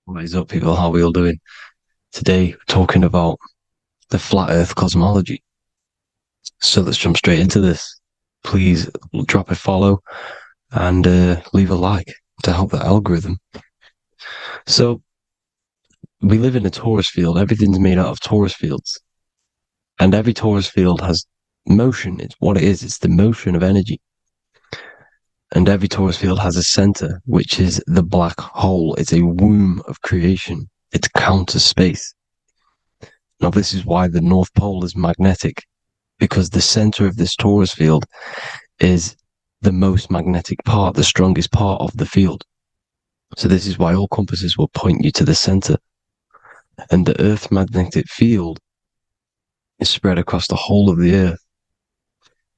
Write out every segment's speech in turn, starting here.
What is up, people? How are we all doing? Today, we're talking about the flat earth cosmology. So let's jump straight into this. Please drop a follow and leave a like to help the algorithm. So we live in a torus field. Everything's made out of torus fields. And every torus field has motion. It's what it is. It's the motion of energy. And every torus field has a center, which is the black hole. It's a womb of creation. It's counter space. Now, this is why the North Pole is magnetic, because the center of this torus field is the most magnetic part, the strongest part of the field. So this is why all compasses will point you to the center. And the Earth's magnetic field is spread across the whole of the Earth.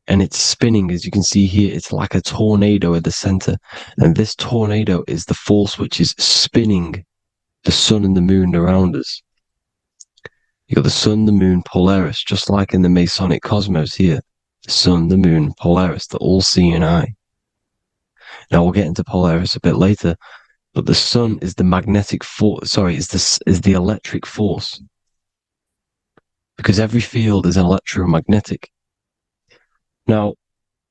And it's spinning, as you can see here, it's like a tornado at the center. And this tornado is the force which is spinning the sun and the moon around us. You got the sun, the moon, Polaris, just like in the Masonic cosmos here. The sun, the moon, Polaris, the all-seeing eye. Now we'll get into Polaris a bit later, but the sun is the magnetic force. Sorry, is the electric force, because every field is electromagnetic. Now,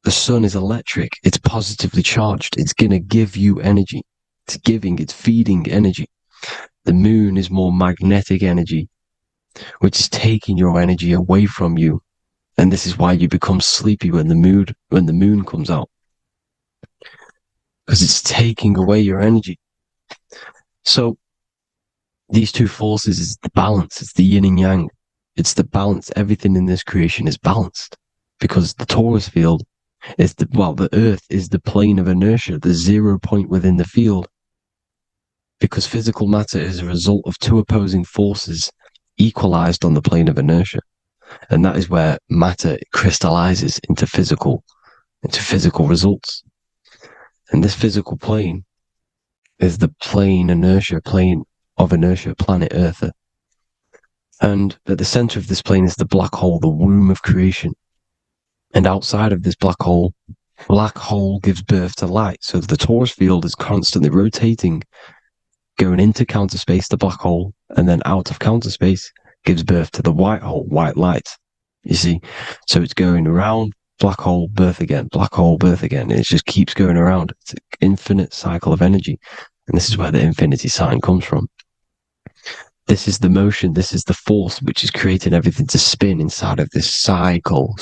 the sun is electric. It's positively charged. It's gonna give you energy. It's feeding energy. The moon is more magnetic energy, which is taking your energy away from you. And this is why you become sleepy when the moon comes out. Because it's taking away your energy. So these two forces is the balance. It's the yin and yang. It's the balance. Everything in this creation is balanced. Because the torus field is the Earth is the plane of inertia, the 0 point within the field. Because physical matter is a result of two opposing forces equalized on the plane of inertia. And that is where matter crystallizes into physical results. And this physical plane is the plane of inertia, planet Earth. And at the center of this plane is the black hole, the womb of creation. And outside of this black hole gives birth to light. So the torus field is constantly rotating, going into counter space, the black hole, and then out of counter space gives birth to the white hole, white light. You see? So it's going around, black hole, birth again, black hole, birth again. And it just keeps going around. It's an infinite cycle of energy. And this is where the infinity sign comes from. This is the motion, this is the force which is creating everything to spin inside of this circle.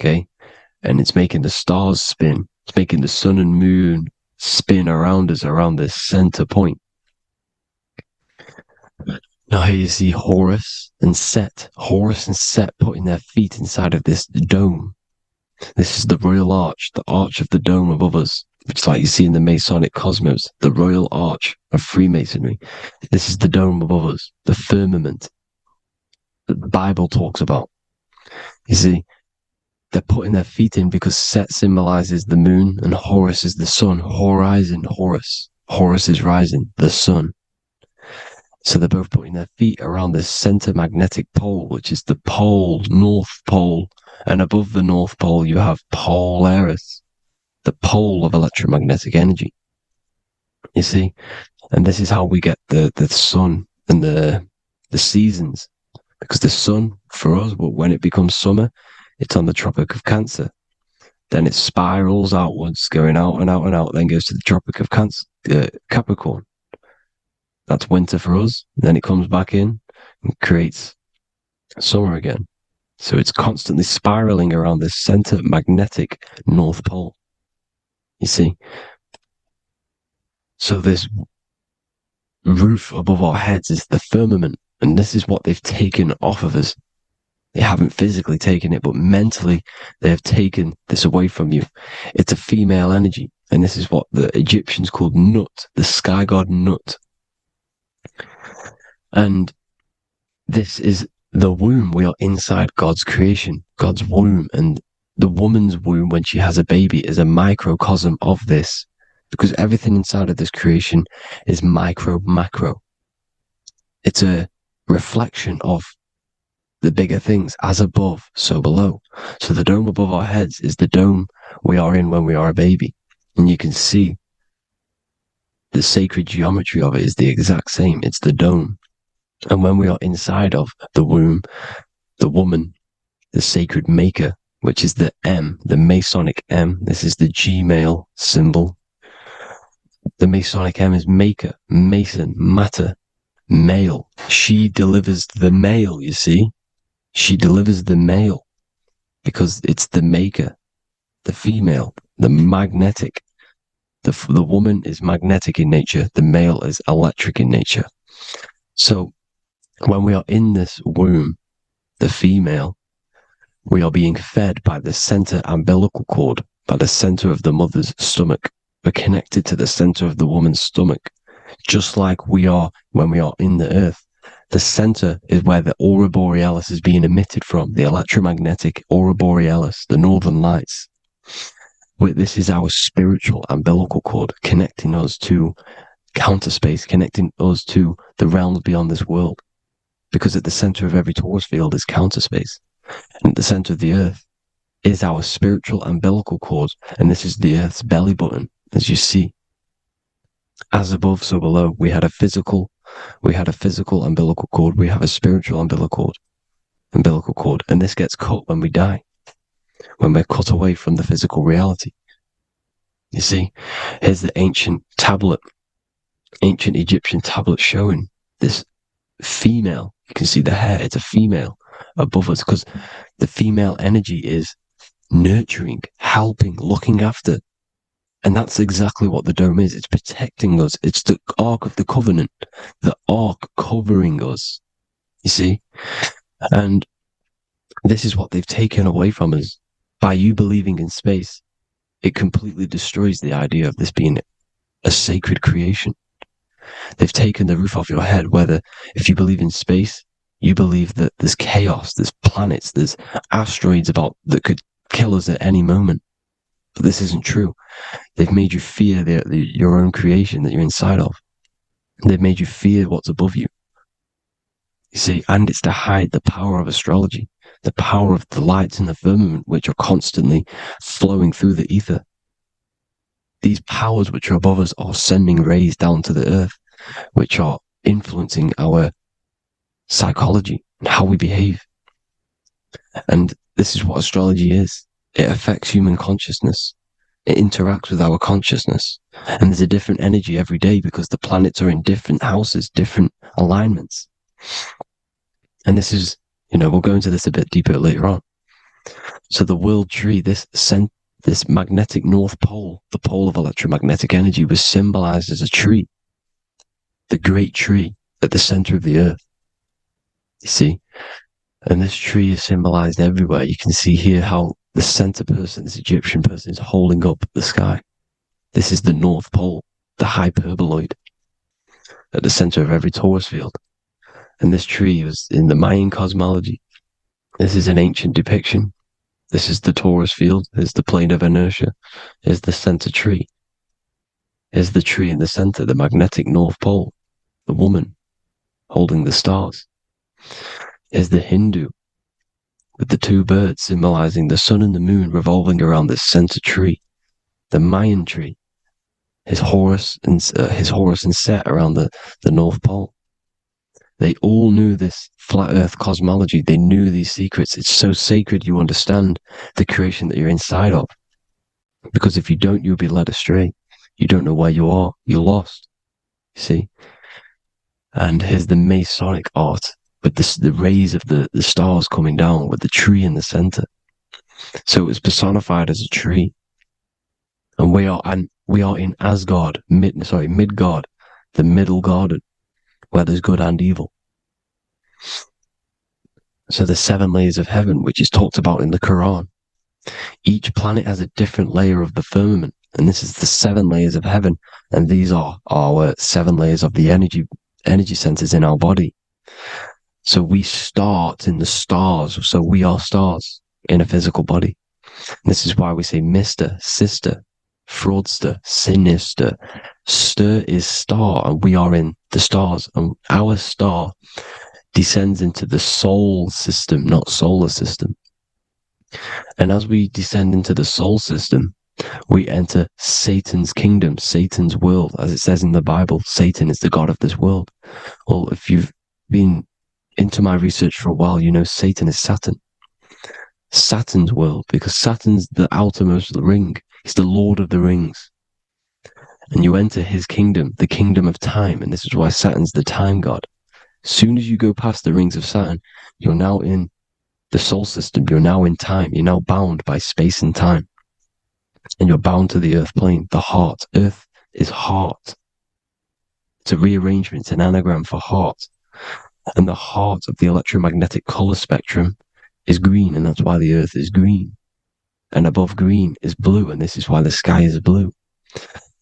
Okay? And it's making the stars spin. It's making the sun and moon spin around us, around this center point. Now here you see Horus and Set putting their feet inside of this dome. This is the royal arch, the arch of the dome above us, which is like you see in the Masonic cosmos, the royal arch of Freemasonry. This is the dome above us, the firmament that the Bible talks about. You see, they're putting their feet in because Set symbolizes the moon and Horus is the sun. Horizon, Horus. Horus is rising, the sun. So they're both putting their feet around this center magnetic pole, which is the pole, North Pole. And above the North Pole, you have Polaris, the pole of electromagnetic energy. You see? And this is how we get the sun and the seasons. Because the sun, for us, when it becomes summer, it's on the Tropic of Cancer. Then it spirals outwards, going out and out and out, then goes to the Tropic of Capricorn. That's winter for us. Then it comes back in and creates summer again. So it's constantly spiraling around this center magnetic North Pole. You see? So this roof above our heads is the firmament. And this is what they've taken off of us. They haven't physically taken it, but mentally they have taken this away from you. It's a female energy. And this is what the Egyptians called Nut, the sky god Nut. And this is the womb. We are inside God's creation, God's womb. And the woman's womb, when she has a baby, is a microcosm of this, because everything inside of this creation is macro. It's a reflection of the bigger things, as above, so below. So the dome above our heads is the dome we are in when we are a baby. And you can see the sacred geometry of it is the exact same. It's the dome. And when we are inside of the womb, the woman, the sacred maker, which is the M, the Masonic M, this is the G male symbol. The Masonic M is maker, mason, matter, male. She delivers the male, you see. She delivers the male because it's the maker, the female, the magnetic. The woman is magnetic in nature. The male is electric in nature. So when we are in this womb, the female, we are being fed by the center umbilical cord, by the center of the mother's stomach. We're connected to the center of the woman's stomach, just like we are when we are in the earth. The center is where the aurora borealis is being emitted from, the electromagnetic aurora borealis, the northern lights. This is our spiritual umbilical cord, connecting us to counter space, connecting us to the realms beyond this world. Because at the center of every torus field is counter space. And at the center of the earth is our spiritual umbilical cord. And this is the earth's belly button, as you see. As above, so below. We had a physical umbilical cord. We have a spiritual umbilical cord. And this gets cut when we die, when we're cut away from the physical reality. You see, here's the ancient Egyptian tablet showing this female. You can see the hair, it's a female above us, because the female energy is nurturing, helping, looking after. And that's exactly what the dome is. It's protecting us. It's the Ark of the Covenant, the Ark covering us, you see? And this is what they've taken away from us. By you believing in space, it completely destroys the idea of this being a sacred creation. They've taken the roof off your head, whether if you believe in space, you believe that there's chaos, there's planets, there's asteroids that could kill us at any moment. But this isn't true. They've made you fear your own creation that you're inside of. They've made you fear what's above you. You see, and it's to hide the power of astrology, the power of the lights in the firmament, which are constantly flowing through the ether. These powers which are above us are sending rays down to the earth, which are influencing our psychology and how we behave. And this is what astrology is. It affects human consciousness. It interacts with our consciousness. And there's a different energy every day because the planets are in different houses, different alignments. And this is, we'll go into this a bit deeper later on. So the world tree, this magnetic north pole, the pole of electromagnetic energy, was symbolized as a tree, the great tree at the center of the earth. You see? And this tree is symbolized everywhere. You can see here how the center person, this Egyptian person, is holding up the sky. This is the North Pole, the hyperboloid, at the center of every torus field. And this tree was in the Mayan cosmology. This is an ancient depiction. This is the torus field. There's the plane of inertia. Here's the center tree. Here's the tree in the center, the magnetic North Pole, the woman holding the stars. Here's the Hindu with the two birds symbolizing the sun and the moon revolving around this center tree. The Mayan tree, his Horus and Set around the North Pole. They all knew this flat earth cosmology. They knew these secrets. It's so sacred you understand the creation that you're inside of. Because if you don't, you'll be led astray. You don't know where you are. You're lost. You see? And here's the Masonic art with the rays of the stars coming down with the tree in the center. So it was personified as a tree. And we are in Asgard, Midgard, the middle garden, where there's good and evil. So the 7 layers of heaven, which is talked about in the Quran. Each planet has a different layer of the firmament, and this is the 7 layers of heaven, and these are our 7 layers of the energy centers in our body. So we start in the stars, so we are stars in a physical body. And this is why we say Mr., Sister, Fraudster, Sinister. Stir is star, and we are in the stars, and our star descends into the soul system, not solar system. And as we descend into the soul system, We enter Satan's kingdom, Satan's world. As it says in the Bible, Satan is the god of this world. Well, if you've been into my research for a while, you know Satan is Saturn. Saturn's world, because Saturn's the outermost ring. He's the Lord of the Rings. And you enter his kingdom, the kingdom of time. And this is why Saturn's the time god. As soon as you go past the rings of Saturn, you're now in the soul system. You're now in time. You're now bound by space and time. And you're bound to the earth plane, the heart. Earth is heart. It's a rearrangement, it's an anagram for heart. And the heart of the electromagnetic color spectrum is green, and that's why the earth is green. And above green is blue, and this is why the sky is blue.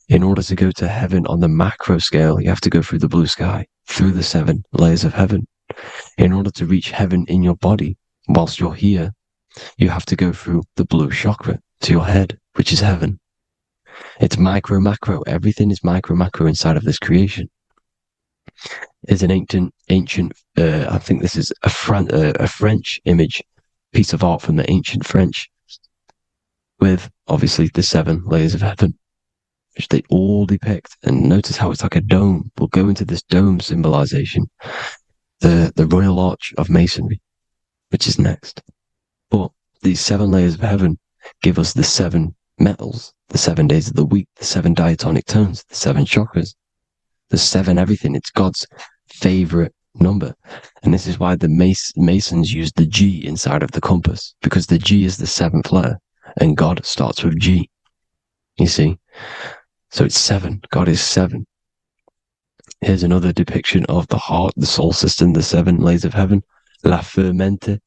In order to go to heaven on the macro scale, you have to go through the blue sky, through the 7 layers of heaven. In order to reach heaven in your body, whilst you're here, you have to go through the blue chakra to your head, which is heaven. It's micro, macro. Everything is micro, macro inside of this creation. It's an ancient, I think this is a French image, piece of art from the ancient French, with obviously the 7 layers of heaven, which they all depict. And notice how it's like a dome. We'll go into this dome symbolization, the Royal Arch of Masonry, which is next. But these 7 layers of heaven give us the 7 metals, the 7 days of the week, the 7 diatonic tones, the 7 chakras, the 7 everything. It's God's favorite number. And this is why the Masons use the G inside of the compass, because the G is the 7th letter, and God starts with G. You see? So it's 7. God is 7. Here's another depiction of the heart, the soul system, the 7 layers of heaven. La Firmamente.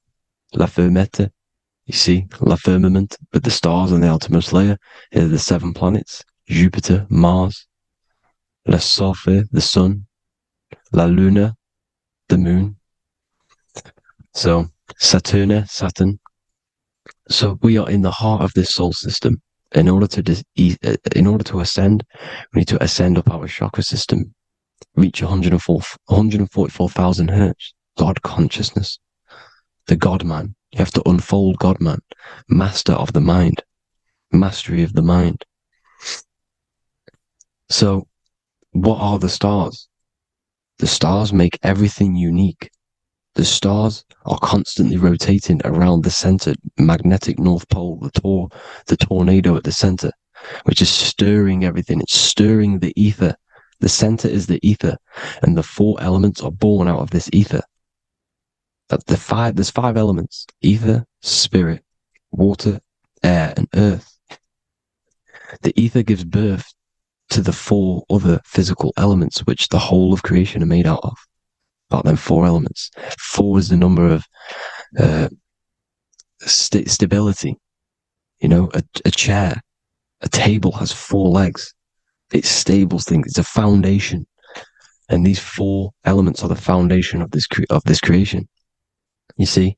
You see, La Firmament, with the stars on the outermost layer. Here are the 7 planets. Jupiter, Mars. La Soleil, the sun. La Luna, the moon. So, Saturn. So we are in the heart of this soul system. In order to ascend, we need to ascend up our chakra system, reach 144,000 hertz, God consciousness, the God man. You have to unfold God man, master of the mind, mastery of the mind. So, what are the stars? The stars make everything unique. The stars are constantly rotating around the center, magnetic North Pole, the tornado at the center, which is stirring everything. It's stirring the ether. The center is the ether, and the 4 elements are born out of this ether. There's 5 elements: ether, spirit, water, air, and earth. The ether gives birth to the 4 other physical elements, which the whole of creation are made out of. About them 4 elements. 4 is the number of stability. You know, a chair, a table has 4 legs. It stables things. It's a foundation, and these 4 elements are the foundation of this creation. You see,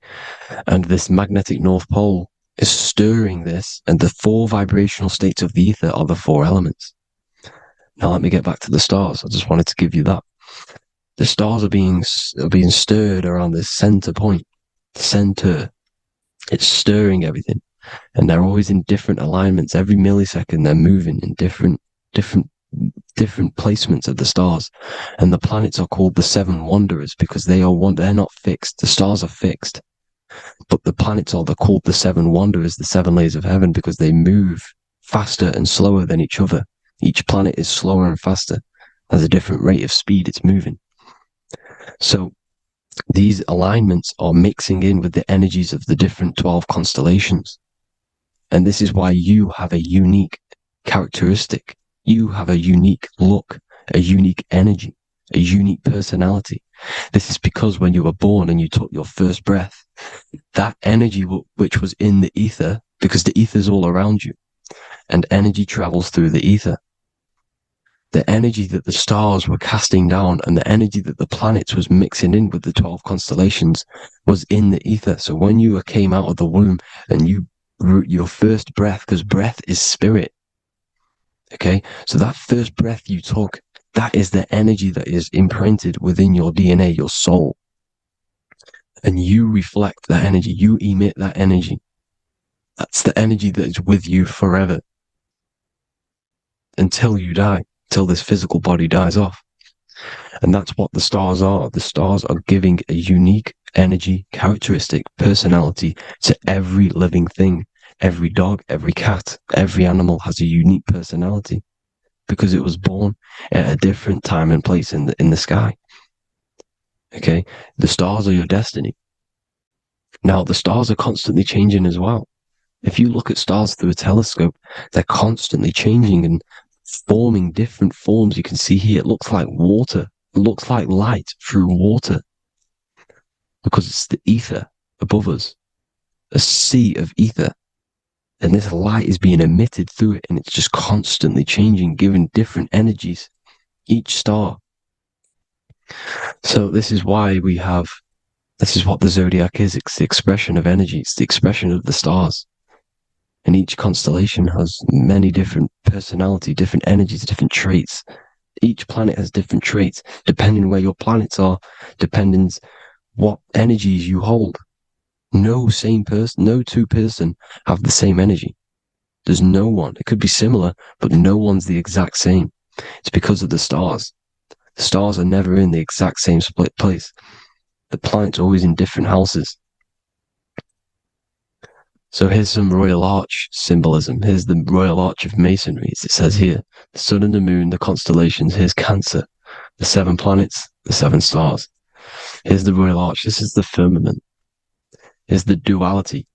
and this magnetic North Pole is stirring this, and the 4 vibrational states of the ether are the 4 elements. Now let me get back to the stars. I just wanted to give you that. The stars are being stirred around this center point. Center. It's stirring everything. And they're always in different alignments. Every millisecond they're moving in different placements of the stars. And the planets are called the 7 wanderers because they're not fixed. The stars are fixed. But the planets they're called the 7 wanderers, the 7 layers of heaven, because they move faster and slower than each other. Each planet is slower and faster. Has a different rate of speed it's moving. So these alignments are mixing in with the energies of the different 12 constellations. And this is why you have a unique characteristic. You have a unique look, a unique energy, a unique personality. This is because when you were born and you took your first breath, that energy which was in the ether, because the ether is all around you, and energy travels through the ether. The energy that the stars were casting down and the energy that the planets was mixing in with the 12 constellations was in the ether. So when you came out of the womb and your first breath, because breath is spirit. Okay. So that first breath you took, that is the energy that is imprinted within your DNA, your soul. And you reflect that energy. You emit that energy. That's the energy that is with you forever. until you die, till this physical body dies off. And that's what the stars are. The stars are giving a unique energy, characteristic, personality to every living thing. Every dog, every cat, every animal has a unique personality because it was born at a different time and place in the sky. Okay, the stars are your destiny. Now, the stars are constantly changing as well. If you look at stars through a telescope, they're constantly changing and forming different forms. You can see here, it looks like water. It looks like light through water because it's the ether above us, a sea of ether. And this light is being emitted through it, and it's just constantly changing, giving different energies, each star. So this is why this is what the zodiac is. It's the expression of energy. It's the expression of the stars. And each constellation has many different personality, different energies, different traits. Each planet has different traits, depending where your planets are, depending what energies you hold. No two person have the same energy. There's no one. It could be similar, but no one's the exact same. It's because of the stars. The stars are never in the exact same split place. The planets are always in different houses. So here's some royal arch symbolism. Here's the royal arch of Masonry. As it says here, the sun and the moon, the constellations. Here's Cancer, the 7 planets, the 7 stars. Here's the royal arch. This is the firmament. Here's the duality.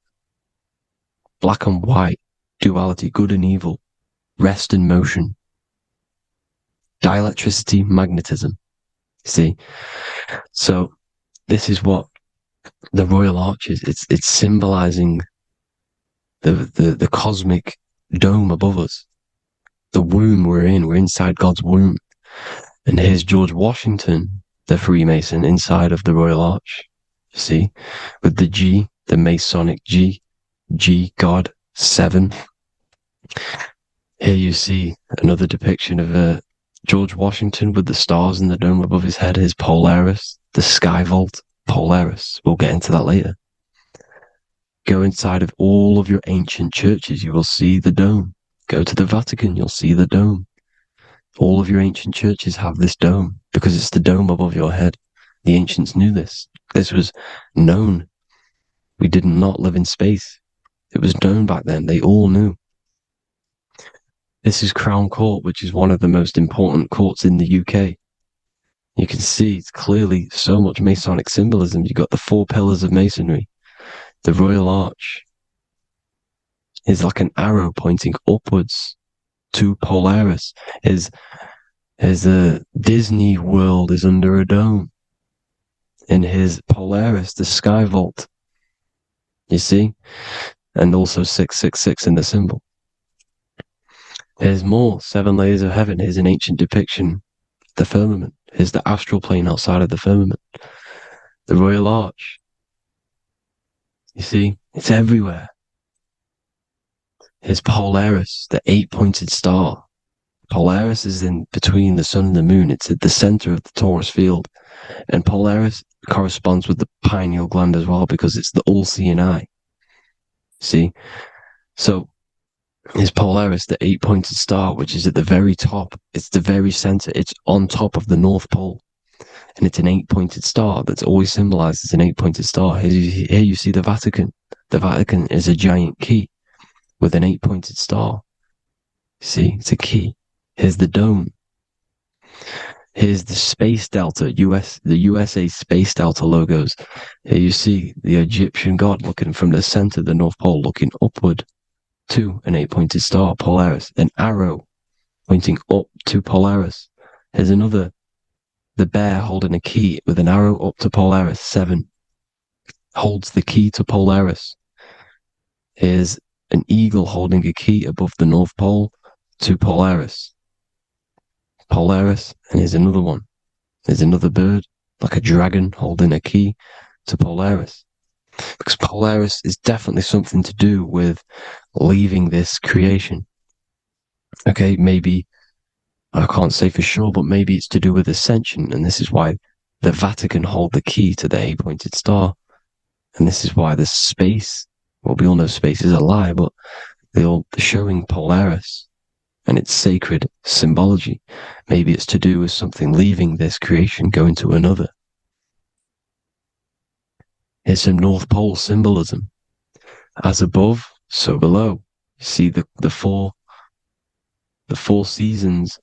Black and white, duality, good and evil, rest and motion, dielectricity, magnetism. See? So this is what the royal arch is. It's symbolizing the cosmic dome above us. The womb we're in. We're inside God's womb. And here's George Washington, the Freemason, inside of the royal arch. You see? With the G, the Masonic G, God, 7. Here you see another depiction of George Washington with the stars in the dome above his head. His Polaris, the sky vault, Polaris. We'll get into that later. Go inside of all of your ancient churches, you will see the dome. Go to the Vatican, you'll see the dome. All of your ancient churches have this dome because it's the dome above your head. The ancients knew this. This was known. We did not live in space. It was known back then. They all knew. This is Crown Court, which is one of the most important courts in the UK. You can see it's clearly so much Masonic symbolism. You've got the 4 pillars of Masonry. The royal arch is like an arrow pointing upwards to Polaris. As the Disney World is under a dome. In his Polaris, the sky vault. You see? And also 666 in the symbol. Here's more, 7 layers of heaven. Here's an ancient depiction. The firmament. Here's the astral plane outside of the firmament. The royal arch. You see? It's everywhere. Here's Polaris, the 8-pointed star. Polaris is in between the sun and the moon. It's at the center of the Taurus field. And Polaris corresponds with the pineal gland as well because it's the all-seeing eye. See? So, is Polaris, the 8-pointed star, which is at the very top. It's the very center. It's on top of the North Pole. And it's an 8-pointed star that's always symbolized as an 8-pointed star. Here you see the Vatican. The Vatican is a giant key with an 8-pointed star. See, it's a key. Here's the dome. Here's the Space Delta, the USA Space Delta logos. Here you see the Egyptian god looking from the center of the North Pole, looking upward to an 8-pointed star, Polaris. An arrow pointing up to Polaris. Here's another, the bear holding a key with an arrow up to Polaris, 7. Holds the key to Polaris. Here's an eagle holding a key above the North Pole to Polaris. Polaris, and here's another one. There's another bird, like a dragon, holding a key to Polaris. Because Polaris is definitely something to do with leaving this creation. Okay, maybe, I can't say for sure, but maybe it's to do with Ascension, and this is why the Vatican hold the key to the 8-pointed star. And this is why the space, well, we all know space is a lie, but they're showing Polaris and it's sacred symbology. Maybe it's to do with something leaving this creation, going to another. Here's some North Pole symbolism. As above, so below. You see the four seasons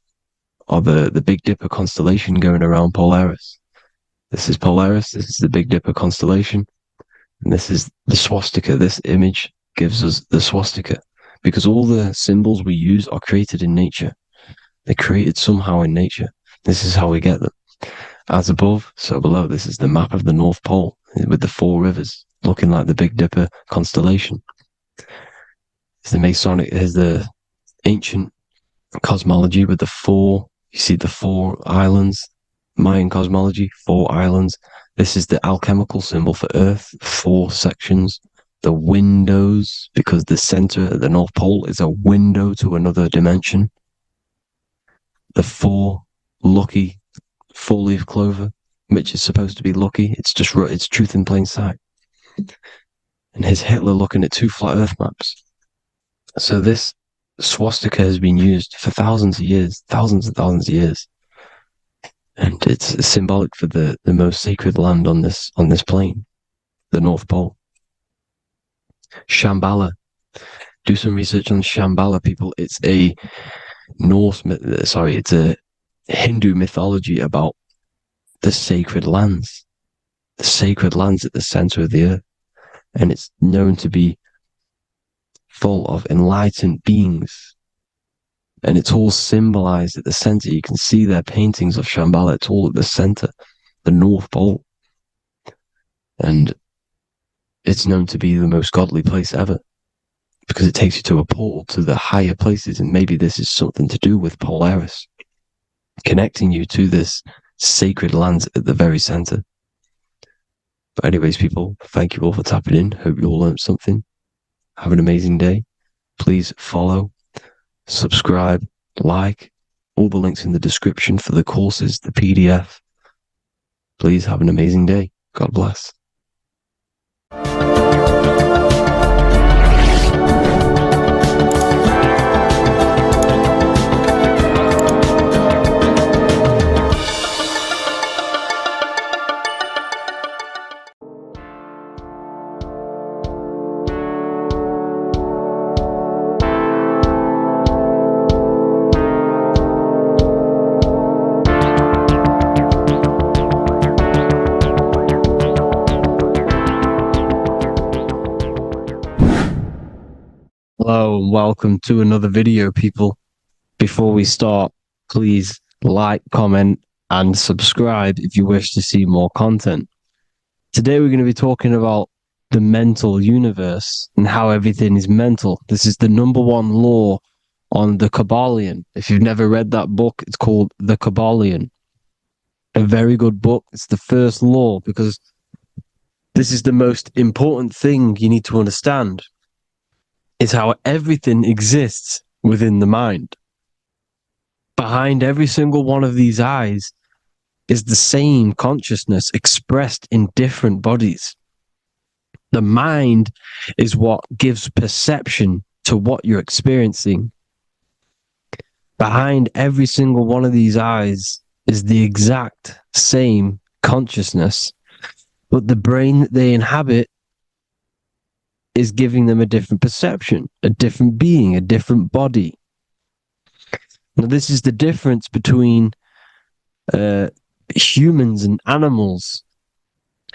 of the Big Dipper constellation going around Polaris. This is Polaris, this is the Big Dipper constellation, and this is the swastika. This image gives us the swastika, because all the symbols we use are created in nature. They're created somehow in nature. This is how we get them. As above, so below. This is the map of the North Pole with the four rivers looking like the Big Dipper constellation. It's the Masonic, here's the ancient cosmology with the four, you see the four islands, Mayan cosmology, four islands. This is the alchemical symbol for Earth, four sections. The windows, because the center of the North Pole is a window to another dimension. The four lucky four-leaf clover, which is supposed to be lucky. It's truth in plain sight. And here's Hitler looking at two flat Earth maps. So this swastika has been used for thousands of years, thousands and thousands of years. And it's symbolic for the most sacred land on this plane, the North Pole. Shambhala. Do some research on Shambhala, people. It's a it's a Hindu mythology about the sacred lands at the center of the earth. And it's known to be full of enlightened beings. And it's all symbolized at the center. You can see their paintings of Shambhala. It's all at the center, the North Pole. And it's known to be the most godly place ever, because it takes you to a portal to the higher places. And maybe this is something to do with Polaris, connecting you to this sacred lands at the very center. But anyways, people, thank you all for tapping in. Hope you all learned something. Have an amazing day. Please follow, subscribe, like, all the links in the description for the courses, the PDF. Please have an amazing day. God bless. Hello and welcome to another video, people. Before we start, please like, comment, and subscribe if you wish to see more content. Today we're going to be talking about the mental universe and how everything is mental. This is the number one law on the Kybalion. If you've never read that book, it's called The Kybalion. A very good book. It's the first law, because this is the most important thing you need to understand. Is how everything exists within the mind. Behind every single one of these eyes is the same consciousness expressed in different bodies. The mind is what gives perception to what you're experiencing. Behind every single one of these eyes is the exact same consciousness, but the brain that they inhabit is giving them a different perception, a different being, a different body. Now, this is the difference between humans and animals.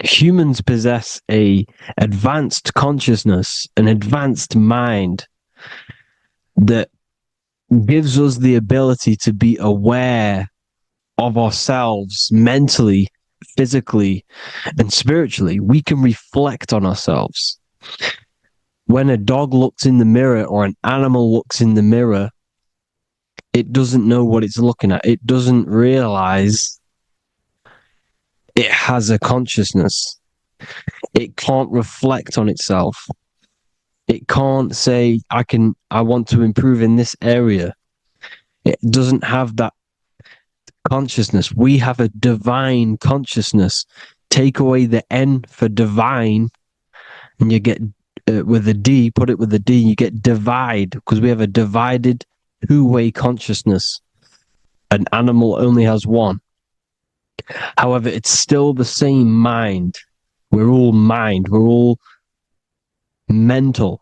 Humans possess a advanced consciousness, an advanced mind that gives us the ability to be aware of ourselves mentally, physically, and spiritually. We can reflect on ourselves. When a dog looks in the mirror or an animal looks in the mirror, it doesn't know what it's looking at. It doesn't realize it has a consciousness. It can't reflect on itself. It can't say, I want to improve in this area. It doesn't have that consciousness. We have a divine consciousness. Take away the N for divine, and you get with a D, put it with a D, you get divide, because we have a divided two-way consciousness. An animal only has one. However, it's still the same mind. We're all mind. We're all mental.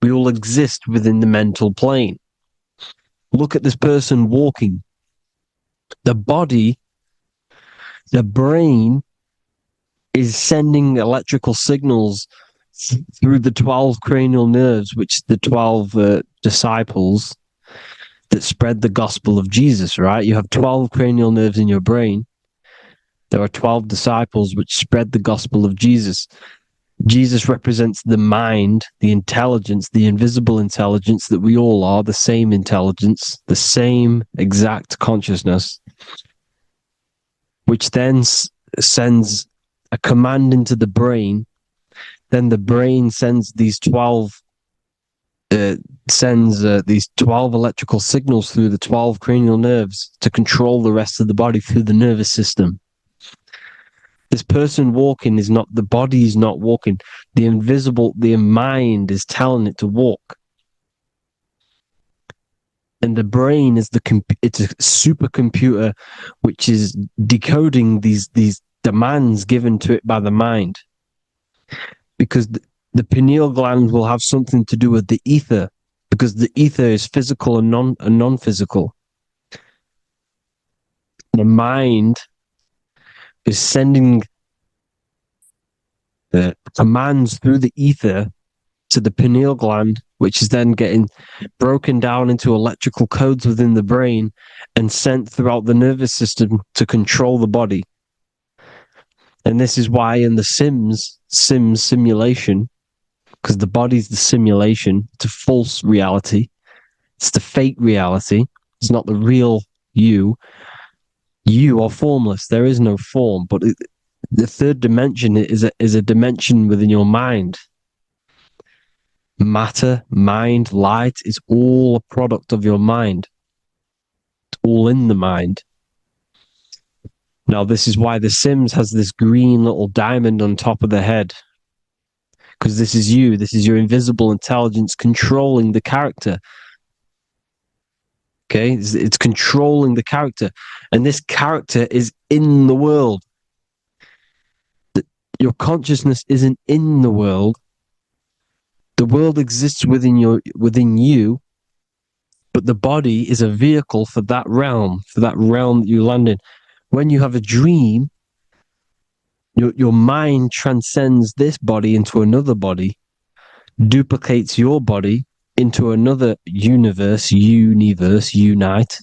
We all exist within the mental plane. Look at this person walking. The body, the brain, is sending electrical signals through the 12 cranial nerves, which the 12 disciples that spread the gospel of Jesus, right? You have 12 cranial nerves in your brain. There are 12 disciples which spread the gospel of Jesus. Jesus represents the mind, the intelligence, the invisible intelligence that we all are, the same intelligence, the same exact consciousness, which then sends a command into the brain. Then the brain sends these 12 electrical signals through the 12 cranial nerves to control the rest of the body through the nervous system. This person walking is not, the body is not walking. The mind is telling it to walk. And the brain is it's a supercomputer which is decoding these demands given to it by the mind. Because the pineal gland will have something to do with the ether, because the ether is physical and non-physical. The mind is sending the commands through the ether to the pineal gland, which is then getting broken down into electrical codes within the brain and sent throughout the nervous system to control the body. And this is why in the Sims simulation, because the body's the simulation, it's a false reality. It's the fake reality. It's not the real you. You are formless. There is no form. But the third dimension is a dimension within your mind. Matter, mind, light is all a product of your mind. It's all in the mind. Now, this is why the Sims has this green little diamond on top of the head. Because this is you. This is your invisible intelligence controlling the character. Okay? It's controlling the character. And this character is in the world. Your consciousness isn't in the world. The world exists within you, but the body is a vehicle for that realm that you land in. When you have a dream, your mind transcends this body into another body, duplicates your body into another universe, unite,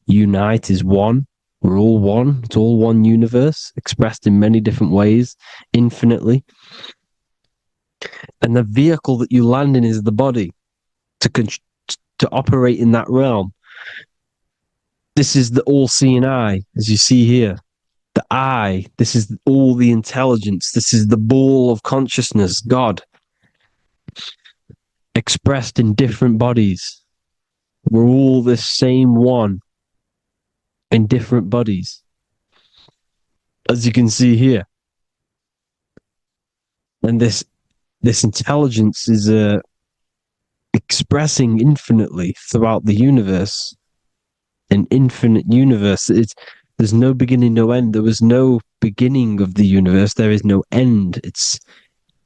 unite is one. We're all one. It's all one universe, expressed in many different ways, infinitely. And the vehicle that you land in is the body to operate in that realm. This is the all-seeing eye, as you see here. The eye, this is all the intelligence. This is the ball of consciousness, God, expressed in different bodies. We're all this same one in different bodies, as you can see here. And this intelligence is expressing infinitely throughout the universe. An infinite universe. There's no beginning, no end. There was no beginning of the universe. There is no end. It's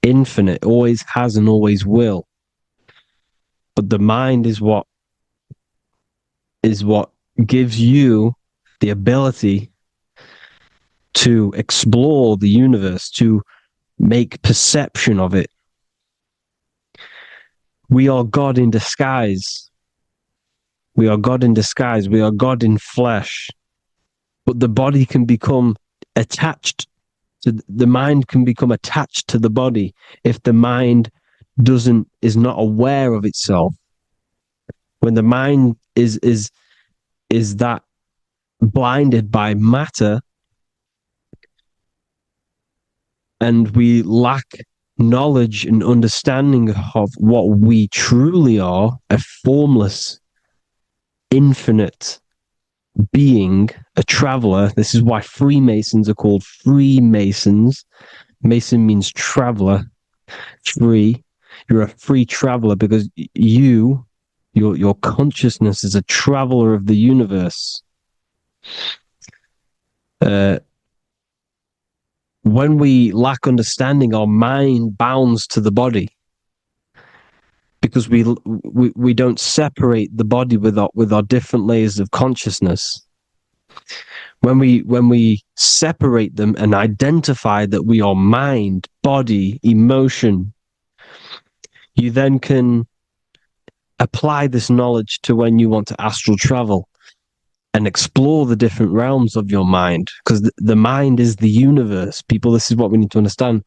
infinite. Always has and always will. But the mind is what gives you the ability to explore the universe, to make perception of it. We are God in disguise. We are God in disguise. We are God in flesh. But the body can become attached to the mind, can become attached to the body if the mind is not aware of itself. When the mind is that blinded by matter, and we lack knowledge and understanding of what we truly are, a formless, infinite being, a traveler. This is why Freemasons are called Freemasons. Mason means traveler, free. You're a free traveler because you're Your consciousness is a traveler of the universe. When we lack understanding, our mind bounds to the body because we don't separate the body with our different layers of consciousness. When we separate them and identify that we are mind, body, emotion, you then can apply this knowledge to when you want to astral travel and explore the different realms of your mind, because the mind is the universe. People, this is what we need to understand.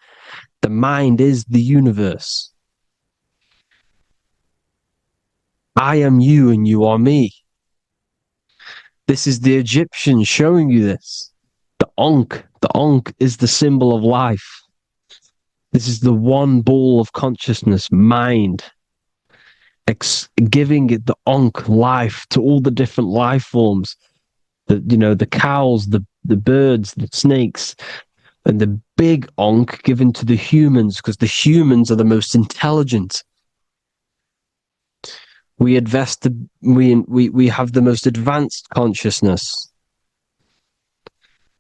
The mind is the universe. I am you and you are me. This is the Egyptians showing you this. The Ankh is the symbol of life. This is the one ball of consciousness, mind, giving it the Ankh life to all the different life forms. The cows, the birds, the snakes, and the big Ankh given to the humans, because the humans are the most intelligent. We have the most advanced consciousness.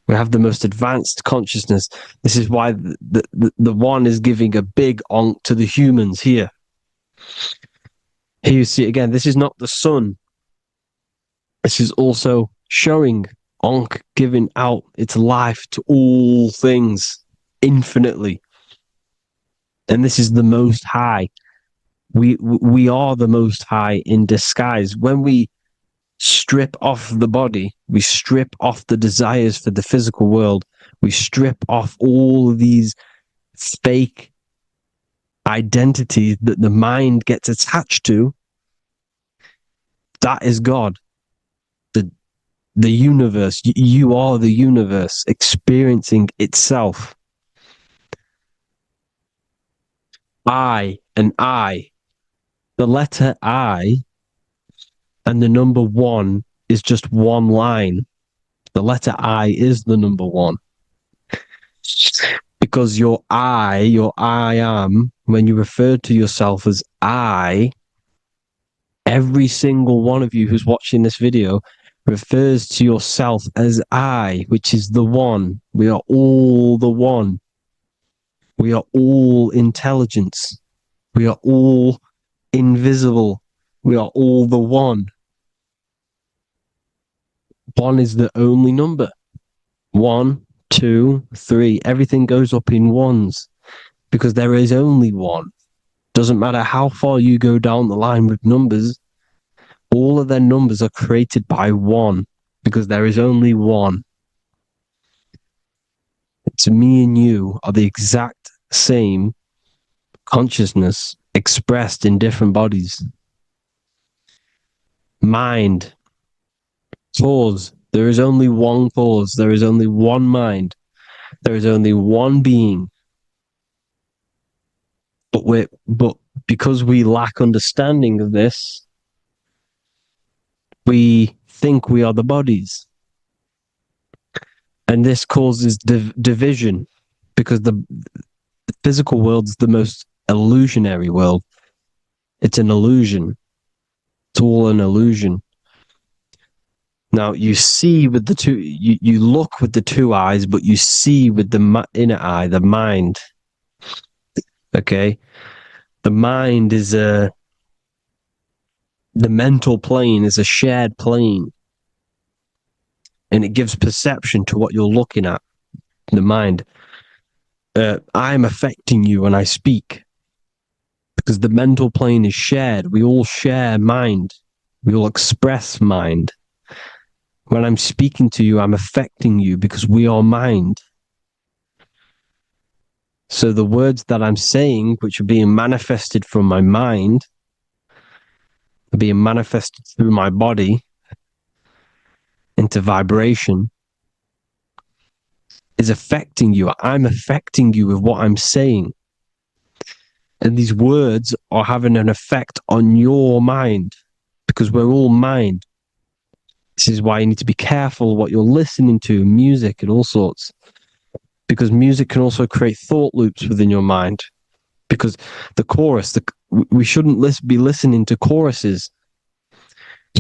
We have the most advanced consciousness. This is why the one is giving a big Ankh to the humans here. Here you see again, this is not the sun. This is also showing Ankh giving out its life to all things infinitely. And this is the Most High. We are the Most High in disguise. When we strip off the body, we strip off the desires for the physical world, we strip off all of these fake identities that the mind gets attached to. That is God. The universe. You are the universe experiencing itself. I and I. The letter I and the number 1 is just one line. The letter I is the number 1. Because your I am, when you refer to yourself as I, every single one of you who's watching this video refers to yourself as I, which is the one. We are all the one. We are all intelligence. We are all invisible. We are all the one. 1 is the only number. 1, 2, 3. Everything goes up in ones because there is only one. Doesn't matter how far you go down the line with numbers. All of their numbers are created by 1 because there is only one. It's me and you are the exact same consciousness expressed in different bodies. Mind. Cause. There is only one cause. There is only one mind. There is only one being. But because we lack understanding of this, we think we are the bodies. And this causes division, because the physical world is the most illusionary world. It's an illusion. It's all an illusion. Now, you see with the two, you look with the two eyes, but you see with the inner eye, the mind. Okay? The mind is the mental plane is a shared plane. And it gives perception to what you're looking at. The mind. I'm affecting you when I speak. Because the mental plane is shared. We all share mind. We all express mind. When I'm speaking to you, I'm affecting you because we are mind. So the words that I'm saying, which are being manifested from my mind, are being manifested through my body into vibration, is affecting you. I'm affecting you with what I'm saying. And these words are having an effect on your mind because we're all mind. This is why you need to be careful what you're listening to, music and all sorts. Because music can also create thought loops within your mind. Because the chorus, we shouldn't be listening to choruses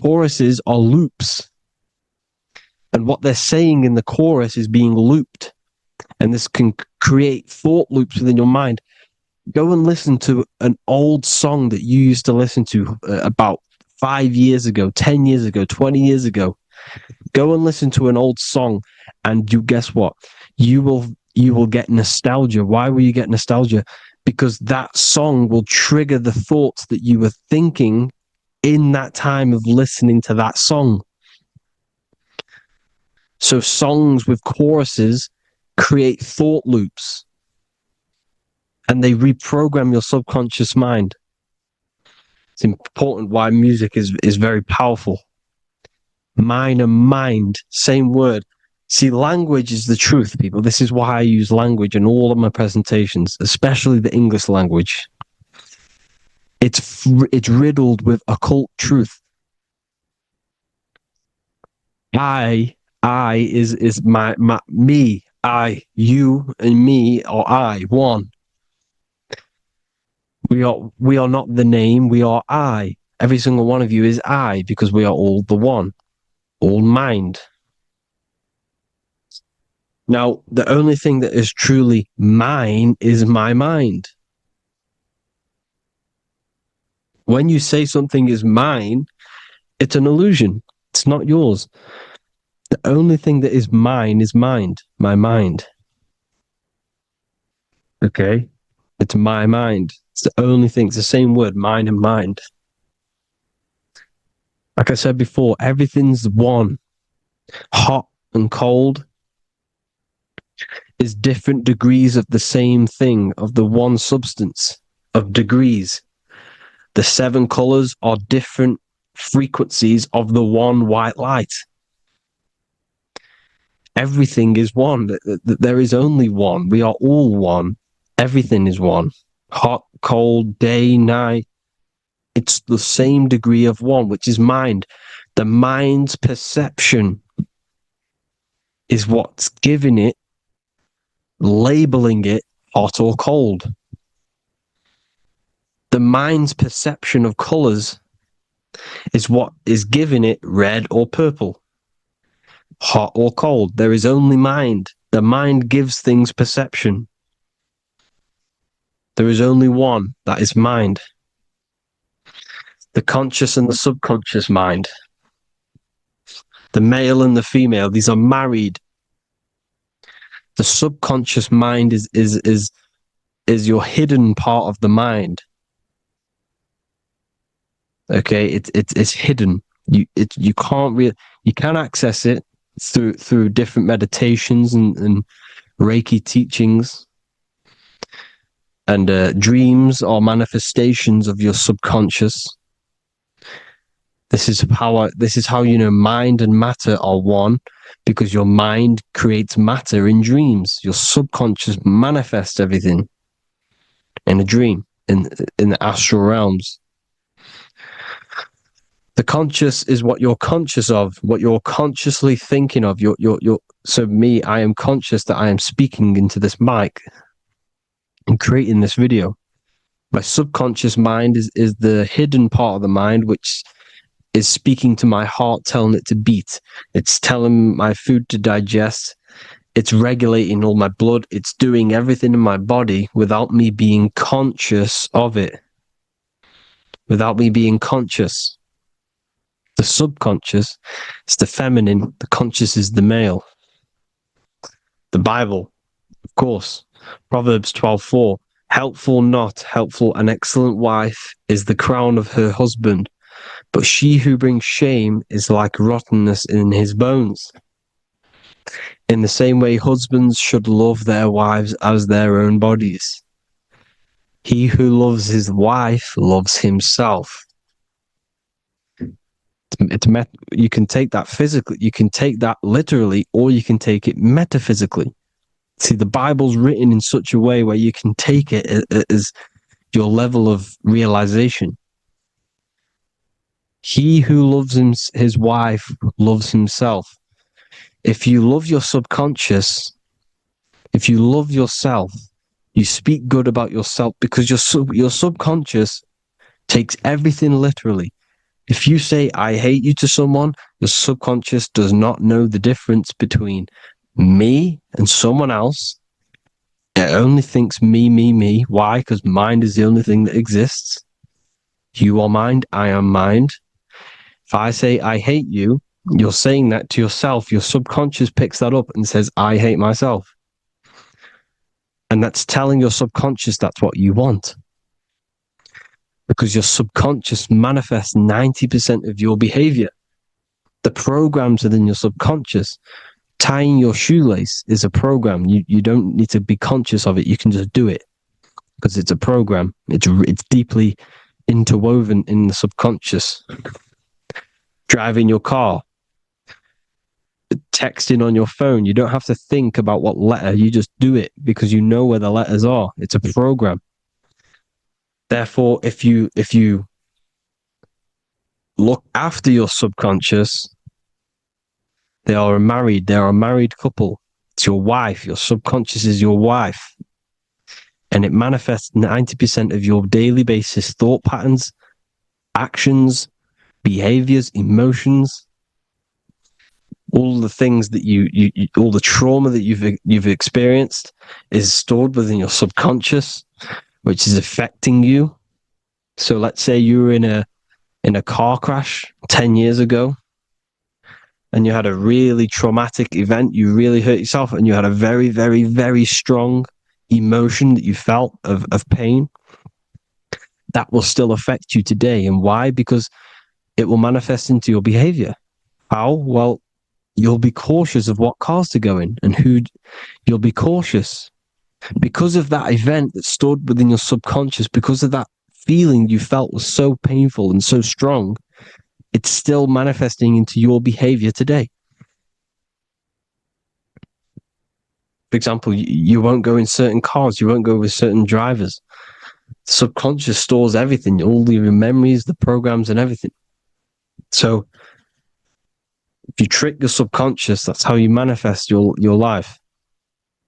Choruses are loops. And what they're saying in the chorus is being looped. And this can create thought loops within your mind. Go and listen to an old song that you used to listen to about 5 years ago, 10 years ago, 20 years ago. Go and listen to an old song, and you guess what? You will get nostalgia. Why will you get nostalgia? Because that song will trigger the thoughts that you were thinking in that time of listening to that song. So songs with choruses create thought loops, and they reprogram your subconscious mind. It's important why music is very powerful. Mind and mind, same word. See, language is the truth, people. This is why I use language in all of my presentations, especially the English language. It's riddled with occult truth. I is my me, I, you, and me, or I, one. We are not the name, we are I. Every single one of you is I, because we are all the one, all mind. Now, the only thing that is truly mine is my mind. When you say something is mine, it's an illusion. It's not yours. The only thing that is mine is mind, my mind. Okay? It's my mind. It's the only thing. It's the same word, mind and mind. Like I said before, everything's one. Hot and cold is different degrees of the same thing, of the one substance, of degrees. The 7 colors are different frequencies of the one white light. Everything is one. There is only one. We are all one. Everything is one. Hot, cold, day, night. It's the same degree of one, which is mind. The mind's perception is what's giving it, labeling it hot or cold. The mind's perception of colors is what is giving it red or purple, hot or cold. There is only mind. The mind gives things perception. There is only one, that is mind. The conscious and the subconscious mind. The male and the female, these are married. The subconscious mind is your hidden part of the mind. Okay, it's hidden. You can access it through different meditations and Reiki teachings, and dreams or manifestations of your subconscious. This is how you know mind and matter are one, because your mind creates matter in dreams. Your subconscious manifests everything in a dream, in the astral realms. The conscious is what you're conscious of, what you're consciously thinking of. So me, I am conscious that I am speaking into this mic and creating this video. My subconscious mind is the hidden part of the mind, which is speaking to my heart, telling it to beat. It's telling my food to digest. It's regulating all my blood. It's doing everything in my body without me being conscious of it. Without me being conscious. The subconscious is the feminine. The conscious is the male. The Bible, of course. Proverbs 12:4. Helpful, not helpful, an excellent wife is the crown of her husband, but she who brings shame is like rottenness in his bones. In the same way, husbands should love their wives as their own bodies. He who loves his wife loves himself. You can take that physically, you can take that literally, or you can take it metaphysically. See, the Bible's written in such a way where you can take it as your level of realization. He who loves his wife loves himself. If you love your subconscious, if you love yourself, you speak good about yourself, because your subconscious takes everything literally. If you say, I hate you to someone, your subconscious does not know the difference between me and someone else. It only thinks me, me, me. Why? Because mind is the only thing that exists. You are mind, I am mind. If I say, I hate you, you're saying that to yourself. Your subconscious picks that up and says, I hate myself. And that's telling your subconscious that's what you want. Because your subconscious manifests 90% of your behavior. The programs within your subconscious, tying your shoelace is a program. You don't need to be conscious of it. You can just do it because it's a program. It's deeply interwoven in the subconscious. Driving your car, texting on your phone, you don't have to think about what letter. You just do it because you know where the letters are. It's a program. Therefore, if you look after your subconscious, they are a married couple. It's your wife. Your subconscious is your wife. And it manifests 90% of your daily basis thought patterns, actions, behaviors, emotions, all the things that you all the trauma that you've experienced is stored within your subconscious, which is affecting you. So let's say you were in a car crash 10 years ago and you had a really traumatic event, you really hurt yourself, and you had a very, very, very strong emotion that you felt of pain. That will still affect you today. And why? Because it will manifest into your behavior. How? Well, you'll be cautious of what cars to go in and who. You'll be cautious because of that event that stored within your subconscious, because of that feeling you felt was so painful and so strong. It's still manifesting into your behavior today. For example, you won't go in certain cars, you won't go with certain drivers. The subconscious stores everything, all your memories, the programs, and everything. So if you trick your subconscious, that's how you manifest your life.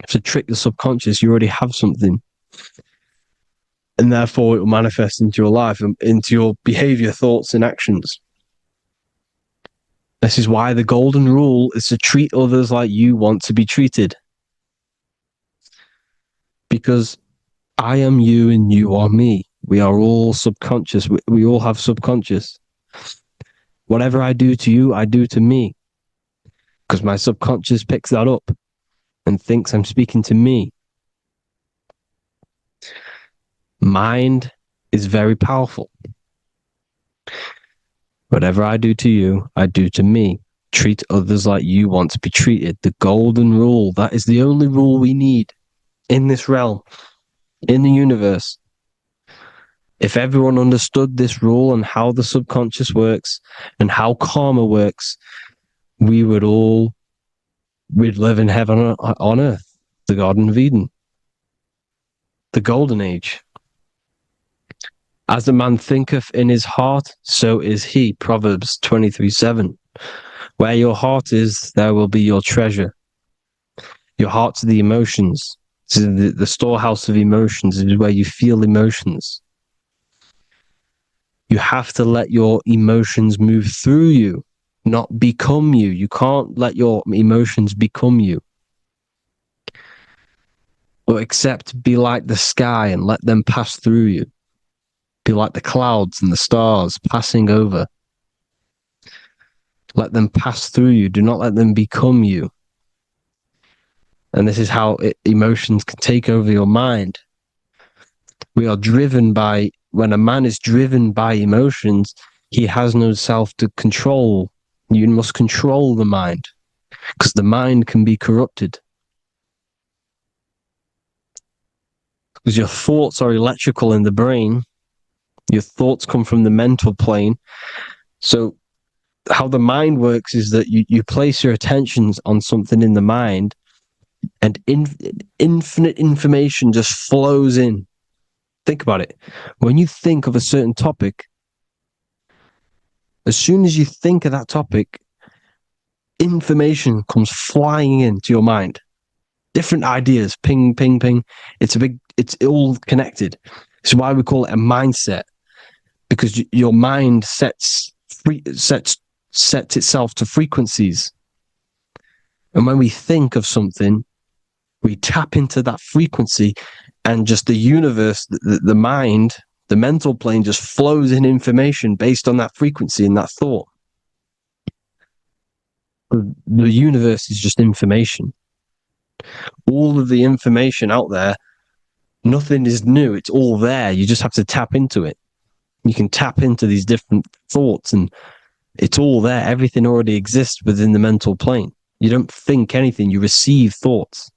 If you trick the subconscious, you already have something. And therefore it will manifest into your life, into your behavior, thoughts, and actions. This is why the golden rule is to treat others like you want to be treated. Because I am you and you are me. We are all subconscious. We all have subconscious. Whatever I do to you, I do to me. Because my subconscious picks that up and thinks I'm speaking to me. Mind is very powerful. Whatever I do to you, I do to me. Treat others like you want to be treated. The golden rule. That is the only rule we need in this realm, in the universe. If everyone understood this rule and how the subconscious works and how karma works, we'd live in heaven on earth, the Garden of Eden, the golden age. As a man thinketh in his heart, so is he. Proverbs 23:7. Where your heart is, there will be your treasure. Your heart's the emotions. This is the storehouse of emotions. It is where you feel emotions. You have to let your emotions move through you, not become you. You can't let your emotions become you. But except be like the sky and let them pass through you. Be like the clouds and the stars passing over. Let them pass through you. Do not let them become you. And this is how emotions can take over your mind. We are driven by, when a man is driven by emotions, he has no self to control. You must control the mind, because the mind can be corrupted. Because your thoughts are electrical in the brain. Your thoughts come from the mental plane. So how the mind works is that you place your attentions on something in the mind, and infinite information just flows in. Think about it. When you think of a certain topic, as soon as you think of that topic, information comes flying into your mind. Different ideas, ping, ping, ping. It's all connected. It's why we call it a mindset, because your mind sets sets itself to frequencies. And when we think of something, we tap into that frequency, and just the universe, the mind, the mental plane just flows in information based on that frequency and that thought. The universe is just information. All of the information out there, nothing is new. It's all there. You just have to tap into it. You can tap into these different thoughts, and it's all there. Everything already exists within the mental plane. You don't think anything. You receive thoughts.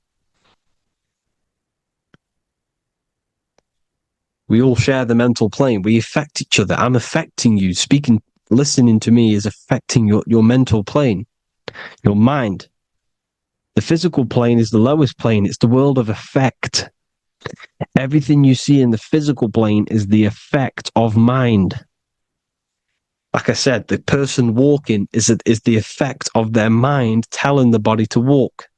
We all share the mental plane. We affect each other. I'm affecting you. Speaking, listening to me is affecting your mental plane, your mind. The physical plane is the lowest plane. It's the world of effect. Everything you see in the physical plane is the effect of mind. Like I said, the person walking is the effect of their mind telling the body to walk.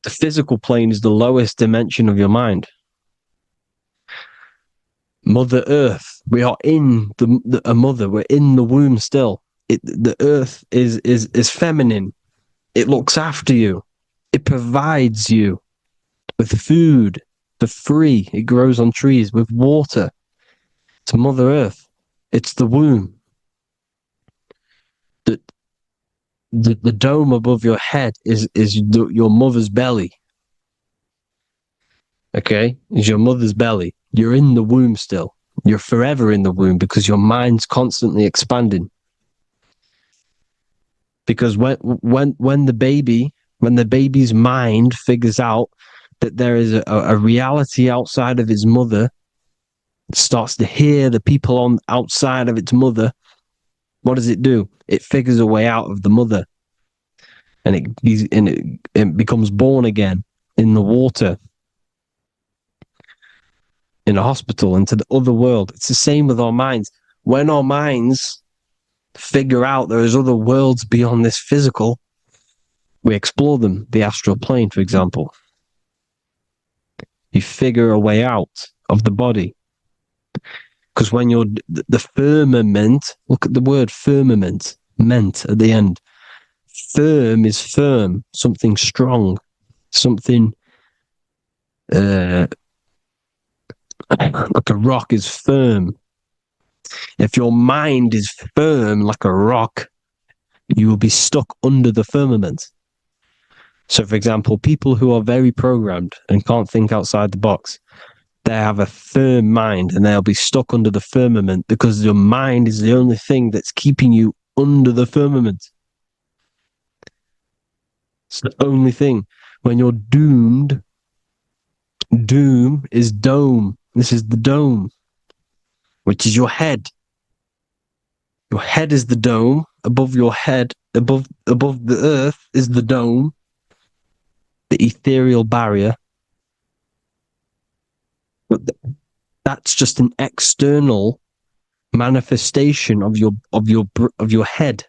The physical plane is the lowest dimension of your mind. Mother Earth, we are in a mother. We're in the womb still. The Earth is feminine. It looks after you. It provides you with food for free. It grows on trees with water. To Mother Earth, it's the womb. The dome above your head is your mother's belly. Okay, is your mother's belly. You're in the womb still. You're forever in the womb because your mind's constantly expanding. Because when the baby's mind figures out that there is a reality outside of his mother, starts to hear the people on outside of its mother, what does it do? It figures a way out of the mother, and it becomes born again in the water, in a hospital, into the other world. It's the same with our minds. When our minds figure out there is other worlds beyond this physical, we explore them. The astral plane, for example. You figure a way out of the body. Because when you're the firmament, look at the word firmament, meant at the end. Firm is firm, something strong, something like a rock is firm. If your mind is firm like a rock, you will be stuck under the firmament. So, for example, people who are very programmed and can't think outside the box, they have a firm mind and they'll be stuck under the firmament because your mind is the only thing that's keeping you under the firmament. It's the only thing. When you're doomed, doom is dome. This is the dome, which is your head. Your head is the dome. Above your head, above the earth is the dome, the ethereal barrier. But that's just an external manifestation of your head.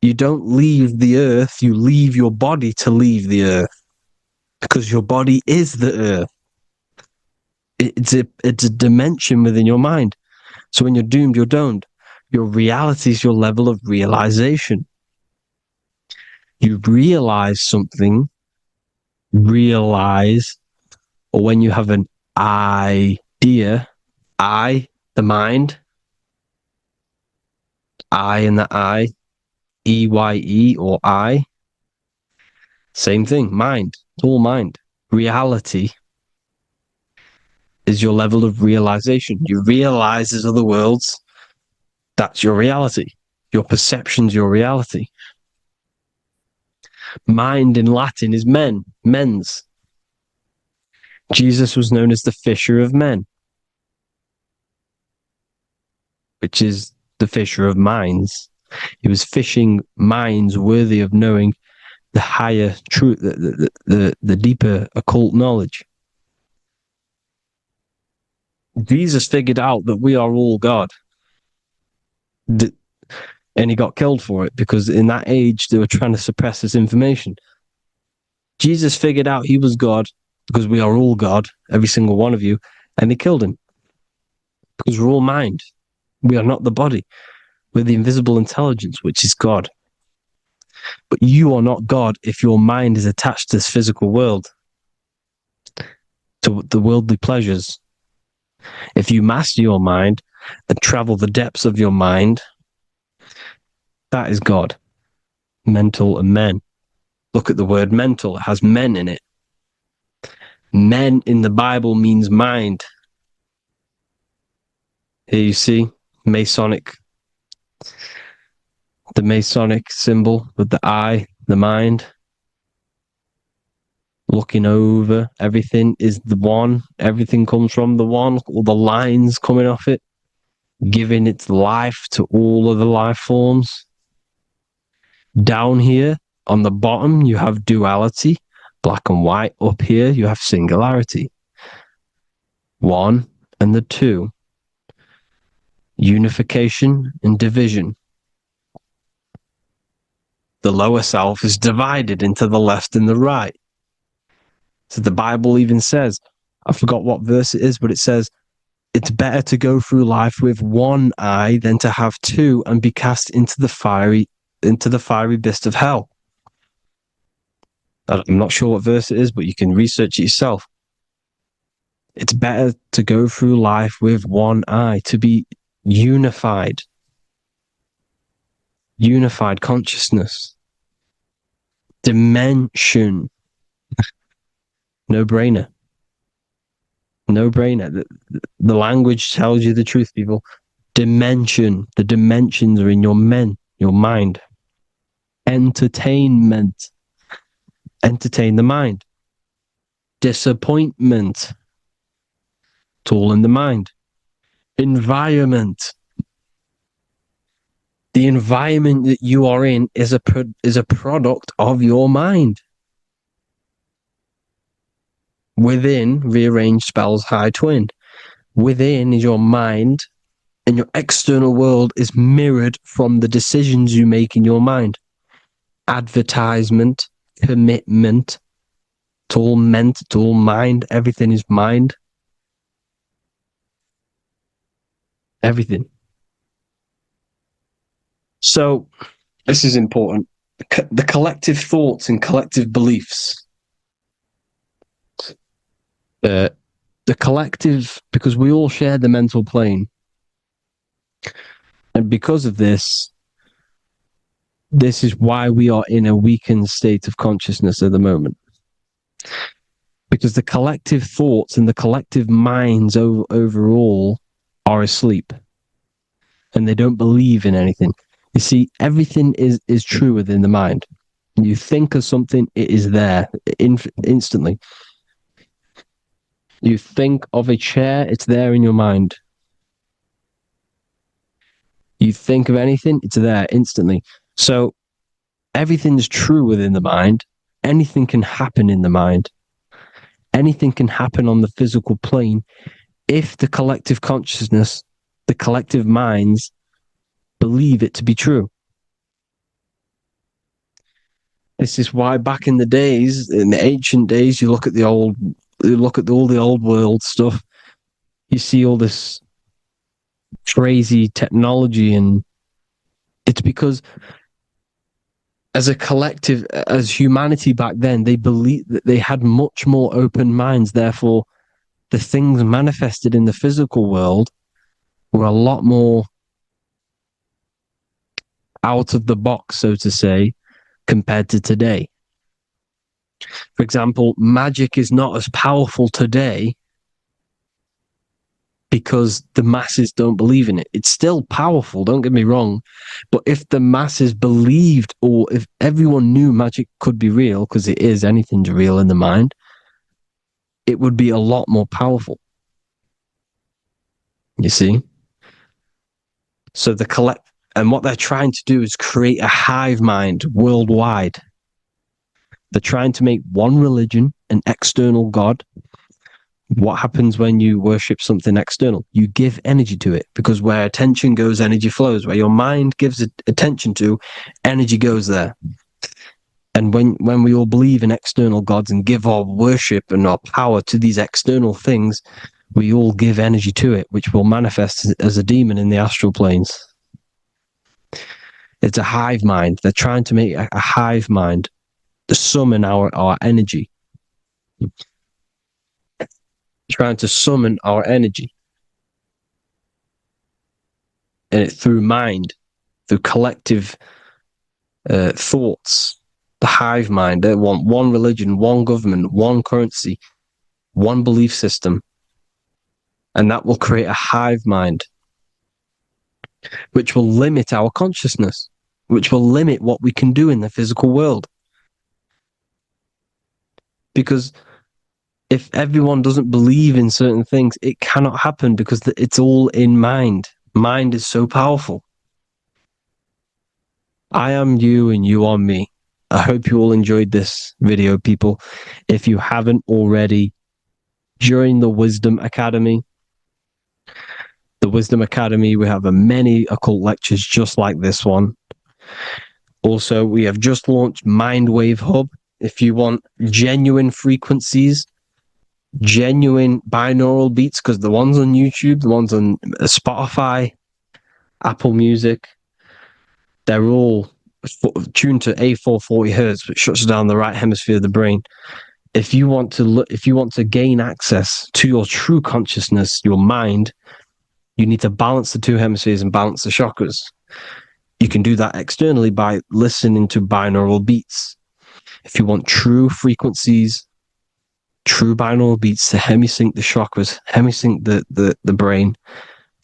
You don't leave the earth, you leave your body to leave the earth, because your body is the earth. It's a dimension within your mind. So when you're doomed, you're domed. Your reality is your level of realization. You realize something, or when you have an idea, the mind, in the EYE or I, same thing, mind, it's all mind. Reality is your level of realization. You realize there's other worlds, that's your reality. Your perception's your reality. Mind in Latin is mens. Jesus was known as the fisher of men, which is the fisher of minds. He was fishing minds worthy of knowing the higher truth, the deeper occult knowledge. Jesus figured out that we are all God. And he got killed for it because in that age they were trying to suppress this information. Jesus figured out he was God because we are all God, every single one of you, and they killed him. Because we're all mind. We are not the body. We're the invisible intelligence, which is God. But you are not God if your mind is attached to this physical world, to the worldly pleasures. If you master your mind and travel the depths of your mind, that is God. Mental and men. Look at the word mental. It has men in it. Men in the Bible means mind. Here you see Masonic, the Masonic symbol with the eye, the mind. Looking over everything is the one. Everything comes from the one. All the lines coming off it, giving its life to all of the life forms. Down here on the bottom, you have duality, black and white. Up here, you have singularity. One and the two. Unification and division. The lower self is divided into the left and the right. So the Bible even says, I forgot what verse it is, but it says, it's better to go through life with one eye than to have two and be cast into the fiery abyss of hell. I'm not sure what verse it is, but you can research it yourself. It's better to go through life with one eye, to be unified. Unified consciousness. Dimension. No-brainer. No-brainer. The language tells you the truth, people. Dimension. The dimensions are in your mind. Entertainment. Entertain the mind. Disappointment. It's all in the mind. Environment. The environment that you are in is a product of your mind. Within, rearranged spells high twin. Within is your mind, and your external world is mirrored from the decisions you make in your mind. Advertisement, commitment, it's all meant, it's all mind. Everything is mind. Everything. So, this is important. The collective thoughts and collective beliefs. The collective, because we all share the mental plane. And because of this is why we are in a weakened state of consciousness at the moment. Because the collective thoughts and the collective minds overall are asleep. And they don't believe in anything. You see, everything is true within the mind. You think of something, it is there instantly. You think of a chair, it's there in your mind. You think of anything, it's there instantly. So everything's true within the mind. Anything can happen in the mind. Anything can happen on the physical plane if the collective consciousness, the collective minds, believe it to be true. This is why back in the days, in the ancient days, you look at all the old world stuff, you see all this crazy technology, and it's because as a collective, as humanity back then, they believed that they had much more open minds. Therefore, the things manifested in the physical world were a lot more out of the box, so to say, compared to today. For example, magic is not as powerful today because the masses don't believe in it. It's still powerful, don't get me wrong, but if the masses believed, or if everyone knew magic could be real, because it is, anything's real in the mind, it would be a lot more powerful. You see? So and what they're trying to do is create a hive mind worldwide. They're trying to make one religion, an external God. What happens when you worship something external? You give energy to it, because where attention goes, energy flows. Where your mind gives attention to, energy goes there. And when we all believe in external gods and give our worship and our power to these external things, We all give energy to it, which will manifest as a demon in the astral planes. It's a hive mind. They're trying to make a hive mind to summon our energy. Trying to summon our energy. And it's through mind, through collective thoughts. The hive mind. They want one religion, one government, one currency, one belief system. And that will create a hive mind, which will limit our consciousness, which will limit what we can do in the physical world. Because if everyone doesn't believe in certain things, it cannot happen because it's all in mind. Mind is so powerful. I am you and you are me. I hope you all enjoyed this video, people. If you haven't already, join the Wisdom Academy. The Wisdom Academy, we have many occult lectures just like this one. Also, we have just launched Mindwave Hub. If you want genuine frequencies, genuine binaural beats, because the ones on YouTube, the ones on Spotify, Apple Music, they're all tuned to A440 hertz, which shuts down the right hemisphere of the brain. If you want to gain access to your true consciousness, your mind, you need to balance the two hemispheres and balance the chakras. You can do that externally by listening to binaural beats. If you want true frequencies, true binaural beats to hemisync the chakras, hemisync the brain,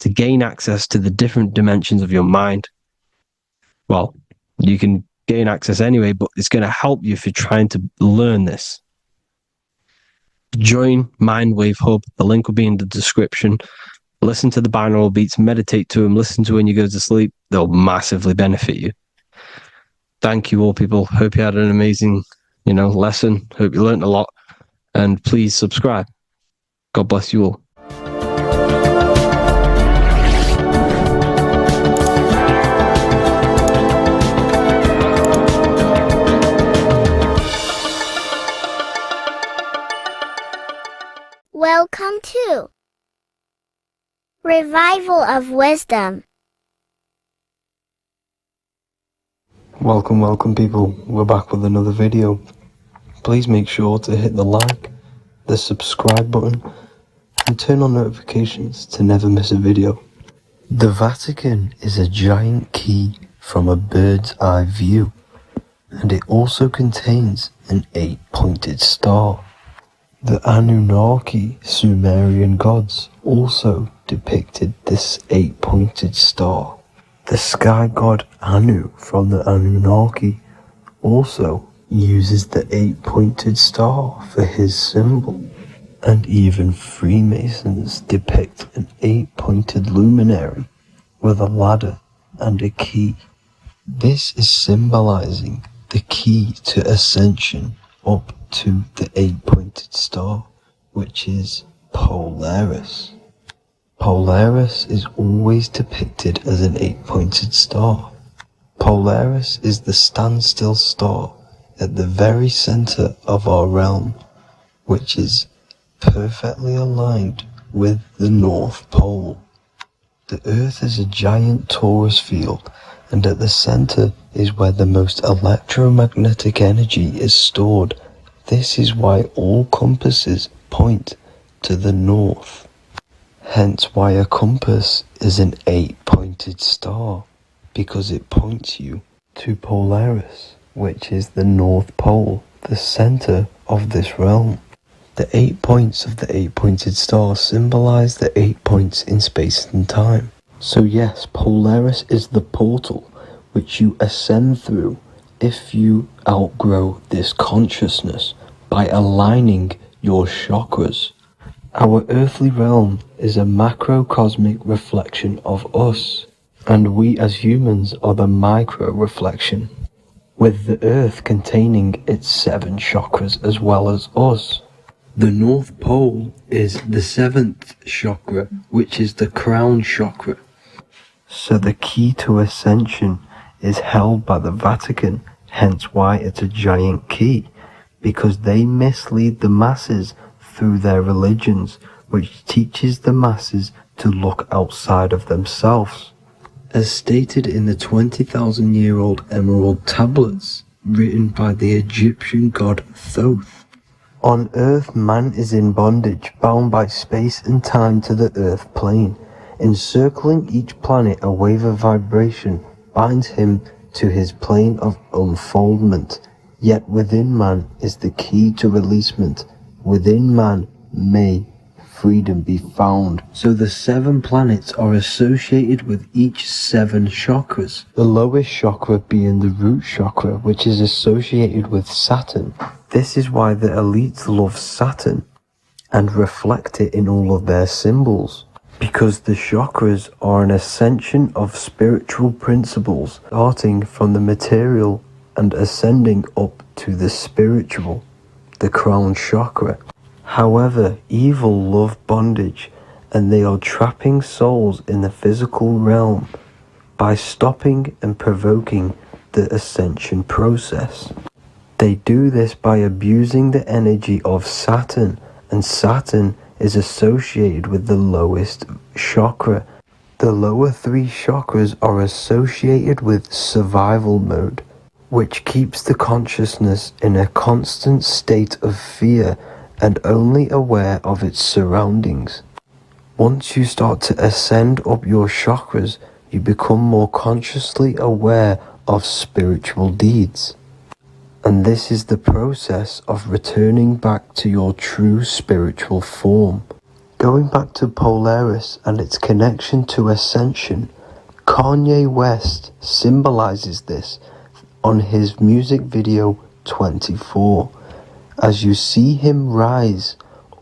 to gain access to the different dimensions of your mind, well, you can gain access anyway, but it's going to help you if you're trying to learn this. Join Mindwave Hub. The link will be in the description. Listen to the binaural beats, meditate to them, listen to when you go to sleep. They'll massively benefit you. Thank you all, people. Hope you had an amazing, lesson. Hope you learned a lot. And please subscribe. God bless you all. Welcome to Revival of Wisdom. Welcome people. We're back with another video. Please make sure to hit the like, the subscribe button, and turn on notifications to never miss a video. The Vatican is a giant key from a bird's eye view, and it also contains an 8-pointed star. The Anunnaki Sumerian gods also depicted this 8-pointed star. The sky god Anu from the Anunnaki also uses the 8-pointed star for his symbol. And even Freemasons depict an 8-pointed luminary with a ladder and a key. This is symbolizing the key to ascension up to the 8-pointed star, which is Polaris. Polaris is always depicted as an 8-pointed star. Polaris is the standstill star at the very center of our realm, which is perfectly aligned with the North Pole. The Earth is a giant torus field, and at the center is where the most electromagnetic energy is stored. This is why all compasses point to the north. Hence why a compass is an 8-pointed star, because it points you to Polaris, which is the North Pole, the center of this realm. The 8 points of the 8-pointed star symbolize the 8 points in space and time. So yes, Polaris is the portal which you ascend through if you outgrow this consciousness by aligning your chakras. Our earthly realm is a macrocosmic reflection of us, and we as humans are the micro reflection, with the earth containing its 7 chakras as well as us. The North Pole is the 7th chakra, which is the crown chakra. So the key to ascension is held by the Vatican, hence why it's a giant key, because they mislead the masses through their religions which teaches the masses to look outside of themselves. As stated in the 20,000-year-old emerald tablets written by the Egyptian god Thoth, on earth man is in bondage, bound by space and time to the earth plane. Encircling each planet, a wave of vibration binds him to his plane of unfoldment. Yet within man is the key to releasement. Within man may freedom be found. So the 7 planets are associated with each 7 chakras. The lowest chakra being the root chakra, which is associated with Saturn. This is why the elites love Saturn and reflect it in all of their symbols. Because the chakras are an ascension of spiritual principles, starting from the material and ascending up to the spiritual, the crown chakra. However, evil love bondage, and they are trapping souls in the physical realm by stopping and provoking the ascension process. They do this by abusing the energy of Saturn, and Saturn is associated with the lowest chakra. The lower 3 chakras are associated with survival mode, which keeps the consciousness in a constant state of fear and only aware of its surroundings. Once you start to ascend up your chakras, you become more consciously aware of spiritual deeds. And this is the process of returning back to your true spiritual form. Going back to Polaris and its connection to Ascension, Kanye West symbolizes this on his music video 24. As you see him rise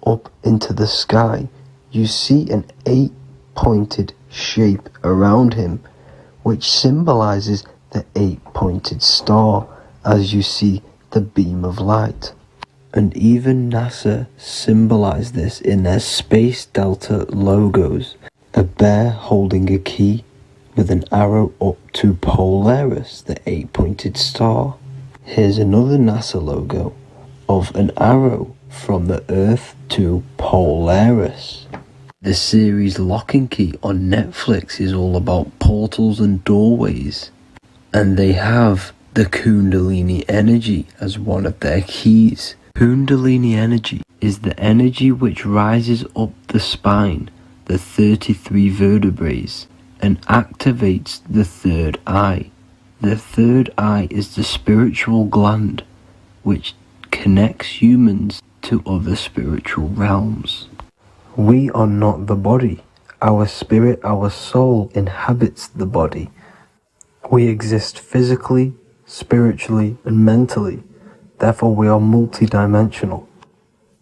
up into the sky, you see an 8-pointed shape around him, which symbolizes the 8-pointed star, as you see the beam of light. And even NASA symbolize this in their Space Delta logos, a bear holding a key with an arrow up to Polaris, the 8-pointed star. Here's another NASA logo of an arrow from the Earth to Polaris. The series Lock and Key on Netflix is all about portals and doorways, and they have the Kundalini energy as one of their keys. Kundalini energy is the energy which rises up the spine, the 33 vertebrae, and activates the third eye. The third eye is the spiritual gland, which connects humans to other spiritual realms. We are not the body. Our spirit, our soul inhabits the body. We exist physically, spiritually, and mentally. Therefore, we are multidimensional.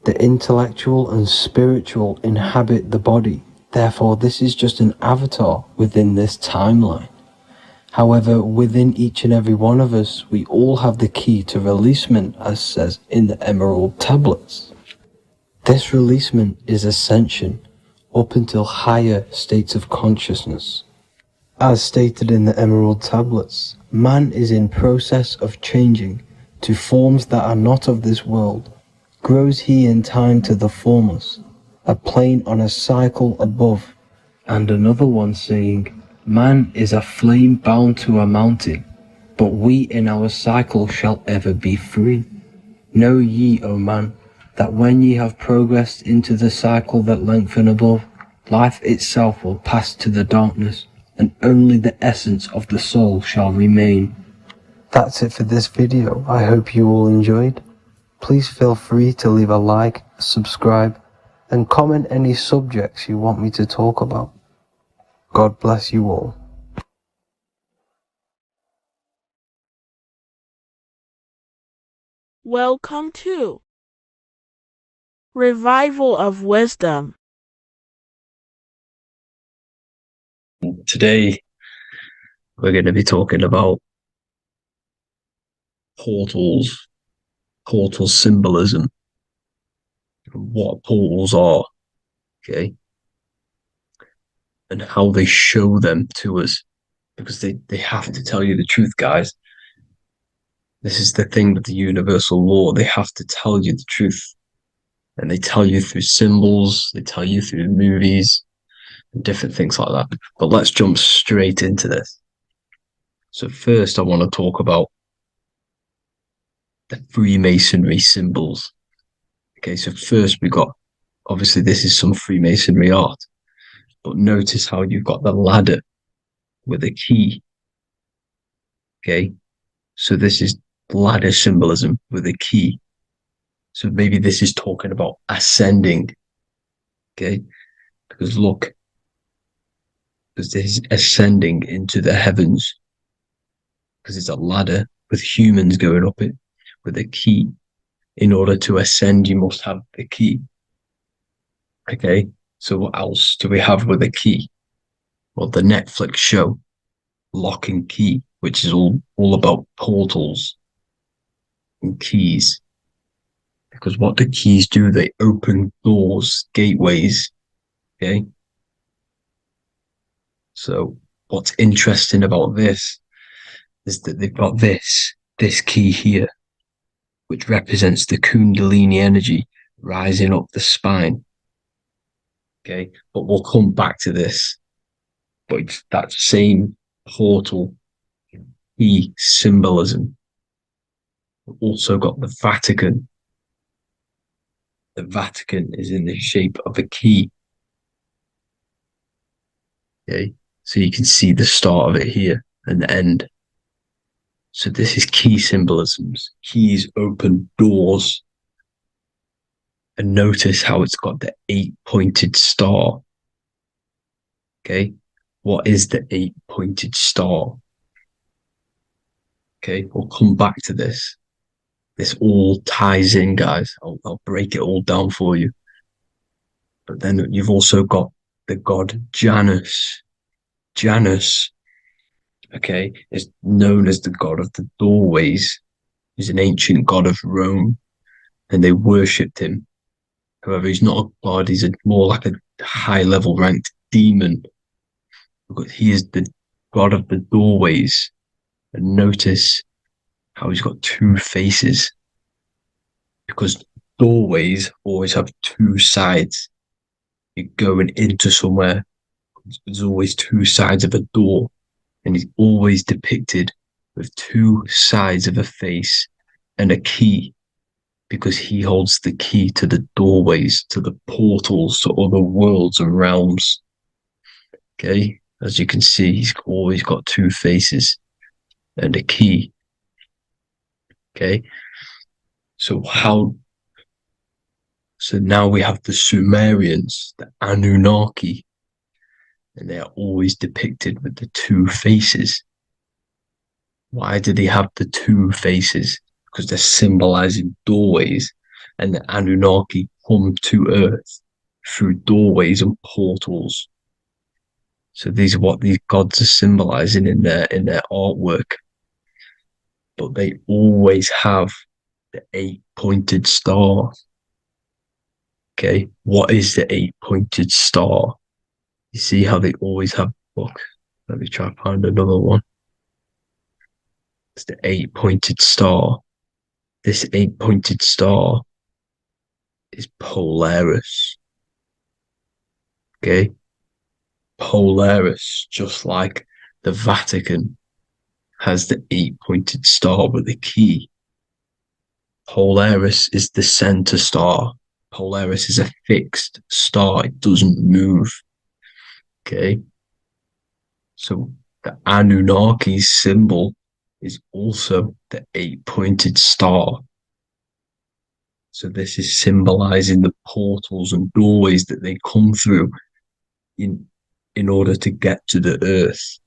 The intellectual and spiritual inhabit the body. Therefore, this is just an avatar within this timeline. However, within each and every one of us, we all have the key to releasement, as says in the Emerald Tablets. This releasement is ascension, up until higher states of consciousness. As stated in the Emerald Tablets, man is in process of changing to forms that are not of this world. Grows he in time to the formless, a plane on a cycle above, and another one saying, man is a flame bound to a mountain, but we in our cycle shall ever be free. Know ye, O man, that when ye have progressed into the cycle that lengthen above, life itself will pass to the darkness, and only the essence of the soul shall remain. That's it for this video. I hope you all enjoyed. Please feel free to leave a like, subscribe, and comment any subjects you want me to talk about. God bless you all. Welcome to Revival of Wisdom. Today, we're going to be talking about portals, portal symbolism, what portals are, okay, and how they show them to us, because they have to tell you the truth, guys. This is the thing with the universal law. They have to tell you the truth. And they tell you through symbols, they tell you through movies, and different things like that. But let's jump straight into this. So first I want to talk about the Freemasonry symbols. Okay, so first we got, obviously this is some Freemasonry art, but notice how you've got the ladder with a key. Okay, so this is ladder symbolism with a key. So maybe this is talking about ascending. Okay, because look, because this is ascending into the heavens, because it's a ladder with humans going up it with a key. In order to ascend, you must have the key. Okay, so what else do we have with a key? Well, the Netflix show Lock and Key, which is all about portals and keys. Because what the keys do, they open doors, gateways. Okay. So what's interesting about this is that they've got this key here, which represents the Kundalini energy rising up the spine. Okay. But we'll come back to this. But it's that same portal key symbolism. We've also got the Vatican. The Vatican is in the shape of a key. Okay, so you can see the start of it here and the end. So this is key symbolisms. Keys open doors. And notice how it's got the 8-pointed star. Okay, what is the 8-pointed star? Okay, we'll come back to this. This all ties in, guys. I'll break it all down for you. But then you've also got the god Janus. Janus, okay, is known as the god of the doorways. He's an ancient god of Rome, and they worshipped him. However, he's not a god, he's more like a high-level ranked demon. Because he is the god of the doorways. And notice how he's got two faces. Because doorways always have two sides. You're going into somewhere, there's always two sides of a door. And he's always depicted with two sides of a face and a key. Because he holds the key to the doorways, to the portals, to other worlds and realms. Okay, as you can see, he's always got two faces and a key. Okay, so now we have the Sumerians, the Anunnaki, and they are always depicted with the two faces. Why do they have the two faces? Because they're symbolizing doorways, and the Anunnaki come to Earth through doorways and portals. So these are what these gods are symbolizing in their artwork. But they always have the 8-pointed star. Okay, what is the 8-pointed star? You see how they always have, look, let me try to find another one. It's the 8-pointed star. This 8-pointed star is Polaris. Okay, Polaris, just like the Vatican has the 8-pointed star with a key. Polaris is the center star. Polaris is a fixed star. It doesn't move. Okay. So the Anunnaki's symbol is also the 8-pointed star. So this is symbolizing the portals and doorways that they come through in order to get to the earth.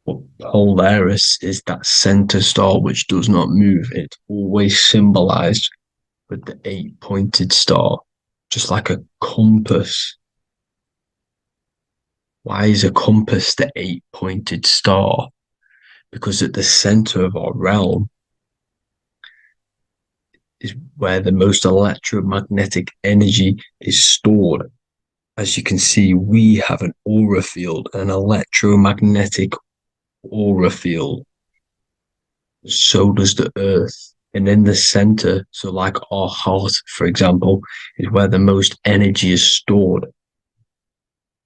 But Polaris is that center star which does not move. It's always symbolized with the 8-pointed star, just like a compass. Why is a compass the 8-pointed star? Because at the center of our realm is where the most electromagnetic energy is stored. As you can see, we have an aura field, an electromagnetic aura field. So does the Earth. And in the center, so like our heart, for example, is where the most energy is stored.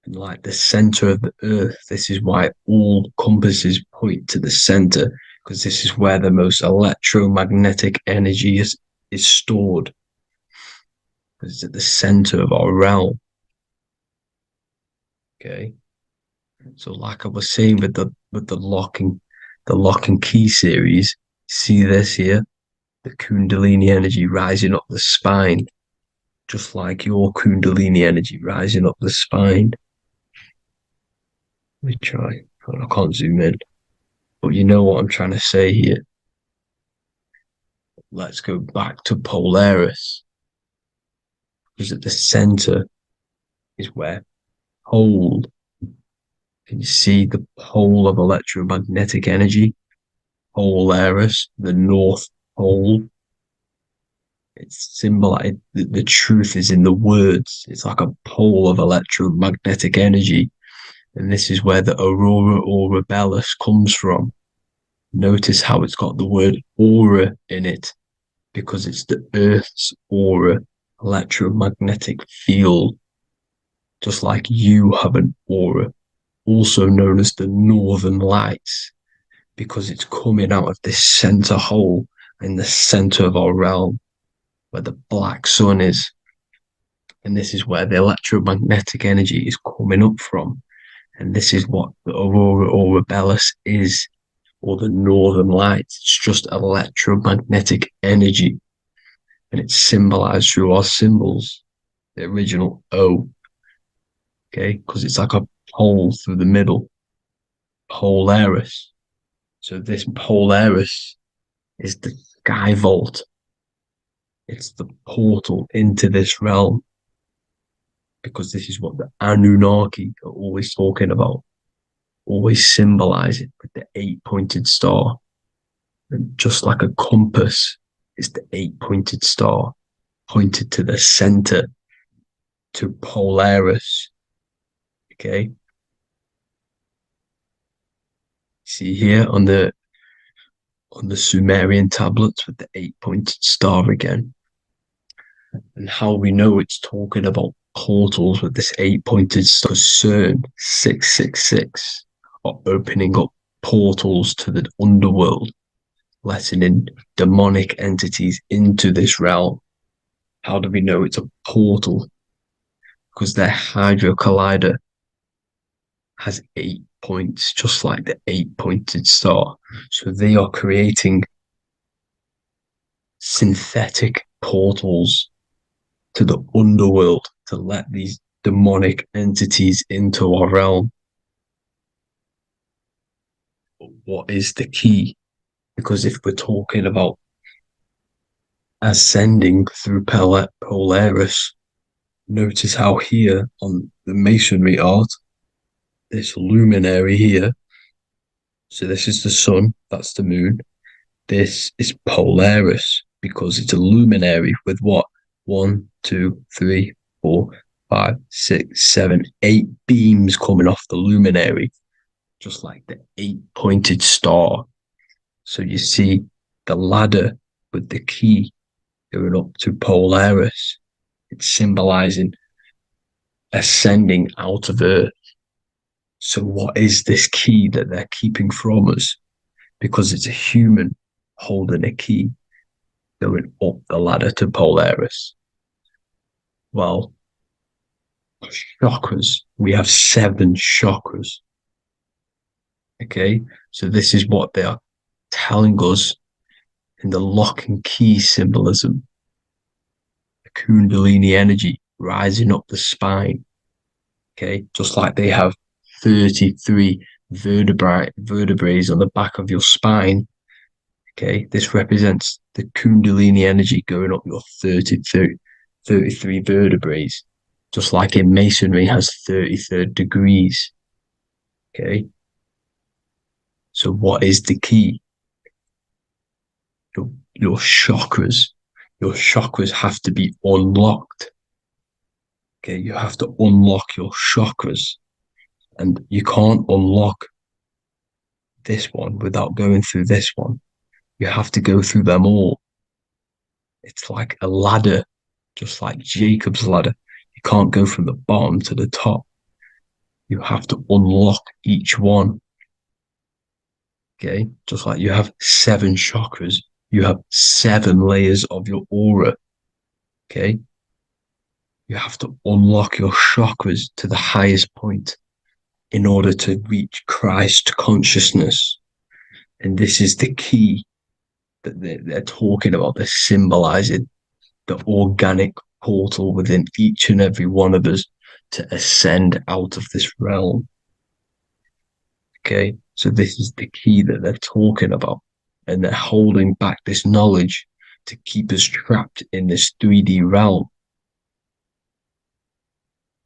And like the center of the earth, this is why all compasses point to the center, because this is where the most electromagnetic energy is stored. Because it's at the center of our realm. Okay. So like I was saying with the locking key series, see this here? The Kundalini energy rising up the spine, just like your Kundalini energy rising up the spine. Let me try. I can't zoom in. But you know what I'm trying to say here. Let's go back to Polaris. Because at the center is where pole. Can you see the pole of electromagnetic energy? Polaris, the North Pole. It's symbolized. The truth is in the words. It's like a pole of electromagnetic energy. And this is where the aurora borealis comes from. Notice how it's got the word aura in it, because it's the Earth's aura, electromagnetic field. Just like you have an aura, also known as the northern lights, because it's coming out of this center hole in the center of our realm, where the black sun is. And this is where the electromagnetic energy is coming up from. And this is what the aurora borealis is, or the northern lights. It's just electromagnetic energy. And it's symbolized through our symbols, the original O. Okay, because it's like a pole through the middle. Polaris. So this Polaris is the sky vault. It's the portal into this realm. Because this is what the Anunnaki are always talking about. Always symbolize it with the 8-pointed star. And just like a compass is the 8-pointed star pointed to the center, to Polaris. Okay. See here on the Sumerian tablets with the 8-pointed star again. And how we know it's talking about portals with this 8-pointed star. CERN 666 are opening up portals to the underworld, letting in demonic entities into this realm. How do we know it's a portal? Because their Hydra Collider has 8 points, just like the 8-pointed star. So they are creating synthetic portals to the underworld to let these demonic entities into our realm. But what is the key? Because if we're talking about ascending through Polaris, notice how here on the Masonry art, this luminary here, so this is the sun, that's the moon. This is Polaris because it's a luminary with what? 1, 2, 3, 4, 5, 6, 7, 8 beams coming off the luminary, just like the 8-pointed star. So you see the ladder with the key going up to Polaris. It's symbolizing ascending out of Earth. So what is this key that they're keeping from us? Because it's a human holding a key going up the ladder to Polaris. Well, chakras. We have 7 chakras. Okay, so this is what they are telling us in the lock and key symbolism. The Kundalini energy rising up the spine. Okay, just like they have 33 vertebrae on the back of your spine. Okay, this represents the Kundalini energy going up your 33 vertebrae, just like in Masonry has 33rd degrees. Okay, so what is the key? Your chakras. Your chakras have to be unlocked. Okay, you have to unlock your chakras. And you can't unlock this one without going through this one. You have to go through them all. It's like a ladder, just like Jacob's ladder. You can't go from the bottom to the top. You have to unlock each one. Okay, just like you have 7 chakras, you have 7 layers of your aura. Okay, you have to unlock your chakras to the highest point in order to reach Christ consciousness. And this is the key that they're talking about. They're symbolizing the organic portal within each and every one of us to ascend out of this realm. Okay, so this is the key that they're talking about, and they're holding back this knowledge to keep us trapped in this 3D realm.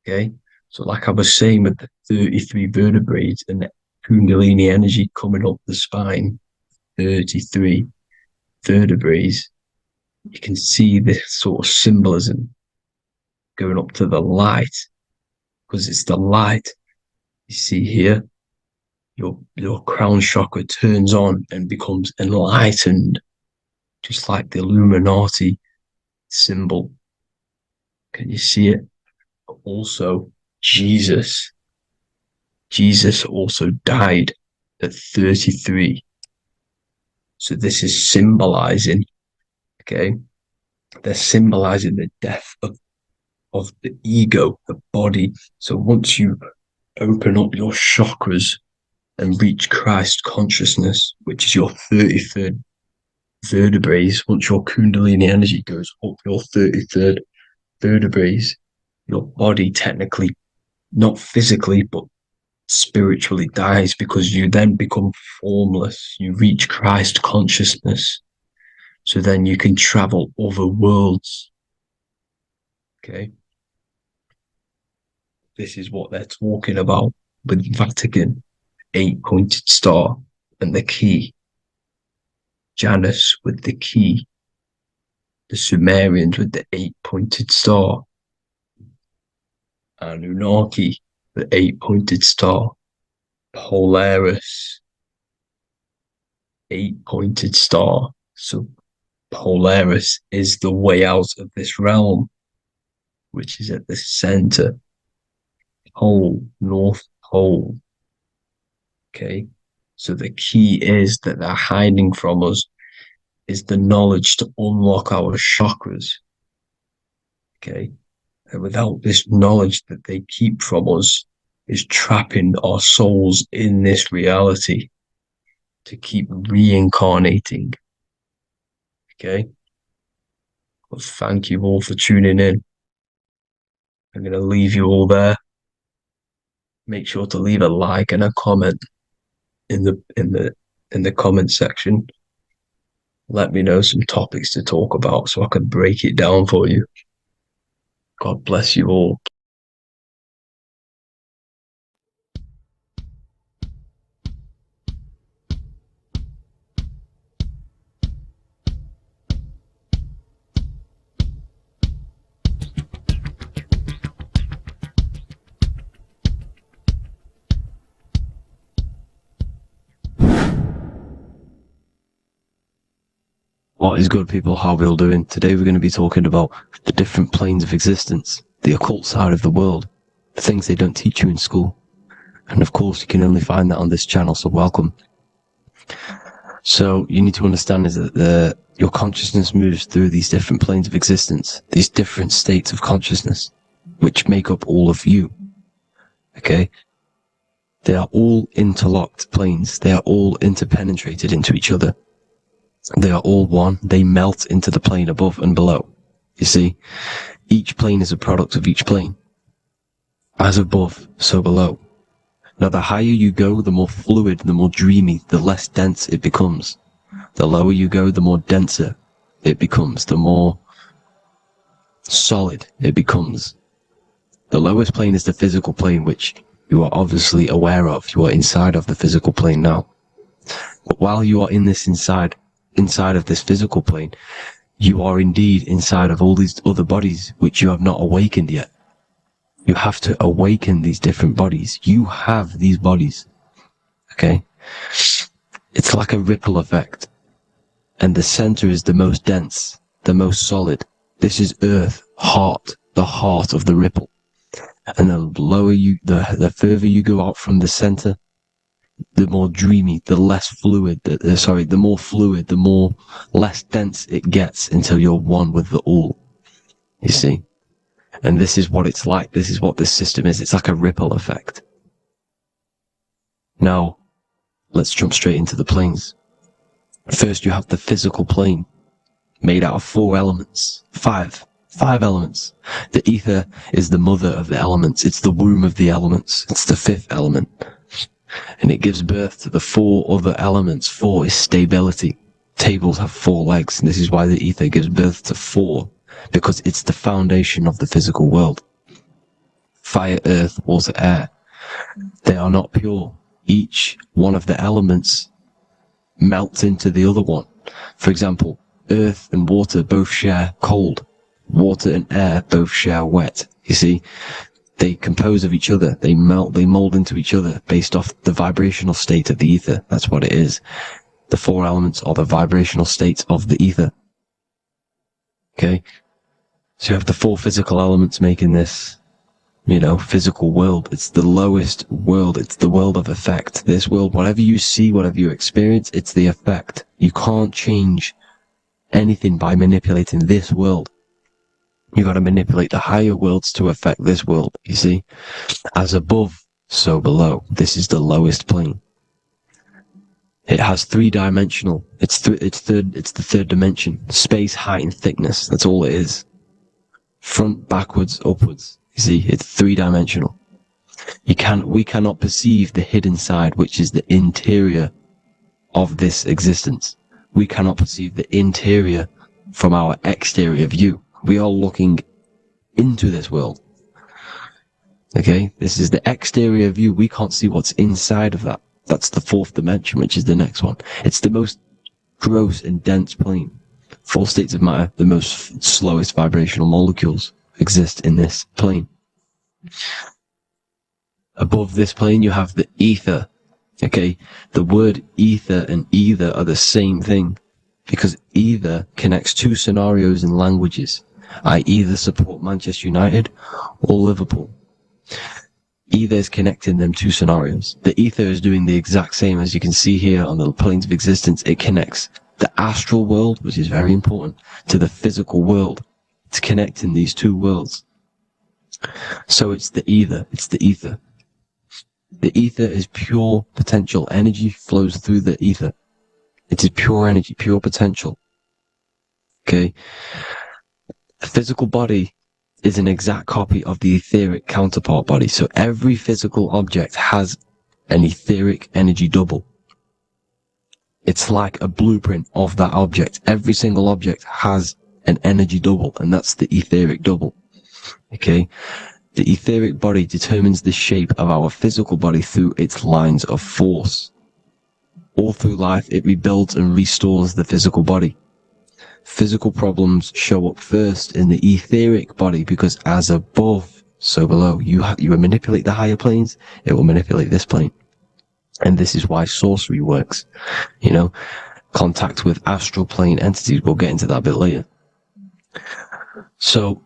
Okay, so like I was saying with the 33 vertebrae and the Kundalini energy coming up the spine, 33 vertebrae, you can see this sort of symbolism going up to the light, because it's the light you see here. Your crown chakra turns on and becomes enlightened, just like the Illuminati symbol. Can you see it? But also, Jesus also died at 33. So this is symbolizing, okay? They're symbolizing the death of the ego, the body. So once you open up your chakras and reach Christ consciousness, which is your 33rd vertebrae, once your Kundalini energy goes up your 33rd vertebrae, your body technically, not physically, but spiritually dies, because you then become formless. You reach Christ consciousness. So then you can travel other worlds. Okay. This is what they're talking about with Vatican, 8-pointed star, and the key. Janus with the key. The Sumerians with the 8-pointed star. Anunnaki, the 8-pointed star. Polaris, 8-pointed star. So Polaris is the way out of this realm, which is at the center. Pole, North Pole. Okay, so the key is that they're hiding from us is the knowledge to unlock our chakras. Okay, and without this knowledge that they keep from us is trapping our souls in this reality to keep reincarnating. Okay, well, thank you all for tuning in. I'm going to leave you all there. Make sure to leave a like and a comment in the comment section. Let me know some topics to talk about so I can break it down for you. God bless you all. What is good, people? How are we all doing? Today we're going to be talking about the different planes of existence, the occult side of the world, the things they don't teach you in school. And of course, you can only find that on this channel, so welcome. So you need to understand is that your consciousness moves through these different planes of existence, these different states of consciousness, which make up all of you. Okay? They are all interlocked planes. They are all interpenetrated into each other. They are all one. They melt into the plane above and below. You see, each plane is a product of each plane. As above, so below. Now, the higher you go, the more fluid, the more dreamy, the less dense it becomes. The lower you go, the more denser it becomes, the more solid it becomes. The lowest plane is the physical plane, which you are obviously aware of. You are inside of the physical plane now. But while you are in this inside of this physical plane, you are indeed inside of all these other bodies which you have not awakened yet. You have to awaken these different bodies. You have these bodies. Okay? It's like a ripple effect. And the center is the most dense. the most solid. This is earth, heart, the heart of the ripple. And the lower you, the further you go out from the center, the more dreamy, the less fluid, the more fluid, the more less dense it gets until you're one with the all. You see? And this is what it's like. This is what this system is. It's like a ripple effect. Now, let's jump straight into the planes. First, you have the physical plane, made out of 4 elements. 5 elements. The ether is the mother of the elements. It's the womb of the elements. It's the 5th element. And it gives birth to the 4 other elements. 4 is stability. Tables have 4 legs, and this is why the ether gives birth to 4, because it's the foundation of the physical world. Fire, earth, water, air. They are not pure. Each one of the elements melts into the other one. For example, earth and water both share cold. Water and air both share wet. You see, they compose of each other. They melt, they mold into each other based off the vibrational state of the ether. That's what it is. The 4 elements are the vibrational states of the ether. Okay? So you have the 4 physical elements making this, physical world. It's the lowest world. It's the world of effect. This world, whatever you see, whatever you experience, it's the effect. You can't change anything by manipulating this world. You got to manipulate the higher worlds to affect this world, you see? As above, so below. This is the lowest plane. It has 3-dimensional. It's the 3rd dimension. Space, height, and thickness. That's all it is. Front, backwards, upwards. You see, it's 3-dimensional. We cannot perceive the hidden side, which is the interior of this existence. We cannot perceive the interior from our exterior view. We are looking into this world. Okay? This is the exterior view. We can't see what's inside of that. That's the 4th dimension, which is the next one. It's the most gross and dense plane. 4 states of matter, the most slowest vibrational molecules exist in this plane. Above this plane, you have the ether. Okay? The word ether and either are the same thing, because either connects 2 scenarios in languages. I either support Manchester United or Liverpool. Either is connecting them 2 scenarios. The ether is doing the exact same, as you can see here on the planes of existence. It connects the astral world, which is very important, to the physical world. It's connecting these 2 worlds. So it's the ether. It's the ether. The ether is pure potential. Energy flows through the ether. It is pure energy, pure potential. Okay? The physical body is an exact copy of the etheric counterpart body. So every physical object has an etheric energy double. It's like a blueprint of that object. Every single object has an energy double, and that's the etheric double. Okay? The etheric body determines the shape of our physical body through its lines of force. All through life, it rebuilds and restores the physical body. Physical problems show up first in the etheric body, because as above, so below. You manipulate the higher planes, it will manipulate this plane. And this is why sorcery works. Contact with astral plane entities. We'll get into that a bit later. So,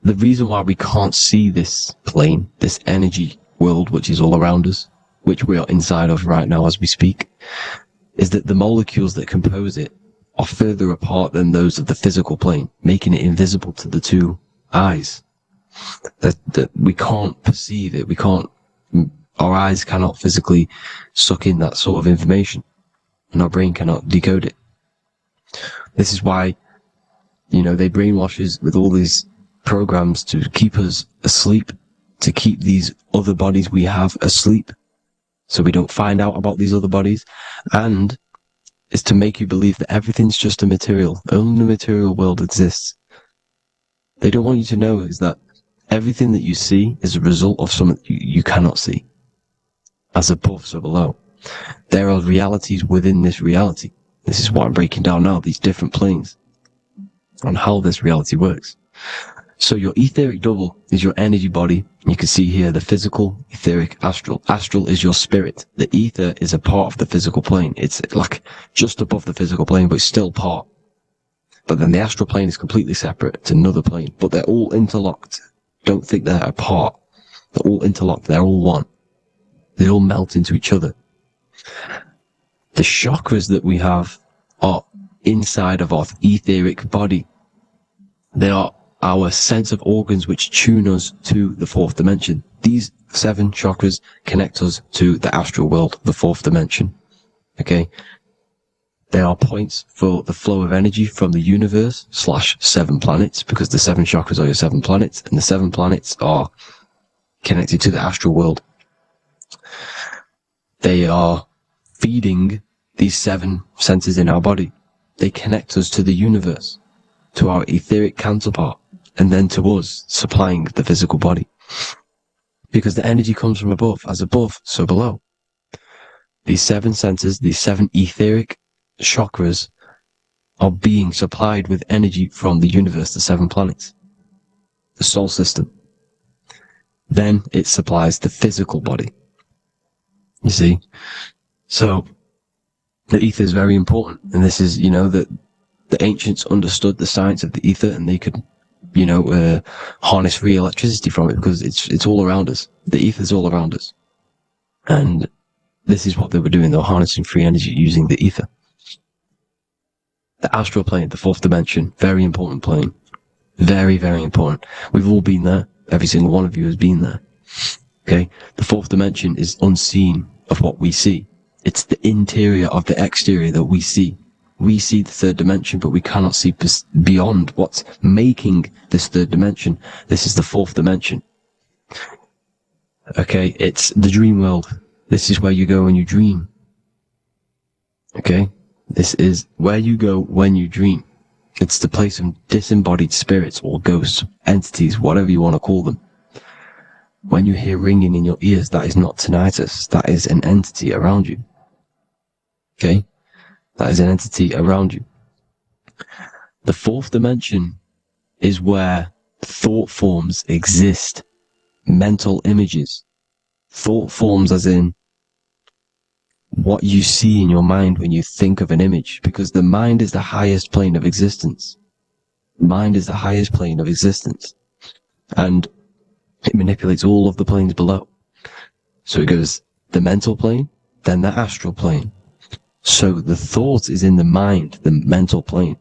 the reason why we can't see this plane, this energy world, which is all around us, which we are inside of right now as we speak, is that the molecules that compose it are further apart than those of the physical plane, making it invisible to the 2 eyes. That we can't perceive it. Our eyes cannot physically suck in that sort of information, and our brain cannot decode it. This is why, they brainwash us with all these programs to keep us asleep, to keep these other bodies we have asleep, so we don't find out about these other bodies, and is to make you believe that everything's just a material. Only the material world exists. They don't want you to know is that everything that you see is a result of something you cannot see. As above, so below. There are realities within this reality. This is what I'm breaking down now, these different planes, on how this reality works. So your etheric double is your energy body. You can see here the physical, etheric, astral. Astral is your spirit. The ether is a part of the physical plane. It's like just above the physical plane, but it's still part. But then the astral plane is completely separate. It's another plane, but they're all interlocked. Don't think they're apart. They're all interlocked. They're all one. They all melt into each other. The chakras that we have are inside of our etheric body. They are our sense of organs which tune us to the fourth dimension. These 7 chakras connect us to the astral world, the fourth dimension. Okay? They are points for the flow of energy from the universe / 7 planets, because the 7 chakras are your 7 planets, and the 7 planets are connected to the astral world. They are feeding these 7 senses in our body. They connect us to the universe, to our etheric counterpart, and then to us, supplying the physical body. Because the energy comes from above. As above, so below. These 7 senses, these 7 etheric chakras, are being supplied with energy from the universe, the 7 planets, the solar system. Then it supplies the physical body. You see? So, the ether is very important. And this is, that the ancients understood the science of the ether, and they could, harness free electricity from it, because it's all around us. The ether is all around us. And this is what they were doing. They were harnessing free energy using the ether. The astral plane, the fourth dimension, very important plane. Very, very important. We've all been there. Every single one of you has been there. Okay? The fourth dimension is unseen of what we see. It's the interior of the exterior that we see. We see the third dimension, but we cannot see beyond what's making this third dimension. This is the fourth dimension. Okay? It's the dream world. This is where you go when you dream. Okay? This is where you go when you dream. It's the place of disembodied spirits or ghosts, entities, whatever you want to call them. When you hear ringing in your ears, that is not tinnitus. That is an entity around you. Okay? That is an entity around you. The fourth dimension is where thought forms exist. Mental images. Thought forms as in what you see in your mind when you think of an image, because the mind is the highest plane of existence. Mind is the highest plane of existence. And it manipulates all of the planes below. So it goes the mental plane, then the astral plane. So the thought is in the mind, the mental plane.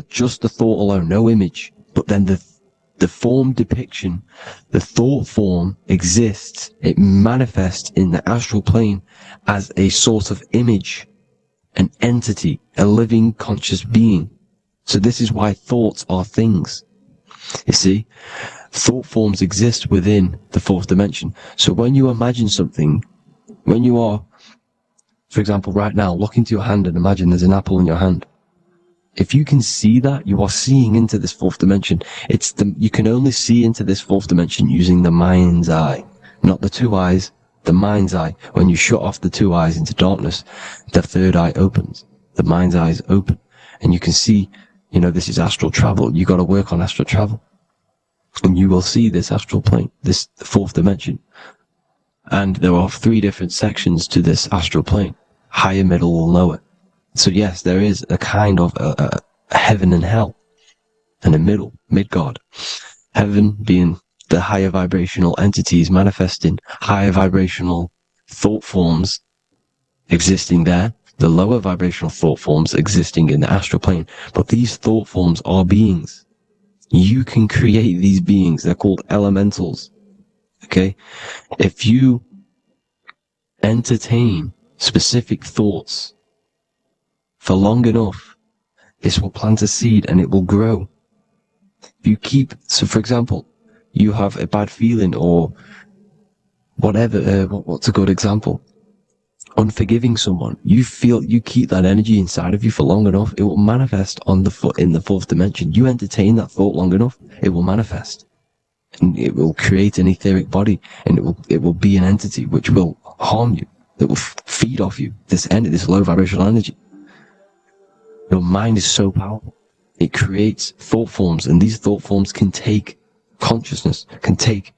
Just the thought alone, no image, but then the form depiction, the thought form exists. It manifests in the astral plane as a sort of image, an entity, a living conscious being. So this is why thoughts are things. You see, thought forms exist within the fourth dimension. So when you imagine something, when you are, for example, right now, look into your hand and imagine there's an apple in your hand. If you can see that, you are seeing into this fourth dimension. You can only see into this fourth dimension using the mind's eye, not the 2 eyes, the mind's eye. When you shut off the 2 eyes into darkness, the third eye opens. The mind's eye is open. And you can see, this is astral travel. You got to work on astral travel. And you will see this astral plane, this fourth dimension. And there are 3 different sections to this astral plane. Higher, middle, or lower. So yes, there is a kind of a heaven and hell, and a mid-God. Heaven being the higher vibrational entities manifesting higher vibrational thought forms existing there, the lower vibrational thought forms existing in the astral plane. But these thought forms are beings. You can create these beings. They're called elementals. Okay? If you entertain specific thoughts for long enough, this will plant a seed and it will grow. If so for example, you have a bad feeling or whatever, what's a good example? Unforgiving someone. You keep that energy inside of you for long enough, it will manifest in the fourth dimension. You entertain that thought long enough, it will manifest. And it will create an etheric body, and it will be an entity which will harm you, that will feed off you, this low vibrational energy. Your mind is so powerful. It creates thought forms, and these thought forms can take consciousness, can take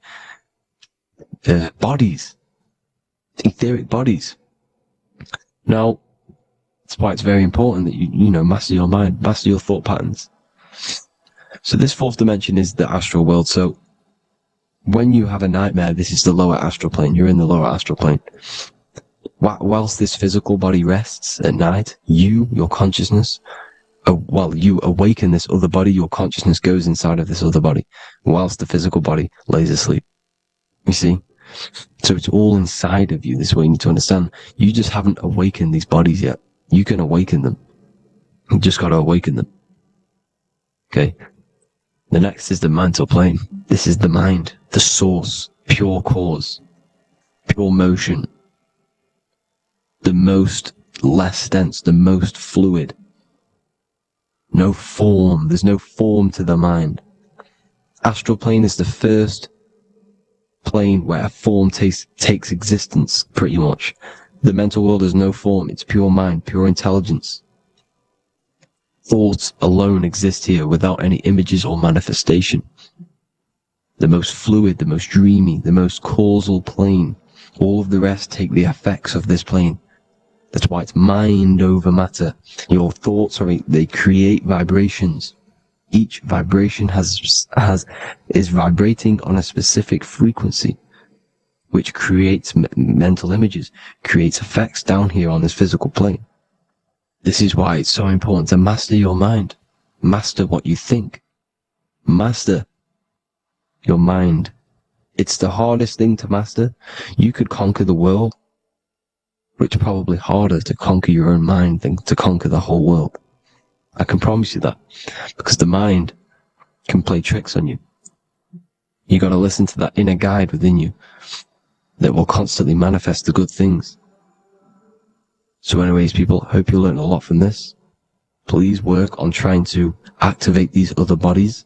bodies, etheric bodies. Now, That's why it's very important that you master your mind, master your thought patterns. So this fourth dimension is the astral world. So when you have a nightmare, this is the lower astral plane. You're in the lower astral plane. Whilst this physical body rests at night, your consciousness, while you awaken this other body, your consciousness goes inside of this other body, whilst the physical body lays asleep. You see? So it's all inside of you. This is what you need to understand. You just haven't awakened these bodies yet. You can awaken them. You just got to awaken them. Okay? The next is the mental plane. This is the mind, the source, pure cause, pure motion, the most less dense, the most fluid. No form. There's no form to the mind. Astral plane is the first plane where a form takes existence, pretty much. The mental world has no form. It's pure mind, pure intelligence. Thoughts alone exist here without any images or manifestation. The most fluid, the most dreamy, the most causal plane. All of the rest take the effects of this plane. That's why it's mind over matter. Your thoughts they create vibrations. Each vibration is vibrating on a specific frequency, which creates mental images, creates effects down here on this physical plane. This is why it's so important to master your mind. Master what you think. Master your mind. It's the hardest thing to master. You could conquer the world, but it's probably harder to conquer your own mind than to conquer the whole world. I can promise you that, because the mind can play tricks on you. You got to listen to that inner guide within you that will constantly manifest the good things. So anyways, people, hope you learned a lot from this. Please work on trying to activate these other bodies.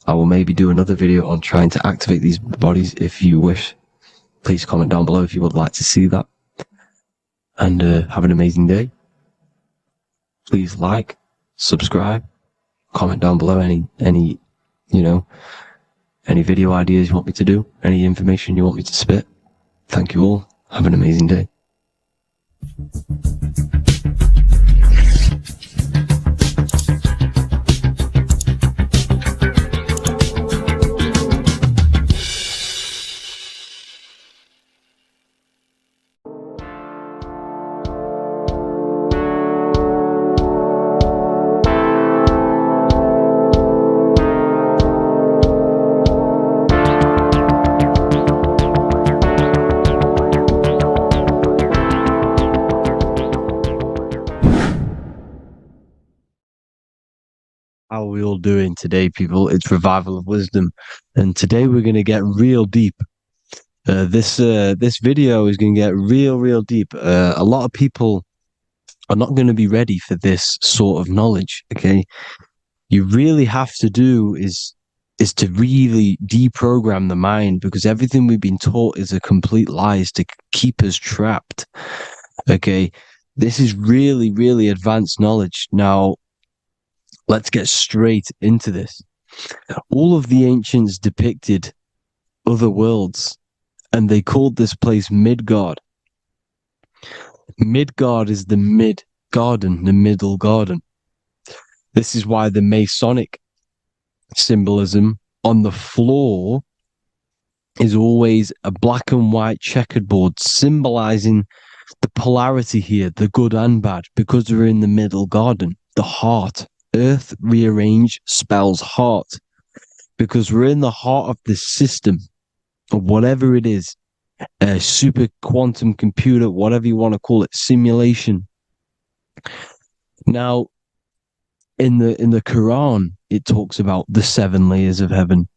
I will maybe do another video on trying to activate these bodies if you wish. Please comment down below if you would like to see that. And have an amazing day. Please like, subscribe, comment down below any video ideas you want me to do, any information you want me to spit. Thank you all. Have an amazing day. How are we all doing today, people? It's Revival of Wisdom, and today we're going to get real deep. This video is going to get real deep. A lot of people are not going to be ready for this sort of knowledge. Okay, you really have to do is to really deprogram the mind, because everything we've been taught is a complete lies to keep us trapped. Okay, this is really advanced knowledge. Now, let's get straight into this. All of the ancients depicted other worlds, and they called this place Midgard. Midgard is the mid-garden, the middle garden. This is why the Masonic symbolism on the floor is always a black and white checkered board, symbolizing the polarity here, the good and bad, because we're in the middle garden, the heart. Earth rearranged spells heart, because we're in the heart of this system, or whatever it is, a super quantum computer, whatever you want to call it, simulation. Now, in the Quran, it talks about the 7 layers of heaven.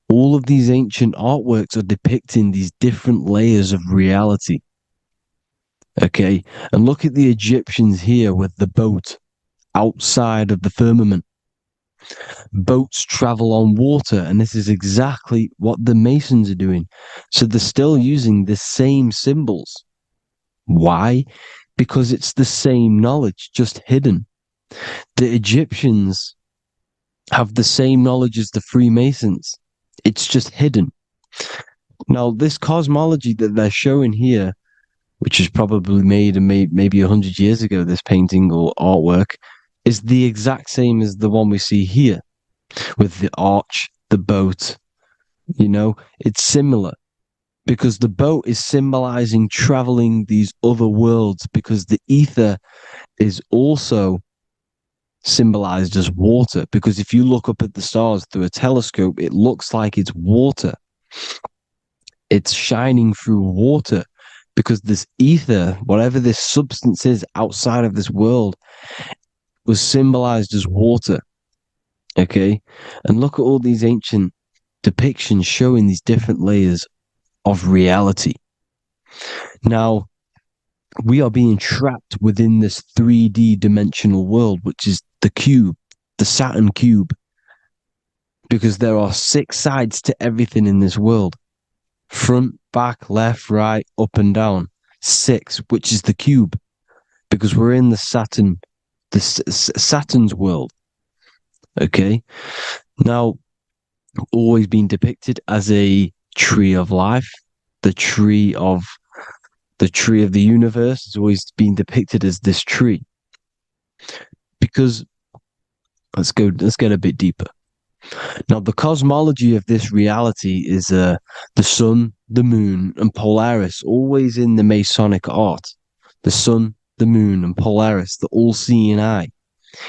All of these ancient artworks are depicting these different layers of reality. Okay, and look at the Egyptians here with the boat outside of the firmament. Boats travel on water, and this is exactly what the Masons are doing. So they're still using the same symbols. Why? Because it's the same knowledge, just hidden. The Egyptians have the same knowledge as the Freemasons. It's just hidden. Now, this cosmology that they're showing here, which was probably made maybe 100 years ago, this painting or artwork, is the exact same as the one we see here with the arch, the boat. It's similar because the boat is symbolizing traveling these other worlds, because the ether is also symbolized as water, because if you look up at the stars through a telescope, it looks like it's water. It's shining through water, because this ether, whatever this substance is outside of this world, was symbolized as water. Okay? And look at all these ancient depictions showing these different layers of reality. Now, we are being trapped within this 3D dimensional world, which is the cube, the Saturn cube, because there are 6 sides to everything in this world. Front, back, left, right, up and down. 6, which is the cube, because we're in the Saturn's world. Okay? Now, always been depicted as a tree of life, the tree of the universe has always been depicted as this tree. Because let's get a bit deeper. Now, the cosmology of this reality is the sun, the moon, and Polaris, always in the Masonic art. The sun, the moon, and Polaris, the all-seeing eye.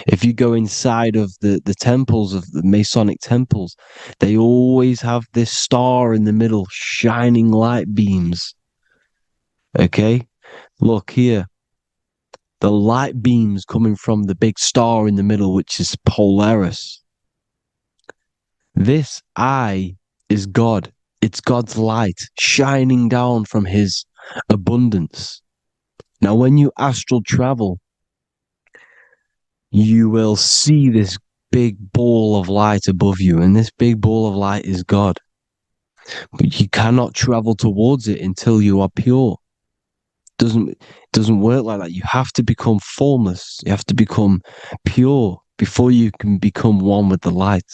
If you go inside of the temples, of the Masonic temples, they always have this star in the middle, shining light beams. Okay? Look here. The light beams coming from the big star in the middle, which is Polaris. This eye is God. It's God's light shining down from his abundance. Now, when you astral travel, you will see this big ball of light above you, and this big ball of light is God. But you cannot travel towards it until you are pure. It doesn't work like that. You have to become formless. You have to become pure before you can become one with the light.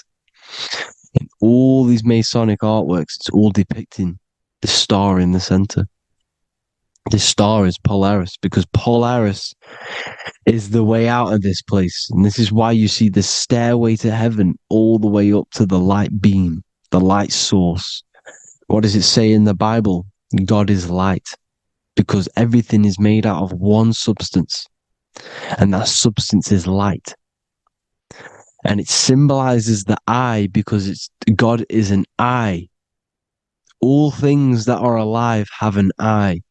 In all these Masonic artworks, it's all depicting the star in the center. This star is Polaris, because Polaris is the way out of this place. And this is why you see the stairway to heaven all the way up to the light beam, the light source. What does it say in the Bible? God is light, because everything is made out of one substance, and that substance is light. And it symbolizes the eye, because God is an eye. All things that are alive have an eye.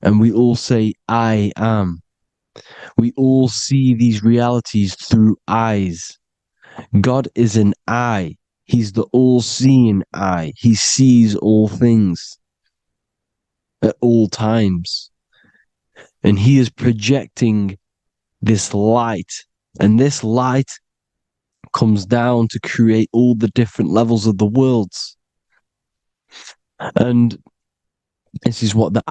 And we all say, I am. We all see these realities through eyes. God is an eye. He's the all-seeing eye. He sees all things at all times. And he is projecting this light. And this light comes down to create all the different levels of the worlds. And this is what the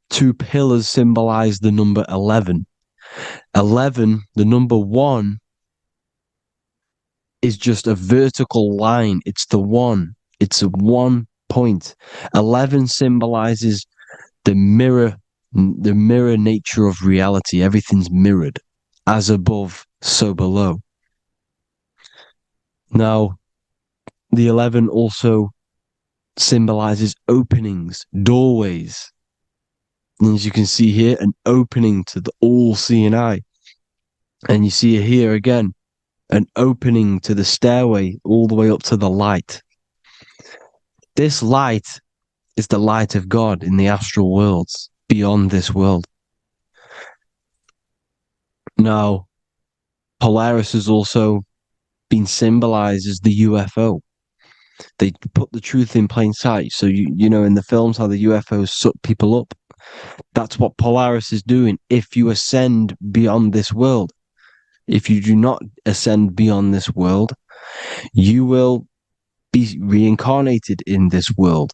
2 pillars symbolize the number 11. 11, the number 1, is just a vertical line. It's the 1. It's a 1 point. 11 symbolizes the mirror nature of reality. Everything's mirrored. As above, so below. Now, the 11 also symbolizes openings, doorways. And as you can see here, an opening to the all-seeing eye. And you see here again, an opening to the stairway all the way up to the light. This light is the light of God in the astral worlds, beyond this world. Now, Polaris has also been symbolized as the UFO. They put the truth in plain sight. So, you know, in the films, how the UFOs suck people up. That's what Polaris is doing. If you ascend beyond this world, if you do not ascend beyond this world, you will be reincarnated in this world.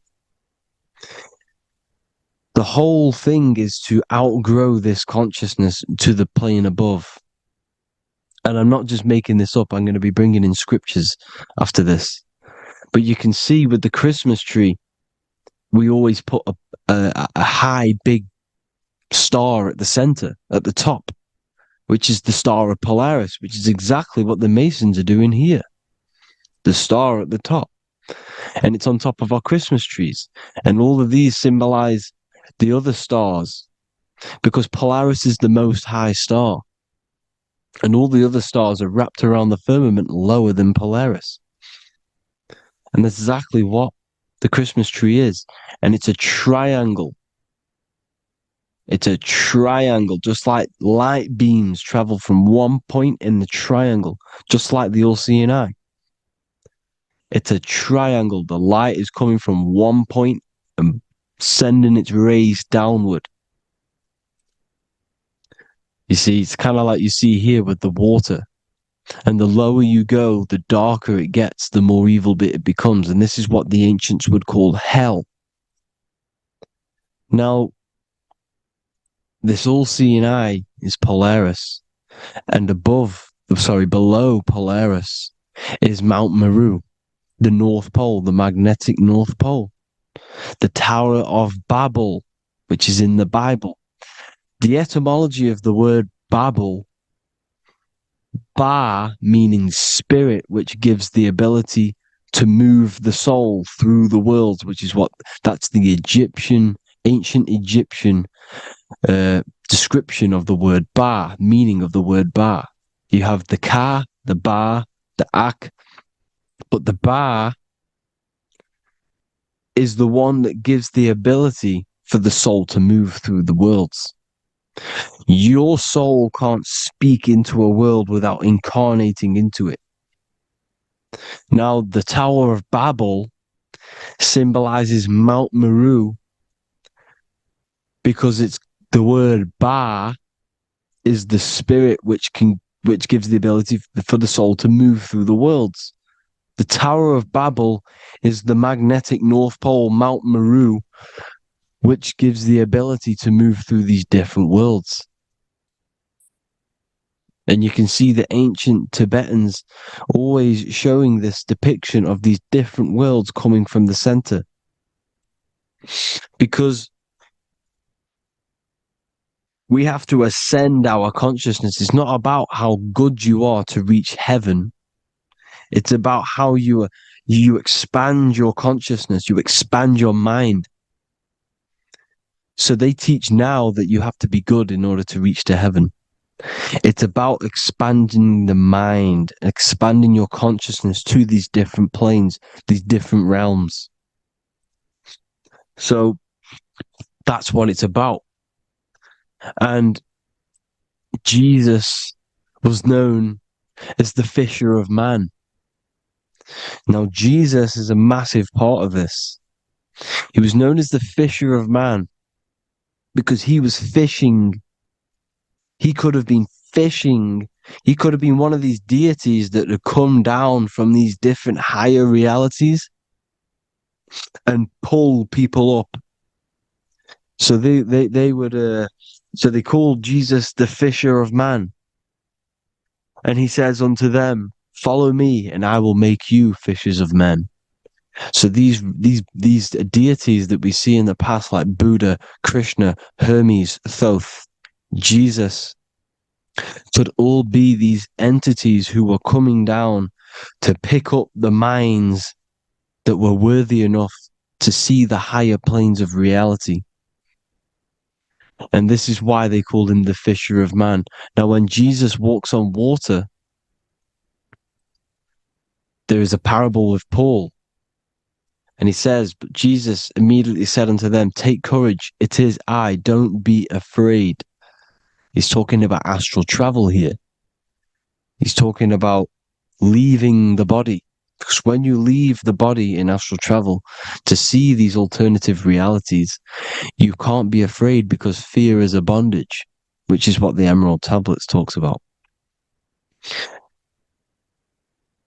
The whole thing is to outgrow this consciousness to the plane above. And I'm not just making this up. I'm going to be bringing in scriptures after this. But you can see with the Christmas tree, we always put a high, big star at the center, at the top, which is the star of Polaris, which is exactly what the Masons are doing here. The star at the top. And it's on top of our Christmas trees. And all of these symbolize the other stars, because Polaris is the most high star. And all the other stars are wrapped around the firmament lower than Polaris. And that's exactly what the Christmas tree is. And it's a triangle. It's a triangle, just like light beams travel from one point in the triangle, just like the all-seeing eye. It's a triangle. The light is coming from one point and sending its rays downward. You see, it's kind of like you see here with the water. And the lower you go, the darker it gets, the more evil it becomes. And this is what the ancients would call hell. Now, this all-seeing eye is Polaris. And below Polaris is Mount Meru, the North Pole, the magnetic North Pole. The Tower of Babel, which is in the Bible. The etymology of the word Babel, Ba meaning spirit, which gives the ability to move the soul through the world, which is that's the ancient Egyptian description of the word Ba, meaning of the word Ba. You have the Ka, the Ba, the Ak, but the Ba is the one that gives the ability for the soul to move through the worlds. Your soul can't speak into a world without incarnating into it. Now, the Tower of Babel symbolizes Mount Meru because it's the word Ba is the spirit which gives the ability for the soul to move through the worlds. The Tower of Babel is the magnetic North Pole, Mount Meru, which gives the ability to move through these different worlds. And you can see the ancient Tibetans always showing this depiction of these different worlds coming from the center. Because we have to ascend our consciousness. It's not about how good you are to reach heaven. It's about how you expand your consciousness, you expand your mind. So they teach now that you have to be good in order to reach to heaven. It's about expanding the mind, expanding your consciousness to these different planes, these different realms. So that's what it's about. And Jesus was known as the fisher of man. Now, Jesus is a massive part of this. He was known as the fisher of man because he was fishing. He could have been fishing. He could have been one of these deities that had come down from these different higher realities and pull people up. So they would so they called Jesus the fisher of man. And he says unto them, follow me and I will make you fishers of men. So these deities that we see in the past, like Buddha, Krishna, Hermes, Thoth, Jesus, could all be these entities who were coming down to pick up the minds that were worthy enough to see the higher planes of reality. And this is why they called him the fisher of man. Now, when Jesus walks on water, there is a parable with Paul. And he says, but Jesus immediately said unto them, take courage, it is I, don't be afraid. He's talking about astral travel here. He's talking about leaving the body. Because when you leave the body in astral travel to see these alternative realities, you can't be afraid because fear is a bondage, which is what the Emerald Tablets talks about.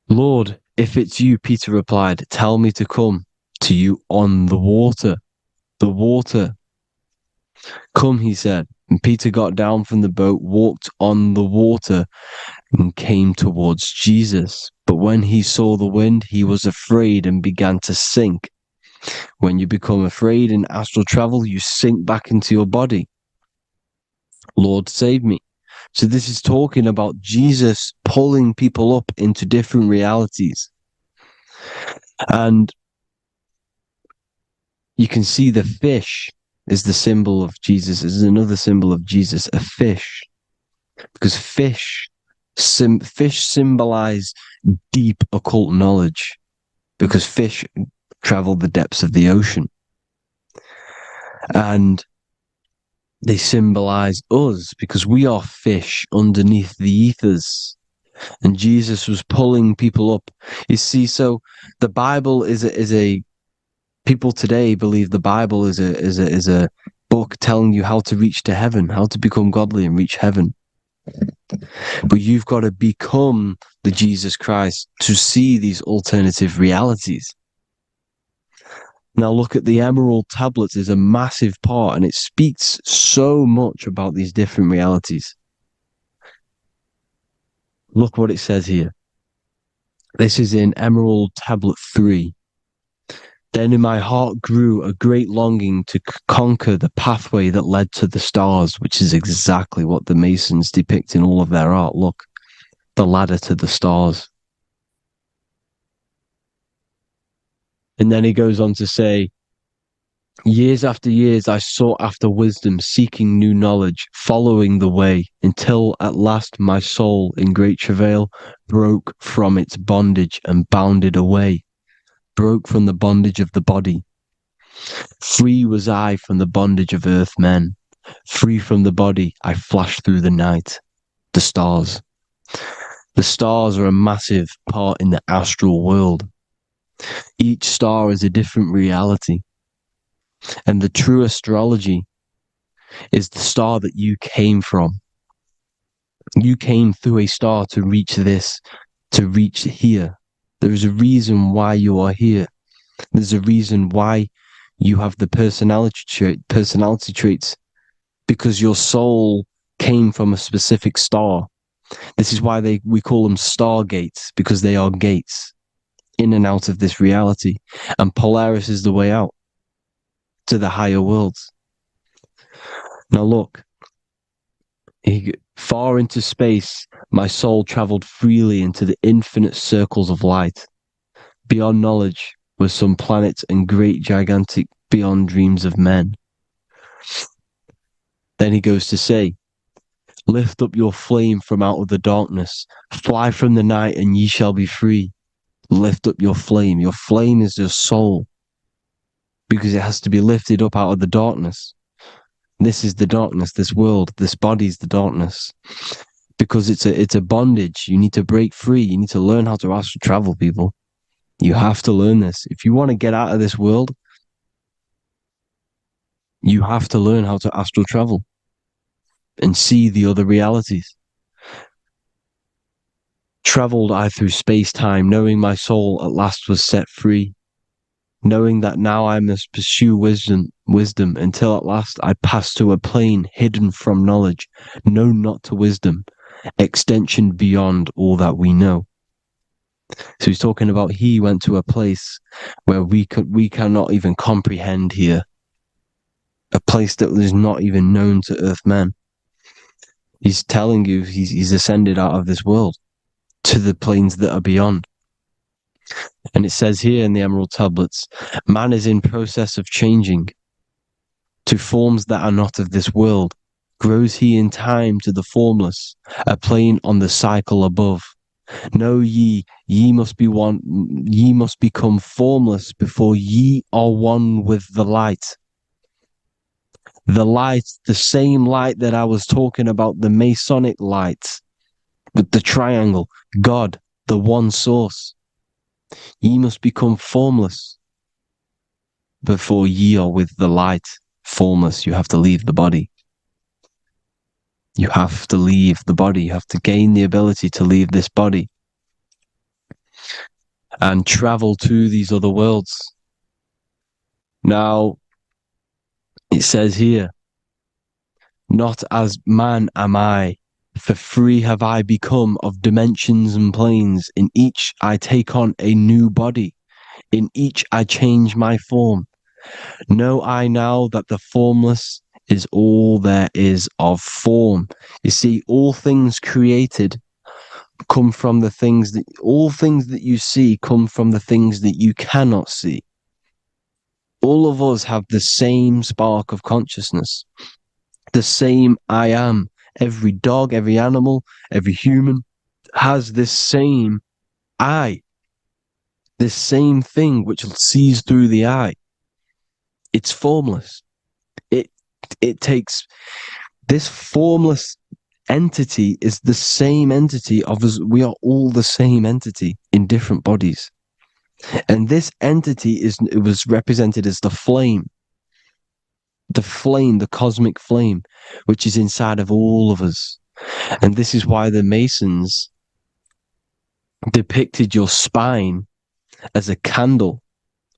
Lord, if it's you, Peter replied, tell me to come to you on the water. The water. Come, he said. And Peter got down from the boat, walked on the water, and came towards Jesus. But when he saw the wind, he was afraid and began to sink. When you become afraid in astral travel, you sink back into your body. Lord, save me. So this is talking about Jesus pulling people up into different realities. And you can see the fish is the symbol of Jesus, is another symbol of Jesus, a fish. Because fish symbolize deep occult knowledge, because fish travel the depths of the ocean. And they symbolize us because we are fish underneath the ethers. And Jesus was pulling people up. You see, so the Bible is a people today believe the Bible is a book telling you how to reach to heaven, how to become godly and reach heaven. But you've got to become the Jesus Christ to see these alternative realities. Now look at the emerald tablets is a massive part, and it speaks so much about these different realities. Look what it says here. This is in Emerald Tablet 3. Then in my heart grew a great longing to conquer the pathway that led to the stars, which is exactly what the Masons depict in all of their art. Look, the ladder to the stars. And then he goes on to say, years after years, I sought after wisdom, seeking new knowledge, following the way, until at last my soul, in great travail, broke from its bondage and bounded away, broke from the bondage of the body. Free was I from the bondage of earth men. Free from the body, I flashed through the night. The stars. The stars are a massive part in the astral world. Each star is a different reality. And the true astrology is the star that you came from. You came through a star to reach this, to reach here. There is a reason why you are here. There's a reason why you have the personality traits, because your soul came from a specific star. This is why we call them stargates, because they are gates in and out of this reality. And Polaris is the way out to the higher worlds. Now look, far into space, my soul traveled freely into the infinite circles of light. Beyond knowledge were some planets and great gigantic beyond dreams of men. Then he goes to say, lift up your flame from out of the darkness, fly from the night and ye shall be free. Lift up your flame. Your flame is your soul, because it has to be lifted up out of the darkness. This is the darkness, this world, this body is the darkness. Because it's a bondage. You need to break free. You need to learn how to astral travel, people. You have to learn this. If you want to get out of this world, you have to learn how to astral travel and see the other realities. Traveled I through space-time, knowing my soul at last was set free, knowing that now I must pursue wisdom until at last I pass to a plane hidden from knowledge, known not to wisdom, extension beyond all that we know. So he's talking about he went to a place where we cannot even comprehend here, a place that is not even known to earthmen. He's telling you he's ascended out of this world to the planes that are beyond. And it says here in the Emerald Tablets, man is in process of changing to forms that are not of this world. Grows he in time to the formless, a plane on the cycle above. Know ye must be one, ye must become formless before ye are one with the light. The light, the same light that I was talking about, the Masonic light, with the triangle, God, the one source. Ye must become formless before ye are with the light. Formless, you have to leave the body. You have to leave the body. You have to gain the ability to leave this body and travel to these other worlds. Now, it says here, not as man am I, for free have I become of dimensions and planes. In each I take on a new body. In each I change my form. Know I now that the formless is all there is of form. You see, all things created come from the things that, all things that you see come from the things that you cannot see. All of us have the same spark of consciousness, the same I am. Every dog, every animal, every human has this same I, this same thing which sees through the eye. It's formless. It takes this formless entity is the same entity of us. We are all the same entity in different bodies. And this entity it was represented as the flame, the cosmic flame, which is inside of all of us. And this is why the Masons depicted your spine as a candle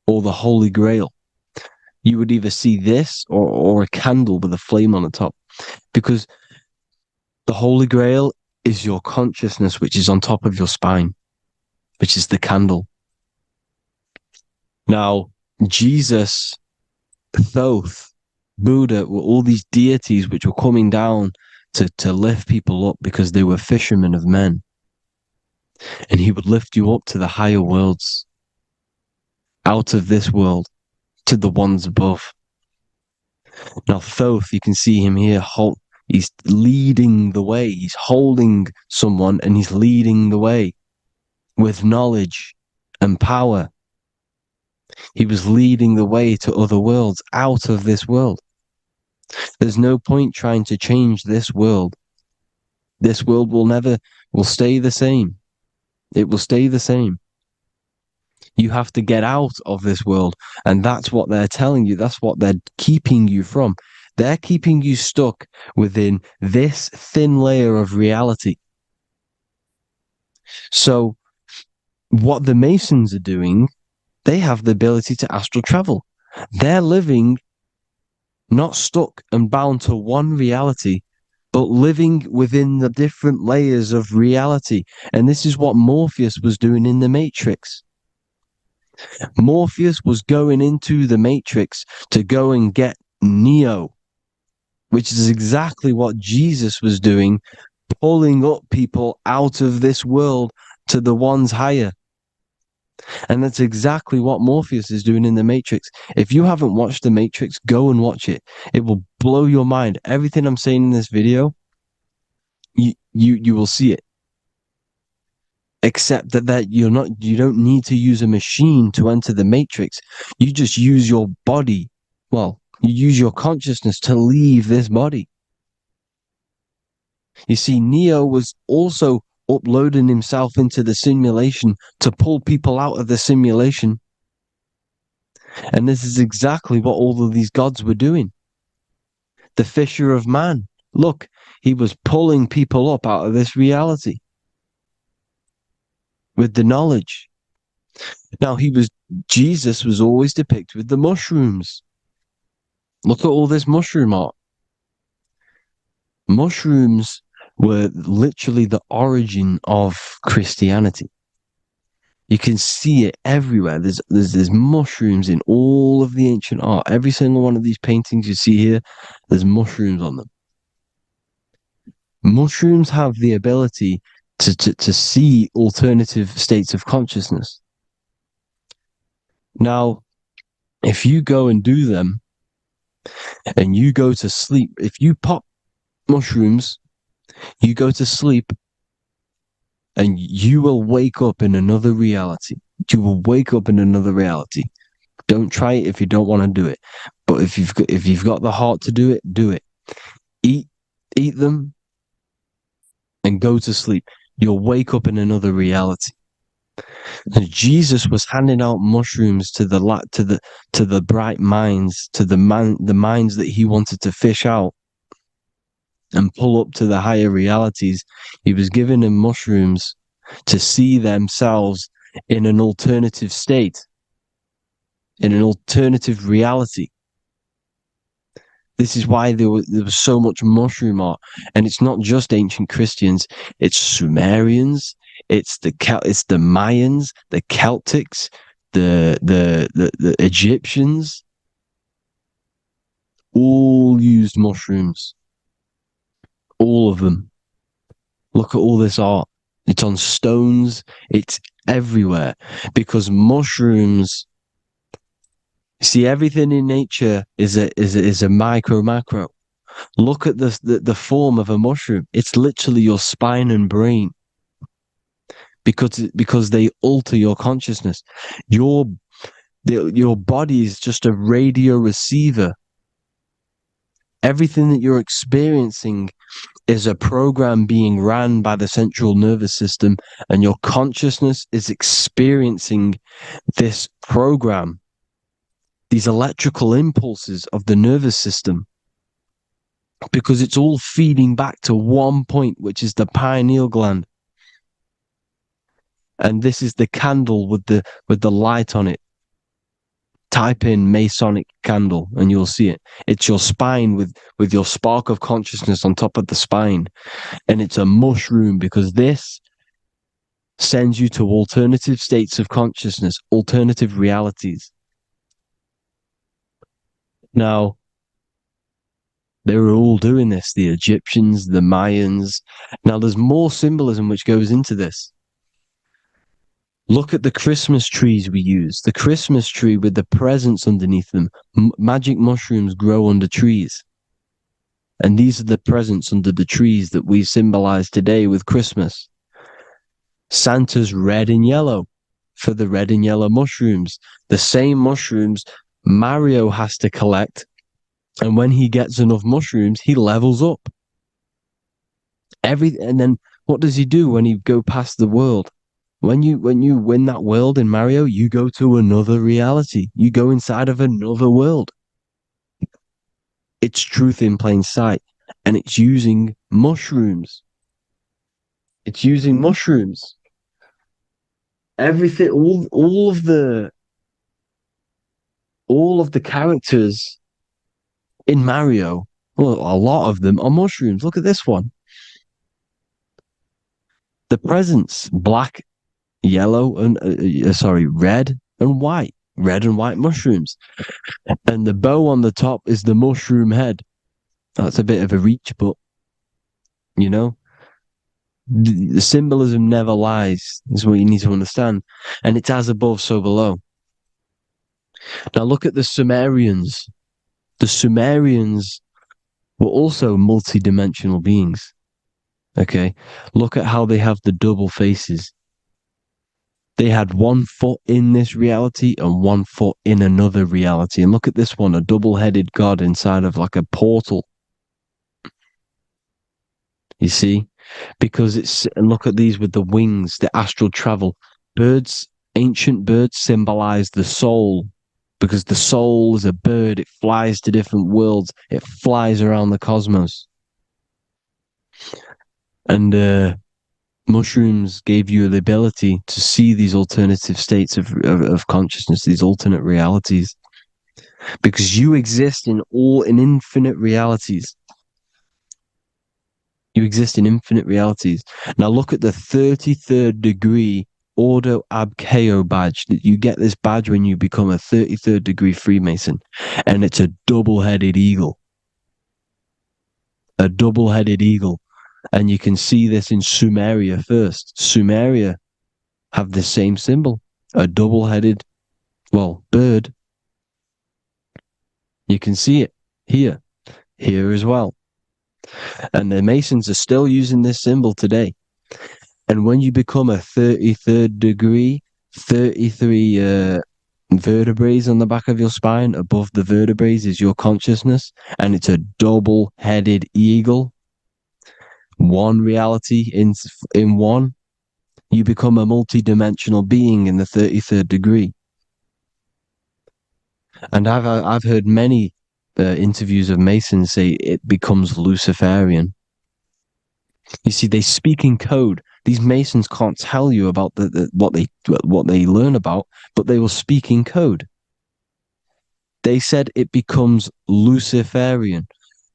or the Holy Grail. You would either see this or a candle with a flame on the top, because the Holy Grail is your consciousness, which is on top of your spine, which is the candle. Now, Jesus, Thoth, Buddha were all these deities which were coming down to lift people up because they were fishermen of men. And he would lift you up to the higher worlds, out of this world, to the ones above. Now, Thoth, you can see him here, he's leading the way. He's holding someone and he's leading the way with knowledge and power. He was leading the way to other worlds, out of this world. There's no point trying to change this world. This world will stay the same. It will stay the same. You have to get out of this world. And that's what they're telling you. That's what they're keeping you from. They're keeping you stuck within this thin layer of reality. So what the Masons are doing, they have the ability to astral travel. They're living not stuck and bound to one reality, but living within the different layers of reality. And this is what Morpheus was doing in the Matrix. Morpheus was going into the Matrix to go and get Neo, which is exactly what Jesus was doing, pulling up people out of this world to the ones higher. And that's exactly what Morpheus is doing in the Matrix. If you haven't watched the Matrix, go and watch it. It will blow your mind. Everything I'm saying in this video, you will see it. Except that you don't need to use a machine to enter the Matrix. You just use your body. Well, you use your consciousness to leave this body. You see, Neo was also uploading himself into the simulation to pull people out of the simulation. And this is exactly what all of these gods were doing. The fisher of man. Look, he was pulling people up out of this reality with the knowledge. Now, Jesus was always depicted with the mushrooms. Look at all this mushroom art. Mushrooms were literally the origin of Christianity. You can see it everywhere. There's mushrooms in all of the ancient art. Every single one of these paintings you see here, there's mushrooms on them. Mushrooms have the ability to see alternative states of consciousness. Now, if you go and do them, and you go to sleep, if you pop mushrooms, you go to sleep, and you will wake up in another reality. You will wake up in another reality. Don't try it if you don't want to do it. But if you've got the heart to do it, do it. Eat them, and go to sleep. You'll wake up in another reality. And Jesus was handing out mushrooms to the bright minds, to the minds that he wanted to fish out and pull up to the higher realities. He was giving them mushrooms to see themselves in an alternative state, in an alternative reality. This is why there was so much mushroom art. And it's not just ancient Christians, it's Sumerians, it's the Mayans, the Celtics, the Egyptians all used mushrooms. All of them. Look at all this art. It's on stones. It's everywhere. Because mushrooms, see, everything in nature is a macro. Look at the form of a mushroom. It's literally your spine and brain. Because they alter your consciousness. Your body is just a radio receiver. Everything that you're experiencing is a program being ran by the central nervous system, and your consciousness is experiencing this program, these electrical impulses of the nervous system, because it's all feeding back to one point, which is the pineal gland. And this is the candle with the light on it. Type in Masonic candle and you'll see it. It's your spine with your spark of consciousness on top of the spine. And it's a mushroom, because this sends you to alternative states of consciousness, alternative realities. Now, they were all doing this, the Egyptians, the Mayans. Now, there's more symbolism which goes into this. Look at the Christmas trees we use. The Christmas tree with the presents underneath them. Magic mushrooms grow under trees. And these are the presents under the trees that we symbolize today with Christmas. Santa's red and yellow for the red and yellow mushrooms. The same mushrooms Mario has to collect. And when he gets enough mushrooms, he levels up. And then what does he do when he go past the world? When you win that world in Mario, you go to another reality. You go inside of another world. It's truth in plain sight. And it's using mushrooms. It's using mushrooms. Everything, all of the characters in Mario, well, a lot of them are mushrooms. Look at this one. The presents, black, yellow, and red and white. Red and white mushrooms. And the bow on the top is the mushroom head. That's a bit of a reach, but, you know, the symbolism never lies, is what you need to understand. And it's as above, so below. Now look at the Sumerians. The Sumerians were also multi-dimensional beings. Okay, look at how they have the double faces. They had 1 foot in this reality and 1 foot in another reality. And look at this one, a double-headed god inside of like a portal. You see? Because and look at these with the wings, the astral travel. Birds, ancient birds symbolize the soul. Because the soul is a bird, it flies to different worlds. It flies around the cosmos. And mushrooms gave you the ability to see these alternative states of consciousness, these alternate realities. Because you exist in infinite realities. You exist in infinite realities. Now look at the 33rd degree Ordo Ab Chao badge. You get this badge when you become a 33rd degree Freemason. And it's a double-headed eagle. A double-headed eagle. And you can see this in Sumeria first. Sumeria have the same symbol. A double-headed, bird. You can see it here as well. And the Masons are still using this symbol today. And when you become a 33rd degree, 33 vertebrae on the back of your spine, above the vertebrae is your consciousness, and it's a double-headed eagle. One reality in one, you become a multi-dimensional being in the 33rd degree. And I've heard many interviews of Masons say it becomes Luciferian. You see, they speak in code. These Masons can't tell you about what they learn about, but they will speak in code. They said it becomes Luciferian.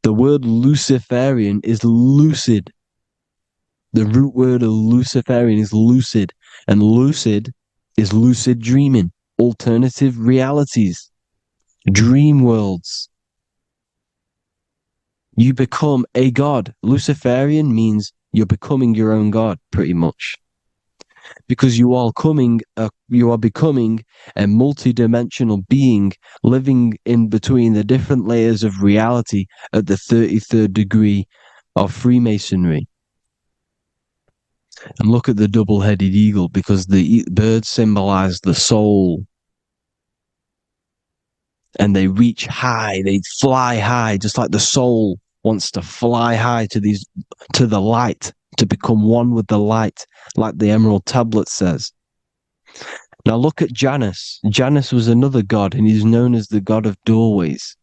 The word Luciferian is lucid. The root word of Luciferian is lucid, and lucid is lucid dreaming alternative realities, dream worlds. You become a god. Luciferian means you're becoming your own god, pretty much. Because you are becoming a multi-dimensional being living in between the different layers of reality at the 33rd degree of Freemasonry. And look at the double-headed eagle, because the birds symbolize the soul. And they reach high, they fly high, just like the soul wants to fly high to the light, to become one with the light, like the Emerald Tablet says. Now look at Janus. Janus was another god, and he's known as the god of doorways.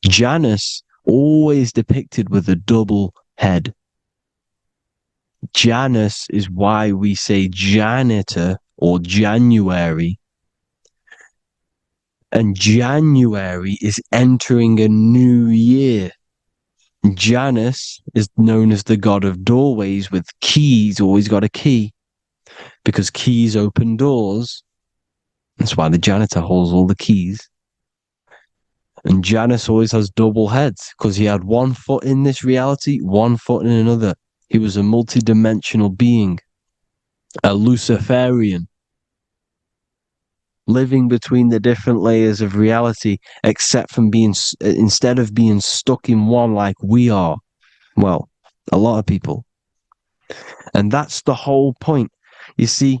Janus always depicted with a double head. Janus is why we say janitor or January. And January is entering a new year. Janus is known as the god of doorways with keys, always got a key, because keys open doors. That's why the janitor holds all the keys. And Janus always has double heads, because he had one foot in this reality, one foot in another. He was a multi-dimensional being, a Luciferian, living between the different layers of reality, instead of being stuck in one like we are. Well, a lot of people. And that's the whole point. You see,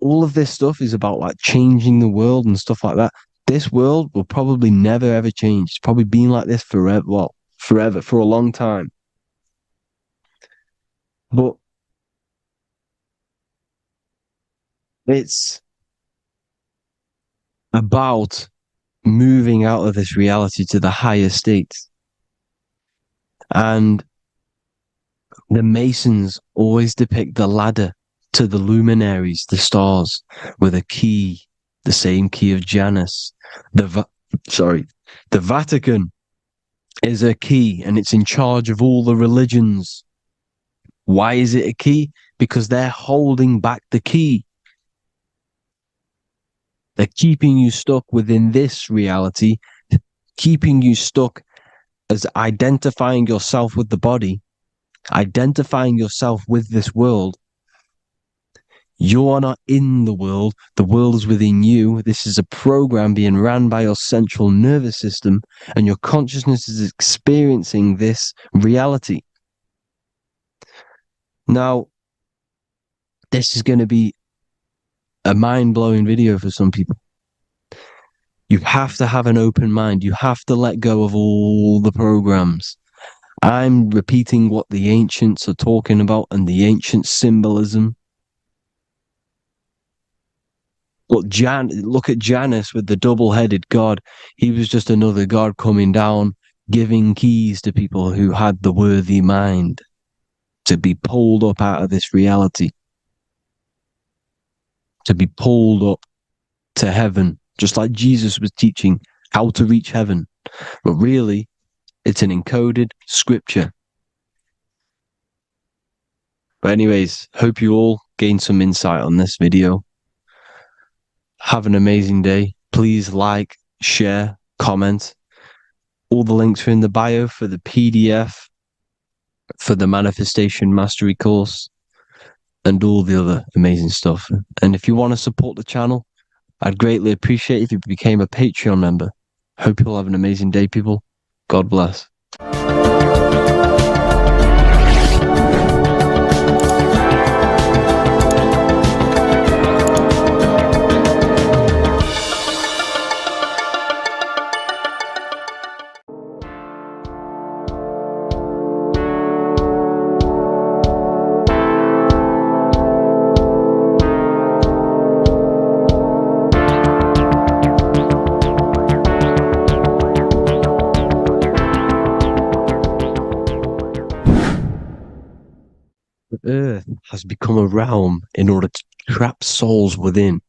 all of this stuff is about like changing the world and stuff like that. This world will probably never ever change. It's probably been like this forever. Well, forever, for a long time. But it's about moving out of this reality to the higher states. And the Masons always depict the ladder to the luminaries, the stars, with a key, the same key of Janus. The Vatican is a key, and it's in charge of all the religions. Why is it a key? Because they're holding back the key. They're keeping you stuck within this reality, keeping you stuck as identifying yourself with the body, identifying yourself with this world. You are not in the world is within you. This is a program being ran by your central nervous system, and your consciousness is experiencing this reality. Now, this is going to be a mind-blowing video for some people. You have to have an open mind. You have to let go of all the programs. I'm repeating what the ancients are talking about and the ancient symbolism. Look at Janus with the double-headed god. He was just another god coming down, giving keys to people who had the worthy mind to be pulled up out of this reality, to be pulled up to heaven, just like Jesus was teaching how to reach heaven. But really, it's an encoded scripture. But anyways, hope you all gained some insight on this video. Have an amazing day. Please like, share, comment. All the links are in the bio for the PDF, for the Manifestation Mastery course, and all the other amazing stuff. And if you want to support the channel, I'd greatly appreciate it if you became a Patreon member. Hope you'll have an amazing day, people. God bless. Earth has become a realm in order to trap souls within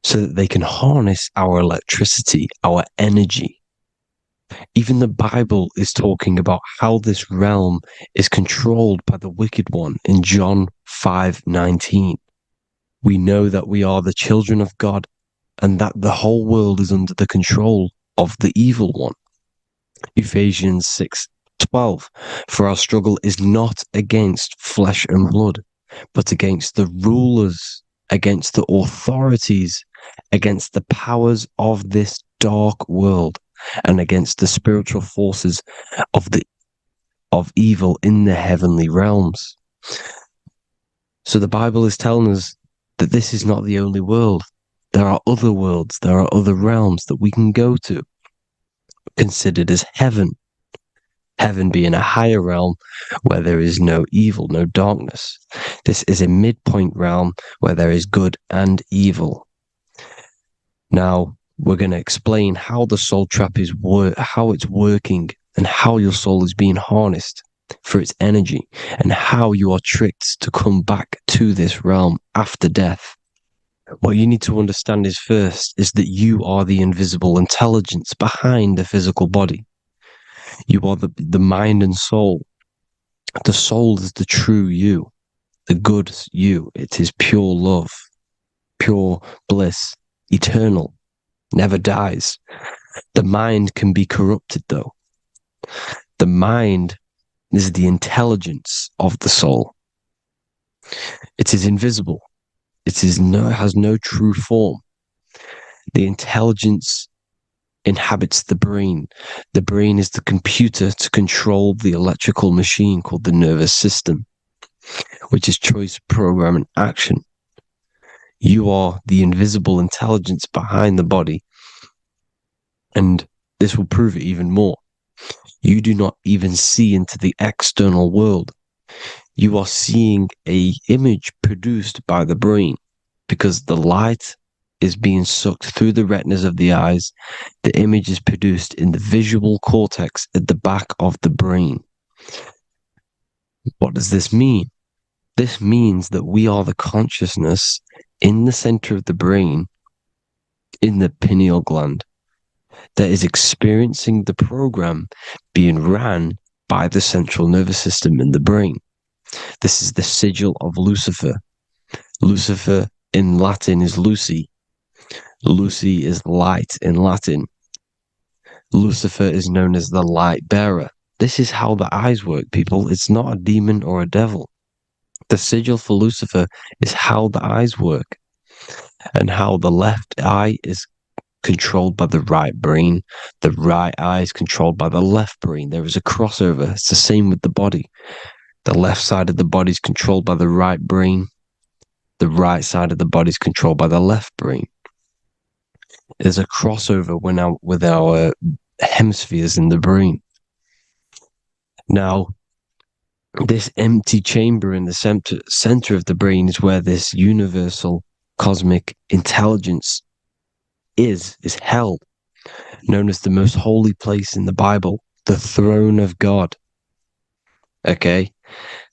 so that they can harness our electricity, our energy. Even the Bible is talking about how this realm is controlled by the wicked one in John 5:19. We know that we are the children of God and that the whole world is under the control of the evil one. Ephesians 6:12. For our struggle is not against flesh and blood, but against the rulers, against the authorities, against the powers of this dark world, and against the spiritual forces of evil in the heavenly realms. So the Bible is telling us that this is not the only world. There are other worlds, there are other realms that we can go to, considered as heaven. Heaven being a higher realm where there is no evil, no darkness. This is a midpoint realm where there is good and evil. Now, we're going to explain how the soul trap is how it's working, and how your soul is being harnessed for its energy, and how you are tricked to come back to this realm after death. What you need to understand is first is that you are the invisible intelligence behind the physical body. You are the mind and soul. The soul is the true you, the good you. It is pure love, pure bliss, eternal, never dies. The mind can be corrupted though. The mind is the intelligence of the soul. It is invisible. It has no true form. The intelligence inhabits the brain. The brain is the computer to control the electrical machine called the nervous system, which is choice, program, and action. You are the invisible intelligence behind the body, and this will prove it even more. You do not even see into the external world. You are seeing an image produced by the brain, because the light is being sucked through the retinas of the eyes. The image is produced in the visual cortex at the back of the brain. What does this mean? This means that we are the consciousness in the center of the brain, in the pineal gland, that is experiencing the program being ran by the central nervous system in the brain. This is the sigil of Lucifer. Lucifer in Latin is Lucy. Lucy is light in Latin. Lucifer is known as the light bearer. This is how the eyes work, people. It's not a demon or a devil. The sigil for Lucifer is how the eyes work, and how the left eye is controlled by the right brain. The right eye is controlled by the left brain. There is a crossover. It's the same with the body. The left side of the body is controlled by the right brain. The right side of the body is controlled by the left brain. There's a crossover with our hemispheres in the brain. Now, this empty chamber in the center of the brain is where this universal cosmic intelligence is held, known as the most holy place in the Bible, the throne of God. Okay,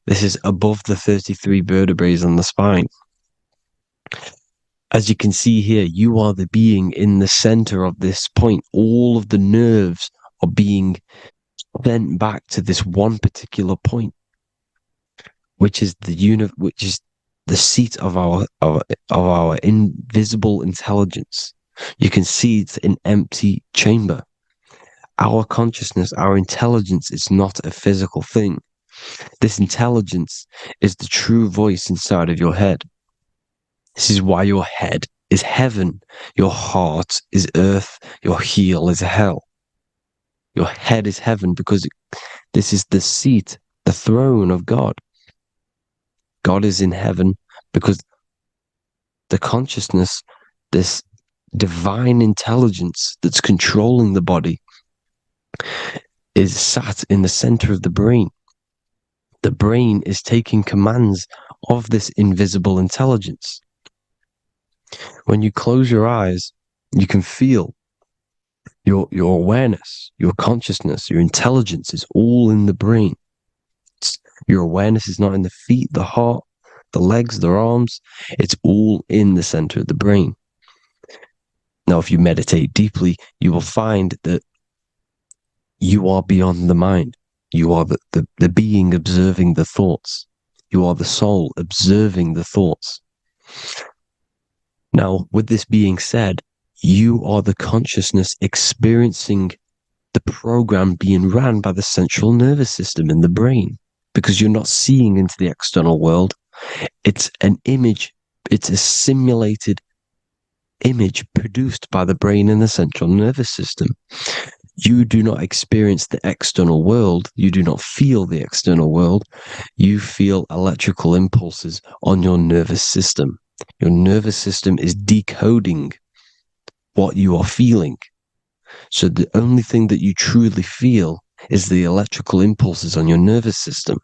this is above the 33 vertebrae on the spine. As you can see here, you are the being in the center of this point. All of the nerves are being sent back to this one particular point, which is the seat of our invisible intelligence. You can see it's an empty chamber. Our consciousness, our intelligence is not a physical thing. This intelligence is the true voice inside of your head. This is why your head is heaven, your heart is earth, your heel is hell. Your head is heaven because this is the seat, the throne of God. God is in heaven because the consciousness, this divine intelligence that's controlling the body, is sat in the center of the brain. The brain is taking commands of this invisible intelligence. When you close your eyes, you can feel your awareness, your consciousness, your intelligence is all in the brain. Your awareness is not in the feet, the heart, the legs, the arms. It's all in the center of the brain. Now, if you meditate deeply, you will find that you are beyond the mind. You are the being observing the thoughts. You are the soul observing the thoughts. Now, with this being said, You are the consciousness experiencing the program being ran by the central nervous system in the brain, because you're not seeing into the external world. It's an image. It's a simulated image produced by the brain and the central nervous system. You do not experience the external world. You do not feel the external world. You feel electrical impulses on your nervous system. Your nervous system is decoding what you are feeling. So the only thing that you truly feel is the electrical impulses on your nervous system.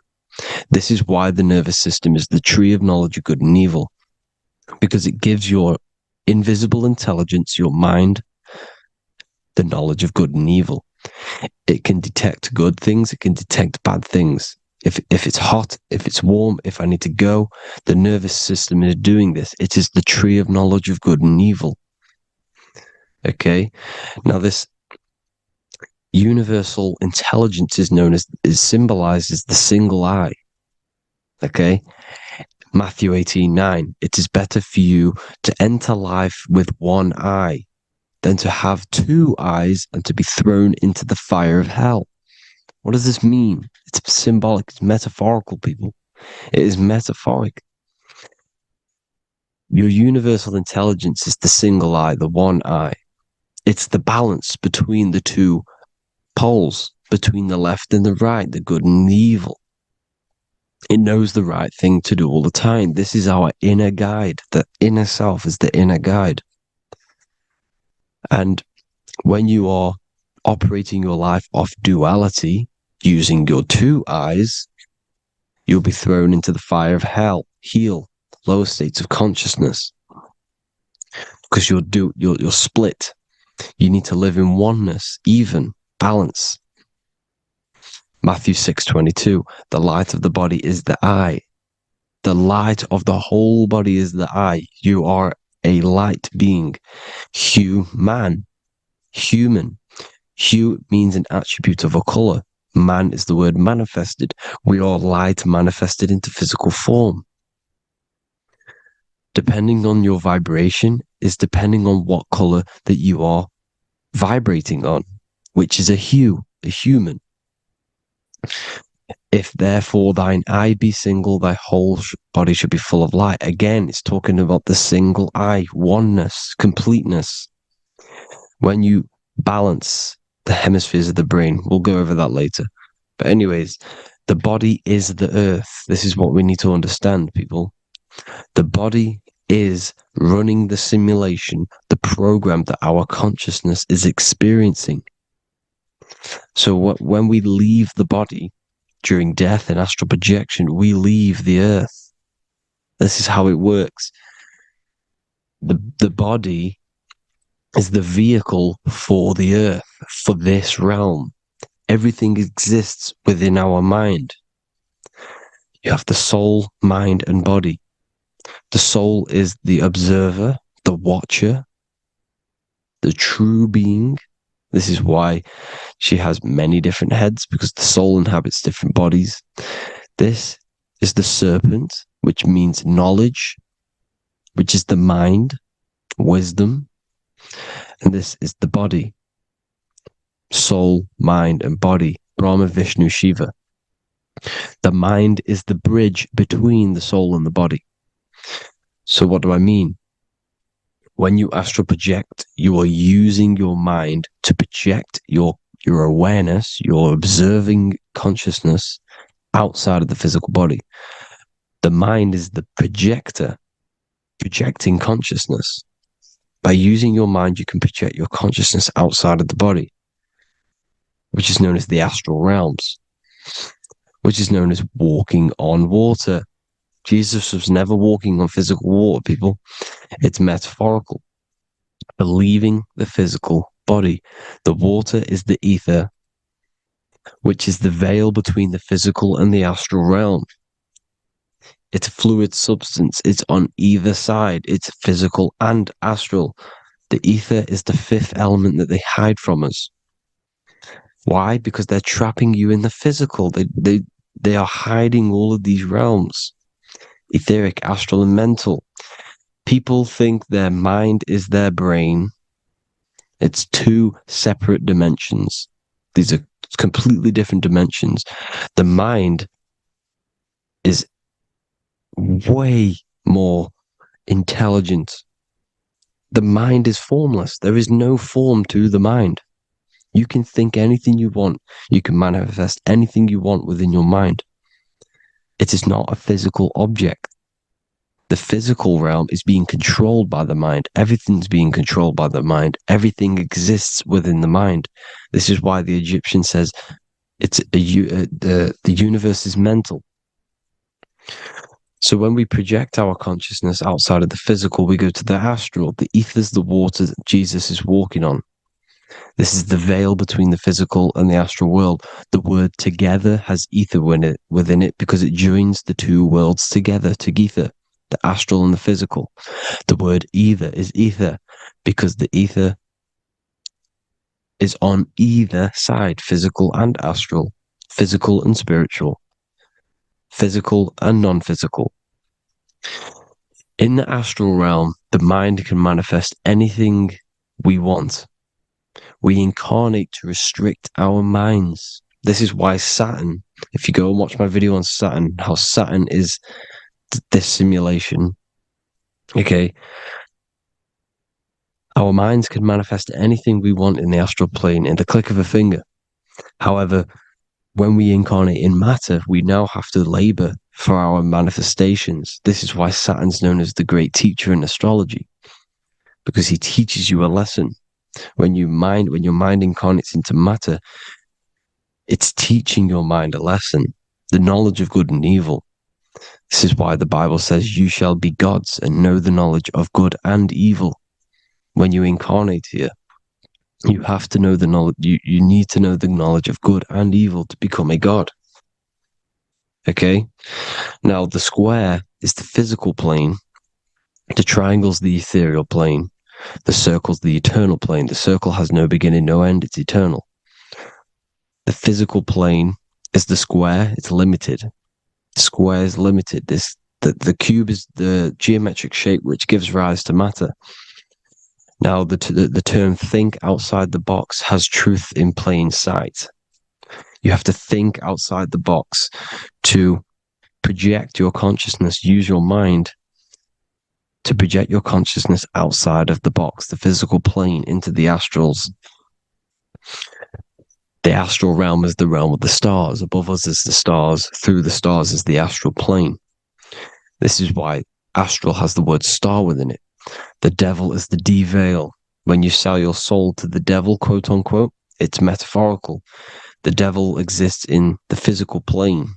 This is why the nervous system is the tree of knowledge of good and evil, because it gives your invisible intelligence, your mind, the knowledge of good and evil. It can detect good things, it can detect bad things. If it's hot, if it's warm, if I need to go, the nervous system is doing this. It is the tree of knowledge of good and evil. Okay? Now this universal intelligence is symbolized as the single eye. Okay? Matthew 18:9. It is better for you to enter life with one eye than to have two eyes and to be thrown into the fire of hell. What does this mean? It's symbolic, it's metaphorical, people. It is metaphoric. Your universal intelligence is the single eye, the one eye. It's the balance between the two poles, between the left and the right, the good and the evil. It knows the right thing to do all the time. This is our inner guide. The inner self is the inner guide. And when you are operating your life off duality, using your two eyes, you'll be thrown into the fire of hell, lower states of consciousness. Because you're split. You need to live in oneness, even, balance. Matthew 6:22, the light of the body is the eye. The light of the whole body is the eye. You are a light being. Human. Hue means an attribute of a color. Man is the word manifested. We are light manifested into physical form. Depending on your vibration is depending on what color that you are vibrating on, which is a hue, a human. If therefore thine eye be single, thy whole body should be full of light. Again, it's talking about the single eye, oneness, completeness. When you balance the hemispheres of the brain, we'll go over that later. But anyways, the body is the earth. This is what we need to understand, people. The body is running the simulation, the program that our consciousness is experiencing. So when we leave the body during death and astral projection, we leave the earth. This is how it works. The body is the vehicle for the earth, for this realm. Everything exists within our mind. You have the soul, mind, and body. The soul is the observer, the watcher, the true being. This is why she has many different heads, because the soul inhabits different bodies. This is the serpent, which means knowledge, which is the mind, wisdom. And this is the body, soul, mind, and body, Brahma, Vishnu, Shiva. The mind is the bridge between the soul and the body. So what do I mean? When you astral project, you are using your mind to project your awareness, your observing consciousness outside of the physical body. The mind is the projector, projecting consciousness. By using your mind, you can project your consciousness outside of the body, which is known as the astral realms, which is known as walking on water. Jesus was never walking on physical water, people. It's metaphorical. Leaving the physical body. The water is the ether, which is the veil between the physical and the astral realm. It's a fluid substance. It's on either side. It's physical and astral. The ether is the fifth element that they hide from us. Why? Because they're trapping you in the physical. They are hiding all of these realms. Etheric, astral, and mental. People think their mind is their brain. It's two separate dimensions. These are completely different dimensions. The mind is way more intelligent. The mind is formless. There is no form to the mind. You can think anything you want. You can manifest anything you want within your mind. It is not a physical object. The physical realm is being controlled by the mind. Everything's being controlled by the mind. Everything exists within the mind. This is why the Egyptian says the universe is mental. So when we project our consciousness outside of the physical, we go to the astral. The ether is the water that Jesus is walking on. This is the veil between the physical and the astral world. The word together has ether within it because it joins the two worlds together, together, the astral and the physical. The word either is ether because the ether is on either side, physical and astral, physical and spiritual, physical and non-physical. In the astral realm, the mind can manifest anything we want. We incarnate to restrict our minds. This is why Saturn, if you go and watch my video on Saturn, how Saturn is this simulation, okay, our minds can manifest anything we want in the astral plane in the click of a finger. However, when we incarnate in matter, we now have to labor for our manifestations. This is why Saturn's known as the great teacher in astrology, because he teaches you a lesson. When your mind incarnates into matter, it's teaching your mind a lesson, the knowledge of good and evil. This is why the Bible says, you shall be gods and know the knowledge of good and evil. When you incarnate here, you have to know the knowledge, you need to know the knowledge of good and evil to become a god. Okay? Now, the square is the physical plane. The triangle's the ethereal plane. The circle's the eternal plane. The circle has no beginning, no end. It's eternal. The physical plane is the square. It's limited. The square is limited. The cube is the geometric shape which gives rise to matter. Now, the term think outside the box has truth in plain sight. You have to think outside the box to project your consciousness, use your mind to project your consciousness outside of the box, the physical plane, into the astrals. The astral realm is the realm of the stars. Above us is the stars. Through the stars is the astral plane. This is why astral has the word star within it. The devil is the deveil. When you sell your soul to the devil, quote unquote, it's metaphorical. The devil exists in the physical plane.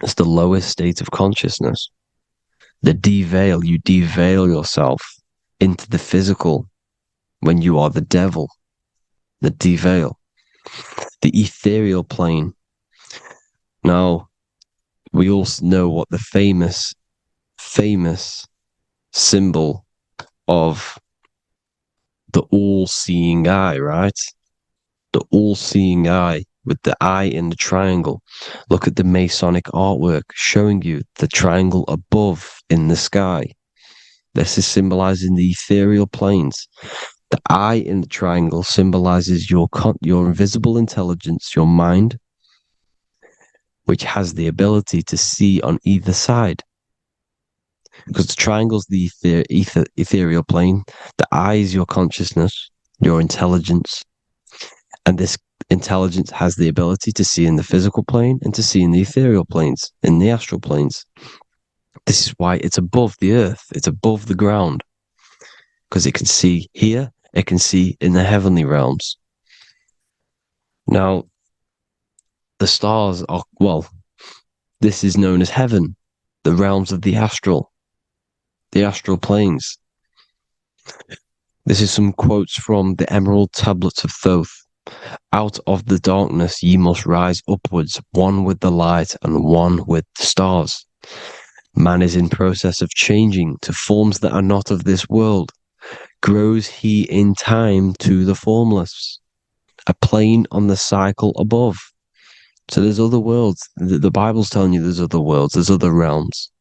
It's the lowest state of consciousness. The deveil, you deveil yourself into the physical when you are the devil. The deveil. The ethereal plane. Now, we all know what the famous symbol of the all-seeing eye, right? The all-seeing eye with the eye in the triangle. Look at the Masonic artwork showing you the triangle above in the sky. This is symbolizing the ethereal planes. The eye in the triangle symbolizes your invisible intelligence, your mind, which has the ability to see on either side. Because the triangle's the ethereal plane. The eye is your consciousness, your intelligence. And this intelligence has the ability to see in the physical plane and to see in the ethereal planes, in the astral planes. This is why it's above the earth. It's above the ground. Because it can see here, it can see in the heavenly realms. Now, the stars are, well, this is known as heaven, the realms of the astral planes. This is some quotes from the Emerald Tablets of Thoth. Out of the darkness ye must rise upwards, one with the light and one with the stars. Man is in process of changing to forms that are not of this world. Grows he in time to the formless, a plane on the cycle above. So there's other worlds. The Bible's telling you there's other worlds, there's other realms.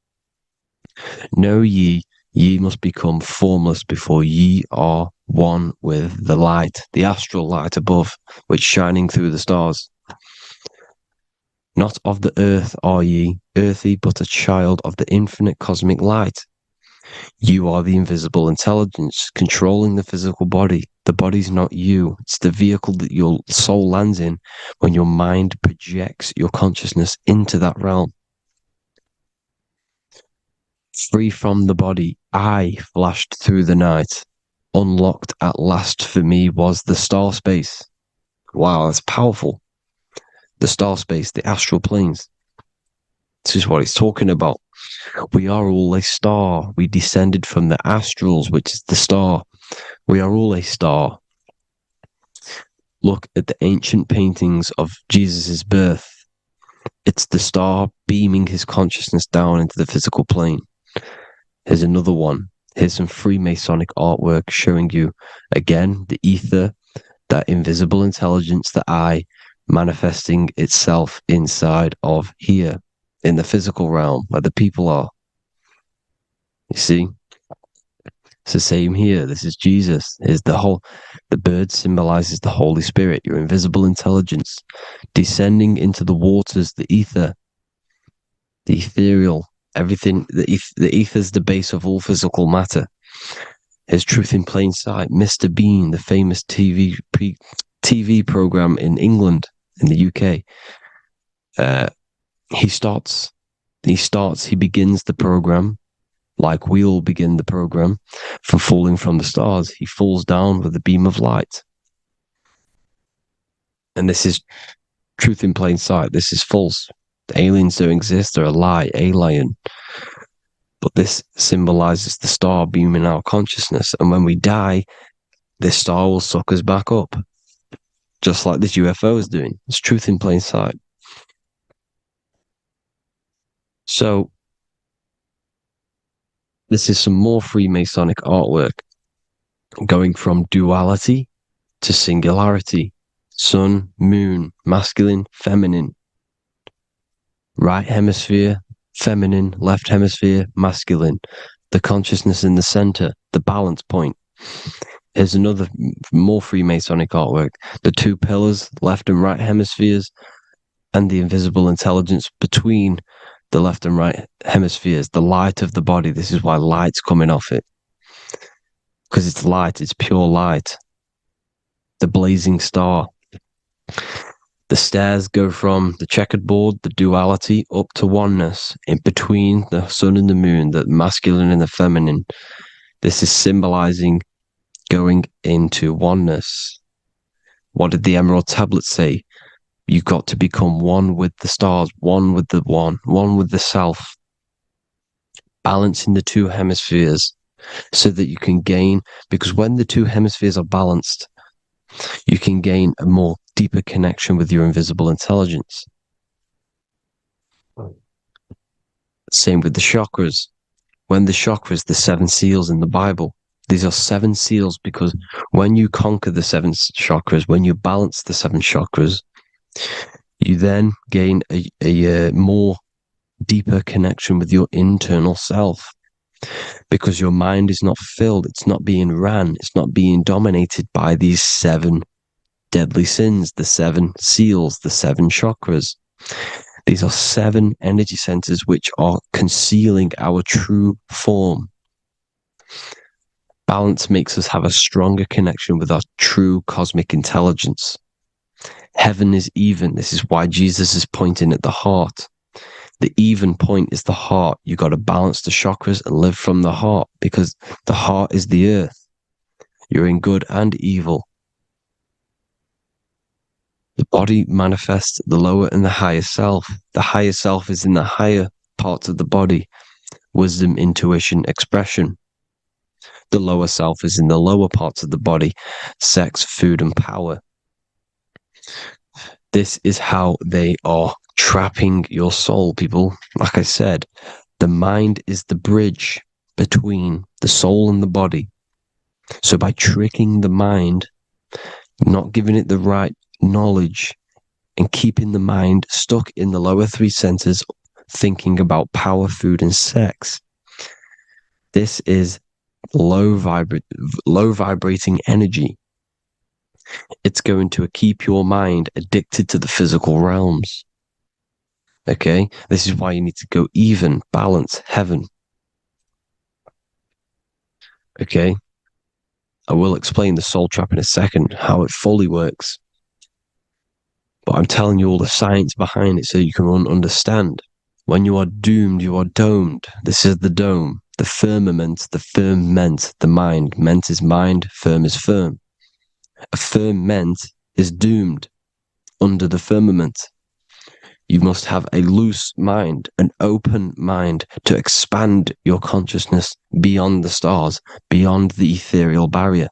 Know ye must become formless before ye are one with the light, the astral light above, which shining through the stars. Not of the earth are ye, earthy, but a child of the infinite cosmic light. You are the invisible intelligence controlling the physical body. The body's not you. It's the vehicle that your soul lands in when your mind projects your consciousness into that realm. Free from the body, I flashed through the night. Unlocked at last for me was the star space. Wow, that's powerful. The star space, the astral planes. This is what he's talking about. We are all a star. We descended from the astrals, which is the star. We are all a star. Look at the ancient paintings of Jesus' birth. It's the star beaming his consciousness down into the physical plane. Here's another one. Here's some Freemasonic artwork showing you, again, the ether, that invisible intelligence, the I, manifesting itself inside of here, in the physical realm, where the people are. You see? It's the same here. This is Jesus. Here's the bird symbolizes the Holy Spirit, your invisible intelligence, descending into the waters, the ether, the ethereal, everything. The ether's the base of all physical matter. Here's Truth in Plain Sight. Mr. Bean, the famous TV program in England, in the UK. He begins the program like we all begin the program for falling from the stars. He falls down with a beam of light. And this is Truth in Plain Sight. This is false. The aliens don't exist. They're a lie, alien. But this symbolizes the star beaming our consciousness. And when we die, this star will suck us back up. Just like this UFO is doing. It's Truth in Plain Sight. So, this is some more Freemasonic artwork. Going from duality to singularity. Sun, moon, masculine, feminine. Right hemisphere, feminine, left hemisphere, masculine. The consciousness in the center, the balance point. Here's another more Freemasonic artwork. The two pillars, left and right hemispheres, and the invisible intelligence between the left and right hemispheres, the light of the body. This is why light's coming off it. Because it's light, it's pure light. The blazing star. The stairs go from the checkered board, the duality, up to oneness, in between the sun and the moon, the masculine and the feminine. This is symbolizing going into oneness. What did the Emerald Tablet say? You've got to become one with the stars, one with the one with the self. Balancing the two hemispheres so that you can gain, because when the two hemispheres are balanced, you can gain a more deeper connection with your invisible intelligence. Same with the chakras. When the chakras, the 7 seals in the Bible, these are 7 seals because when you conquer the 7 chakras, when you balance the 7 chakras, you then gain a more deeper connection with your internal self, because your mind is not filled, it's not being ran, it's not being dominated by these 7 deadly sins, the 7 seals, the 7 chakras. These are 7 energy centers which are concealing our true form. Balance makes us have a stronger connection with our true cosmic intelligence. Heaven is even. This is why Jesus is pointing at the heart. The even point is the heart. You got to balance the chakras and live from the heart, because the heart is the earth. You're in good and evil. The body manifests the lower and the higher self. The higher self is in the higher parts of the body. Wisdom, intuition, expression. The lower self is in the lower parts of the body. Sex, food, and power. This is how they are trapping your soul, people. Like I said, the mind is the bridge between the soul and the body. So by tricking the mind, not giving it the right knowledge, and keeping the mind stuck in the lower 3 centers, thinking about power, food, and sex, this is low vibrating energy. It's going to keep your mind addicted to the physical realms. Okay? This is why you need to go even, balance, heaven. Okay? I will explain the soul trap in a second, how it fully works. But I'm telling you all the science behind it so you can understand. When you are doomed, you are domed. This is the dome, the firmament, the mind. Ment is mind, firm is firm. A firm ment is doomed under the firmament. You must have a loose mind, an open mind to expand your consciousness beyond the stars, beyond the ethereal barrier.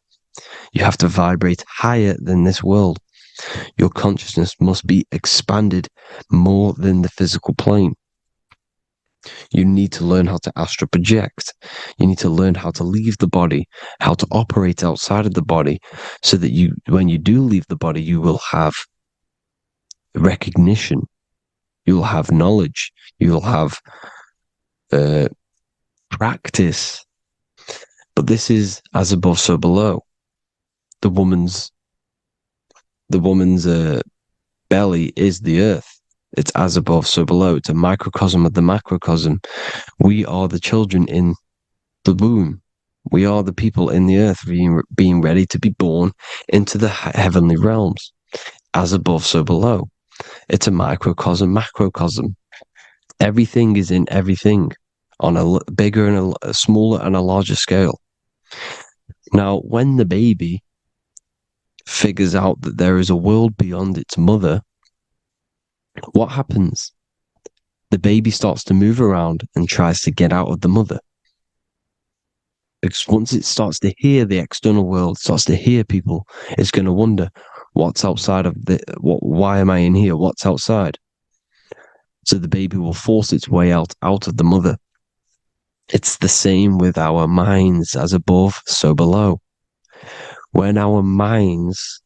You have to vibrate higher than this world. Your consciousness must be expanded more than the physical plane. You need to learn how to astral project. You need to learn how to leave the body, how to operate outside of the body, so that when you do leave the body, you will have recognition. You'll have knowledge. You'll have practice. But this is as above, so below. The woman's belly is the earth. It's as above, so below. It's a microcosm of the macrocosm. We are the children in the womb. We are the people in the earth being ready to be born into the heavenly realms. As above, so below. It's a microcosm, macrocosm. Everything is in everything on a bigger and a smaller and a larger scale. Now, when the baby figures out that there is a world beyond its mother, what happens? The baby starts to move around and tries to get out of the mother. Because once it starts to hear the external world, starts to hear people, it's going to wonder, what's outside of why am I in here? What's outside? So the baby will force its way out of the mother. It's the same with our minds, as above, so below. When our minds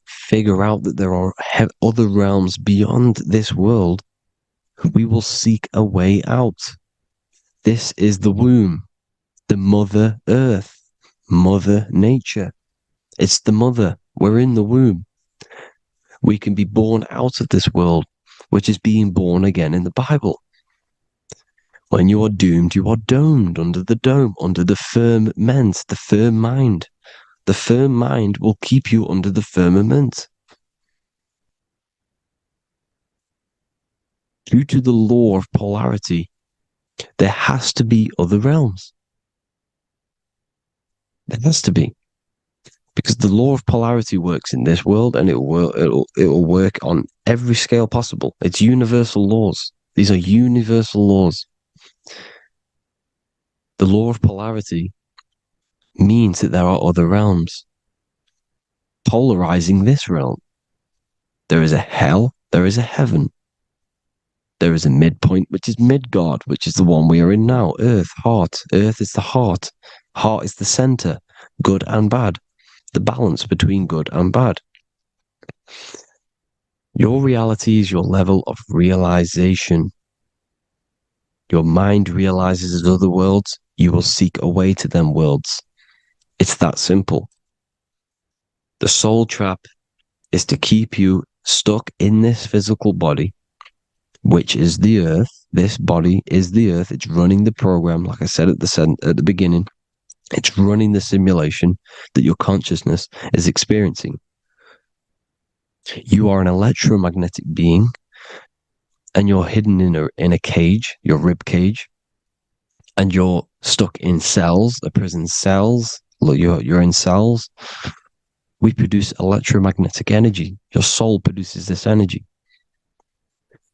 figure out that there are other realms beyond this world, we will seek a way out. This is the womb, the mother earth, mother nature. It's the mother. We're in the womb. We can be born out of this world, which is being born again in the Bible. When you are doomed, you are domed under the dome, under the firmament, the firm mind. The firm mind will keep you under the firmament. Due to the law of polarity, there has to be other realms. There has to be. Because the law of polarity works in this world, and it will work on every scale possible. It's universal laws. These are universal laws. The law of polarity means that there are other realms polarizing this realm. There is a hell, there is a heaven. There is a midpoint, which is Midgard, which is the one we are in now. Earth, heart. Earth is the heart. Heart is the center, good and bad. The balance between good and bad. Your reality is your level of realization. Your mind realizes other worlds, you will seek a way to them worlds. It's that simple. The soul trap is to keep you stuck in this physical body, which is the earth. This body is the earth. It's running the program, like I said at the beginning. It's running the simulation that your consciousness is experiencing. You are an electromagnetic being, and you're hidden in a cage, your rib cage, and you're stuck in cells, a prison cells. Look, you're in cells. We produce electromagnetic energy. Your soul produces this energy.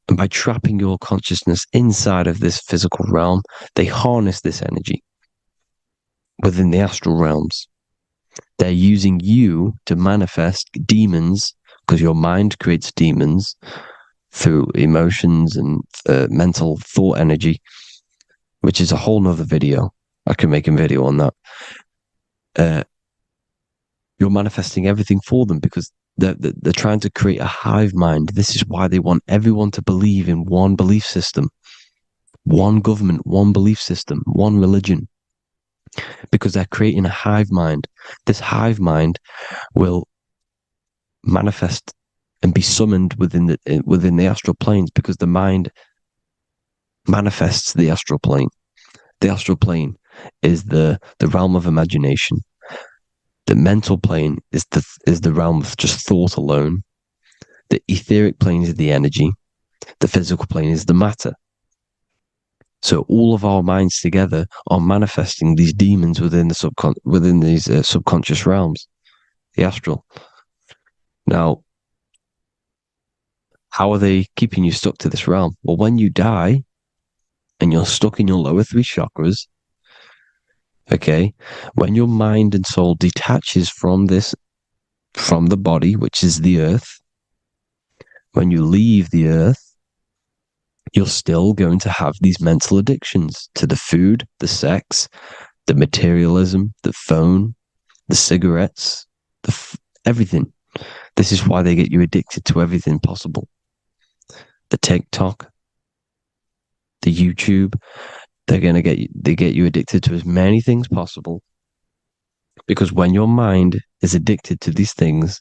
And by trapping your consciousness inside of this physical realm, they harness this energy within the astral realms. They're using you to manifest demons, because your mind creates demons through emotions and mental thought energy, which is a whole nother video. I can make a video on that. You're manifesting everything for them because they're trying to create a hive mind. This is why they want everyone to believe in one belief system, one government, one belief system, one religion, because they're creating a hive mind. This hive mind will manifest and be summoned within the astral planes, because the mind manifests the astral plane. The astral plane is the realm of imagination. The mental plane is the realm of just thought alone. The etheric plane is the energy. The physical plane is the matter. So all of our minds together are manifesting these demons within these subconscious realms, the astral. Now, how are they keeping you stuck to this realm? Well, when you die and you're stuck in your lower three chakras, okay, when your mind and soul detaches from the body, which is the earth, when you leave the earth, you're still going to have these mental addictions to the food, the sex, the materialism, the phone, the cigarettes, everything. This is why they get you addicted to everything possible. The TikTok, the YouTube, they get you addicted to as many things possible. Because when your mind is addicted to these things,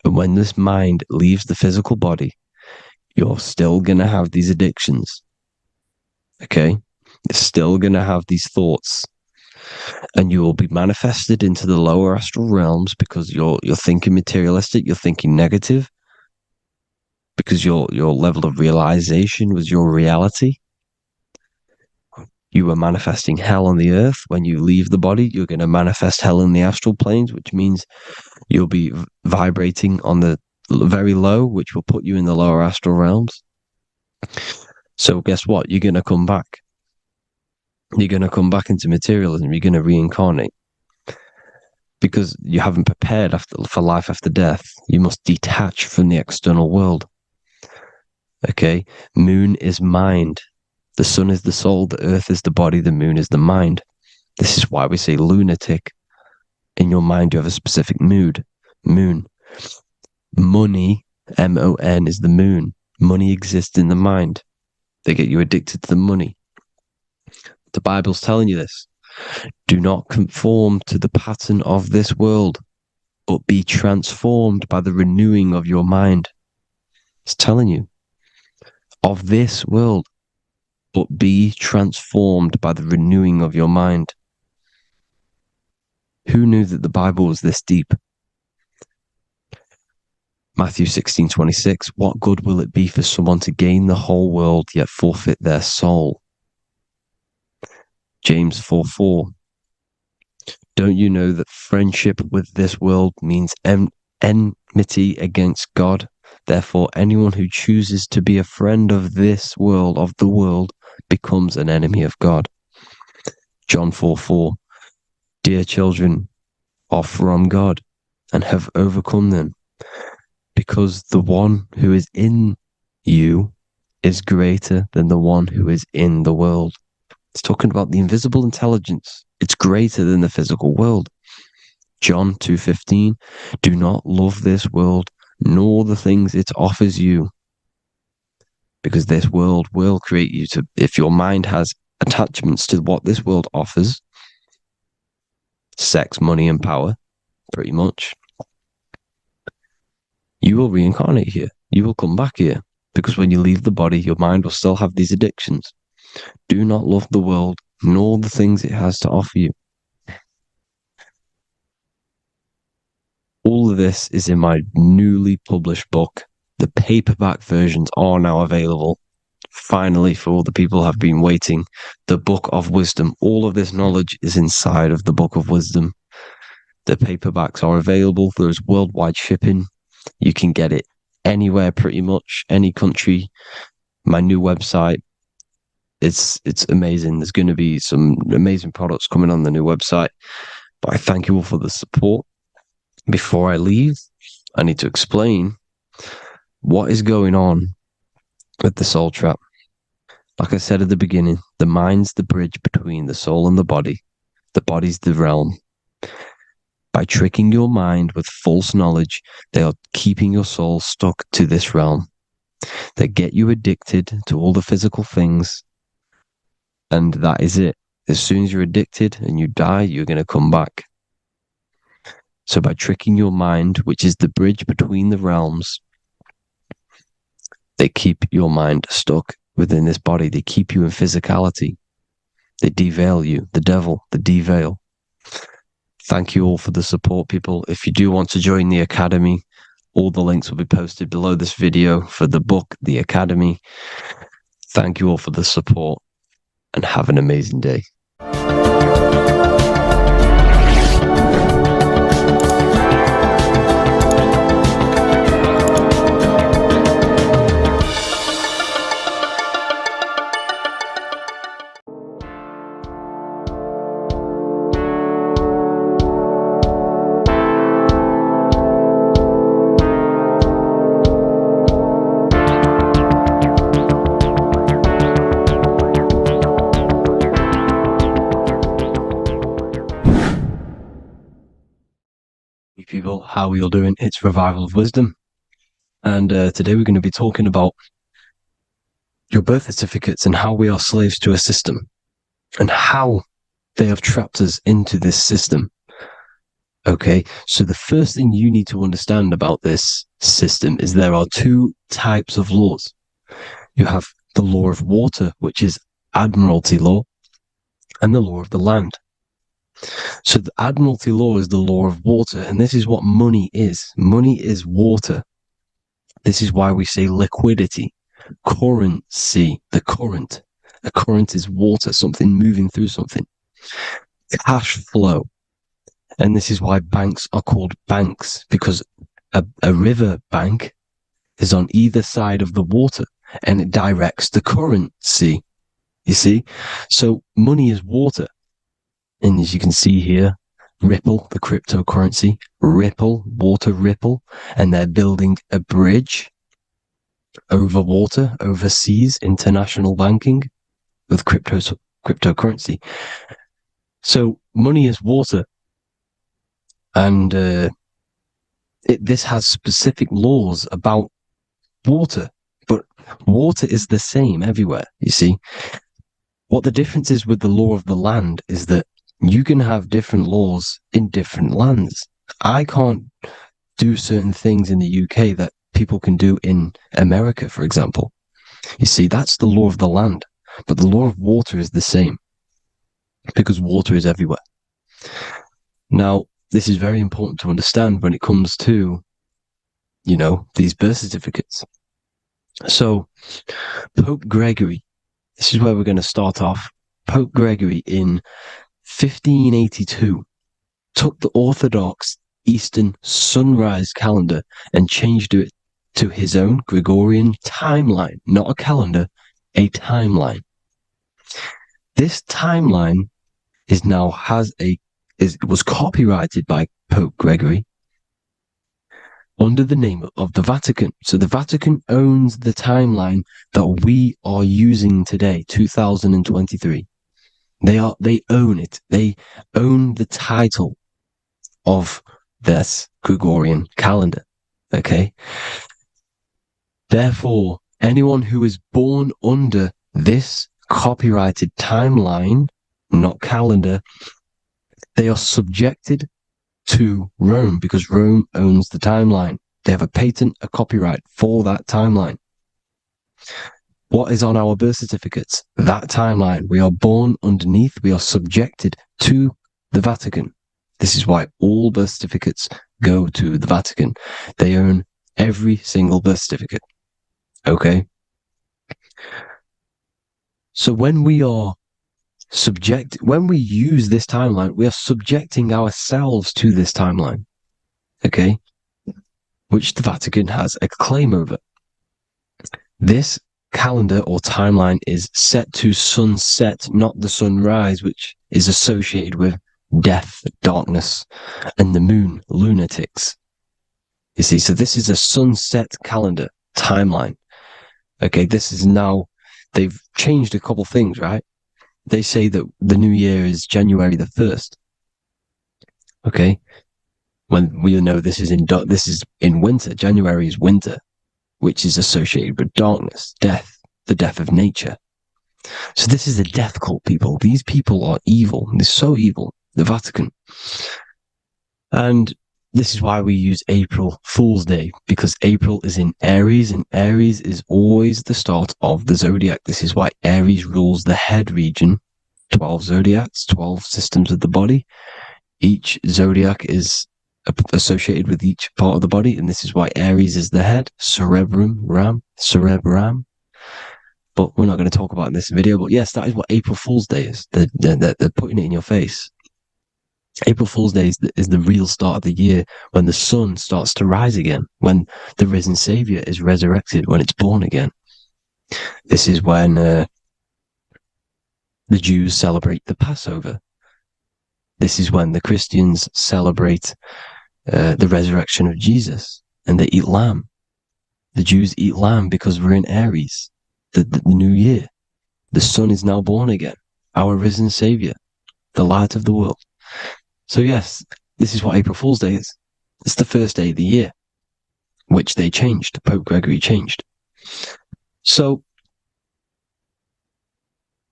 and when this mind leaves the physical body, you're still going to have these addictions. Okay? You're still going to have these thoughts. And you will be manifested into the lower astral realms because you're thinking materialistic, you're thinking negative, because your level of realization was your reality. You were manifesting hell on the earth. When you leave the body, you're going to manifest hell in the astral planes, which means you'll be vibrating on the very low, which will put you in the lower astral realms. So guess what? You're going to come back. You're going to come back into materialism. You're going to reincarnate. Because you haven't prepared for life after death. You must detach from the external world. Okay? Moon is mind. The sun is the soul. The earth is the body. The moon is the mind. This is why we say lunatic. In your mind, you have a specific mood. Moon. Money, M-O-N, is the moon. Money exists in the mind. They get you addicted to the money. The Bible's telling you this. Do not conform to the pattern of this world, but be transformed by the renewing of your mind. It's telling you. Of this world, but be transformed by the renewing of your mind. Who knew that the Bible was this deep? Matthew 16:26, what good will it be for someone to gain the whole world yet forfeit their soul? James 4:4, don't you know that friendship with this world means enmity against God? Therefore, anyone who chooses to be a friend of this world, of the world, becomes an enemy of God. John 4:4, dear children are from God and have overcome them, because the one who is in you is greater than the one who is in the world. It's talking about the invisible intelligence. It's greater than the physical world. John 2:15, do not love this world, nor the things it offers you. Because this world will create you to, if your mind has attachments to what this world offers, sex, money, and power, pretty much, you will reincarnate here. You will come back here. Because when you leave the body, your mind will still have these addictions. Do not love the world, nor the things it has to offer you. All of this is in my newly published book. The paperback versions are now available. Finally, for all the people who have been waiting, the Book of Wisdom. All of this knowledge is inside of the Book of Wisdom. The paperbacks are available. There's worldwide shipping. You can get it anywhere, pretty much, any country. My new website, it's amazing. There's going to be some amazing products coming on the new website. But I thank you all for the support. Before I leave, I need to explain what is going on with the soul trap. Like I said at the beginning, the mind's the bridge between the soul and the body. The body's the realm. By tricking your mind with false knowledge, they are keeping your soul stuck to this realm. They get you addicted to all the physical things, And that is it. As soon as you're addicted and you die, you're going to come back. So by tricking your mind, which is the bridge between the realms, they keep your mind stuck within this body. They keep you in physicality. They deveil you, the devil, the deveil. Thank you all for the support, people. If you do want to join the Academy, all the links will be posted below this video for the book, The Academy. Thank you all for the support and have an amazing day. People, how are you all doing? It's Revival of Wisdom, and today we're going to be talking about your birth certificates and how we are slaves to a system and how they have trapped us into this system. Okay, so the first thing you need to understand about this system is there are two types of laws. You have the law of water, which is Admiralty law, and the law of the land. So the Admiralty law is the law of water, and this is what money is. Money is water. This is why we say liquidity, currency, the current. A current is water, something moving through something. Cash flow. And this is why banks are called banks, because a river bank is on either side of the water, and it directs the currency. You see? So money is water. And as you can see here, Ripple, the cryptocurrency, Ripple, water Ripple, and they're building a bridge over water, overseas, international banking with cryptocurrency. So money is water, and this has specific laws about water, but water is the same everywhere, you see. What the difference is with the law of the land is that you can have different laws in different lands. I can't do certain things in the UK that people can do in America, for example. You see, that's the law of the land. But the law of water is the same, because water is everywhere. Now, this is very important to understand when it comes to, you know, these birth certificates. So, Pope Gregory, this is where we're going to start off. Pope Gregory in 1582 took the Orthodox Eastern sunrise calendar and changed it to his own Gregorian timeline, not a calendar, a timeline. This timeline was copyrighted by Pope Gregory under the name of the Vatican. So the Vatican owns the timeline that we are using today, 2023. They own it. They own the title of this Gregorian calendar. Okay. Therefore, anyone who is born under this copyrighted timeline, not calendar, they are subjected to Rome, because Rome owns the timeline. They have a patent, a copyright for that timeline. What is on our birth certificates? That timeline. We are born underneath. We are subjected to the Vatican. This is why all birth certificates go to the Vatican. They own every single birth certificate. Okay? So when we use this timeline, we are subjecting ourselves to this timeline. Okay? Which the Vatican has a claim over. This calendar or timeline is set to sunset, not the sunrise, which is associated with death, darkness, and the moon, lunatics. You see, so this is a sunset calendar timeline. Okay, this is now, they've changed a couple things, right? They say that the new year is January the 1st. Okay, when we know this is in winter. January is winter, which is associated with darkness, death, the death of nature. So this is a death cult, people. These people are evil. They're so evil. The Vatican. And this is why we use April Fool's Day, because April is in Aries, and Aries is always the start of the zodiac. This is why Aries rules the head region. 12 zodiacs, 12 systems of the body. Each zodiac is associated with each part of the body, and this is why Aries is the head. Cerebrum. But we're not going to talk about it in this video. But yes, that is what April Fool's Day is. They're putting it in your face. April Fool's Day is the real start of the year, when the sun starts to rise again, when the risen Savior is resurrected, when it's born again. This is when the Jews celebrate the Passover. This is when the Christians celebrate the resurrection of Jesus, and they eat lamb. The Jews eat lamb because we're in Aries, the new year. The sun is now born again, our risen Savior, the light of the world. So yes, this is what April Fool's Day is. It's the first day of the year, which they changed. Pope Gregory changed. So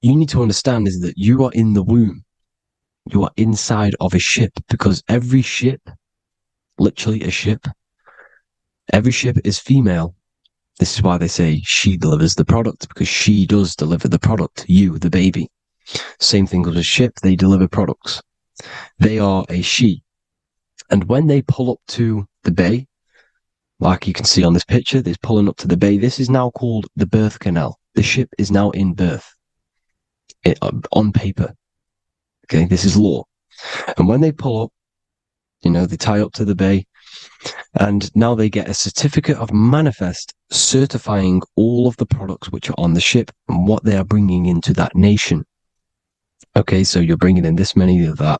you need to understand is that you are in the womb. You are inside of a ship, because every ship, literally a ship, every ship is female. This is why they say she delivers the product, because she does deliver the product, you, the baby. Same thing with a ship, they deliver products. They are a she. And when they pull up to the bay, like you can see on this picture, they're pulling up to the bay. This is now called the birth canal. The ship is now in birth. On paper. Okay, this is law. And when they pull up, they tie up to the bay, and now they get a certificate of manifest certifying all of the products which are on the ship and what they are bringing into that nation. Okay, so you're bringing in this many of that,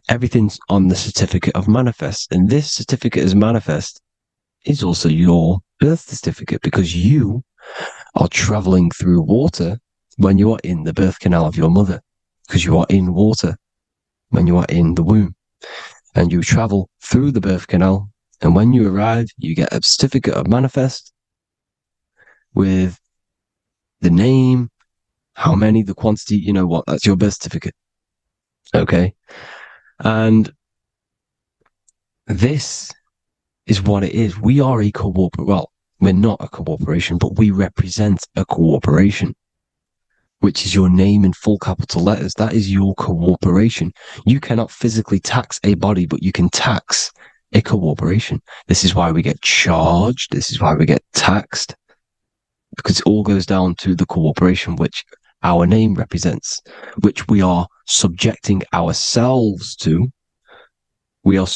everything's on the certificate of manifest. And this certificate of manifest is also your birth certificate, because you are traveling through water when you are in the birth canal of your mother, because you are in water when you are in the womb. And you travel through the birth canal, and when you arrive, you get a certificate of manifest with the name, how many, the quantity, that's your birth certificate. Okay. And this is what it is. We are a we're not a corporation, but we represent a corporation, which is your name in full capital letters. That is your corporation. You cannot physically tax a body, but you can tax a corporation. This is why we get charged. This is why we get taxed, because it all goes down to the corporation, which our name represents, which we are subjecting ourselves to. We are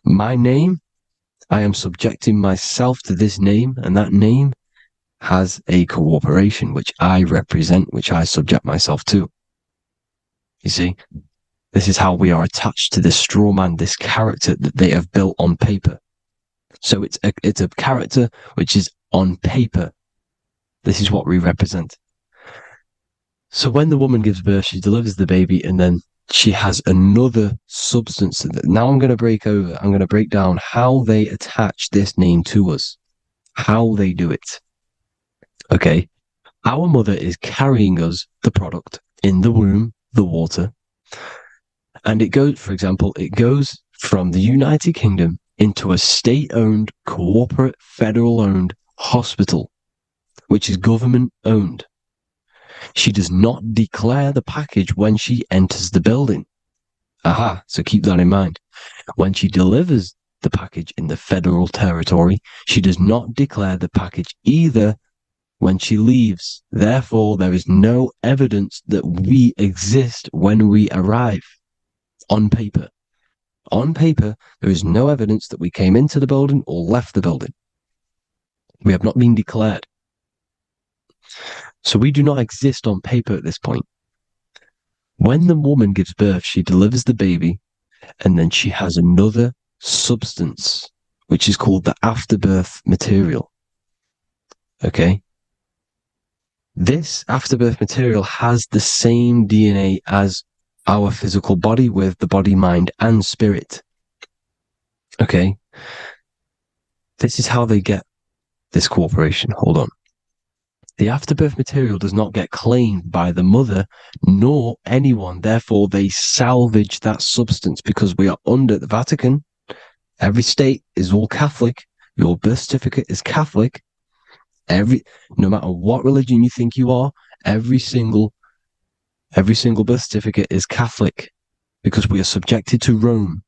my name, I am subjecting myself to this name, and that name has a corporation which I represent, which I subject myself to. You see, this is how we are attached to this straw man, this character that they have built on paper. So it's a character which is on paper. This is what we represent. So when the woman gives birth, she delivers the baby, and then she has another substance. Now I'm going to break down how they attach this name to us, how they do it. Okay. Our mother is carrying us the product in the womb, the water. And it goes from the United Kingdom into a state-owned, corporate, federal-owned hospital, which is government-owned. She does not declare the package when she enters the building. So keep that in mind. When she delivers the package in the federal territory, she does not declare the package either when she leaves. Therefore, there is no evidence that we exist when we arrive. On paper. On paper, there is no evidence that we came into the building or left the building. We have not been declared. So we do not exist on paper at this point. When the woman gives birth, she delivers the baby, and then she has another substance, which is called the afterbirth material. Okay? This afterbirth material has the same DNA as our physical body, with the body, mind, and spirit. Okay? This is how they get this corporation. Hold on. The afterbirth material does not get claimed by the mother nor anyone. Therefore, they salvage that substance because we are under the Vatican. Every state is all Catholic. Your birth certificate is Catholic. No matter what religion you think you are, every single birth certificate is Catholic because we are subjected to Rome.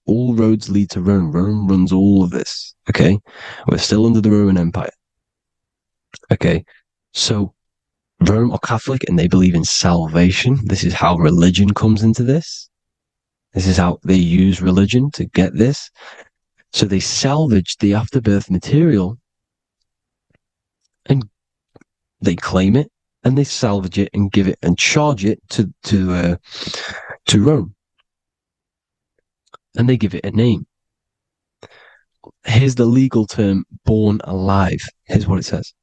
All roads lead to Rome. Rome runs all of this. Okay. We're still under the Roman Empire. Okay. So Rome are Catholic and they believe in salvation. This is how religion comes into this. This is how they use religion to get this. So they salvage the afterbirth material and they claim it and they salvage it and give it and charge it to Rome. And they give it a name. Here's the legal term, born alive. Here's what it says.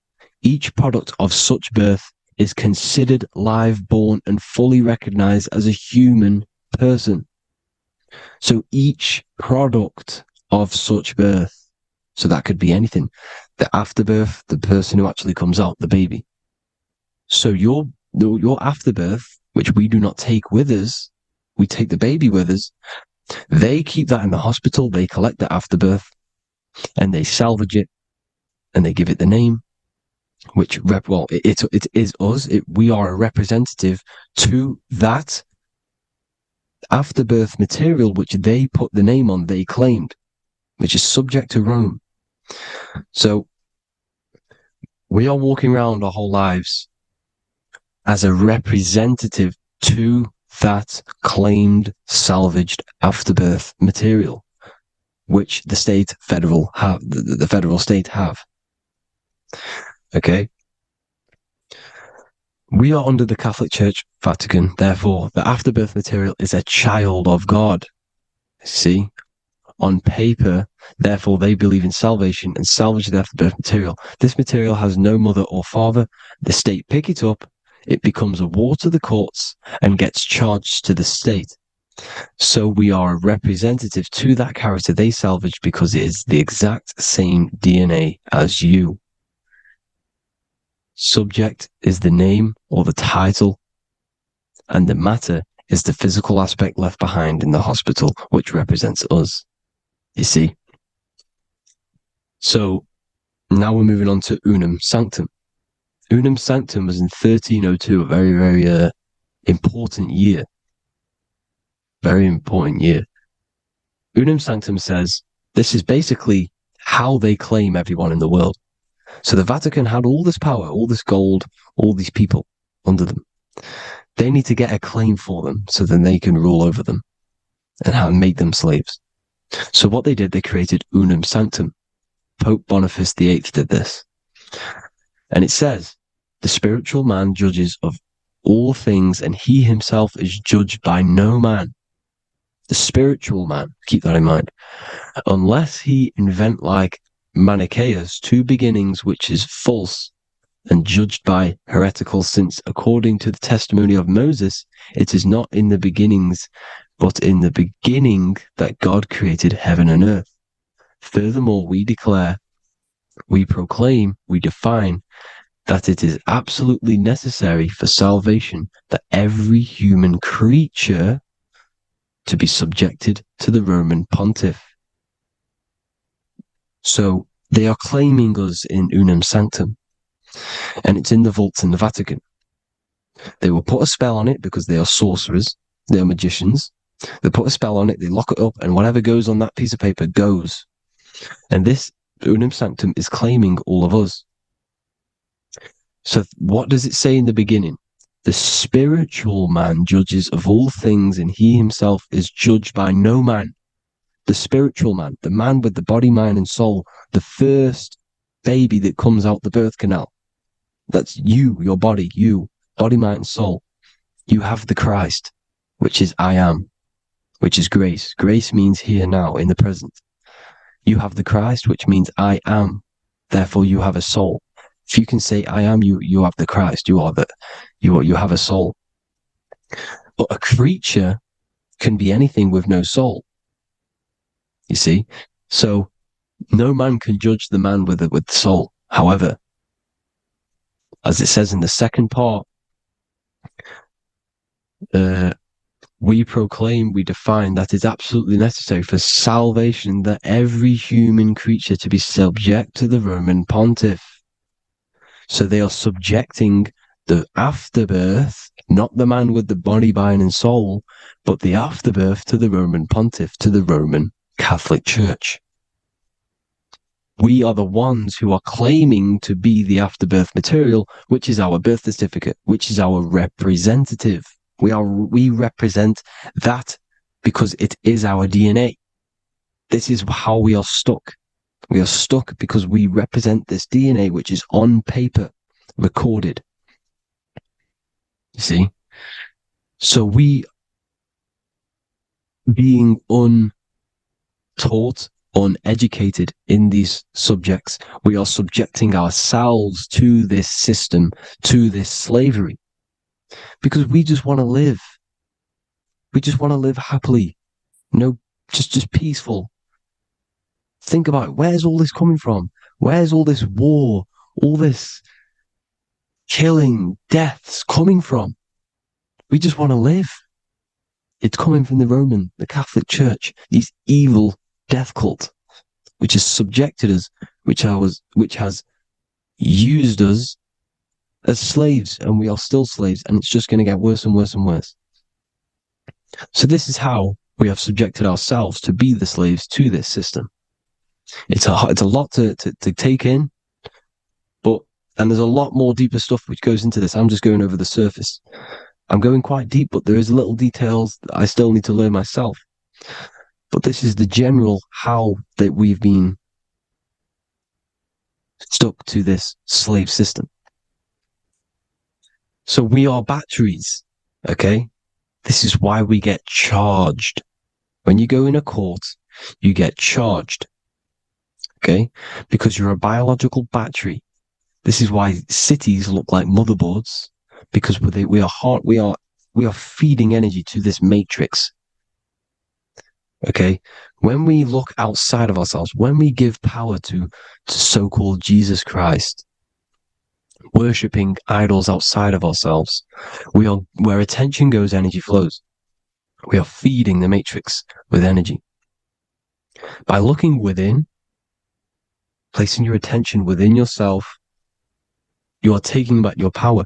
Each product of such birth is considered live born and fully recognized as a human person. So each product of such birth, so that could be anything, the afterbirth, the person who actually comes out, the baby. So your afterbirth, which we do not take with us, we take the baby with us, they keep that in the hospital, they collect the afterbirth, and they salvage it, and they give it the name, which, it is us. We are a representative to that afterbirth material, which they put the name on, they claimed, which is subject to Rome. So we are walking around our whole lives as a representative to that claimed salvaged afterbirth material, which the federal state have. Okay. We are under the Catholic Church, Vatican. Therefore, the afterbirth material is a child of God. See, on paper, therefore, they believe in salvation and salvage the afterbirth material. This material has no mother or father. The state pick it up. It becomes a war to the courts and gets charged to the state. So we are a representative to that character they salvaged because it is the exact same DNA as you. Subject is the name or the title, and the matter is the physical aspect left behind in the hospital, which represents us. You see? So now we're moving on to Unum Sanctum. Unum Sanctum was in 1302, a very, very important year. Very important year. Unum Sanctum says this is basically how they claim everyone in the world. So the Vatican had all this power, all this gold, all these people under them. They need to get a claim for them so then they can rule over them and make them slaves. So what they did, they created Unum Sanctum. Pope Boniface VIII did this. And it says, the spiritual man judges of all things and he himself is judged by no man. The spiritual man, keep that in mind, unless he invent like Manichaeus, two beginnings, which is false and judged by heretical, since according to the testimony of Moses, it is not in the beginnings, but in the beginning that God created heaven and earth. Furthermore, we declare, we proclaim, we define that it is absolutely necessary for salvation that every human creature to be subjected to the Roman pontiff. So they are claiming us in Unum Sanctum, and it's in the vaults in the Vatican. They will put a spell on it because they are sorcerers, they are magicians. They put a spell on it, they lock it up, and whatever goes on that piece of paper goes. And this Unum Sanctum is claiming all of us. So what does it say in the beginning? The spiritual man judges of all things, and he himself is judged by no man. The spiritual man, the man with the body, mind, and soul, the first baby that comes out the birth canal. That's you, your body, body, mind, and soul. You have the Christ, which is I am, which is grace. Grace means here, now, in the present. You have the Christ, which means I am. Therefore, you have a soul. If you can say I am, you have the Christ. You have a soul. But a creature can be anything with no soul. You see? So no man can judge the man with soul. However, as it says in the second part, we proclaim, we define that it's absolutely necessary for salvation that every human creature to be subject to the Roman pontiff. So they are subjecting the afterbirth, not the man with the body, mind, and soul, but the afterbirth to the Roman pontiff, to the Roman Catholic Church. We are the ones who are claiming to be the afterbirth material, which is our birth certificate, which is our representative. We represent that because it is our DNA. This is how we are stuck. We are stuck because we represent this DNA, which is on paper, recorded. You see? So we, being untaught, uneducated in these subjects, we are subjecting ourselves to this system, to this slavery. Because we just want to live. We just want to live happily. Just peaceful. Think about it. Where's all this coming from? Where's all this war, all this killing, deaths coming from? We just want to live. It's coming from the Catholic Church, these evil death cult, which has subjected us, which has used us as slaves, and we are still slaves, and it's just going to get worse and worse and worse. So this is how we have subjected ourselves to be the slaves to this system. It's a lot to take in, and there's a lot more deeper stuff which goes into this. I'm just going over the surface. I'm going quite deep, but there is little details that I still need to learn myself. But this is the general how that we've been stuck to this slave system. So we are batteries, okay? This is why we get charged. When you go in a court, you get charged, okay? Because you're a biological battery. This is why cities look like motherboards, because we are feeding energy to this matrix. Okay, when we look outside of ourselves, when we give power to so-called Jesus Christ, worshipping idols outside of ourselves, where attention goes, energy flows. We are feeding the matrix with energy. By looking within, placing your attention within yourself, you are taking back your power.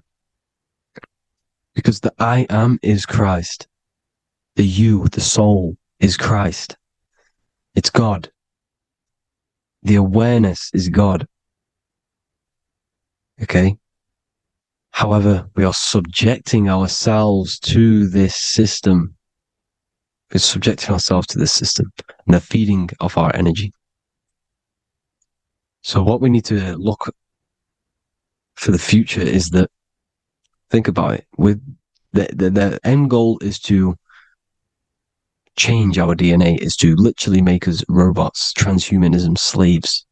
Because the I am is Christ. The you, the soul, is Christ. It's God. The awareness is God. Okay? However, we are subjecting ourselves to this system. We're subjecting ourselves to this system and the feeding of our energy. So what we need to look for the future is that, think about it, with the end goal is to change our DNA, is to literally make us robots, transhumanism, slaves.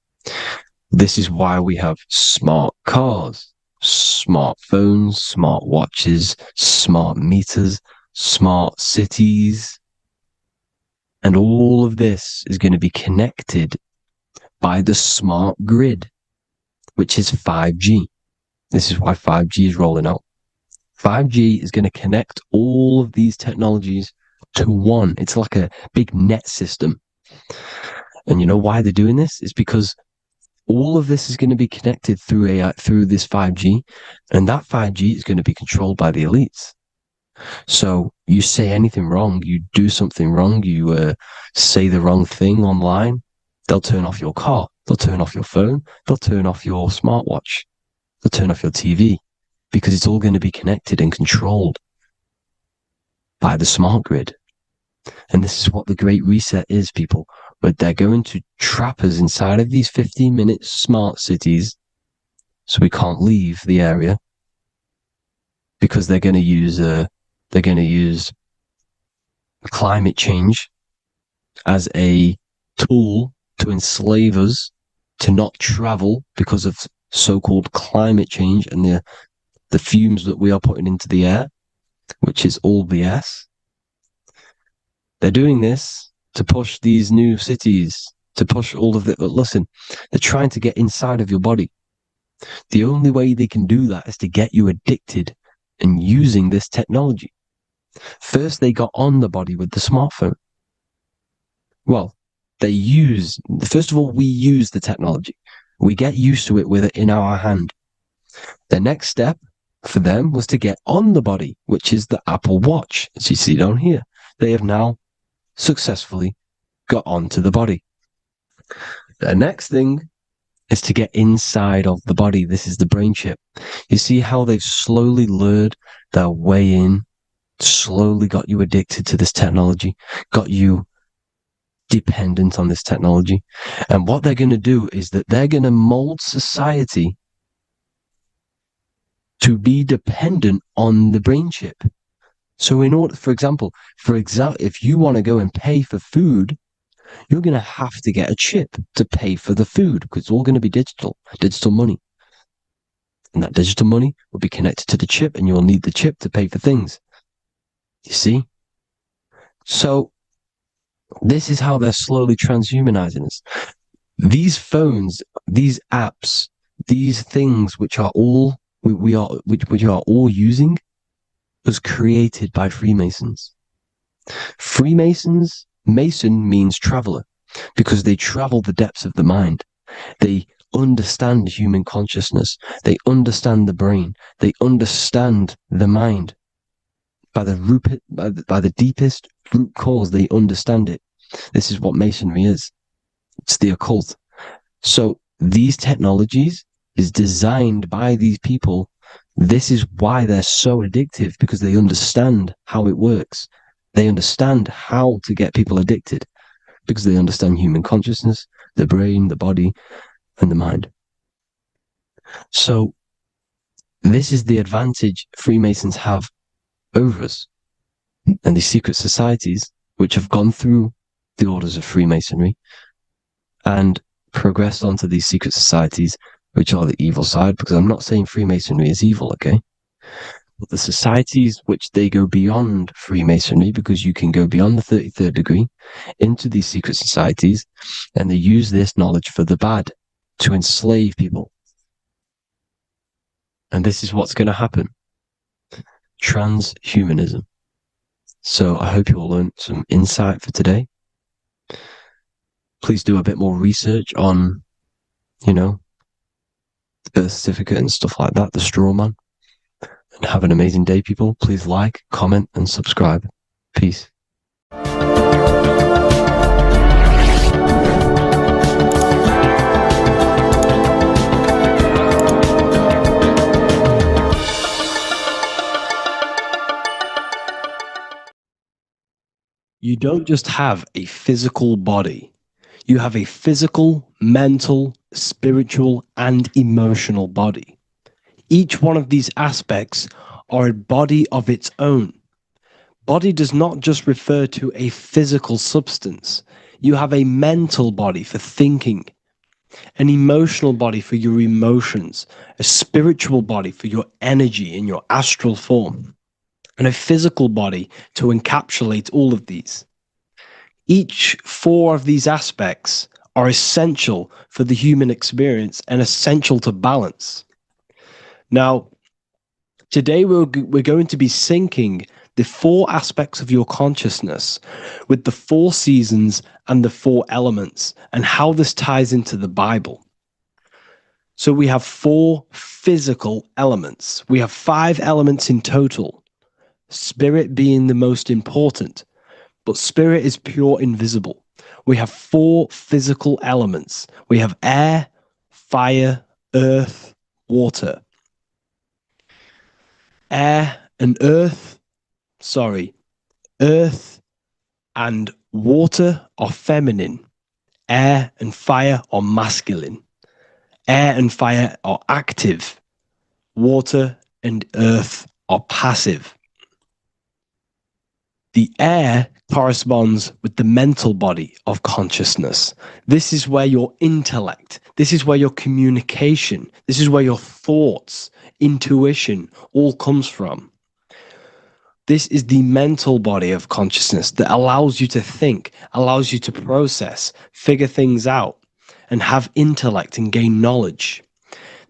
This is why we have smart cars, smartphones, smart watches, smart meters, smart cities. And all of this is going to be connected by the smart grid, which is 5G. This is why 5G is rolling out. 5G is going to connect all of these technologies to one. It's like a big net system. And you know why they're doing this? It's because all of this is going to be connected through AI, through this 5G, and that 5G is going to be controlled by the elites. So you say anything wrong, you do something wrong, you say the wrong thing online, they'll turn off your car, they'll turn off your phone, they'll turn off your smartwatch, they'll turn off your TV, because it's all going to be connected and controlled by the smart grid. And this is what the Great Reset is, people. But they're going to trap us inside of these 15-minute smart cities, so we can't leave the area, because they're going to use climate change as a tool to enslave us, to not travel because of so-called climate change and the fumes that we are putting into the air, which is all BS. They're doing this to push these new cities, to push all of it. But listen, they're trying to get inside of your body. The only way they can do that is to get you addicted and using this technology. First, they got on the body with the smartphone. Well, first of all, we use the technology. We get used to it with it in our hand. The next step for them was to get on the body, which is the Apple Watch, as you see down here. They have now successfully got onto the body. The next thing is to get inside of the body. This is the brain chip. You see how they've slowly lured their way in, slowly got you addicted to this technology, got you dependent on this technology. And what they're going to do is that they're going to mold society to be dependent on the brain chip. So in order, for example, if you want to go and pay for food, you're going to have to get a chip to pay for the food, because it's all going to be digital money. And that digital money will be connected to the chip, and you'll need the chip to pay for things. You see? So this is how they're slowly transhumanizing us. These phones, these apps, these things which are all we are all using, was created by Freemasons. Mason means traveler, because they travel the depths of the mind. They understand human consciousness. They understand the brain. They understand the mind. By the deepest root cause, they understand it. This is what Masonry is. It's the occult. So these technologies is designed by these people. This is why they're so addictive, because they understand how it works. They understand how to get people addicted, because they understand human consciousness, the brain, the body, and the mind. So this is the advantage Freemasons have over us. And these secret societies, which have gone through the orders of Freemasonry and progressed onto these secret societies, which are the evil side, because I'm not saying Freemasonry is evil, okay? But the societies which they go beyond Freemasonry, because you can go beyond the 33rd degree into these secret societies, and they use this knowledge for the bad, to enslave people. And this is what's going to happen. Transhumanism. So I hope you all learned some insight for today. Please do a bit more research on, the birth certificate and stuff like that, the straw man. And have an amazing day, people. Please like, comment, and subscribe. Peace. You don't just have a physical body. You have a physical, mental, spiritual, and emotional body. Each one of these aspects are a body of its own. Body does not just refer to a physical substance. You have a mental body for thinking, an emotional body for your emotions, a spiritual body for your energy in your astral form, and a physical body to encapsulate all of these. Each four of these aspects are essential for the human experience and essential to balance. Now, today we're going to be syncing the four aspects of your consciousness with the four seasons and the four elements, and how this ties into the Bible. So we have four physical elements. We have 5 elements in total, spirit being the most important, but spirit is pure invisible. We have 4 physical elements. We have air, fire, earth, water. Earth and water are feminine. Air and fire are masculine. Air and fire are active. Water and earth are passive. The air corresponds with the mental body of consciousness. This is where your intellect, this is where your communication, this is where your thoughts, intuition all comes from. This is the mental body of consciousness that allows you to think, allows you to process, figure things out, and have intellect and gain knowledge.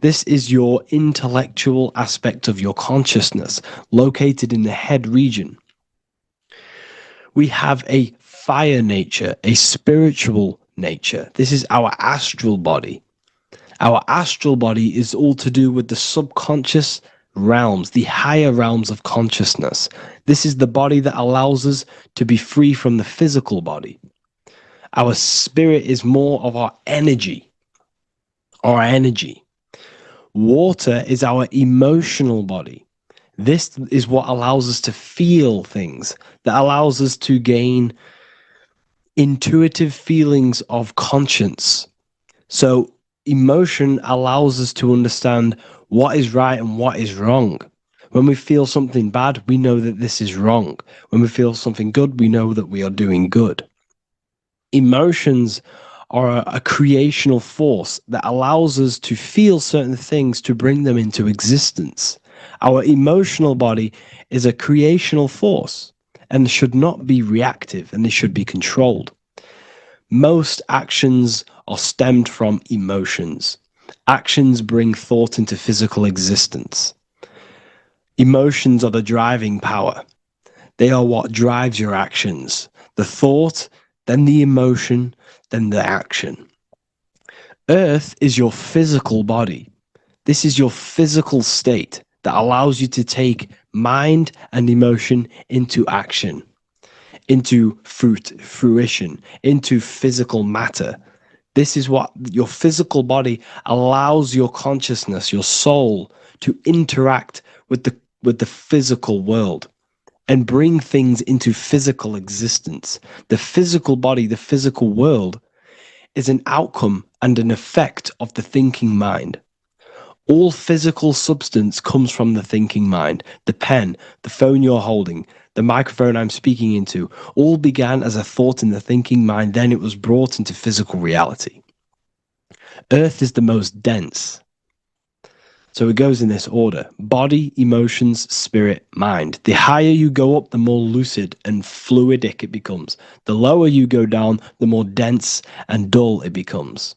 This is your intellectual aspect of your consciousness, located in the head region. We have a fire nature, a spiritual nature. This is our astral body. Our astral body is all to do with the subconscious realms, the higher realms of consciousness. This is the body that allows us to be free from the physical body. Our spirit is more of our energy. Water is our emotional body. This is what allows us to feel things, that allows us to gain intuitive feelings of conscience. So emotion allows us to understand what is right and what is wrong. When we feel something bad, we know that this is wrong. When we feel something good, we know that we are doing good. Emotions are a creational force that allows us to feel certain things to bring them into existence. Our emotional body is a creational force and should not be reactive, and it should be controlled. Most actions are stemmed from emotions. Actions bring thought into physical existence. Emotions are the driving power. They are what drives your actions. The thought, then the emotion, then the action. Earth is your physical body. This is your physical state that allows you to take mind and emotion into action, into fruition, into physical matter. This is what your physical body allows your consciousness, your soul, to interact with the physical world and bring things into physical existence. The physical body, the physical world, is an outcome and an effect of the thinking mind. All physical substance comes from the thinking mind. The pen, the phone you're holding, the microphone I'm speaking into, all began as a thought in the thinking mind, then it was brought into physical reality. Earth is the most dense. So it goes in this order: body, emotions, spirit, mind. The higher you go up, the more lucid and fluidic it becomes. The lower you go down, the more dense and dull it becomes.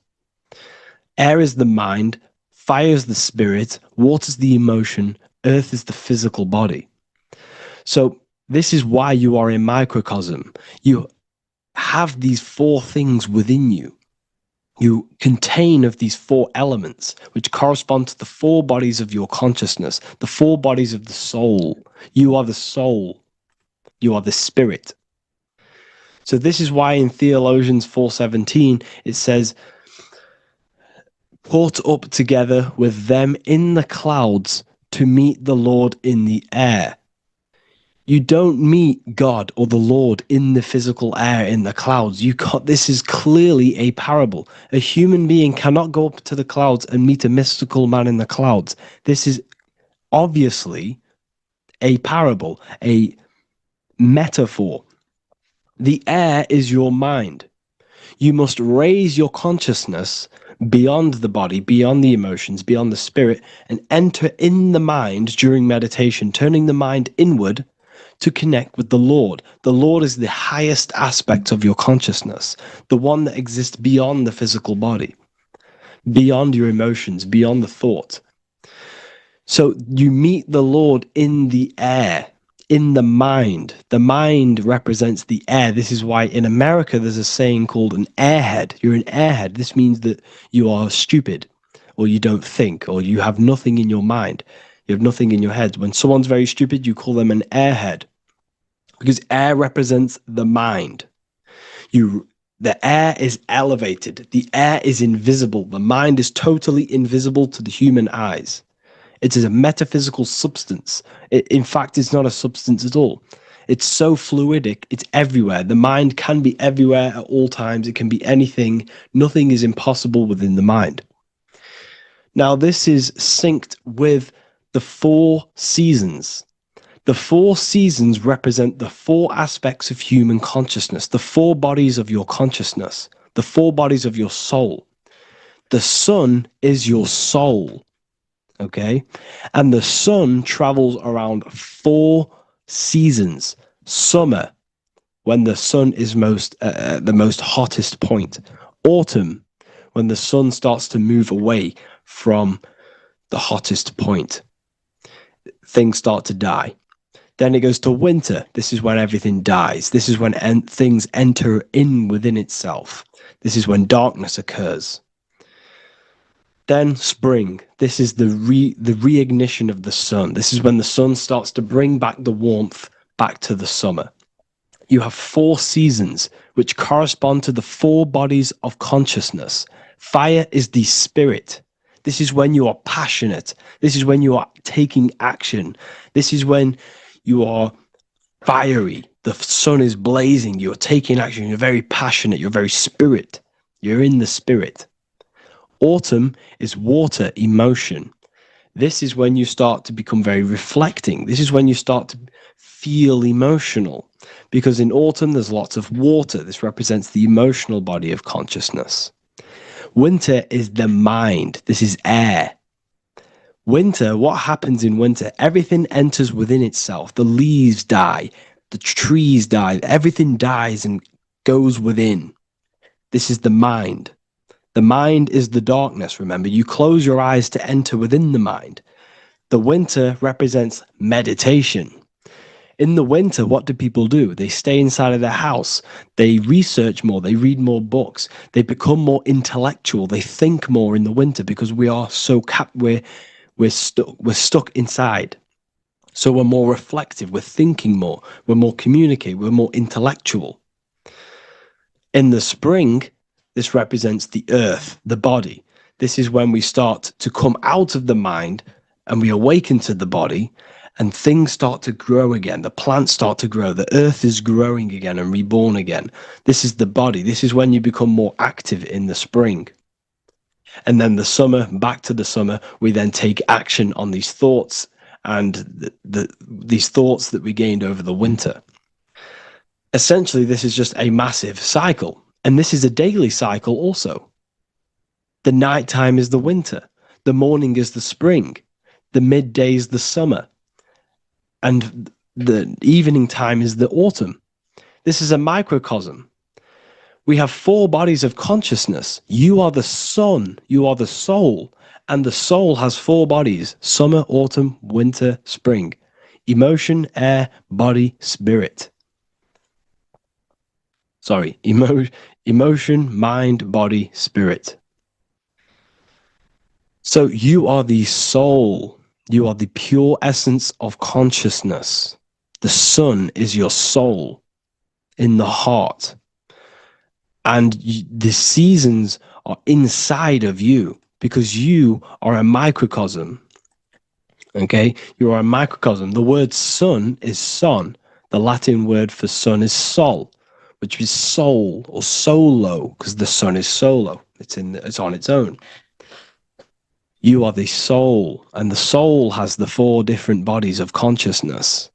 Air is the mind, fire is the spirit, water is the emotion, earth is the physical body. So this is why you are a microcosm. You have these four things within you. You contain of these four elements, which correspond to the four bodies of your consciousness, the four bodies of the soul. You are the soul. You are the spirit. So this is why in Theologians 4:17 it says, "Caught up together with them in the clouds to meet the Lord in the air." You don't meet God or the Lord in the physical air, in the clouds. This is clearly a parable. A human being cannot go up to the clouds and meet a mystical man in the clouds. This is obviously a parable, a metaphor. The air is your mind. You must raise your consciousness beyond the body, beyond the emotions, beyond the spirit, and enter in the mind during meditation, turning the mind inward to connect with the Lord. The Lord is the highest aspect of your consciousness, the one that exists beyond the physical body, beyond your emotions, beyond the thought. So you meet the Lord in the air, in the mind. The mind represents the air. This is why in America there's a saying called an airhead. You're an airhead. This means that you are stupid, or you don't think, or you have nothing in your mind. You have nothing in your head. When someone's very stupid, you call them an airhead, because air represents the mind. The air is elevated. The air is invisible. The mind is totally invisible to the human eyes. It is a metaphysical substance. In fact, it's not a substance at all. It's so fluidic. It's everywhere. The mind can be everywhere at all times. It can be anything. Nothing is impossible within the mind. Now, this is synced with the four seasons. The four seasons represent the four aspects of human consciousness, the four bodies of your consciousness, the four bodies of your soul. The sun is your soul, okay? And the sun travels around four seasons. Summer, when the sun is the most hottest point. Autumn, when the sun starts to move away from the hottest point. Things start to die. Then it goes to winter. This is when everything dies. This is when things enter in within itself. This is when darkness occurs. Then spring. This is the reignition of the sun. This is when the sun starts to bring back the warmth back to the summer. You have 4 seasons which correspond to the 4 bodies of consciousness. Fire is the spirit. This is when you are passionate. This is when you are taking action. This is when you are fiery. The sun is blazing. You're taking action. You're very passionate. You're very spirit. You're in the spirit. Autumn is water, emotion. This is when you start to become very reflecting. This is when you start to feel emotional. Because in autumn, there's lots of water. This represents the emotional body of consciousness. Winter is the mind. This is air. Winter, what happens in winter? Everything enters within itself. The leaves die. The trees die. Everything dies and goes within. This is the mind. The mind is the darkness, remember. You close your eyes to enter within the mind. The winter represents meditation. In the winter, what do people do? They stay inside of their house. They research more. They read more books. They become more intellectual. They think more in the winter because we are so we're stuck inside. So we're more reflective. We're thinking more. We're more communicative. We're more intellectual. In the spring, this represents the earth, the body. This is when we start to come out of the mind and we awaken to the body, and things start to grow again. The plants start to grow. The earth is growing again and reborn again. This is the body. This is when you become more active in the spring. And then the summer, back to the summer, we then take action on these thoughts and these thoughts that we gained over the winter. Essentially, this is just a massive cycle. And this is a daily cycle also. The nighttime is the winter. The morning is the spring. The midday is the summer. And the evening time is the autumn. This is a microcosm. We have 4 bodies of consciousness. You are the sun. You are the soul. And the soul has 4 bodies: summer, autumn, winter, spring. Emotion, air, body, spirit. Sorry, emotion, mind, body, spirit. So you are the soul. You are the pure essence of consciousness. The sun is your soul in the heart. And the seasons are inside of you because you are a microcosm. Okay? You are a microcosm. The word sun is son. The Latin word for sun is sol, which is soul or solo, because the sun is solo. It's on its own. You are the soul, and the soul has the 4 different bodies of consciousness.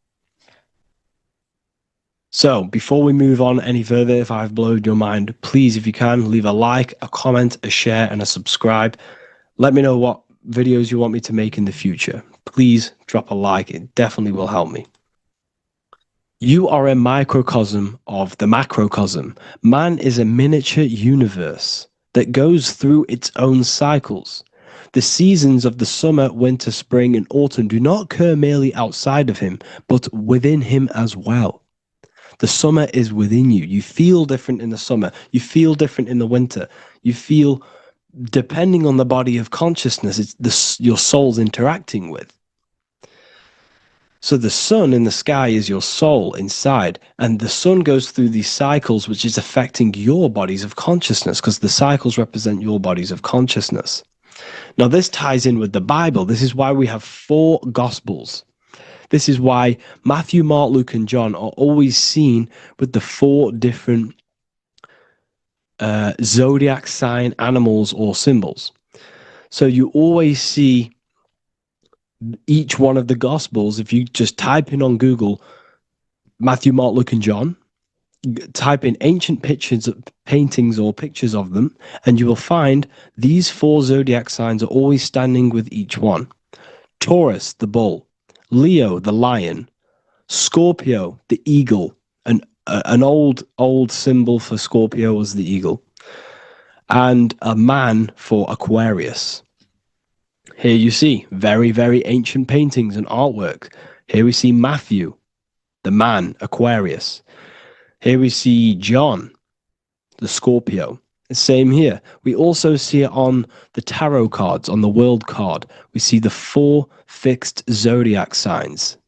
So, before we move on any further, if I've blown your mind, please, if you can, leave a like, a comment, a share, and a subscribe. Let me know what videos you want me to make in the future. Please drop a like. It definitely will help me. You are a microcosm of the macrocosm. Man is a miniature universe that goes through its own cycles. The seasons of the summer, winter, spring, and autumn do not occur merely outside of him, but within him as well. The summer is within you. You feel different in the summer. You feel different in the winter. You feel, depending on the body of consciousness, it's your soul's interacting with. So the sun in the sky is your soul inside, and the sun goes through these cycles, which is affecting your bodies of consciousness, because the cycles represent your bodies of consciousness. Now, this ties in with the Bible. This is why we have 4 Gospels. This is why Matthew, Mark, Luke, and John are always seen with the 4 different zodiac sign animals or symbols. So you always see each one of the Gospels. If you just type in on Google Matthew, Mark, Luke, and John, type in ancient pictures, paintings or pictures of them, and you will find these 4 zodiac signs are always standing with each one. Taurus, the bull; Leo, the lion; Scorpio, the eagle. An old symbol for Scorpio was the eagle, and a man for Aquarius. Here you see very, very ancient paintings and artwork. Here we see Matthew, the man, Aquarius. Here we see John, the Scorpio. Same here. We also see it on the tarot cards, on the world card. We see the 4 fixed zodiac signs.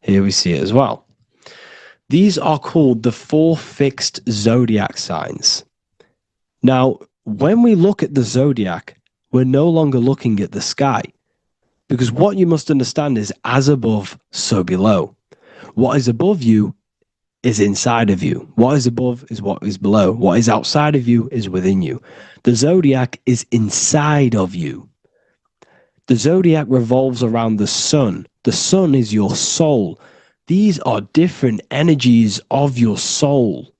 Here we see it as well. These are called the 4 fixed zodiac signs. Now, when we look at the zodiac, we're no longer looking at the sky. Because what you must understand is as above, so below. What is above you is inside of you. What is above is what is below. What is outside of you is within you. The zodiac is inside of you. The zodiac revolves around the sun. The sun is your soul. These are different energies of your soul.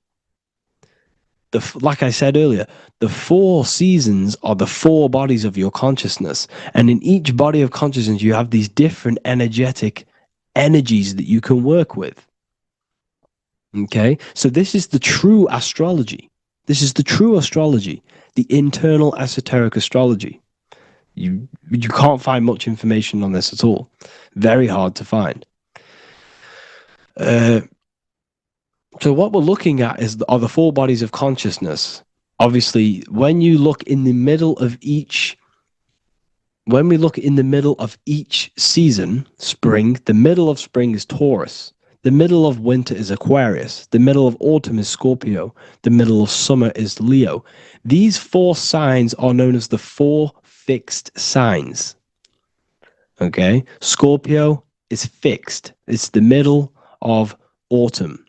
Like I said earlier, the 4 seasons are the 4 bodies of your consciousness. And in each body of consciousness, you have these different energetic energies that you can work with. Okay, so this is the true astrology. This is the true astrology, the internal esoteric astrology. You can't find much information on this at all. Very hard to find. So what we're looking at are the 4 bodies of consciousness. Obviously, when you look in the middle of each, when we look in the middle of each season, spring, the middle of spring is Taurus. The middle of winter is Aquarius. The middle of autumn is Scorpio. The middle of summer is Leo. These 4 signs are known as the 4 fixed signs. Okay? Scorpio is fixed. It's the middle of autumn.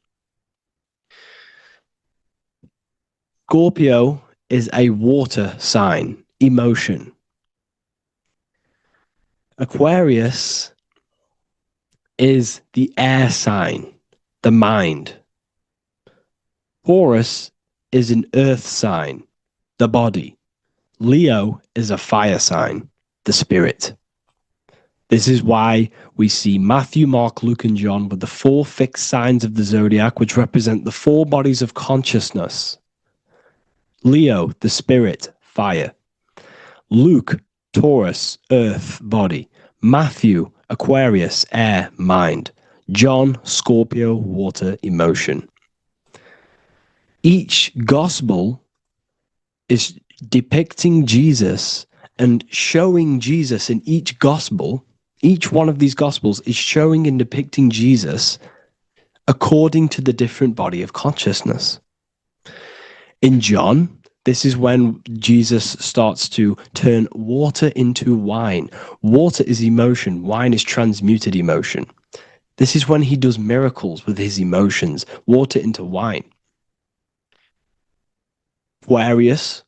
Scorpio is a water sign, emotion. Aquarius is the air sign, the mind. Taurus is an earth sign, the body. Leo is a fire sign, the spirit. This is why we see Matthew, Mark, Luke, and John with the 4 fixed signs of the zodiac, which represent the 4 bodies of consciousness. Leo, the spirit, fire. Luke, Taurus, earth, body. Matthew, Aquarius, air, mind. John, Scorpio, water, emotion. Each gospel is depicting Jesus and showing Jesus in each gospel. Each one of these gospels is showing and depicting Jesus according to the different body of consciousness. In John, this is when Jesus starts to turn water into wine. Water is emotion. Wine is transmuted emotion. This is when he does miracles with his emotions. Water into wine. Aquarius,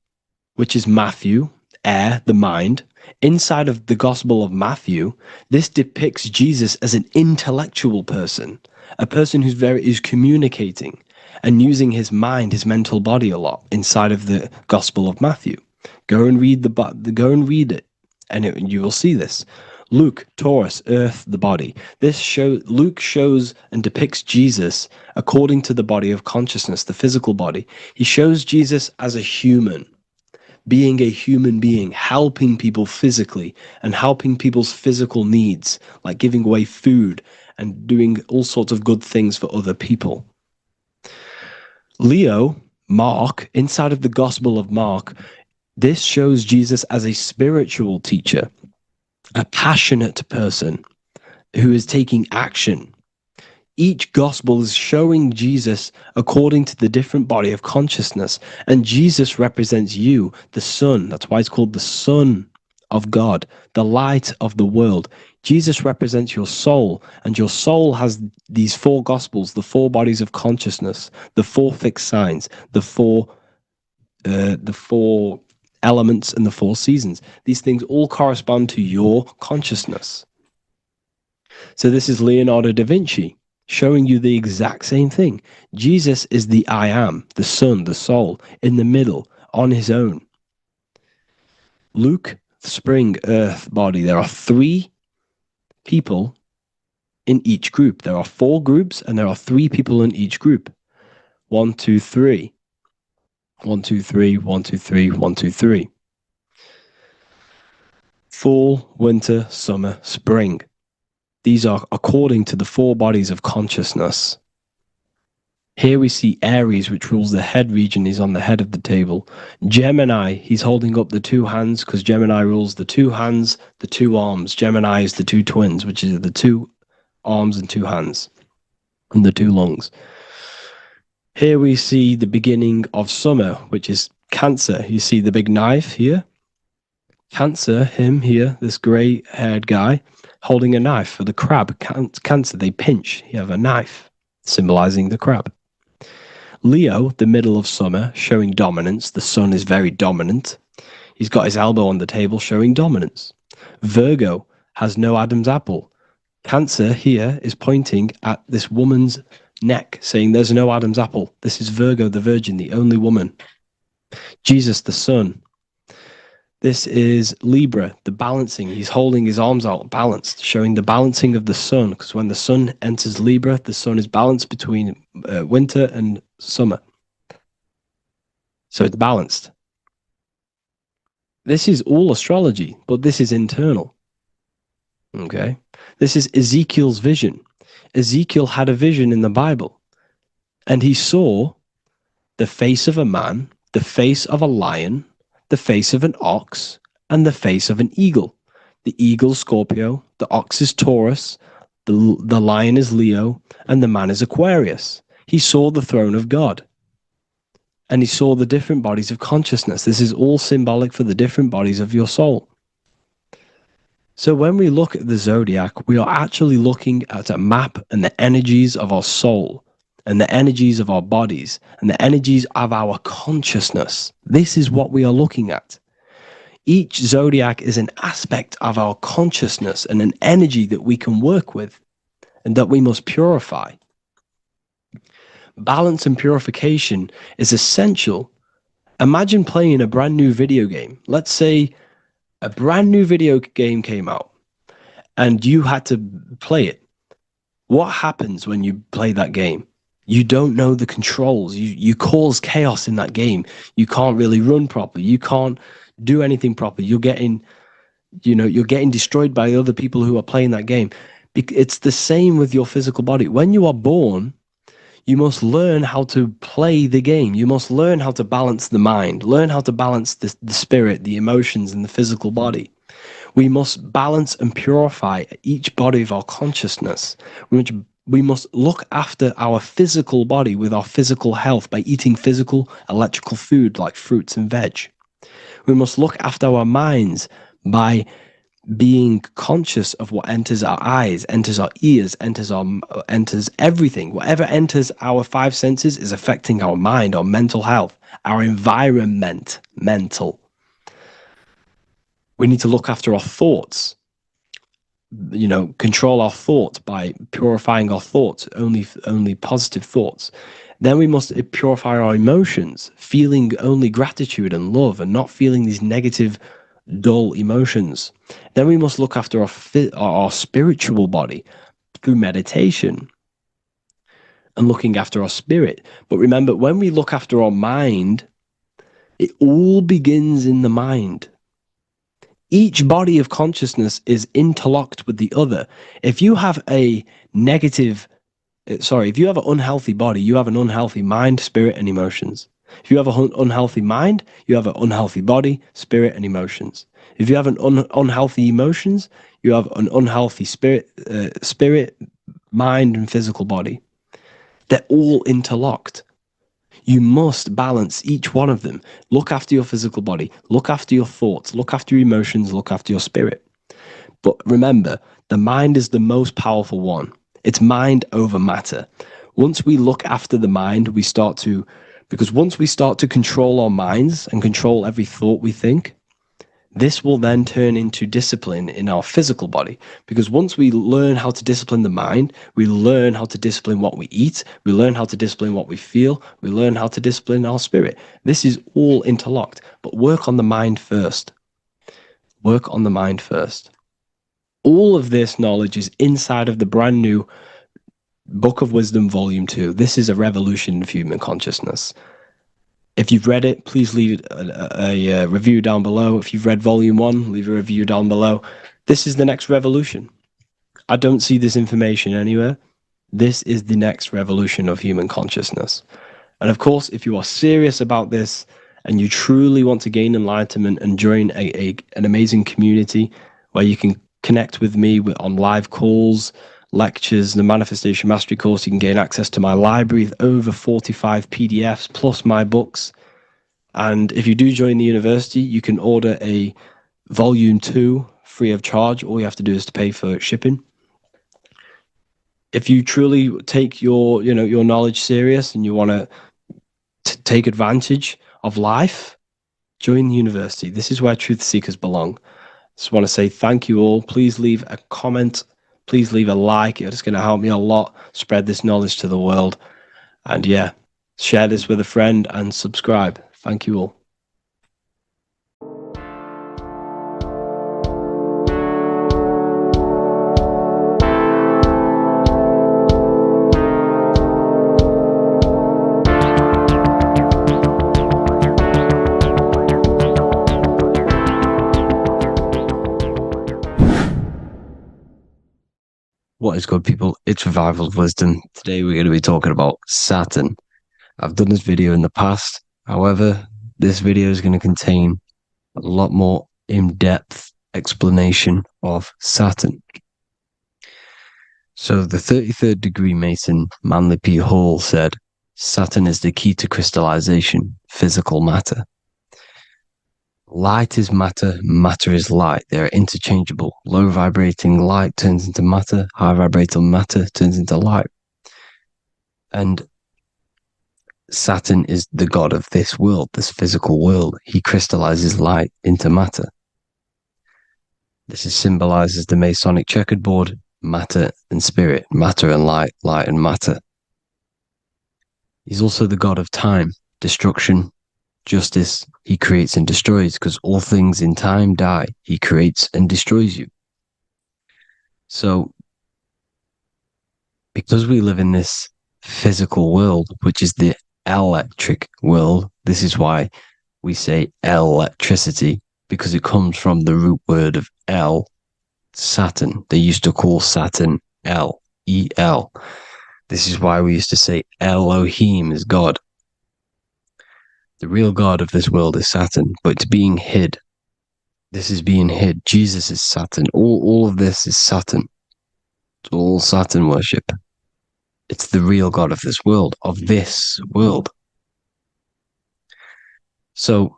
which is Matthew, air, the mind. Inside of the Gospel of Matthew, this depicts Jesus as an intellectual person, a person who's communicating and using his mind, his mental body a lot inside of the Gospel of Matthew. Go and read it, and you will see this. Luke, Taurus, earth, the body. Luke shows and depicts Jesus according to the body of consciousness, the physical body. He shows Jesus as a human, being a human being, helping people physically and helping people's physical needs, like giving away food and doing all sorts of good things for other people. Leo, Mark, inside of the Gospel of Mark, this shows Jesus as a spiritual teacher, a passionate person who is taking action. Each gospel is showing Jesus according to the different body of consciousness, and Jesus represents you, the sun. That's why it's called the Son of God, the light of the world. Jesus represents your soul, and your soul has these 4 gospels, the 4 bodies of consciousness, the 4 fixed signs, the four elements, and the 4 seasons. These things all correspond to your consciousness. So this is Leonardo da Vinci showing you the exact same thing. Jesus is the I am, the sun, the soul, in the middle, on his own. Luke, spring, earth, body. There are 3 people in each group. There are 4 groups, and there are 3 people in each group. 1, 2, 3. 1, 2, 3, 1, 2, 3, 1, 2, 3. fall, winter, summer, spring. These are according to the 4 bodies of consciousness. Here we see Aries, which rules the head region. He's on the head of the table. Gemini, he's holding up the 2 hands because Gemini rules the 2 hands, the 2 arms. Gemini is the 2 twins, which is the 2 arms and 2 hands, and the 2 lungs. Here we see the beginning of summer, which is Cancer. You see the big knife here? Cancer, him here, this grey-haired guy, holding a knife for the crab. Cancer, they pinch. You have a knife, symbolizing the crab. Leo, the middle of summer, showing dominance. The sun is very dominant. He's got his elbow on the table, showing dominance. Virgo has no Adam's apple. Cancer here is pointing at this woman's neck, saying there's no Adam's apple. This is Virgo, the virgin, the only woman. Jesus, the sun. This is Libra, the balancing. He's holding his arms out, balanced, showing the balancing of the sun, because when the sun enters Libra, the sun is balanced between winter and summer. So it's balanced. This is all astrology, but this is internal. Okay? This is Ezekiel's vision. Ezekiel had a vision in the Bible, and he saw the face of a man, the face of a lion, the face of an ox, and the face of an eagle. The eagle, Scorpio, the ox is Taurus, the lion is Leo, and the man is Aquarius. He saw the throne of God, and he saw the different bodies of consciousness. This is all symbolic for the different bodies of your soul. So when we look at the zodiac, we are actually looking at a map and the energies of our soul, and the energies of our bodies, and the energies of our consciousness. This is what we are looking at. Each zodiac is an aspect of our consciousness and an energy that we can work with and that we must purify. Balance and purification is essential. Imagine playing a brand new video game. Let's say a brand new video game came out and you had to play it. What happens when you play that game? You don't know the controls. You cause chaos in that game. You can't really run properly. You can't do anything properly. You're getting destroyed by other people who are playing that game. It's the same with your physical body. When you are born, you must learn how to play the game. You must learn how to balance the mind, learn how to balance the spirit, the emotions, and the physical body. We must balance and purify each body of our consciousness, which we must look after our physical body with our physical health by eating physical, electrical food like fruits and veg. We must look after our minds by being conscious of what enters our eyes, enters our ears, enters everything. Whatever enters our 5 senses is affecting our mind, our mental health, our environment, mental. We need to look after our thoughts. Control our thoughts by purifying our thoughts, only positive thoughts. Then we must purify our emotions, feeling only gratitude and love and not feeling these negative, dull emotions. Then we must look after our spiritual body through meditation and looking after our spirit. But remember, when we look after our mind, it all begins in the mind. Each body of consciousness is interlocked with the other. If you have an unhealthy body, you have an unhealthy mind, spirit, and emotions. If you have an unhealthy mind, you have an unhealthy body, spirit, and emotions. If you have an unhealthy emotions, you have an unhealthy spirit, mind, and physical body. They're all interlocked. You must balance each one of them. Look after your physical body. Look after your thoughts. Look after your emotions. Look after your spirit. But remember, the mind is the most powerful one. It's mind over matter. Once we look after the mind, because once we start to control our minds and control every thought we think, this will then turn into discipline in our physical body. Because once we learn how to discipline the mind, we learn how to discipline what we eat, we learn how to discipline what we feel, we learn how to discipline our spirit. This is all interlocked, but work on the mind first. Work on the mind first. All of this knowledge is inside of the brand new Book of Wisdom, Volume 2. This is a revolution of human consciousness. If you've read it, please leave a review down below. If you've read volume 1, leave a review down below. This is the next revolution. I don't see this information anywhere. This is the next revolution of human consciousness. And of course, if you are serious about this and you truly want to gain enlightenment and join an amazing community where you can connect with me on live calls, lectures, the Manifestation Mastery course, you can gain access to my library with over 45 PDFs plus my books. And if you do join the university, you can order a volume 2 free of charge. All you have to do is to pay for shipping. If you truly take your knowledge serious and you want to take advantage of life, join the university. This is where truth seekers belong. Just want to say thank you all. Please leave a comment. Please leave a like. It's going to help me a lot spread this knowledge to the world. And yeah, share this with a friend and subscribe. Thank you all. What is good, people? It's Revival of Wisdom. Today we're going to be talking about Saturn. I've done this video in the past. However, this video is going to contain a lot more in-depth explanation of Saturn. So the 33rd degree Mason, Manly P. Hall, said, Saturn is the key to crystallization, physical matter. Light is matter, matter is light. They are interchangeable. Low vibrating light turns into matter, high vibrating matter turns into light. And Saturn is the god of this world, this physical world. He crystallizes light into matter. This is symbolized as the Masonic checkerboard, matter and spirit, matter and light, light and matter. He's also the god of time, destruction, justice. He creates and destroys, because all things in time die. He creates and destroys you. So, because we live in this physical world, which is the electric world, this is why we say electricity, because it comes from the root word of El, Saturn. They used to call Saturn El, E-L. This is why we used to say Elohim is God. The real God of this world is Saturn, but it's being hid. This is being hid. Jesus is Saturn. All of this is Saturn. It's all Saturn worship. It's the real God of this world, So,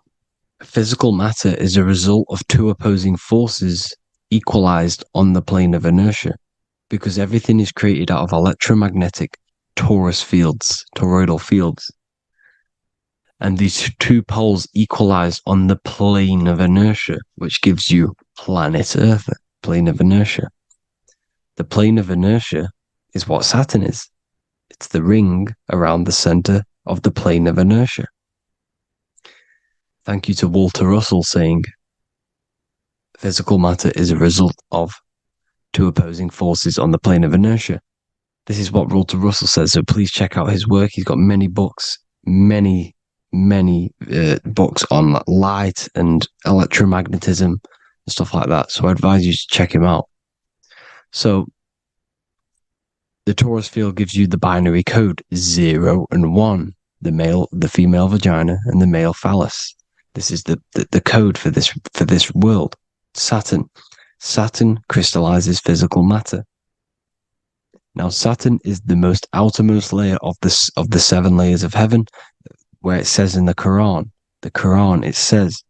physical matter is a result of two opposing forces equalized on the plane of inertia, because everything is created out of electromagnetic toroidal fields. And these two poles equalize on the plane of inertia, which gives you planet Earth, plane of inertia. The plane of inertia is what Saturn is. It's the ring around the center of the plane of inertia. Thank you to Walter Russell saying, physical matter is a result of two opposing forces on the plane of inertia. This is what Walter Russell says, so please check out his work. He's got many books, many books on light and electromagnetism and stuff like that. So I advise you to check him out. So the torus field gives you the binary code 0 and 1, the female vagina and the male phallus. This is the code for this world. Saturn crystallizes physical matter. Now Saturn is the most outermost layer of the 7 layers of heaven, where it says in the Quran, it says,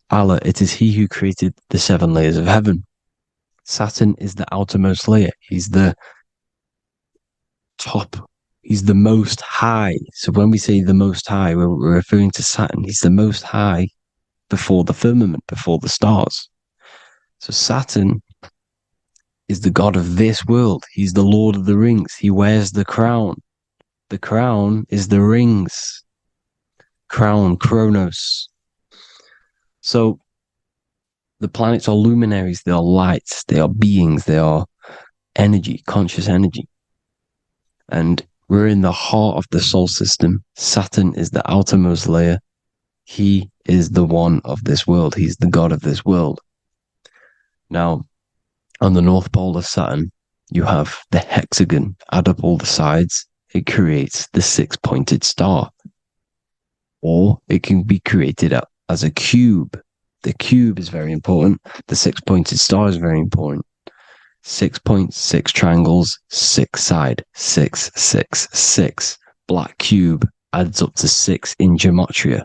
Allah, it is He who created the 7 layers of heaven. Saturn is the outermost layer. He's the top. He's the most high. So when we say the most high, we're referring to Saturn. He's the most high before the firmament, before the stars. So Saturn is the god of this world. He's the Lord of the Rings. He wears the crown. The crown is the rings. Crown, Chronos. So the planets are luminaries. They are lights. They are beings. They are energy, conscious energy. And We're in the heart of the solar system. Saturn is the outermost layer. He is the one of this world. He's the god of this world. Now, on the North Pole of Saturn, you have the hexagon. Add up all the sides. It creates the six-pointed star. Or it can be created as a cube. The cube is very important. The six-pointed star is very important. 6 points, 6 triangles, 6 side, 6, 6, 6. Black cube adds up to 6 in gematria.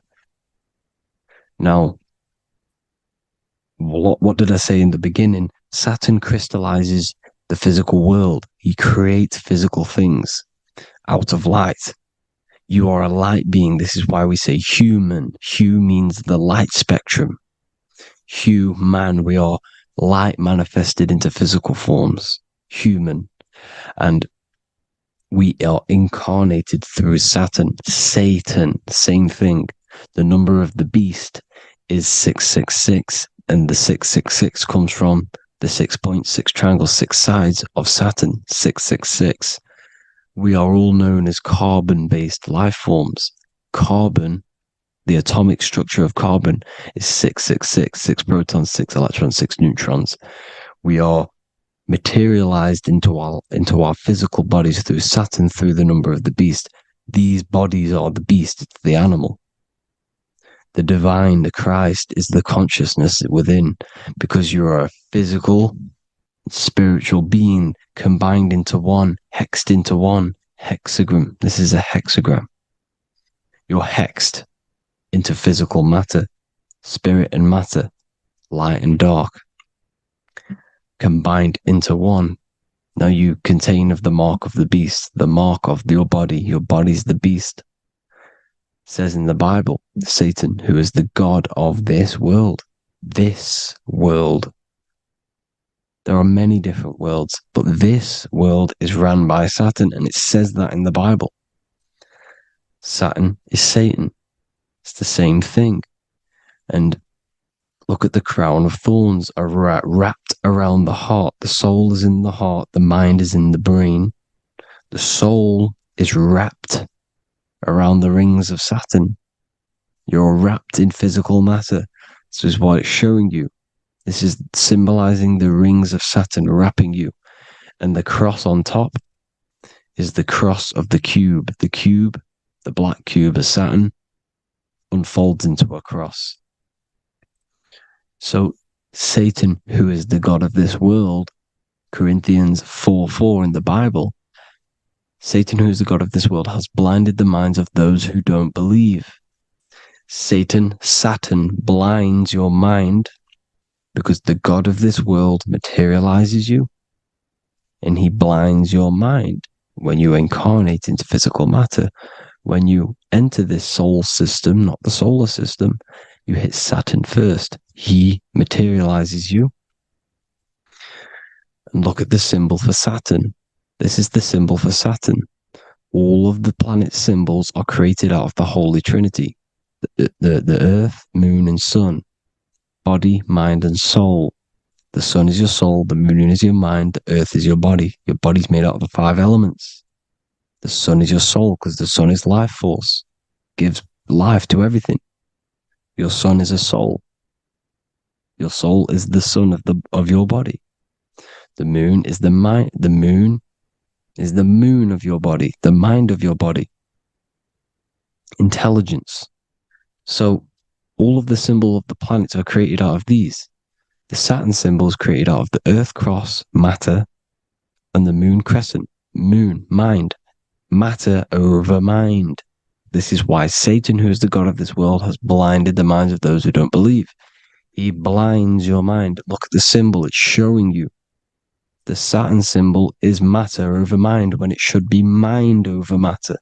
Now, what did I say in the beginning? Saturn crystallizes the physical world. He creates physical things out of light. You are a light being. This is why we say human. Hue means the light spectrum. Hue, man, we are light manifested into physical forms. Human. And we are incarnated through Saturn. Satan, same thing. The number of the beast is 666, and the 666 comes from the 6.6 triangle, 6 sides of Saturn, 666. We are all known as carbon-based life forms. Carbon, the atomic structure of carbon, is 666, 6 protons, 6 electrons, 6 neutrons. We are materialized into our physical bodies through Saturn, through the number of the beast. These bodies are the beast, it's the animal. The divine, the Christ, is the consciousness within, because you are a physical, spiritual being combined into one, hexed into one. Hexagram. This is a hexagram. You're hexed into physical matter, spirit and matter, light and dark, combined into one. Now you contain of the mark of the beast, the mark of your body. Your body's the beast. It says in the Bible, Satan, who is the god of this world. This world. There are many different worlds, but this world is run by Saturn, and it says that in the Bible. Saturn is Satan. It's the same thing. And look at the crown of thorns are wrapped around the heart. The soul is in the heart. The mind is in the brain. The soul is wrapped around the rings of Saturn. You're wrapped in physical matter. This is what it's showing you. This is symbolizing the rings of Saturn wrapping you. And the cross on top is the cross of the cube. The cube, the black cube of Saturn, unfolds into a cross. So Satan, who is the god of this world, Corinthians 4:4 in the Bible, Satan, who is the god of this world, has blinded the minds of those who don't believe. Saturn blinds your mind, because the god of this world materializes you, and he blinds your mind when you incarnate into physical matter. When you enter this soul system, not the solar system, you hit Saturn first. He materializes you. And look at the symbol for Saturn. This is the symbol for Saturn. All of the planet symbols are created out of the Holy Trinity. The Earth, Moon, and Sun. Body, mind, and soul. The sun is your soul, the moon is your mind, the earth is your body. Your body's made out of the 5 elements. The sun is your soul, because the sun is life force. Gives life to everything. Your sun is a soul. Your soul is the sun of your body. The moon is the mind. The moon is the moon of your body, the mind of your body. Intelligence. So all of the symbol of the planets are created out of these. The Saturn symbol is created out of the Earth cross, matter, and the moon crescent, moon, mind, matter over mind. This is why Satan, who is the god of this world, has blinded the minds of those who don't believe. He blinds your mind. Look at the symbol, it's showing you. The Saturn symbol is matter over mind, when it should be mind over matter.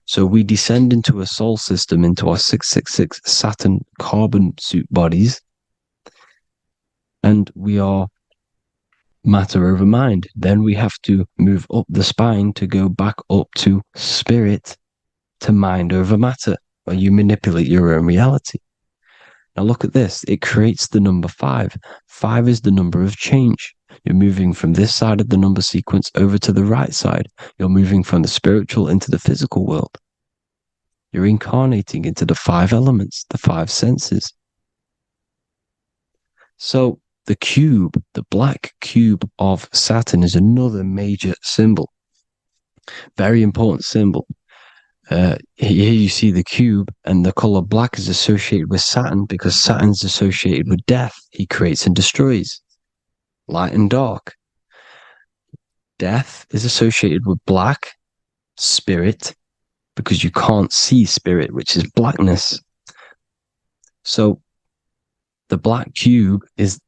So we descend into a soul system, into our 666 Saturn carbon suit bodies, and we are matter over mind. Then we have to move up the spine to go back up to spirit, to mind over matter, where you manipulate your own reality. Now look at this. It creates the number 5. 5 is the number of change. You're moving from this side of the number sequence over to the right side. You're moving from the spiritual into the physical world. You're incarnating into the 5 elements, the 5 senses. So the cube, the black cube of Saturn, is another major symbol. Very important symbol. Here you see the cube, and the color black is associated with Saturn because Saturn's associated with death. He creates and destroys. Light and dark. Death is associated with black, spirit, because you can't see spirit, which is blackness. So the black cube is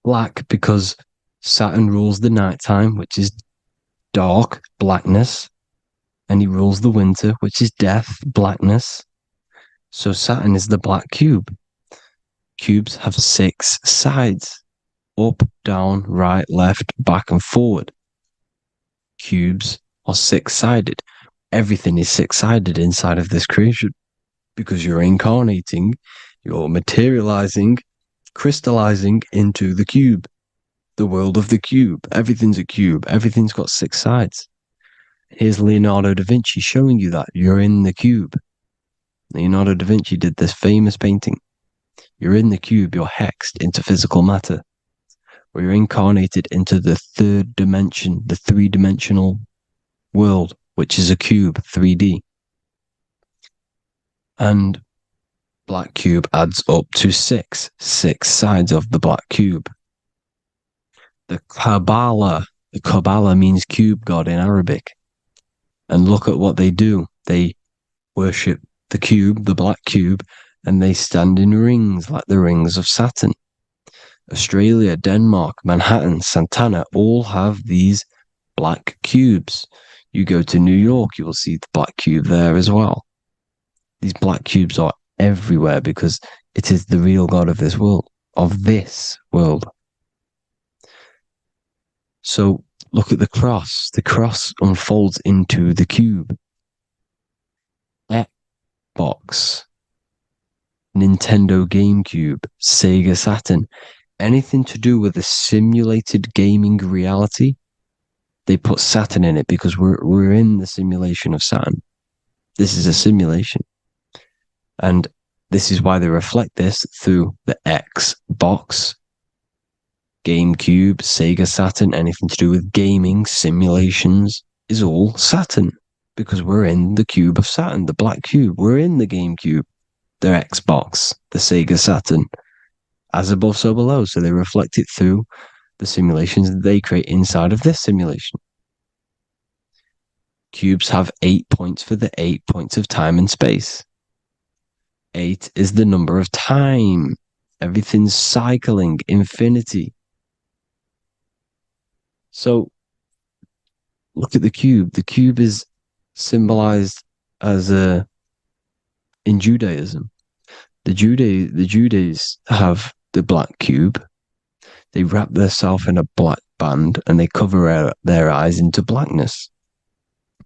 black because Saturn rules the nighttime, which is dark, blackness, and he rules the winter, which is death, blackness. So Saturn is the black cube. Cubes have 6 sides: up, down, right, left, back, and forward. Cubes are 6-sided. Everything is 6-sided inside of this creation because you're incarnating, you're materializing, crystallizing into the cube, the world of the cube. Everything's a cube. Everything's got 6 sides. Here's Leonardo da Vinci showing you that you're in the cube. Leonardo da Vinci did this famous painting. You're in the cube, you're hexed into physical matter, or you're incarnated into the 3rd dimension, the 3-dimensional world, which is a cube, 3D. And black cube adds up to 6 sides of the black cube. The Kabbalah means cube god in Arabic. And look at what they do. They worship the cube, the black cube, and they stand in rings like the rings of Saturn. Australia, Denmark, Manhattan, Santana all have these black cubes. You go to New York, you will see the black cube there as well. These black cubes are everywhere because it is the real God of this world, So look at the cross. The cross unfolds into the cube. Xbox, Nintendo GameCube, Sega Saturn, anything to do with a simulated gaming reality, they put Saturn in it because we're in the simulation of Saturn. This is a simulation. And this is why they reflect this through the Xbox, GameCube, Sega Saturn, anything to do with gaming, simulations, is all Saturn. Because we're in the cube of Saturn, the black cube. We're in the GameCube, the Xbox, the Sega Saturn. As above, so below. So they reflect it through the simulations that they create inside of this simulation. Cubes have 8 points for the 8 points of time and space. 8 is the number of time. Everything's cycling, infinity. So look at the cube. The cube is symbolized as in Judaism. The Judees have the black cube. They wrap themselves in a black band and they cover their eyes into blackness.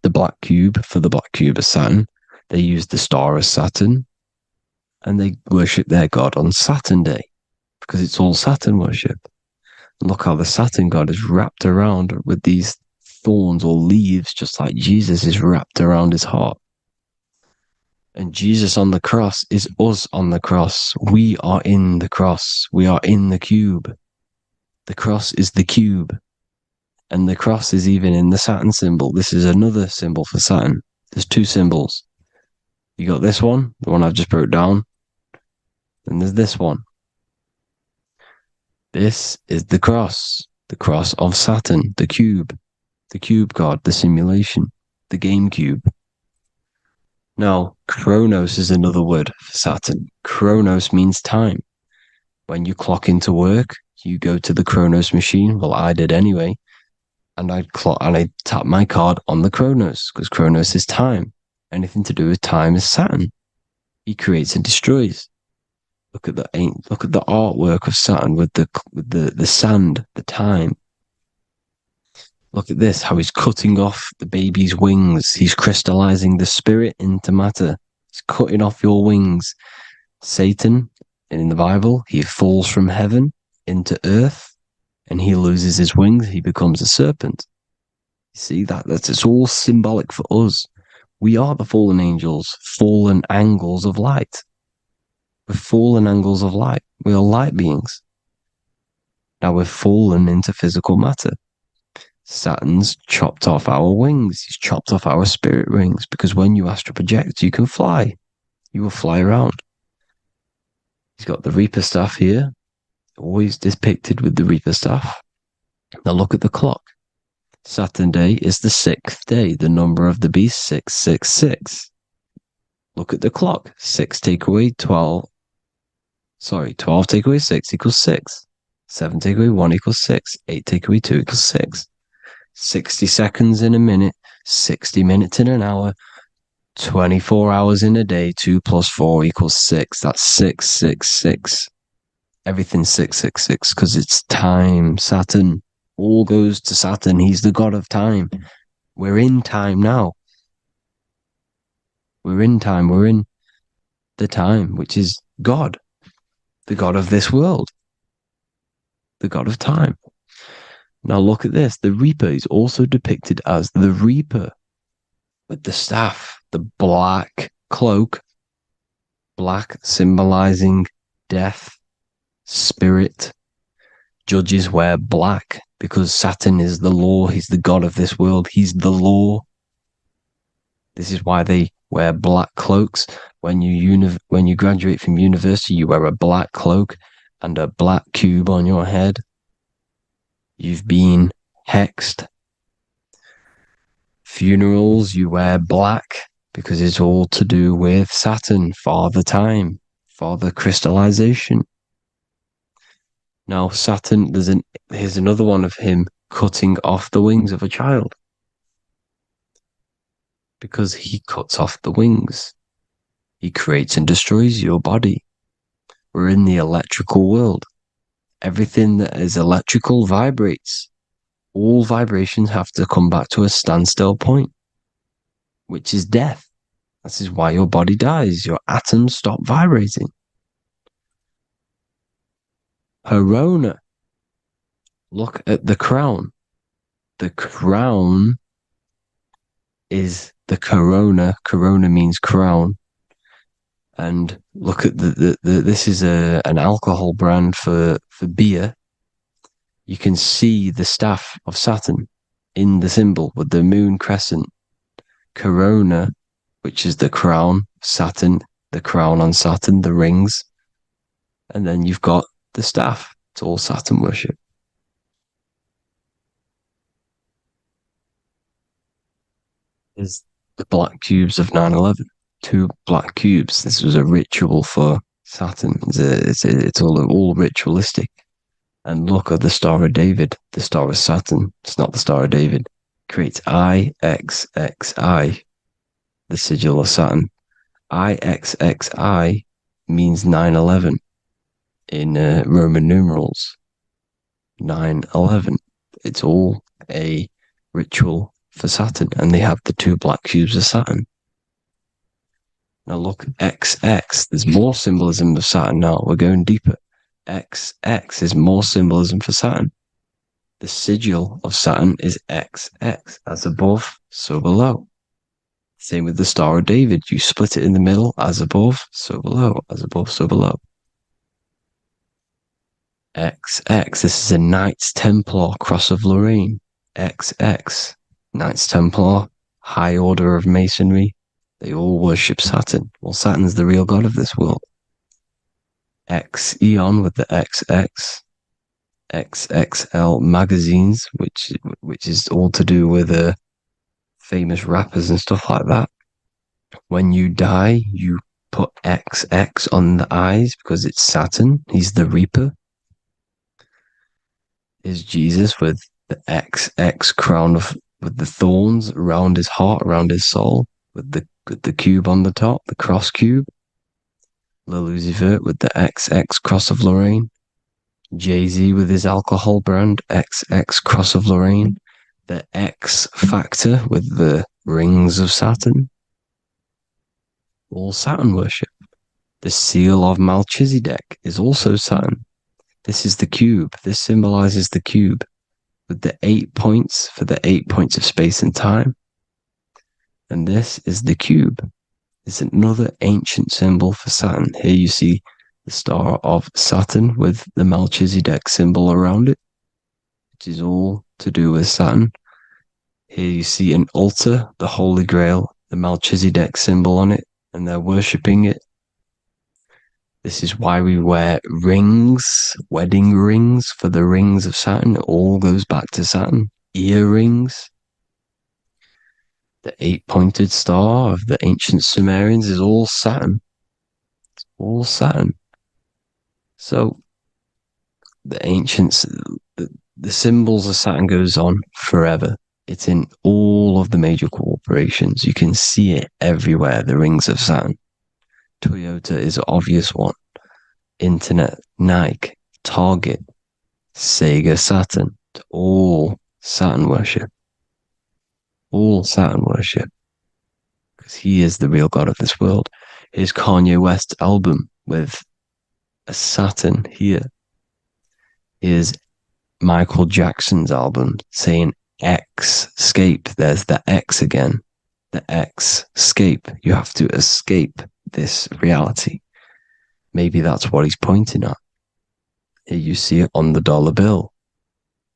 The black cube for the black cube of Saturn. They use the star of Saturn and they worship their god on Saturn Day because it's all Saturn worship. And look how the Saturn god is wrapped around with these thorns or leaves, just like Jesus is wrapped around his heart. And Jesus on the cross is us on the cross. We are in the cross. We are in the cube. The cross is the cube. And the cross is even in the Saturn symbol. This is another symbol for Saturn. There's 2 symbols. You got this one, the one I've just broke down. And there's this one. This is the cross of Saturn, the cube god, the simulation, the game cube. Now, Chronos is another word for Saturn. Chronos means time. When you clock into work, you go to the Chronos machine. Well, I did anyway. And I tap my card on the Chronos because Chronos is time. Anything to do with time is Saturn. He creates and destroys. Look at the artwork of Saturn with the sand, the time. Look at this, how he's cutting off the baby's wings. He's crystallizing the spirit into matter. He's cutting off your wings. Satan, in the Bible, he falls from heaven into earth. and he loses his wings, he becomes a serpent. You see, that's it's all symbolic for us. We are the fallen angels, fallen angles of light. We're fallen angles of light. We are light beings. Now we've fallen into physical matter. Saturn's chopped off our wings. He's chopped off our spirit wings, because when you astral project, you can fly. You will fly around. He's got the Reaper staff here, always depicted with the Reaper staff. Now look at the clock. Saturn day is the 6th day. The number of the beast, 666. Look at the clock. 6 take away 12. 12 take away 6 equals 6. 7 take away 1 equals 6. 8 take away 2 equals 6. 60 seconds in a minute. 60 minutes in an hour. 24 hours in a day. 2 plus 4 equals 6. That's 666. Everything's 666 because it's time. Saturn. All goes to Saturn. He's the god of time. We're in time now. We're in time. We're in the time, which is God, the god of this world, the god of time. Now look at this. The Reaper is also depicted as the Reaper with the staff, the black cloak, black symbolizing death, spirit. Judges wear black because Saturn is the law. He's the god of this world. He's the law. This is why they wear black cloaks. When you graduate from university, you wear a black cloak and a black cube on your head. You've been hexed. Funerals, you wear black because it's all to do with Saturn, Father Time, Father Crystallization. Now, Saturn, here's another one of him cutting off the wings of a child. Because he cuts off the wings. He creates and destroys your body. We're in the electrical world. Everything that is electrical vibrates. All vibrations have to come back to a standstill point, which is death. This is why your body dies. Your atoms stop vibrating. Corona. Look at the crown. The crown is the corona. Corona means crown. And look at this is an alcohol brand for beer. You can see the staff of Saturn in the symbol with the moon crescent. Corona, which is the crown. Saturn, the crown on Saturn, the rings. And then you've got the staff. It's all Saturn worship. Is the black cubes of 9/11. 2 black cubes. This was a ritual for Saturn. It's all ritualistic. And look at the Star of David, the Star of Saturn. It's not the Star of David. Creates IXXI, the sigil of Saturn. IXXI means 9/11 in Roman numerals. 9/11. It's all a ritual for Saturn, and they have the 2 black cubes of Saturn. Now look, XX. There's more symbolism of Saturn now. We're going deeper. XX is more symbolism for Saturn. The sigil of Saturn is XX. As above, so below. Same with the Star of David. You split it in the middle, as above, so below. As above, so below. XX. This is a Knights Templar Cross of Lorraine. XX. Knights Templar, High Order of Masonry. They all worship Saturn. Well, Saturn's the real god of this world. X Eon with the XX. XXL magazines, which is all to do with famous rappers and stuff like that. When you die, you put XX on the eyes because it's Saturn. He's the Reaper. Is Jesus with the XX crown with the thorns around his heart, around his soul, with the cube on the top, the cross cube. Lil Uzi Vert with the XX Cross of Lorraine. Jay-Z with his alcohol brand, XX Cross of Lorraine. The X Factor with the rings of Saturn. All Saturn worship. The seal of Melchizedek is also Saturn. This is the cube. This symbolizes the cube with the 8 points for the 8 points of space and time. And this is the cube. It's another ancient symbol for Saturn. Here you see the star of Saturn with the Melchizedek symbol around it, which is all to do with Saturn. Here you see an altar, the Holy Grail, the Melchizedek symbol on it, and they're worshipping it. This is why we wear rings, wedding rings for the rings of Saturn. It all goes back to Saturn. Earrings. The 8-pointed star of the ancient Sumerians is all Saturn. It's all Saturn. So the ancients, the symbols of Saturn goes on forever. It's in all of the major corporations. You can see it everywhere, the rings of Saturn. Toyota is an obvious one. Internet, Nike, Target, Sega, Saturn. All Saturn worship. All Saturn worship. Because he is the real god of this world. Here's Kanye West's album with a Saturn here. Here's Michael Jackson's album saying X, escape. There's the X again. The X, escape. You have to escape this reality. Maybe that's what he's pointing at. Here you see it on the dollar bill.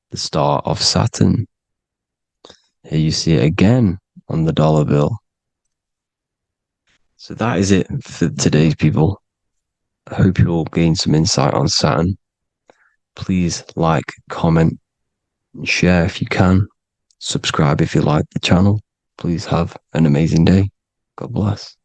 The star of Saturn. Here you see it again on the dollar bill. So that is it for today's people. I hope you all gain some insight on Saturn. Please like, comment, and share if you can. Subscribe if you like the channel. Please have an amazing day. God bless.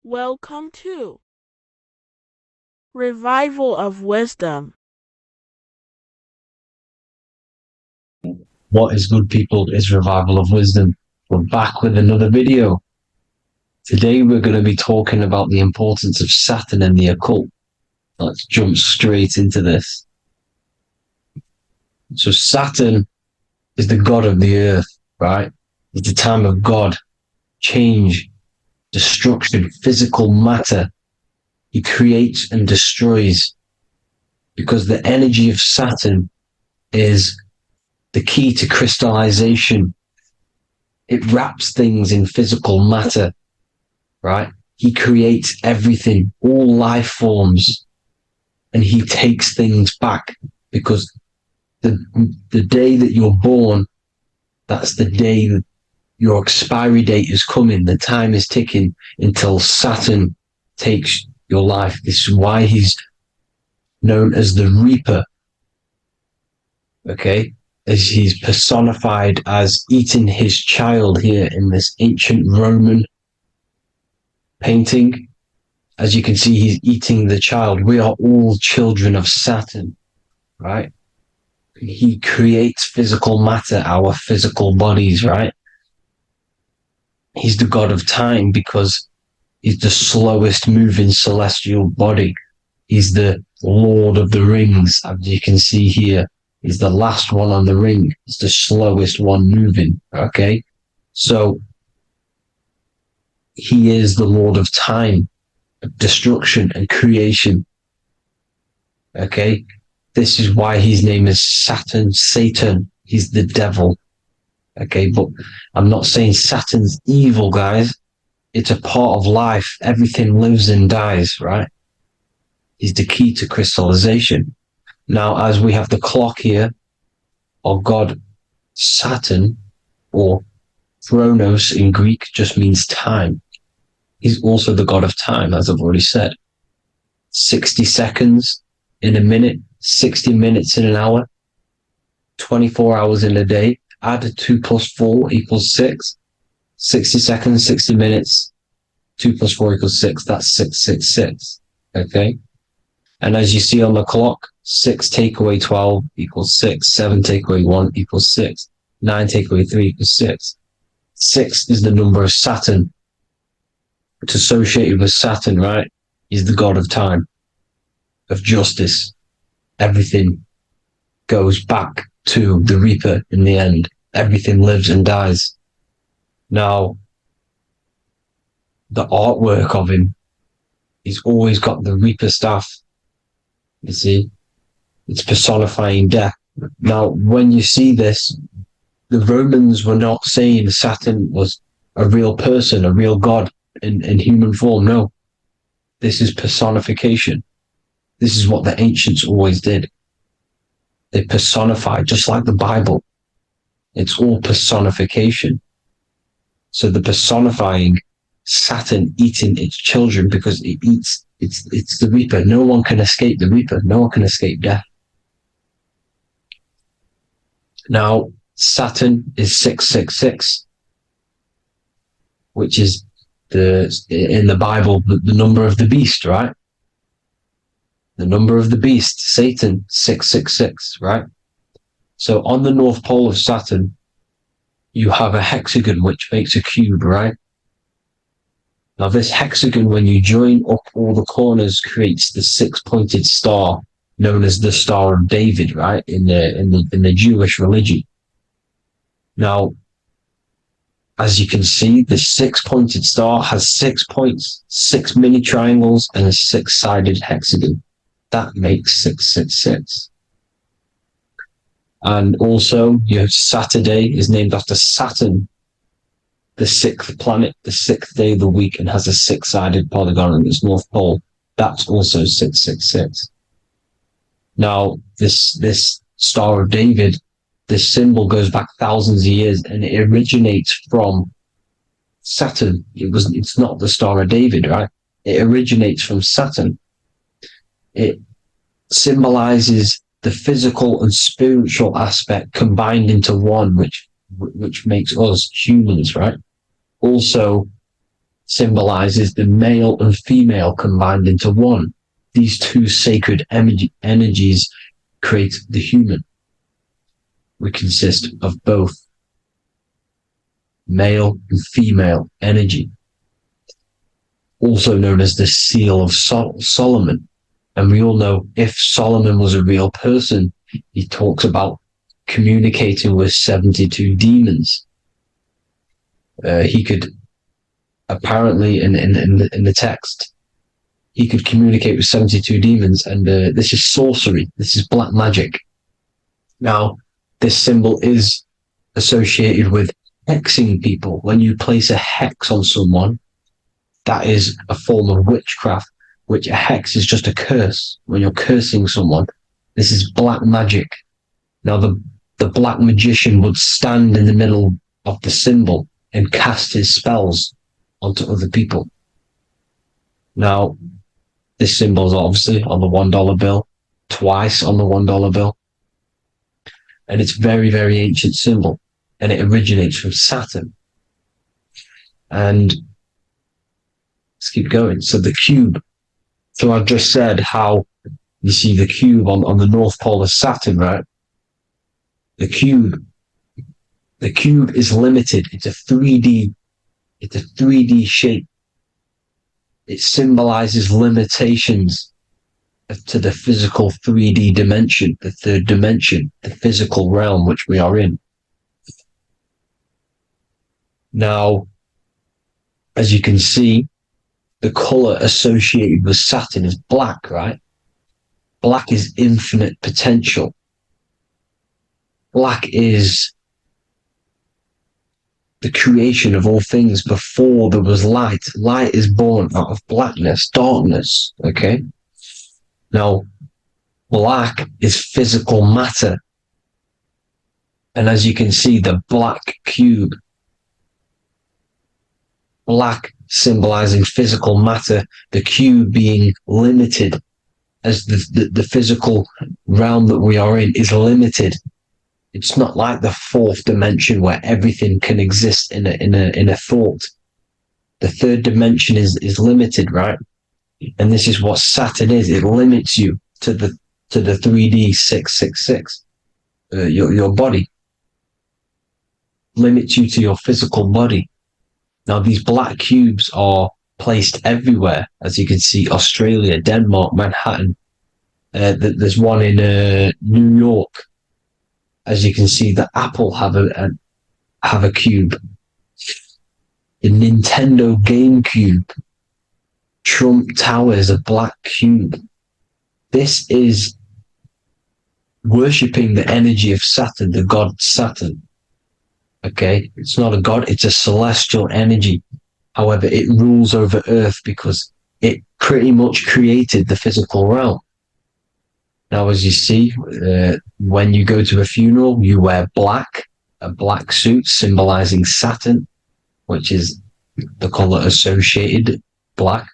Welcome to Revival of Wisdom. What is good, people? Is Revival of Wisdom. We're back with another video. Today we're going to be talking about the importance of Saturn and the occult. Let's jump straight into this. So Saturn is the god of the earth, right? It's the time of God, change, destruction, physical matter. He creates and destroys because the energy of Saturn is the key to crystallization. It wraps things in physical matter, right? He creates everything, all life forms, and he takes things back because the day that you're born, that's the day that your expiry date is coming. The time is ticking until Saturn takes your life. This is why he's known as the Reaper. Okay? As he's personified as eating his child here in this ancient Roman painting. As you can see, he's eating the child. We are all children of Saturn, right? He creates physical matter, our physical bodies, right? He's the god of time because he's the slowest moving celestial body. He's the Lord of the Rings, as you can see here. He's the last one on the ring. He's the slowest one moving, okay? So he is the Lord of time, destruction and creation, okay? This is why his name is Saturn, Satan. He's the devil, okay? But I'm not saying Saturn's evil, guys. It's a part of life. Everything lives and dies, right? He's the key to crystallization. Now, as we have the clock here, our god Saturn, or Chronos in Greek, just means time. He's also the god of time, as I've already said. 60 seconds in a minute, 60 minutes in an hour, 24 hours in a day. Add 2 plus 4 equals 6. 60 seconds, 60 minutes, 2 plus 4 equals 6. That's 666. Okay? And as you see on the clock, 6 take away 12 equals 6. 7 take away 1 equals 6. 9 take away 3 equals 6. 6 is the number of Saturn. It's associated with Saturn, right? He's the god of time, of justice, everything. goes back to the Reaper in the end. Everything lives and dies. Now, the artwork of him, he's always got the Reaper staff. You see, it's personifying death. Now, when you see this, the Romans were not saying Saturn was a real person, a real god in human form. No, this is personification. This is what the ancients always did. They personified, just like the Bible. It's all personification. So the personifying Saturn eating its children because it eats, it's the Reaper. No one can escape the Reaper. No one can escape death. Now, Saturn is 666, which is in the Bible, the number of the beast, right? The number of the beast, Satan, 666, right? So on the North Pole of Saturn, you have a hexagon which makes a cube, right? Now this hexagon, when you join up all the corners, creates the six-pointed star known as the Star of David, right? In the Jewish religion. Now, as you can see, the six-pointed star has 6 points, 6 mini triangles, and a 6-sided hexagon. That makes 666. And also, you have Saturday is named after Saturn, the 6th planet, the 6th day of the week, and has a 6-sided polygon on its north pole. That's also 666. Now, this Star of David, this symbol goes back thousands of years, and it originates from Saturn. It's not the Star of David, right? It originates from Saturn. It symbolizes the physical and spiritual aspect combined into one, which makes us humans, right? Also symbolizes the male and female combined into one. These two sacred energies create the human. We consist of both male and female energy, also known as the Seal of Solomon. And we all know if Solomon was a real person, he talks about communicating with 72 demons. He could apparently, in the text, he could communicate with 72 demons, and this is sorcery. This is black magic. Now, this symbol is associated with hexing people. When you place a hex on someone, that is a form of witchcraft, which a hex is just a curse. When you're cursing someone, this is black magic. Now, the black magician would stand in the middle of the symbol and cast his spells onto other people. Now, this symbol is obviously on the $1 bill, twice on the $1 bill. And it's very, very ancient symbol. And it originates from Saturn. And let's keep going. So the cube. So I've just said how you see the cube on the North Pole of Saturn, right? The cube is limited. It's a 3D shape. It symbolizes limitations to the physical 3D dimension, the third dimension, the physical realm which we are in. Now, as you can see, the color associated with Saturn is black, right? Black is infinite potential. Black is the creation of all things before there was light. Light is born out of blackness, darkness, okay? Now, black is physical matter. And as you can see, the black cube, black symbolizing physical matter, the cube being limited, as the physical realm that we are in is limited. It's not like the fourth dimension where everything can exist in a thought. The third dimension is limited, right? And this is what Saturn is. It limits you to the 3D 666. Your body limits you to your physical body. Now, these black cubes are placed everywhere. As you can see, Australia, Denmark, Manhattan. There's one in New York. as you can see, the Apple have a cube. The Nintendo GameCube, Trump Tower is a black cube. This is worshipping the energy of Saturn, the god Saturn. Okay, it's not a god, it's a celestial energy. However, it rules over Earth because it pretty much created the physical realm. Now, as you see, when you go to a funeral, you wear black, a black suit symbolizing Saturn, which is the color associated, black.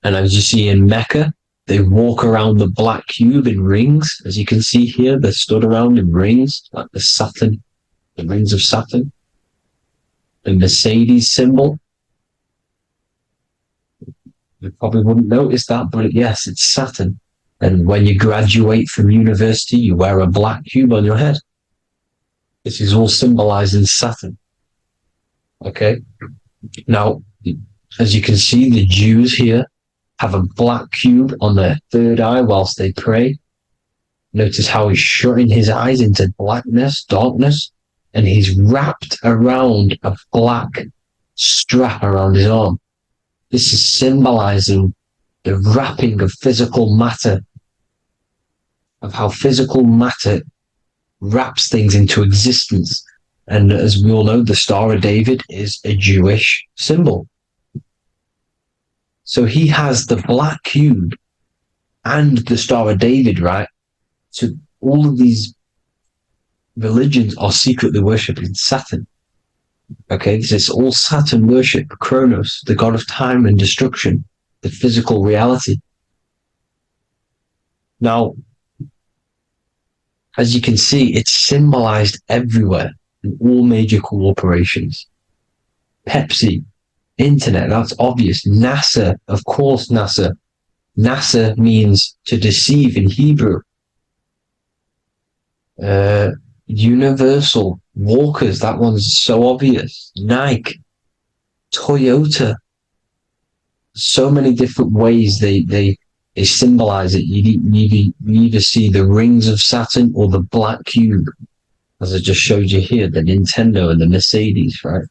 And as you see in Mecca, they walk around the black cube in rings. As you can see here, they're stood around in rings, like the Saturn, the rings of Saturn. The Mercedes symbol. You probably wouldn't notice that, but yes, it's Saturn. And when you graduate from university, you wear a black cube on your head. This is all symbolizing Saturn. Okay. Now, as you can see, the Jews here have a black cube on their third eye whilst they pray. Notice how he's shutting his eyes into blackness, darkness, and he's wrapped around a black strap around his arm. This is symbolizing the wrapping of physical matter, of how physical matter wraps things into existence. And as we all know, the Star of David is a Jewish symbol. So he has the black cube and the Star of David, right? So all of these religions are secretly worshipping Saturn. Okay, this is all Saturn worship, Kronos, the god of time and destruction, the physical reality. Now, as you can see, it's symbolized everywhere in all major corporations. Pepsi, internet, that's obvious. NASA, of course, NASA. NASA means to deceive in Hebrew. Universal, Walkers, that one's so obvious. Nike, Toyota. So many different ways they symbolize it. You either see the rings of Saturn or the black cube, as I just showed you here, the Nintendo and the Mercedes, right?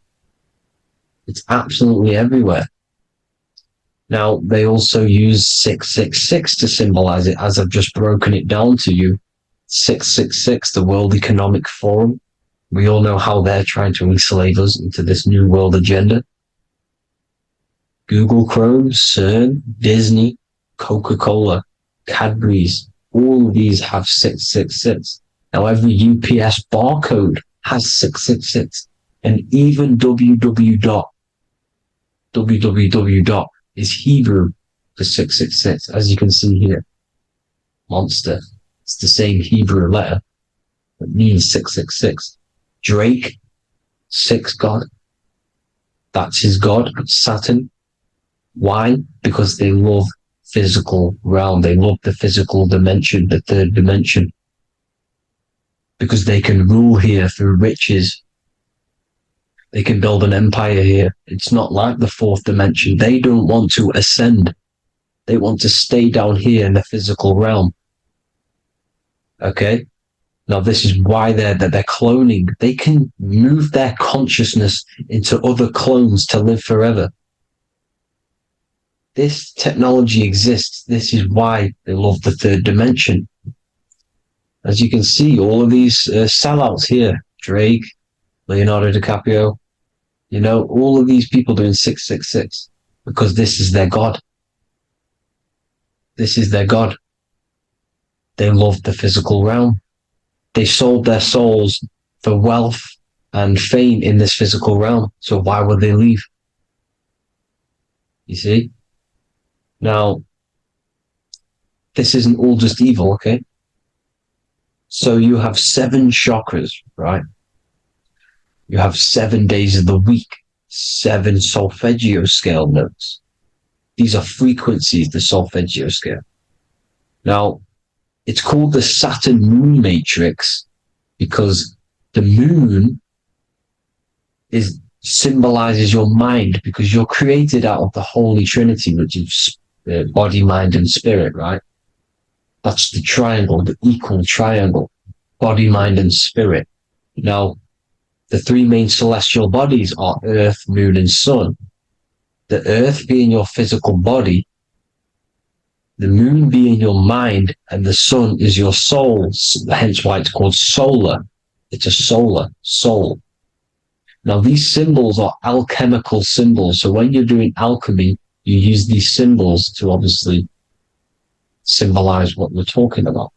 It's absolutely everywhere. Now, they also use 666 to symbolize it, as I've just broken it down to you. 666, the World Economic Forum. We all know how they're trying to enslave us into this new world agenda. Google Chrome, CERN, Disney, Coca-Cola, Cadbury's, all of these have 666. Now, every UPS barcode has 666. And even www. Is Hebrew for 666, as you can see here. Monster. It's the same Hebrew letter that means 666. Drake, 6 God. That's his God, Saturn. Why? Because they love physical realm. They love the physical dimension, the third dimension. Because they can rule here through riches. They can build an empire here. It's not like the fourth dimension. They don't want to ascend. They want to stay down here in the physical realm. Okay? Now, this is why they're cloning. They can move their consciousness into other clones to live forever. This technology exists. This is why they love the third dimension. As you can see, all of these sellouts here, Drake, Leonardo DiCaprio, you know, all of these people doing 666 because this is their God. This is their God. They love the physical realm. They sold their souls for wealth and fame in this physical realm. So why would they leave? You see? Now, this isn't all just evil, okay? So you have 7 chakras, right? You have 7 days of the week, 7 solfeggio scale notes. These are frequencies, the solfeggio scale. Now, it's called the Saturn Moon Matrix because the moon symbolizes your mind, because you're created out of the Holy Trinity, which is body, mind, and spirit, right? That's the triangle, the equal triangle. body, mind, and spirit. Now, the three main celestial bodies are Earth, Moon, and Sun. The Earth being your physical body, the Moon being your mind, and the Sun is your soul, hence why it's called solar. It's a solar soul. Now, these symbols are alchemical symbols. So when you're doing alchemy, you use these symbols to obviously symbolize what we're talking about.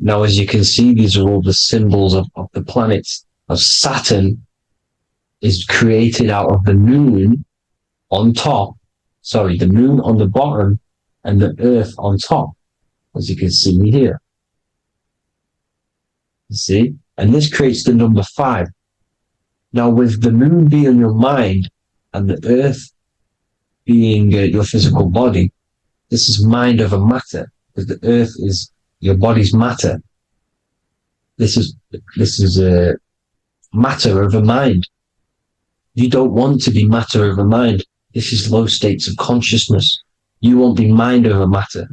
Now, as you can see, these are all the symbols of the planets. Of Saturn is created out of the moon on top, the moon on the bottom and the earth on top, as you can see here. You see? And this creates the number 5. Now, with the moon being your mind and the earth being your physical body, this is mind over matter, because the earth is your body's matter. This is a matter over mind. You don't want to be matter over mind. This is low states of consciousness. You won't be mind over matter.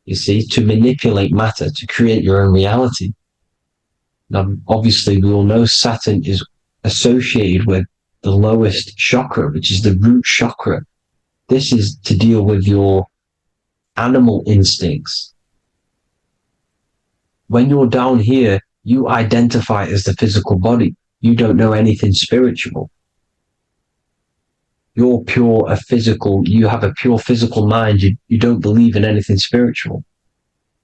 You see, to manipulate matter, to create your own reality. Now, obviously, we all know Saturn is associated with the lowest chakra, which is the root chakra. This is to deal with your animal instincts. When you're down here, you identify as the physical body. You don't know anything spiritual. You're pure a physical, you have a pure physical mind. You don't believe in anything spiritual.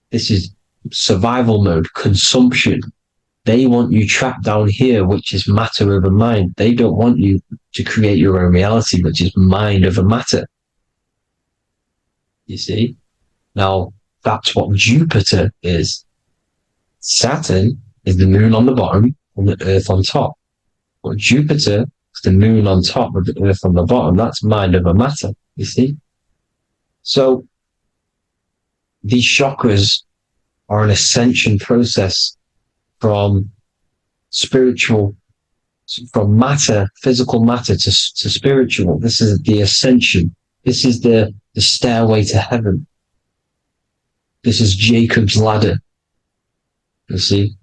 This is survival mode, consumption. They want you trapped down here, which is matter over mind. They don't want you to create your own reality, which is mind over matter. You see? Now, that's what Jupiter is. Saturn is the moon on the bottom and the earth on top. But Jupiter is the moon on top with the earth on the bottom. That's mind over matter, you see? So, these chakras are an ascension process from spiritual, from matter, physical matter to spiritual. This is the ascension. This is the stairway to heaven. This is Jacob's ladder. You see?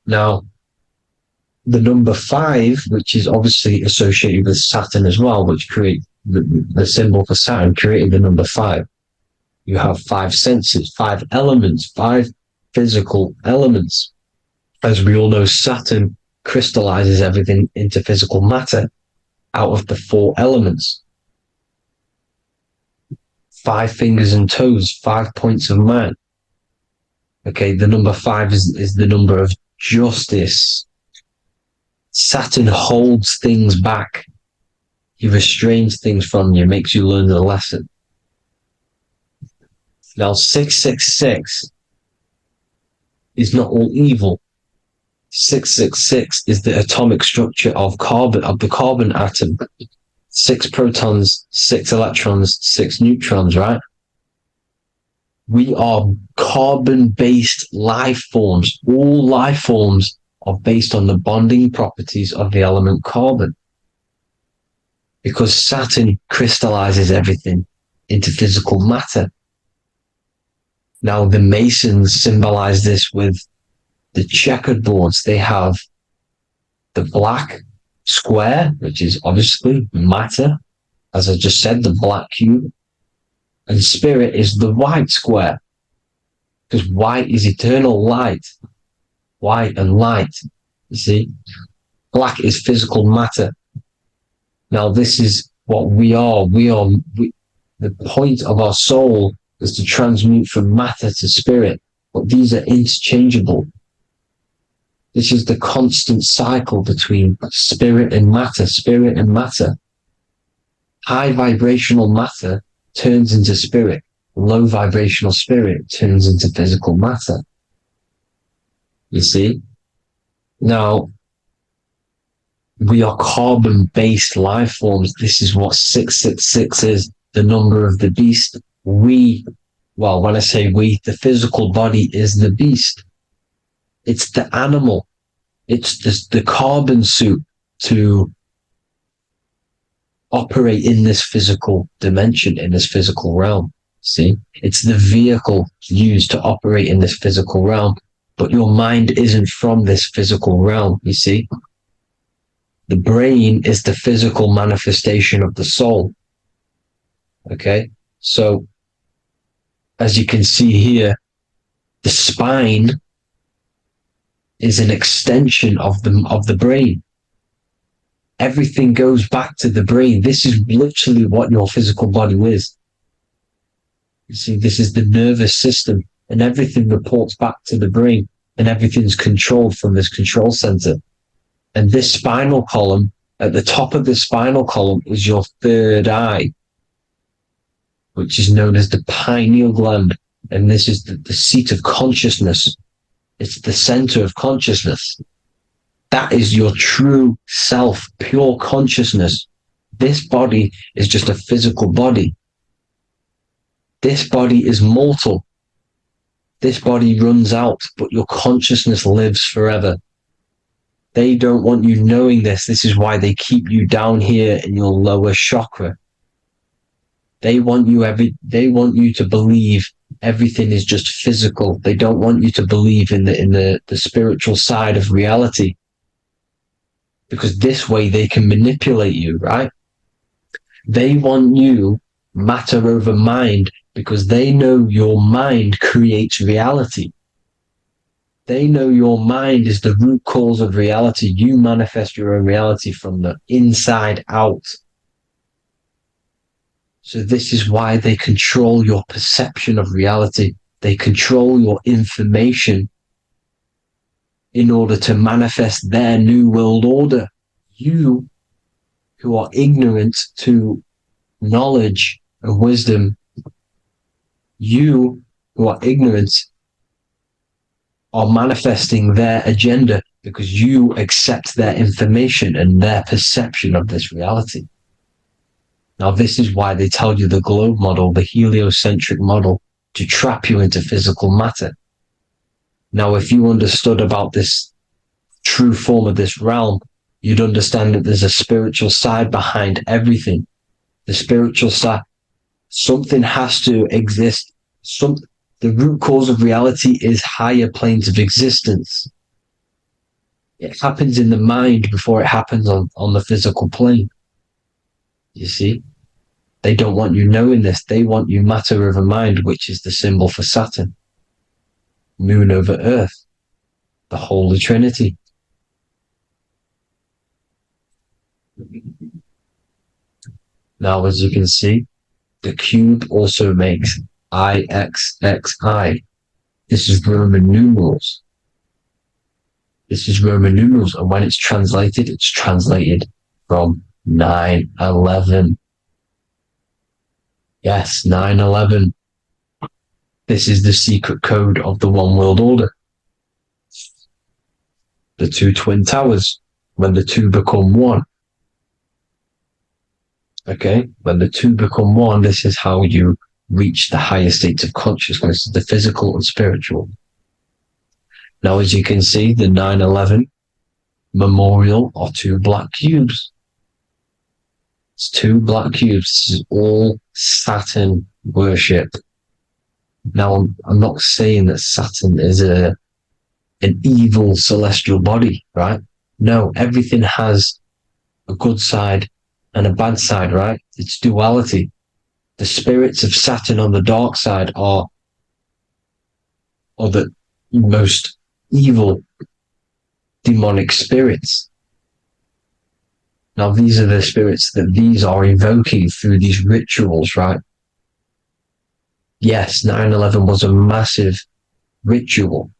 Now, the number 5, which is obviously associated with Saturn as well, which create the symbol for Saturn, created the number 5. You have 5 senses, 5 elements, 5 physical elements. As we all know, Saturn crystallizes everything into physical matter out of the 4 elements. 5 fingers and toes, 5 points of man. Okay, the number 5 is the number of justice. Saturn holds things back. He restrains things from you, makes you learn the lesson. Now, 666 is not all evil. 666 is the atomic structure of the carbon atom. 6 protons, 6 electrons, 6 neutrons, right? We are carbon-based life forms. All life forms are based on the bonding properties of the element carbon. Because Saturn crystallizes everything into physical matter. Now, the Masons symbolize this with the checkered boards. They have the black square, which is obviously matter. As I just said, the black cube. And spirit is the white square. Because white is eternal light. White and light. You see? Black is physical matter. Now, this is what we are. The point of our soul is to transmute from matter to spirit. But these are interchangeable. This is the constant cycle between spirit and matter, spirit and matter. High vibrational matter turns into spirit. Low vibrational spirit turns into physical matter. You see? Now, we are carbon-based life forms. This is what 666 is, the number of the beast. When I say we, the physical body is the beast. It's the animal. It's the carbon suit to operate in this physical dimension, in this physical realm. See? It's the vehicle used to operate in this physical realm. but your mind isn't from this physical realm, you see. The brain is the physical manifestation of the soul. Okay, so as you can see here, the spine is an extension of the brain. Everything goes back to the brain. This is literally what your physical body is. You see, this is the nervous system, and everything reports back to the brain, and everything's controlled from this control center. And this spinal column, at the top of the spinal column, is your third eye, which is known as the pineal gland. And this is the seat of consciousness. It's the center of consciousness. That is your true self, pure consciousness. This body is just a physical body. This body is mortal. This body runs out, but your consciousness lives forever. They don't want you knowing this. This is why they keep you down here in your lower chakra. They want you to believe everything is just physical. They don't want you to believe in the spiritual side of reality. Because this way they can manipulate you, right? They want you matter over mind because they know your mind creates reality. They know your mind is the root cause of reality. You manifest your own reality from the inside out. So this is why they control your perception of reality. They control your information in order to manifest their new world order. You, who are ignorant to knowledge and wisdom, you who are ignorant are manifesting their agenda because you accept their information and their perception of this reality. Now, this is why they tell you the globe model, the heliocentric model, to trap you into physical matter. Now, if you understood about this true form of this realm, you'd understand that there's a spiritual side behind everything. The spiritual side, something has to exist. The root cause of reality is higher planes of existence. It happens in the mind before it happens on the physical plane. You see? They don't want you knowing this. They want you matter over mind, which is the symbol for Saturn. Moon over Earth. The Holy Trinity. Now, as you can see, the cube also makes IXXI. This is Roman numerals. This is Roman numerals, and when it's translated from 9/11. Yes, 9/11. This is the secret code of the One World Order. The two twin towers, when the two become one. Okay, when the two become one, this is how you reach the higher states of consciousness, the physical and spiritual. Now, as you can see, the 9/11 memorial are two black cubes. It's two black cubes. This is all Saturn worship. Now, I'm not saying that Saturn is an evil celestial body, right? No, everything has a good side and a bad side, right? It's duality. The spirits of Saturn on the dark side are the most evil demonic spirits. Now, these are the spirits that these are invoking through these rituals, right? Yes, 9/11 was a massive ritual.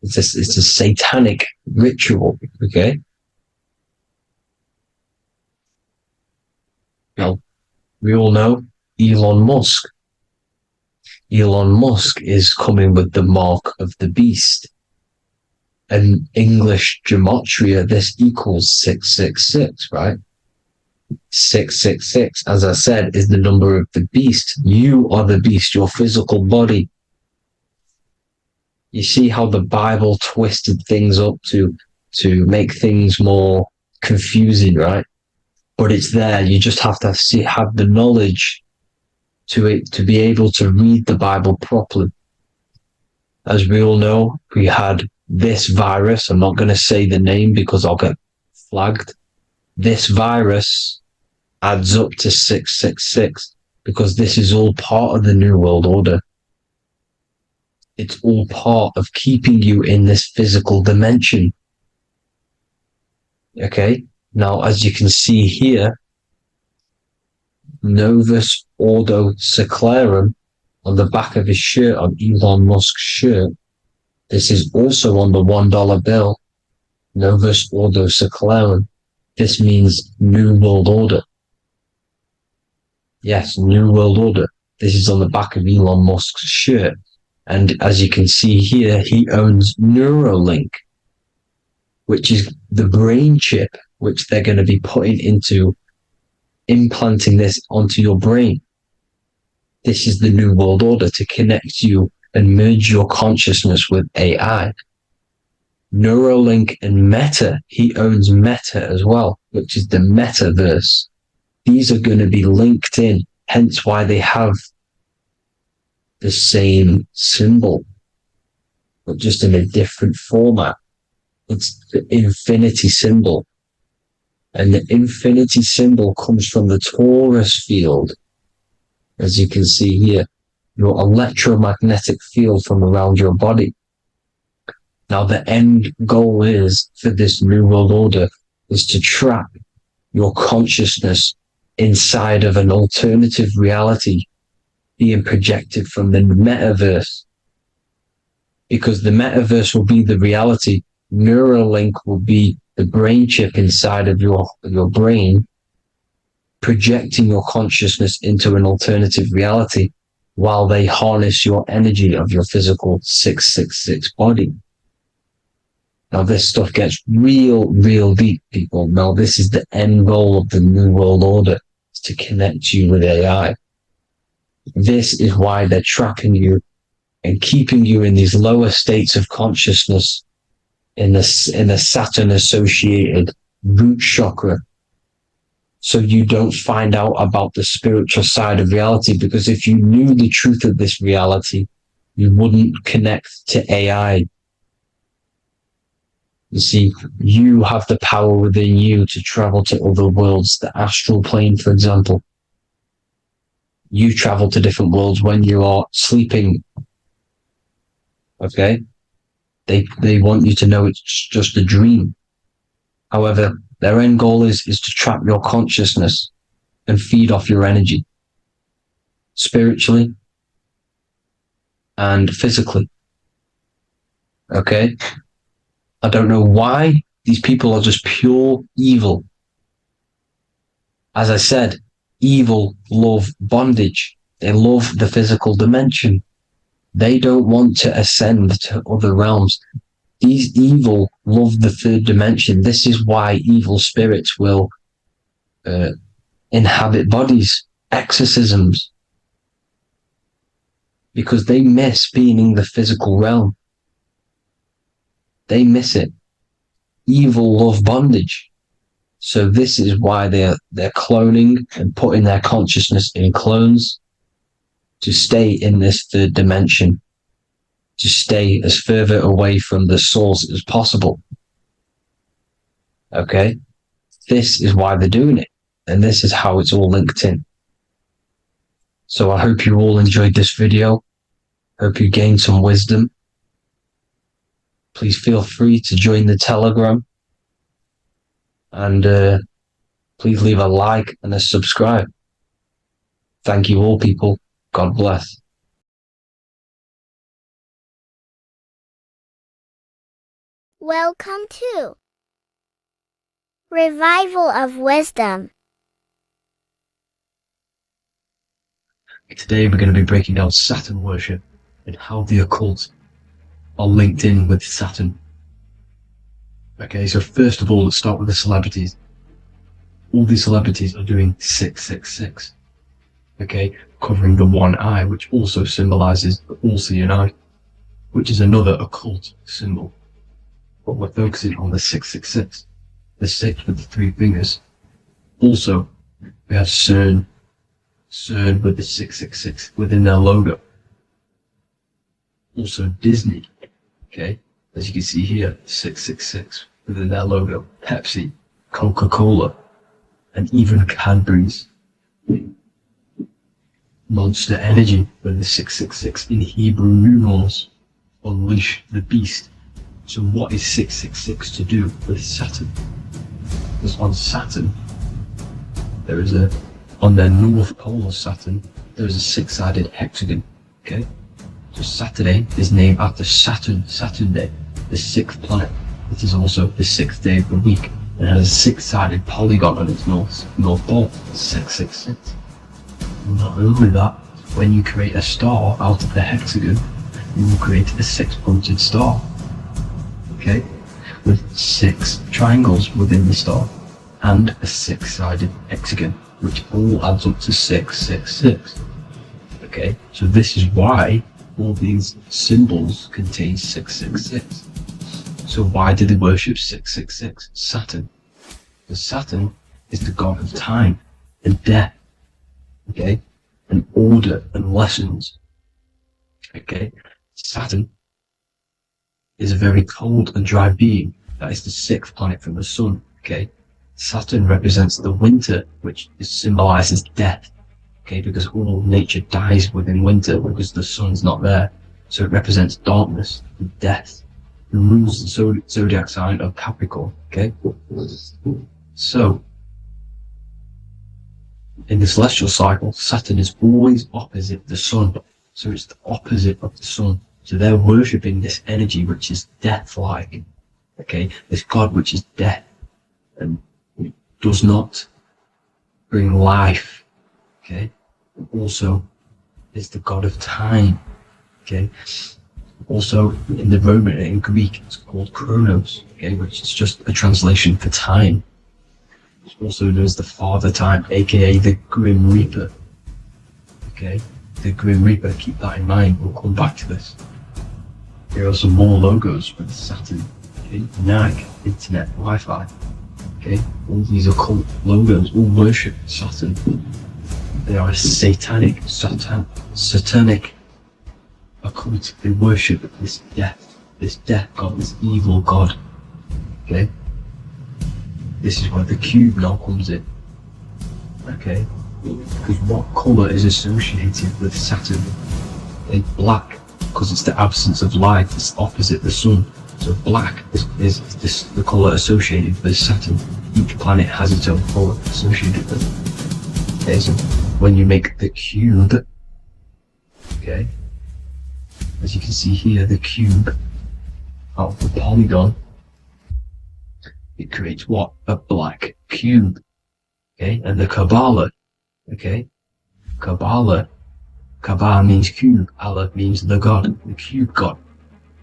It's a satanic ritual, okay? Now, we all know Elon Musk. Elon Musk is coming with the mark of the beast. And English gematria, this equals 666, right? 666, as I said, is the number of the beast. You are the beast, your physical body. You see how the Bible twisted things up to make things more confusing, right? But it's there. You just have to have the knowledge to be able to read the Bible properly. as we all know, we had this virus. I'm not going to say the name because I'll get flagged. This virus adds up to 666 because this is all part of the New World Order. It's all part of keeping you in this physical dimension. Okay? Now, as you can see here, Novus Ordo Seclorum on the back of his shirt, on Elon Musk's shirt. This is also on the $1 bill. Novus Ordo Seclorum. This means New World Order. Yes, New World Order. This is on the back of Elon Musk's shirt. And as you can see here, he owns Neuralink, which is the brain chip, which they're going to be putting into implanting this onto your brain. This is the New World Order to connect you and merge your consciousness with AI. Neuralink and Meta, he owns Meta as well, which is the metaverse. These are going to be linked in, hence why they have the same symbol, but just in a different format. It's the infinity symbol. And the infinity symbol comes from the Taurus field, as you can see here, your electromagnetic field from around your body. Now, the end goal is for this New World Order is to trap your consciousness inside of an alternative reality being projected from the metaverse. Because the metaverse will be the reality. Neuralink will be the brain chip inside of your brain, projecting your consciousness into an alternative reality while they harness your energy of your physical 666 body. Now, this stuff gets real deep, people. Now, this is the end goal of the New World Order, is to connect you with AI. This is why they're trapping you and keeping you in these lower states of consciousness in the Saturn-associated root chakra, so you don't find out about the spiritual side of reality. Because if you knew the truth of this reality, you wouldn't connect to AI. You see, you have the power within you to travel to other worlds, the astral plane, for example. You travel to different worlds when you are sleeping. Okay? They want you to know it's just a dream. However, their end goal is to trap your consciousness and feed off your energy, spiritually and physically. Okay? I don't know why these people are just pure evil. As I said, evil love bondage. They love the physical dimension. They don't want to ascend to other realms. These evil love the third dimension. This is why evil spirits will inhabit bodies, exorcisms, because they miss being in the physical realm. They miss it. Evil love bondage. So this is why they're cloning and putting their consciousness in clones to stay in this third dimension, to stay as further away from the source as possible. Okay? This is why they're doing it. And this is how it's all linked in. So I hope you all enjoyed this video. Hope you gained some wisdom. Please feel free to join the Telegram. And please leave a like and a subscribe. Thank you all, people. God bless. Welcome to Revival of Wisdom. Today we're going to be breaking down Saturn worship and how the occult are linked in with Saturn. Okay, so first of all, let's start with the celebrities. All these celebrities are doing 666. Okay, covering the one eye, which also symbolizes the all-seeing eye, which is another occult symbol. But we're focusing on the 666, the 6 with the 3 fingers. Also, we have CERN with the 666 within their logo. Also Disney, okay? As you can see here, 666 within their logo, Pepsi, Coca-Cola, and even Cadbury's. Monster Energy with the 666 in Hebrew numerals, unleash the beast. So what is 666 to do with Saturn? Because on Saturn, there is on their north pole of Saturn, there is a six-sided hexagon, okay? So Saturday is named after Saturn Day, the sixth planet. It is also the sixth day of the week, and has a six-sided polygon on its north pole, 666. Not only that, when you create a star out of the hexagon, you will create a six-pointed star, okay, with 6 triangles within the star, and a six-sided hexagon, which all adds up to 666. Okay, so this is why all these symbols contain 666. So why do they worship 666? Saturn. Because Saturn is the god of time and death, okay, and order and lessons. Okay, Saturn is a very cold and dry being. That is the 6th planet from the sun. Okay, Saturn represents the winter, which symbolizes death. Okay, because all nature dies within winter because the sun's not there. So it represents darkness and death. It rules the zodiac sign of Capricorn. Okay, so in the celestial cycle, Saturn is always opposite the sun. So it's the opposite of the sun. So they're worshipping this energy which is death-like. Okay, this god which is death and does not bring life. Okay, also is the god of time. Okay, also in the Roman and in Greek it's called Chronos. Okay, which is just a translation for time. It's also known as the Father Time, aka the Grim Reaper. Okay, the Grim Reaper. Keep that in mind. We'll come back to this. Here are some more logos with Saturn. Okay, NAG, Internet, Wi-Fi. Okay, all these occult logos all worship Saturn. They are a satanic occult. They worship this death god, this evil god. Okay, this is where the cube now comes in. Okay, because what colour is associated with Saturn? It's black, because it's the absence of light. It's opposite the sun. So black is the colour associated with Saturn. Each planet has its own colour associated with it. Okay, so when you make the cube, okay, as you can see here, the cube out of the polygon, it creates what? A black cube. Okay, and the Kabbalah, okay, Kabbalah means cube, Allah means the god, the cube god.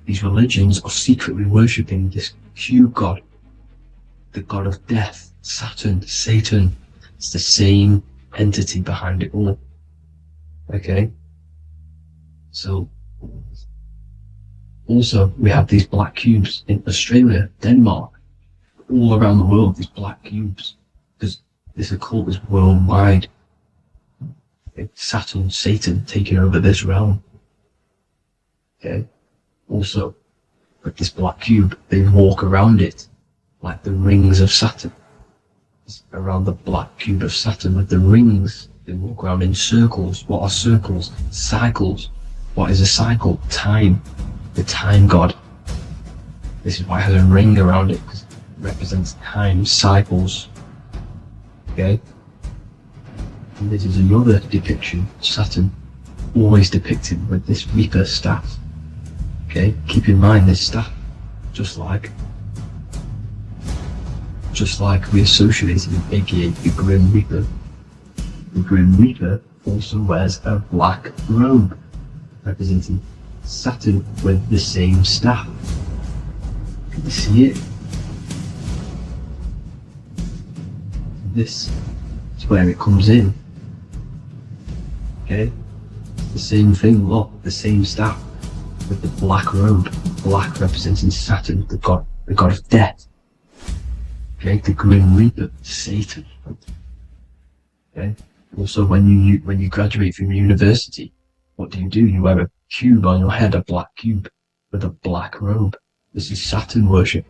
These religions are secretly worshipping this cube god, the god of death, Saturn, Satan. It's the same entity behind it all. Okay, so also we have these black cubes in Australia, Denmark, all around the world, these black cubes, because this occult is worldwide. It's Saturn, Satan taking over this realm. Okay, also with this black cube, they walk around it like the rings of Saturn. Around the black cube of Saturn with the rings, they walk around in circles. What are circles? Cycles. What is a cycle? Time. The time god. This is why it has a ring around it, because it represents time, cycles. Okay, and this is another depiction. Saturn, always depicted with this Reaper staff. Okay, keep in mind this staff, just like we associated with, aka the Grim Reaper. The Grim Reaper also wears a black robe, representing Saturn with the same staff. Can you see it? This is where it comes in. Okay, the same thing. Look, the same staff with the black robe. Black representing Saturn, the god of death. Okay, the Grim Reaper, Satan. Okay. Also, when you graduate from university, what do? You wear a cube on your head, a black cube with a black robe. This is Saturn worship.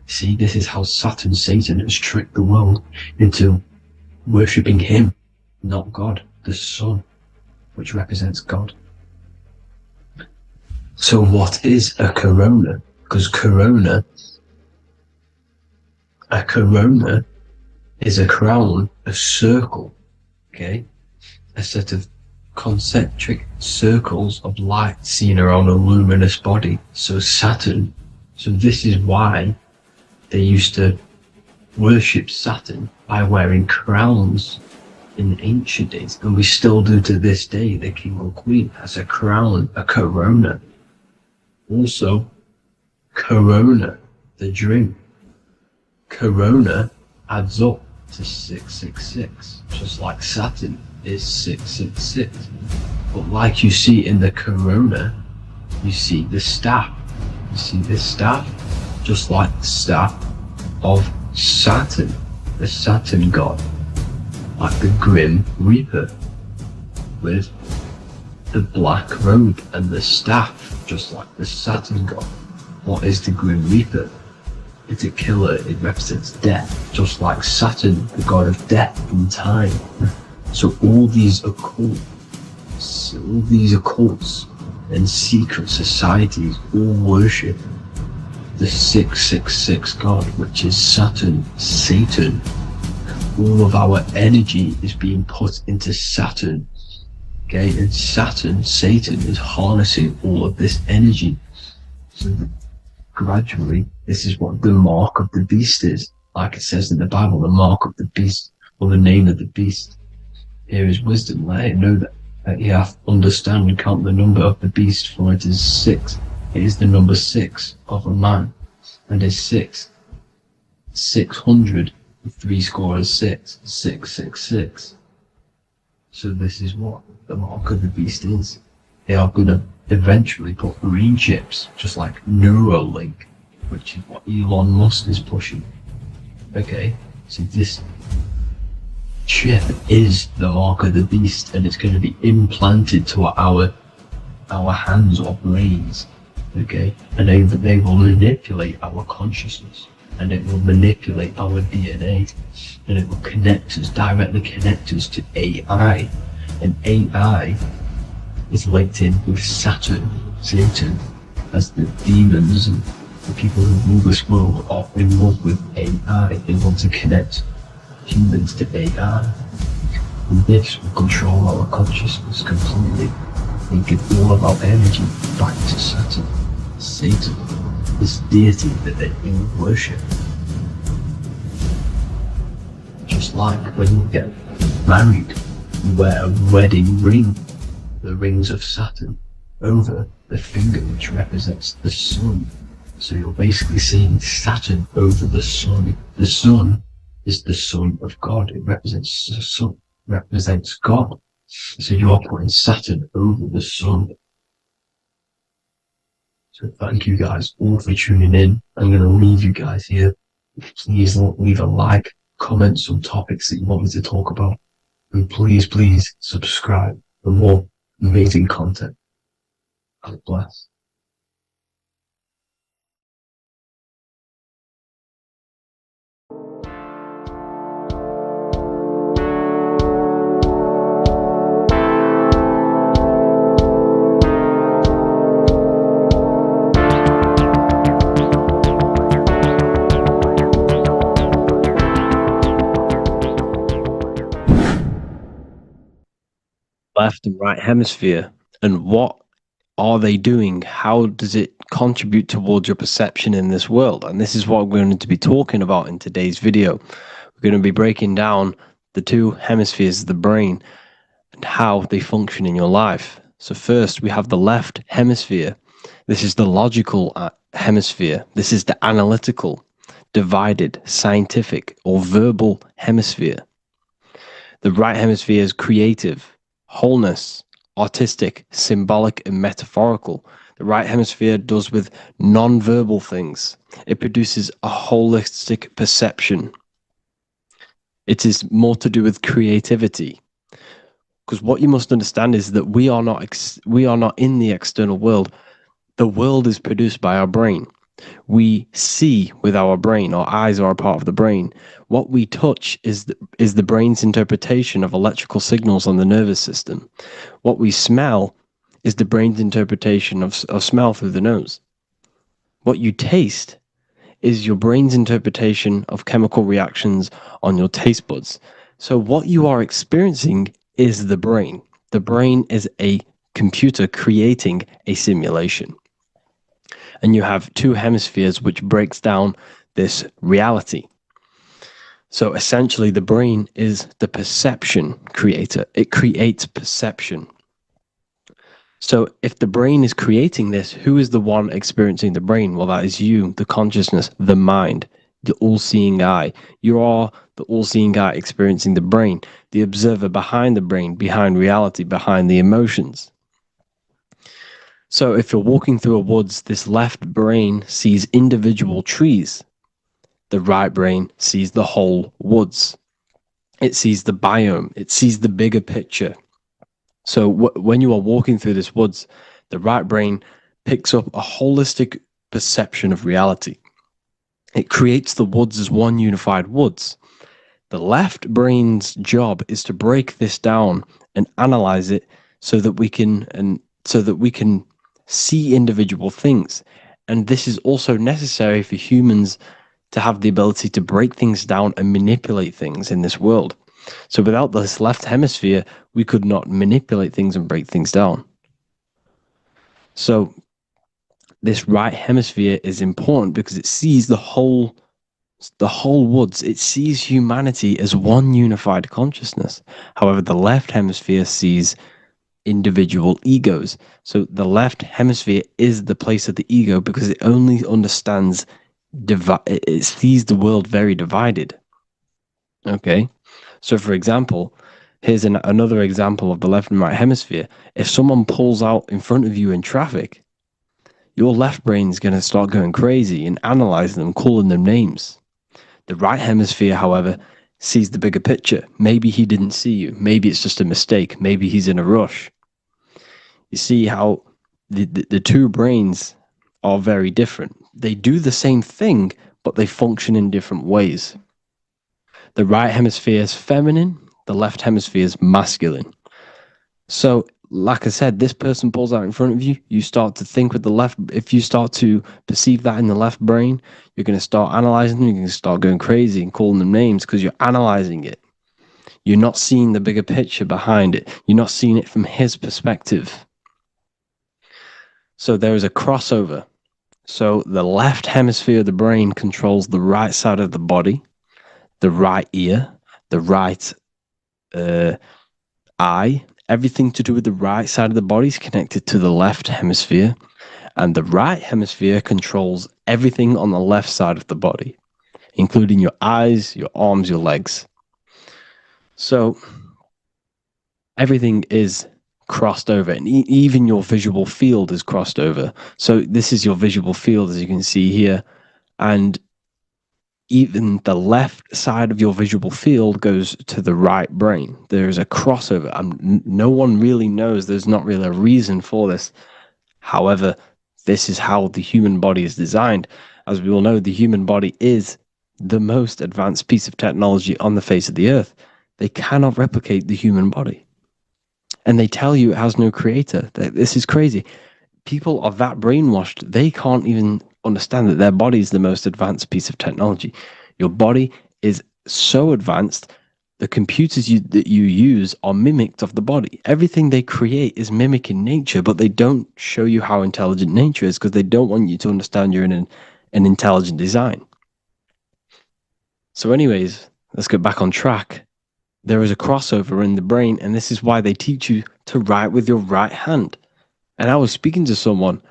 See, this is how Saturn, Satan, has tricked the world into worshipping him, not God, the sun, which represents God. So what is a corona? Because a corona is a crown, a circle, okay? A set of concentric circles of light seen around a luminous body. So Saturn, so this is why they used to worship Saturn by wearing crowns in ancient days, and we still do to this day. The king or queen has a crown, a corona. Also, corona, the drink. Corona adds up to 666, just like Saturn is 666. But like you see in the corona, you see the staff. You see this staff, just like the staff of Saturn, the Saturn god, like the Grim Reaper, with the black robe and the staff, just like the Saturn god. What is the Grim Reaper? It's a killer. It represents death, just like Saturn, the god of death and time. So all these occults and secret societies all worship the 666 god, which is Saturn, Satan. All of our energy is being put into Saturn, okay? And Saturn, Satan, is harnessing all of this energy. So gradually, this is what the mark of the beast is. Like it says in the Bible, the mark of the beast, or the name of the beast. Here is wisdom. Let him know that you have to understand and count the number of the beast, for it is 6. It is the number 6 of a man, and is 600, 3 score is 6, 666. So this is what the mark of the beast is. They are going to eventually put green chips, just like Neuralink, which is what Elon Musk is pushing. Okay, so this chip is the mark of the beast, and it's going to be implanted to our hands or brains. Okay, and they will manipulate our consciousness, and it will manipulate our DNA, and it will directly connect us to AI, and AI is linked in with Saturn, Satan, as the demons and the people who rule this world are in love with AI. They want to connect humans to AI, and this will control our consciousness completely and give all of our energy back to Saturn, Satan, this deity that they all worship. Just like when you get married, you wear a wedding ring, the rings of Saturn, over the finger, which represents the sun. So you're basically seeing Saturn over the sun. The sun is the son of God. It represents the sun, represents God. So you are putting Saturn over the sun. So thank you guys all for tuning in. I'm going to leave you guys here. Please leave a like, comment some topics that you want me to talk about, and please subscribe for more amazing content. God bless. Left and right hemisphere, and what are they doing? How does it contribute towards your perception in this world? And this is what we're going to be talking about in today's video. We're going to be breaking down the two hemispheres of the brain and how they function in your life. So first, we have the left hemisphere. This is the logical hemisphere. This is the analytical, divided, scientific, or verbal hemisphere. The right hemisphere is creative, wholeness, artistic, symbolic, and metaphorical. The right hemisphere does with non-verbal things. It produces a holistic perception. It is more to do with creativity. Because what you must understand is that we are not in the external world. The world is produced by our brain. We see with our brain. Our eyes are a part of the brain. What we touch is the brain's interpretation of electrical signals on the nervous system. What we smell is the brain's interpretation of smell through the nose. What you taste is your brain's interpretation of chemical reactions on your taste buds. So what you are experiencing is the brain. The brain is a computer creating a simulation. And you have two hemispheres which breaks down this reality. So essentially the brain is the perception creator. It creates perception. So if the brain is creating this, who is the one experiencing the brain? Well, that is you, the consciousness, the mind, the all-seeing eye. You are the all-seeing eye experiencing the brain, the observer behind the brain, behind reality, behind the emotions. So if you're walking through a woods, this left brain sees individual trees. The right brain sees the whole woods. It sees the biome. It sees the bigger picture. So when you are walking through this woods, the right brain picks up a holistic perception of reality. It creates the woods as one unified woods. The left brain's job is to break this down and analyze it so that we can see individual things. And this is also necessary for humans to have the ability to break things down and manipulate things in this world. So without this left hemisphere, we could not manipulate things and break things down. So this right hemisphere is important because it sees the whole woods. It sees humanity as one unified consciousness. However, the left hemisphere sees individual egos. So the left hemisphere is the place of the ego because it only understands, it sees the world very divided. Okay? So for example, here's another example of the left and right hemisphere. If someone pulls out in front of you in traffic, your left brain is going to start going crazy and analyzing them, calling them names. The right hemisphere, however, sees the bigger picture. Maybe he didn't see you. Maybe it's just a mistake. Maybe he's in a rush. You see how the two brains are very different. They do the same thing, but they function in different ways. The right hemisphere is feminine. The left hemisphere is masculine. So, like I said, this person pulls out in front of you. You start to think with the left. If you start to perceive that in the left brain, you're going to start analyzing them. You're going to start going crazy and calling them names because you're analyzing it. You're not seeing the bigger picture behind it. You're not seeing it from his perspective. So there is a crossover. So the left hemisphere of the brain controls the right side of the body, the right ear, the right eye. Everything to do with the right side of the body is connected to the left hemisphere, and the right hemisphere controls everything on the left side of the body, including your eyes, your arms, your legs. So everything is crossed over, and even your visual field is crossed over. So this is your visual field, as you can see here, and even the left side of your visual field goes to the right brain. There's a crossover. No one really knows. There's not really a reason for this. However, this is how the human body is designed. As we all know, the human body is the most advanced piece of technology on the face of the earth. They cannot replicate the human body. And they tell you it has no creator. This is crazy. People are that brainwashed, they can't even understand that their body is the most advanced piece of technology. Your body is so advanced, the computers that you use are mimicked of the body. Everything they create is mimicking nature, but they don't show you how intelligent nature is because they don't want you to understand you're in an intelligent design. So anyways, let's get back on track. There is a crossover in the brain, and this is why they teach you to write with your right hand. And I was speaking to someone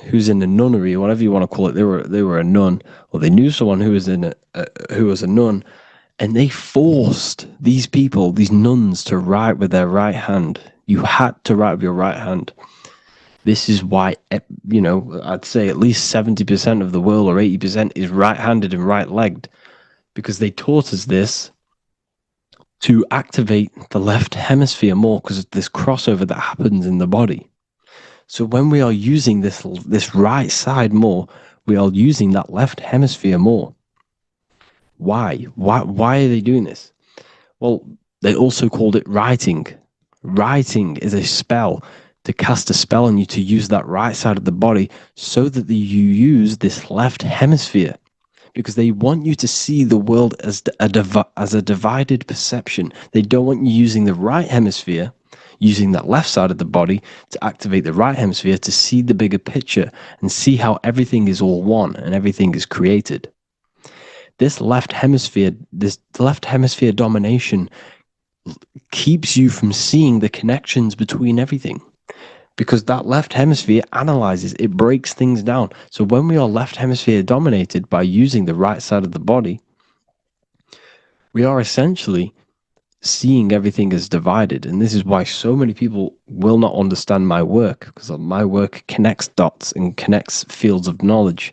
who's in a nunnery, or whatever you want to call it. They were a nun, or they knew someone who was a nun, and they forced these people, these nuns, to write with their right hand. You had to write with your right hand. This is why, I'd say at least 70% of the world, or 80%, is right-handed and right-legged, because they taught us this to activate the left hemisphere more because of this crossover that happens in the body. So when we are using this right side more, we are using that left hemisphere more. Why? Why are they doing this? Well, they also called it writing. Writing is a spell, to cast a spell on you to use that right side of the body so that you use this left hemisphere, because they want you to see the world as a divided perception. They don't want you using the right hemisphere, using that left side of the body to activate the right hemisphere to see the bigger picture and see how everything is all one and everything is created. This left hemisphere domination keeps you from seeing the connections between everything, because that left hemisphere analyzes, it breaks things down. So when we are left hemisphere dominated by using the right side of the body, we are essentially seeing everything as divided. And this is why so many people will not understand my work, because my work connects dots and connects fields of knowledge,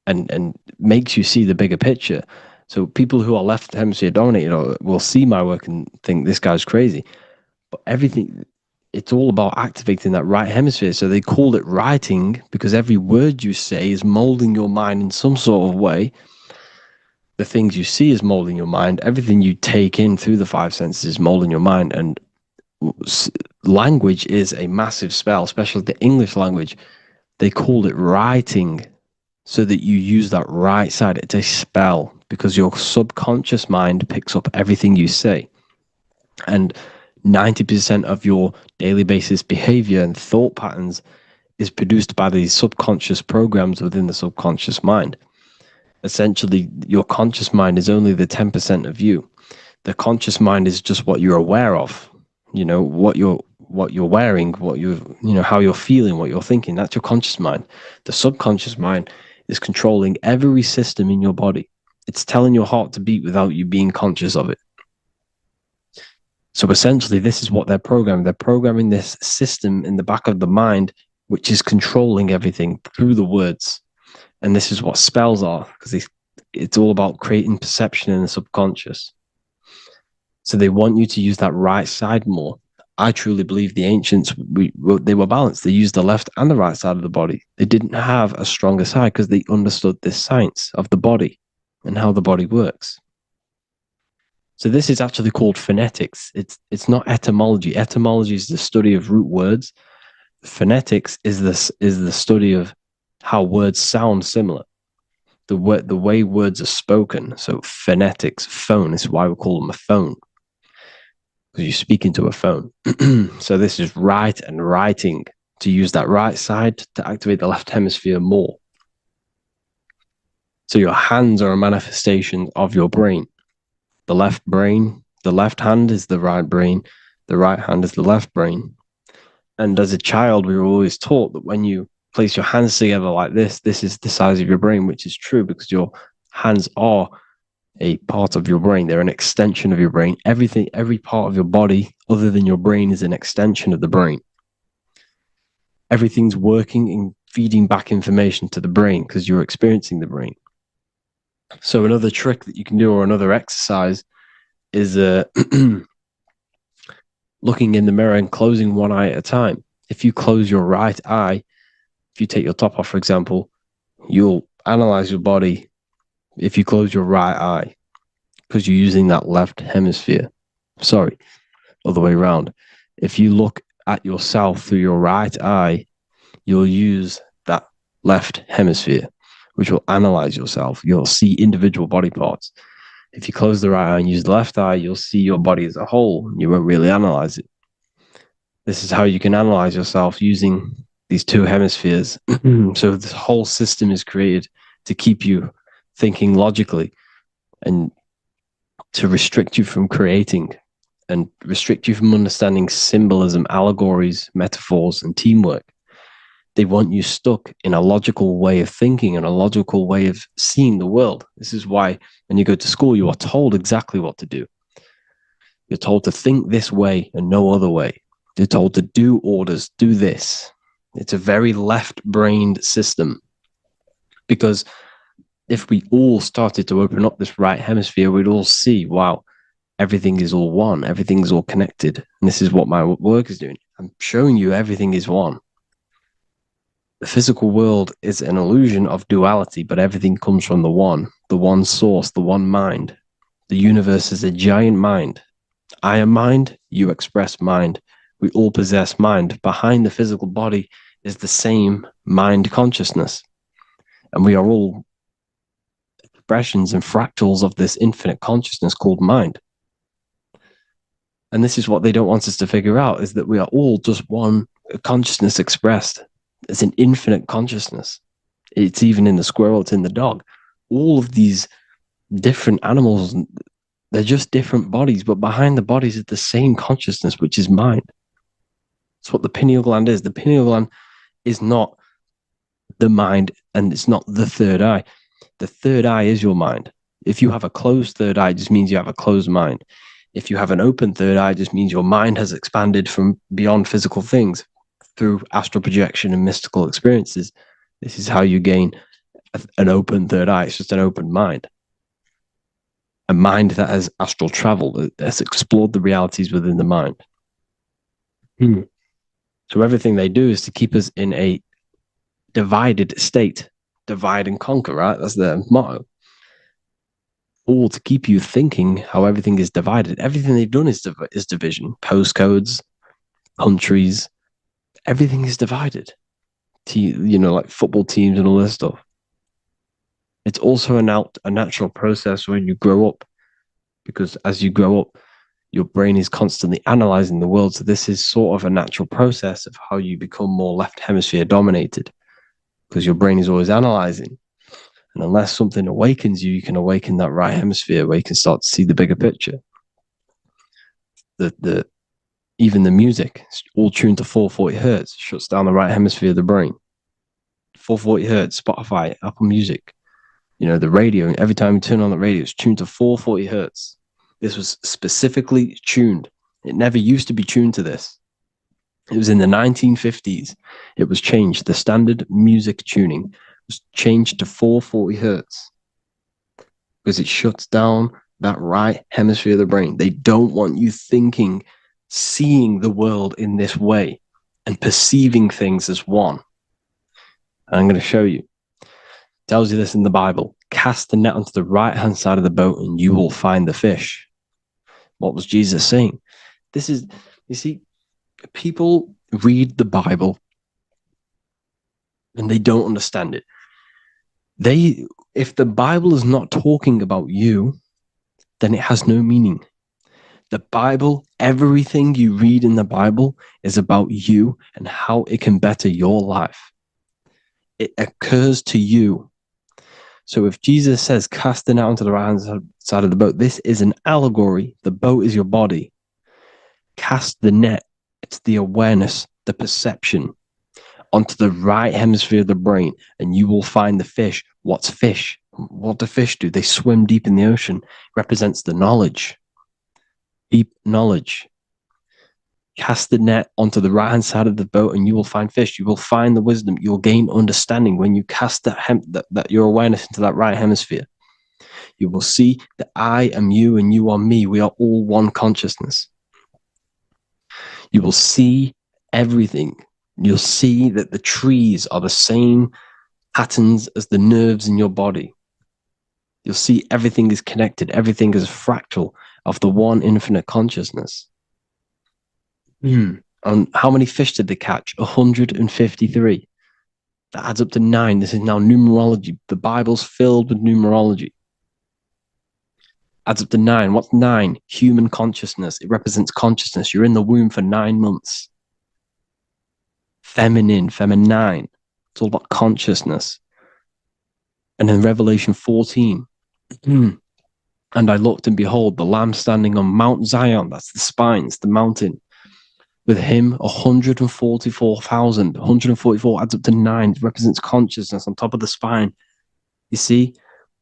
and makes you see the bigger picture. So people who are left hemisphere dominated will see my work and think this guy's crazy. But everything, it's all about activating that right hemisphere. So they called it writing because every word you say is molding your mind in some sort of way. The things you see is molding your mind. Everything you take in through the five senses is molding your mind. And language is a massive spell, especially the English language. They called it writing so that you use that right side. It's a spell because your subconscious mind picks up everything you say. And 90% of your daily basis behavior and thought patterns is produced by these subconscious programs within the subconscious mind. Essentially, your conscious mind is only the 10% of you. The conscious mind is just what you're aware of, what you're wearing, how you're feeling, what you're thinking. That's your conscious mind. The subconscious mind is controlling every system in your body. It's telling your heart to beat without you being conscious of it. So essentially, this is what they're programming. They're programming this system in the back of the mind, which is controlling everything through the words. And this is what spells are, because it's all about creating perception in the subconscious. So they want you to use that right side more. I truly believe the ancients, they were balanced. They used the left and the right side of the body. They didn't have a stronger side because they understood this science of the body and how the body works. So this is actually called phonetics. It's not etymology. Etymology is the study of root words. Phonetics is the study of how words sound similar. The way words are spoken. So phonetics, phone, is why we call them a phone, because you speak into a phone. So this is write and writing, to use that right side to activate the left hemisphere more. So your hands are a manifestation of your brain. The left hand is the right brain. The right hand is the left brain. And as a child, we were always taught that when you place your hands together like this is the size of your brain, which is true because your hands are a part of your brain. They're an extension of your brain. Every part of your body other than your brain is an extension of the brain. Everything's working and feeding back information to the brain because you're experiencing the brain. So another trick that you can do, or another exercise, is looking in the mirror and closing one eye at a time. If you close your right eye, if you take your top off, for example, you'll analyze your body if you close your right eye, because you're using that left hemisphere. Sorry, other way around. If you look at yourself through your right eye, you'll use that left hemisphere, which will analyze yourself. You'll see individual body parts. If you close the right eye and use the left eye, you'll see your body as a whole. You won't really analyze it. This is how you can analyze yourself using these two hemispheres. So this whole system is created to keep you thinking logically and to restrict you from creating and restrict you from understanding symbolism, allegories, metaphors, and teamwork. They want you stuck in a logical way of thinking and a logical way of seeing the world. This is why when you go to school, you are told exactly what to do. You're told to think this way and no other way. You're told to do orders, do this. It's a very left-brained system, because if we all started to open up this right hemisphere, we'd all see, wow, everything is all one, everything's all connected. And this is what my work is doing. I'm showing you everything is one. The physical world is an illusion of duality, but everything comes from the one source, the one mind. The universe is a giant mind. I am mind, you express mind. We all possess mind. Behind the physical body is the same mind consciousness. And we are all expressions and fractals of this infinite consciousness called mind. And this is what they don't want us to figure out, is that we are all just one consciousness expressed. It's an infinite consciousness. It's even in the squirrel, it's in the dog. All of these different animals, they're just different bodies, but behind the bodies is the same consciousness, which is mind. That's what the pineal gland is. The pineal gland is not the mind, and it's not the third eye. The third eye is your mind. If you have a closed third eye, it just means you have a closed mind. If you have an open third eye, it just means your mind has expanded from beyond physical things through astral projection and mystical experiences. This is how you gain an open third eye. It's just an open mind. A mind that has astral travel, that has explored the realities within the mind. So everything they do is to keep us in a divided state. Divide and conquer, right? That's their motto. All to keep you thinking how everything is divided. Everything they've done is division. Postcodes, countries, everything is divided. Like football teams and all this stuff. It's also a natural process when you grow up, because as you grow up, your brain is constantly analyzing the world. So this is sort of a natural process of how you become more left hemisphere dominated, because your brain is always analyzing. And unless something awakens you, you can awaken that right hemisphere where you can start to see the bigger picture. Even the music, it's all tuned to 440 hertz, shuts down the right hemisphere of the brain. 440 hertz, Spotify, Apple Music, the radio. Every time you turn on the radio, it's tuned to 440 hertz. This was specifically tuned. It never used to be tuned to this. It was in the 1950s. It was changed. The standard music tuning was changed to 440 hertz because it shuts down that right hemisphere of the brain. They don't want you thinking, seeing the world in this way and perceiving things as one. And I'm going to show you. It tells you this in the Bible. Cast the net onto the right-hand side of the boat and you will find the fish. What was Jesus saying? This is, you see, people read the Bible and they don't understand it. If the Bible is not talking about you, then it has no meaning. The Bible, everything you read in the Bible is about you and how it can better your life. It occurs to you. So if Jesus says, cast the net onto the right-hand side of the boat, this is an allegory. The boat is your body. Cast the net. It's the awareness, the perception onto the right hemisphere of the brain, and you will find the fish. What's fish? What do fish do? They swim deep in the ocean. It represents the knowledge. Deep knowledge. Cast the net onto the right-hand side of the boat and you will find fish. You will find the wisdom. You'll gain understanding when you cast that your awareness into that right hemisphere. You will see that I am you and you are me. We are all one consciousness. You will see everything. You'll see that the trees are the same patterns as the nerves in your body. You'll see everything is connected. Everything is a fractal of the one infinite consciousness. And how many fish did they catch? 153. That adds up to 9. This is now numerology. The Bible's filled with numerology. Adds up to 9. What's 9? Human consciousness. It represents consciousness. You're in the womb for 9 months. Feminine. It's all about consciousness. And in Revelation 14, and I looked and behold, the Lamb standing on Mount Zion. That's the spines, the mountain. With him, 144,000. 144 adds up to 9. It represents consciousness on top of the spine. You see?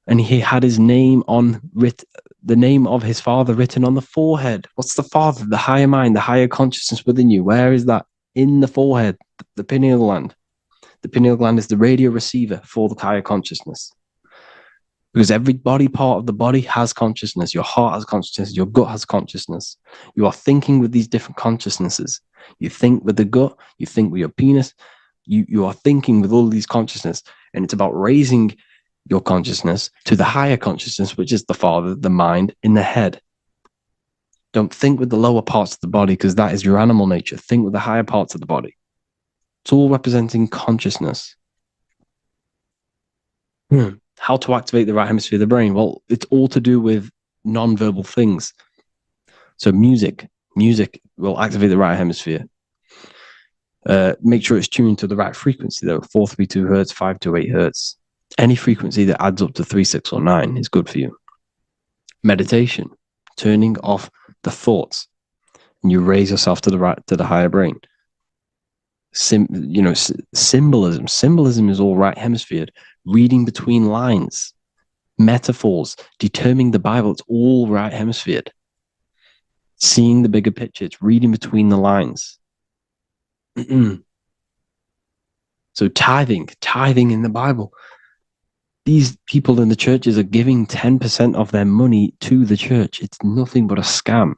And he had his name the name of his Father written on the forehead. What's the Father? The higher mind, the higher consciousness within you. Where is that? In the forehead, the pineal gland. The pineal gland is the radio receiver for the higher consciousness. Because every body part of the body has consciousness. Your heart has consciousness. Your gut has consciousness. You are thinking with these different consciousnesses. You think with the gut. You think with your penis. You are thinking with all these consciousness. And it's about raising your consciousness to the higher consciousness, which is the Father, the mind, in the head. Don't think with the lower parts of the body, because that is your animal nature. Think with the higher parts of the body. It's all representing consciousness. How to activate the right hemisphere of the brain? Well, it's all to do with non-verbal things. So music will activate the right hemisphere. Make sure it's tuned to the right frequency, though. 432 hertz, 528 hertz. Any frequency that adds up to 3, 6, or 9 is good for you. Meditation, turning off the thoughts, and you raise yourself to the higher brain. Symbolism. Symbolism is all right hemisphere. Reading between lines, metaphors, determining the Bible, it's all right hemisphere. Seeing the bigger picture, it's reading between the lines. So tithing in the Bible. These people in the churches are giving 10% of their money to the church. It's nothing but a scam.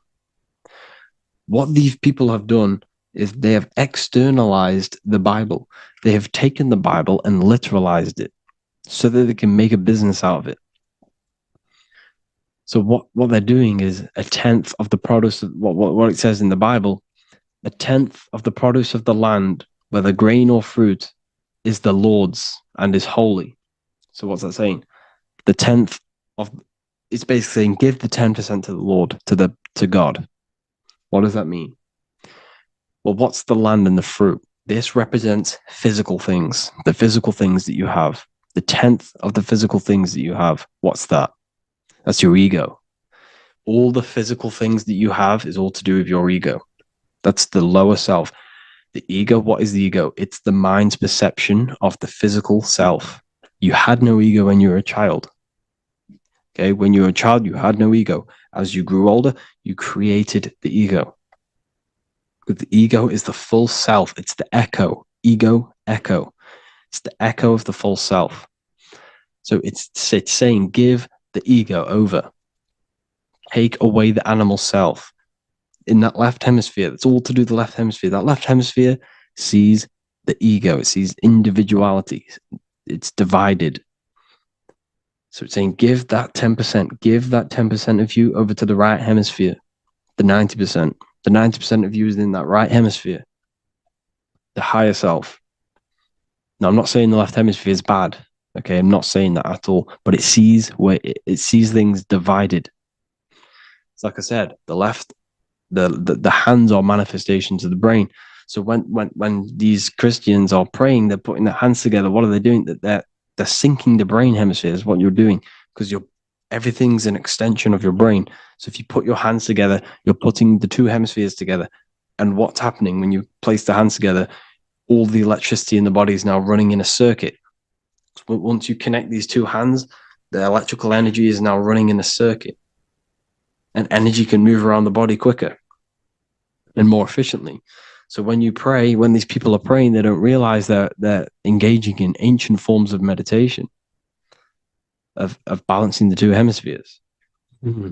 What these people have done is they have externalized the Bible. They have taken the Bible and literalized it so that they can make a business out of it. So what they're doing is a tenth of the produce of what it says in the Bible, a tenth of the produce of the land, whether grain or fruit, is the Lord's and is holy. So what's that saying? The tenth of, it's basically saying give the 10% to the Lord, to God. What does that mean? Well, what's the land and the fruit? This represents physical things, the physical things that you have. The tenth of the physical things that you have, what's that? That's your ego. All the physical things that you have is all to do with your ego. That's the lower self. The ego, what is the ego? It's the mind's perception of the physical self. You had no ego when you were a child. Okay, when you were a child, you had no ego. As you grew older, you created the ego. But the ego is the full self. It's the echo. Ego, echo. It's the echo of the full self. So it's saying, give the ego over. Take away the animal self. In that left hemisphere, that's all to do with the left hemisphere. That left hemisphere sees the ego. It sees individuality. It's divided. So it's saying, give that 10%. Give that 10% of you over to the right hemisphere. The 90%. The 90% of you is in that right hemisphere. The higher self. Now, I'm not saying the left hemisphere is bad. Okay, I'm not saying that at all. But it sees it sees things divided. It's like I said, the left, the hands are manifestations of the brain. So when these Christians are praying, they're putting their hands together. What are they doing? They're syncing the brain hemisphere is what you're doing, because everything's an extension of your brain. So if you put your hands together, you're putting the two hemispheres together. And what's happening when you place the hands together? All the electricity in the body is now running in a circuit. So once you connect these two hands, the electrical energy is now running in a circuit. And energy can move around the body quicker and more efficiently. So when you pray, when these people are praying, they don't realize that they're engaging in ancient forms of meditation, of balancing the two hemispheres.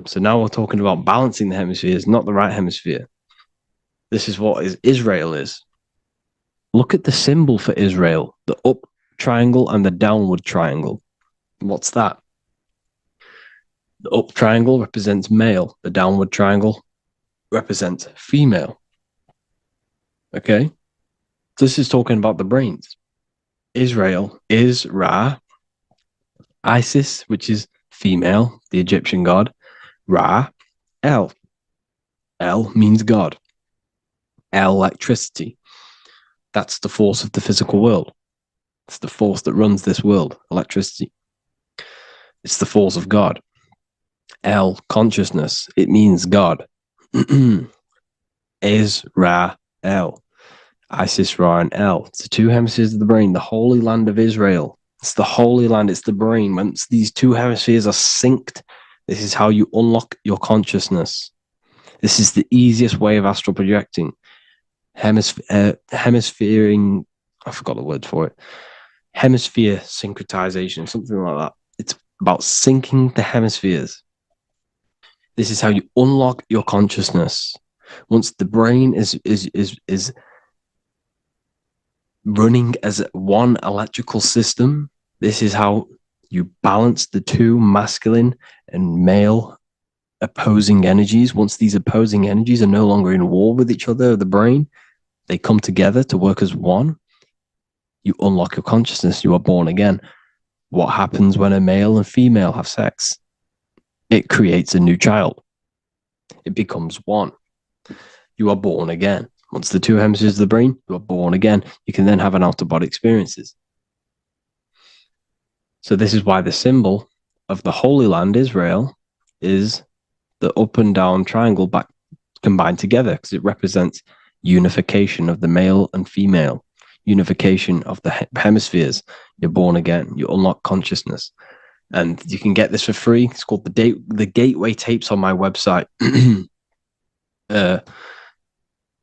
So now we're talking about balancing the hemispheres, not the right hemisphere. This is what Israel is. Look at the symbol for Israel, the up triangle and the downward triangle. What's that? The up triangle represents male. The downward triangle represents female. Okay? This is talking about the brains. Israel is Ra. Isis, which is female, the Egyptian god. Ra, El. El means God. Electricity. That's the force of the physical world. It's the force that runs this world, electricity. It's the force of God. El, consciousness. It means God. Israel. Isis, Ra, and El. It's the two hemispheres of the brain, the holy land of Israel. It's the holy land. It's the brain. Once these two hemispheres are synced, this is how you unlock your consciousness. This is the easiest way of astral projecting. Hemisphering, I forgot the word for it. Hemisphere syncretization, something like that. It's about syncing the hemispheres. This is how you unlock your consciousness. Once the brain is running as one electrical system, this is how you balance the two masculine and male opposing energies. Once these opposing energies are no longer in war with each other, the brain, they come together to work as one. You unlock your consciousness. You are born again. What happens when a male and female have sex? It creates a new child. It becomes one. You are born again. Once the two hemispheres of the brain, you are born again. You can then have an out-of-body experiences. So this is why the symbol of the Holy Land, Israel, is the up and down triangle back combined together, because it represents unification of the male and female, unification of the hemispheres. You're born again. You unlock consciousness. And you can get this for free. It's called the Gateway Tapes on my website.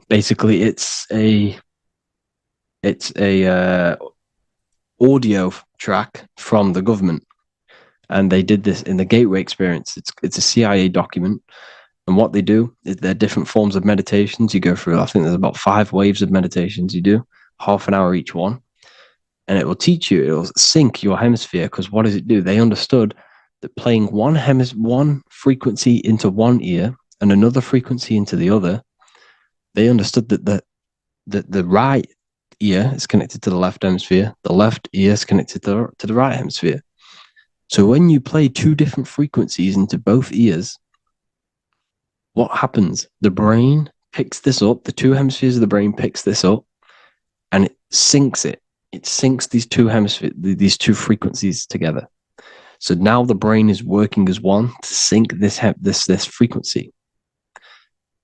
Basically, it's a audio track from the government, and they did this in the Gateway Experience. It's a CIA document, and what they do is there are different forms of meditations you go through. I think there's about 5 waves of meditations you do, half an hour each one. And it will teach you, it will sync your hemisphere, because what does it do? They understood that playing one frequency into one ear and another frequency into the other, they understood that the right ear is connected to the left hemisphere, the left ear is connected to the right hemisphere. So when you play 2 different frequencies into both ears, what happens? The brain picks this up, the 2 hemispheres of the brain picks this up, and it syncs it. It syncs these 2 hemispheres, these 2 frequencies together. So now the brain is working as one to sync this frequency.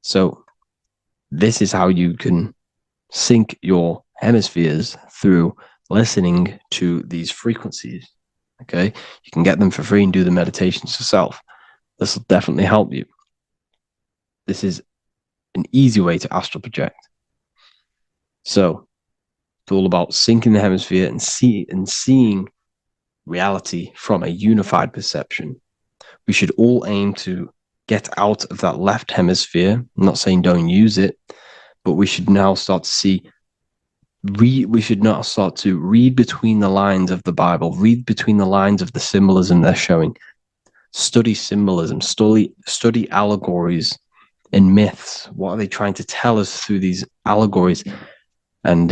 So this is how you can sync your hemispheres, through listening to these frequencies. Okay, you can get them for free and do the meditations yourself. This will definitely help you. This is an easy way to astral project. So it's all about syncing the hemisphere and seeing reality from a unified perception. We should all aim to get out of that left hemisphere. I'm not saying don't use it, but we should now start to we should now start to read between the lines of the Bible, read between the lines of the symbolism they're showing. Study symbolism, study allegories and myths. What are they trying to tell us through these allegories? And,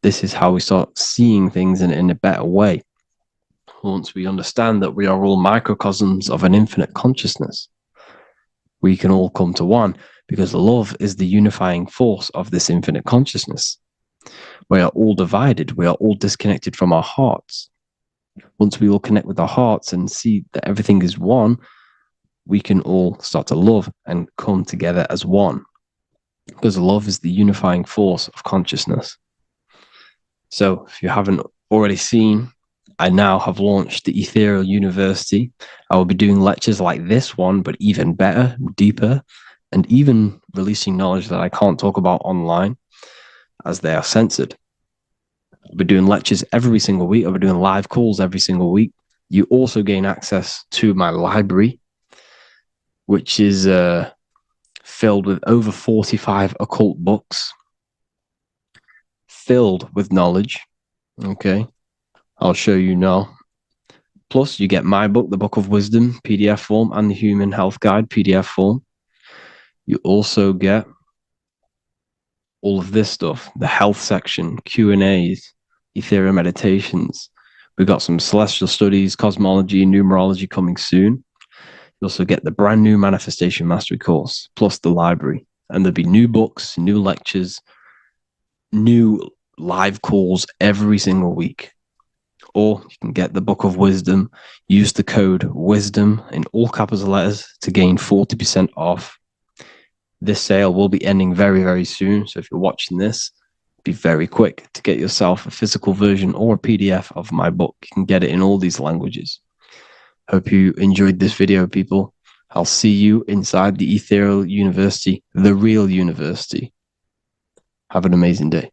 this is how we start seeing things in a better way. Once we understand that we are all microcosms of an infinite consciousness, we can all come to one, because love is the unifying force of this infinite consciousness. We are all divided. We are all disconnected from our hearts. Once we all connect with our hearts and see that everything is one, we can all start to love and come together as one, because love is the unifying force of consciousness. So if you haven't already seen, I now have launched the Ethereal University. I will be doing lectures like this one, but even better, deeper, and even releasing knowledge that I can't talk about online, as they are censored. I'll be doing lectures every single week. I'll be doing live calls every single week. You also gain access to my library, which is filled with over 45 occult books, filled with knowledge. Okay, I'll show you now. Plus, you get my book, The Book of Wisdom, PDF form, and the Human Health Guide, PDF form. You also get all of this stuff, the health section, Q&As, ethereal meditations. We've got some celestial studies, cosmology, numerology coming soon. You also get the brand new Manifestation Mastery course, plus the library. And there'll be new books, new lectures, new live calls every single week. Or you can get the Book of Wisdom, use the code WISDOM in all capital letters to gain 40% off. This sale will be ending very, very soon. So if you're watching this, be very quick to get yourself a physical version or a PDF of my book. You can get it in all these languages. Hope you enjoyed this video, people. I'll see you inside the Ethereal University, the real university. Have an amazing day.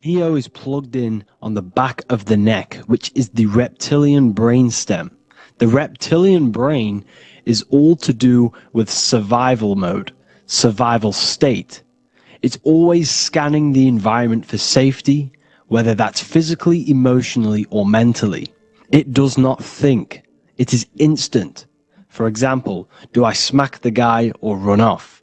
Neo is plugged in on the back of the neck, which is the reptilian brain stem. The reptilian brain is all to do with survival mode, survival state. It's always scanning the environment for safety, whether that's physically, emotionally, or mentally. It does not think. It is instant. For example, do I smack the guy or run off?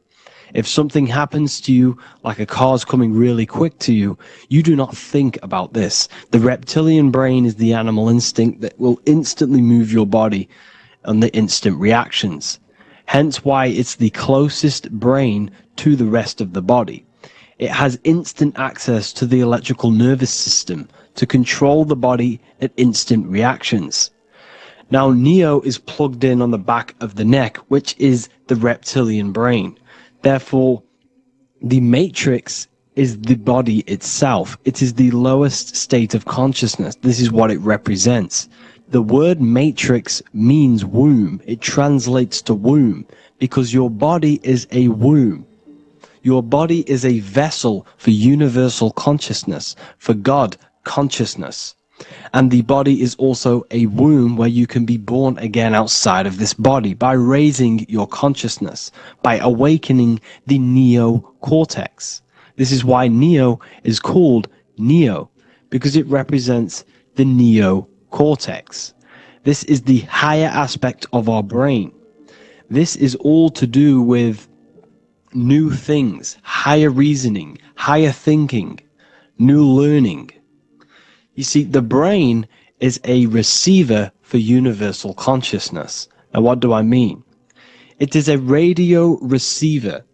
If something happens to you, like a car's coming really quick to you, you do not think about this. The reptilian brain is the animal instinct that will instantly move your body on the instant reactions. Hence why it's the closest brain to the rest of the body. It has instant access to the electrical nervous system to control the body at instant reactions. Now, Neo is plugged in on the back of the neck, which is the reptilian brain. Therefore, the matrix is the body itself. It is the lowest state of consciousness. This is what it represents. The word matrix means womb. It translates to womb because your body is a womb. Your body is a vessel for universal consciousness, for God consciousness. And the body is also a womb where you can be born again outside of this body by raising your consciousness, by awakening the neocortex. This is why Neo is called Neo, because it represents the neocortex. This is the higher aspect of our brain. This is all to do with new things, higher reasoning, higher thinking, new learning. You see, the brain is a receiver for universal consciousness. Now, what do I mean? It is a radio receiver.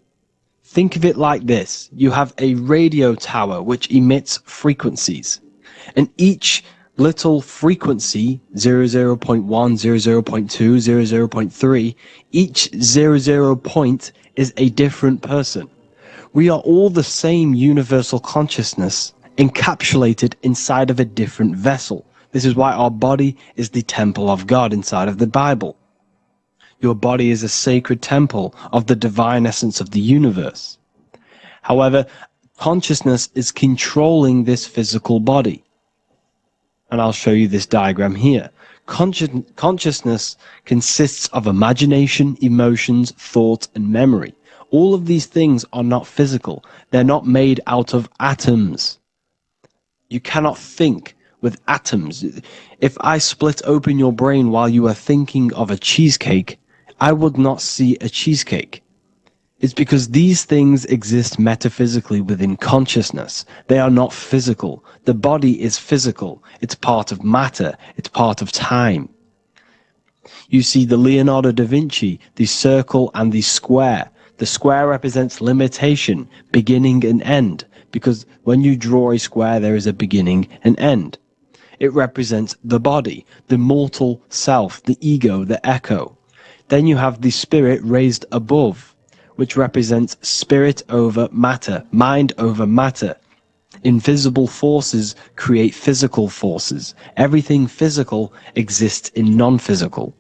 Think of it like this. You have a radio tower which emits frequencies. And each little frequency, 00.1, 00.2, 00.3, each 00 point is a different person. We are all the same universal consciousness encapsulated inside of a different vessel. This is why our body is the temple of God inside of the Bible. Your body is a sacred temple of the divine essence of the universe. However, consciousness is controlling this physical body. And I'll show you this diagram here. Consciousness consists of imagination, emotions, thought, and memory. All of these things are not physical. They're not made out of atoms. You cannot think with atoms. If I split open your brain while you are thinking of a cheesecake, I would not see a cheesecake. It's because these things exist metaphysically within consciousness. They are not physical. The body is physical. It's part of matter. It's part of time. You see the Leonardo da Vinci, the circle and the square. The square represents limitation, beginning and end, because when you draw a square, there is a beginning and end. It represents the body, the mortal self, the ego, the echo. Then you have the spirit raised above, which represents spirit over matter, mind over matter. Invisible forces create physical forces. Everything physical exists in non-physical.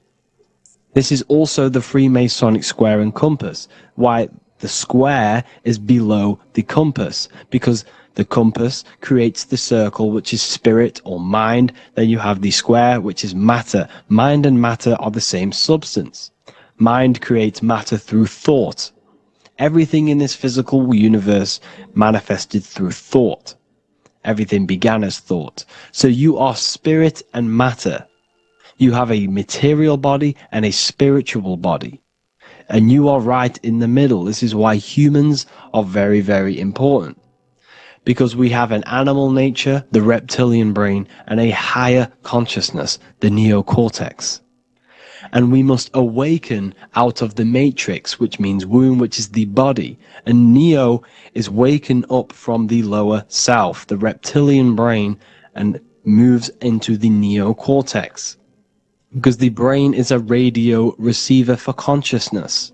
This is also the Freemasonic square and compass, why the square is below the compass, because the compass creates the circle, which is spirit or mind. Then you have the square, which is matter. Mind and matter are the same substance. Mind creates matter through thought. Everything in this physical universe manifested through thought. Everything began as thought. So you are spirit and matter. You have a material body and a spiritual body. And you are right in the middle. This is why humans are very, very important. Because we have an animal nature, the reptilian brain, and a higher consciousness, the neocortex. And we must awaken out of the matrix, which means womb, which is the body. And Neo is waken up from the lower self, the reptilian brain, and moves into the neocortex. Because the brain is a radio receiver for consciousness.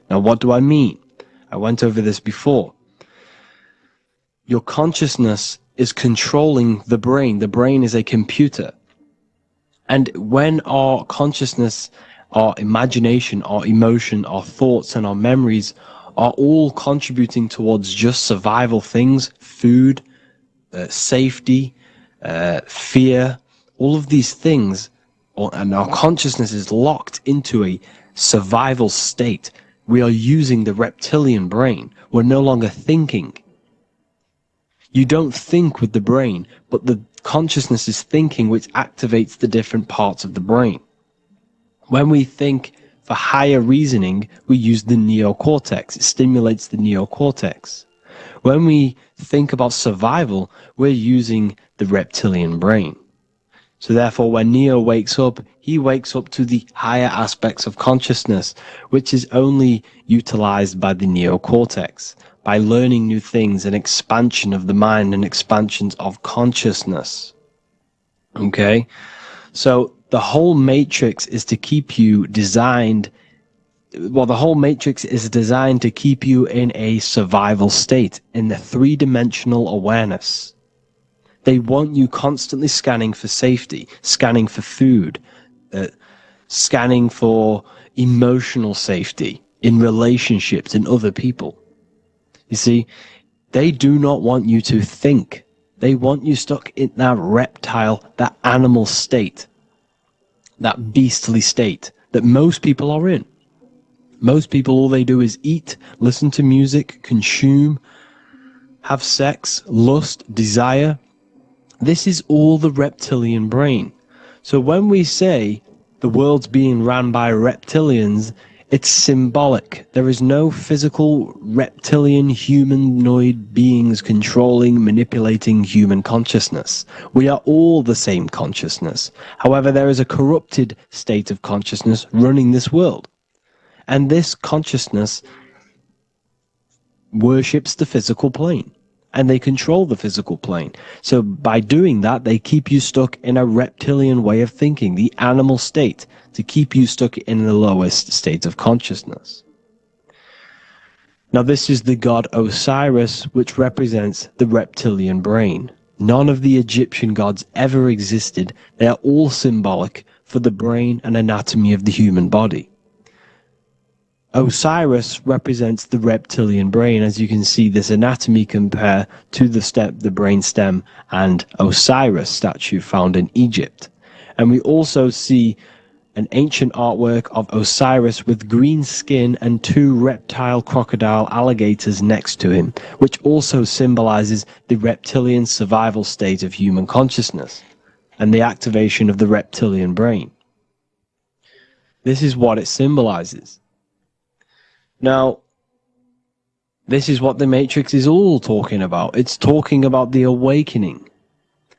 Now, what do I mean? I went over this before. Your consciousness is controlling the brain. The brain is a computer. And when our consciousness, our imagination, our emotion, our thoughts, and our memories are all contributing towards just survival things, food, safety, fear, all of these things, and our consciousness is locked into a survival state. We are using the reptilian brain. We're no longer thinking. You don't think with the brain, but the consciousness is thinking, which activates the different parts of the brain. When we think for higher reasoning, we use the neocortex. It stimulates the neocortex. When we think about survival, we're using the reptilian brain. So therefore, when Neo wakes up, he wakes up to the higher aspects of consciousness, which is only utilized by the neocortex, by learning new things, and expansion of the mind and expansions of consciousness. Okay? So the whole matrix is to keep you designed, well, the whole matrix is designed to keep you in a survival state, in the three-dimensional awareness. They want you constantly scanning for safety, scanning for food, scanning for emotional safety in relationships and other people. You see, they do not want you to think. They want you stuck in that reptile, that animal state, that beastly state that most people are in. Most people, all they do is eat, listen to music, consume, have sex, lust, desire. This is all the reptilian brain. So when we say the world's being ran by reptilians, it's symbolic. There is no physical reptilian humanoid beings controlling, manipulating human consciousness. We are all the same consciousness. However, there is a corrupted state of consciousness running this world. And this consciousness worships the physical plane. And they control the physical plane. So by doing that, they keep you stuck in a reptilian way of thinking, the animal state, to keep you stuck in the lowest state of consciousness. Now this is the god Osiris, which represents the reptilian brain. None of the Egyptian gods ever existed. They are all symbolic for the brain and anatomy of the human body. Osiris represents the reptilian brain. As you can see, this anatomy compare to the brain stem and Osiris statue found in Egypt. And we also see an ancient artwork of Osiris with green skin and two reptile crocodile alligators next to him, which also symbolizes the reptilian survival state of human consciousness and the activation of the reptilian brain. This is what it symbolizes. Now, this is what the Matrix is all talking about. It's talking about the awakening,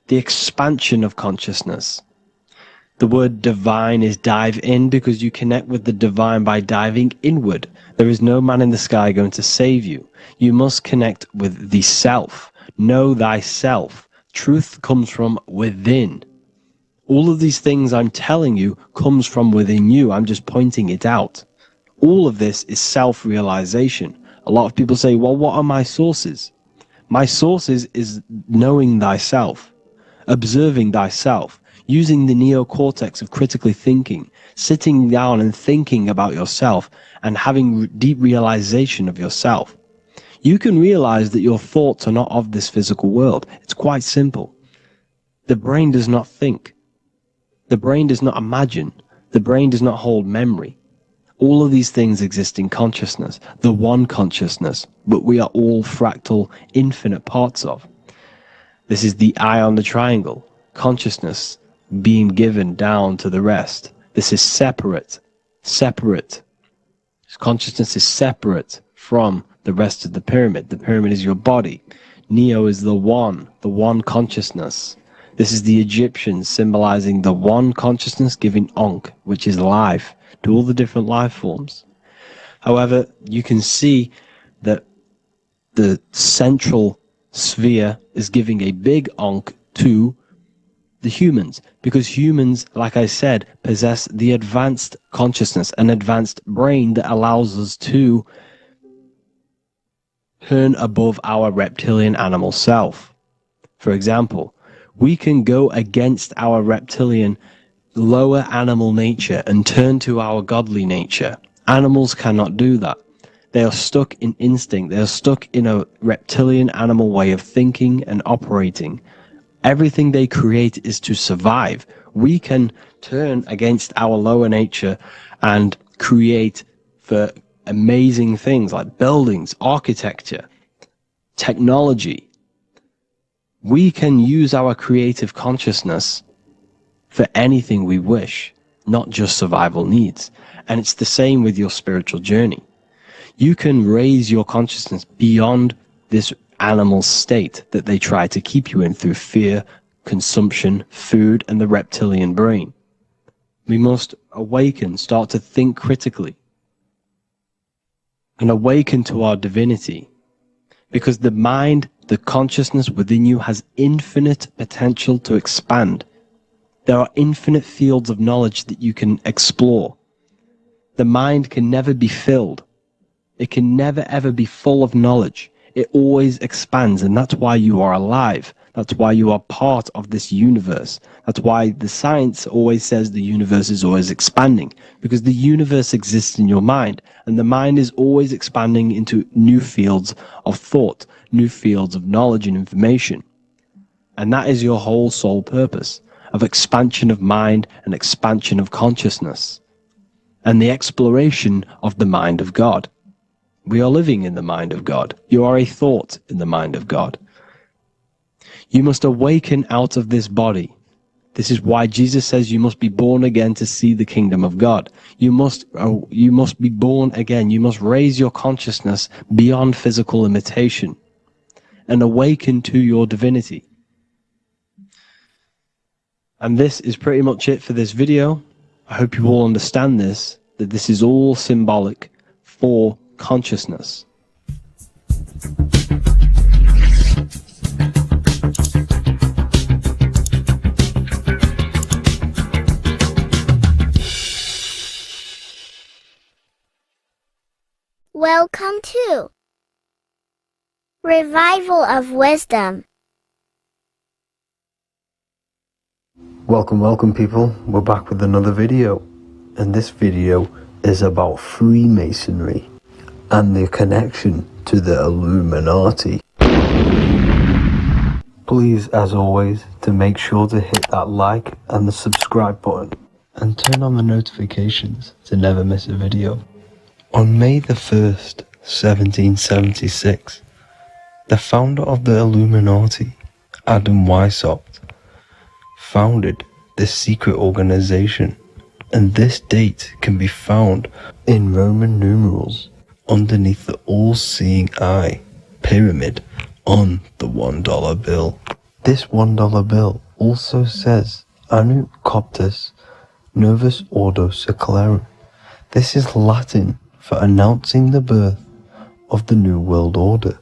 the expansion of consciousness. The word divine is dive in because you connect with the divine by diving inward. There is no man in the sky going to save you. You must connect with the self. Know thyself. Truth comes from within. All of these things I'm telling you comes from within you. I'm just pointing it out. All of this is self-realization. A lot of people say, well, what are my sources? My sources is knowing thyself, observing thyself, using the neocortex of critically thinking, sitting down and thinking about yourself and having deep realization of yourself. You can realize that your thoughts are not of this physical world. It's quite simple. The brain does not think. The brain does not imagine. The brain does not hold memory. All of these things exist in consciousness, the one consciousness, but we are all fractal, infinite parts of. This is the eye on the triangle, consciousness being given down to the rest. This is separate. Consciousness is separate from the rest of the pyramid. The pyramid is your body. Neo is the one consciousness. This is the Egyptians symbolizing the one consciousness giving Ankh, which is life, to all the different life forms. However, you can see that the central sphere is giving a big Ankh to the humans, because humans, like I said, possess the advanced consciousness, an advanced brain that allows us to turn above our reptilian animal self. For example, we can go against our reptilian lower animal nature and turn to our godly nature. Animals cannot do that. They are stuck in instinct. They are stuck in a reptilian animal way of thinking and operating. Everything they create is to survive. We can turn against our lower nature and create for amazing things like buildings, architecture, technology. We can use our creative consciousness for anything we wish, not just survival needs. And it's the same with your spiritual journey. You can raise your consciousness beyond this animal state that they try to keep you in through fear, consumption, food, and the reptilian brain. We must awaken, start to think critically, and awaken to our divinity. Because the mind, the consciousness within you has infinite potential to expand. There are infinite fields of knowledge that you can explore. The mind can never be filled. It can never ever be full of knowledge. It always expands, and that's why you are alive. That's why you are part of this universe. That's why the science always says the universe is always expanding, because the universe exists in your mind, and the mind is always expanding into new fields of thought, new fields of knowledge and information. And that is your whole soul purpose, of expansion of mind and expansion of consciousness, and the exploration of the mind of God. We are living in the mind of God. You are a thought in the mind of God. You must awaken out of this body. This is why Jesus says you must be born again to see the kingdom of God. You must be born again. You must raise your consciousness beyond physical limitation and awaken to your divinity. And this is pretty much it for this video. I hope you all understand this, that this is all symbolic for consciousness. Welcome to Revival of Wisdom. Welcome people. We're back with another video. And this video is about Freemasonry and the connection to the Illuminati. Please, as always, to make sure to hit that like and the subscribe button and turn on the notifications to never miss a video. On May the 1st, 1776, the founder of the Illuminati, Adam Weishaupt, founded this secret organization, and this date can be found in Roman numerals underneath the all-seeing eye pyramid on the $1 bill. This $1 bill also says Anu Coptus Novus Ordo Secularum. This is Latin for announcing the birth of the New World Order.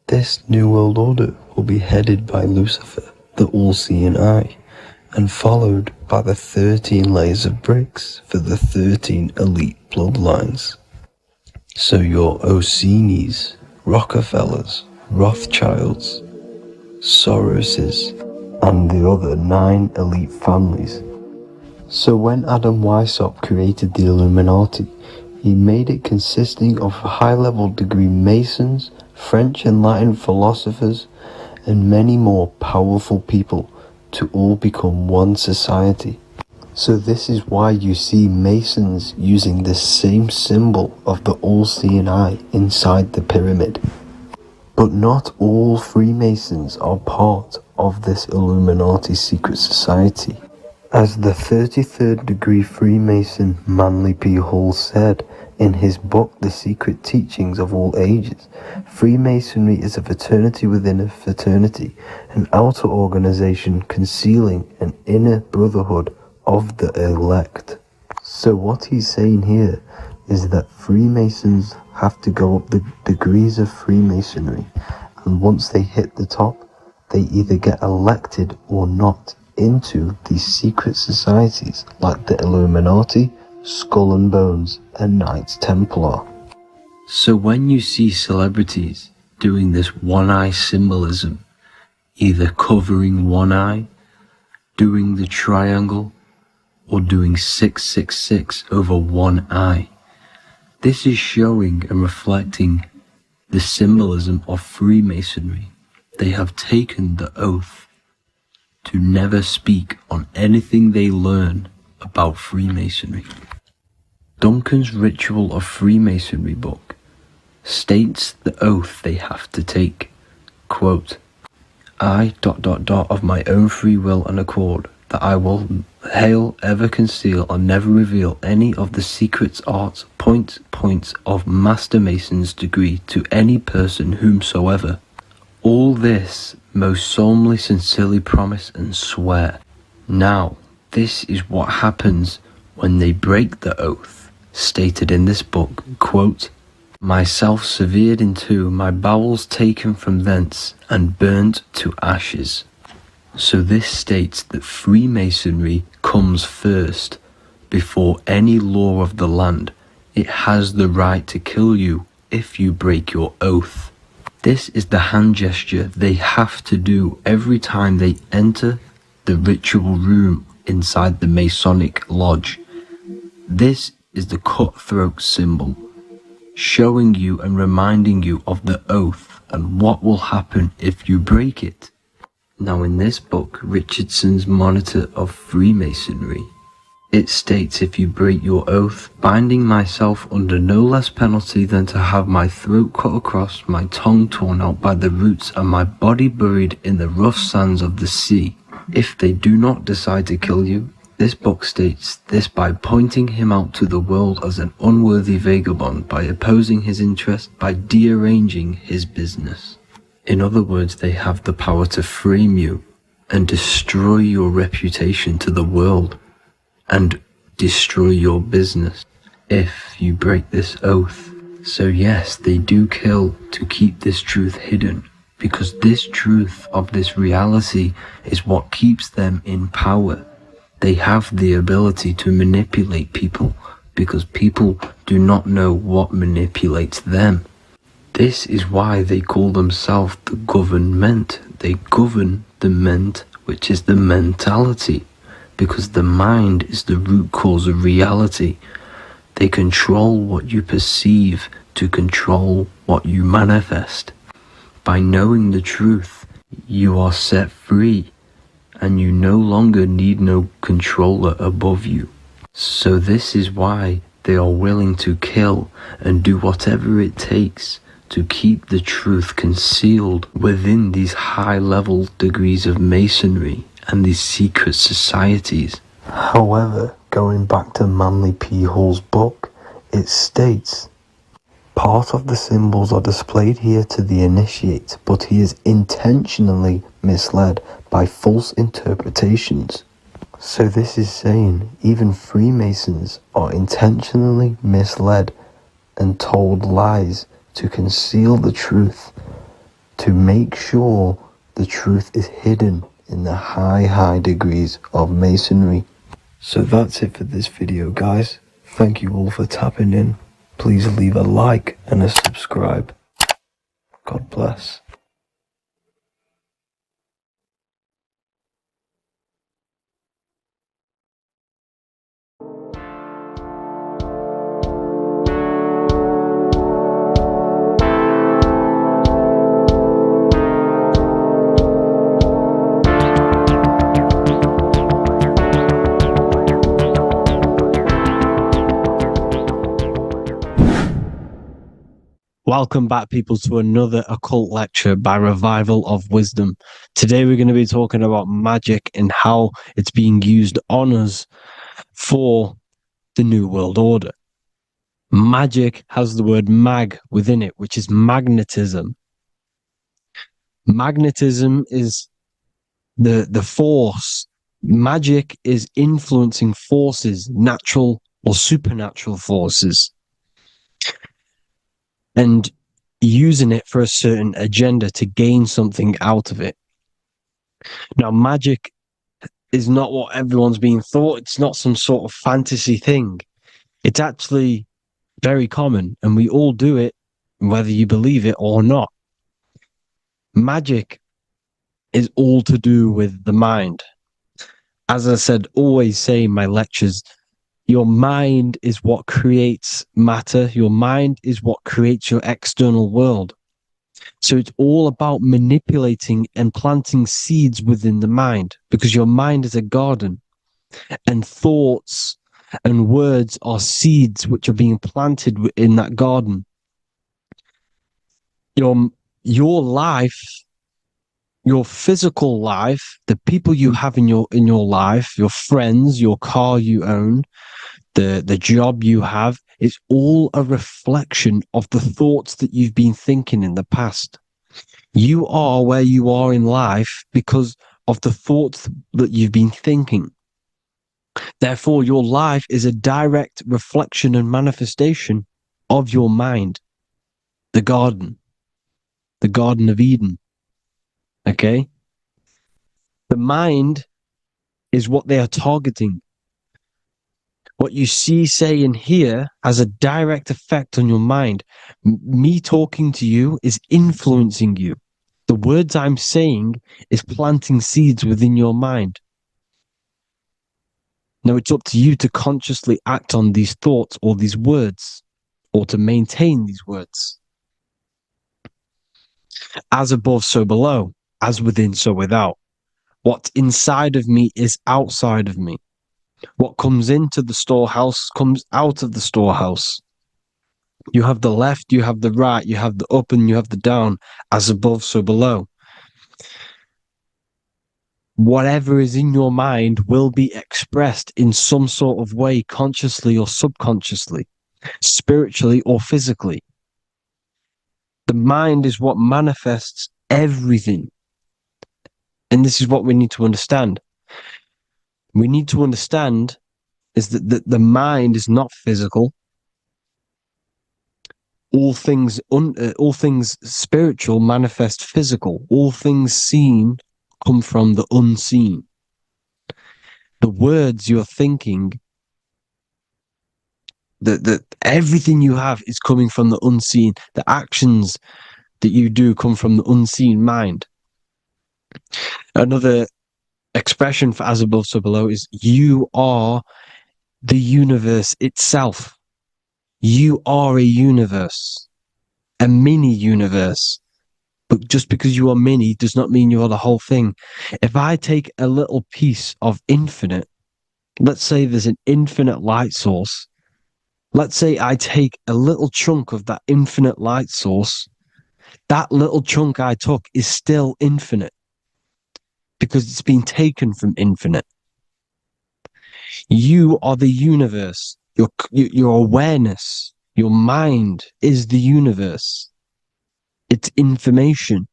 This New World Order will be headed by Lucifer, the all-seeing eye, and followed by the 13 layers of bricks for the 13 elite bloodlines. So your Orsini's, Rockefellers, Rothschilds, Soroses, and the other 9 elite families. So when Adam Weishaupt created the Illuminati, he made it consisting of high-level degree Masons, French and Latin philosophers, and many more powerful people to all become one society. So this is why you see Masons using the same symbol of the all-seeing eye inside the pyramid. But not all Freemasons are part of this Illuminati secret society. As the 33rd degree Freemason Manly P. Hall said in his book The Secret Teachings of All Ages, Freemasonry is a fraternity within a fraternity, an outer organization concealing an inner brotherhood of the elect. So what he's saying here is that Freemasons have to go up the degrees of Freemasonry, and once they hit the top, they either get elected or not into these secret societies like the Illuminati, Skull and Bones, and Knights Templar. So when you see celebrities doing this one-eye symbolism, either covering one eye, doing the triangle, or doing 666 over one eye, This is showing and reflecting the symbolism of Freemasonry. They have taken the oath to never speak on anything they learn about Freemasonry. Duncan's Ritual of Freemasonry book states the oath they have to take. Quote, I ... of my own free will and accord, that I will ever conceal and never reveal any of the secrets, arts, points of Master Mason's degree to any person whomsoever. All this most solemnly, sincerely promise and swear. Now, this is what happens when they break the oath, stated in this book, quote, myself severed in two, my bowels taken from thence, and burnt to ashes. So this states that Freemasonry comes first, before any law of the land. It has the right to kill you if you break your oath. This is the hand gesture they have to do every time they enter the ritual room inside the Masonic lodge. This is the cutthroat symbol, showing you and reminding you of the oath and what will happen if you break it. Now in this book, Richardson's Monitor of Freemasonry, it states, if you break your oath, binding myself under no less penalty than to have my throat cut across, my tongue torn out by the roots, and my body buried in the rough sands of the sea. If they do not decide to kill you, this book states this by pointing him out to the world as an unworthy vagabond, by opposing his interest, by dearranging his business. In other words, they have the power to frame you and destroy your reputation to the world and destroy your business if you break this oath. So yes, they do kill to keep this truth hidden, because this truth of this reality is what keeps them in power. They have the ability to manipulate people, because people do not know what manipulates them. This is why they call themselves the government. They govern the ment, which is the mentality, because the mind is the root cause of reality. They control what you perceive to control what you manifest. By knowing the truth, you are set free, and you no longer need no controller above you. So this is why they are willing to kill and do whatever it takes to keep the truth concealed within these high-level degrees of Masonry and these secret societies. However, going back to Manly P. Hall's book, it states, part of the symbols are displayed here to the initiate, but he is intentionally misled by false interpretations. So this is saying even Freemasons are intentionally misled and told lies to conceal the truth, to make sure the truth is hidden in the high degrees of Masonry. So that's it for this video, guys. Thank you all for tapping in. Please leave a like and a subscribe. God bless. Welcome back, people, to another occult lecture by Revival of Wisdom. Today we're going to be talking about magic and how it's being used on us for the New World Order. Magic has the word mag within it, which is magnetism. Magnetism is the force. Magic is influencing forces, natural or supernatural forces, and using it for a certain agenda to gain something out of it. Now, magic is not what everyone's being thought. It's not some sort of fantasy thing. It's actually very common, and we all do it, whether you believe it or not. Magic is all to do with the mind. As I said, always say in my lectures, Your mind is what creates matter. Your mind is what creates your external world. So it's all about manipulating and planting seeds within the mind, because your mind is a garden, and thoughts and words are seeds which are being planted in that garden. Your life, your physical life, the people you have in your life, your friends, your car you own, the job you have, is all a reflection of the thoughts that you've been thinking in the past. You are where you are in life because of the thoughts that you've been thinking. Therefore, your life is a direct reflection and manifestation of your mind, the Garden of Eden. Okay? The mind is what they are targeting. What you see, say, and hear has a direct effect on your mind. Me talking to you is influencing you. The words I'm saying is planting seeds within your mind. Now it's up to you to consciously act on these thoughts or these words, or to maintain these words. As above, so below. As within, so without. What's inside of me is outside of me. What comes into the storehouse comes out of the storehouse. You have the left, you have the right, you have the up, and you have the down. As above, so below. Whatever is in your mind will be expressed in some sort of way, consciously or subconsciously, spiritually or physically. The mind is what manifests everything. And this is what we need to understand. We need to understand is that the mind is not physical. All things spiritual manifest physical. All things seen come from the unseen. The words you're thinking, that everything you have is coming from the unseen. The actions that you do come from the unseen mind. Another expression for as above, so below is you are the universe itself. You are a universe, a mini universe. But just because you are mini does not mean you are the whole thing. If I take a little piece of infinite, let's say there's an infinite light source. Let's say I take a little chunk of that infinite light source. That little chunk I took is still infinite because it's been taken from infinite. You are the universe. Your awareness, your mind is the universe. It's information.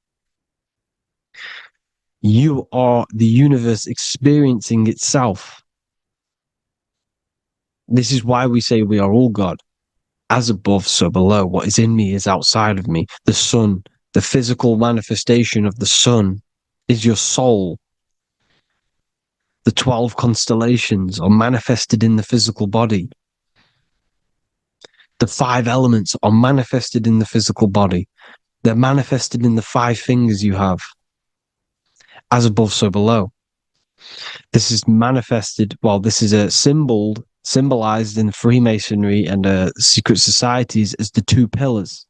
You are the universe experiencing itself. This is why we say we are all God. As above, so below. What is in me is outside of me. The sun, the physical manifestation of the sun, is your soul. The 12 constellations are manifested in the physical body. The 5 elements are manifested in the physical body. They're manifested in the 5 fingers you have. As above, so below. This is manifested, this is a symbolized in Freemasonry and secret societies as the 2 pillars.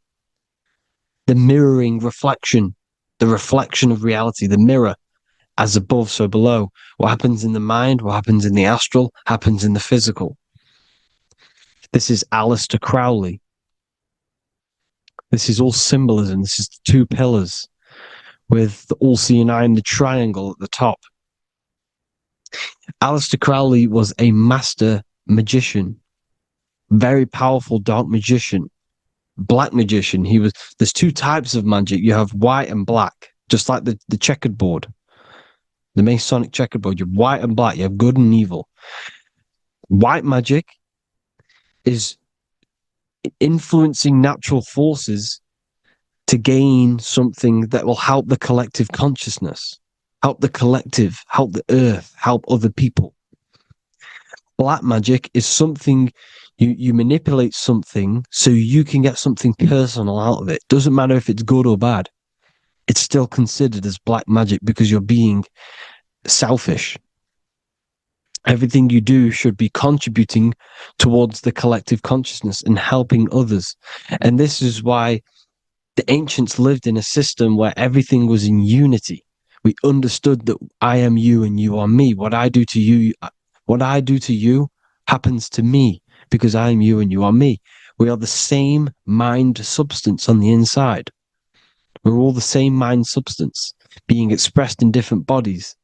The mirroring reflection, the reflection of reality, the mirror. As above, so below. What happens in the mind, what happens in the astral, happens in the physical. This is Aleister Crowley. This is all symbolism. This is the 2 pillars with the all-seeing eye and the triangle at the top. Aleister Crowley was a master magician, very powerful dark magician, black magician. There's 2 types of magic. You have white and black, just like the checkered board. The Masonic checkerboard, you have white and black, you have good and evil. White magic is influencing natural forces to gain something that will help the collective consciousness, help the collective, help the earth, help other people. Black magic is something you manipulate something so you can get something personal out of it. Doesn't matter if it's good or bad. It's still considered as black magic because you're being selfish. Everything you do should be contributing towards the collective consciousness and helping others. And this is why the ancients lived in a system where everything was in unity. We understood that I am you and you are me. What I do to you happens to me because I am you and you are me. We are the same mind substance on the inside. We're all the same mind substance being expressed in different bodies.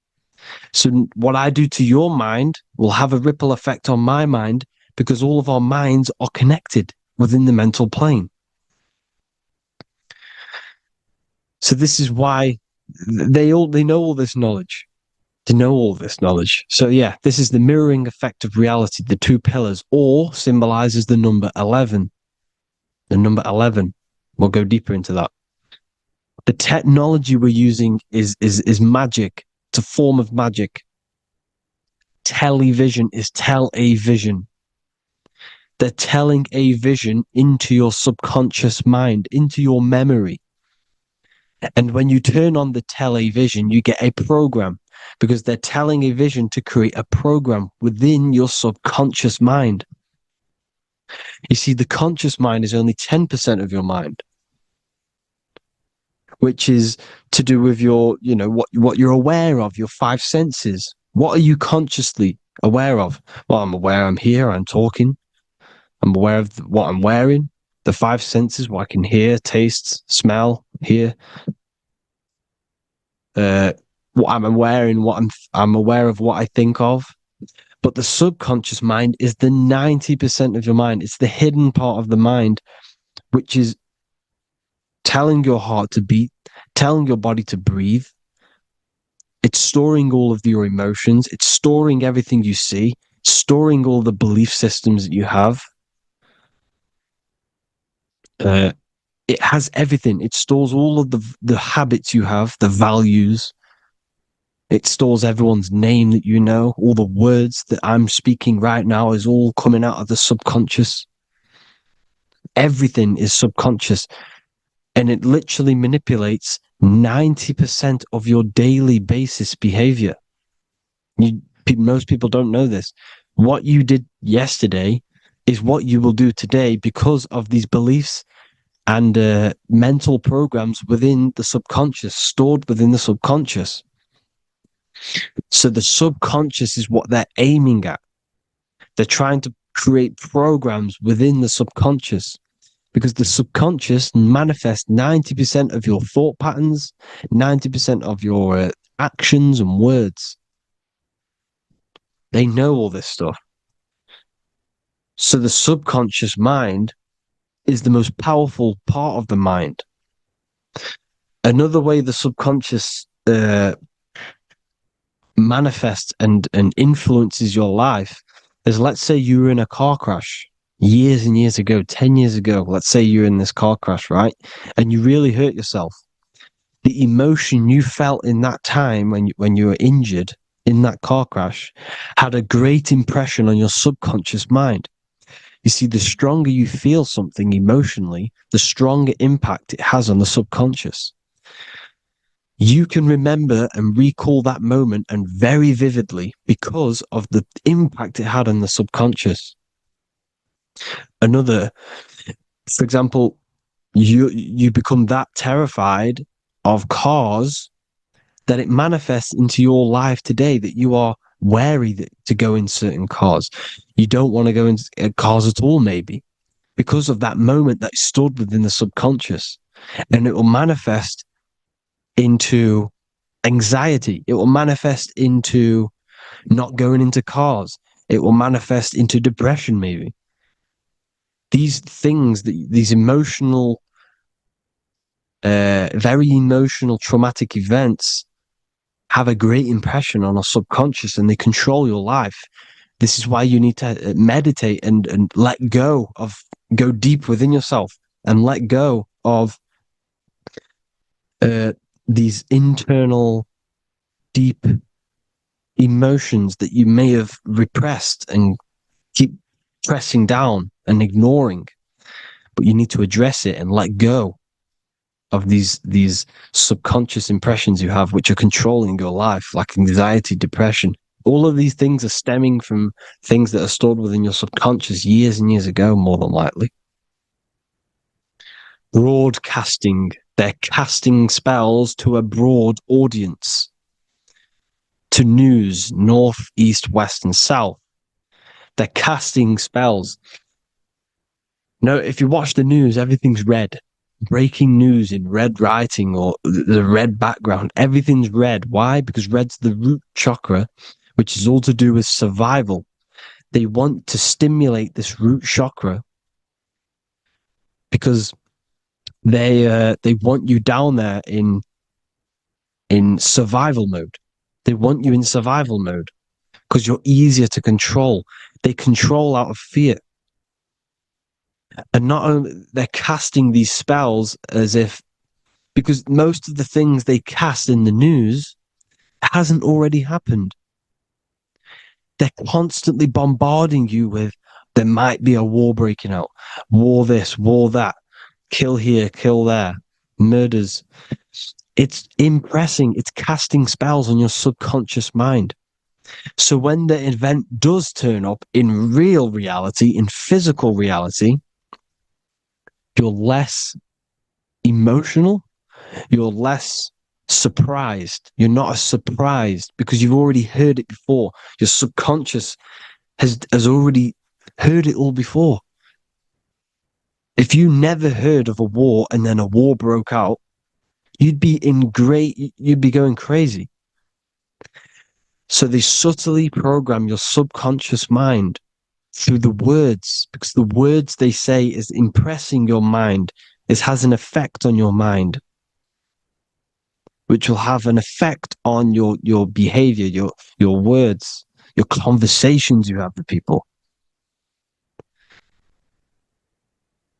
So what I do to your mind will have a ripple effect on my mind because all of our minds are connected within the mental plane. So this is why they know all this knowledge. They know all this knowledge. So yeah, this is the mirroring effect of reality, the two pillars, or symbolizes the number 11. The number 11. We'll go deeper into that. The technology we're using is magic. It's a form of magic. Television is tell a vision. They're telling a vision into your subconscious mind, into your memory. And when you turn on the television, you get a program because they're telling a vision to create a program within your subconscious mind. You see, the conscious mind is only 10% of your mind, which is to do with your, what you're aware of, your five senses. What are you consciously aware of? Well, I'm aware I'm here, I'm talking. I'm aware of what I'm wearing, the five senses, what I can hear, taste, smell, hear. What I'm wearing, I'm aware of what I think of. But the subconscious mind is the 90% of your mind. It's the hidden part of the mind, which is telling your heart to beat, telling your body to breathe. It's storing all of your emotions. It's storing everything you see, storing all the belief systems that you have. It has everything. It stores all of the habits you have, the values. It stores everyone's name that you know. All the words that I'm speaking right now is all coming out of the subconscious. Everything is subconscious. And it literally manipulates 90% of your daily basis behavior. Most people don't know this. What you did yesterday is what you will do today because of these beliefs and mental programs within the subconscious, stored within the subconscious. So the subconscious is what they're aiming at. They're trying to create programs within the subconscious because the subconscious manifests 90% of your thought patterns, 90% of your actions and words. They know all this stuff. So the subconscious mind is the most powerful part of the mind. Another way the subconscious manifests and influences your life is, let's say you were in a car crash years and years ago, 10 years ago. Let's say you're in this car crash, right? And you really hurt yourself. The emotion you felt in that time when you were injured in that car crash had a great impression on your subconscious mind. You see, the stronger you feel something emotionally, the stronger impact it has on the subconscious. You can remember and recall that moment and very vividly because of the impact it had on the subconscious. For example, you become that terrified of cars that it manifests into your life today, that you are wary to go in certain cars. You don't want to go in cars at all, maybe, because of that moment that stored within the subconscious. And it will manifest into anxiety. It will manifest into not going into cars. It will manifest into depression, maybe. These things, these emotional, very emotional, traumatic events have a great impression on our subconscious and they control your life. This is why you need to meditate and let go deep within yourself and let go of these internal deep emotions that you may have repressed and keep pressing down and ignoring. But you need to address it and let go of these subconscious impressions you have, which are controlling your life, like anxiety, depression. All of these things are stemming from things that are stored within your subconscious years and years ago, more than likely. Broadcasting. They're casting spells to a broad audience, to news, north, east, west, and south. They're casting spells. No, if you watch the news, everything's red. Breaking news in red writing or the red background. Everything's red. Why? Because red's the root chakra, which is all to do with survival. They want to stimulate this root chakra because they want you down there in survival mode. They want you in survival mode because you're easier to control. They control out of fear. And not only they're casting these spells as if, because most of the things they cast in the news hasn't already happened. They're constantly bombarding you with, there might be a war breaking out, war this, war that, kill here, kill there, murders. It's impressing, it's casting spells on your subconscious mind. So when the event does turn up in real reality, in physical reality, you're less emotional, you're less surprised. You're not as surprised because you've already heard it before. Your subconscious has already heard it all before. If you never heard of a war and then a war broke out, you'd be going crazy. So they subtly program your subconscious mind through the words, because the words they say is impressing your mind. It has an effect on your mind, which will have an effect on your behavior, your words, your conversations you have with people.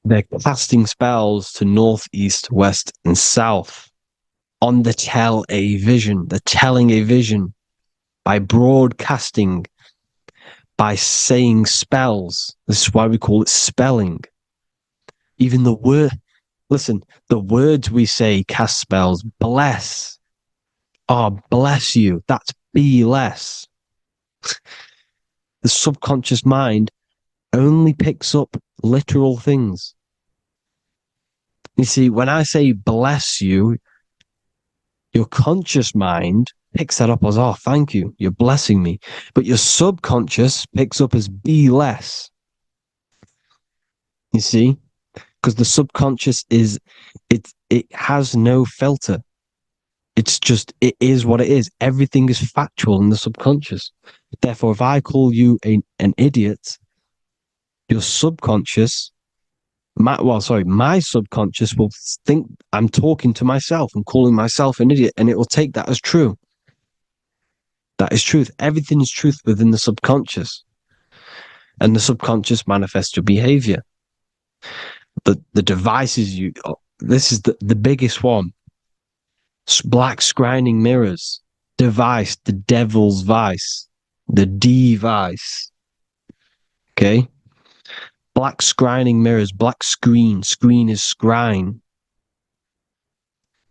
They're casting spells to north, east, west, and south on the tell a vision. They're telling a vision by broadcasting, by saying spells. This is why we call it spelling. Even the word, listen, the words we say cast spells. Bless. Oh, bless you. That's be less. The subconscious mind only picks up literal things. You see, when I say bless you, your conscious mind picks that up as, oh, thank you, you're blessing me. But your subconscious picks up as be less. You see? Because the subconscious it has no filter. It's just, it is what it is. Everything is factual in the subconscious. Therefore, if I call you an idiot, your subconscious, my subconscious will think I'm talking to myself and calling myself an idiot, and it will take that as true. That is truth. Everything is truth within the subconscious. And the subconscious manifests your behavior. The devices this is the biggest one. Black scrying mirrors. Device, the devil's vice. The device. Okay? Black scrying mirrors, black screen. Screen is scrying.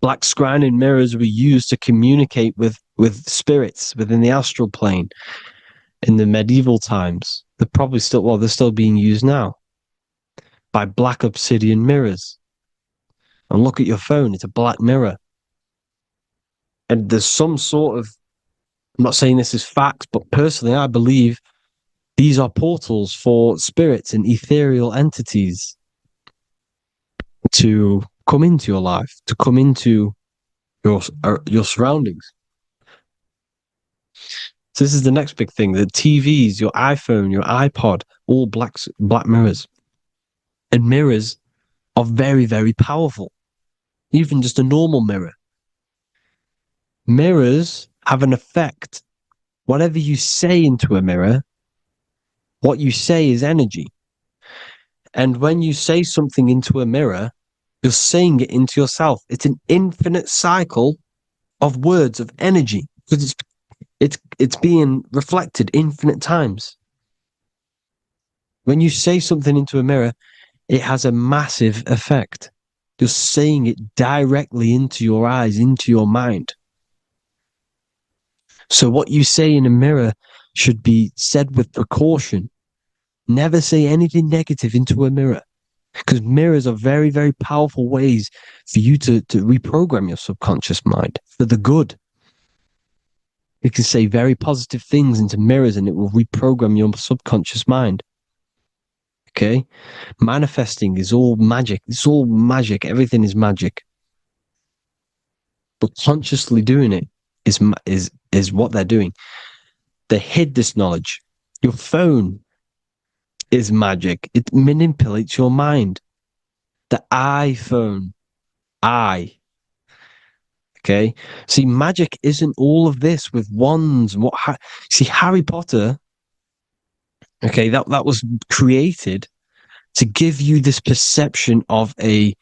Black scrying mirrors were used to communicate with spirits within the astral plane in the medieval times. They're still being used now by black obsidian mirrors. And look at your phone, it's a black mirror. And there's some sort of, I'm not saying this is fact, but personally I believe these are portals for spirits and ethereal entities to come into your life, to come into your surroundings. So this is the next big thing. The TVs, your iPhone, your iPod, all black mirrors. And mirrors are very, very powerful. Even just a normal mirror. Mirrors have an effect. Whatever you say into a mirror, what you say is energy. And when you say something into a mirror, you're saying it into yourself. It's an infinite cycle of words, of energy, because it's being reflected infinite times. When you say something into a mirror, it has a massive effect. You're saying it directly into your eyes, into your mind. So what you say in a mirror should be said with precaution. Never say anything negative into a mirror, because mirrors are very, very powerful ways for you to reprogram your subconscious mind for the good. You can say very positive things into mirrors and it will reprogram your subconscious mind. Okay? Manifesting is all magic. It's all magic. Everything is magic. But consciously doing it is what they're doing. They hid this knowledge. Your phone is magic. It manipulates your mind. The iPhone. Okay. See, magic isn't all of this with wands. See, Harry Potter. Okay, that was created to give you this perception of a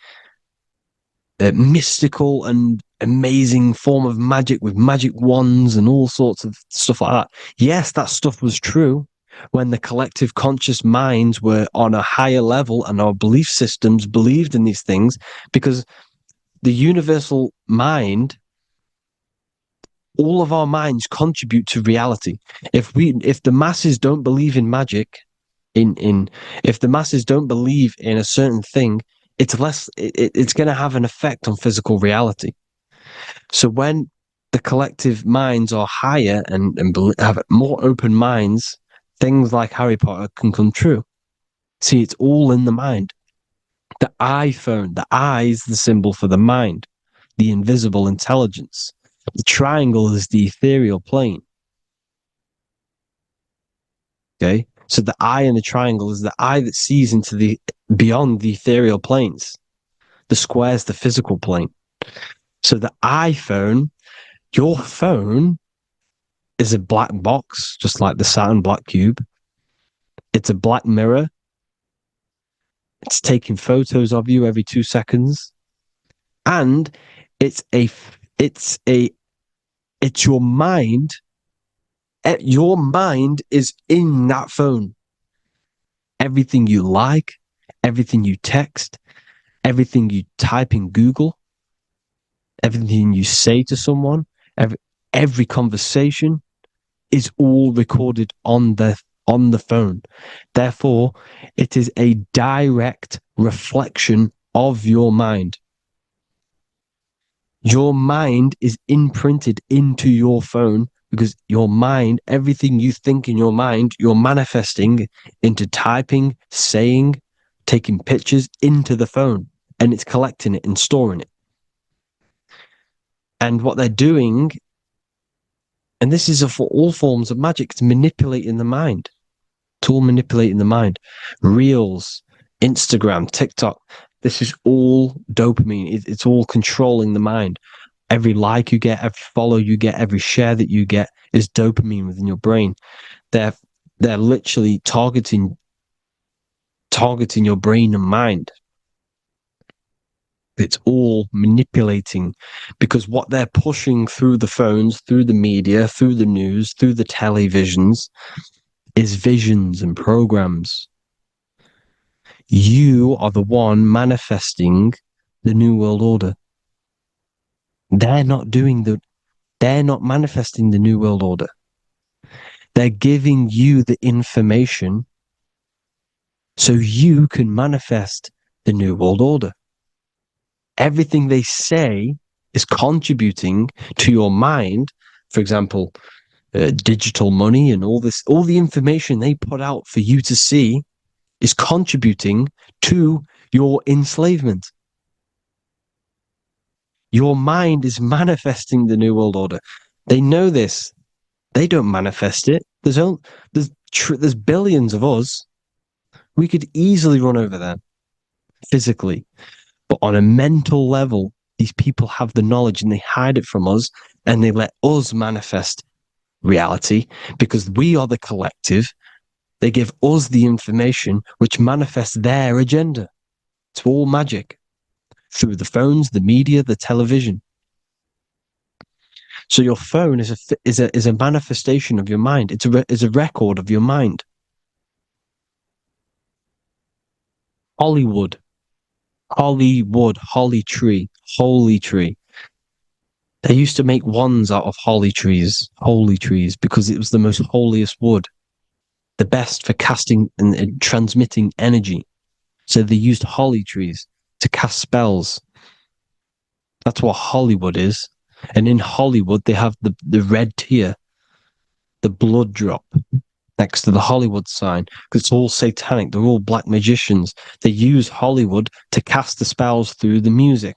mystical and amazing form of magic with magic wands and all sorts of stuff like that. Yes, that stuff was true when the collective conscious minds were on a higher level and our belief systems believed in these things, because the universal mind, all of our minds contribute to reality. If the masses don't believe in magic, if the masses don't believe in a certain thing, it's going to have an effect on physical reality. So when the collective minds are higher and have more open minds, things like Harry Potter can come true. See, it's all in the mind. The iPhone, the eye is the symbol for the mind, the invisible intelligence. The triangle is the ethereal plane. Okay, so the eye in the triangle is the eye that sees into the beyond the ethereal planes. The square is the physical plane. So the iPhone, your phone, is a black box, just like the Saturn black cube. It's a black mirror. It's taking photos of you every 2 seconds, and it's your mind. Your mind is in that phone. Everything you like, everything you text, everything you type in Google, everything you say to someone, every conversation is all recorded on the phone. Therefore, it is a direct reflection of your mind. Your mind is imprinted into your phone because your mind, everything you think in your mind, you're manifesting into typing, saying, taking pictures into the phone, and it's collecting it and storing it. And what they're doing, and this is for all forms of magic, it's manipulating the mind. It's all manipulating the mind. Reels, Instagram, TikTok, this is all dopamine. It's all controlling the mind. Every like you get, every follow you get, every share that you get is dopamine within your brain. They're literally targeting your brain and mind. It's all manipulating, because what they're pushing through the phones, through the media, through the news, through the televisions is visions and programs. You are the one manifesting the New World Order. They're not manifesting the New World Order. They're giving you the information so you can manifest the New World Order. Everything they say is contributing to your mind. For example, digital money and all the information they put out for you to see is contributing to your enslavement. Your mind is manifesting the New World Order. They know this. They don't manifest it. There's billions of us. We could easily run over them physically. But on a mental level, these people have the knowledge and they hide it from us, and they let us manifest reality because we are the collective. They give us the information which manifests their agenda. It's all magic through the phones, the media, the television. So your phone is a manifestation of your mind. It's a record of your mind. Hollywood, holly tree, holy tree. They used to make wands out of holy trees, because it was the most holiest wood, the best for casting and transmitting energy. So they used holly trees to cast spells. That's what Hollywood is. And in Hollywood, they have the red tear, the blood drop next to the Hollywood sign, because it's all satanic. They're all black magicians. They use Hollywood to cast the spells through the music,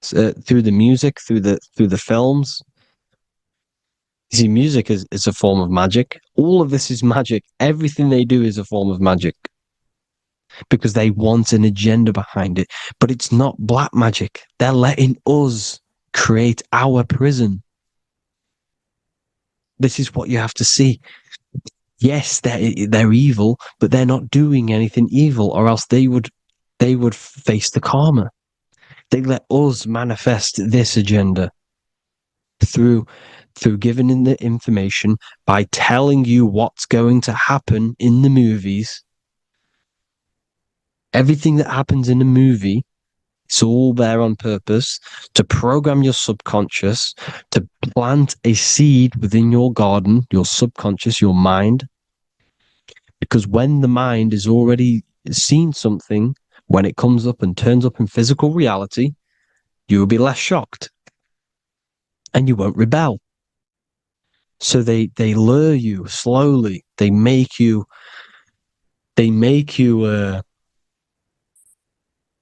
through the films. You see, music is a form of magic. All of this is magic. Everything they do is a form of magic, because they want an agenda behind it. But it's not black magic. They're letting us create our prison. This is what you have to see. Yes, they're evil, but they're not doing anything evil, or else they would face the karma. They let us manifest this agenda through giving in the information, by telling you what's going to happen in the movies. Everything that happens in a movie, it's all there on purpose to program your subconscious, to plant a seed within your garden, your subconscious, your mind. Because when the mind has already seen something, when it comes up and turns up in physical reality, you will be less shocked and you won't rebel. So they lure you slowly. They make you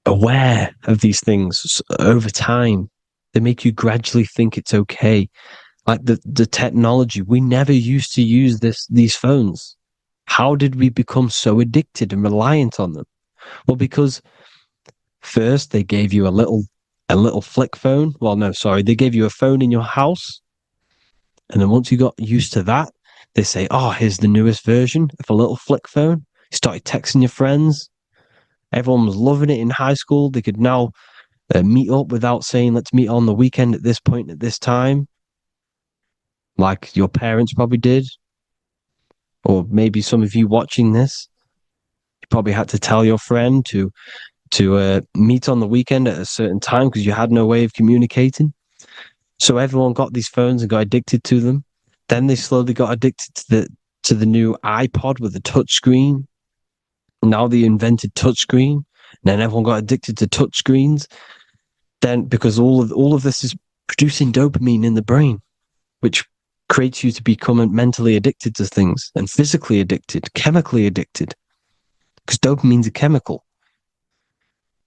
aware of these things over time. They make you gradually think it's okay. Like the technology, we never used to use these phones. How did we become so addicted and reliant on them? Well, because first they gave you a little flick phone. Well, no, sorry, they gave you a phone in your house. And then once you got used to that, they say, oh, here's the newest version of a little flick phone. You started texting your friends. Everyone was loving it in high school. They could now meet up without saying, let's meet on the weekend at this point at this time, like your parents probably did. Or maybe some of you watching this, you probably had to tell your friend to meet on the weekend at a certain time because you had no way of communicating. So everyone got these phones and got addicted to them. Then they slowly got addicted to the new iPod with the touch screen. Now they invented touchscreen. Then everyone got addicted to touchscreens. Then because all of this is producing dopamine in the brain, which creates you to become mentally addicted to things, and physically addicted, chemically addicted. Because dopamine's a chemical.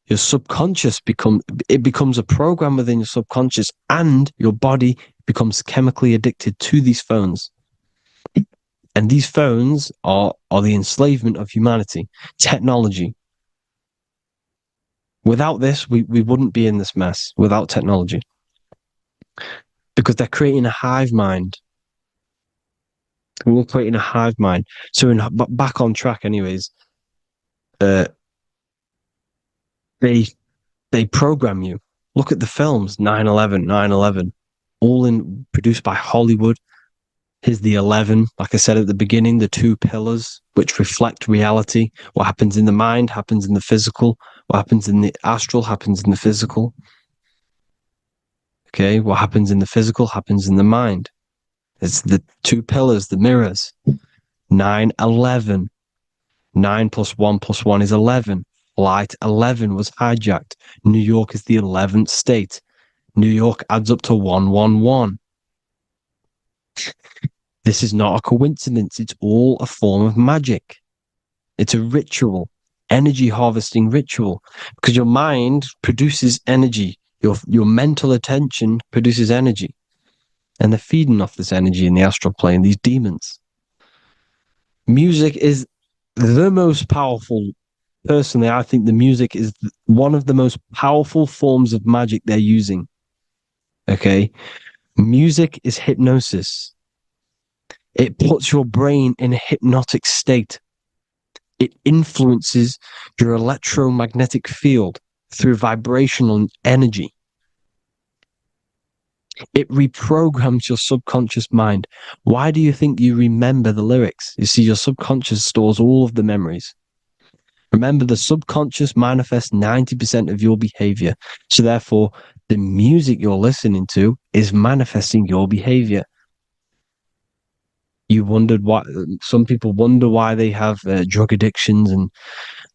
Your subconscious becomes a program within your subconscious, and your body becomes chemically addicted to these phones. And these phones are the enslavement of humanity, technology. Without this, we wouldn't be in this mess, without technology. Because they're creating a hive mind. We're creating a hive mind. So back on track anyways, they program you. Look at the films, 9/11, all produced by Hollywood. Here's the 11, like I said at the beginning, the two pillars which reflect reality. What happens in the mind happens in the physical. What happens in the astral happens in the physical. Okay, what happens in the physical happens in the mind. It's the two pillars, the mirrors. 9/11. 9 + 1 + 1 is 11. Flight 11 was hijacked. New York is the 11th state. New York adds up to 111. This is not a coincidence. It's all a form of magic. It's a ritual, energy harvesting ritual, because your mind produces energy. Your mental attention produces energy, and they're feeding off this energy in the astral plane, these demons. Music is the most powerful. Personally, I think the music is one of the most powerful forms of magic they're using. Okay? Music is hypnosis. It puts your brain in a hypnotic state. It influences your electromagnetic field through vibrational energy. It reprograms your subconscious mind. Why do you think you remember the lyrics? You see, your subconscious stores all of the memories. Remember, the subconscious manifests 90% of your behavior. So therefore, The music you're listening to is manifesting your behavior. You wondered why some people wonder why they have drug addictions and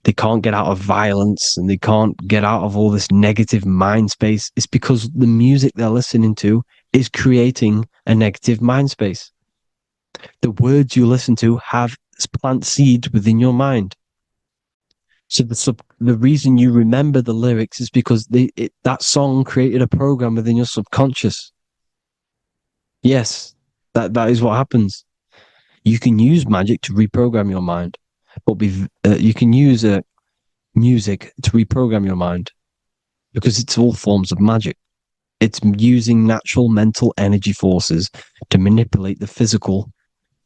they can't get out of violence and they can't get out of all this negative mind space. It's because the music they're listening to is creating a negative mind space. The words you listen to have plant seeds within your mind. So the reason you remember the lyrics is because that song created a program within your subconscious. Yes, that is what happens. You can use magic to reprogram your mind, but you can use music to reprogram your mind because it's all forms of magic. It's using natural mental energy forces to manipulate the physical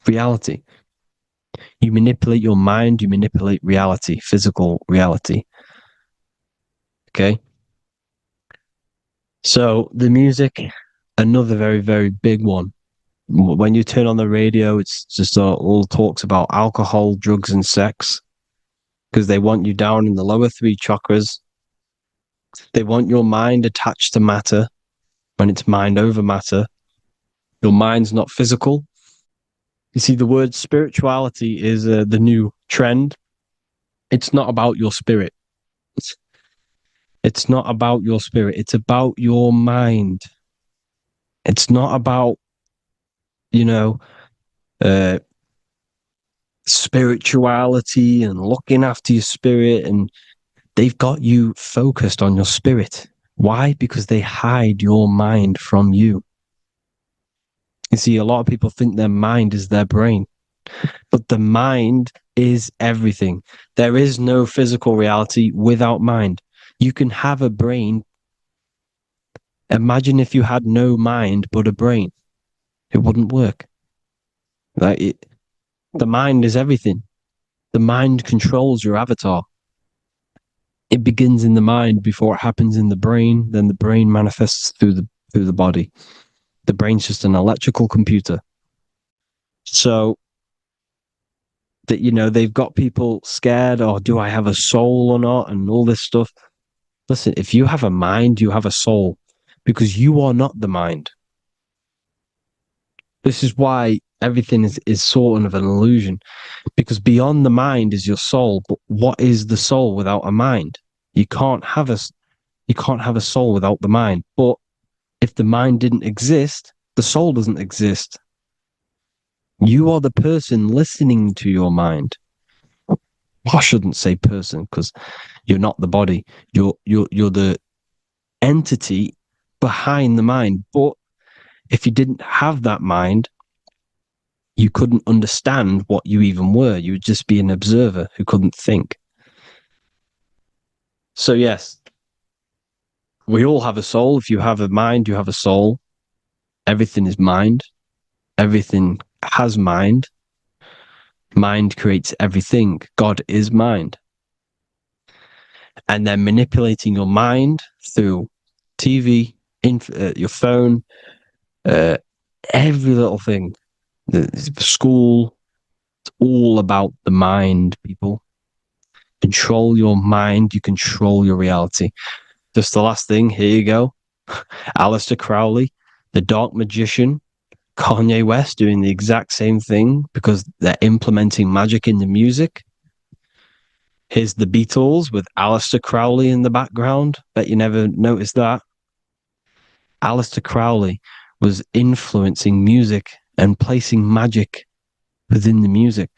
reality. You manipulate your mind, you manipulate reality, physical reality. Okay? So the music, another very, very big one. When you turn on the radio, it's just all talks about alcohol, drugs, and sex because they want you down in the lower three chakras. They want your mind attached to matter when it's mind over matter. Your mind's not physical. You see, the word spirituality is the new trend. It's not about your spirit. It's not about your spirit. It's about your mind. It's not about, spirituality and looking after your spirit. And they've got you focused on your spirit. Why? Because they hide your mind from you. You see, a lot of people think their mind is their brain, but the mind is everything. There is no physical reality without mind. You can have a brain. Imagine if you had no mind but a brain. It wouldn't work. The mind is everything. The mind controls your avatar. It begins in the mind before it happens in the brain. Then the brain manifests through the body. The brain's just an electrical computer. So that, they've got people scared, or do I have a soul or not? And all this stuff. Listen, if you have a mind, you have a soul, because you are not the mind. This is why everything is sort of an illusion, because beyond the mind is your soul. But what is the soul without a mind? You can't have a soul without the mind. But if the mind didn't exist, the soul doesn't exist. You are the person listening to your mind. I shouldn't say person because you're not the body. You're the entity behind the mind. But if you didn't have that mind, you couldn't understand what you even were. You would just be an observer who couldn't think. So yes, we all have a soul. If you have a mind, you have a soul. Everything is mind. Everything has mind. Mind creates everything. God is mind. And then manipulating your mind through TV, your phone, every little thing. The school, it's all about the mind, people. Control your mind, you control your reality. Just the last thing, here you go. Aleister Crowley, the dark magician, Kanye West doing the exact same thing because they're implementing magic in the music. Here's the Beatles with Aleister Crowley in the background. Bet you never noticed that. Aleister Crowley was influencing music and placing magic within the music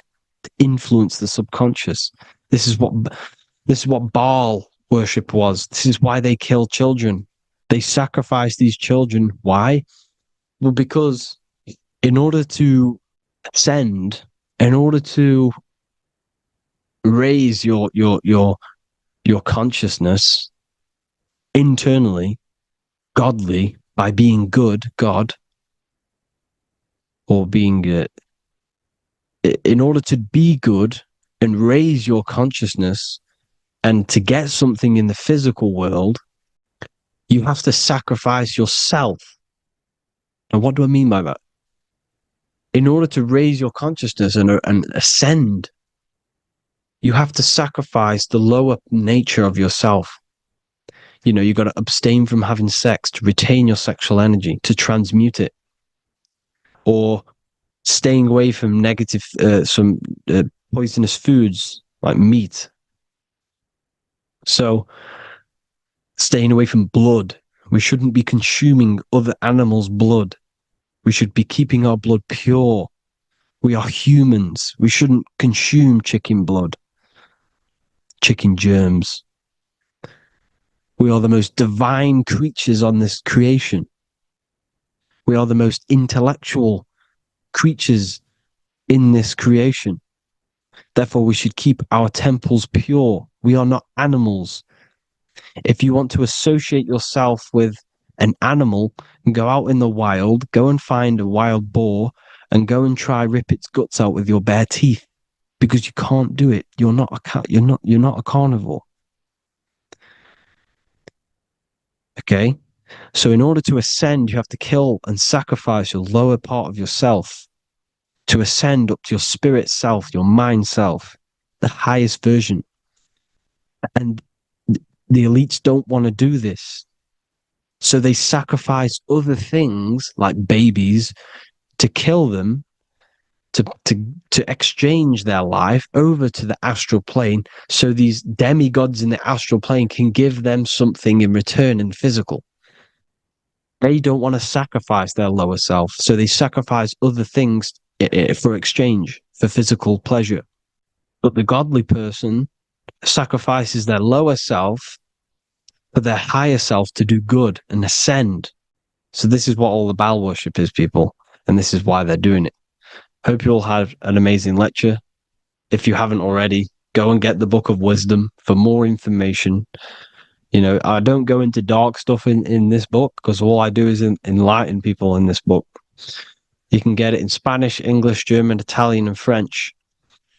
to influence the subconscious. This is what Baal worship was. This is why they killed children. They sacrificed these children. Why? Well, because in order to ascend, in order to raise your consciousness internally, godly, by being good, God, or being in order to be good and raise your consciousness and to get something in the physical world, you have to sacrifice yourself. And what do I mean by that? In order to raise your consciousness and ascend, you have to sacrifice the lower nature of yourself. You know, you've got to abstain from having sex to retain your sexual energy, to transmute it, or staying away from negative, poisonous foods like meat. So staying away from blood. We shouldn't be consuming other animals' blood. We should be keeping our blood pure. We are humans. We shouldn't consume chicken blood, chicken germs. We are the most divine creatures on this creation. We are the most intellectual creatures in this creation. Therefore, we should keep our temples pure. We are not animals. If you want to associate yourself with an animal, go out in the wild, go and find a wild boar and go and try rip its guts out with your bare teeth, because you can't do it. You're not a cat. You're not a carnivore. Okay? So in order to ascend, you have to kill and sacrifice your lower part of yourself to ascend up to your spirit self, your mind self, the highest version. And the elites don't want to do this. So they sacrifice other things like babies to kill them, to exchange their life over to the astral plane, so these demigods in the astral plane can give them something in return in physical. They don't want to sacrifice their lower self, so they sacrifice other things for exchange, for physical pleasure. But the godly person sacrifices their lower self for their higher self to do good and ascend. So this is what all the Baal worship is, people, and this is why they're doing it. Hope you all had an amazing lecture. If you haven't already, go and get the Book of Wisdom for more information. You know, I don't go into dark stuff in this book, because all I do is enlighten people in this book. You can get it in Spanish, English, German, Italian, and French.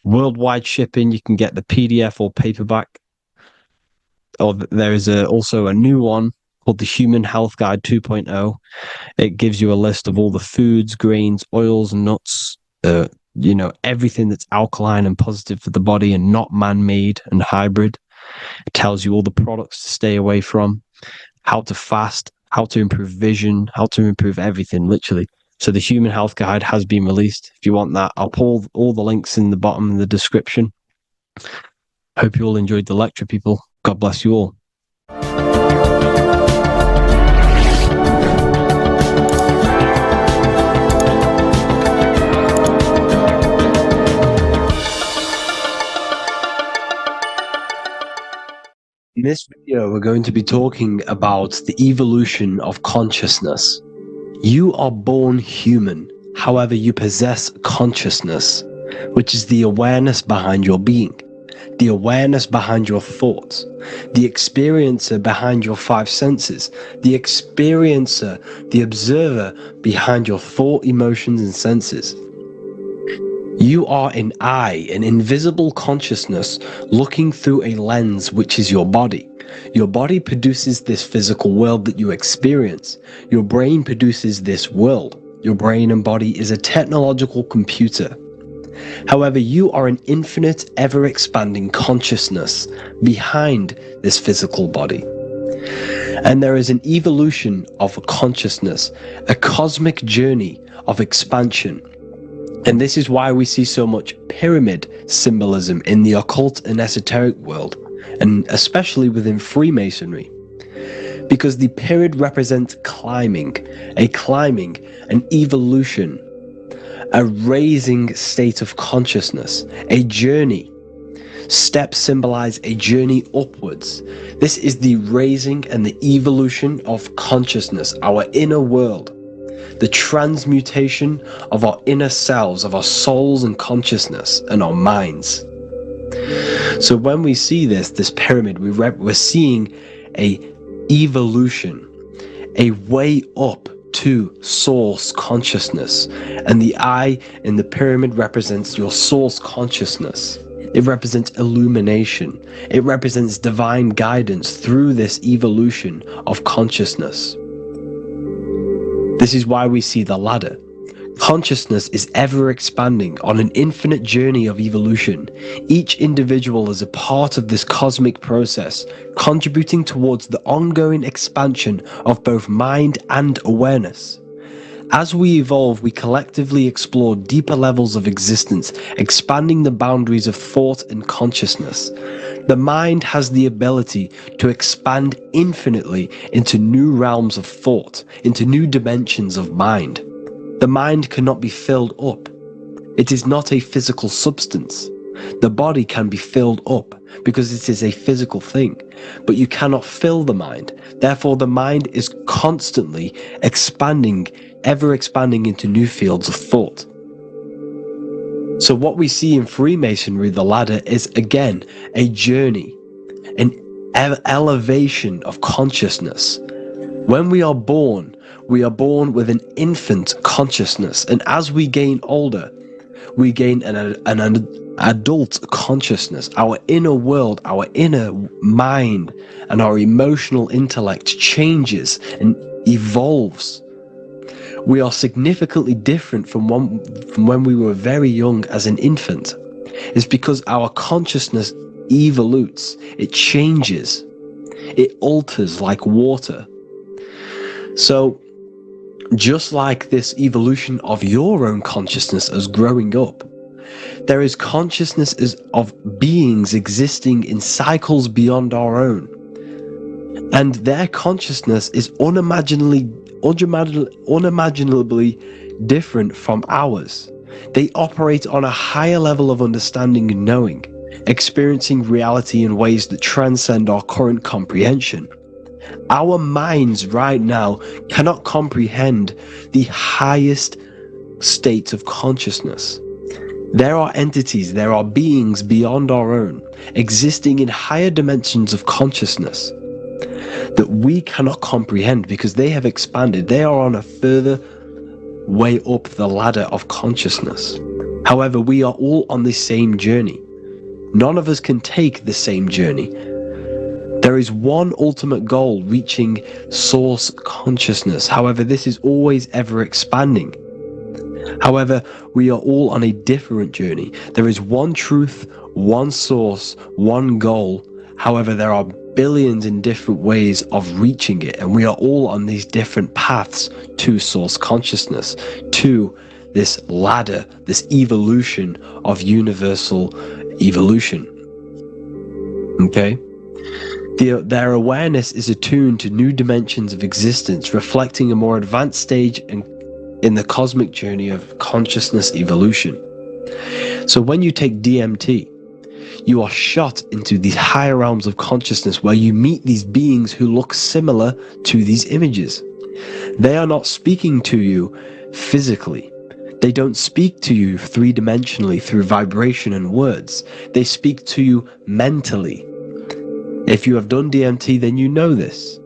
Worldwide shipping. You can get the PDF or paperback. Or there is also a new one called the Human Health Guide 2.0. It gives you a list of all the foods, grains, oils, nuts, you know, everything that's alkaline and positive for the body and not man-made and hybrid. It tells you all the products to stay away from, how to fast, how to improve vision, how to improve everything, literally. So the Human Health Guide has been released. If you want that, I'll put all the links in the bottom of the description. Hope you all enjoyed the lecture, people. God bless you all. In this video, we're going to be talking about the evolution of consciousness. You are born human, however, you possess consciousness, which is the awareness behind your being, the awareness behind your thoughts, the experiencer behind your five senses, the experiencer, the observer behind your thought, emotions, and senses. You are an eye, an invisible consciousness looking through a lens, which is your body. Your body produces this physical world that you experience. Your brain produces this world. Your brain and body is a technological computer. However, you are an infinite, ever-expanding consciousness behind this physical body. And there is an evolution of consciousness, a cosmic journey of expansion. And this is why we see so much pyramid symbolism in the occult and esoteric world, and especially within Freemasonry. Because the pyramid represents climbing, an evolution, a raising state of consciousness, a journey. Steps symbolize a journey upwards. This is the raising and the evolution of consciousness, our inner world. The transmutation of our inner selves, of our souls and consciousness and our minds. So when we see this pyramid, we're seeing a evolution, a way up to source consciousness. And the eye in the pyramid represents your source consciousness. It represents illumination. It represents divine guidance through this evolution of consciousness. This is why we see the ladder. Consciousness is ever expanding on an infinite journey of evolution. Each individual is a part of this cosmic process, contributing towards the ongoing expansion of both mind and awareness. As we evolve, we collectively explore deeper levels of existence, expanding the boundaries of thought and consciousness. The mind has the ability to expand infinitely into new realms of thought, into new dimensions of mind. The mind cannot be filled up. It is not a physical substance. The body can be filled up because it is a physical thing, but you cannot fill the mind. Therefore, the mind is constantly expanding, ever expanding into new fields of thought. So what we see in Freemasonry, the ladder, is again a journey, an elevation of consciousness. When we are born with an infant consciousness, and as we gain older, we gain an adult consciousness. Our inner world, our inner mind, and our emotional intellect changes and evolves. We are significantly different from when we were very young as an infant. It's because our consciousness evolutes, it changes, it alters like water. So, just like this evolution of your own consciousness as growing up, there is consciousness of beings existing in cycles beyond our own. And their consciousness is unimaginably different from ours. They operate on a higher level of understanding and knowing, experiencing reality in ways that transcend our current comprehension. Our minds right now cannot comprehend the highest states of consciousness. There are entities, there are beings beyond our own, existing in higher dimensions of consciousness that we cannot comprehend because they have expanded. They are on a further way up the ladder of consciousness. However, we are all on the same journey. None of us can take the same journey. There is one ultimate goal, reaching source consciousness. However, this is always ever expanding. However, we are all on a different journey. There is one truth, one source, one goal. However, there are billions in different ways of reaching it, and we are all on these different paths to source consciousness, to this ladder, this evolution of universal evolution. Okay? Their awareness is attuned to new dimensions of existence, reflecting a more advanced stage in the cosmic journey of consciousness evolution. So when you take DMT, you are shot into these higher realms of consciousness where you meet these beings who look similar to these images. They are not speaking to you physically. They don't speak to you three-dimensionally through vibration and words. They speak to you mentally. If you have done DMT, then you know this.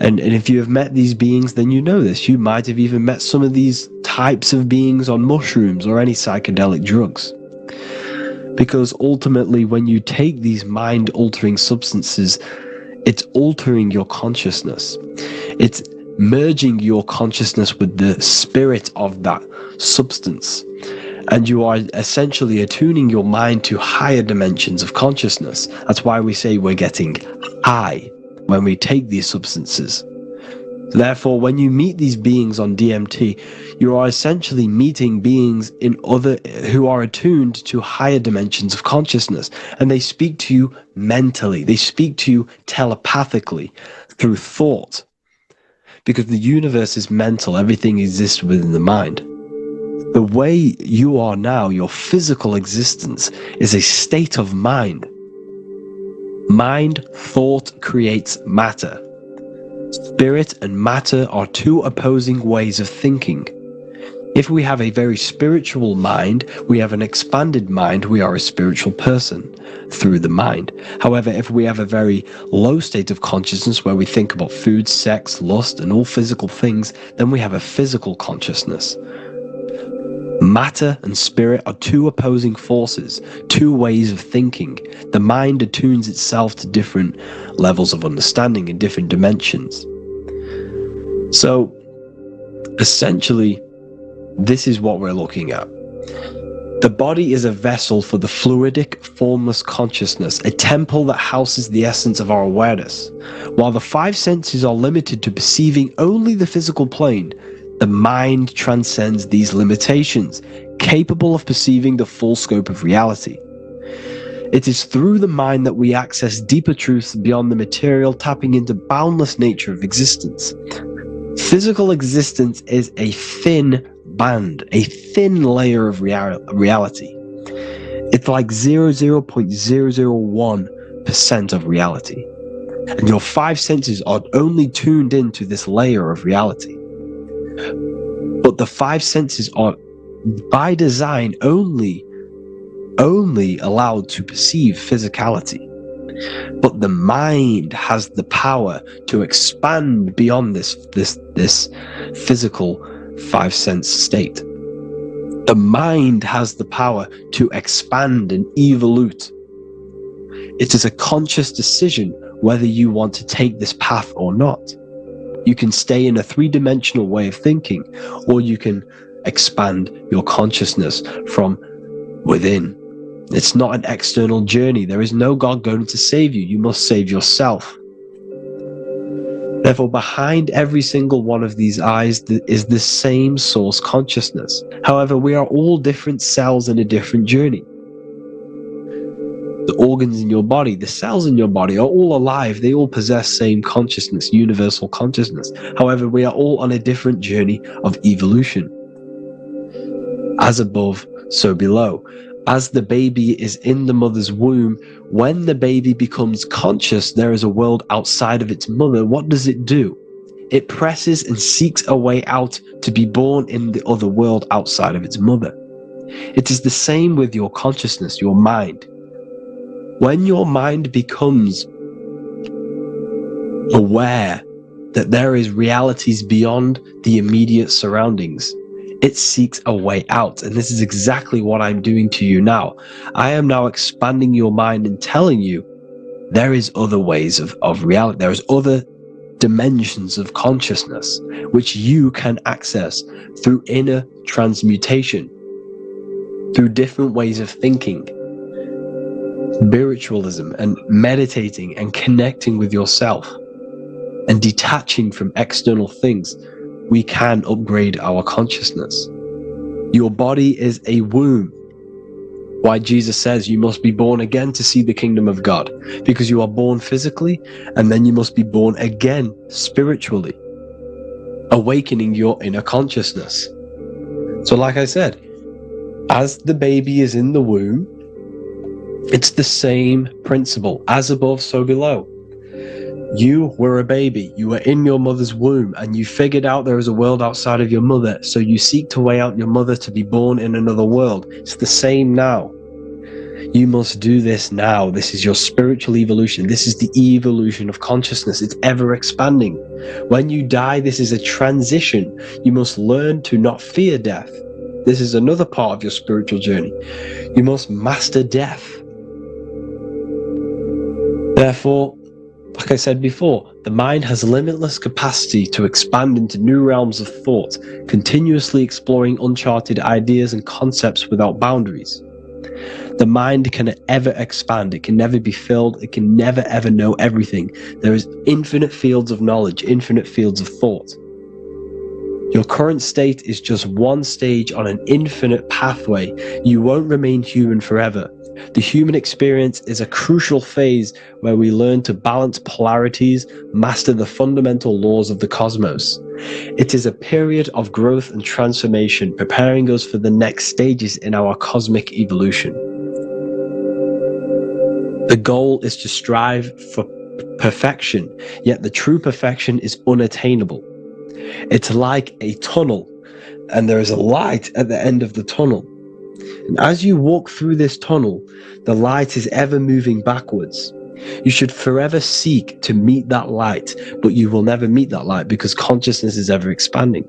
And if you have met these beings, then you know this. You might have even met some of these types of beings on mushrooms or any psychedelic drugs. Because ultimately, when you take these mind-altering substances, it's altering your consciousness. It's merging your consciousness with the spirit of that substance. And you are essentially attuning your mind to higher dimensions of consciousness. That's why we say we're getting high when we take these substances. Therefore, when you meet these beings on DMT, you are essentially meeting beings who are attuned to higher dimensions of consciousness, and they speak to you mentally. They speak to you telepathically through thought, because the universe is mental. Everything exists within the mind. The way you are now, your physical existence, is a state of mind. Mind, thought creates matter. Spirit and matter are two opposing ways of thinking. If we have a very spiritual mind, we have an expanded mind, we are a spiritual person through the mind. However, if we have a very low state of consciousness where we think about food, sex, lust, and all physical things, then we have a physical consciousness. Matter and spirit are two opposing forces, two ways of thinking. The mind attunes itself to different levels of understanding in different dimensions. So, essentially, this is what we're looking at. The body is a vessel for the fluidic, formless consciousness, a temple that houses the essence of our awareness. While the five senses are limited to perceiving only the physical plane, the mind transcends these limitations, capable of perceiving the full scope of reality. It is through the mind that we access deeper truths beyond the material, tapping into boundless nature of existence. Physical existence is a thin band, a thin layer of reality. It's like 0.001% of reality. And your five senses are only tuned into this layer of reality. But the five senses are, by design, only allowed to perceive physicality. But the mind has the power to expand beyond this physical five sense state. The mind has the power to expand and evolute. It is a conscious decision whether you want to take this path or not. You can stay in a three-dimensional way of thinking, or you can expand your consciousness from within. It's not an external journey. There is no God going to save you. You must save yourself. Therefore, behind every single one of these eyes is the same source consciousness. However, we are all different cells in a different journey. The organs in your body, the cells in your body are all alive. They all possess same consciousness, universal consciousness. However, we are all on a different journey of evolution. As above, so below. As the baby is in the mother's womb, when the baby becomes conscious there is a world outside of its mother, what does it do? It presses and seeks a way out to be born in the other world outside of its mother. It is the same with your consciousness, your mind. When your mind becomes aware that there is realities beyond the immediate surroundings, it seeks a way out. And this is exactly what I'm doing to you now. I am now expanding your mind and telling you there is other ways of reality. There is other dimensions of consciousness which you can access through inner transmutation, through different ways of thinking, spiritualism and meditating and connecting with yourself and detaching from external things. We can upgrade our consciousness. Your body is a womb. Why Jesus says you must be born again to see the kingdom of God, because you are born physically and then you must be born again spiritually, awakening your inner consciousness. So like I said, as the baby is in the womb, it's the same principle. As above, so below. You were a baby, you were in your mother's womb, and you figured out there is a world outside of your mother, so you seek to weigh out your mother to be born in another world. It's the same now. You must do this now. This is your spiritual evolution. This is the evolution of consciousness. It's ever expanding. When you die, this is a transition. You must learn to not fear death. This is another part of your spiritual journey. You must master death. Therefore, like I said before, the mind has limitless capacity to expand into new realms of thought, continuously exploring uncharted ideas and concepts without boundaries. The mind can ever expand. It can never be filled. It can never ever know everything. There is infinite fields of knowledge, infinite fields of thought. Your current state is just one stage on an infinite pathway. You won't remain human forever. The human experience is a crucial phase where we learn to balance polarities, master the fundamental laws of the cosmos. It is a period of growth and transformation, preparing us for the next stages in our cosmic evolution. The goal is to strive for perfection, yet the true perfection is unattainable. It's like a tunnel, and there is a light at the end of the tunnel. And as you walk through this tunnel, the light is ever moving backwards. You should forever seek to meet that light, but you will never meet that light because consciousness is ever expanding.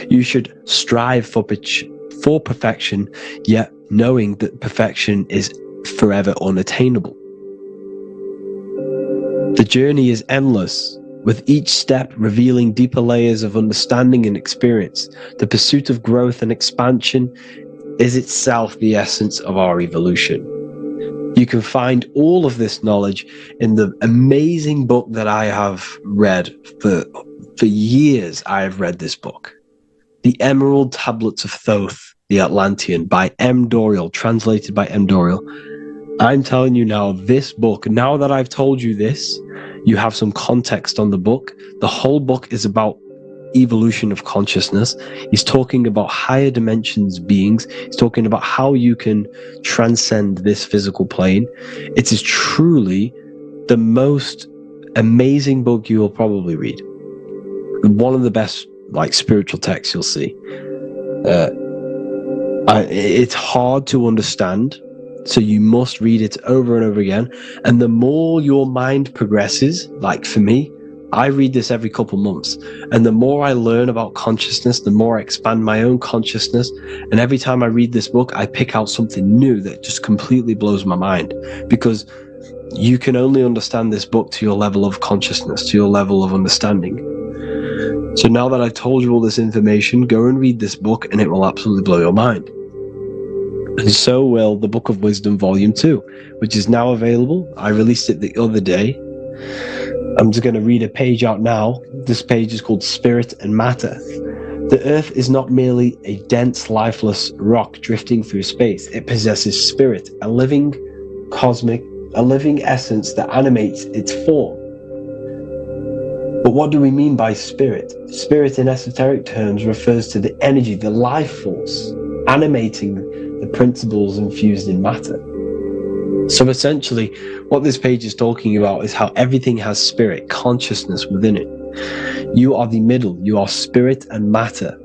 You should strive for perfection, yet knowing that perfection is forever unattainable. The journey is endless. with each step revealing deeper layers of understanding and experience. The pursuit of growth and expansion is itself the essence of our evolution. You can find all of this knowledge in the amazing book that I have read for years. I have read this book, The Emerald Tablets of Thoth, the Atlantean, by M. Dorial, translated by M. Dorial. I'm telling you now, this book, now that I've told you this, you have some context on the book. The whole book is about evolution of consciousness. He's talking about higher dimensions beings. He's talking about how you can transcend this physical plane. It is truly the most amazing book you will probably read. One of the best spiritual texts you'll see. It's hard to understand, so you must read it over and over again. And the more your mind progresses, like for me, I read this every couple months, and the more I learn about consciousness, the more I expand my own consciousness. And every time I read this book, I pick out something new that just completely blows my mind, because you can only understand this book to your level of consciousness, to your level of understanding. So now that I've told you all this information, go and read this book and it will absolutely blow your mind. And so will the Book of Wisdom Volume 2, which is now available. I released it the other day. I'm just going to read a page out now. This page is called Spirit and Matter. The Earth is not merely a dense, lifeless rock drifting through space. It possesses spirit, a living essence that animates its form. But what do we mean by spirit? Spirit in esoteric terms refers to the energy, the life force, animating the principles infused in matter. So essentially, what this page is talking about is how everything has spirit, consciousness within it. You are the middle, you are spirit and matter.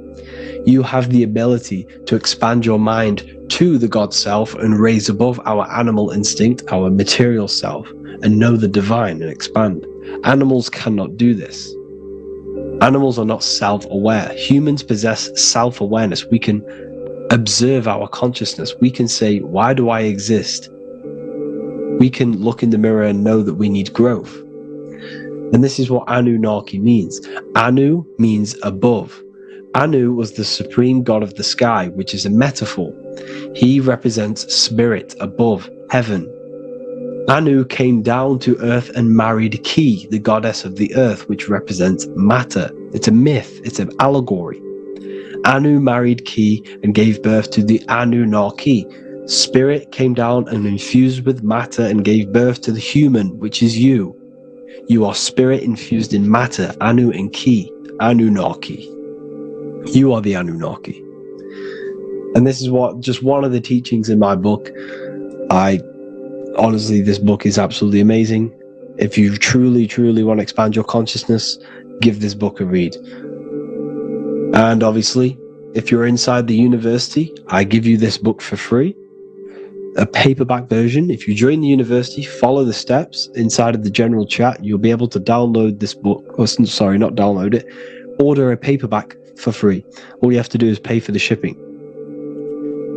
You have the ability to expand your mind to the God self and raise above our animal instinct, our material self, and know the divine and expand. Animals cannot do this. Animals are not self-aware. Humans possess self-awareness. We can observe our consciousness. We can say, why do I exist? We can look in the mirror and know that we need growth. And this is what Anunnaki means. Anu means above. Anu was the supreme god of the sky, which is a metaphor. He represents spirit above, heaven. Anu came down to earth and married Ki, the goddess of the earth, which represents matter. It's a myth, it's an allegory. Anu married Ki and gave birth to the Anunnaki. Spirit came down and infused with matter and gave birth to the human, which is you. You are spirit infused in matter, Anu and Ki, Anunnaki. You are the Anunnaki. And this is just one of the teachings in my book. Honestly, this book is absolutely amazing. If you truly, truly want to expand your consciousness, give this book a read. And obviously, if you're inside the university, I give you this book for free. A paperback version. If you join the university, follow the steps inside of the general chat, you'll be able to download this book, or sorry, not download it, order a paperback for free. All you have to do is pay for the shipping.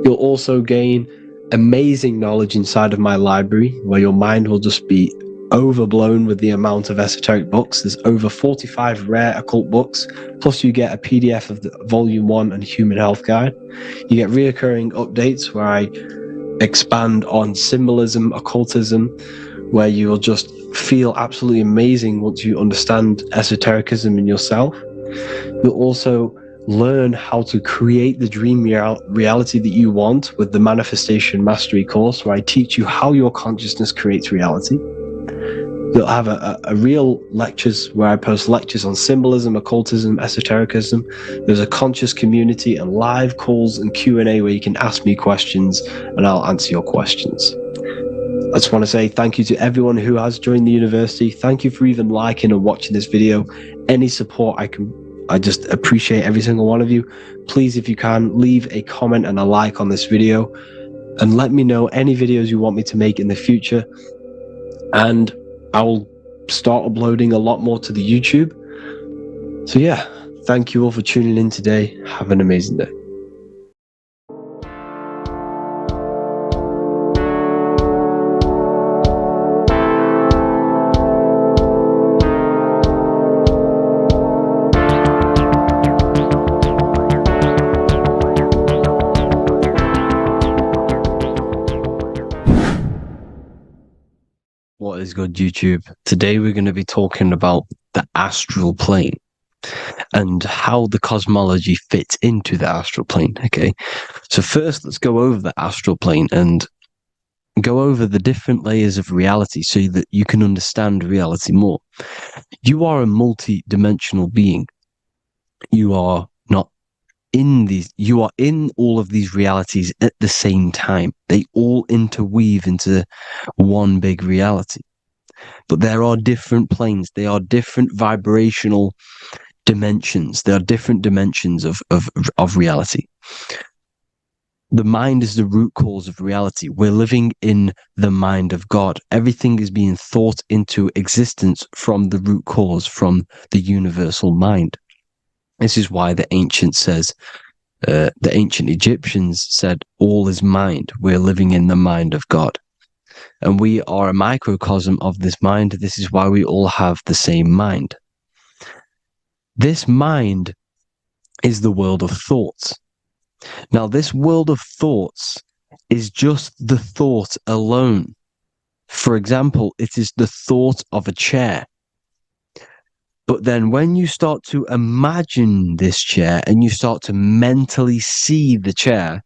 You'll also gain amazing knowledge inside of my library, where your mind will just be overblown with the amount of esoteric books. There's over 45 rare occult books, plus you get a PDF of the Volume 1 and Human Health Guide. You get reoccurring updates where I expand on symbolism, occultism, where you will just feel absolutely amazing once you understand esotericism in yourself. You'll also learn how to create the dream reality that you want with the Manifestation Mastery course, where I teach you how your consciousness creates reality. You'll have a real lectures where I post lectures on symbolism, occultism, esotericism. There's a conscious community and live calls and Q&A where you can ask me questions and I'll answer your questions. I just want to say thank you to everyone who has joined the university. Thank you for even liking and watching this video. Any support I just appreciate every single one of you. Please, if you can, leave a comment and a like on this video and let me know any videos you want me to make in the future. And I will start uploading a lot more to the YouTube. So yeah, thank you all for tuning in today. Have an amazing day. What is good, YouTube? Today we're going to be talking about the astral plane and how the cosmology fits into the astral plane. Okay, so first let's go over the astral plane and go over the different layers of reality so that you can understand reality more. You are a multi-dimensional being. You are not in these, you are in all of these realities at the same time. They all interweave into one big reality. But there are different planes. They are different vibrational dimensions. There are different dimensions of reality. The mind is the root cause of reality. We're living in the mind of God. Everything is being thought into existence from the root cause, from the universal mind. This is why the ancient Egyptians said, all is mind. We're living in the mind of God. And we are a microcosm of this mind. This is why we all have the same mind. This mind is the world of thoughts. Now, this world of thoughts is just the thought alone. For example, it is the thought of a chair. But then when you start to imagine this chair and you start to mentally see the chair,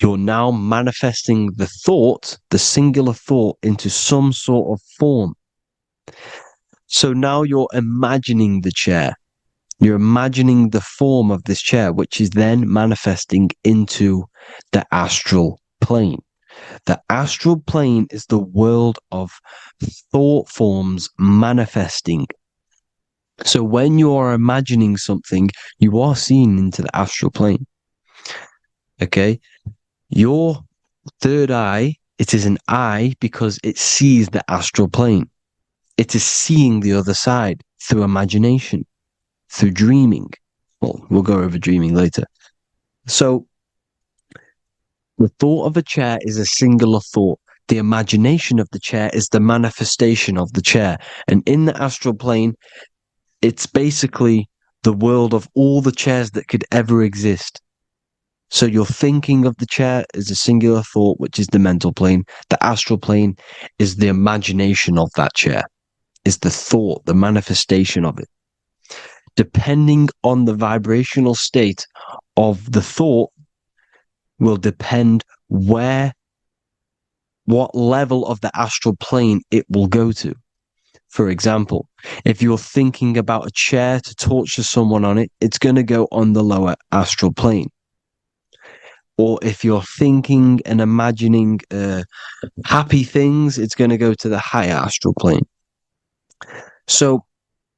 you're now manifesting the thought, the singular thought, into some sort of form. So now you're imagining the chair. You're imagining the form of this chair, which is then manifesting into the astral plane. The astral plane is the world of thought forms manifesting. So when you are imagining something, you are seeing into the astral plane. Okay? Your third eye, it is an eye because it sees the astral plane. It is seeing the other side through imagination, through dreaming. Well, we'll go over dreaming later. So, the thought of a chair is a singular thought. The imagination of the chair is the manifestation of the chair. And in the astral plane, it's basically the world of all the chairs that could ever exist. So you're thinking of the chair as a singular thought, which is the mental plane. The astral plane is the imagination of that chair, is the thought, the manifestation of it. Depending on the vibrational state of the thought will depend what level of the astral plane it will go to. For example, if you're thinking about a chair to torture someone on it, it's going to go on the lower astral plane. Or if you're thinking and imagining happy things, it's going to go to the higher astral plane. So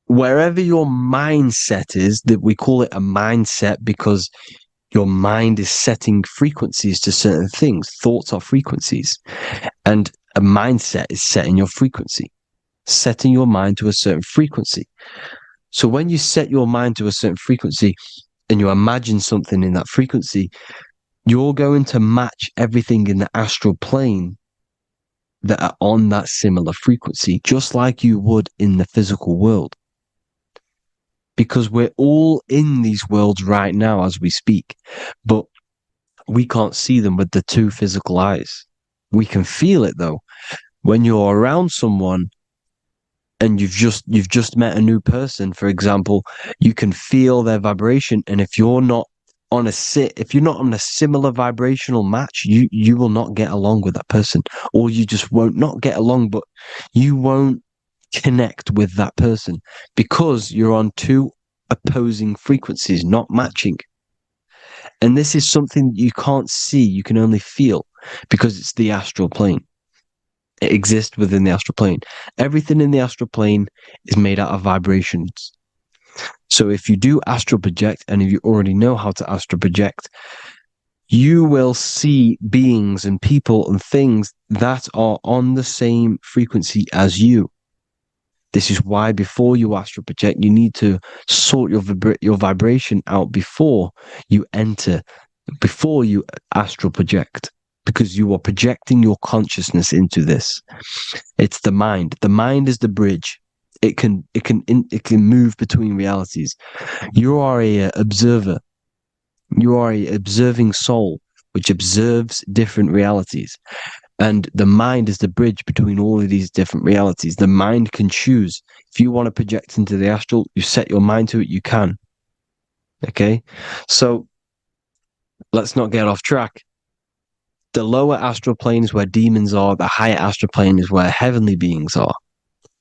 wherever your mindset is, that we call it a mindset because your mind is setting frequencies to certain things. Thoughts are frequencies. And a mindset is setting your frequency, setting your mind to a certain frequency. So when you set your mind to a certain frequency and you imagine something in that frequency, you're going to match everything in the astral plane that are on that similar frequency, just like you would in the physical world. Because we're all in these worlds right now as we speak, but we can't see them with the two physical eyes. We can feel it though. When you're around someone and you've just met a new person, for example, you can feel their vibration, and if you're not on a similar vibrational match, you will not get along with that person, or you just won't not get along, but you won't connect with that person because you're on two opposing frequencies, not matching. And this is something you can't see, you can only feel, because it's the astral plane. It exists within the astral plane. Everything in the astral plane is made out of vibrations. So if you do astral project, and if you already know how to astral project, you will see beings and people and things that are on the same frequency as you. This is why before you astral project, you need to sort your vibration out before you astral project, because you are projecting your consciousness into this. It's the mind. The mind is the bridge. It can move between realities. You are a observer. You are a observing soul which observes different realities. And the mind is the bridge between all of these different realities. The mind can choose. If you want to project into the astral, you set your mind to it, you can. Okay? So let's not get off track. The lower astral plane is where demons are. The higher astral plane is where heavenly beings are.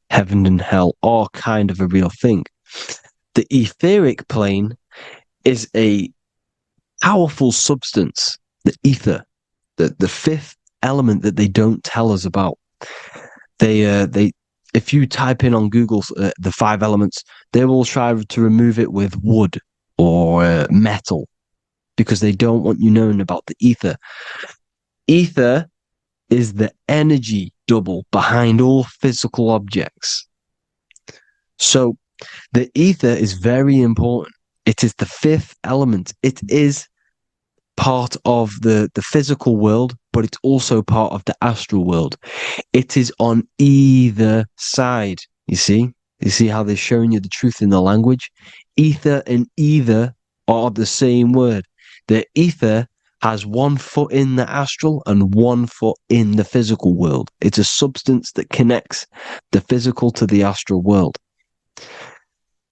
Heaven and hell are kind of a real thing. The etheric plane is a powerful substance, the ether, the fifth element that they don't tell us about. If you type in on Google the 5 elements, they will try to remove it with wood or metal because they don't want you knowing about the ether. Ether is the energy double behind all physical objects. So the ether is very important. It is the 5th element. It is part of the physical world, but it's also part of the astral world. It is on either side. You see how they're showing you the truth in the language? Ether and either are the same word. The ether has 1 foot in the astral and 1 foot in the physical world. It's a substance that connects the physical to the astral world.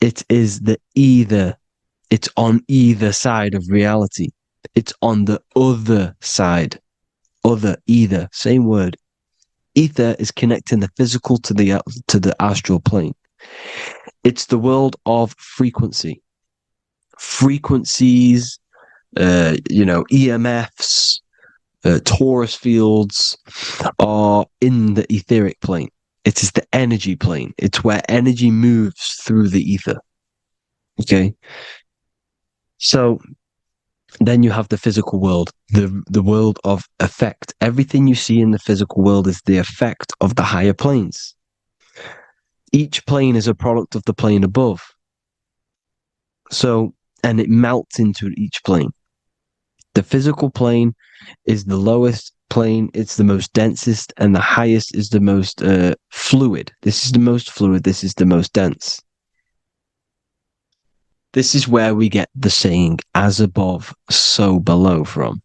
It is the either. It's on either side of reality. It's on the other side. Other, either, same word. Ether is connecting the physical to the astral plane. It's the world of frequency. Frequencies, EMFs, torus fields are in the etheric plane. It is the energy plane. It's where energy moves through the ether. Okay? So then you have the physical world, the world of effect. Everything you see in the physical world is the effect of the higher planes. Each plane is a product of the plane above. So, and it melts into each plane. The physical plane is the lowest plane, it's the most densest, and the highest is the most fluid. This is the most fluid, this is the most dense. This is where we get the saying, as above, so below from.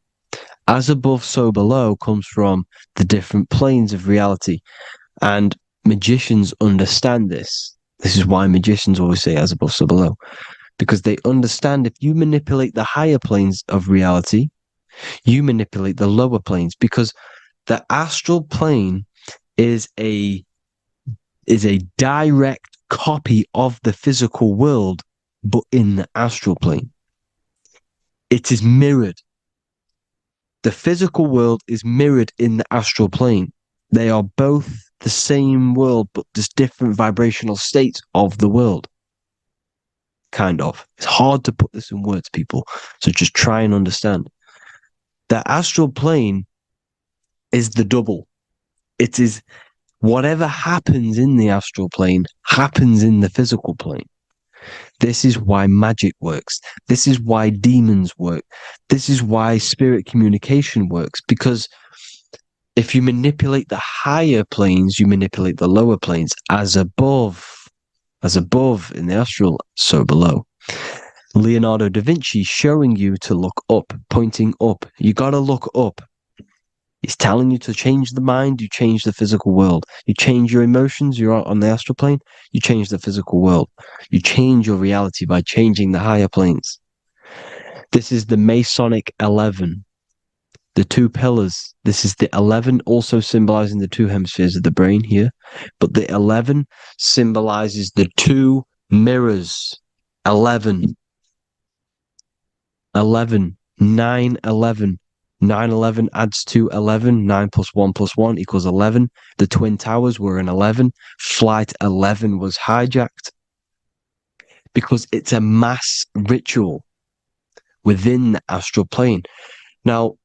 As above, so below comes from the different planes of reality. And magicians understand this. This is why magicians always say as above, so below. Because they understand if you manipulate the higher planes of reality, you manipulate the lower planes. Because the astral plane is a direct copy of the physical world, but in the astral plane. It is mirrored. The physical world is mirrored in the astral plane. They are both the same world, but just different vibrational states of the world. Kind of. It's hard to put this in words, people. So just try and understand. The astral plane is the double. It is whatever happens in the astral plane happens in the physical plane. This is why magic works. This is why demons work. This is why spirit communication works. Because if you manipulate the higher planes, you manipulate the lower planes. As above in the astral, so below. Leonardo da Vinci showing you to look up, pointing up. You got to look up. He's telling you to change the mind, you change the physical world. You change your emotions, you're on the astral plane, you change the physical world. You change your reality by changing the higher planes. This is the Masonic 11. The 2 pillars. This is the 11, also symbolizing the 2 hemispheres of the brain here. But the 11 symbolizes the 2 mirrors. 11. 11. 9, 11. 9, 11 adds to 11. 9 plus 1 plus 1 equals 11. The Twin Towers were an 11. Flight 11 was hijacked. Because it's a mass ritual within the astral plane. Now,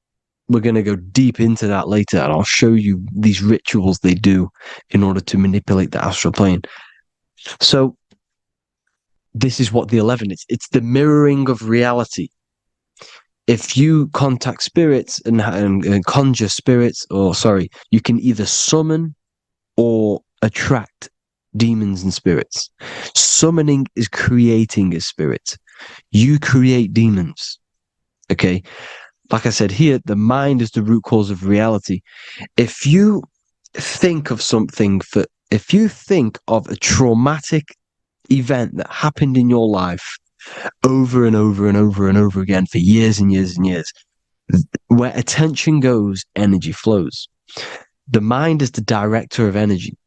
we're going to go deep into that later, and I'll show you these rituals they do in order to manipulate the astral plane. So, this is what the 11 is. It's the mirroring of reality. If you contact spirits and conjure spirits, you can either summon or attract demons and spirits. Summoning is creating a spirit. You create demons. Okay? like I said here, the mind is the root cause of reality. If you think of if you think of a traumatic event that happened in your life over and over and over and over again for years and years and years, where attention goes, energy flows. The mind is the director of energy.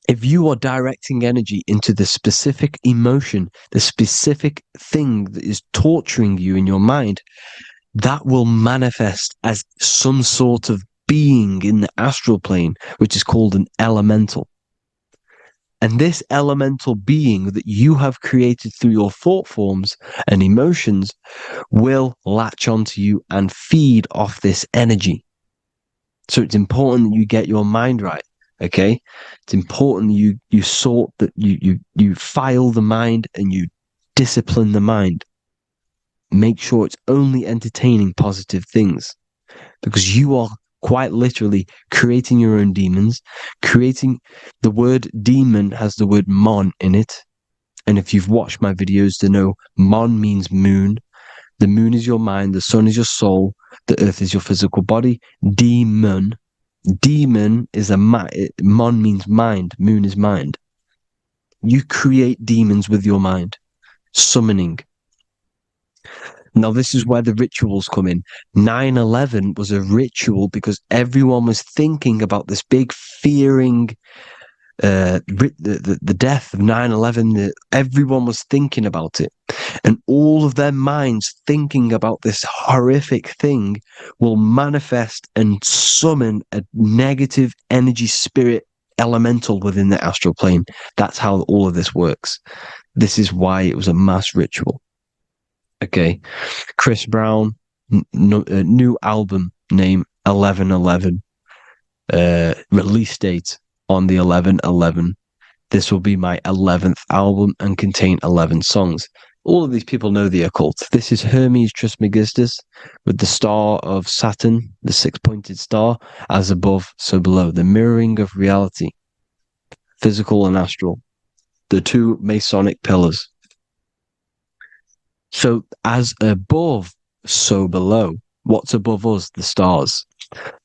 If you are directing energy into the specific emotion, the specific thing that is torturing you in your mind, that will manifest as some sort of being in the astral plane, which is called an elemental. And this elemental being that you have created through your thought forms and emotions will latch onto you and feed off this energy. So it's important that you get your mind right. Okay, it's important you sort that you file the mind and you discipline the mind. Make sure it's only entertaining positive things, because you are quite literally creating your own demons. Creating the word demon has the word mon in it, and if you've watched my videos to know mon means moon. The moon is your mind, the sun is your soul, the earth is your physical body. Demon is mon means mind, moon is mind. You create demons with your mind, summoning. Now, this is where the rituals come in. 9/11 was a ritual because everyone was thinking about this big fearing, the death of 9/11. Everyone was thinking about it. And all of their minds thinking about this horrific thing will manifest and summon a negative energy spirit elemental within the astral plane. That's how all of this works. This is why it was a mass ritual. Okay, Chris Brown, new album name 11/11, release date on the 11/11. This will be my 11th album and contain 11 songs. All of these people know the occult. This is Hermes Trismegistus with the star of Saturn, the six-pointed star, as above, so below. The mirroring of reality, physical and astral, the two Masonic pillars. So as above, so below. What's above us? The stars.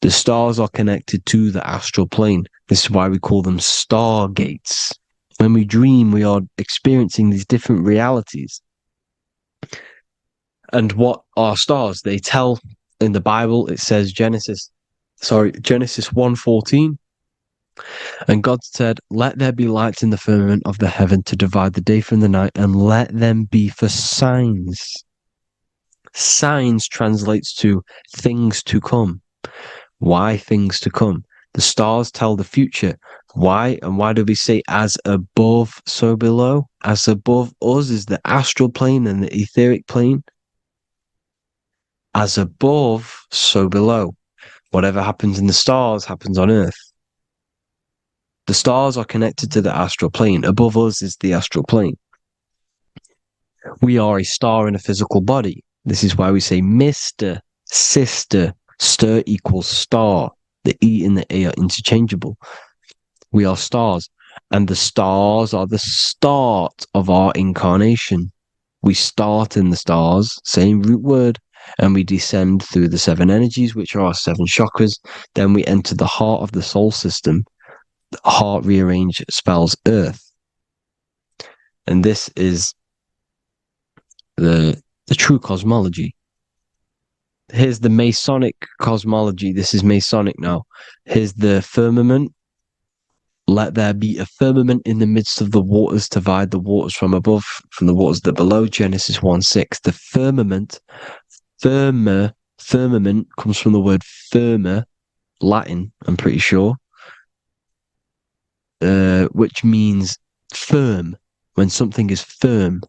The stars are connected to the astral plane. This is why we call them stargates. When we dream, we are experiencing these different realities. And what are stars? They tell in the Bible, it says Genesis 1:14. And God said, "Let there be lights in the firmament of the heaven to divide the day from the night, and let them be for signs." Signs translates to things to come. Why things to come? The stars tell the future. Why? And why do we say as above, so below? As above us is the astral plane and the etheric plane. As above, so below. Whatever happens in the stars happens on Earth. The stars are connected to the astral plane. Above us is the astral plane. We are a star in a physical body. This is why we say Mr., Sister, stir equals star. The E and the A are interchangeable. We are stars, and the stars are the start of our incarnation. We start in the stars, same root word, and we descend through the seven energies, which are our seven chakras. Then we enter the heart of the soul system. The heart rearranged spells earth. And this is the true cosmology. Here's the Masonic cosmology. This is Masonic now. Here's the firmament. Let there be a firmament in the midst of the waters to divide the waters from above, from the waters that below. Genesis 1:6. The firmament, firmament comes from the word firma, Latin, I'm pretty sure, which means firm. When something is firm,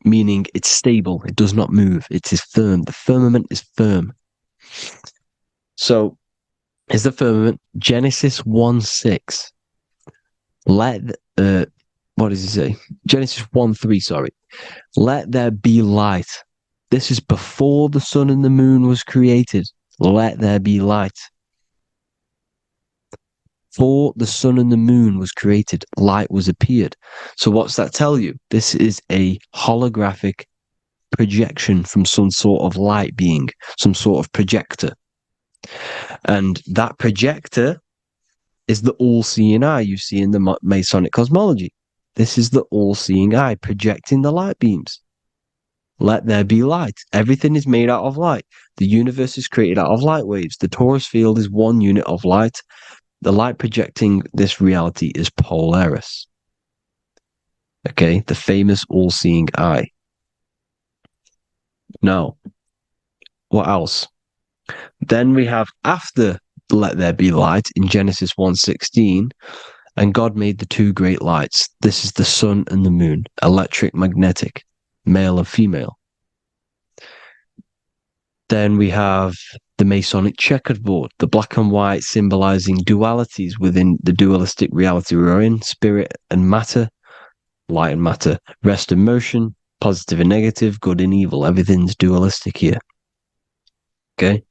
meaning it's stable, it does not move, it is firm. The firmament is firm. So, is the firmament Genesis 1:6. What does it say? Genesis 1:3, sorry. Let there be light. This is before the sun and the moon was created. Let there be light. Before the sun and the moon was created, light was appeared. So what's that tell you? This is a holographic projection from some sort of light being, some sort of projector. And that projector is the all-seeing eye you see in the Masonic cosmology. This is the all-seeing eye projecting the light beams. Let there be light. Everything is made out of light. The universe is created out of light waves. The torus field is one unit of light. The light projecting this reality is Polaris. Okay, the famous all-seeing eye. Now, what else? Then we have after let there be light in Genesis 1:16, and God made the two great lights. This is the sun and the moon, electric, magnetic, male and female. Then we have the Masonic checkerboard, the black and white symbolizing dualities within the dualistic reality we're in, spirit and matter, light and matter, rest and motion, positive and negative, good and evil. Everything's dualistic here. Okay?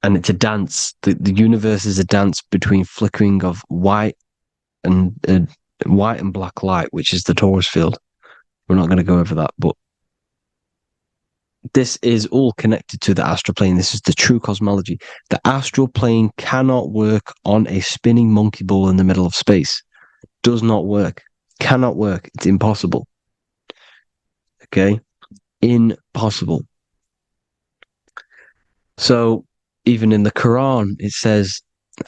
And it's a dance. The universe is a dance between flickering of white and black light, which is the torus field. We're not going to go over that, but this is all connected to the astral plane. This is the true cosmology. The astral plane cannot work on a spinning monkey ball in the middle of space. Does not work. Cannot work. It's impossible. Okay? Impossible. So, even in the Quran, it says,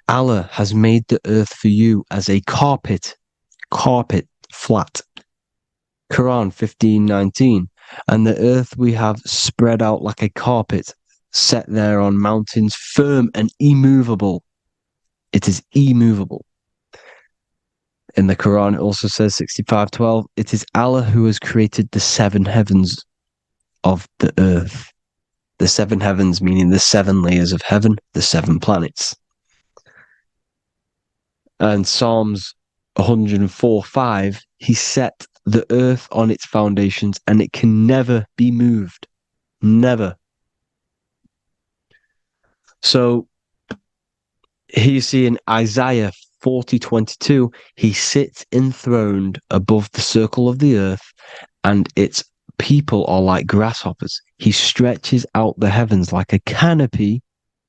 Allah has made the earth for you as a carpet, flat. Quran 15:19. And the earth we have spread out like a carpet, set there on mountains, firm and immovable. It is immovable. In the Quran, it also says 65:12, it is Allah who has created the seven heavens of the earth. The seven heavens, meaning the seven layers of heaven, the seven planets. And Psalms 104:5, he set the earth on its foundations and it can never be moved. Never. So here you see in Isaiah 40:22, he sits enthroned above the circle of the earth and its people are like grasshoppers. He stretches out the heavens like a canopy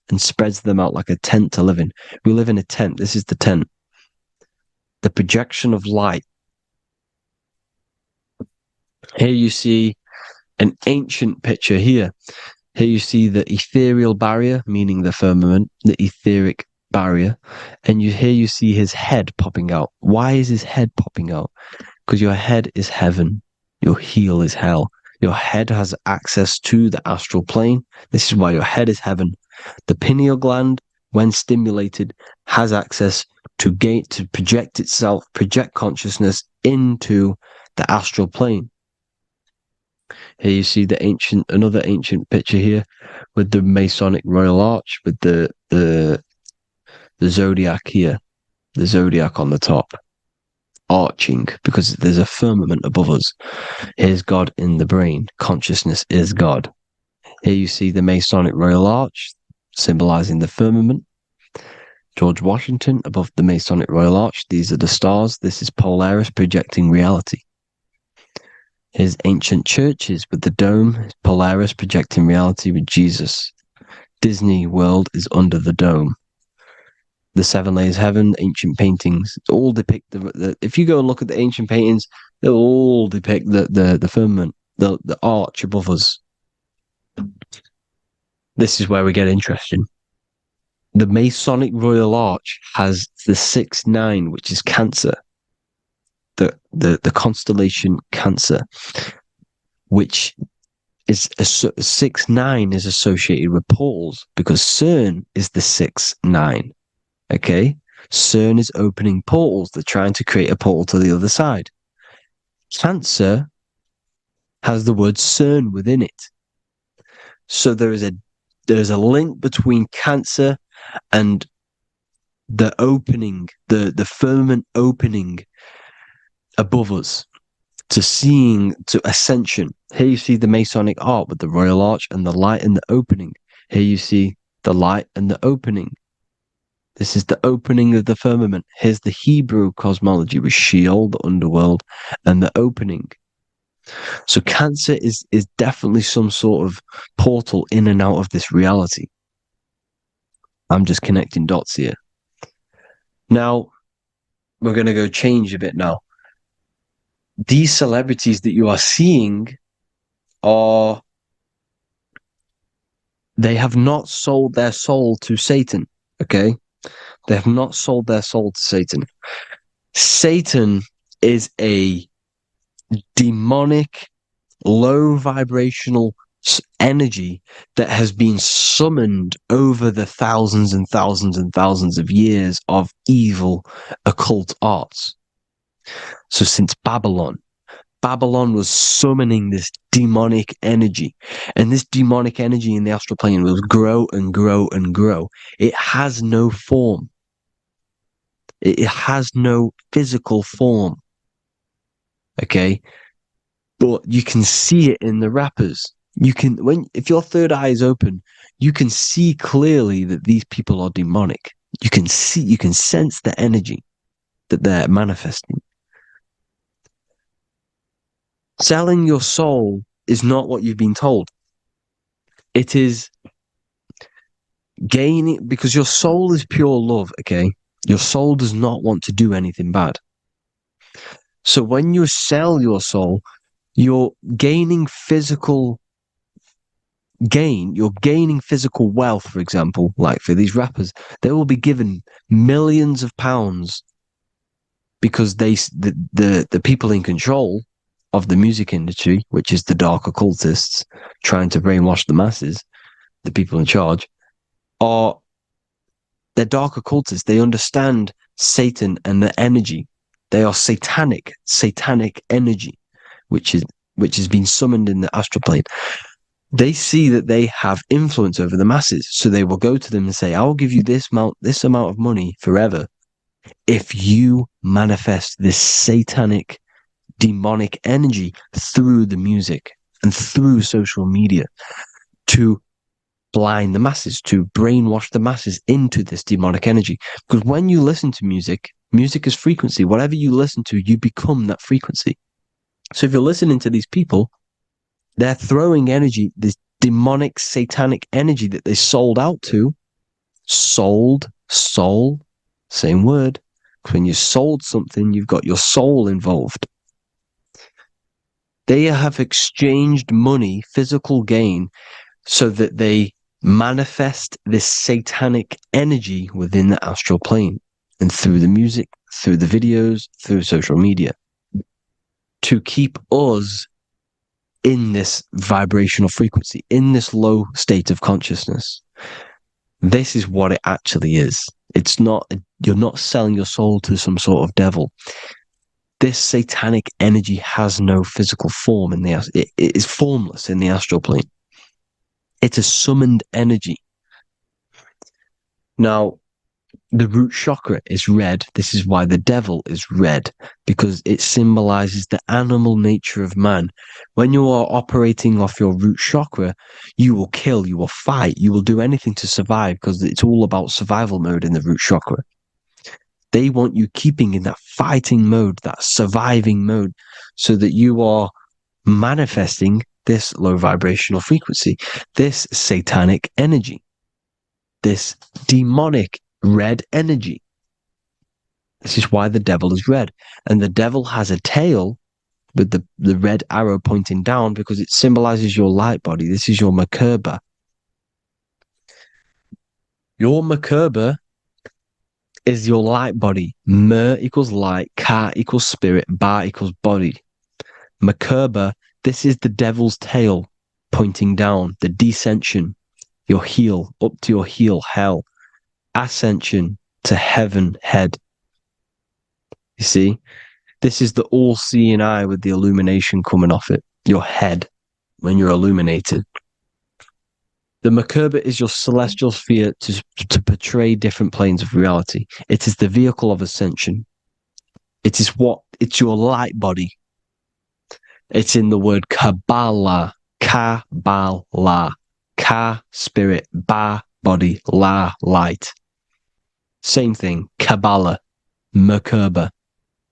and spreads them out like a tent to live in. We live in a tent. This is the tent. The projection of light. Here you see an ancient picture here. Here you see the ethereal barrier, meaning the firmament, the etheric barrier. And here you see his head popping out. Why is his head popping out? Because your head is heaven. Your heel is hell. Your head has access to the astral plane. This is why your head is heaven. The pineal gland, when stimulated, has access to project itself, project consciousness into the astral plane. Here you see another ancient picture here with the Masonic Royal Arch, with the zodiac here, the zodiac on the top, arching, because there's a firmament above us. Here's God in the brain. Consciousness is God. Here you see the Masonic Royal Arch, symbolizing the firmament. George Washington above the Masonic Royal Arch. These are the stars. This is Polaris projecting reality. Here's ancient churches with the dome. Polaris projecting reality with Jesus. Disney World is under the dome. The seven layers of heaven, ancient paintings, all depict if you go and look at the ancient paintings, they'll all depict the firmament, the arch above us. This is where we get interesting. The Masonic Royal Arch has the 6-9, which is Cancer. The constellation Cancer, which is 6-9 is associated with portals because CERN is the 6-9. Okay, CERN is opening portals. They're trying to create a portal to the other side. Cancer has the word CERN within it, so there is a link between Cancer and the opening, the firmament opening above us to Ascension. Here you see the Masonic art with the Royal Arch and the light and the opening. Here you see the light and the opening. This is the opening of the firmament. Here's the Hebrew cosmology with Sheol, the underworld, and the opening. So Cancer is definitely some sort of portal in and out of this reality. I'm just connecting dots here. Now, we're going to go change a bit now. These celebrities that you are seeing they have not sold their soul to Satan, okay? They have not sold their soul to Satan. Satan is a demonic, low vibrational energy that has been summoned over the thousands and thousands and thousands of years of evil occult arts. So since Babylon was summoning this demonic energy, and this demonic energy in the astral plane will grow and grow and grow. It has no form. It has no physical form. Okay? But you can see it in the rappers. If your third eye is open, you can see clearly that these people are demonic. You can sense the energy that they're manifesting. Selling your soul is not what you've been told. It is gaining, because your soul is pure love, okay? Your soul does not want to do anything bad. So when you sell your soul, you're gaining physical gain. You're gaining physical wealth, for example. Like for these rappers, they will be given millions of pounds because the people in control of the music industry, which is the dark occultists trying to brainwash the masses, the people in charge, they're dark occultists. They understand Satan and the energy. They are satanic energy, which has been summoned in the astral plane. They see that they have influence over the masses, so they will go to them and say, "I will give you this amount of money forever if you manifest this satanic, demonic energy through the music and through social media to blind the masses, to brainwash the masses into this demonic energy." Because when you listen to music is frequency. Whatever you listen to, you become that frequency. So if you're listening to these people, they're throwing energy, this demonic, satanic energy that they sold out to. Soul, same word. When you sold something, you've got your soul involved. They have exchanged money, physical gain, so that they manifest this satanic energy within the astral plane and through the music, through the videos, through social media, to keep us in this vibrational frequency, in this low state of consciousness. This is what it actually is. It's not, you're not selling your soul to some sort of devil. This satanic energy has no physical form it is formless in the astral plane. It's a summoned energy. Now, the root chakra is red. This is why the devil is red, because it symbolizes the animal nature of man. When you are operating off your root chakra, you will kill, you will fight, you will do anything to survive, because it's all about survival mode in the root chakra. They want you keeping in that fighting mode, that surviving mode, so that you are manifesting this low vibrational frequency, this satanic energy, this demonic red energy. This is why the devil is red. And the devil has a tail with the red arrow pointing down, because it symbolizes your light body. This is your Merkaba. Your Merkaba is your light body. Mer equals light, Ka equals spirit, Ba equals body. Merkaba, this is the devil's tail pointing down, the descension, your heel, up to your heel, hell. Ascension to heaven, head. You see, this is the all-seeing eye with the illumination coming off it, your head, when you're illuminated. The Merkaba is your celestial sphere to portray different planes of reality. It is the vehicle of ascension. It's your light body. It's in the word Kabbalah, Kabbalah, Ka, spirit, Ba, body, La, light. Same thing, Kabbalah, Merkaba.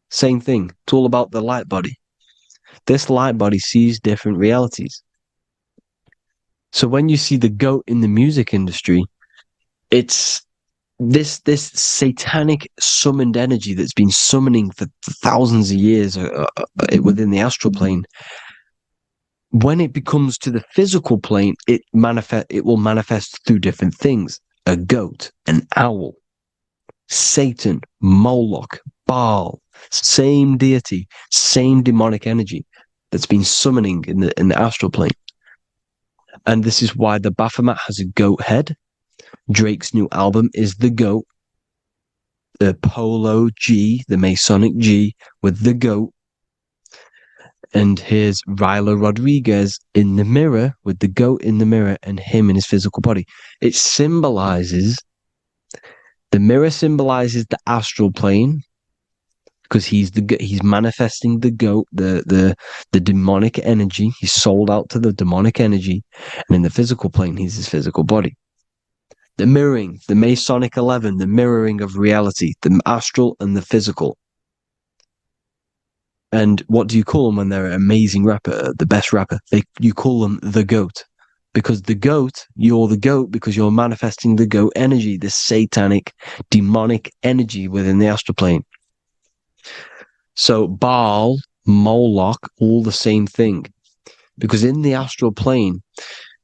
Same thing. It's all about the light body. This light body sees different realities. So when you see the goat in the music industry, it's this satanic summoned energy that's been summoning for thousands of years within the astral plane. When it becomes to the physical plane, it will manifest through different things. A goat, an owl, Satan, Moloch, Baal, same deity, same demonic energy that's been summoning in the astral plane. And this is why the Baphomet has a goat head. Drake's new album is the goat. The Polo G, the Masonic G, with the goat. And here's Ryla Rodriguez in the mirror, with the goat in the mirror and him in his physical body. It symbolizes, the mirror symbolizes the astral plane, because he's manifesting the goat, the demonic energy. He's sold out to the demonic energy. And in the physical plane, he's his physical body. The mirroring, the Masonic 11, the mirroring of reality, the astral and the physical. And what do you call them when they're an amazing rapper, the best rapper? You call them the goat. Because the goat, you're the goat because you're manifesting the goat energy, the satanic, demonic energy within the astral plane. So Baal, Moloch, all the same thing. Because in the astral plane,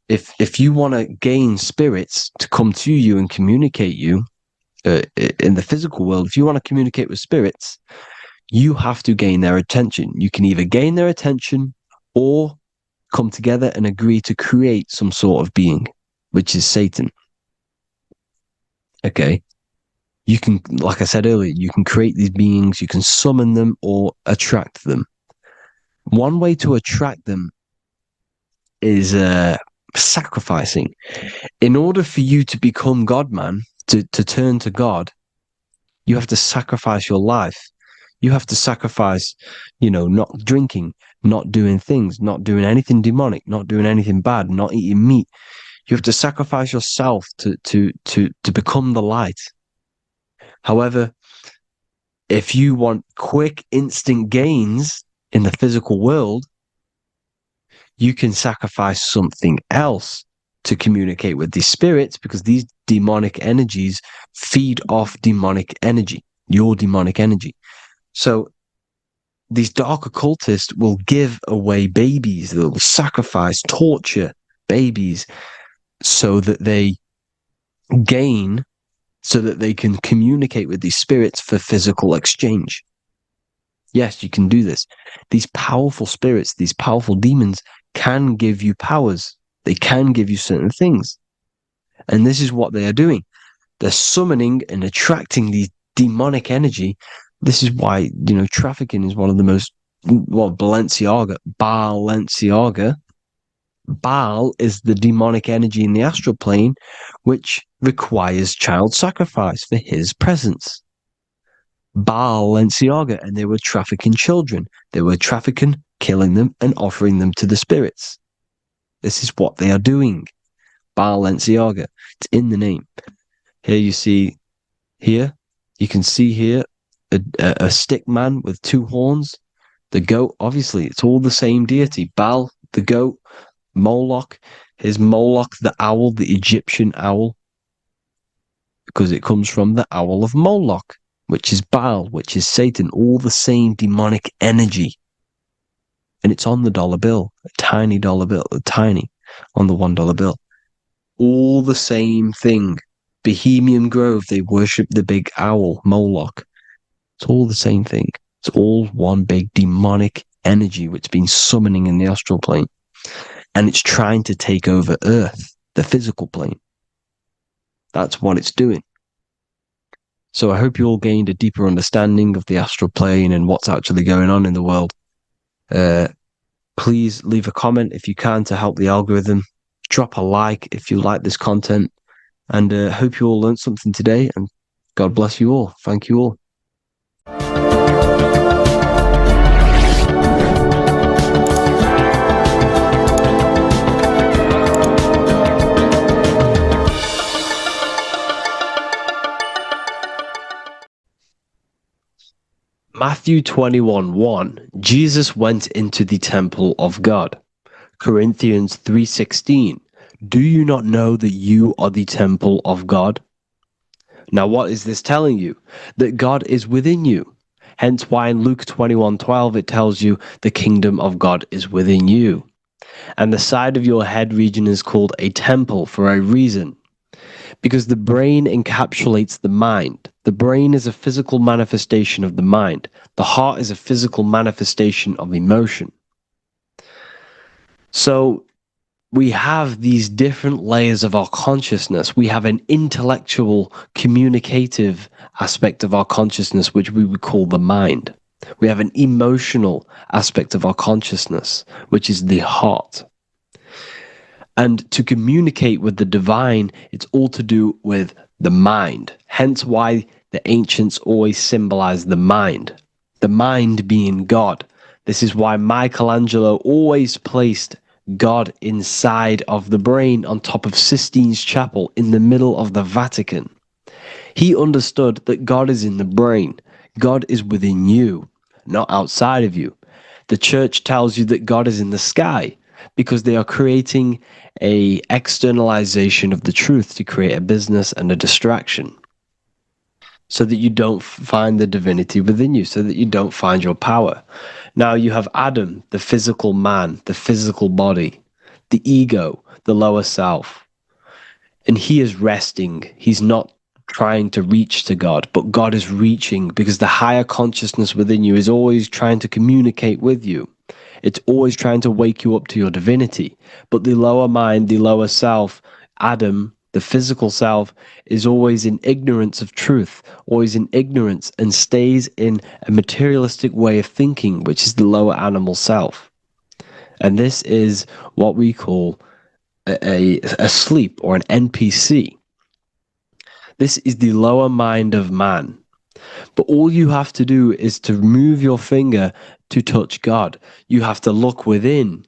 if you want to gain spirits to come to you and communicate you in the physical world, if you want to communicate with spirits, you have to gain their attention. You can either gain their attention or come together and agree to create some sort of being, which is Satan. Okay. You can, like I said earlier, you can create these beings, you can summon them or attract them. One way to attract them is sacrificing. In order for you to become God, man, to turn to God, you have to sacrifice your life. You have to sacrifice, not drinking, not doing things, not doing anything demonic, not doing anything bad, not eating meat. You have to sacrifice yourself to become the light. However, if you want quick, instant gains in the physical world, you can sacrifice something else to communicate with these spirits, because these demonic energies feed off demonic energy, your demonic energy. So these dark occultists will give away babies, they'll sacrifice, torture babies so that they gain, so that they can communicate with these spirits for physical exchange. Yes, you can do this. These powerful spirits, these powerful demons can give you powers. They can give you certain things. And this is what they are doing. They're summoning and attracting these demonic energy. This is why, trafficking is one of the most, Balenciaga. Baal is the demonic energy in the astral plane, which requires child sacrifice for his presence. Balenciaga, and they were trafficking children. They were trafficking, killing them, and offering them to the spirits. This is what they are doing. Balenciaga. It's in the name. Here you can see here a stick man with two horns. The goat, obviously, it's all the same deity. Baal, the goat. Moloch, is Moloch the owl, the Egyptian owl, because it comes from the owl of Moloch, which is Baal, which is Satan, all the same demonic energy. And it's on the dollar bill, a tiny dollar bill, on the $1 bill. All the same thing. Bohemian Grove, they worship the big owl, Moloch. It's all the same thing. It's all one big demonic energy which has been summoning in the astral plane. And it's trying to take over Earth, the physical plane. That's what it's doing. So I hope you all gained a deeper understanding of the astral plane and what's actually going on in the world. Please leave a comment if you can to help the algorithm. Drop a like if you like this content. And hope you all learned something today. And God bless you all. Thank you all. Matthew 21:1, Jesus went into the temple of God. Corinthians 3:16, do you not know that you are the temple of God? Now, what is this telling you? That God is within you. Hence why in Luke 21:12 it tells you the kingdom of God is within you. And the side of your head region is called a temple for a reason. Because the brain encapsulates the mind. The brain is a physical manifestation of the mind. The heart is a physical manifestation of emotion. So we have these different layers of our consciousness. We have an intellectual, communicative aspect of our consciousness, which we would call the mind. We have an emotional aspect of our consciousness, which is the heart. And to communicate with the divine, it's all to do with the mind. Hence why the ancients always symbolize the mind being God. This is why Michelangelo always placed God inside of the brain on top of Sistine Chapel in the middle of the Vatican. He understood that God is in the brain. God is within you, not outside of you. The church tells you that God is in the sky because they are creating a externalization of the truth to create a business and a distraction so that you don't find the divinity within you, so that you don't find your power. Now you have Adam, the physical man, the physical body, the ego, the lower self. And he is resting. He's not trying to reach to God, but God is reaching because the higher consciousness within you is always trying to communicate with you. It's always trying to wake you up to your divinity. But the lower mind, the lower self, Adam, the physical self, is always in ignorance of truth, always in ignorance, and stays in a materialistic way of thinking, which is the lower animal self. And this is what we call a sleep or an NPC. This is the lower mind of man. But all you have to do is to move your finger to touch God. You have to look within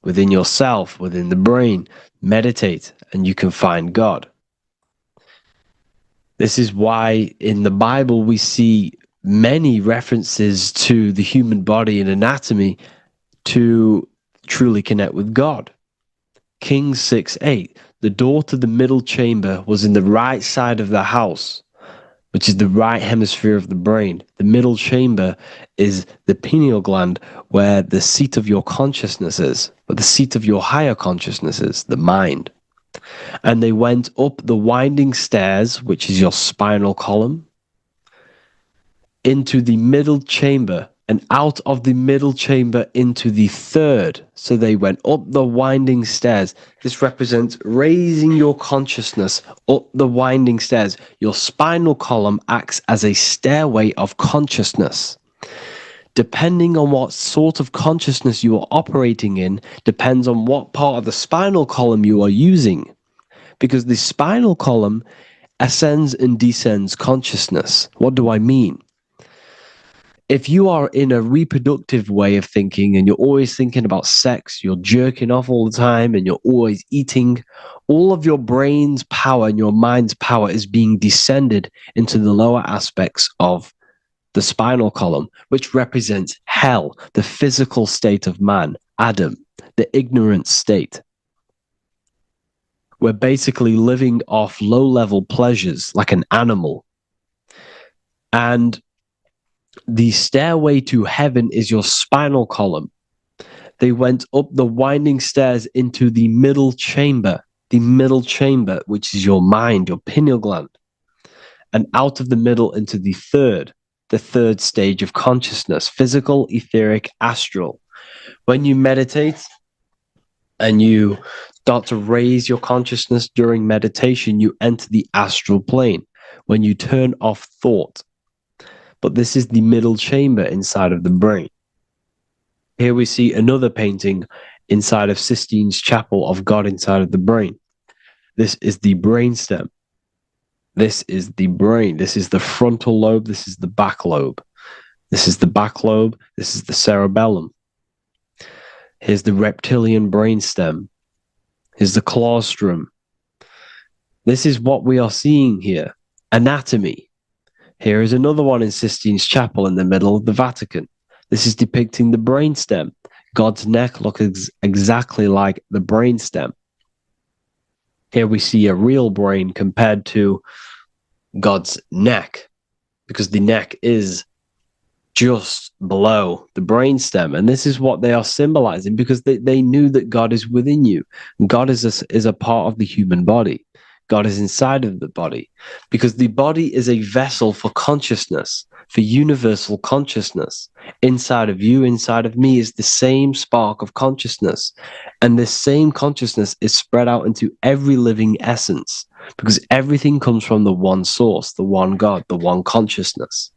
yourself, within the brain, meditate, and you can find God. This is why in the Bible we see many references to the human body and anatomy to truly connect with God. Kings 6:8, the door to the middle chamber was in the right side of the house, which is the right hemisphere of the brain. The middle chamber is the pineal gland, where the seat of your consciousness is, where the seat of your higher consciousness is, the mind. And they went up the winding stairs, which is your spinal column, into the middle chamber, and out of the middle chamber into the third. So they went up the winding stairs. This represents raising your consciousness up the winding stairs. Your spinal column acts as a stairway of consciousness. Depending on what sort of consciousness you are operating in, depends on what part of the spinal column you are using. Because the spinal column ascends and descends consciousness. What do I mean? If you are in a reproductive way of thinking and you're always thinking about sex, you're jerking off all the time and you're always eating, all of your brain's power and your mind's power is being descended into the lower aspects of the spinal column, which represents hell, the physical state of man, Adam, the ignorant state. We're basically living off low-level pleasures like an animal. And the stairway to heaven is your spinal column. They went up the winding stairs into the middle chamber, which is your mind, your pineal gland, and out of the middle into the third stage of consciousness, physical, etheric, astral. When you meditate and you start to raise your consciousness during meditation, you enter the astral plane when you turn off thought. But this is the middle chamber inside of the brain. Here we see another painting inside of Sistine's Chapel of God inside of the brain. This is the brainstem. This is the brain. This is the frontal lobe. This is the back lobe. This is the back lobe. This is the cerebellum. Here's the reptilian brainstem. Here's the claustrum. This is what we are seeing here. Anatomy. Here is another one in Sistine Chapel in the middle of the Vatican. This is depicting the brainstem. God's neck looks exactly like the brainstem. Here we see a real brain compared to God's neck, because the neck is just below the brainstem. And this is what they are symbolizing, because they knew that God is within you. God is a part of the human body. God is inside of the body, because the body is a vessel for consciousness, for universal consciousness. Inside of you, inside of me, is the same spark of consciousness. And this same consciousness is spread out into every living essence, because everything comes from the one source, the one God, the one consciousness.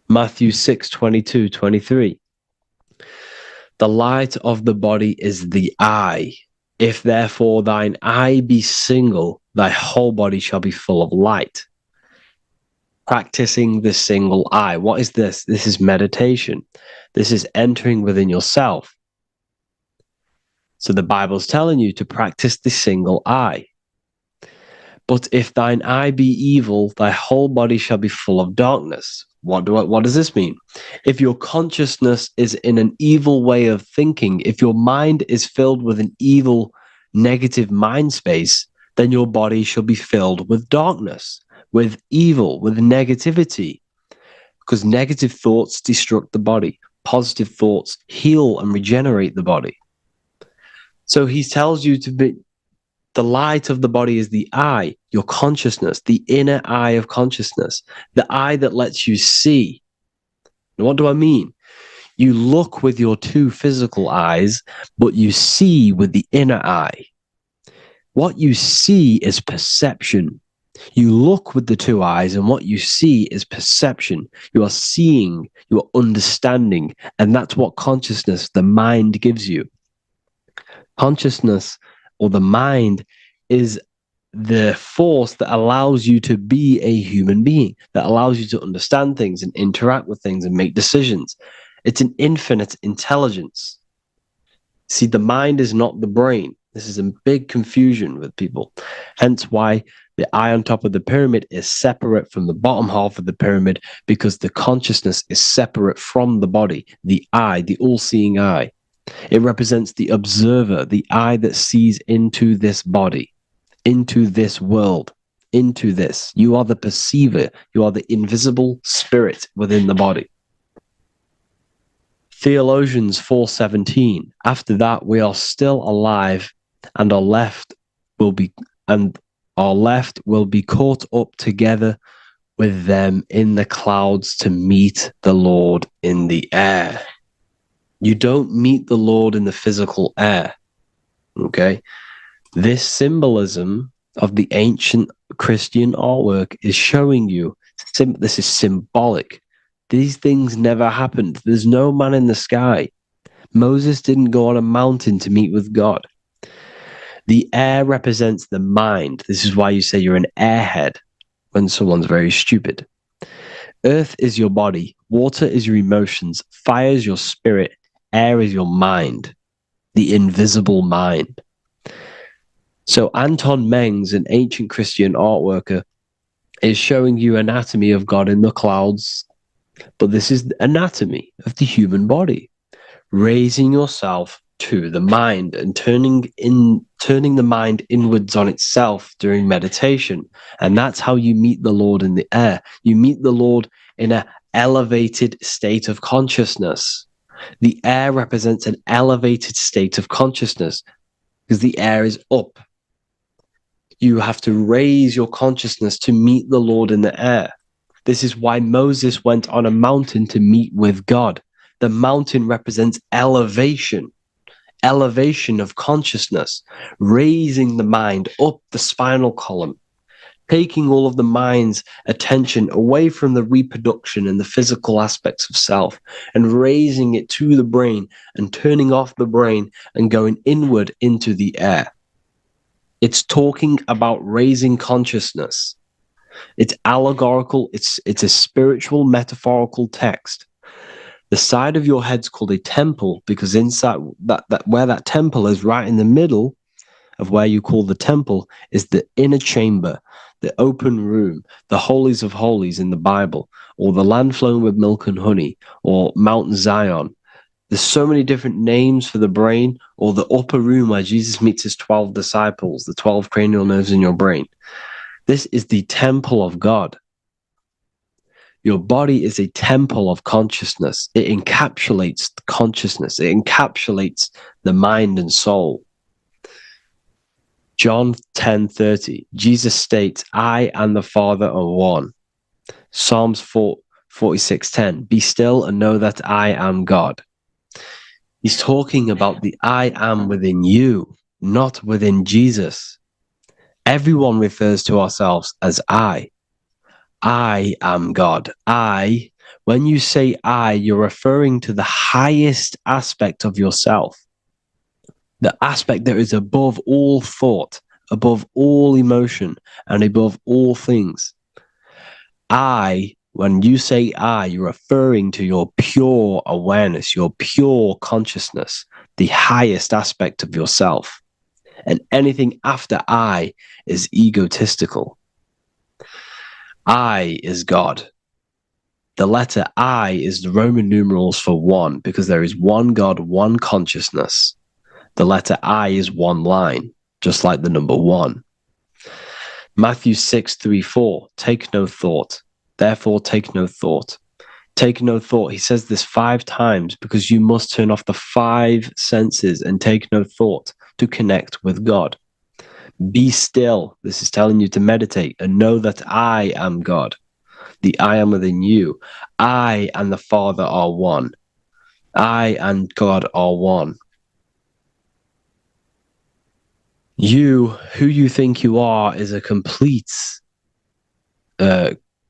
Matthew 6:22-23. The light of the body is the eye. If therefore thine eye be single, thy whole body shall be full of light. Practicing the single eye. What is this? This is meditation. This is entering within yourself. So the Bible's telling you to practice the single eye. But if thine eye be evil, thy whole body shall be full of darkness. What does this mean? If your consciousness is in an evil way of thinking, if your mind is filled with an evil, negative mind space, then your body shall be filled with darkness, with evil, with negativity. Because negative thoughts destruct the body. Positive thoughts heal and regenerate the body. So he tells you to be, the light of the body is the eye, your consciousness, the inner eye of consciousness, the eye that lets you see. And what do I mean? You look with your two physical eyes, but you see with the inner eye. What you see is perception. You look with the two eyes, and what you see is perception. You are seeing, you are understanding, and that's what consciousness, the mind, gives you. Consciousness, or the mind, is the force that allows you to be a human being, that allows you to understand things and interact with things and make decisions. It's an infinite intelligence. See, the mind is not the brain. This is a big confusion with people. Hence why the eye on top of the pyramid is separate from the bottom half of the pyramid, because the consciousness is separate from the body, the eye, the all-seeing eye. It represents the observer, the eye that sees into this body, into this world, into this. You are the perceiver. You are the invisible spirit within the body. Theologians 4:17. After that, we are still alive, and our left will be caught up together with them in the clouds to meet the Lord in the air. You don't meet the Lord in the physical air. Okay? This symbolism of the ancient Christian artwork is showing you this is symbolic. These things never happened. There's no man in the sky. Moses didn't go on a mountain to meet with God. The air represents the mind. This is why you say you're an airhead when someone's very stupid. Earth is your body. Water is your emotions. Fire is your spirit. Air is your mind, the invisible mind. So Anton Mengs, an ancient Christian art worker, is showing you anatomy of God in the clouds. But this is the anatomy of the human body. Raising yourself to the mind and turning the mind inwards on itself during meditation. And that's how you meet the Lord in the air. You meet the Lord in an elevated state of consciousness. The air represents an elevated state of consciousness because the air is up. You have to raise your consciousness to meet the Lord in the air. This is why Moses went on a mountain to meet with God. The mountain represents elevation of consciousness, raising the mind up the spinal column, taking all of the mind's attention away from the reproduction and the physical aspects of self and raising it to the brain and turning off the brain and going inward into the air. It's talking about raising consciousness. It's allegorical. It's a spiritual, metaphorical text. The side of your head's called a temple because inside that where that temple is, right in the middle of where you call the temple, is the inner chamber, the open room, the holies of holies in the Bible, or the land flowing with milk and honey, or Mount Zion. There's so many different names for the brain, or the upper room where Jesus meets his 12 disciples, the 12 cranial nerves in your brain. This is the temple of God. Your body is a temple of consciousness. It encapsulates consciousness. It encapsulates the mind and soul. John 10:30, Jesus states, I and the Father are one. Psalms 46:10, be still and know that I am God. He's talking about the I am within you, not within Jesus. Everyone refers to ourselves as I. I am God. When you say I, you're referring to the highest aspect of yourself. The aspect that is above all thought, above all emotion, and above all things. When you say I, you're referring to your pure awareness, your pure consciousness, the highest aspect of yourself. And anything after I is egotistical. I is God. The letter I is the Roman numerals for one, because there is one God, one consciousness. The letter I is one line, just like the number one. Matthew 6:3-4, take no thought. Therefore, take no thought. Take no thought. He says this 5 times because you must turn off the 5 senses and take no thought to connect with God. Be still. This is telling you to meditate and know that I am God. The I am within you. I and the Father are one. I and God are one. You, who you think you are, is a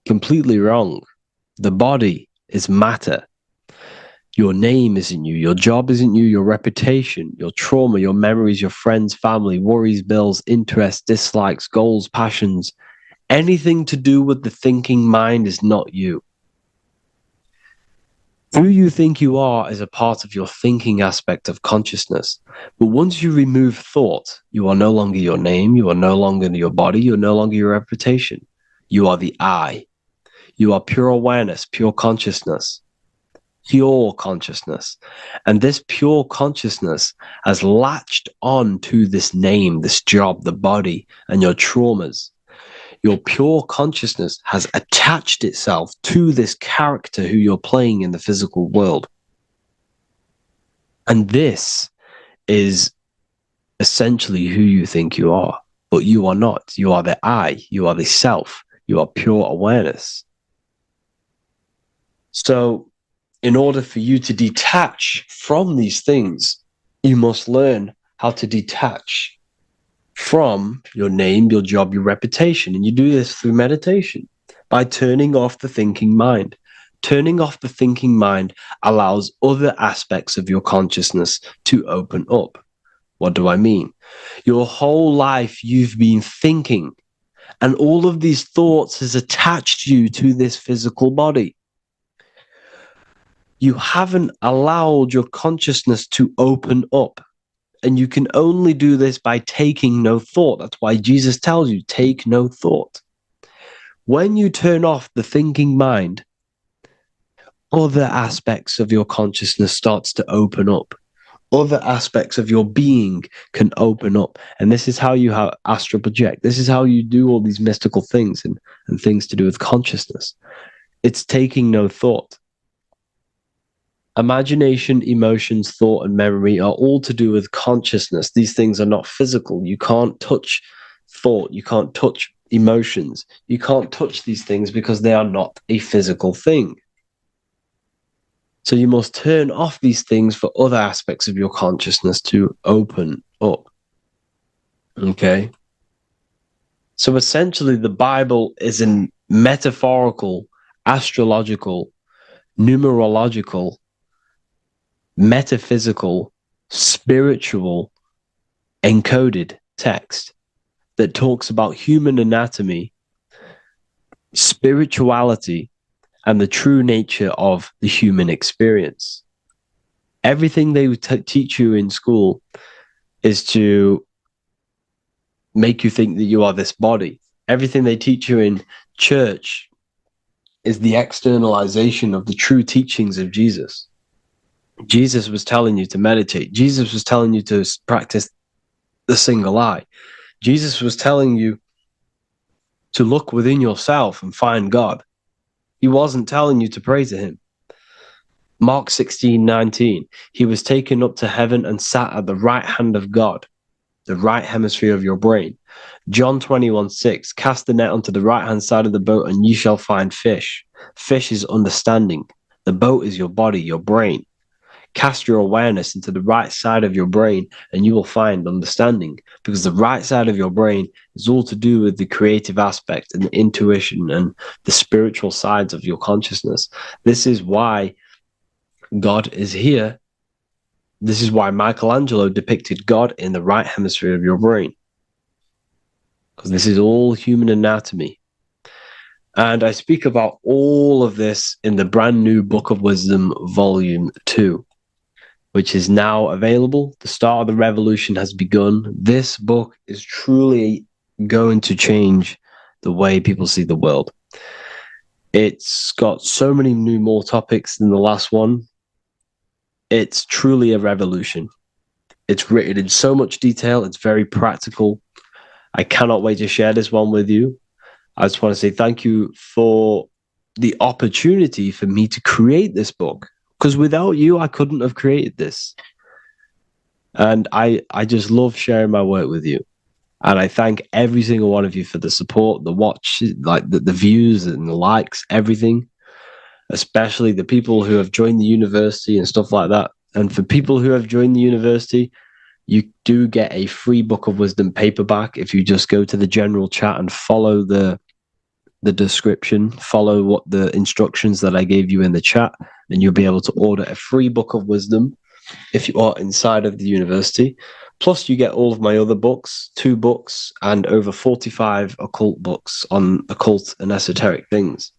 completely wrong. The body is matter. Your name isn't you. Your job isn't you. Your reputation, your trauma, your memories, your friends, family, worries, bills, interests, dislikes, goals, passions. Anything to do with the thinking mind is not you. Who you think you are is a part of your thinking aspect of consciousness. But once you remove thought, you are no longer your name. You are no longer your body. You're no longer your reputation. You are the I. You are pure awareness, pure consciousness. Pure consciousness. And this pure consciousness has latched on to this name, this job, the body, and your traumas. Your pure consciousness has attached itself to this character who you're playing in the physical world. And this is essentially who you think you are, but you are not. You are the I, you are the self, you are pure awareness. So, in order for you to detach from these things, you must learn how to detach from your name, your job, your reputation. And you do this through meditation by turning off the thinking mind. Turning off the thinking mind allows other aspects of your consciousness to open up. What do I mean? Your whole life you've been thinking, and all of these thoughts has attached you to this physical body. You haven't allowed your consciousness to open up. And you can only do this by taking no thought. That's why Jesus tells you, take no thought. When you turn off the thinking mind, other aspects of your consciousness starts to open up. Other aspects of your being can open up. And this is how you astral project. This is how you do all these mystical things and things to do with consciousness. It's taking no thought. Imagination, emotions, thought, and memory are all to do with consciousness. These things are not physical. You can't touch thought. You can't touch emotions. You can't touch these things because they are not a physical thing. So you must turn off these things for other aspects of your consciousness to open up. Okay? So essentially, the Bible is a metaphorical, astrological, numerological, metaphysical, spiritual, encoded text that talks about human anatomy, spirituality, and the true nature of the human experience. Everything they teach you in school is to make you think that you are this body. Everything they teach you in church is the externalization of the true teachings of Jesus. Jesus was telling you to meditate. Jesus was telling you to practice the single eye. Jesus was telling you to look within yourself and find God. He wasn't telling you to pray to him. Mark 16:19, he was taken up to heaven and sat at the right hand of God, the right hemisphere of your brain. John 21:6, cast the net onto the right hand side of the boat and ye shall find fish. Fish is understanding. The boat is your body, your brain. Cast your awareness into the right side of your brain and you will find understanding, because the right side of your brain is all to do with the creative aspect and the intuition and the spiritual sides of your consciousness. This is why God is here. This is why Michelangelo depicted God in the right hemisphere of your brain, because this is all human anatomy. And I speak about all of this in the brand new Book of Wisdom, Volume 2, which is now available. The start of the revolution has begun. This book is truly going to change the way people see the world. It's got so many more topics than the last one. It's truly a revolution. It's written in so much detail. It's very practical. I cannot wait to share this one with you. I just want to say thank you for the opportunity for me to create this book, because without you, I couldn't have created this. And I just love sharing my work with you. And I thank every single one of you for the support, the watch, like the views and the likes, everything, especially the people who have joined the university and stuff like that. And for people who have joined the university, you do get a free Book of Wisdom paperback if you just go to the general chat and follow the description, follow what the instructions that I gave you in the chat, and you'll be able to order a free Book of Wisdom if you are inside of the university. Plus, you get all of my other books, 2 books, and over 45 occult books on occult and esoteric things.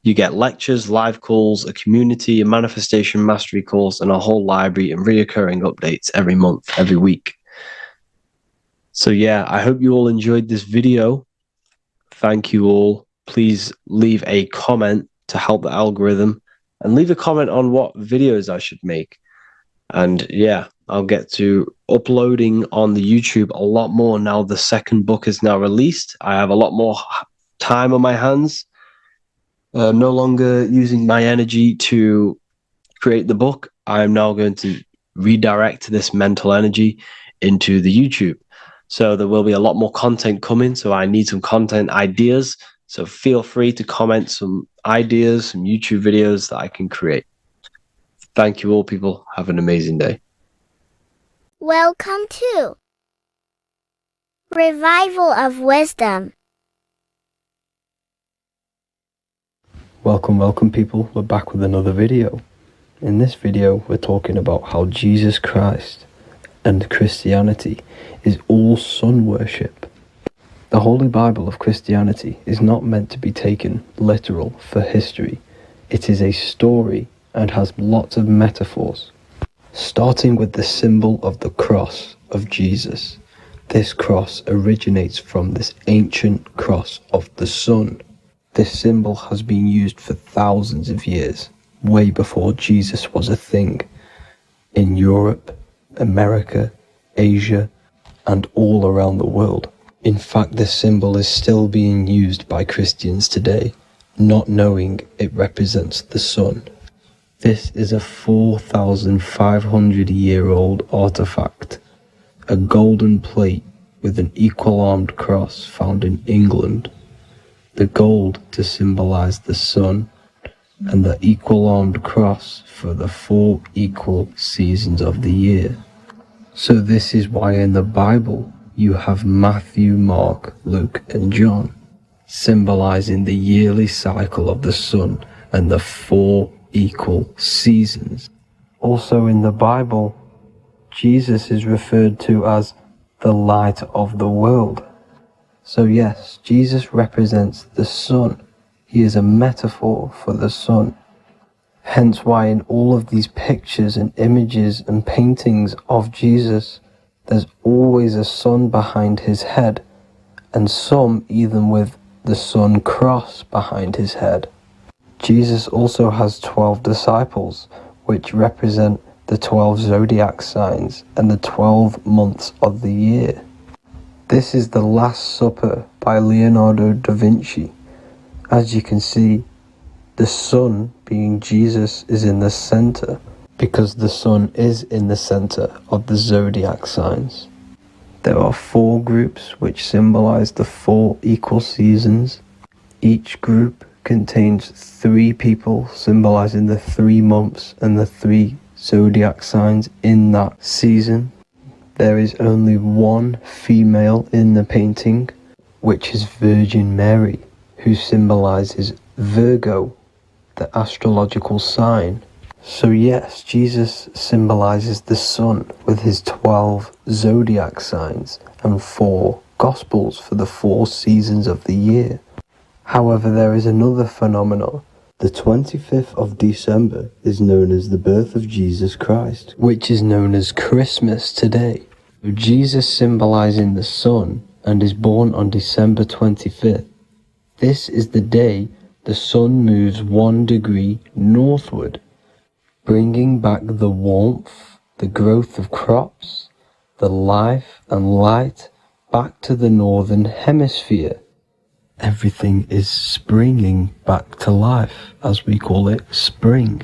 You get lectures, live calls, a community, a manifestation mastery course, and a whole library and reoccurring updates every month, every week. So yeah, I hope you all enjoyed this video. Thank you all. Please leave a comment to help the algorithm, and leave a comment on what videos I should make. And yeah, I'll get to uploading on the YouTube a lot more now the second book is now released. I have a lot more time on my hands. No longer using my energy to create the book. I am now going to redirect this mental energy into the YouTube. So there will be a lot more content coming. So I need some content ideas. So feel free to comment some ideas, some YouTube videos that I can create. Thank you all, people. Have an amazing day. Welcome to Revival of Wisdom. Welcome people. We're back with another video. In this video, we're talking about how Jesus Christ and Christianity is all sun worship. The Holy Bible of Christianity is not meant to be taken literal for history. It is a story and has lots of metaphors. Starting with the symbol of the cross of Jesus. This cross originates from this ancient cross of the sun. This symbol has been used for thousands of years, way before Jesus was a thing, in Europe, America, Asia, and all around the world. In fact, this symbol is still being used by Christians today, not knowing it represents the sun. This is a 4,500-year-old artifact, a golden plate with an equal-armed cross found in England. The gold to symbolize the sun, and the equal-armed cross for the 4 equal seasons of the year. So this is why in the Bible you have Matthew, Mark, Luke, and John, symbolizing the yearly cycle of the sun and the 4 equal seasons. Also in the Bible, Jesus is referred to as the light of the world. So yes, Jesus represents the sun. He is a metaphor for the sun. Hence why in all of these pictures and images and paintings of Jesus, there's always a sun behind his head, and some even with the sun cross behind his head. Jesus also has 12 disciples, which represent the 12 zodiac signs and the 12 months of the year. This is the Last Supper by Leonardo da Vinci. As you can see, the sun, being Jesus, is in the center, because the sun is in the center of the zodiac signs. There are 4 groups which symbolize the 4 equal seasons. Each group contains 3 people symbolizing the 3 months and the 3 zodiac signs in that season. There is only 1 female in the painting, which is Virgin Mary, who symbolizes Virgo, the astrological sign. So yes, Jesus symbolizes the sun with his 12 zodiac signs and 4 gospels for the 4 seasons of the year. However, there is another phenomenon. The 25th of December is known as the birth of Jesus Christ, which is known as Christmas today. Jesus symbolizing the sun and is born on December 25th. This is the day the sun moves 1 degree northward, bringing back the warmth, the growth of crops, the life and light back to the northern hemisphere. Everything is springing back to life, as we call it, spring.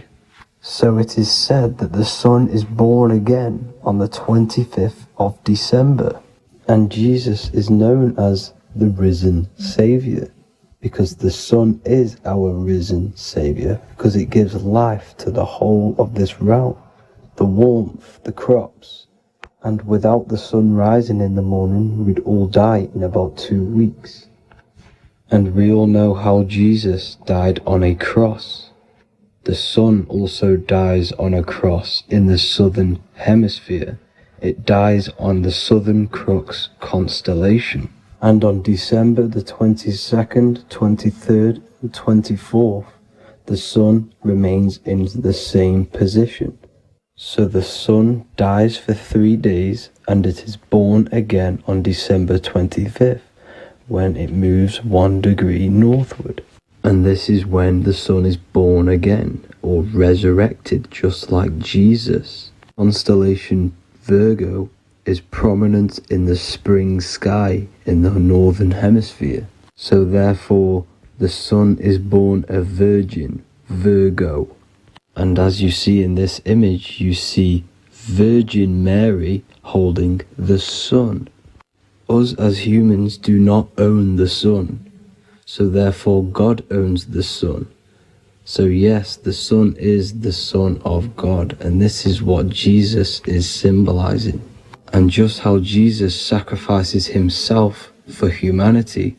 So it is said that the sun is born again on the 25th of December, and Jesus is known as the risen Saviour, because the sun is our risen Saviour, because it gives life to the whole of this realm, the warmth, the crops, and without the sun rising in the morning, we'd all die in about 2 weeks. And we all know how Jesus died on a cross. The sun also dies on a cross in the southern hemisphere. It dies on the Southern Crux constellation. And on December the 22nd, 23rd, and 24th, the sun remains in the same position. So the sun dies for 3 days, and it is born again on December 25th, when it moves 1 degree northward. And this is when the sun is born again, or resurrected, just like Jesus. Constellation Virgo is prominent in the spring sky in the northern hemisphere. So therefore, the sun is born a virgin, Virgo. And as you see in this image, you see Virgin Mary holding the sun. Us as humans do not own the sun, so therefore God owns the sun. So yes, the sun is the Son of God, and this is what Jesus is symbolizing. And just how Jesus sacrifices himself for humanity,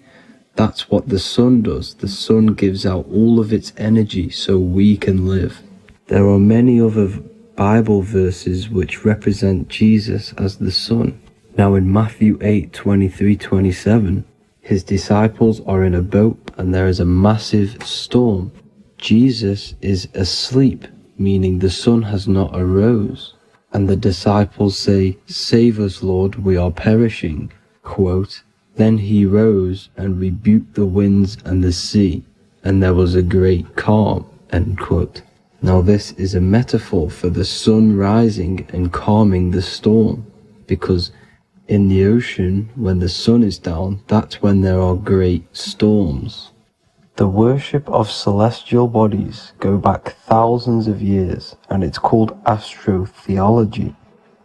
that's what the sun does. The sun gives out all of its energy so we can live. There are many other Bible verses which represent Jesus as the sun. Now in Matthew 8:23-27, his disciples are in a boat and there is a massive storm. Jesus is asleep, meaning the sun has not arose. And the disciples say, "Save us, Lord, we are perishing." Quote, "Then he rose and rebuked the winds and the sea, and there was a great calm." End quote. Now this is a metaphor for the sun rising and calming the storm, because in the ocean, when the sun is down, that's when there are great storms. The worship of celestial bodies go back thousands of years, and it's called astrotheology,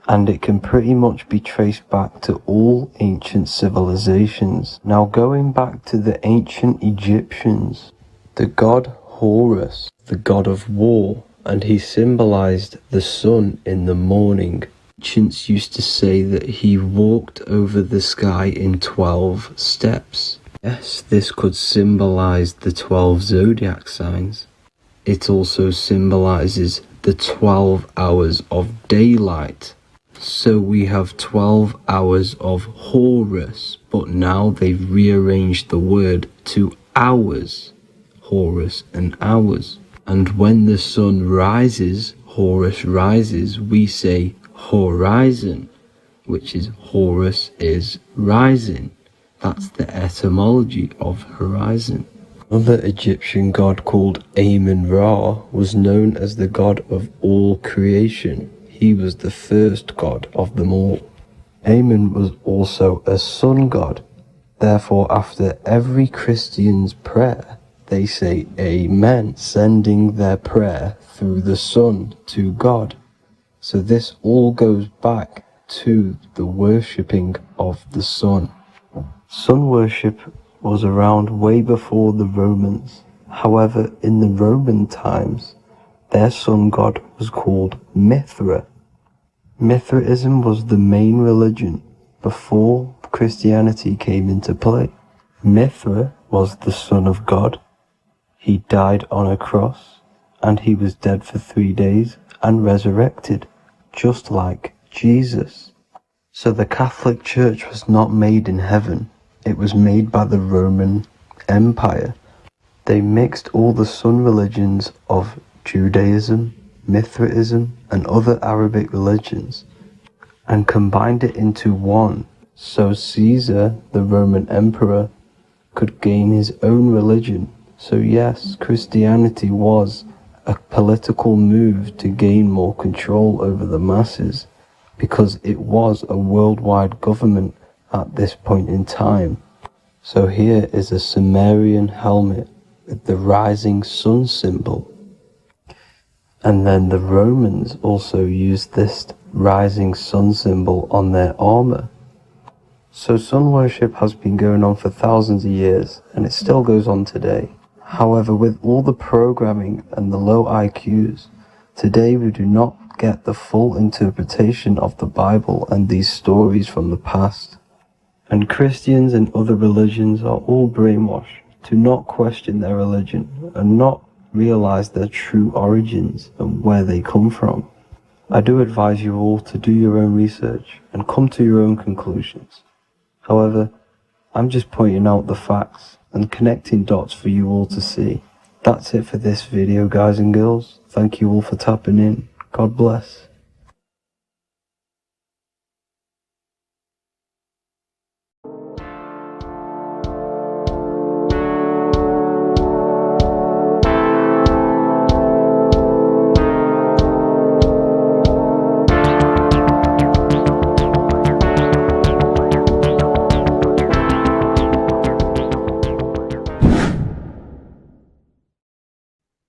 and it can pretty much be traced back to all ancient civilizations. Now going back to the ancient Egyptians, the god Horus, the god of war, and he symbolized the sun in the morning. Ancients used to say that he walked over the sky in 12 steps. Yes, this could symbolize the 12 zodiac signs. It also symbolizes the 12 hours of daylight. So we have 12 hours of Horus, but now they've rearranged the word to hours. Horus and hours. And when the sun rises, Horus rises, we say horizon, which is Horus is rising. That's the etymology of horizon. Another Egyptian god called Amun-Ra was known as the god of all creation. He was the first god of them all. Amun was also a sun god. Therefore, after every Christian's prayer, they say Amen, sending their prayer through the sun to God. So this all goes back to the worshipping of the sun. Sun worship was around way before the Romans. However, in the Roman times, their sun god was called Mithra. Mithraism was the main religion before Christianity came into play. Mithra was the son of God. He died on a cross, and he was dead for 3 days and resurrected, just like Jesus. So the Catholic Church was not made in heaven. It was made by the Roman Empire. They mixed all the sun religions of Judaism, Mithraism, and other Arabic religions and combined it into one, so Caesar, the Roman emperor, could gain his own religion. So yes, Christianity was a political move to gain more control over the masses, because it was a worldwide government at this point in time. So here is a Sumerian helmet with the rising sun symbol. And then the Romans also used this rising sun symbol on their armor. So sun worship has been going on for thousands of years, and it still goes on today. However, with all the programming and the low IQs, today we do not get the full interpretation of the Bible and these stories from the past. And Christians and other religions are all brainwashed to not question their religion and not realize their true origins and where they come from. I do advise you all to do your own research and come to your own conclusions. However, I'm just pointing out the facts and connecting dots for you all to see. That's it for this video, guys and girls. Thank you all for tapping in. God bless.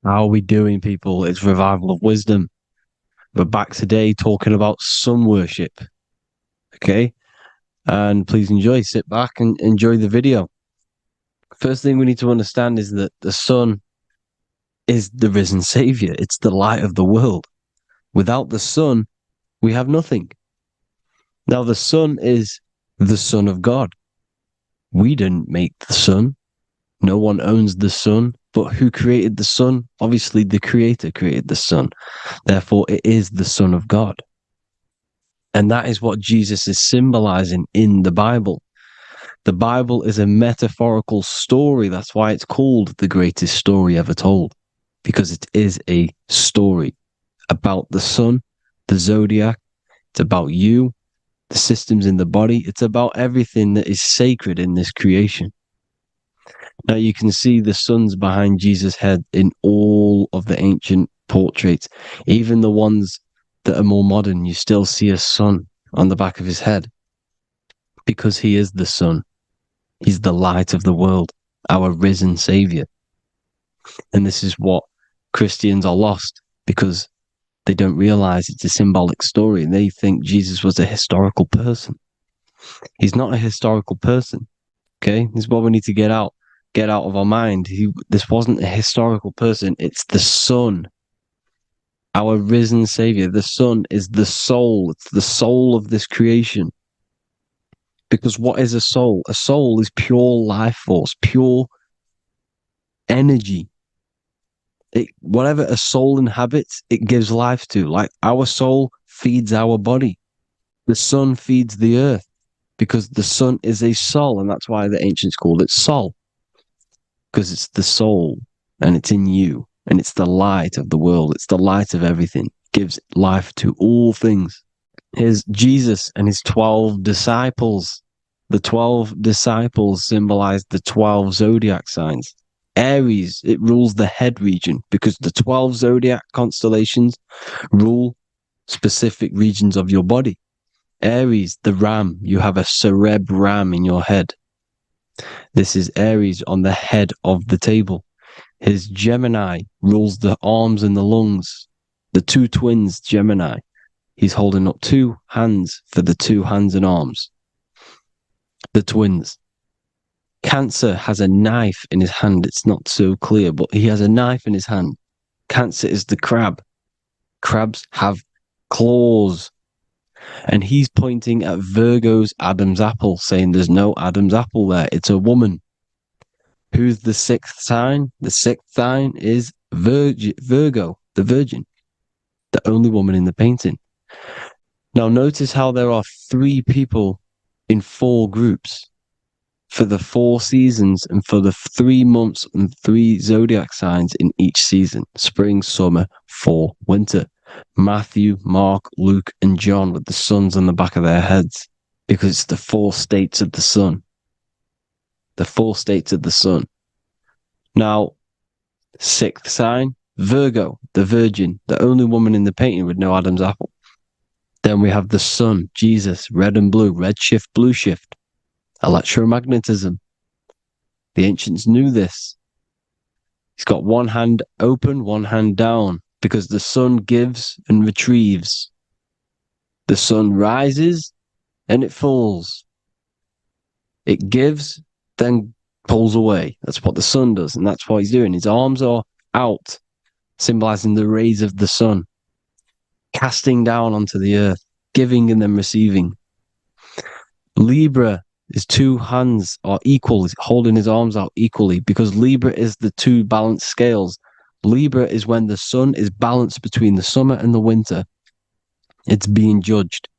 How are we doing, people? It's Revival of Wisdom. We're back today talking about sun worship. Okay? And please enjoy, sit back and enjoy the video. First thing we need to understand is that the sun is the risen savior. It's the light of the world. Without the sun, we have nothing. Now, the sun is the Son of God. We didn't make the sun. No one owns the sun. But who created the sun? Obviously, the Creator created the sun. Therefore, it is the Son of God. And that is what Jesus is symbolizing in the Bible. The Bible is a metaphorical story. That's why it's called the greatest story ever told. Because it is a story about the sun, the zodiac. It's about you, the systems in the body. It's about everything that is sacred in this creation. Now you can see the suns behind Jesus' head in all of the ancient portraits. Even the ones that are more modern, you still see a sun on the back of his head. Because he is the sun. He's the light of the world, our risen savior. And this is what Christians are lost, because they don't realize it's a symbolic story. They think Jesus was a historical person. He's not a historical person. Okay? This is what we need to get out of our mind. This wasn't a historical person. It's the sun, our risen savior. The sun is the soul. It's the soul of this creation. Because what is a soul? A soul is pure life force, pure energy. Whatever a soul inhabits, it gives life to. Like our soul feeds our body. The sun feeds the earth, because the sun is a soul, and that's why the ancients called it Sol. Because it's the soul, and it's in you, and it's the light of the world. It's the light of everything. It gives life to all things. Here's Jesus and his 12 disciples. The 12 disciples symbolize the 12 zodiac signs. Aries, it rules the head region because the 12 zodiac constellations rule specific regions of your body. Aries, the ram, you have a cerebrum in your head. This is Aries on the head of the table. His Gemini rules the arms and the lungs. The two twins, Gemini. He's holding up two hands for the two hands and arms. The twins. Cancer has a knife in his hand. It's not so clear, but he has a knife in his hand. Cancer is the crab. Crabs have claws. And he's pointing at Virgo's Adam's apple, saying there's no Adam's apple there. It's a woman. Who's the sixth sign? The sixth sign is Virgo, the Virgin, the only woman in the painting. Now notice how there are 3 people in 4 groups for the 4 seasons and for the 3 months and 3 zodiac signs in each season: spring, summer, fall, winter. Matthew, Mark, Luke, and John with the suns on the back of their heads, because it's the 4 states of the sun. The 4 states of the sun. Now, 6th sign, Virgo, the Virgin, the only woman in the painting with no Adam's apple. Then we have the sun, Jesus, red and blue, red shift, blue shift. Electromagnetism. The ancients knew this. He's got one hand open, one hand down, because the sun gives and retrieves. The sun rises and it falls. It gives, then pulls away. That's what the sun does, and that's what he's doing. His arms are out, symbolizing the rays of the sun, casting down onto the earth, giving and then receiving. Libra, his 2 hands are equal, he's holding his arms out equally, because Libra is the 2 balanced scales. Libra is when the sun is balanced between the summer and the winter. It's being judged.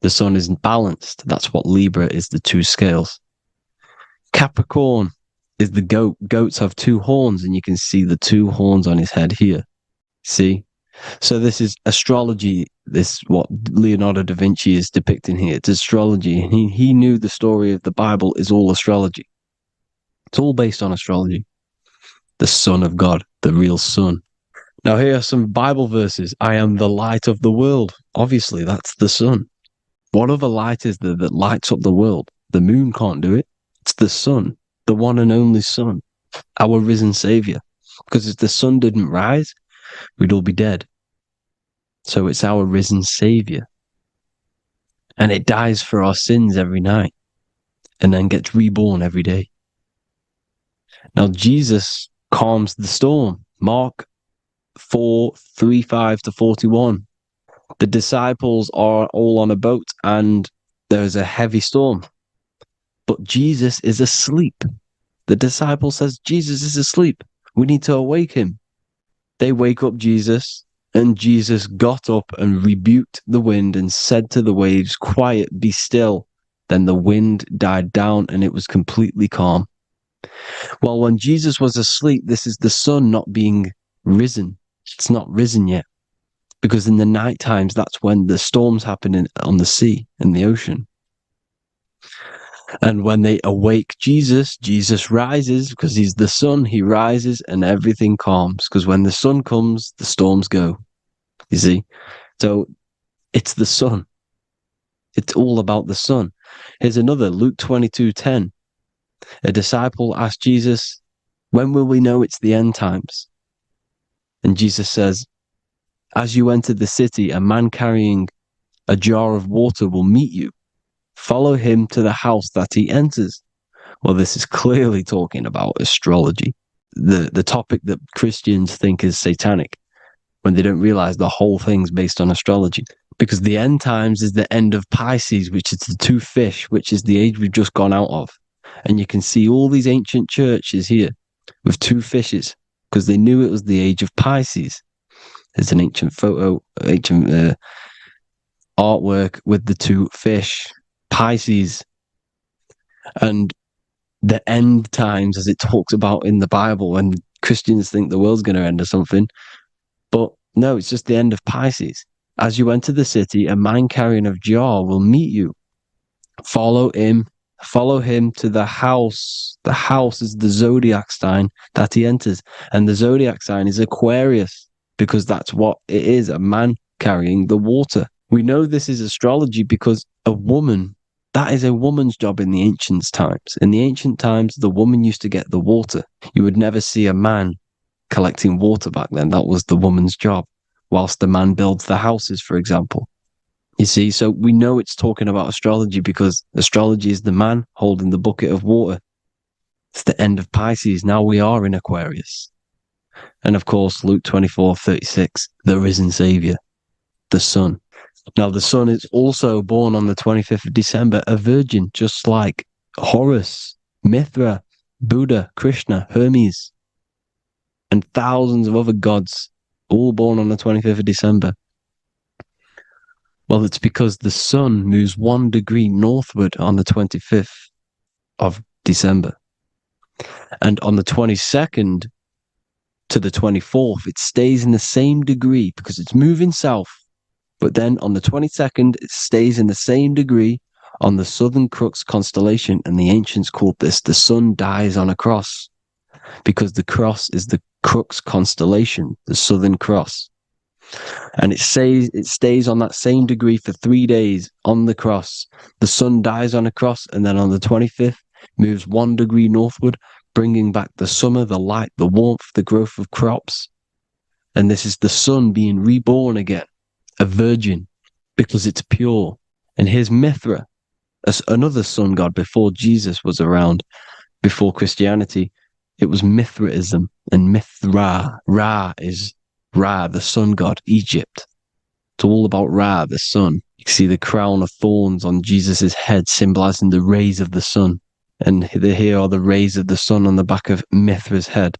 The sun isn't balanced. That's what Libra is, the 2 scales. Capricorn is the goat. Goats have 2 horns, and you can see the 2 horns on his head here. See? So this is astrology. This is what Leonardo da Vinci is depicting here. It's astrology. He knew the story of the Bible is all astrology. It's all based on astrology. The Son of God, the real sun. Now here are some Bible verses. I am the light of the world. Obviously, that's the sun. What other light is there that lights up the world? The moon can't do it. It's the sun, the one and only sun, our risen Savior. Because if the sun didn't rise, we'd all be dead. So it's our risen Savior. And it dies for our sins every night and then gets reborn every day. Now Jesus calms the storm. Mark 4:35-41. The disciples are all on a boat and there's a heavy storm. But Jesus is asleep. The disciple says, Jesus is asleep. We need to awake him. They wake up Jesus, and Jesus got up and rebuked the wind and said to the waves, quiet, be still. Then the wind died down and it was completely calm. Well, when Jesus was asleep, this is the sun not being risen. It's not risen yet. Because in the night times, that's when the storms happen on the sea, in the ocean. And when they awake Jesus, Jesus rises because he's the sun. He rises and everything calms. Because when the sun comes, the storms go. You see? So it's the sun. It's all about the sun. Here's another, Luke 22:10. A disciple asked Jesus, when will we know it's the end times? And Jesus says, as you enter the city, a man carrying a jar of water will meet you. Follow him to the house that he enters. Well, this is clearly talking about astrology, the topic that Christians think is satanic, when they don't realize the whole thing's based on astrology. Because the end times is the end of Pisces, which is the 2 fish, which is the age we've just gone out of. And you can see all these ancient churches here with 2 fishes, because they knew it was the age of Pisces. There's an ancient photo, ancient artwork with the 2 fish, Pisces. And the end times, as it talks about in the Bible, when Christians think the world's going to end or something. But no, it's just the end of Pisces. As you enter the city, a man carrying a jar will meet you. Follow him. Follow him to the house. The house is the zodiac sign that he enters. And the zodiac sign is Aquarius, because that's what it is, a man carrying the water. We know this is astrology because a woman, that is a woman's job in the ancient times. In the ancient times, the woman used to get the water. You would never see a man collecting water back then. That was the woman's job, whilst the man builds the houses, for example. You see, so we know it's talking about astrology because astrology is the man holding the bucket of water. It's the end of Pisces. Now we are in Aquarius. And of course, Luke 24:36, the risen Savior, the Son. Now, the Son is also born on the 25th of December, a virgin, just like Horus, Mithra, Buddha, Krishna, Hermes, and thousands of other gods, all born on the 25th of December. Well, it's because the sun moves 1 degree northward on the 25th of December. And on the 22nd to the 24th, it stays in the same degree because it's moving south. But then on the 22nd, it stays in the same degree on the Southern Crux constellation. And the ancients called this the sun dies on a cross, because the cross is the Crux constellation, the Southern Cross. And it stays on that same degree for 3 days on the cross. The sun dies on a cross, and then on the 25th, moves 1 degree northward, bringing back the summer, the light, the warmth, the growth of crops. And this is the sun being reborn again, a virgin, because it's pure. And here's Mithra, another sun god before Jesus was around, before Christianity. It was Mithraism, and Mithra, Ra is Ra, the sun god, Egypt. It's all about Ra, the sun. You can see the crown of thorns on Jesus's head, symbolizing the rays of the sun. And here are the rays of the sun on the back of Mithra's head.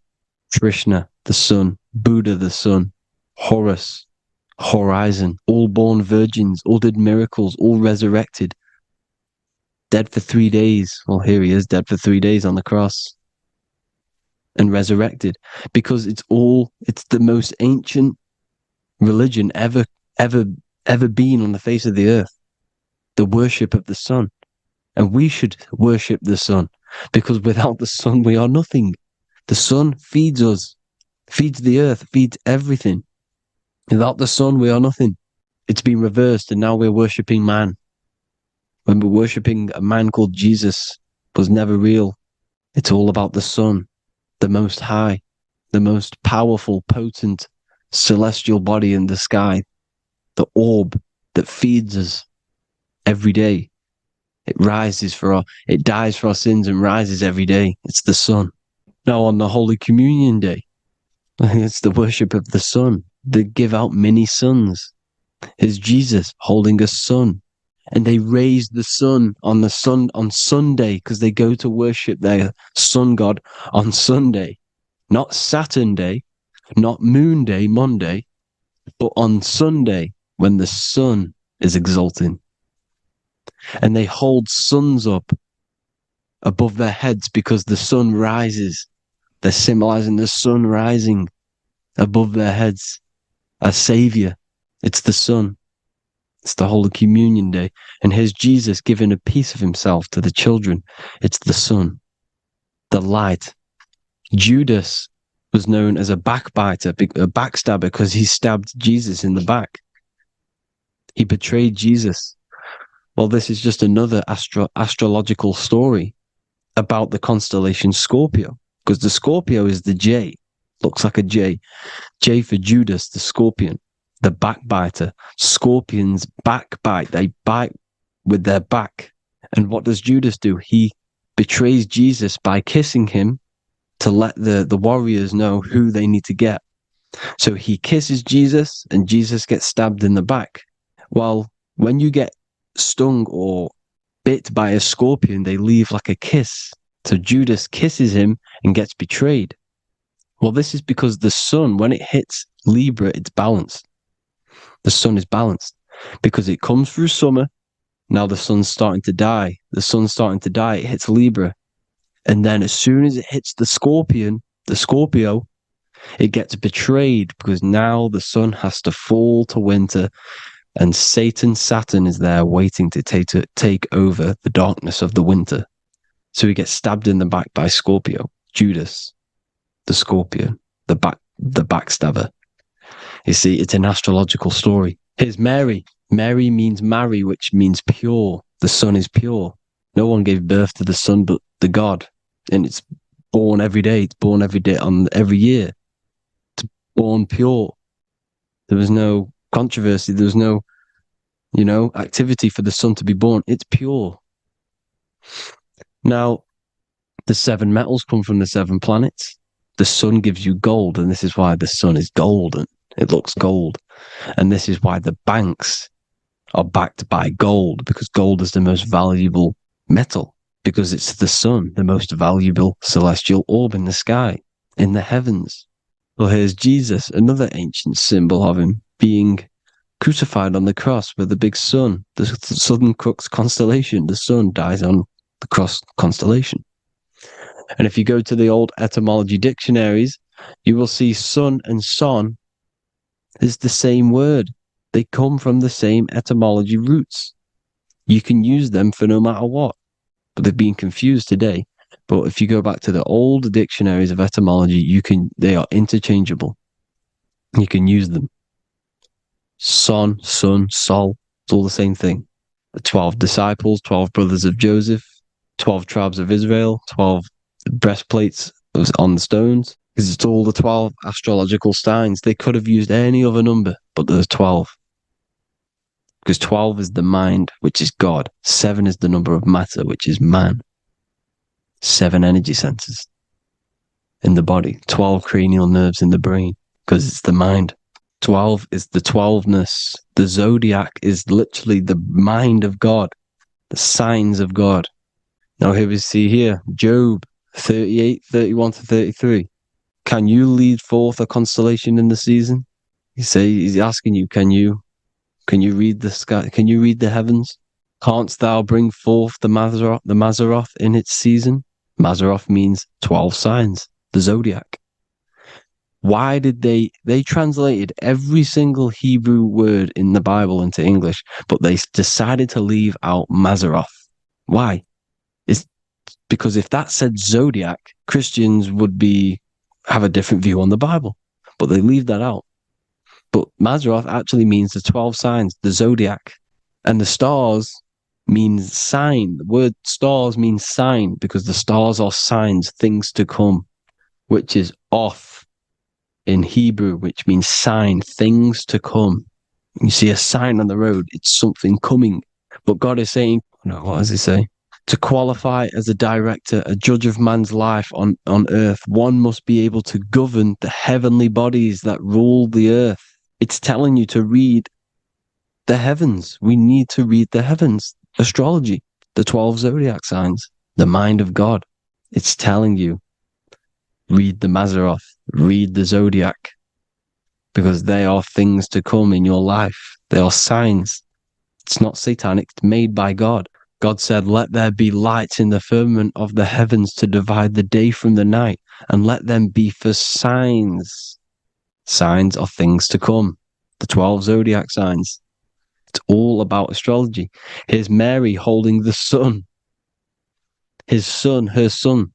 Krishna, the sun. Buddha, the sun. Horus, horizon. All born virgins, all did miracles, all resurrected. Dead for 3 days. Well, here he is, dead for 3 days on the cross. And resurrected, because it's the most ancient religion ever been on the face of the earth, the worship of the sun. And we should worship the sun, because without the sun we are nothing. The sun feeds us, feeds the earth, feeds everything. Without the sun we are nothing. It's been reversed, and now we're worshipping man, when we're worshipping a man called Jesus was never real. It's all about the sun, the most high, the most powerful, potent, celestial body in the sky, the orb that feeds us every day. It dies for our sins and rises every day. It's the sun. Now on the Holy Communion Day, it's the worship of the sun. They give out many suns. It's Jesus holding a sun. And they raise the sun on Sunday, because they go to worship their sun god on Sunday. Not Saturn Day, not Moon Day, Monday, but on Sunday when the sun is exalting. And they hold suns up above their heads because the sun rises. They're symbolizing the sun rising above their heads as Savior. It's the sun. It's the Holy Communion Day. And here's Jesus giving a piece of himself to the children. It's the sun, the light. Judas was known as a backbiter, a backstabber, because he stabbed Jesus in the back. He betrayed Jesus. Well, this is just another astrological story about the constellation Scorpio, because the Scorpio is the J, looks like a J. J for Judas, the scorpion, the backbiter. Scorpions backbite, they bite with their back. And what does Judas do? He betrays Jesus by kissing him to let the warriors know who they need to get. So he kisses Jesus, and Jesus gets stabbed in the back. Well, when you get stung or bit by a scorpion, they leave like a kiss. So Judas kisses him and gets betrayed. Well, this is because the sun, when it hits Libra, it's balanced. The sun is balanced because it comes through summer. Now the sun's starting to die. The sun's starting to die. It hits Libra. And then as soon as it hits the Scorpio, it gets betrayed, because now the sun has to fall to winter, And Saturn is there waiting to take over the darkness of the winter. So he gets stabbed in the back by Scorpio, Judas, the scorpion, the backstabber. You see, it's an astrological story. Here's Mary. Mary means marry, which means pure. The sun is pure. No one gave birth to the sun but the God. And it's born every day. It's born every day on every year. It's born pure. There was no controversy. There was no, activity for the sun to be born. It's pure. Now, the 7 metals come from the 7 planets. The sun gives you gold, and this is why the sun is golden. It looks gold. And this is why the banks are backed by gold, because gold is the most valuable metal, because it's the sun, the most valuable celestial orb in the sky, in the heavens. Well, here's Jesus, another ancient symbol of him being crucified on the cross with the big sun, the Southern Crux constellation. The sun dies on the cross constellation. And if you go to the old etymology dictionaries, you will see sun and son is the same word. They come from the same etymology roots. You can use them for no matter what, but they've been confused today. But if you go back to the old dictionaries of etymology, they are interchangeable. You can use them. Son, sun, sol, it's all the same thing. The 12 disciples, 12 brothers of Joseph, 12 tribes of Israel, 12 breastplates on the stones, because it's all the 12 astrological signs. They could have used any other number, but there's 12. Because 12 is the mind, which is God. 7 is the number of matter, which is man. 7 energy centers in the body. 12 cranial nerves in the brain, because it's the mind. 12 is the 12ness. The zodiac is literally the mind of God, the signs of God. Now here we see here, Job 38, 31 to 33. Can you lead forth a constellation in the season? He's asking you, can you read the sky? Can you read the heavens? Canst thou bring forth the Mazzaroth in its season? Mazzaroth means 12 signs, the zodiac. Why did they translated every single Hebrew word in the Bible into English, but they decided to leave out Mazzaroth? Why? It's because if that said zodiac, Christians would have a different view on the Bible, but they leave that out. But Mazzaroth actually means the 12 signs, the zodiac, and the stars means sign. The word stars means sign because the stars are signs, things to come, which is off in Hebrew, which means sign, things to come. You see a sign on the road, it's something coming. But God is saying, what does he say? To qualify as a director, a judge of man's life on earth, one must be able to govern the heavenly bodies that rule the earth. It's telling you to read the heavens. We need to read the heavens. Astrology, the 12 zodiac signs, the mind of God. It's telling you, read the Mazzaroth, read the zodiac, because they are things to come in your life. They are signs. It's not satanic, it's made by God. God said, let there be lights in the firmament of the heavens to divide the day from the night, and let them be for signs. Signs are things to come. The 12 zodiac signs. It's all about astrology. Here's Mary holding the sun. His son, her son.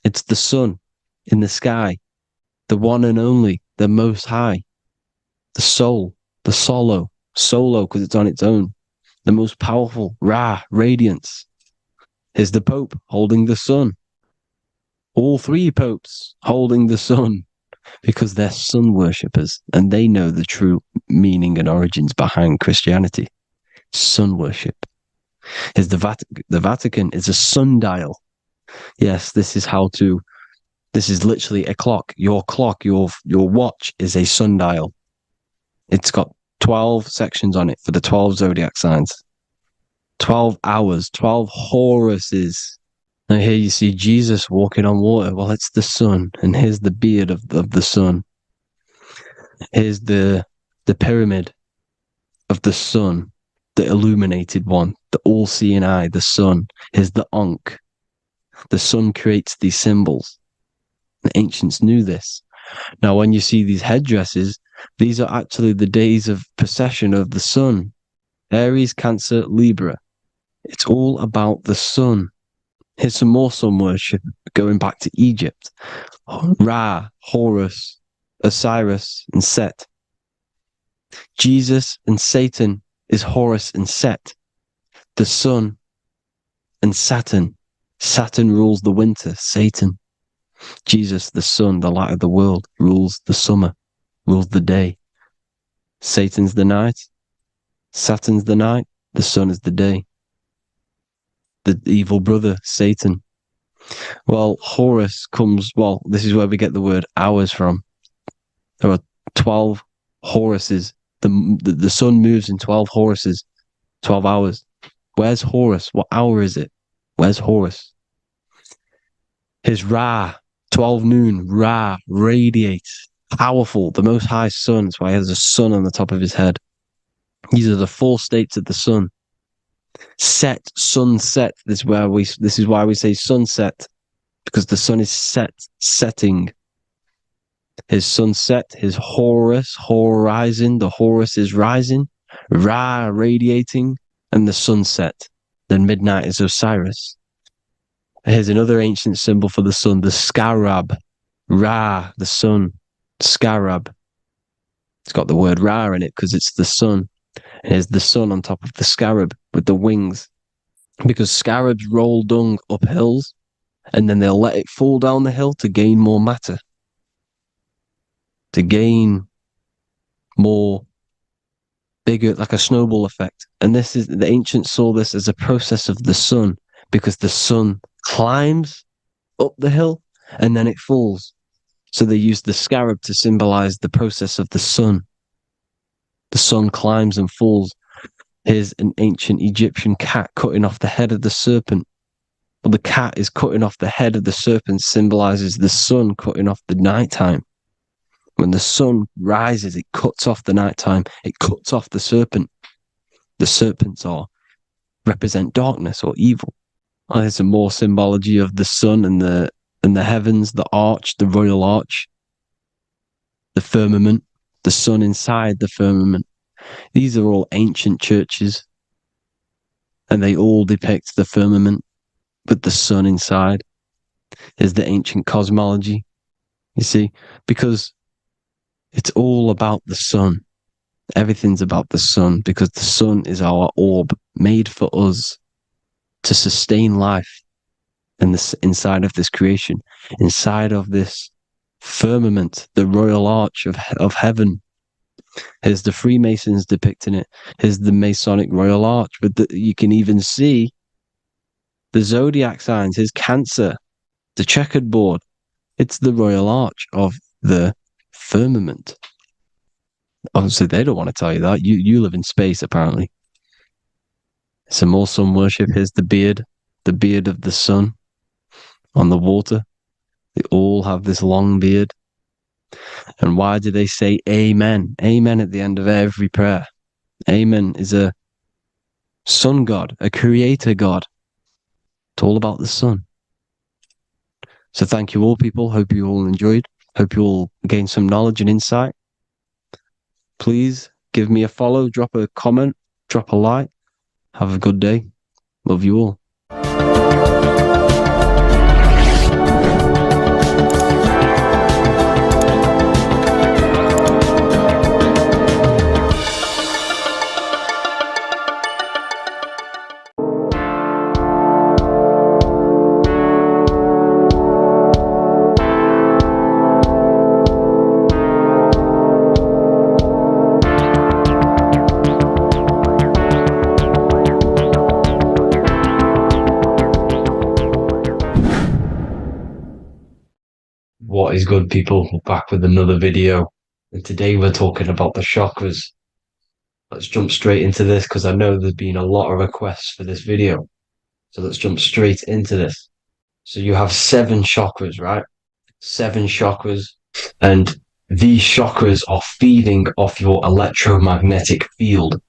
It's the sun in the sky. The one and only, the most high. The soul, the solo because it's on its own. The most powerful, Ra, radiance. Here's the Pope holding the sun. All 3 popes holding the sun, because they're sun worshippers and they know the true meaning and origins behind Christianity. Sun worship. Here's the Vatican is a sundial. Yes, this is literally a clock. Your watch is a sundial. It's got 12 sections on it for the 12 zodiac signs. 12 hours, 12 Horuses. Now here you see Jesus walking on water. Well, it's the sun, and here's the beard of the sun. Here's the pyramid of the sun, the illuminated one, the all-seeing eye, the sun. Here's the Ankh. The sun creates these symbols. The ancients knew this. Now, when you see these headdresses, these are actually the days of procession of the sun. Aries, Cancer, Libra. It's all about the sun. Here's some more sun worship going back to Egypt. Ra, Horus, Osiris, and Set. Jesus and Satan is Horus and Set. The sun and Saturn. Saturn rules the winter, Satan. Jesus, the sun, the light of the world, rules the summer, rules the day. Satan's the night. Saturn's the night. The sun is the day. The evil brother, Satan. Well, Horus comes, well, this is where we get the word hours from. There are 12 Horuses. The sun moves in 12 Horuses, 12 hours. Where's Horus? What hour is it? Where's Horus? His Ra, 12 noon, Ra, radiates, powerful, the most high sun. That's why he has a sun on the top of his head. These are the four states of the sun. Set, sunset. This is why we say sunset, because the sun is setting. His sunset, his Horus, horizon. The Horus is rising, Ra radiating, and the sunset. Then midnight is Osiris. Here's another ancient symbol for the sun, the scarab. Ra, the sun, scarab. It's got the word Ra in it because it's the sun. And here's the sun on top of the scarab with the wings. Because scarabs roll dung up hills, and then they'll let it fall down the hill to gain more matter. To gain more bigger, like a snowball effect. And this is, the ancients saw this as a process of the sun, because the sun climbs up the hill and then it falls. So they used the scarab to symbolize the process of the sun. The sun climbs and falls. Here's an ancient Egyptian cat cutting off the head of the serpent. Well, the cat is cutting off the head of the serpent, symbolizes the sun cutting off the nighttime. When the sun rises, it cuts off the nighttime. It cuts off the serpent. The serpents represent darkness or evil. Oh, there's some more symbology of the sun and the heavens, the arch, the royal arch, the firmament, the sun inside the firmament. These are all ancient churches, and they all depict the firmament with the sun inside. There's the ancient cosmology, you see, because it's all about the sun. Everything's about the sun, because the sun is our orb made for us to sustain life in this, inside of this creation, inside of this firmament, the royal arch of heaven. Here's the Freemasons depicting it. Here's the Masonic royal arch. But you can even see the zodiac signs. Here's Cancer, the checkered board. It's the royal arch of the firmament. Obviously, they don't want to tell you that. You live in space, apparently. Some more sun worship. Here's the beard of the sun on the water. They all have this long beard. And why do they say amen? Amen at the end of every prayer. Amen is a sun god, a creator god. It's all about the sun. So thank you all, people. Hope you all enjoyed. Hope you all gained some knowledge and insight. Please give me a follow, drop a comment, drop a like. Have a good day. Love you all. What is good, people? We're back with another video, and today we're talking about the chakras. Let's jump straight into this, because I know there's been a lot of requests for this video. So let's jump straight into this. So you have 7 chakras, right? 7 chakras, and these chakras are feeding off your electromagnetic field,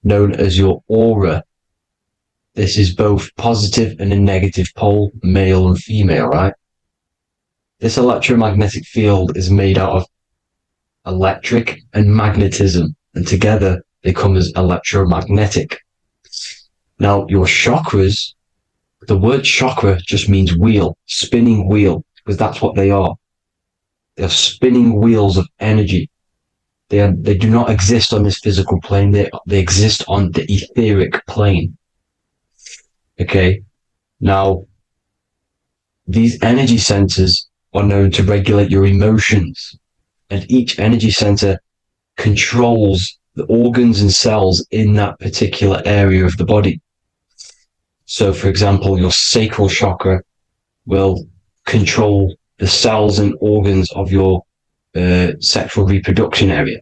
known as your aura. This is both positive and a negative pole, male and female, right? This electromagnetic field is made out of electric and magnetism, and together they come as electromagnetic. Now, your chakras, the word chakra just means wheel, spinning wheel, because that's what they are. They're spinning wheels of energy. They do not exist on this physical plane. They exist on the etheric plane. Okay. Now, these energy centers are known to regulate your emotions, and each energy center controls the organs and cells in that particular area of the body. So, for example, your sacral chakra will control the cells and organs of your sexual reproduction area.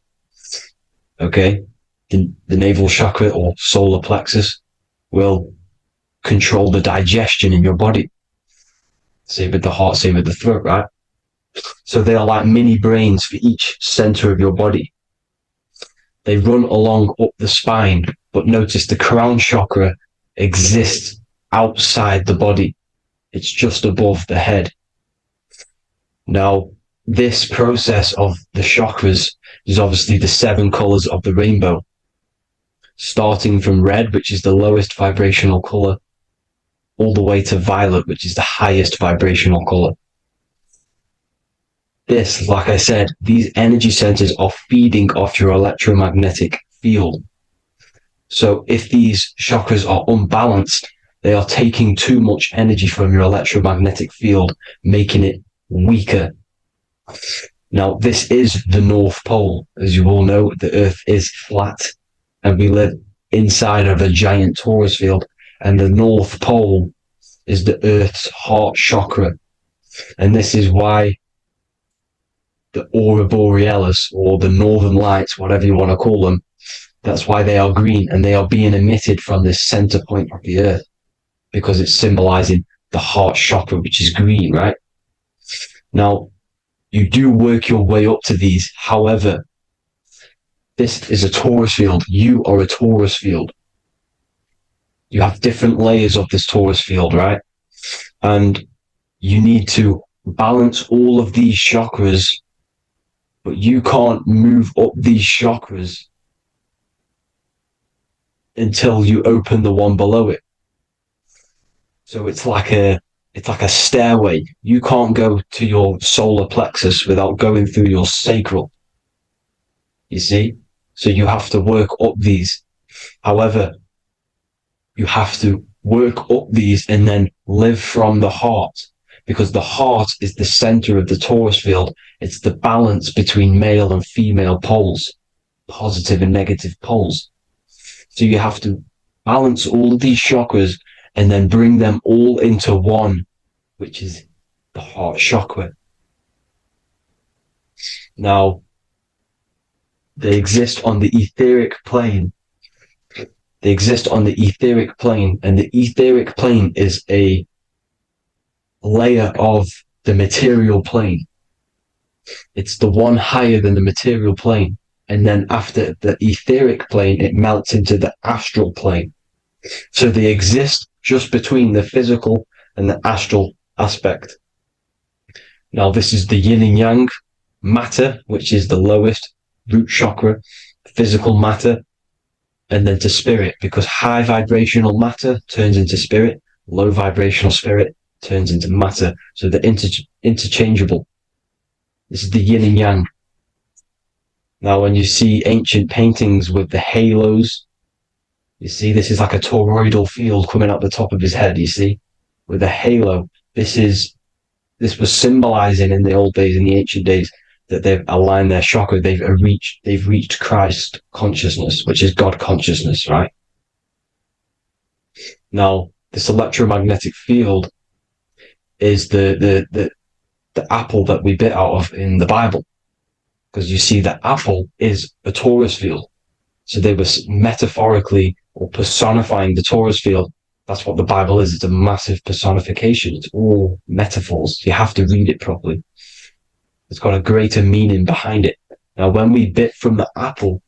Okay, the navel chakra or solar plexus will control the digestion in your body. Same with the heart, same with the throat, right? So they are like mini brains for each center of your body. They run along up the spine, but notice the crown chakra exists outside the body. It's just above the head. Now, this process of the chakras is obviously the 7 colors of the rainbow, starting from red, which is the lowest vibrational color, all the way to violet, which is the highest vibrational color. This, like I said, these energy centers are feeding off your electromagnetic field. So if these chakras are unbalanced, they are taking too much energy from your electromagnetic field, making it weaker. Now, this is the North Pole. As you all know, the Earth is flat, and we live inside of a giant torus field, and the North Pole is the Earth's heart chakra. And this is why the aurora borealis, or the northern lights, whatever you want to call them, that's why they are green, and they are being emitted from this center point of the Earth, because it's symbolizing the heart chakra, which is green, right? Now, you do work your way up to these. However, this is a torus field. You are a torus field. You have different layers of this torus field, right? And you need to balance all of these chakras, but you can't move up these chakras until you open the one below it. So it's like a stairway. You can't go to your solar plexus without going through your sacral. You see? So you have to work up these. However, you have to work up these and then live from the heart, because the heart is the center of the torus field. It's the balance between male and female poles, positive and negative poles. So you have to balance all of these chakras and then bring them all into one, which is the heart chakra. Now, they exist on the etheric plane. They exist on the etheric plane, and the etheric plane is a layer of the material plane. It's the one higher than the material plane. And then after the etheric plane, it melts into the astral plane. So they exist just between the physical and the astral aspect. Now, this is the yin and yang matter, which is the lowest root chakra, physical matter, and then to spirit, because high vibrational matter turns into spirit, low vibrational spirit turns into matter. So they're interchangeable. This is the yin and yang. Now, when you see ancient paintings with the halos, you see this is like a toroidal field coming up the top of his head, you see, with a halo. This was symbolizing in the old days, in the ancient days, that they've aligned their chakra, they've reached Christ consciousness, which is God consciousness, right? Now, this electromagnetic field is the apple that we bit out of in the Bible, because you see that apple is a torus field. So they were metaphorically or personifying the torus field. That's what the Bible is. It's a massive personification. It's all metaphors. You have to read it properly. It's got a greater meaning behind it. Now, when we bit from the apple,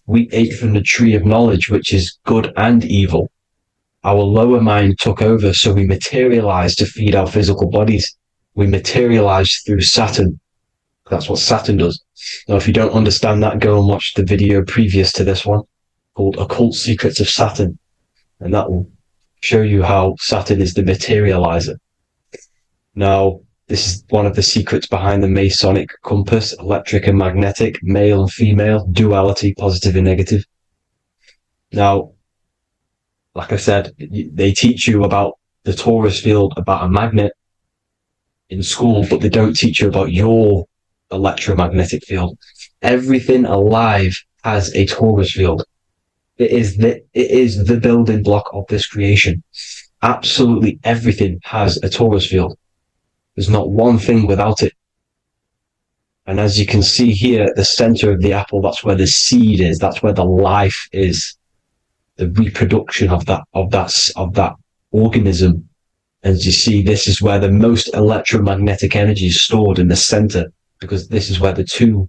we ate from the tree of knowledge, which is good and evil. Our lower mind took over, so we materialized to feed our physical bodies. We materialized through Saturn. That's what Saturn does. Now, if you don't understand that, go and watch the video previous to this one, called Occult Secrets of Saturn. And that will show you how Saturn is the materializer. Now, this is one of the secrets behind the Masonic compass, electric and magnetic, male and female, duality, positive and negative. Now, like I said, they teach you about the Taurus field, about a magnet in school, but they don't teach you about your electromagnetic field. Everything alive has a Taurus field. It is the building block of this creation. Absolutely everything has a Taurus field. There's not one thing without it. And as you can see here at the center of the apple, that's where the seed is. That's where the life is. The reproduction of that organism. As you see, this is where the most electromagnetic energy is stored, in the center, because this is where the two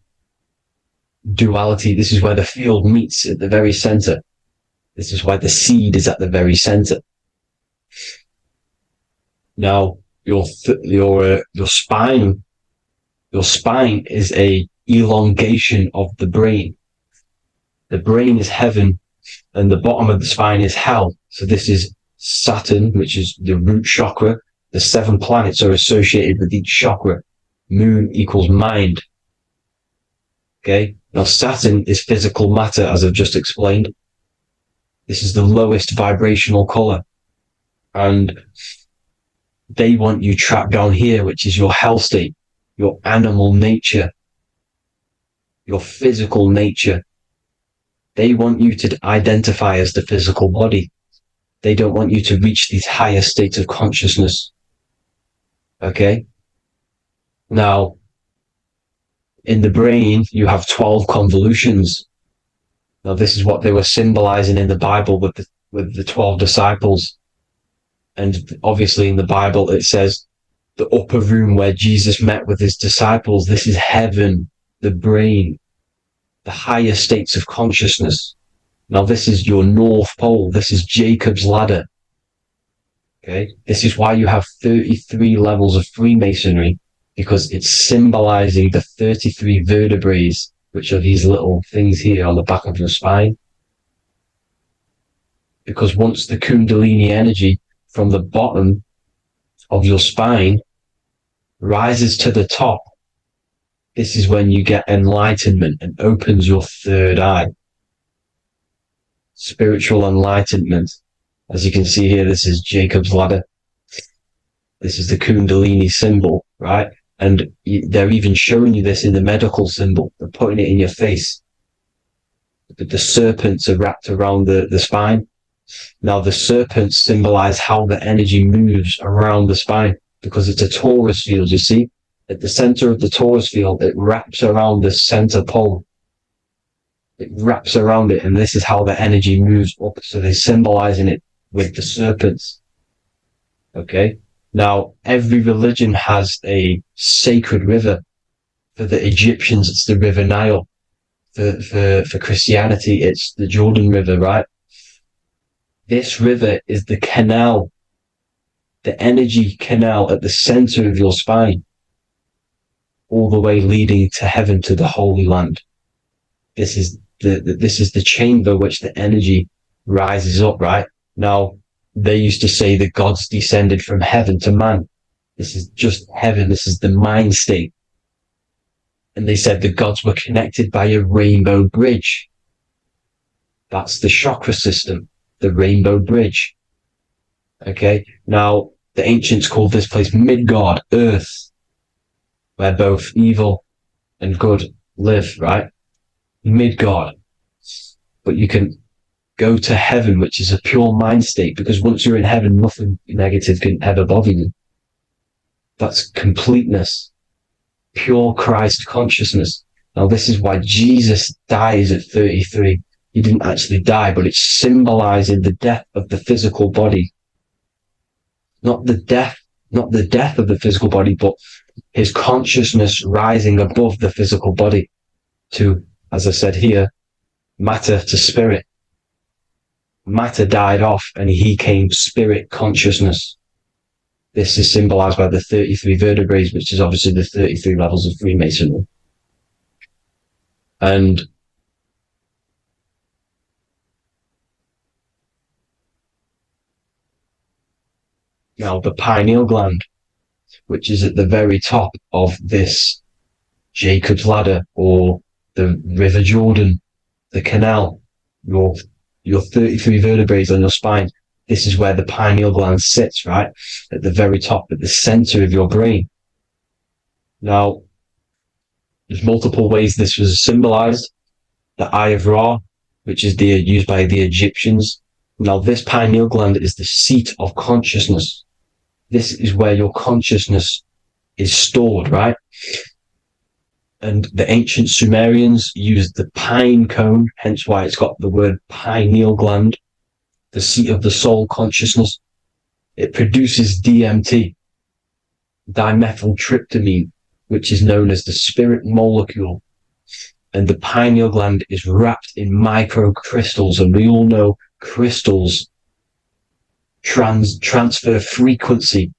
duality, this is where the field meets at the very center. This is why the seed is at the very center. Now, your spine is a elongation of the brain. The brain is heaven, and the bottom of the spine is hell. So this is Saturn, which is the root chakra. The 7 planets are associated with each chakra. Moon equals mind. Okay. Now Saturn is physical matter, as I've just explained. This is the lowest vibrational color. And they want you trapped down here, which is your hell state, your animal nature, your physical nature. They want you to identify as the physical body. They don't want you to reach these higher states of consciousness. Okay? Now, in the brain, you have 12 convolutions. Now, this is what they were symbolizing in the Bible with the 12 disciples. And obviously in the Bible, it says the upper room where Jesus met with his disciples. This is heaven, the brain, the higher states of consciousness. Now, this is your North Pole. This is Jacob's ladder. Okay. This is why you have 33 levels of Freemasonry, because it's symbolizing the 33 vertebrae, which are these little things here on the back of your spine. Because once the Kundalini energy from the bottom of your spine rises to the top, this is when you get enlightenment and opens your third eye. Spiritual enlightenment. As you can see here, this is Jacob's ladder. This is the Kundalini symbol, right? And they're even showing you this in the medical symbol. They're putting it in your face. The serpents are wrapped around the spine. Now, the serpents symbolize how the energy moves around the spine, because it's a Taurus field, you see? At the center of the Taurus field, it wraps around the center pole. It wraps around it, and this is how the energy moves up. So they're symbolizing it with the serpents. Okay? Now, every religion has a sacred river. For the Egyptians, it's the River Nile. For Christianity, it's the Jordan River, right? This river is the canal, the energy canal at the center of your spine, all the way leading to heaven, to the Holy Land. This is the chamber which the energy rises up, right? Now, they used to say the gods descended from heaven to man. This is just heaven. This is the mind state. And they said the gods were connected by a rainbow bridge. That's the chakra system, the rainbow bridge. Okay. Now, the ancients called this place Midgard, Earth, where both evil and good live, right? Midgard. But you can go to heaven, which is a pure mind state, because once you're in heaven, nothing negative can ever bother you. That's completeness, pure Christ consciousness. Now, this is why Jesus dies at 33. He didn't actually die, but it's symbolizing the death of the physical body. Not the death of the physical body, but his consciousness rising above the physical body to, as I said here, matter to spirit. Matter died off and he came spirit consciousness. This is symbolized by the 33 vertebrae, which is obviously the 33 levels of Freemasonry. And Now, the pineal gland, which is at the very top of this Jacob's ladder, or the River Jordan, the canal, your 33 vertebrae on your spine. This is where the pineal gland sits, right? At the very top, at the center of your brain. Now, there's multiple ways this was symbolized. The Eye of Ra, which is used by the Egyptians. Now, this pineal gland is the seat of consciousness. This is where your consciousness is stored, right? And the ancient Sumerians used the pine cone, hence why it's got the word pineal gland, the seat of the soul consciousness. It produces DMT, dimethyltryptamine, which is known as the spirit molecule. And the pineal gland is wrapped in microcrystals, and we all know crystals transfer frequency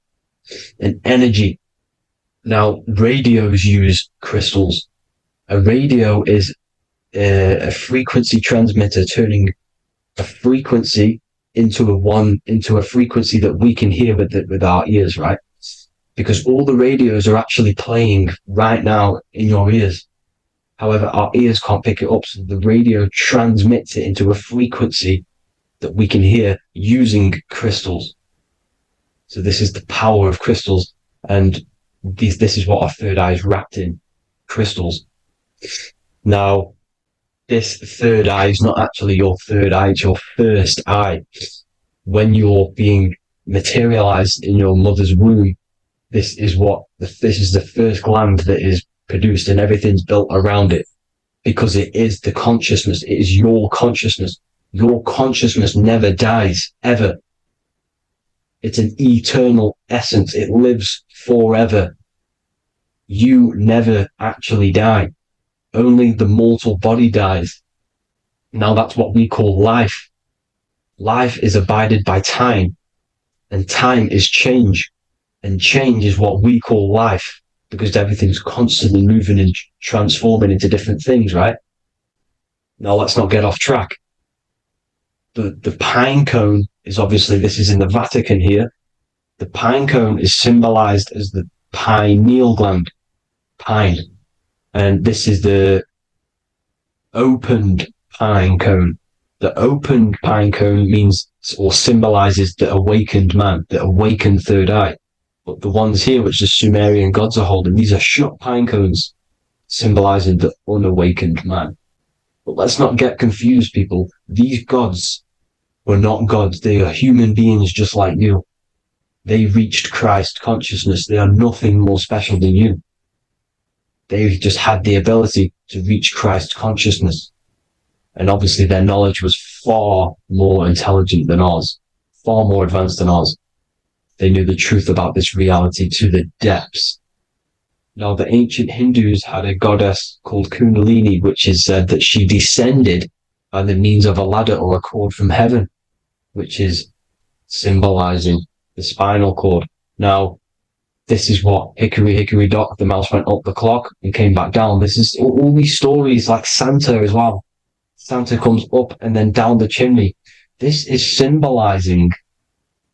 and energy. Now, radios use crystals. A radio is a frequency transmitter, turning a frequency into a frequency that we can hear with our ears, right? Because all the radios are actually playing right now in your ears. However, our ears can't pick it up, so the radio transmits it into a frequency that we can hear using crystals. So this is the power of crystals, and this is what our third eye is wrapped in, crystals. Now, this third eye is not actually your third eye, it's your first eye. When you're being materialized in your mother's womb, this is the first gland that is produced, and everything's built around it, because it is the consciousness. It is your consciousness. Your consciousness never dies, ever. It's an eternal essence. It lives forever. You never actually die. Only the mortal body dies. Now, that's what we call life. Life is abided by time, and time is change, and change is what we call life, because everything's constantly moving and transforming into different things, right? Now, let's not get off track. The pine cone is obviously, this is in the Vatican here. The pine cone is symbolized as the pineal gland, pine. And this is the opened pine cone. The opened pine cone means, or symbolizes, the awakened man, the awakened third eye. But the ones here, which the Sumerian gods are holding, these are shut pine cones, symbolizing the unawakened man. But let's not get confused, people. These gods were not gods. They are human beings just like you. They reached Christ consciousness. They are nothing more special than you. They just had the ability to reach Christ consciousness. And obviously their knowledge was far more intelligent than ours, far more advanced than ours. They knew the truth about this reality to the depths. Now, the ancient Hindus had a goddess called Kundalini, which is said that she descended by the means of a ladder or a cord from heaven, which is symbolizing the spinal cord. Now, this is what hickory hickory dock, the mouse went up the clock and came back down. This is all these stories, like Santa as well. Santa comes up and then down the chimney. This is symbolizing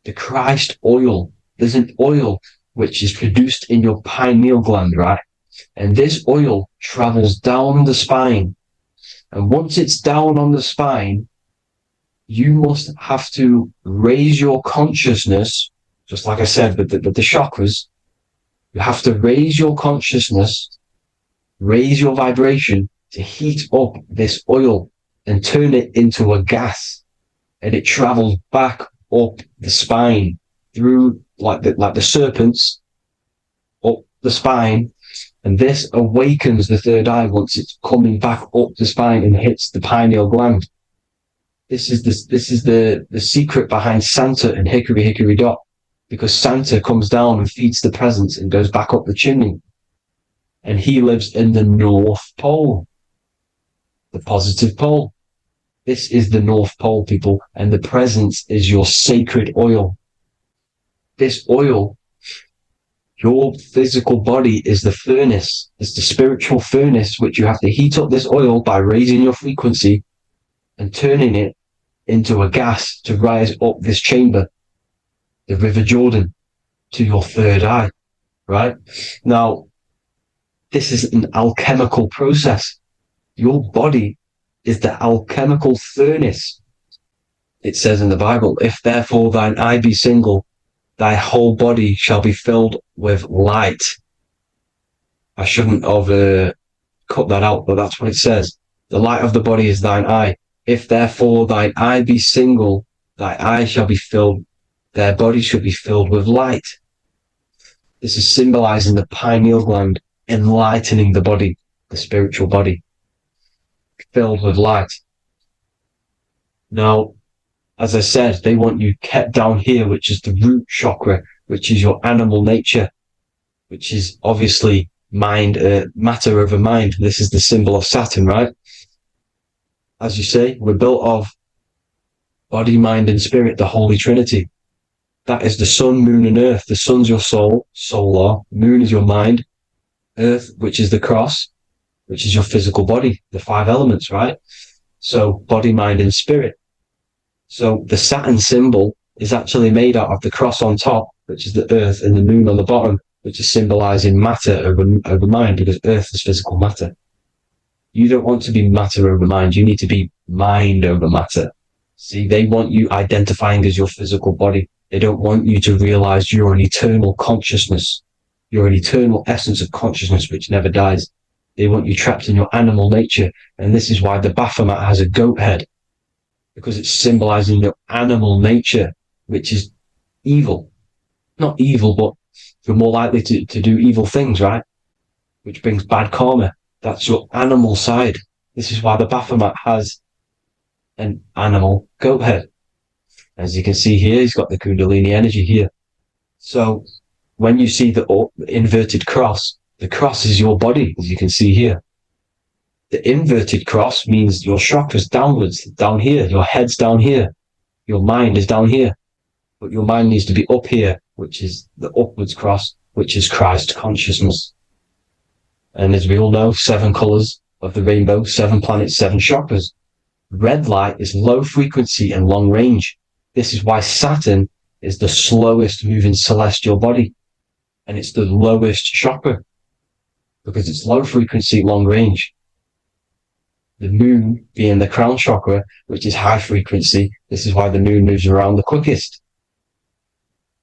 the Christ oil. There's an oil which is produced in your pineal gland, right? And this oil travels down the spine. And once it's down on the spine, you must have to raise your consciousness, just like I said with the chakras. You have to raise your consciousness, raise your vibration to heat up this oil and turn it into a gas. And it travels back up the spine through like the serpents up the spine, and this awakens the third eye once it's coming back up the spine and hits the pineal gland. This is the secret behind Santa and hickory hickory dock, because Santa comes down and feeds the presents and goes back up the chimney, and he lives in the North Pole, the positive pole. This is the North Pole, people, and the presence is your sacred oil. This oil, your physical body is the furnace. It's the spiritual furnace, which you have to heat up this oil by raising your frequency and turning it into a gas to rise up this chamber, the River Jordan. to your third eye, right? Now, this is an alchemical process. Your body is the alchemical furnace. It says in the Bible, if therefore thine eye be single, thy whole body shall be filled with light. I shouldn't have cut that out, but that's what it says. The light of the body is thine eye. If therefore thine eye be single, thy eye shall be filled, their body should be filled with light. This is symbolizing the pineal gland, enlightening the body, the spiritual body, filled with light. Now, as I said, they want you kept down here, which is the root chakra, which is your animal nature, which is obviously mind, matter over mind. This is the symbol of Saturn, right? As you say, we're built of body, mind, and spirit, the Holy Trinity. That is the sun, moon, and earth. The sun's your soul, solar. Moon is your mind. Earth, which is the cross, which is your physical body, the 5 elements, right? So body, mind, and spirit. So the Saturn symbol is actually made out of the cross on top, which is the earth, and the moon on the bottom, which is symbolizing matter over mind, because earth is physical matter. You don't want to be matter over mind. You need to be mind over matter. See, they want you identifying as your physical body. They don't want you to realize you're an eternal consciousness. You're an eternal essence of consciousness which never dies. They want you trapped in your animal nature. And this is why the Baphomet has a goat head, because it's symbolizing your animal nature, which is evil. Not evil, but you're more likely to do evil things, right? Which brings bad karma. That's your animal side. This is why the Baphomet has an animal goat head. As you can see here, he's got the Kundalini energy here. So when you see the inverted cross, the cross is your body, as you can see here. The inverted cross means your chakras downwards, down here. Your head's down here. Your mind is down here. But your mind needs to be up here, which is the upwards cross, which is Christ consciousness. And as we all know, 7 colors of the rainbow, 7 planets, 7 chakras. Red light is low frequency and long range. This is why Saturn is the slowest moving celestial body. And it's the lowest chakra, because it's low frequency, long range. The moon being the crown chakra, which is high frequency. This is why the moon moves around the quickest.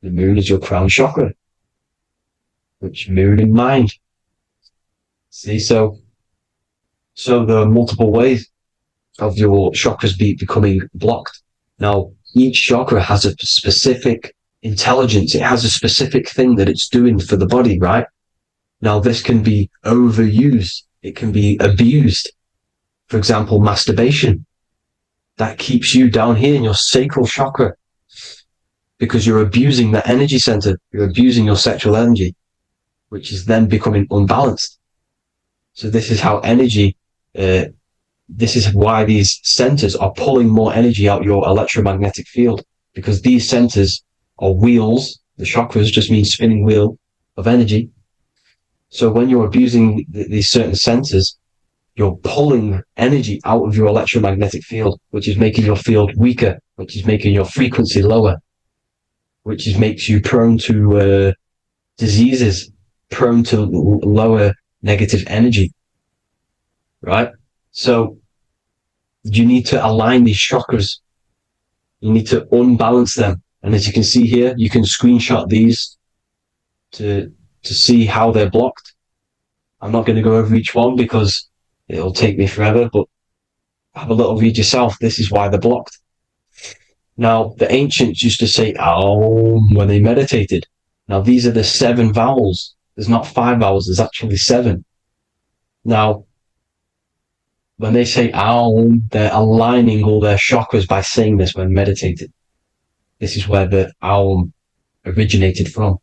The moon is your crown chakra, which moon in mind. See, so there are multiple ways of your chakras becoming blocked. Now, each chakra has a specific intelligence. It has a specific thing that it's doing for the body, right? Now, this can be overused. It can be abused. For example, masturbation. That keeps you down here in your sacral chakra, because you're abusing that energy center. You're abusing your sexual energy, which is then becoming unbalanced. So this is how energy, this is why these centers are pulling more energy out your electromagnetic field, because these centers are wheels. The chakras just mean spinning wheel of energy. So when you're abusing these certain centers, you're pulling energy out of your electromagnetic field, which is making your field weaker, which is making your frequency lower, which makes you prone to diseases, prone to lower negative energy, right? So you need to align these chakras. You need to unbalance them. And as you can see here, you can screenshot these to see how they're blocked. I'm not going to go over each one because it'll take me forever, but have a little read yourself. This is why they're blocked. Now, the ancients used to say Aum when they meditated. Now, these are the 7 vowels. There's not 5 vowels, there's actually 7. Now, when they say Aum, they're aligning all their chakras by saying this when meditated. This is where the Aum originated from.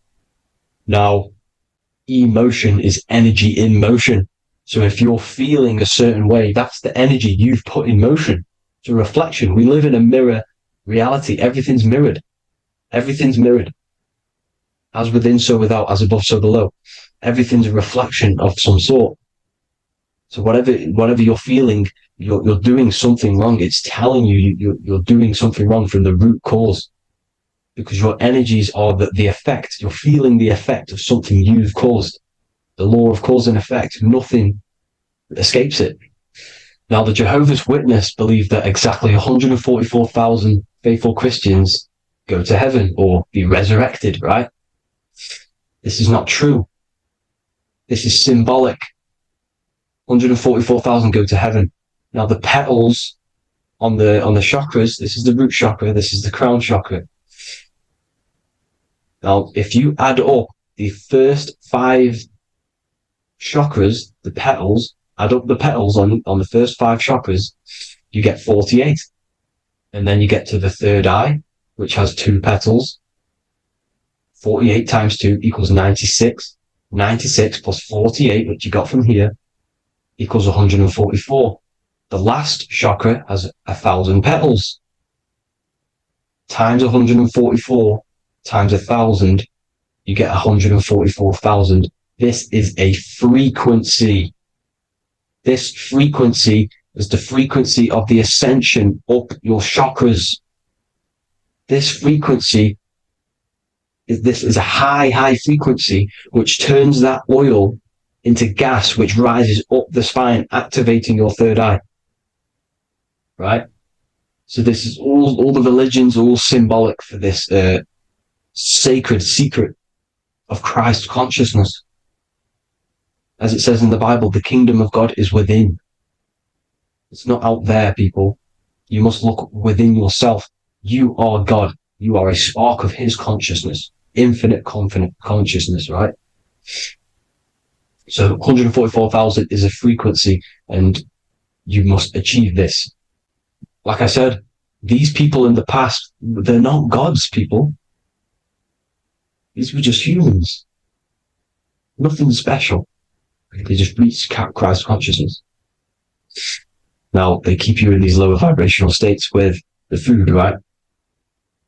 Now, emotion is energy in motion. So if you're feeling a certain way, that's the energy you've put in motion. It's a reflection. We live in a mirror reality. Everything's mirrored. Everything's mirrored. As within, so without, as above, so below. Everything's a reflection of some sort. So whatever you're feeling, you're doing something wrong. It's telling you you're doing something wrong from the root cause. because your energies are the effect. You're feeling the effect of something you've caused. The law of cause and effect, nothing escapes it. Now, the Jehovah's Witness believe that exactly 144,000 faithful Christians go to heaven or be resurrected, right? This is not true. This is symbolic. 144,000 go to heaven. Now, the petals on the chakras, this is the root chakra, this is the crown chakra. Now, if you add up the first 5 chakras, the petals, add up the petals on the first 5 chakras, you get 48. And then you get to the third eye, which has 2 petals. 48 times 2 equals 96. 96 plus 48, which you got from here, equals 144. The last chakra has 1,000 petals. Times 144 times 1,000, you get 144,000. This is a frequency. This frequency is the frequency of the ascension up your chakras. This frequency is a high frequency, which turns that oil into gas, which rises up the spine, activating your third eye. Right? So this is all the religions are all symbolic for this sacred secret of Christ consciousness. As it says in the Bible, the kingdom of God is within. It's not out there, people. You must look within yourself. You are God. You are a spark of his consciousness, infinite consciousness, right? So 144,000 is a frequency, and you must achieve this. Like I said, these people in the past, they're not gods, people. These were just humans. Nothing special. They just reach Christ consciousness. Now, they keep you in these lower vibrational states with the food, right?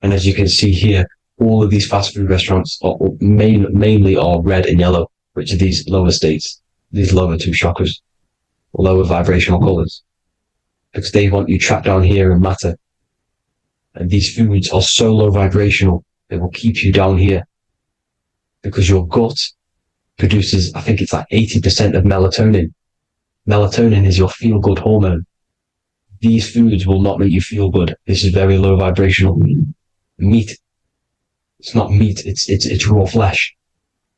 And as you can see here, all of these fast food restaurants are mainly are red and yellow, which are these lower states, these lower 2 chakras, lower vibrational colors, because they want you trapped down here in matter. And these foods are so low vibrational, they will keep you down here, because your gut produces, I think it's like 80% of melatonin. Melatonin is your feel-good hormone. These foods will not make you feel good. This is very low vibrational. Meat. It's not meat, it's raw flesh.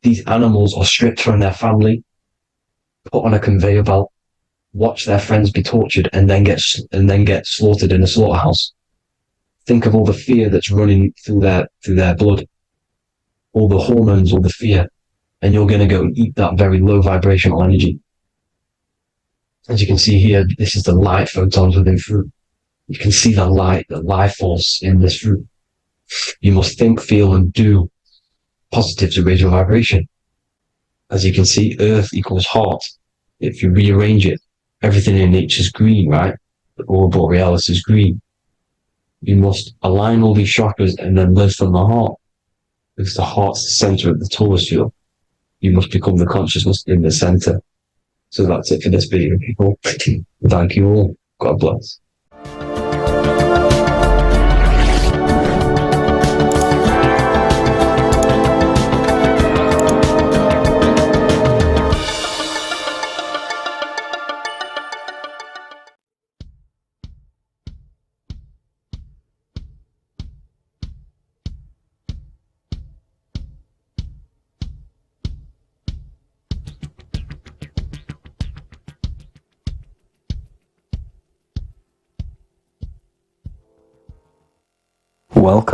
These animals are stripped from their family, put on a conveyor belt, watch their friends be tortured, and then get slaughtered in a slaughterhouse. Think of all the fear that's running through their blood. All the hormones, all the fear. And you're going to go and eat that very low vibrational energy. As you can see here, this is the light photons within fruit. You can see the life force in this fruit. You must think, feel, and do positive to raise your vibration. As you can see, earth equals heart. If you rearrange it, everything in nature is green, right? The aurora borealis is green. You must align all these chakras and then live from the heart, because the heart's the center of the Taurus field. You must become the consciousness in the center. So that's it for this video, people. Thank you all. God bless.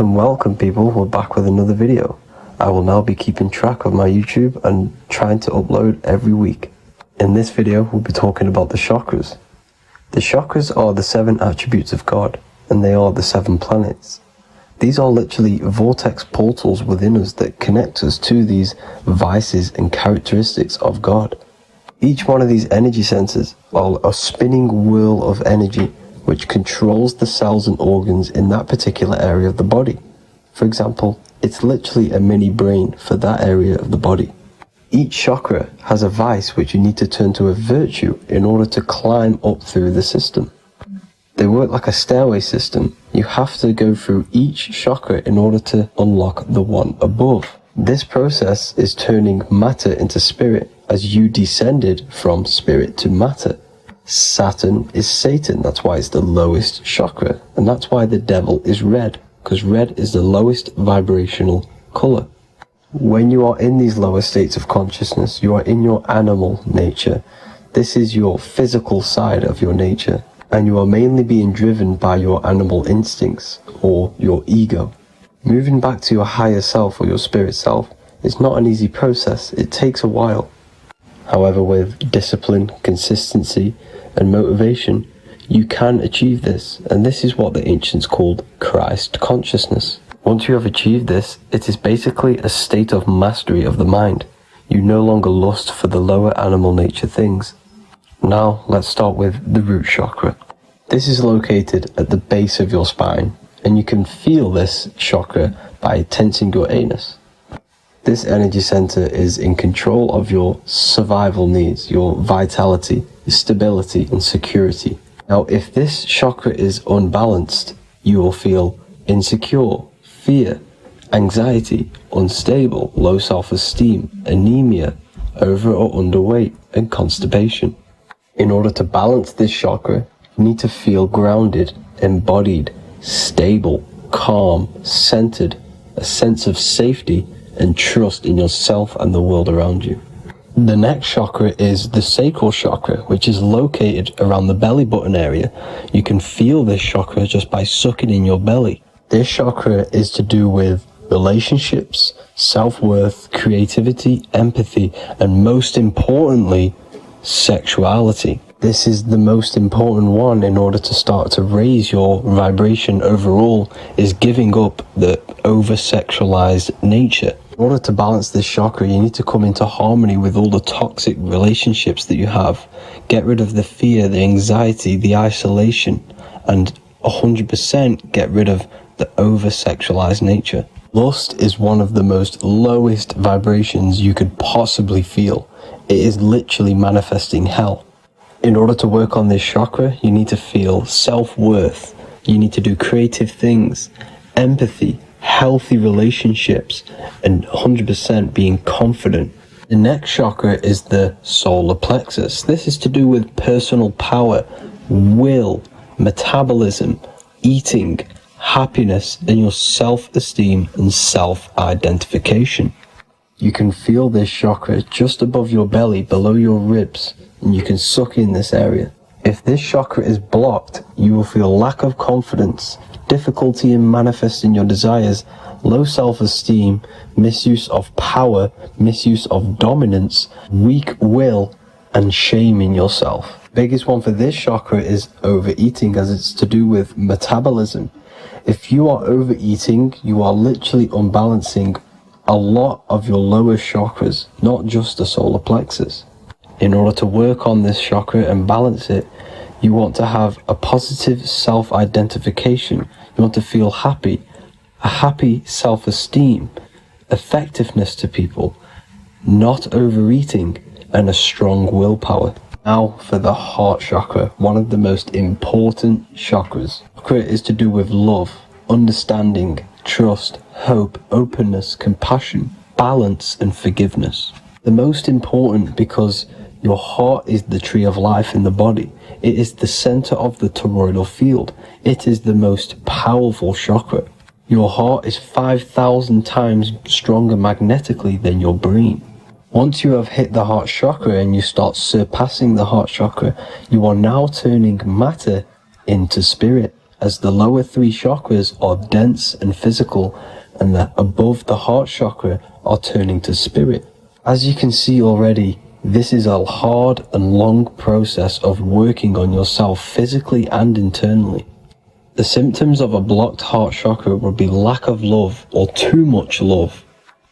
Welcome people, we're back with another video. I will now be keeping track of my YouTube and trying to upload every week. In this video, we'll be talking about the chakras. The chakras are the 7 attributes of God, and they are the 7 planets. These are literally vortex portals within us that connect us to these vices and characteristics of God. Each one of these energy centers are a spinning wheel of energy which controls the cells and organs in that particular area of the body. For example, it's literally a mini brain for that area of the body. Each chakra has a vice which you need to turn to a virtue in order to climb up through the system. They work like a stairway system. You have to go through each chakra in order to unlock the one above. This process is turning matter into spirit as you descended from spirit to matter. Saturn is Satan, that's why it's the lowest chakra, and that's why the devil is red, because red is the lowest vibrational color. When you are in these lower states of consciousness, you are in your animal nature. This is your physical side of your nature, and you are mainly being driven by your animal instincts or your ego. Moving back to your higher self or your spirit self is not an easy process. It takes a while. However, with discipline, consistency, and motivation, you can achieve this, and this is what the ancients called Christ consciousness. Once you have achieved this, it is basically a state of mastery of the mind. You no longer lust for the lower animal nature things. Now, let's start with the root chakra. This is located at the base of your spine, and you can feel this chakra by tensing your anus. This energy center is in control of your survival needs, your vitality, stability, and security. Now, if this chakra is unbalanced, you will feel insecure, fear, anxiety, unstable, low self-esteem, anemia, over or underweight, and constipation. In order to balance this chakra, you need to feel grounded, embodied, stable, calm, centered, a sense of safety, and trust in yourself and the world around you. The next chakra is the sacral chakra, which is located around the belly button area. You can feel this chakra just by sucking in your belly. This chakra is to do with relationships, self-worth, creativity, empathy, and most importantly, sexuality. This is the most important one in order to start to raise your vibration overall, is giving up the over-sexualized nature. In order to balance this chakra, you need to come into harmony with all the toxic relationships that you have. Get rid of the fear, the anxiety, the isolation, and 100% get rid of the over-sexualized nature. Lust is one of the most lowest vibrations you could possibly feel. It is literally manifesting hell. In order to work on this chakra, you need to feel self-worth. You need to do creative things, empathy, healthy relationships, and 100% being confident. The next chakra is the solar plexus. This is to do with personal power, will, metabolism, eating, happiness, and your self-esteem and self-identification. You can feel this chakra just above your belly, below your ribs, and you can suck in this area. If this chakra is blocked, you will feel lack of confidence, difficulty in manifesting your desires, low self-esteem, misuse of power, misuse of dominance, weak will, and shame in yourself. Biggest one for this chakra is overeating, as it's to do with metabolism. If you are overeating, you are literally unbalancing a lot of your lower chakras, not just the solar plexus. In order to work on this chakra and balance it, you want to have a positive self-identification. You want to feel happy, a happy self-esteem, effectiveness to people, not overeating, and a strong willpower. Now for the heart chakra, one of the most important chakras. Chakra is to do with love, understanding, trust, hope, openness, compassion, balance, and forgiveness. The most important because your heart is the tree of life in the body. It is the center of the toroidal field. It is the most powerful chakra. Your heart is 5,000 times stronger magnetically than your brain. Once you have hit the heart chakra and you start surpassing the heart chakra, you are now turning matter into spirit, as the lower three chakras are dense and physical, and the above the heart chakra are turning to spirit. As you can see already, this is a hard and long process of working on yourself physically and internally. The symptoms of a blocked heart chakra would be lack of love or too much love,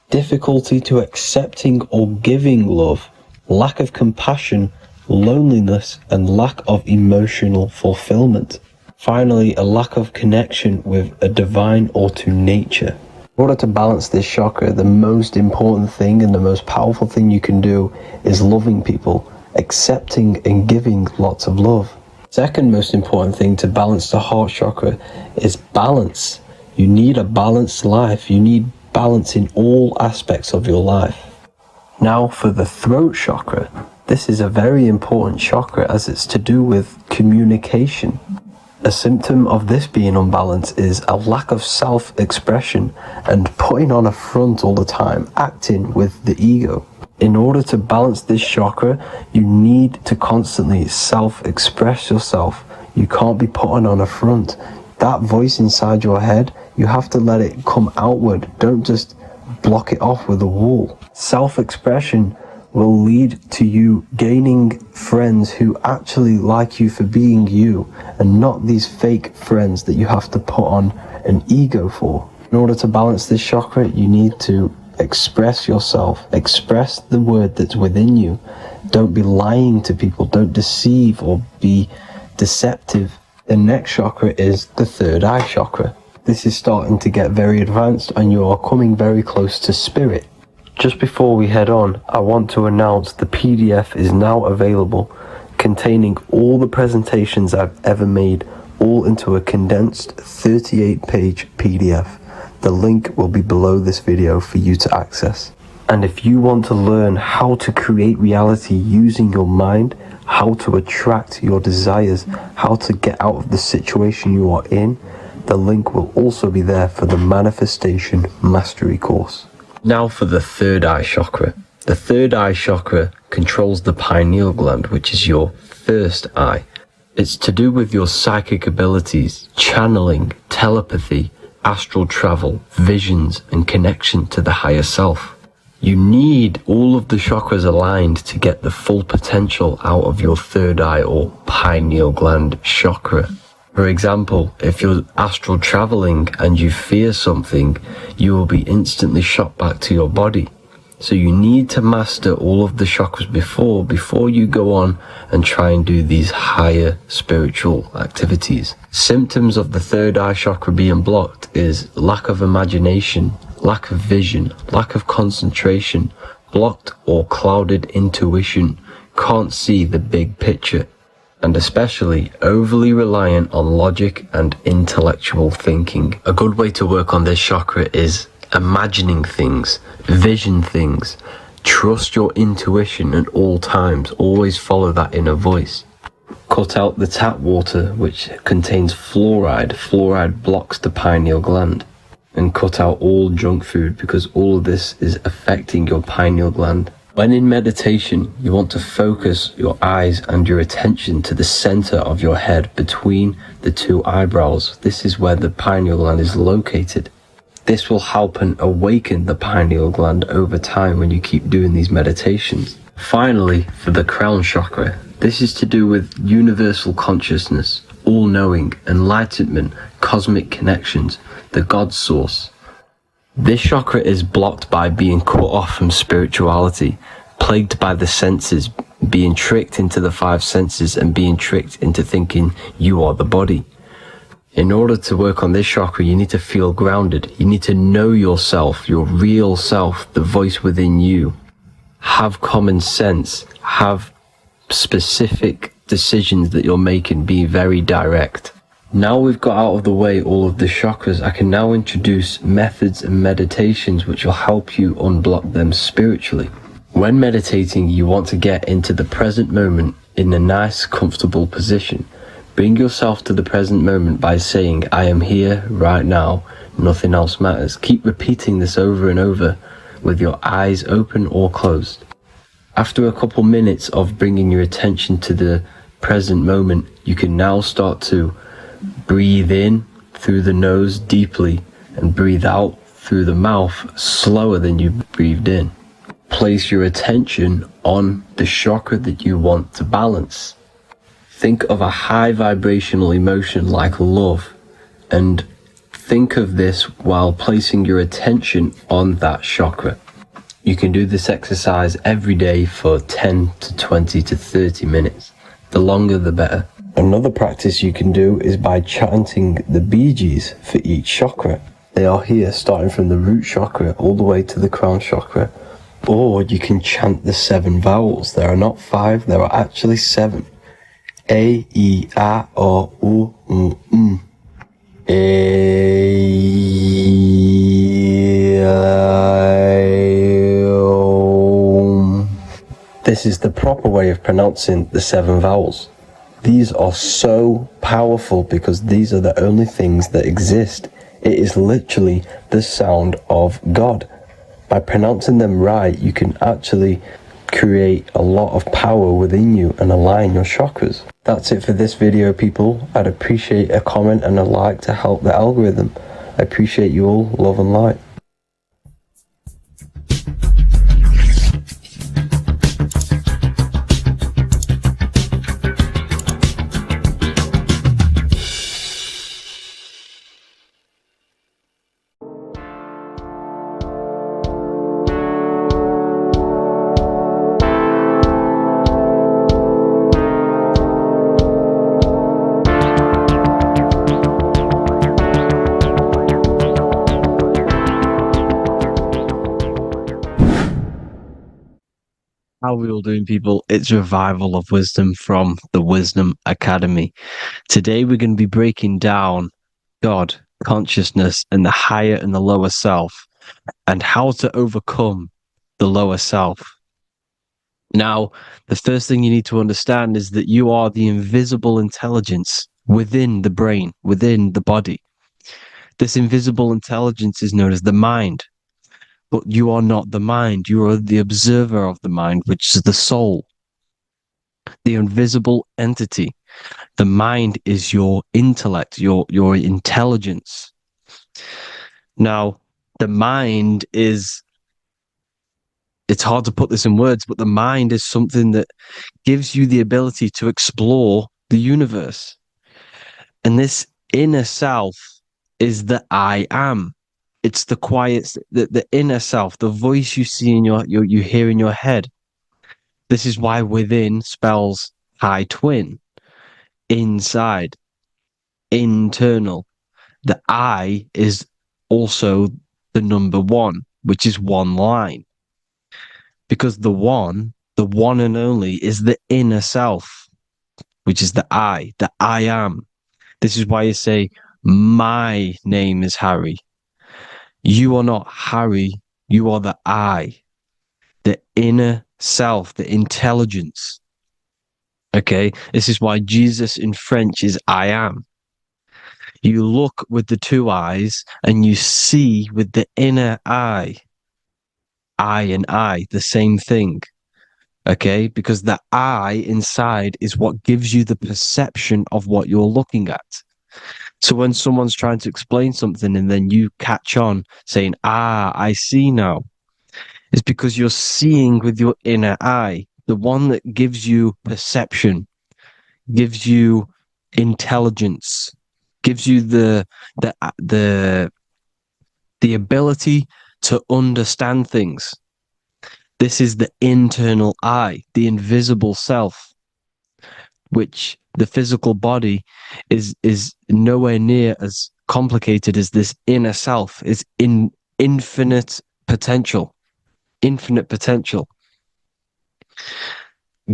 difficulty to accepting or giving love, lack of compassion, loneliness, and lack of emotional fulfillment. Finally, a lack of connection with a divine or to nature. In order to balance this chakra, the most important thing and the most powerful thing you can do is loving people, accepting and giving lots of love. Second most important thing to balance the heart chakra is balance. You need a balanced life. You need balance in all aspects of your life. Now for the throat chakra. This is a very important chakra as it's to do with communication. A symptom of this being unbalanced is a lack of self-expression and putting on a front all the time, acting with the ego. In order to balance this chakra, you need to constantly self-express yourself. You can't be putting on a front. That voice inside your head, you have to let it come outward. Don't just block it off with a wall. Self-expression will lead to you gaining friends who actually like you for being you and not these fake friends that you have to put on an ego for. In order to balance this chakra, you need to express yourself, express the word that's within you. Don't be lying to people, don't deceive or be deceptive. The next chakra is the third eye chakra. This is starting to get very advanced and you are coming very close to spirit. Just before we head on, I want to announce the PDF is now available, containing all the presentations I've ever made, all into a condensed 38-page PDF. The link will be below this video for you to access. And if you want to learn how to create reality using your mind, how to attract your desires, how to get out of the situation you are in, the link will also be there for the Manifestation Mastery course. Now for the third eye chakra. The third eye chakra controls the pineal gland, which is your first eye. It's to do with your psychic abilities, channeling, telepathy, astral travel, visions, and connection to the higher self. You need all of the chakras aligned to get the full potential out of your third eye or pineal gland chakra. For example, if you're astral traveling and you fear something, you will be instantly shot back to your body. So you need to master all of the chakras before you go on and try and do these higher spiritual activities. Symptoms of the third eye chakra being blocked is lack of imagination, lack of vision, lack of concentration, blocked or clouded intuition, can't see the big picture, and especially overly reliant on logic and intellectual thinking. A good way to work on this chakra is imagining things, vision things. Trust your intuition at all times. Always follow that inner voice. Cut out the tap water, which contains fluoride. Fluoride blocks the pineal gland. And cut out all junk food because all of this is affecting your pineal gland. When in meditation, you want to focus your eyes and your attention to the center of your head between the two eyebrows. This is where the pineal gland is located. This will help and awaken the pineal gland over time when you keep doing these meditations. Finally, for the crown chakra, this is to do with universal consciousness, all-knowing, enlightenment, cosmic connections, the God source. This chakra is blocked by being cut off from spirituality, plagued by the senses, being tricked into the five senses and being tricked into thinking you are the body. In order to work on this chakra, you need to feel grounded. You need to know yourself, your real self, the voice within you. Have common sense, have specific decisions that you're making, be very direct. Now we've got out of the way all of the chakras, I can now introduce methods and meditations which will help you unblock them spiritually. When meditating, you want to get into the present moment in a nice, comfortable position. Bring yourself to the present moment by saying, I am here right now, nothing else matters. Keep repeating this over and over with your eyes open or closed. After a couple minutes of bringing your attention to the present moment, you can now start to breathe in through the nose deeply and breathe out through the mouth slower than you breathed in. Place your attention on the chakra that you want to balance. Think of a high vibrational emotion like love and think of this while placing your attention on that chakra. You can do this exercise every day for 10 to 20 to 30 minutes. The longer the better. Another practice you can do is by chanting the Bijis for each chakra. They are here starting from the root chakra all the way to the crown chakra. Or you can chant the 7 vowels. There are not 5, there are actually 7. A, E, A, O, U, A, O. This is the proper way of pronouncing the 7 vowels. These are so powerful because these are the only things that exist. It is literally the sound of God. By pronouncing them right, you can actually create a lot of power within you and align your chakras. That's it for this video, people. I'd appreciate a comment and a like to help the algorithm. I appreciate you all. Love and light. How are we all doing, people? It's Revival of Wisdom from the Wisdom Academy. Today we're going to be breaking down God, consciousness, and the higher and the lower self, and how to overcome the lower self. Now, the first thing you need to understand is that you are the invisible intelligence within the brain, within the body. This invisible intelligence is known as the mind. But you are not the mind. You are the observer of the mind, which is the soul, the invisible entity. The mind is your intellect, your intelligence. Now, the mind is, it's hard to put this in words, but the mind is something that gives you the ability to explore the universe. And this inner self is the I am. It's the quiet, the inner self, the voice you see in you hear in your head. This is why within spells high twin, inside, internal. The I is also the number 1, which is one line. Because the one and only, is the inner self, which is the I am. This is why you say, my name is Harry. You are not Harry, you are the I, the inner self, the intelligence. Okay, this is why Jesus in French is I am. You look with the 2 eyes and you see with the inner eye. I and I, the same thing. Okay, because the I inside is what gives you the perception of what you're looking at. So when someone's trying to explain something and then you catch on saying, I see now, it's because you're seeing with your inner eye, the one that gives you perception, gives you intelligence, gives you the ability to understand things. This is the internal eye, the invisible self, which the physical body is nowhere near as complicated as this inner self. Is in infinite potential.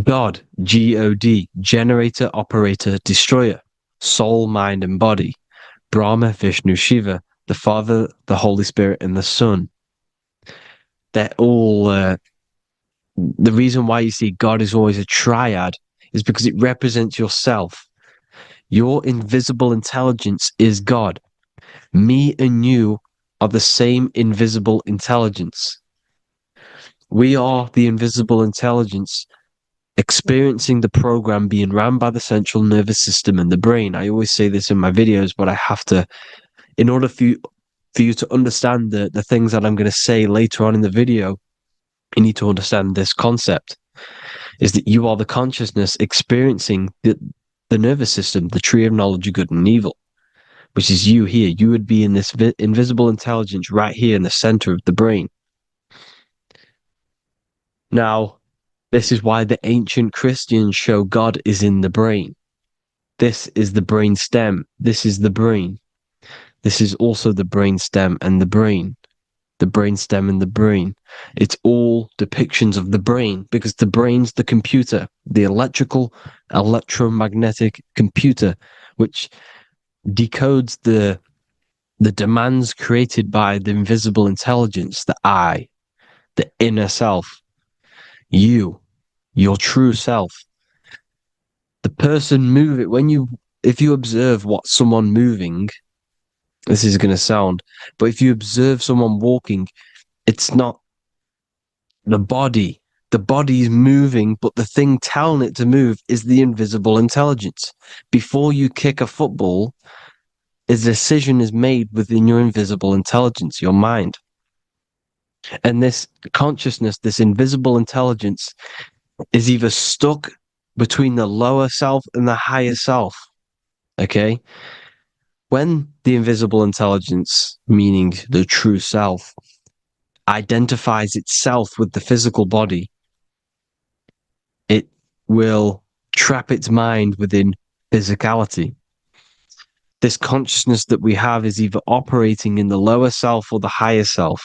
God, G-O-D, generator, operator, destroyer, soul, mind, and body. Brahma, Vishnu, Shiva, the Father, the Holy Spirit, and the Son. They're all, the reason why you see God is always a triad is because it represents yourself. Your invisible intelligence is God. Me and you are the same invisible intelligence. We are the invisible intelligence experiencing the program being ran by the central nervous system and the brain. I always say this in my videos, but I have to, in order for you to understand the things that I'm going to say later on in the video, you need to understand this concept, is that you are the consciousness experiencing the nervous system, the tree of knowledge of good and evil, which is you here. You would be in this invisible intelligence right here in the center of the brain. Now, this is why the ancient Christians show God is in the brain. This is the brain stem. This is the brain. This is also the brain stem and the brain. the brainstem and the brain. It's all depictions of the brain, because the brain's the computer, the electromagnetic computer, which decodes the demands created by the invisible intelligence, the I, the inner self, you, your true self. The person if you observe what someone moving, this is going to sound, but if you observe someone walking, it's not the body. The body is moving, but the thing telling it to move is the invisible intelligence. Before you kick a football, a decision is made within your invisible intelligence, your mind. And this consciousness, this invisible intelligence, is either stuck between the lower self and the higher self. Okay? When the invisible intelligence, meaning the true self, identifies itself with the physical body, it will trap its mind within physicality. This consciousness that we have is either operating in the lower self or the higher self.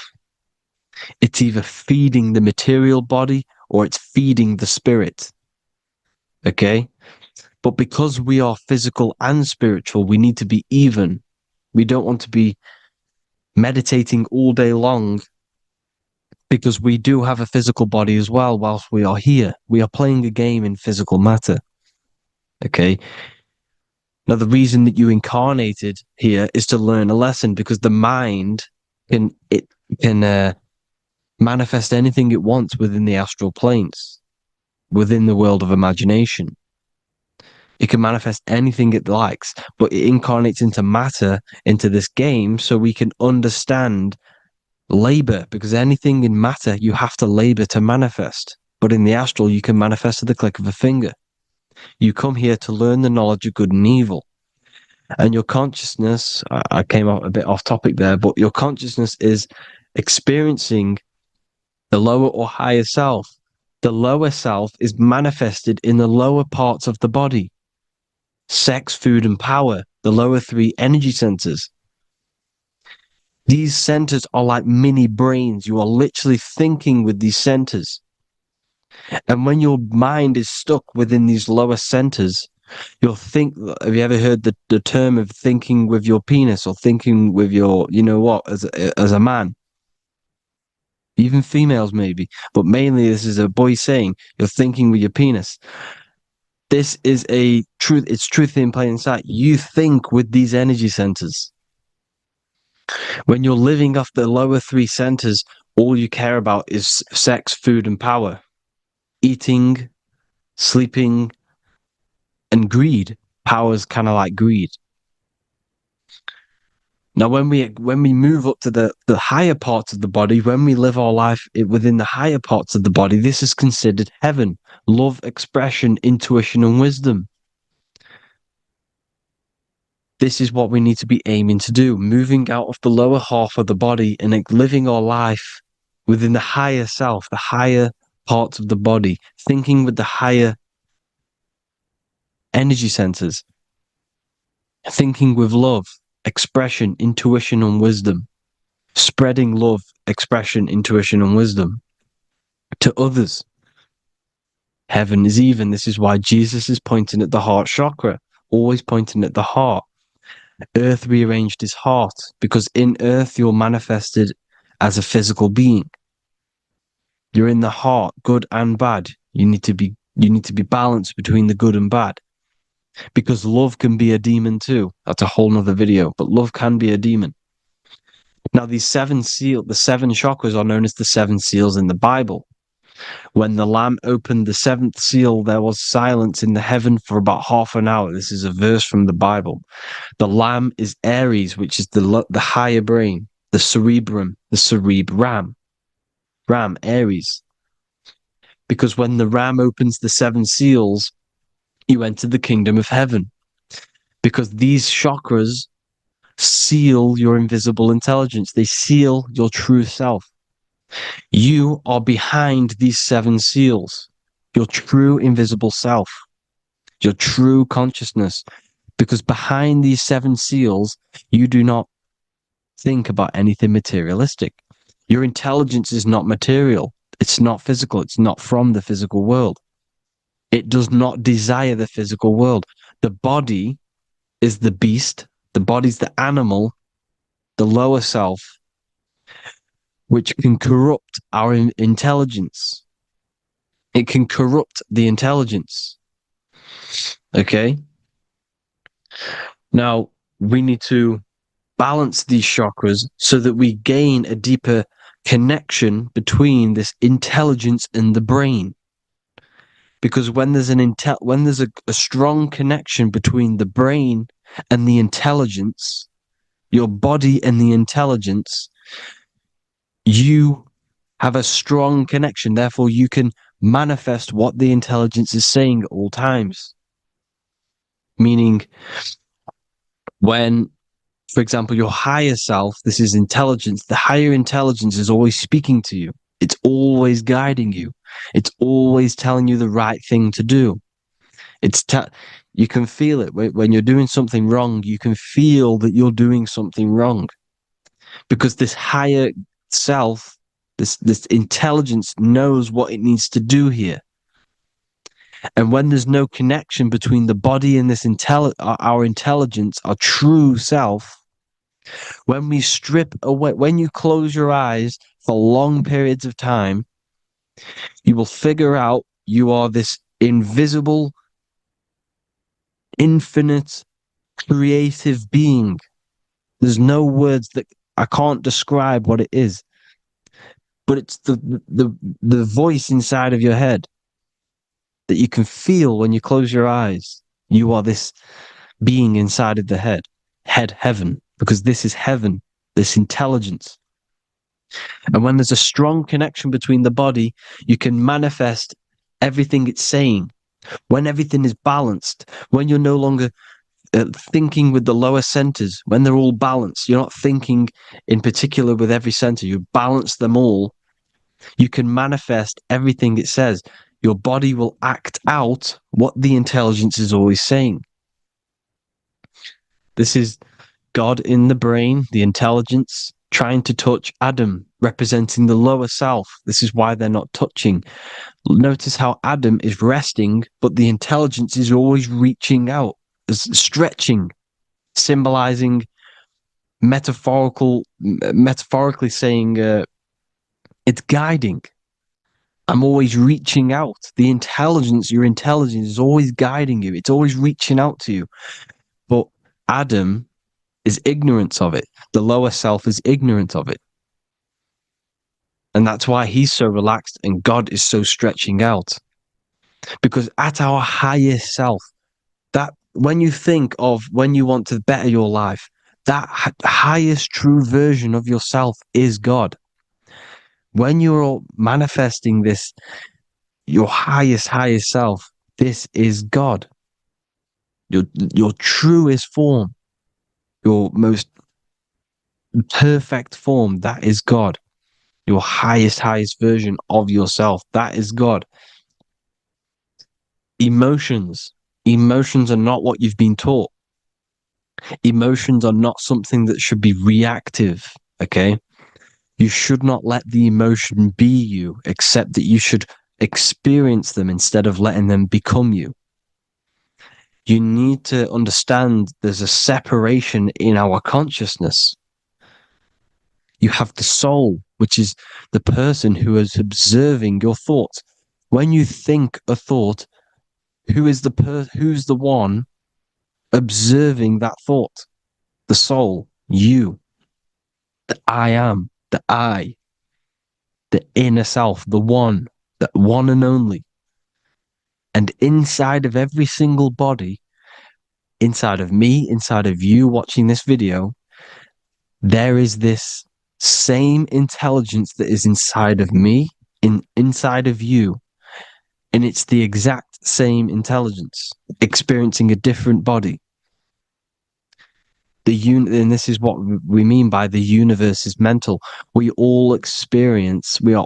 It's either feeding the material body or it's feeding the spirit. Okay? But because we are physical and spiritual, we need to be even. We don't want to be meditating all day long, because we do have a physical body as well whilst we are here. We are playing a game in physical matter. Okay? Now, the reason that you incarnated here is to learn a lesson, because the mind can manifest anything it wants within the astral planes, within the world of imagination. It can manifest anything it likes, but it incarnates into matter, into this game, so we can understand labor, because anything in matter, you have to labor to manifest. But in the astral, you can manifest at the click of a finger. You come here to learn the knowledge of good and evil. And your consciousness, I came out a bit off topic there, but your consciousness is experiencing the lower or higher self. The lower self is manifested in the lower parts of the body. Sex, food, and power, the lower three energy centers. These centers are like mini brains. You are literally thinking with these centers. And when your mind is stuck within these lower centers, you'll think, have you ever heard the term of thinking with your penis, or thinking with your, as a man? Even females maybe, but mainly this is a boy saying, you're thinking with your penis. This is a truth. It's truth in plain sight. You think with these energy centers. When you're living off the lower three centers, all you care about is sex, food, and power. Eating, sleeping, and greed. Power's kind of like greed. Now, when we move up to the higher parts of the body, when we live our life within the higher parts of the body, this is considered heaven. Love, expression, intuition, and wisdom. This is what we need to be aiming to do, moving out of the lower half of the body and living our life within the higher self, the higher parts of the body, thinking with the higher energy centers, thinking with love, expression, intuition, and wisdom, spreading love, expression, intuition, and wisdom to others. Heaven is even. This is why Jesus is pointing at the heart chakra, always pointing at the heart. Earth rearranged his heart, because in earth you're manifested as a physical being. You're in the heart, good and bad. You need to be balanced between the good and bad. Because love can be a demon too. That's a whole nother video, but love can be a demon. Now, the seven chakras are known as the seven seals in the Bible. When the Lamb opened the seventh seal, there was silence in the heaven for about half an hour. This is a verse from the Bible. The Lamb is Aries, which is the higher brain, the cerebrum, Ram, Aries. Because when the Ram opens the seven seals, you enter the kingdom of heaven. Because these chakras seal your invisible intelligence. They seal your true self. You are behind these seven seals, your true invisible self, your true consciousness. Because behind these seven seals, you do not think about anything materialistic. Your intelligence is not material. It's not physical. It's not from the physical world. It does not desire the physical world. The body is the beast. The body's the animal, the lower self, which can corrupt our intelligence. It can corrupt the intelligence. Okay? Now, we need to balance these chakras so that we gain a deeper connection between this intelligence and the brain. Because when there's a strong connection between the brain and the intelligence, your body and the intelligence, you have a strong connection. Therefore, you can manifest what the intelligence is saying at all times. Meaning, when, for example, your higher self, this is intelligence, the higher intelligence is always speaking to you. It's always guiding you. It's always telling you the right thing to do. You can feel it when you're doing something wrong. You can feel that you're doing something wrong because this higher self, this intelligence knows what it needs to do here. And when there's no connection between the body and this our intelligence, our true self, when we strip away, when you close your eyes for long periods of time, you will figure out you are this invisible, infinite, creative being. There's no words that I can't describe what it is, but it's the voice inside of your head that you can feel when you close your eyes. You are this being inside of the head, heaven, because this is heaven, this intelligence. And when there's a strong connection between the body, you can manifest everything it's saying. When everything is balanced, when you're no longer thinking with the lower centers, when they're all balanced, you're not thinking in particular with every center, you balance them all, you can manifest everything it says. Your body will act out what the intelligence is always saying. This is God in the brain, the intelligence, trying to touch Adam, representing the lower self. This is why they're not touching. Notice how Adam is resting, but the intelligence is always reaching out, stretching, symbolizing metaphorically saying it's guiding. I'm always reaching out. The intelligence, your intelligence is always guiding you. It's always reaching out to you. But Adam is ignorant of it. The lower self is ignorant of it. And that's why he's so relaxed and God is so stretching out. Because at our highest self, that when you think of when you want to better your life, that highest true version of yourself is God. When you're manifesting this, your highest self, this is God. Your truest form, your most perfect form, that is God. Your highest version of yourself, that is God. Emotions are not what you've been taught. Emotions are not something that should be reactive, okay? You should not let the emotion be you, except that you should experience them instead of letting them become you. You need to understand there's a separation in our consciousness. You have the soul, which is the person who is observing your thoughts. When you think a thought, who's the one observing that thought? The soul, you, the I am, the I, the inner self, the one and only. And inside of every single body, inside of me, inside of you watching this video, there is this same intelligence that is inside of me, inside of you. And it's the exact same intelligence, experiencing a different body. And this is what we mean by the universe is mental. We all are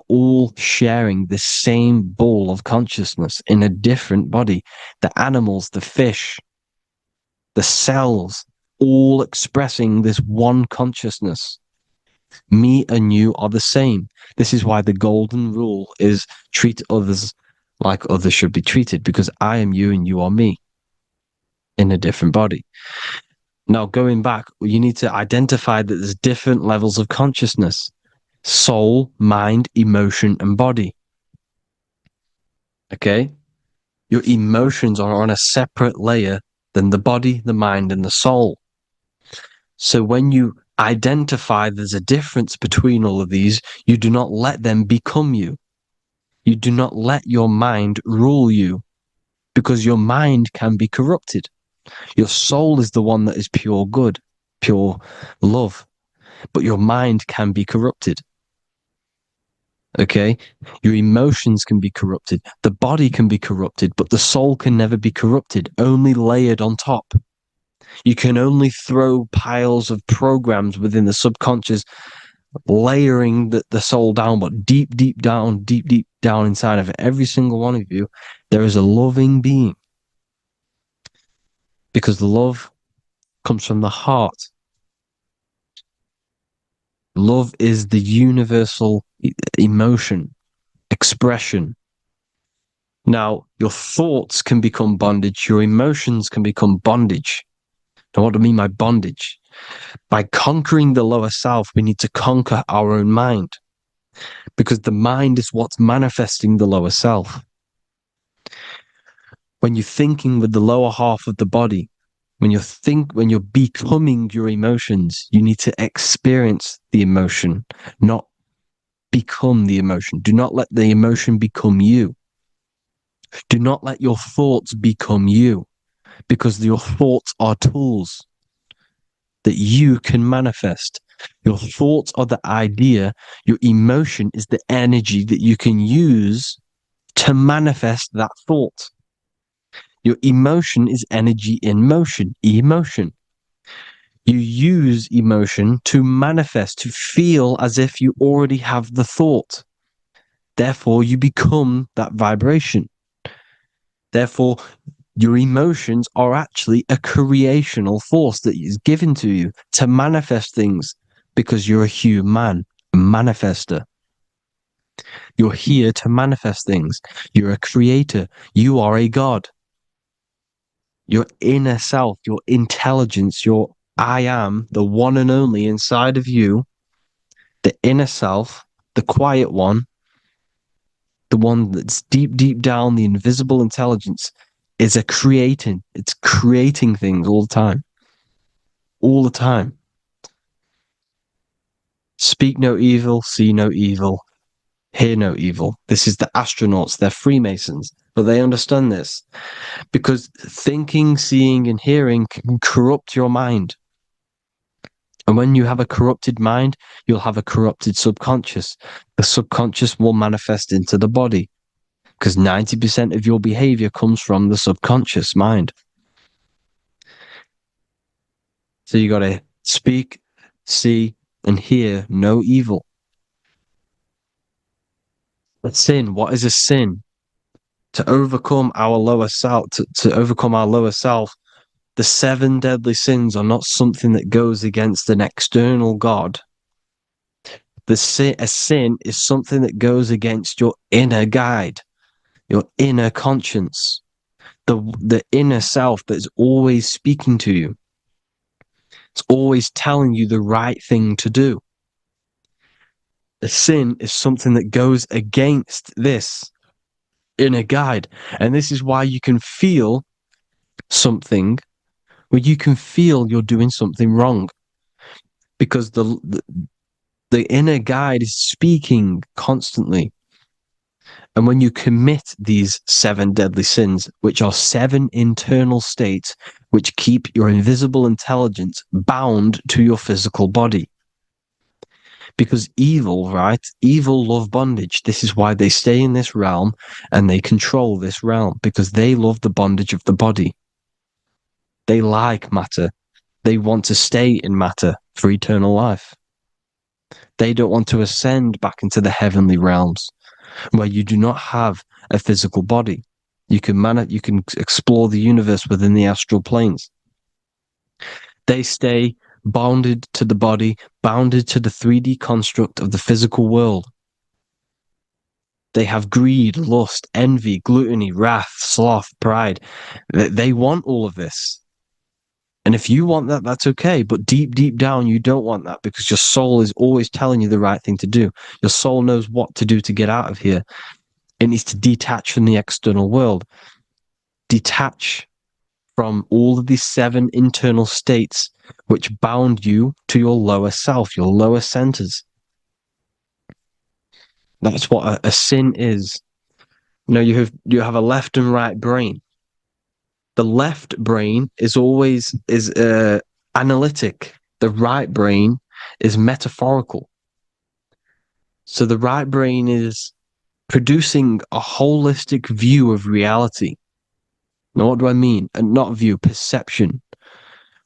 all sharing the same ball of consciousness in a different body. The animals, the fish, the cells, all expressing this one consciousness. Me and you are the same. This is why the golden rule is treat others like others should be treated, because I am you and you are me in a different body. Now, going back, you need to identify that there's different levels of consciousness: soul, mind, emotion, and body. Okay? Your emotions are on a separate layer than the body, the mind, and the soul. So when you identify there's a difference between all of these, you do not let them become you. You do not let your mind rule you, because your mind can be corrupted. Your soul is the one that is pure good, pure love, but your mind can be corrupted. Okay? Your emotions can be corrupted. The body can be corrupted, but the soul can never be corrupted, only layered on top. You can only throw piles of programs within the subconscious, layering the soul down, but deep down inside of every single one of you, there is a loving being. Because love comes from the heart. Love is the universal emotion, expression. Now, your thoughts can become bondage, your emotions can become bondage. Now, what do I mean by bondage? By conquering the lower self, we need to conquer our own mind, because the mind is what's manifesting the lower self. When you're thinking with the lower half of the body, when you're becoming your emotions, you need to experience the emotion, not become the emotion. Do not let the emotion become you. Do not let your thoughts become you, because your thoughts are tools that you can manifest. Your thoughts are the idea. Your emotion is the energy that you can use to manifest that thought. Your emotion is energy in motion, emotion. You use emotion to manifest, to feel as if you already have the thought. Therefore, you become that vibration. Therefore, your emotions are actually a creational force that is given to you to manifest things, because you're a human, a manifester. You're here to manifest things. You're a creator. You are a god. Your inner self, your intelligence, your I am, the one and only inside of you, the inner self, the quiet one, the one that's deep down, the invisible intelligence, is it's creating things all the time. All the time. Speak no evil, see no evil, hear no evil. This is the astronauts, they're Freemasons, but they understand this, because thinking, seeing, and hearing can corrupt your mind. And when you have a corrupted mind, you'll have a corrupted subconscious. The subconscious will manifest into the body, because 90% of your behavior comes from the subconscious mind. So you got to speak, see, and hear no evil. A sin, what is a sin? To overcome our lower self, to overcome our lower self, the 7 deadly sins are not something that goes against an external God. A sin is something that goes against your inner guide, your inner conscience, the inner self that's always speaking to you. It's always telling you the right thing to do. A sin is something that goes against this inner guide. And this is why you can feel something where you can feel you're doing something wrong, because the inner guide is speaking constantly. And when you commit these 7 deadly sins, which are 7 internal states which keep your invisible intelligence bound to your physical body. Because evil, right? Evil love bondage. This is why they stay in this realm and they control this realm, because they love the bondage of the body. They like matter. They want to stay in matter for eternal life. They don't want to ascend back into the heavenly realms where you do not have a physical body. You can explore the universe within the astral planes. They stay bounded to the body, bounded to the 3D construct of the physical world. They have greed, lust, envy, gluttony, wrath, sloth, pride. They want all of this. And if you want that, that's okay. But deep, deep down, you don't want that because your soul is always telling you the right thing to do. Your soul knows what to do to get out of here. It needs to detach from the external world. Detach from all of these 7 internal states which bound you to your lower self, your lower centers. That's what a sin is. You know, you have a left and right brain. The left brain is always analytic. The right brain is metaphorical. So the right brain is producing a holistic view of reality. Now, what do I mean? And not view, perception.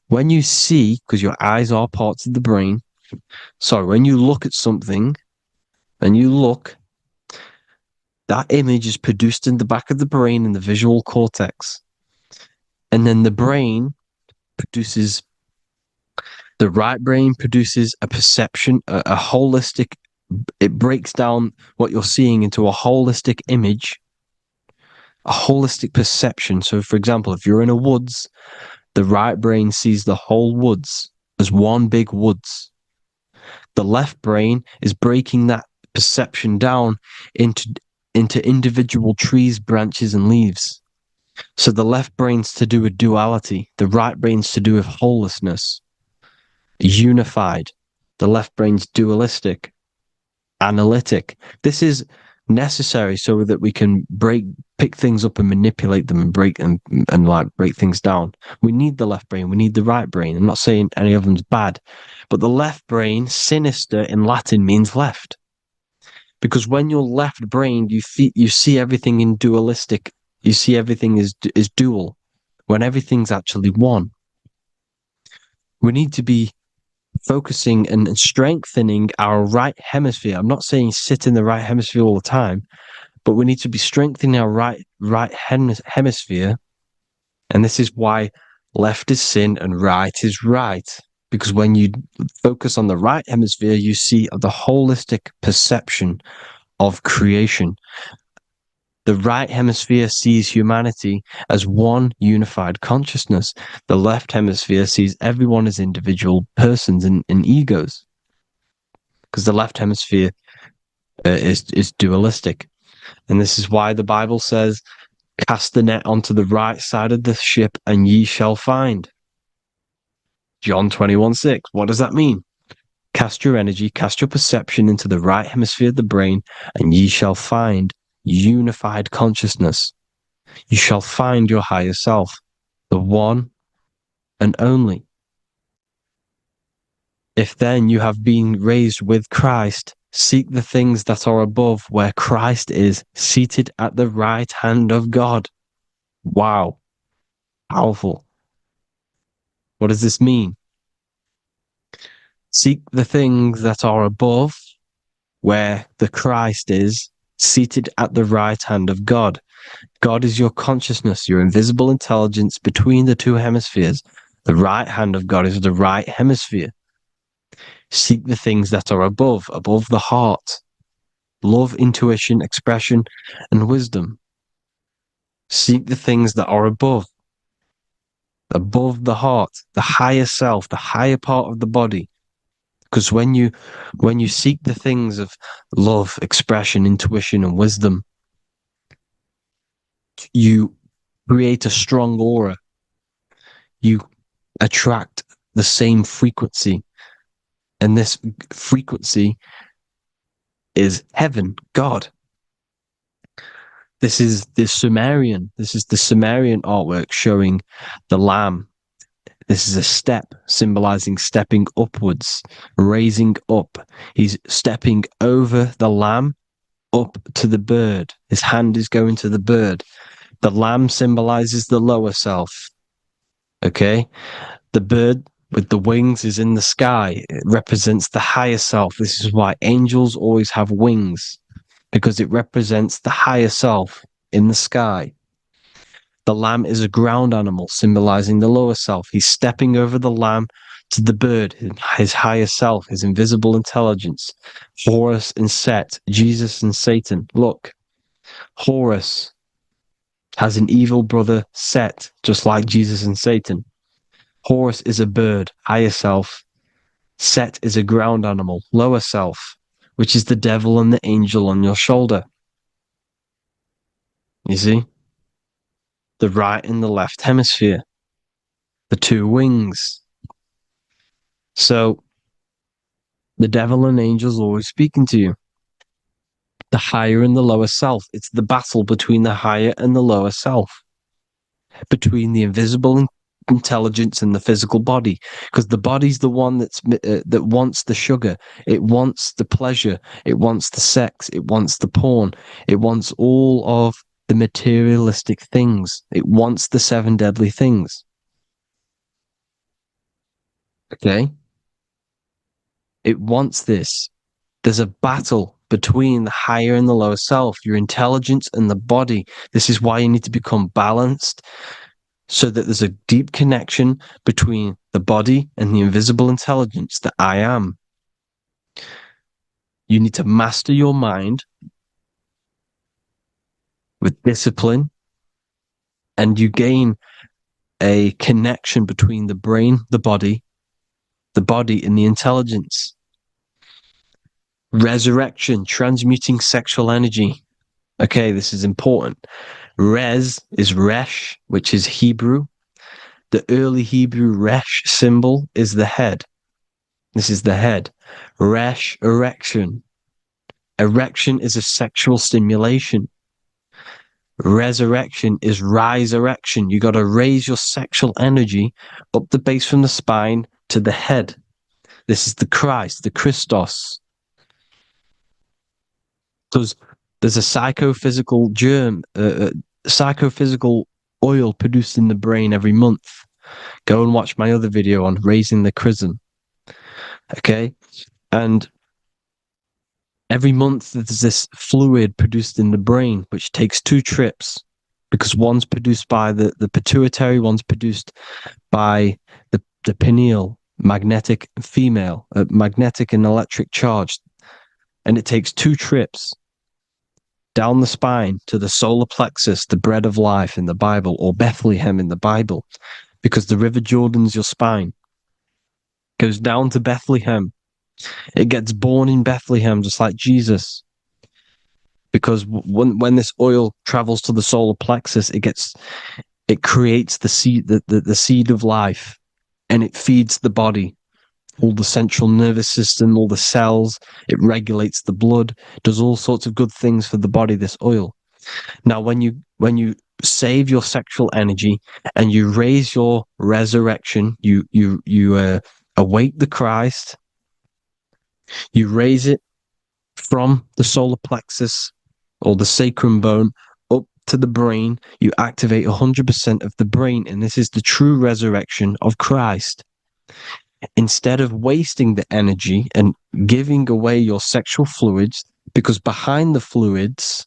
When you see, because your eyes are parts of the brain, when you look at something and you look, that image is produced in the back of the brain in the visual cortex. And then the right brain produces a perception, a holistic, it breaks down what you're seeing into a holistic image, a holistic perception. So, for example, if you're in a woods, the right brain sees the whole woods as one big woods. The left brain is breaking that perception down into individual trees, branches, and leaves. So the left brain's to do with duality. The right brain's to do with wholeness, unified. The left brain's dualistic, analytic. This is necessary so that we can pick things up and manipulate them and break things down. We need the left brain. We need the right brain. I'm not saying any of them's bad, but the left brain, sinister in Latin, means left. Because when you're left-brained, you see everything in dualistic. You see everything is dual, when everything's actually one. We need to be focusing and strengthening our right hemisphere. I'm not saying sit in the right hemisphere all the time, but we need to be strengthening our right hemisphere. And this is why left is sin and right is right. Because when you focus on the right hemisphere, you see the holistic perception of creation. The right hemisphere sees humanity as one unified consciousness. The left hemisphere sees everyone as individual persons and egos. Because the left hemisphere is dualistic. And this is why the Bible says, cast the net onto the right side of the ship and ye shall find. John 21:6. What does that mean? Cast your energy, cast your perception into the right hemisphere of the brain, and ye shall find unified consciousness. You shall find your higher self, the one and only. If then you have been raised with Christ, seek the things that are above, where Christ is seated at the right hand of God. Wow. Powerful. What does this mean? Seek the things that are above, where the Christ is seated at the right hand of God. God is your consciousness, your invisible intelligence between the 2 hemispheres. The right hand of God is the right hemisphere. Seek the things that are above the heart. Love, intuition, expression, and wisdom. Seek the things that are above the heart, the higher self, the higher part of the body. Because when you seek the things of love, expression, intuition, and wisdom, you create a strong aura. You attract the same frequency. And this frequency is heaven, God. This is the Sumerian artwork showing the Lamb. This is a step symbolizing stepping upwards, raising up. He's stepping over the Lamb up to the bird. His hand is going to the bird. The Lamb symbolizes the lower self. Okay? The bird with the wings is in the sky. It represents the higher self. This is why angels always have wings, because it represents the higher self in the sky. The lamb is a ground animal, symbolizing the lower self. He's stepping over the lamb to the bird, his higher self, his invisible intelligence. Horus and Set, Jesus and Satan. Look, Horus has an evil brother, Set, just like Jesus and Satan. Horus is a bird, higher self. Set is a ground animal, lower self, which is the devil and the angel on your shoulder. You see? The right and the left hemisphere. The two wings. So, the devil and angels always speaking to you. The higher and the lower self. It's the battle between the higher and the lower self. Between the invisible intelligence and the physical body, because the body's the one that wants the sugar, it wants the pleasure, it wants the sex, it wants the porn, it wants all of the materialistic things, it wants the 7 deadly things. Okay, it wants this. There's a battle between the higher and the lower self, your intelligence and the body. This is why you need to become balanced, so that there's a deep connection between the body and the invisible intelligence that I am. You need to master your mind with discipline, and you gain a connection between the brain, the body and the intelligence. Resurrection, transmuting sexual energy. Okay, this is important. Res is Resh, which is Hebrew. The early Hebrew Resh symbol is the head. This is the head. Resh, erection. Erection is a sexual stimulation. Resurrection is rise erection. You got to raise your sexual energy up the base from the spine to the head. This is the Christ, the Christos. Because there's a psychophysical germ, psychophysical oil produced in the brain every month. Go and watch my other video on raising the chrism. Okay? And every month there's this fluid produced in the brain, which takes 2 trips, because one's produced by the pituitary, one's produced by the pineal, magnetic female, magnetic and electric charge. And it takes 2 trips down the spine to the solar plexus, the bread of life in the Bible, or Bethlehem in the Bible, because the River Jordan's your spine. Goes down to Bethlehem. It gets born in Bethlehem, just like Jesus. Because when this oil travels to the solar plexus, it creates the seed, the seed of life, and it feeds the body. All the central nervous system, all the cells, it regulates the blood, does all sorts of good things for the body, this oil. Now, when you save your sexual energy and you raise your resurrection, you awake the Christ, you raise it from the solar plexus or the sacrum bone up to the brain, you activate 100% of the brain, and this is the true resurrection of Christ. Instead of wasting the energy and giving away your sexual fluids, because behind the fluids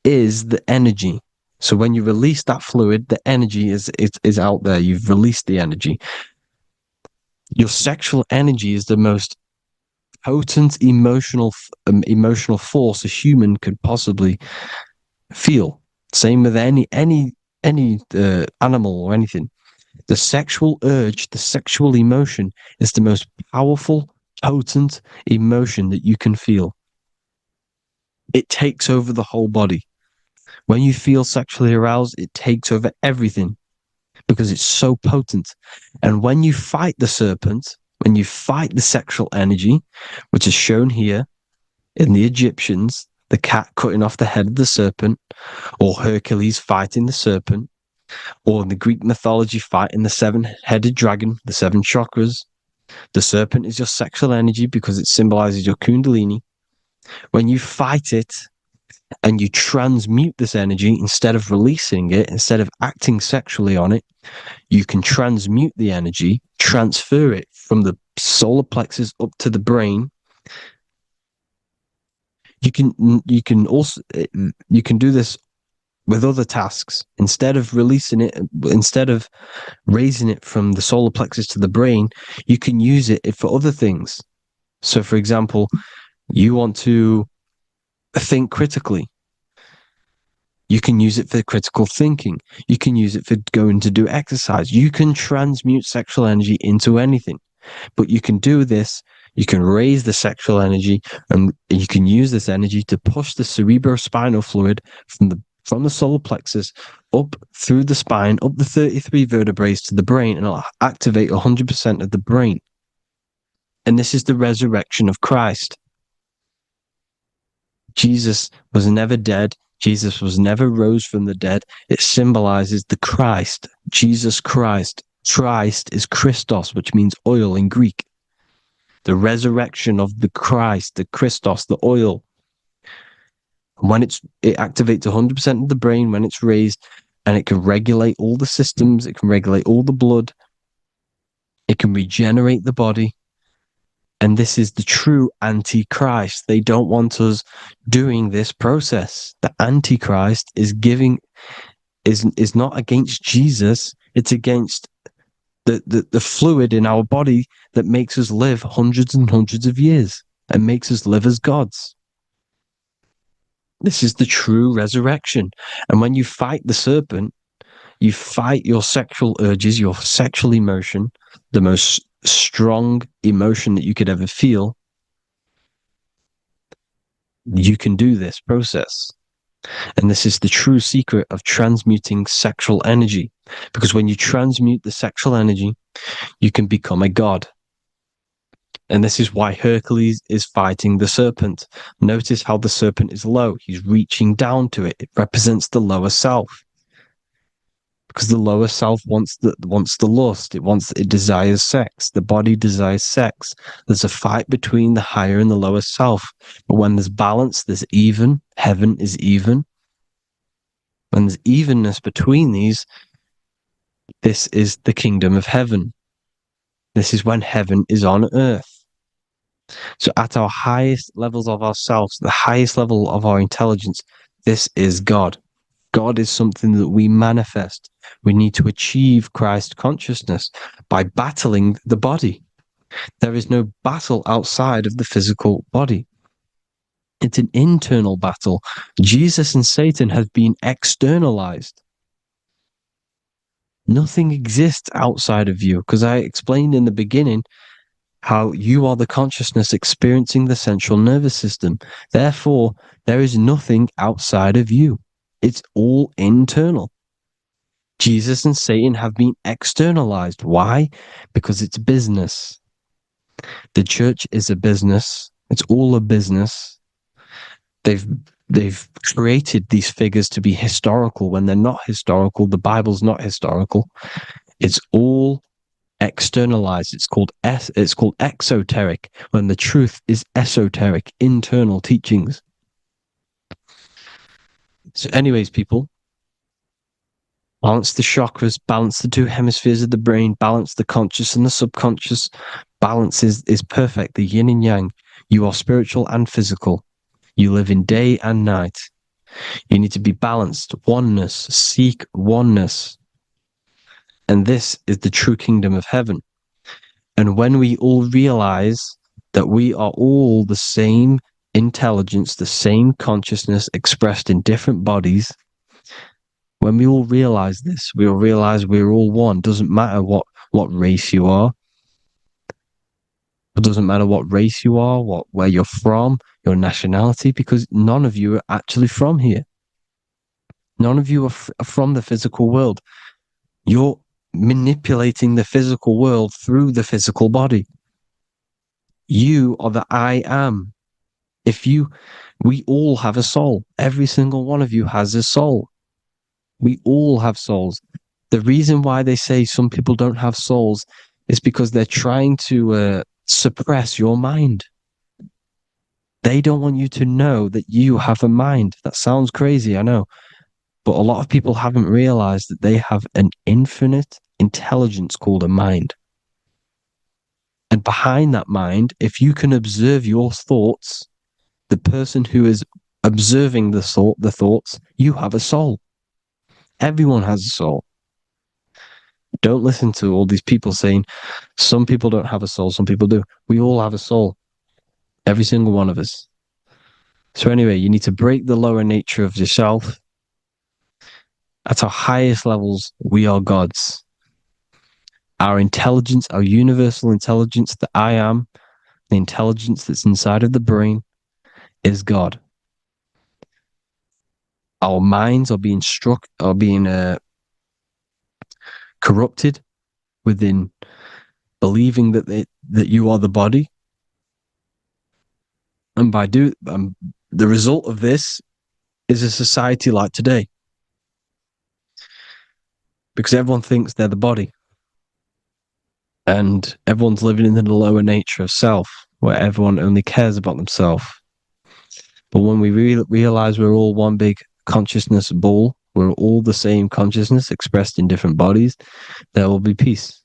is the energy. So when you release that fluid, the energy is out there. You've released the energy. Your sexual energy is the most potent emotional force a human could possibly feel. Same with any animal or anything. The sexual urge, the sexual emotion is the most powerful, potent emotion that you can feel. It takes over the whole body. When you feel sexually aroused, it takes over everything because it's so potent. And when you fight the serpent, when you fight the sexual energy, which is shown here in the Egyptians, the cat cutting off the head of the serpent, or Hercules fighting the serpent, or in the Greek mythology fighting the 7-headed dragon, the 7 chakras. The serpent is your sexual energy because it symbolizes your Kundalini. When you fight it and you transmute this energy, instead of releasing it, instead of acting sexually on it, you can transmute the energy, transfer it from the solar plexus up to the brain. You can do this with other tasks. Instead of raising it from the solar plexus to the brain, you can use it for other things. So, for example, you want to think critically. You can use it for critical thinking. You can use it for going to do exercise. You can transmute sexual energy into anything. But you can do this. You can raise the sexual energy, and you can use this energy to push the cerebrospinal fluid from the solar plexus up through the spine, up the 33 vertebrae to the brain, and it'll activate 100% of the brain. And this is the resurrection of Christ. Jesus was never dead. Jesus was never rose from the dead. It symbolizes the Christ, Jesus Christ. Christ is Christos, which means oil in Greek. The resurrection of the Christ, the Christos, the oil. When it activates 100% of the brain when it's raised, and it can regulate all the systems, it can regulate all the blood, it can regenerate the body. And this is the true Antichrist. They don't want us doing this process. The Antichrist is not against Jesus, it's against the fluid in our body that makes us live hundreds and hundreds of years and makes us live as gods. This is the true resurrection. And when you fight the serpent, you fight your sexual urges, your sexual emotion, the most strong emotion that you could ever feel. You can do this process. And this is the true secret of transmuting sexual energy. Because when you transmute the sexual energy, you can become a god. And this is why Hercules is fighting the serpent. Notice how the serpent is low. He's reaching down to it. It represents the lower self. Because the lower self wants the lust. It desires sex. The body desires sex. There's a fight between the higher and the lower self. But when there's balance, there's even. Heaven is even. When there's evenness between these, this is the kingdom of heaven. This is when heaven is on earth. So at our highest levels of ourselves, the highest level of our intelligence, this is God. God is something that we manifest. We need to achieve Christ consciousness by battling the body. There is no battle outside of the physical body. It's an internal battle. Jesus and Satan have been externalized. Nothing exists outside of you, because I explained in the beginning how you are the consciousness experiencing the central nervous system. Therefore, there is nothing outside of you. It's all internal. Jesus and Satan have been externalized. Why? Because it's business. The church is a business. It's all a business. They've created these figures to be historical when they're not historical. The Bible's not historical. It's all externalized. It's called exoteric, when the truth is esoteric, internal teachings. So anyways, people, balance the chakras, balance the two hemispheres of the brain, balance the conscious and the subconscious. Balance is perfect, the yin and yang. You are spiritual and physical. You live in day and night. You need to be balanced. Oneness. Seek oneness. And this is the true kingdom of heaven. And when we all realize that we are all the same intelligence, the same consciousness expressed in different bodies, when we all realize this, we all realize we're all one. Doesn't matter what race you are. It doesn't matter what race you are, where you're from, your nationality, because none of you are actually from here. None of you are from the physical world. You're manipulating the physical world through the physical body. You are the I am. We all have a soul. Every single one of you has a soul. We all have souls. The reason why they say some people don't have souls is because they're trying to suppress your mind. They don't want you to know that you have a mind. That sounds crazy, I know. But a lot of people haven't realized that they have an infinite intelligence called a mind. And behind that mind, if you can observe your thoughts, the person who is observing the thoughts, you have a soul. Everyone has a soul. Don't listen to all these people saying some people don't have a soul, some people do. We all have a soul. Every single one of us. So anyway, you need to break the lower nature of yourself. At our highest levels, we are gods. Our intelligence, our universal intelligence, the I am, the intelligence that's inside of the brain, is God. Our minds are being corrupted within believing that you are the body, and the result of this is a society like today, because everyone thinks they're the body, and everyone's living in the lower nature of self, where everyone only cares about themselves. But when we realize we're all one big consciousness ball, we're all the same consciousness expressed in different bodies, there will be peace.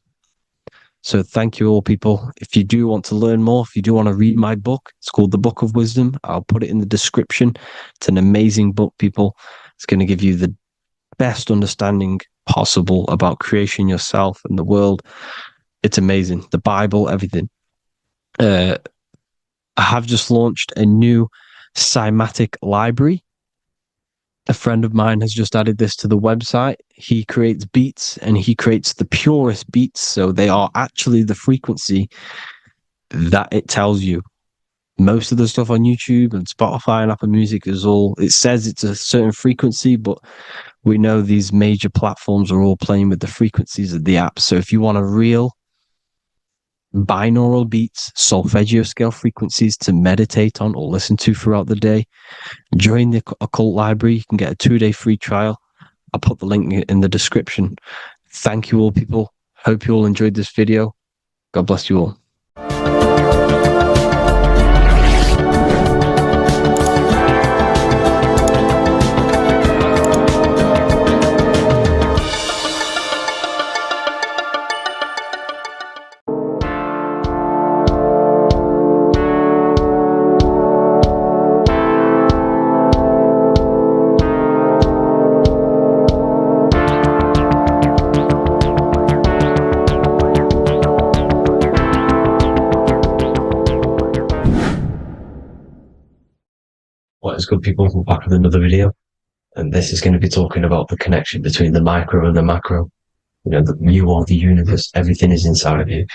So thank you all, people. If you do want to learn more, if you do want to read my book, it's called The Book of Wisdom. I'll put it in the description. It's an amazing book, people. It's going to give you the best understanding possible about creation, yourself, and the world. It's amazing. The Bible, everything. I have just launched a new cymatic library. A friend of mine has just added this to the website. He creates beats, and he creates the purest beats. So they are actually the frequency that it tells you. Most of the stuff on YouTube and Spotify and Apple Music it says it's a certain frequency, but we know these major platforms are all playing with the frequencies of the app. So if you want a real binaural beats, solfeggio scale frequencies to meditate on or listen to throughout the day, join the Occult Library. You can get a 2-day free trial. I'll put the link in the description. Thank you all, people. Hope you all enjoyed this video. God bless you all. What is good, people? We're back with another video, and this is going to be talking about the connection between the micro and the macro. You know, you are the universe, everything is inside of you.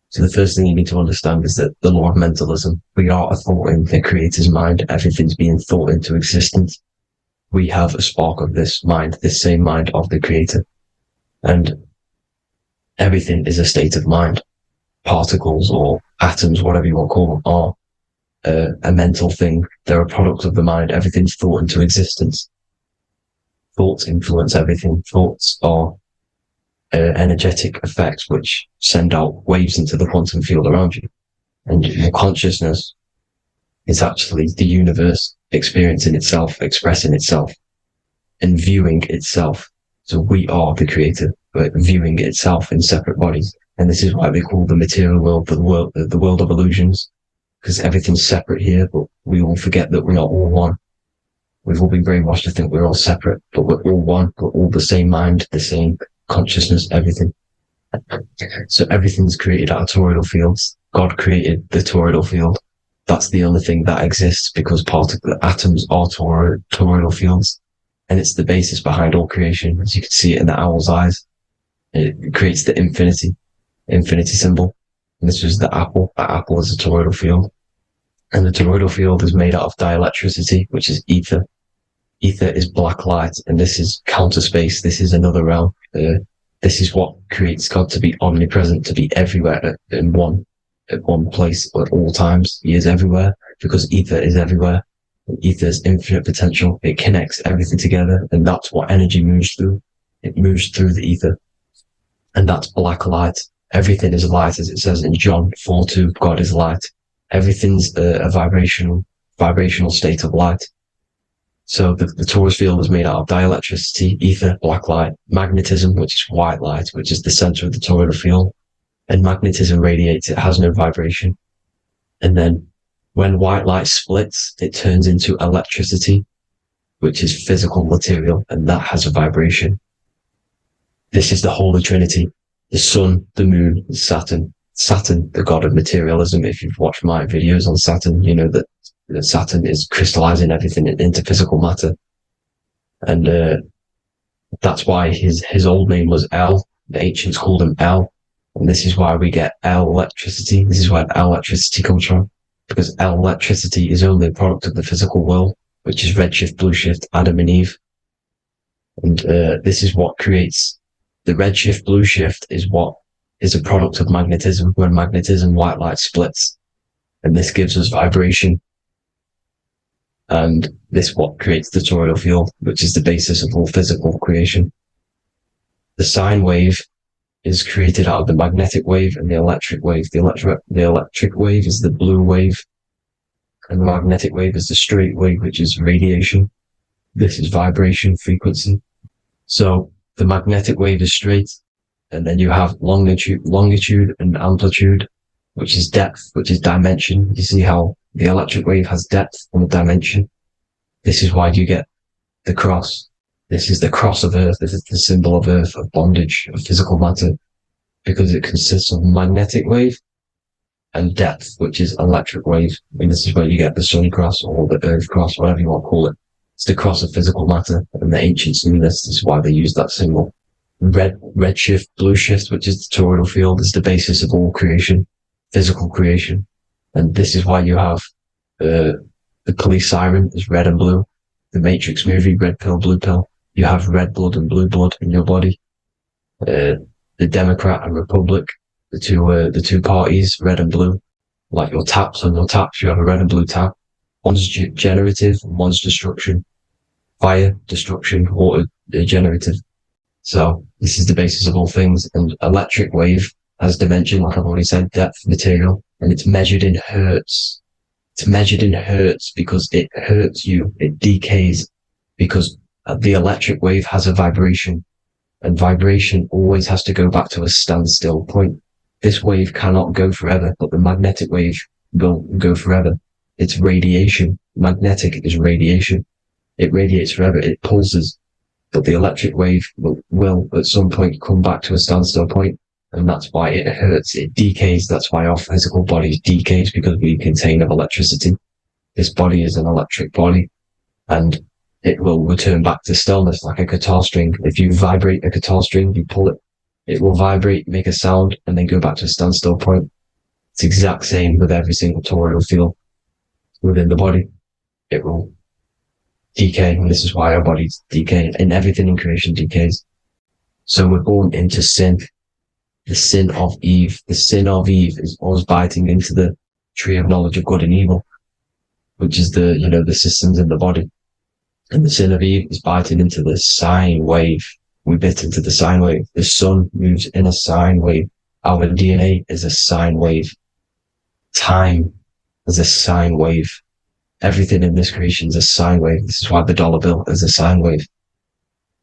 So the first thing you need to understand is that the law of mentalism, we are a thought in the creator's mind, everything's being thought into existence. We have a spark of this mind, this same mind of the creator, and everything is a state of mind. Particles or atoms, whatever you want to call them, are a mental thing. They're a product of the mind. Everything's thought into existence. Thoughts influence everything. Thoughts are energetic effects which send out waves into the quantum field around you. And your consciousness is actually the universe experiencing itself, expressing itself, and viewing itself. So we are the creator, but viewing itself in separate bodies. And this is why they call the material world the world of illusions. Because everything's separate here, but we all forget that we're not all one. We've all been brainwashed to think we're all separate, but we're all one. We're all the same mind, the same consciousness, everything. So everything's created out of toroidal fields. God created the toroidal field. That's the only thing that exists, because atoms are toroidal fields, and it's the basis behind all creation. As you can see it in the owl's eyes, it creates the infinity symbol. And this was the apple. That apple is a toroidal field. And the toroidal field is made out of dielectricity, which is ether. Ether is black light, and this is counter space. This is another realm. This is what creates God to be omnipresent, to be everywhere at one place at all times. He is everywhere because ether is everywhere. Ether is infinite potential. It connects everything together, and that's what energy moves through. It moves through the ether, and that's black light. Everything is light, as it says in John 4:2. God is light. Everything's a vibrational state of light. So the torus field is made out of dielectricity, ether, black light, magnetism, which is white light, which is the center of the toroidal field. And magnetism radiates, it has no vibration. And then when white light splits, it turns into electricity. which is physical material, and that has a vibration. This is the Holy Trinity, the sun, the moon, Saturn. Saturn, the god of materialism. If you've watched my videos on Saturn, you know that Saturn is crystallizing everything into physical matter. And that's why his old name was El. The ancients called him El. And this is why we get El electricity. This is where El electricity comes from. Because El electricity is only a product of the physical world, which is redshift, blueshift, Adam and Eve. And this is what creates the redshift, blueshift is what is a product of magnetism. When magnetism, white light splits. And this gives us vibration. And this what creates the toroidal field, which is the basis of all physical creation. The sine wave is created out of the magnetic wave and the electric wave. The electric wave is the blue wave, and the magnetic wave is the straight wave, which is radiation. This is vibration frequency. So the magnetic wave is straight, and then you have longitude and amplitude, which is depth, which is dimension. You see how the electric wave has depth and dimension. This is why you get the cross. This is the cross of Earth. This is the symbol of Earth, of bondage, of physical matter, because it consists of magnetic wave and depth, which is electric wave. And this is where you get the sun cross or the Earth cross, whatever you want to call it. It's the cross of physical matter, and the ancients knew this. This is why they used that symbol. Red shift, blue shift, which is the toroidal field, is the basis of all creation, physical creation. And this is why you have the police siren is red and blue. The Matrix movie, red pill, blue pill. You have red blood and blue blood in your body. The Democrat and Republic, the two parties, red and blue. Like your taps, on your taps, you have a red and blue tap. One's generative, one's destruction. Fire, destruction, water, generative. So this is the basis of all things. And electric wave has dimension, like I've already said, depth, material, and it's measured in hertz. It's measured in hertz because it hurts you. It decays because the electric wave has a vibration, and vibration always has to go back to a standstill point. This wave cannot go forever, but the magnetic wave will go forever. It's radiation. Magnetic is radiation. It radiates forever. It pulses, but the electric wave will at some point come back to a standstill point. And that's why it hurts, it decays. That's why our physical body decays, because we contain of electricity. This body is an electric body, and it will return back to stillness like a guitar string. If you vibrate a guitar string, you pull it, it will vibrate, make a sound, and then go back to a standstill point. It's the exact same with every single toroidal field within the body. It will decay, and this is why our bodies decay, and everything in creation decays. So we're born into sin. The sin of Eve. The sin of Eve is us biting into the tree of knowledge of good and evil, which is the systems in the body. And the sin of Eve is biting into the sine wave. We bit into the sine wave. The sun moves in a sine wave. Our DNA is a sine wave. Time is a sine wave. Everything in this creation is a sine wave. This is why the dollar bill is a sine wave.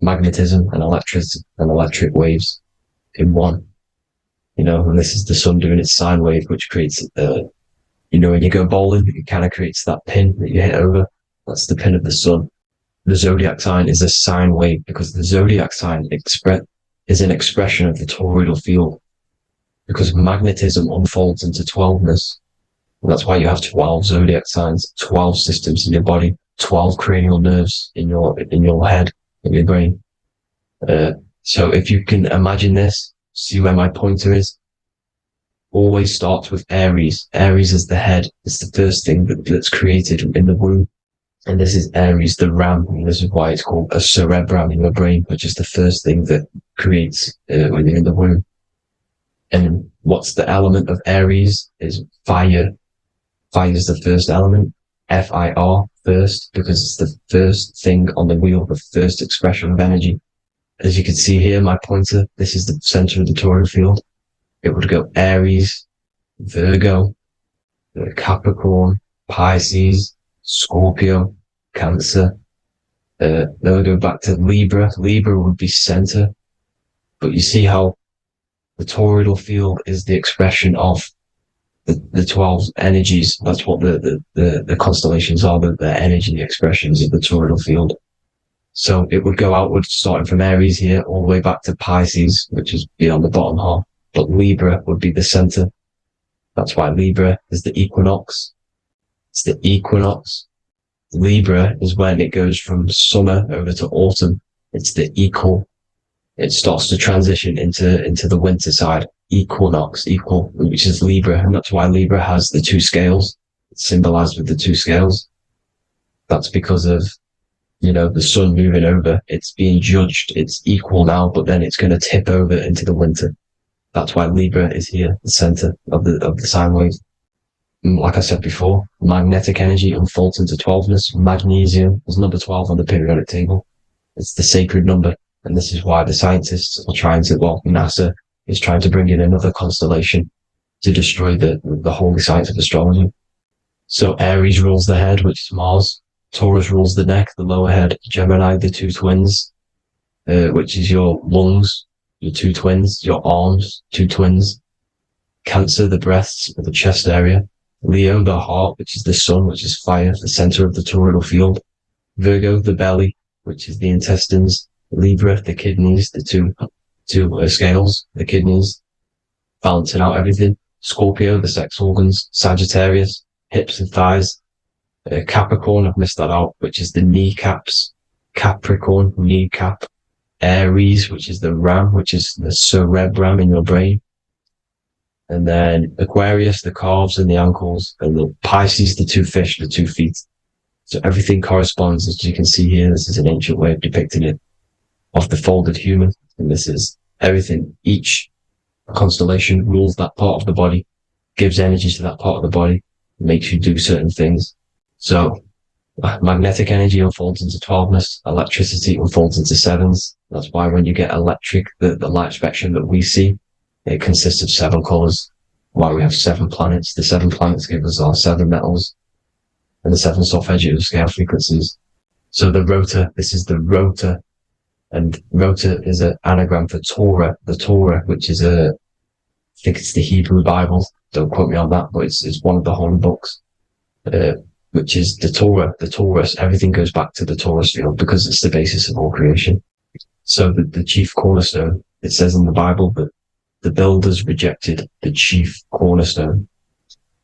Magnetism and electric waves in one. And this is the sun doing its sine wave, which creates, when you go bowling, it kind of creates that pin that you hit over. That's the pin of the sun. The zodiac sign is a sine wave, because the zodiac sign is an expression of the toroidal field, because magnetism unfolds into 12ness. And that's why you have 12 zodiac signs, 12 systems in your body, 12 cranial nerves in your head, in your brain. So if you can imagine this, see where my pointer is. Always starts with Aries. Aries is the head. It's the first thing that's created in the womb. And this is Aries, the ram. And this is why it's called a cerebrum in the brain, which is the first thing that creates when you're in the womb. And what's the element of Aries is fire. Fire is the first element. F-I-R, first, because it's the first thing on the wheel, the first expression of energy. As you can see here, my pointer, this is the center of the toroidal field. It would go Aries, Virgo, Capricorn, Pisces, Scorpio, Cancer. Then we go back to Libra. Libra would be center. But you see how the toroidal field is the expression of the 12 energies. That's what the constellations are, the energy expressions of the toroidal field. So it would go outward, starting from Aries here, all the way back to Pisces, which is beyond the bottom half. But Libra would be the center. That's why Libra is the equinox. It's the equinox. Libra is when it goes from summer over to autumn. It's the equal. It starts to transition into the winter side. Equinox, equal, which is Libra. And that's why Libra has the two scales. It's symbolized with the two scales. That's because of, the sun moving over. It's being judged. It's equal now, but then it's going to tip over into the winter. That's why Libra is here, the center of the sine wave. And like I said before, magnetic energy unfolds into 12ness. Magnesium is number 12 on the periodic table. It's the sacred number. And this is why the scientists are trying to, NASA is trying to bring in another constellation to destroy the holy science of astrology. So Aries rules the head, which is Mars. Taurus rules the neck, the lower head. Gemini, the two twins, which is your lungs, your two twins, your arms, two twins. Cancer, the breasts, or the chest area. Leo, the heart, which is the sun, which is fire, the center of the toroidal field. Virgo, the belly, which is the intestines. Libra, the kidneys, the two scales, the kidneys, balancing out everything. Scorpio, the sex organs. Sagittarius, hips and thighs. Capricorn, I've missed that out, which is the kneecaps. Capricorn, kneecap. Aries, which is the ram, which is the cerebrum in your brain. And then Aquarius, the calves and the ankles. And the Pisces, the two fish, the 2 feet. So everything corresponds, as you can see here. This is an ancient way of depicting it, of the folded human. And this is everything. Each constellation rules that part of the body, gives energy to that part of the body, makes you do certain things. So magnetic energy unfolds into 12ness, electricity unfolds into 7s. That's why when you get electric, the light spectrum that we see, it consists of 7 colors. Why we have 7 planets. The 7 planets give us our 7 metals and the 7 solfeggio scale frequencies. So the rotor, this is the rotor. And rotor is an anagram for Torah, the Torah, which is I think it's the Hebrew Bible. Don't quote me on that, but it's one of the holy books, which is the Torah, the Taurus. Everything goes back to the Taurus field because it's the basis of all creation. So the chief cornerstone, it says in the Bible that the builders rejected the chief cornerstone.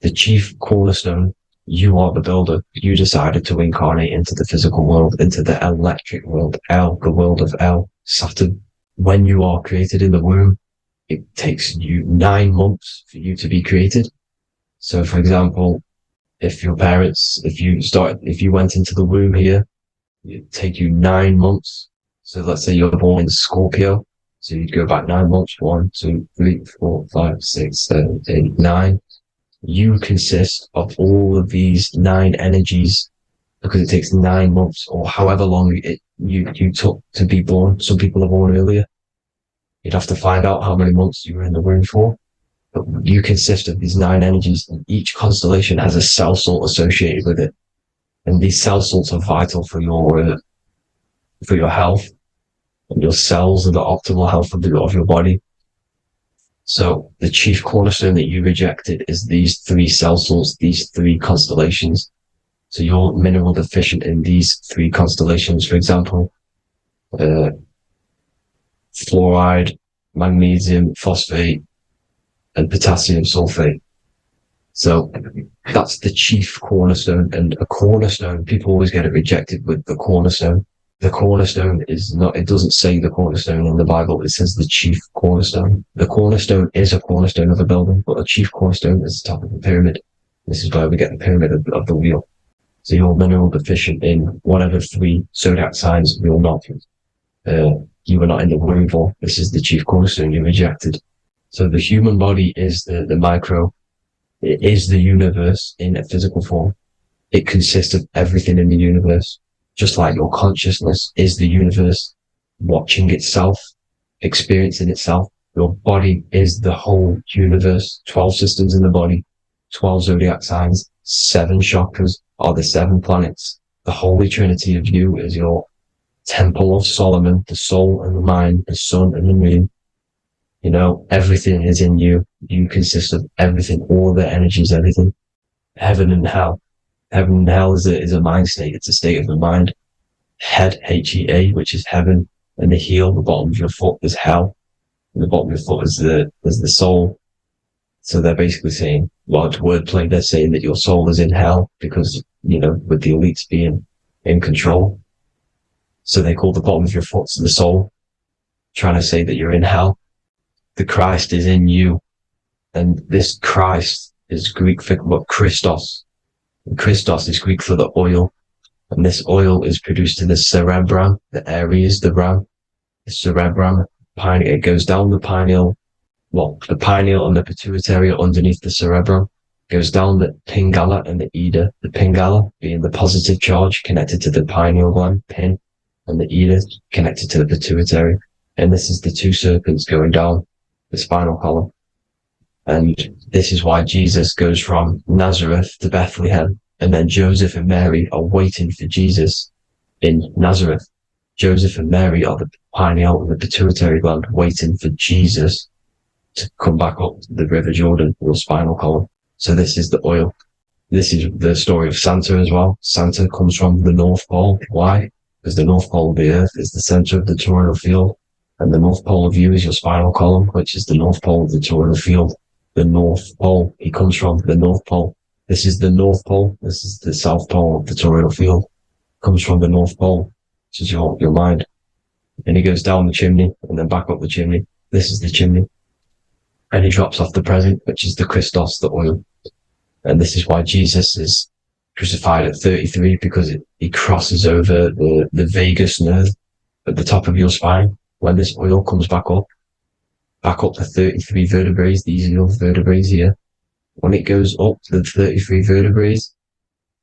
The chief cornerstone, you are the builder. You decided to incarnate into the physical world, into the electric world, the world of Saturn. When you are created in the womb, it takes you 9 months for you to be created. So for example, if your parents, if you went into the womb here, it'd take you 9 months. So let's say you're born in Scorpio. So you'd go back 9 months, 1, 2, 3, 4, 5, 6, 7, 8, 9. You consist of all of these 9 energies because it takes 9 months or however long you took to be born. Some people are born earlier. You'd have to find out how many months you were in the womb for. But you consist of these 9 energies, and each constellation has a cell salt associated with it. And these cell salts are vital for your health, and your cells are the optimal health of your body. So the chief cornerstone that you rejected is these 3 cell salts, these 3 constellations. So you're mineral deficient in these 3 constellations. For example, fluoride, magnesium, phosphate, and potassium sulfate. So that's the chief cornerstone. And a cornerstone, people always get it rejected with the cornerstone. The cornerstone is not, it doesn't say the cornerstone in the Bible, it says the chief cornerstone. The cornerstone is a cornerstone of a building, but a chief cornerstone is the top of the pyramid. This is where we get the pyramid of the wheel. So you're mineral deficient in whatever 3 zodiac signs you're not. You were not in the womb for. This is the chief cornerstone you rejected. So the human body is the micro. It is the universe in a physical form. It consists of everything in the universe. Just like your consciousness is the universe, watching itself, experiencing itself. Your body is the whole universe. 12 systems in the body, 12 zodiac signs, 7 chakras are the 7 planets. The Holy Trinity of you is your Temple of Solomon, the soul and the mind, the sun and the moon. You know, everything is in you. You consist of everything, all the energies, everything. Heaven and hell. Heaven and hell is a mind state. It's a state of the mind. Head, H-E-A, which is heaven, and the heel, the bottom of your foot, is hell. And the bottom of your foot is the soul. So they're basically saying, well, it's wordplay. They're saying that your soul is in hell because, you know, with the elites being in control. So they call the bottom of your foot the soul, trying to say that you're in hell. The Christ is in you. And this Christ is Greek for what? Christos. And Christos is Greek for the oil. And this oil is produced in the cerebrum, the areas, the ram, the cerebrum, pineal. It goes down the pineal, the pineal and the pituitary are underneath the cerebrum. Goes down the pingala and the ida. The pingala being the positive charge connected to the pineal gland, pin, and the ida connected to the pituitary. And this is the two serpents going down the spinal column. And this is why Jesus goes from Nazareth to Bethlehem, and then Joseph and Mary are waiting for Jesus in Nazareth. Joseph and Mary are the pineal and the pituitary gland waiting for Jesus to come back up the River Jordan, or spinal column. So this is the oil. This is the story of Santa as well. Santa comes from the North Pole. Why? Because the North Pole of the Earth is the center of the toroidal field, and the North Pole of you is your spinal column, which is the North Pole of the toroidal field. The North Pole, he comes from the North Pole. This is the North Pole. This is the South Pole of the toroidal field. Comes from the North Pole, which is your mind. And he goes down the chimney and then back up the chimney. This is the chimney. And he drops off the present, which is the Christos, the oil. And this is why Jesus is crucified at 33, because he crosses over the vagus nerve at the top of your spine. When this oil comes back up the 33 vertebrae, these are your vertebrae here. When it goes up to the 33 vertebrae,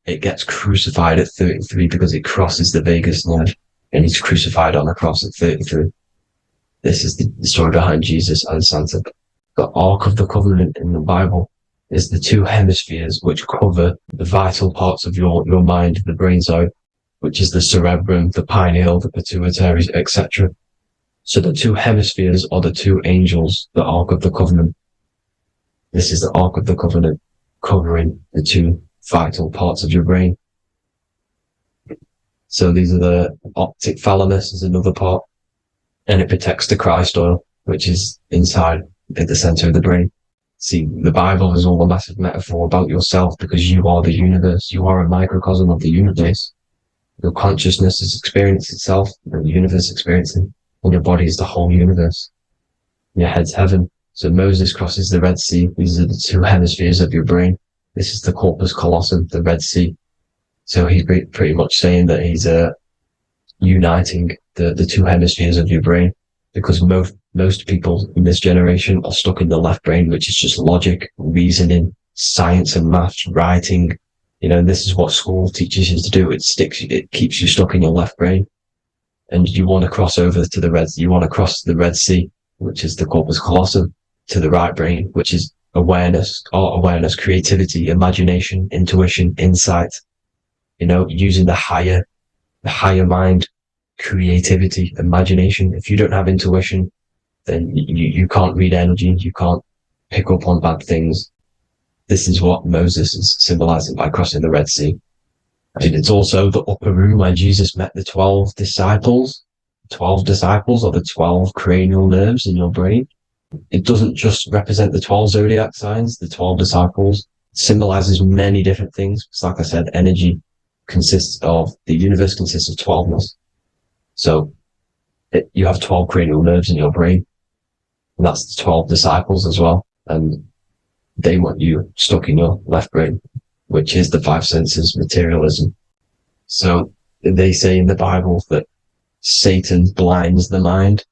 it gets crucified at 33 because it crosses the vagus nerve, and he's crucified on a cross at 33. This is the story behind Jesus and Santa. The Ark of the Covenant in the Bible is the two hemispheres which cover the vital parts of your mind, the brain side, which is the cerebrum, the pineal, the pituitary, etc. So the two hemispheres are the two angels, the Ark of the Covenant. This is the Ark of the Covenant covering the two vital parts of your brain. So these are the optic thalamus is another part, and it protects the Christ oil, which is inside at the center of the brain. See, the Bible is all a massive metaphor about yourself, because you are the universe. You are a microcosm of the universe. Your consciousness is experiencing itself, and the universe experiencing, and your body is the whole universe. Your head's heaven. So Moses crosses the Red Sea. These are the two hemispheres of your brain. This is the corpus callosum, the Red Sea. So he's pretty much saying that he's uniting the two hemispheres of your brain, because most people in this generation are stuck in the left brain, which is just logic, reasoning, science and maths, writing. You know, this is what school teaches you to do. It keeps you stuck in your left brain. And you want to cross over to you want to cross the Red Sea, which is the corpus callosum, to the right brain, which is awareness, art awareness, creativity, imagination, intuition, insight, you know, using the higher mind, creativity, imagination. If you don't have intuition, then you can't read energy, you can't pick up on bad things. This is what Moses is symbolizing by crossing the Red Sea. And it's also the upper room where Jesus met the 12 disciples. 12 disciples are the 12 cranial nerves in your brain. It doesn't just represent the 12 zodiac signs. The 12 disciples symbolizes many different things. It's like I said, energy the universe consists of 12ness. So you have 12 cranial nerves in your brain. And that's the 12 disciples as well. And they want you stuck in your left brain, which is the five senses, materialism. So they say in the Bible that Satan blinds the mind.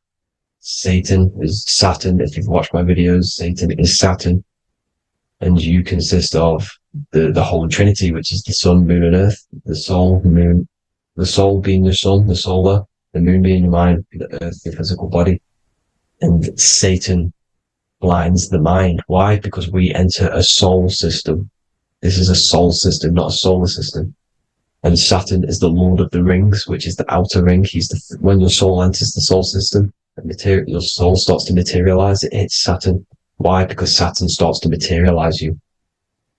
Satan is Saturn. If you've watched my videos, Satan is Saturn. And you consist of the whole Trinity, which is the sun, moon, and earth. The soul, moon, the soul being your sun, the solar, the moon being your mind, the earth, your physical body. And Satan blinds the mind. Why? Because we enter a soul system. This is a soul system, not a solar system. And Saturn is the Lord of the Rings, which is the outer ring. When your soul enters the soul system, Your soul starts to materialize. It hits Saturn. Why? Because Saturn starts to materialize you.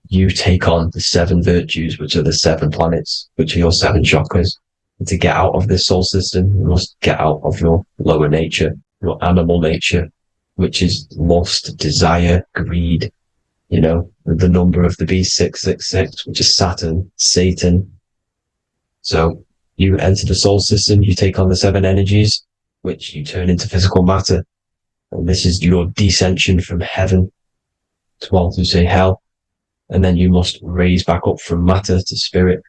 You take on the 7 virtues, which are the 7 planets, which are your 7 chakras. And to get out of this soul system, you must get out of your lower nature, your animal nature, which is lust, desire, greed. You know, the number of the beast, 666, which is Saturn, Satan. So you enter the soul system, you take on the 7 energies, which you turn into physical matter. And this is your descension from heaven to, well, to say hell. And then you must raise back up from matter to spirit.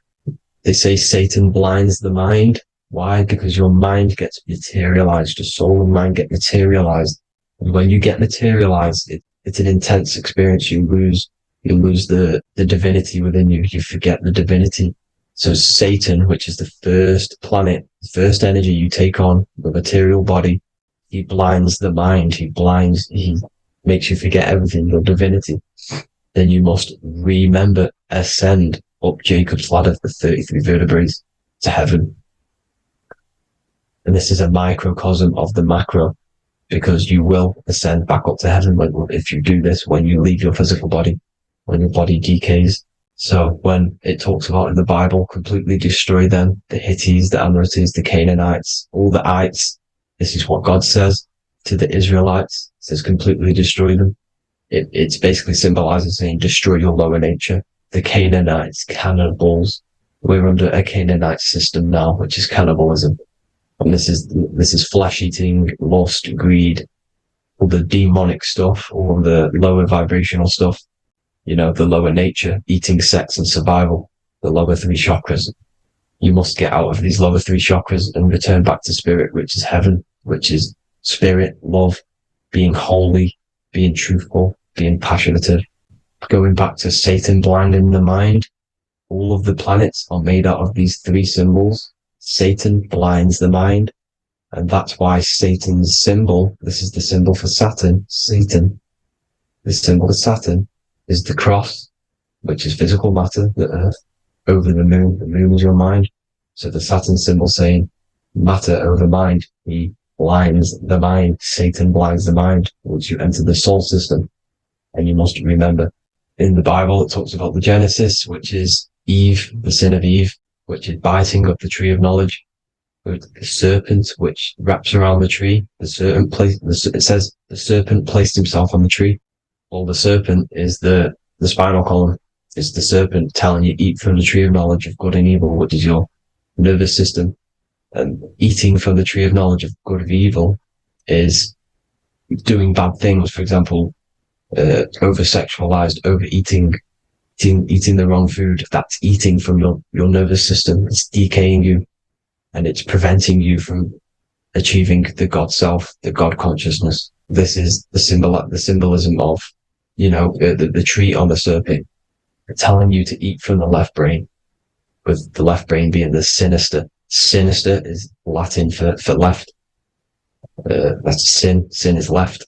They say Satan blinds the mind. Why? Because your mind gets materialized. Your soul and mind get materialized. And when you get materialized, it's an intense experience. You lose the divinity within you. You forget the divinity. So Satan, which is the first planet, the first energy you take on, the material body, he blinds the mind. He makes you forget everything, your divinity. Then you must remember, ascend up Jacob's ladder, the 33 vertebrae to heaven. And this is a microcosm of the macro, because you will ascend back up to heaven if you do this, when you leave your physical body, when your body decays. So when it talks about in the Bible, completely destroy them, the Hittites, the Amorites, the Canaanites, all the ites, this is what God says to the Israelites. It says completely destroy them. It's basically symbolizing saying destroy your lower nature. The Canaanites, cannibals. We're under a Canaanite system now, which is cannibalism. And this is flesh eating, lust, greed, all the demonic stuff, all the lower vibrational stuff. You know, the lower nature, eating, sex, and survival, the lower 3 chakras. You must get out of these lower 3 chakras and return back to spirit, which is heaven, which is spirit, love, being holy, being truthful, being passionate. Going back to Satan blinding the mind, all of the planets are made out of these 3 symbols. Satan blinds the mind, and that's why Satan's symbol, this is the symbol for Saturn, Satan, the symbol of Saturn, is the cross, which is physical matter, the earth, over the moon. The moon is your mind. So the Saturn symbol saying matter over mind. He blinds the mind. Satan blinds the mind once you enter the soul system. And you must remember, in the Bible, it talks about the Genesis, which is Eve, the sin of Eve, which is biting of the tree of knowledge. The serpent, which wraps around the tree. It says the serpent placed himself on the tree. Well, the serpent is the spinal column. It's the serpent telling you eat from the tree of knowledge of good and evil, which is your nervous system. And eating from the tree of knowledge of good and evil is doing bad things. For example, over-sexualized, overeating, eating the wrong food. That's eating from your nervous system. It's decaying you, and it's preventing you from achieving the God self, the God consciousness. This is the symbolism of, you know, the tree on the serpent, telling you to eat from the left brain, with the left brain being the sinister. Sinister is Latin for left. That's sin. Sin is left.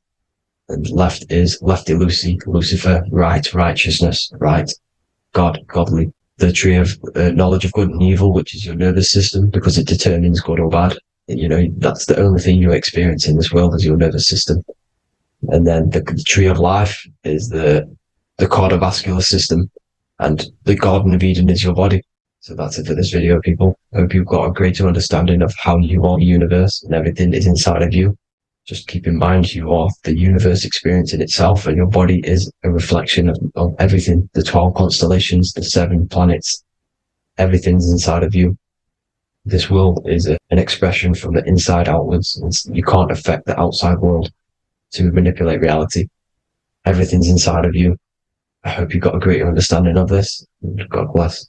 And left is lefty Lucy, Lucifer, right, righteousness, right, God, godly. The tree of knowledge of good and evil, which is your nervous system, because it determines good or bad. You know, that's the only thing you experience in this world is your nervous system. And then the tree of life is the cardiovascular system, and the Garden of Eden is your body. So that's it for this video, people. I hope you've got a greater understanding of how you are the universe and everything is inside of you. Just keep in mind, you are the universe experience in itself, and your body is a reflection of everything. The 12 constellations, the 7 planets, everything's inside of you. This world is an expression from the inside outwards. You can't affect the outside world to manipulate reality. Everything's inside of you. I hope you got a greater understanding of this. God bless.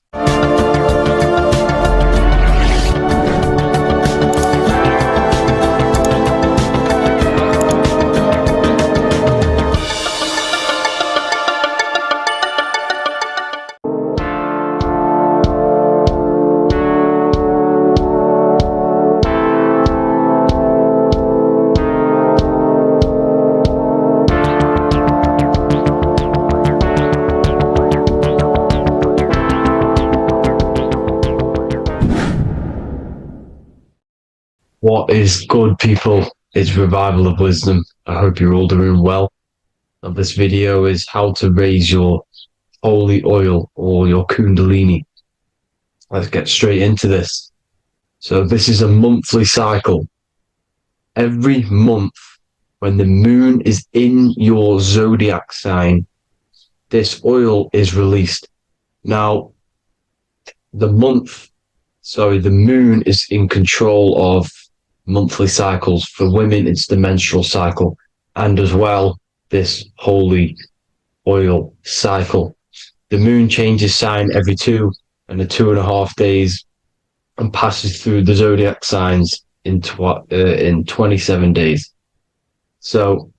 What is good, people? It's Revival of Wisdom. I hope you're all doing well. And this video is how to raise your holy oil or your Kundalini. Let's get straight into this. So this is a monthly cycle. Every month, when the moon is in your zodiac sign, this oil is released. Now, the moon is in control of monthly cycles. For women, it's the menstrual cycle, and as well, this holy oil cycle. The moon changes sign every 2.5 days and passes through the zodiac signs in 27 days. So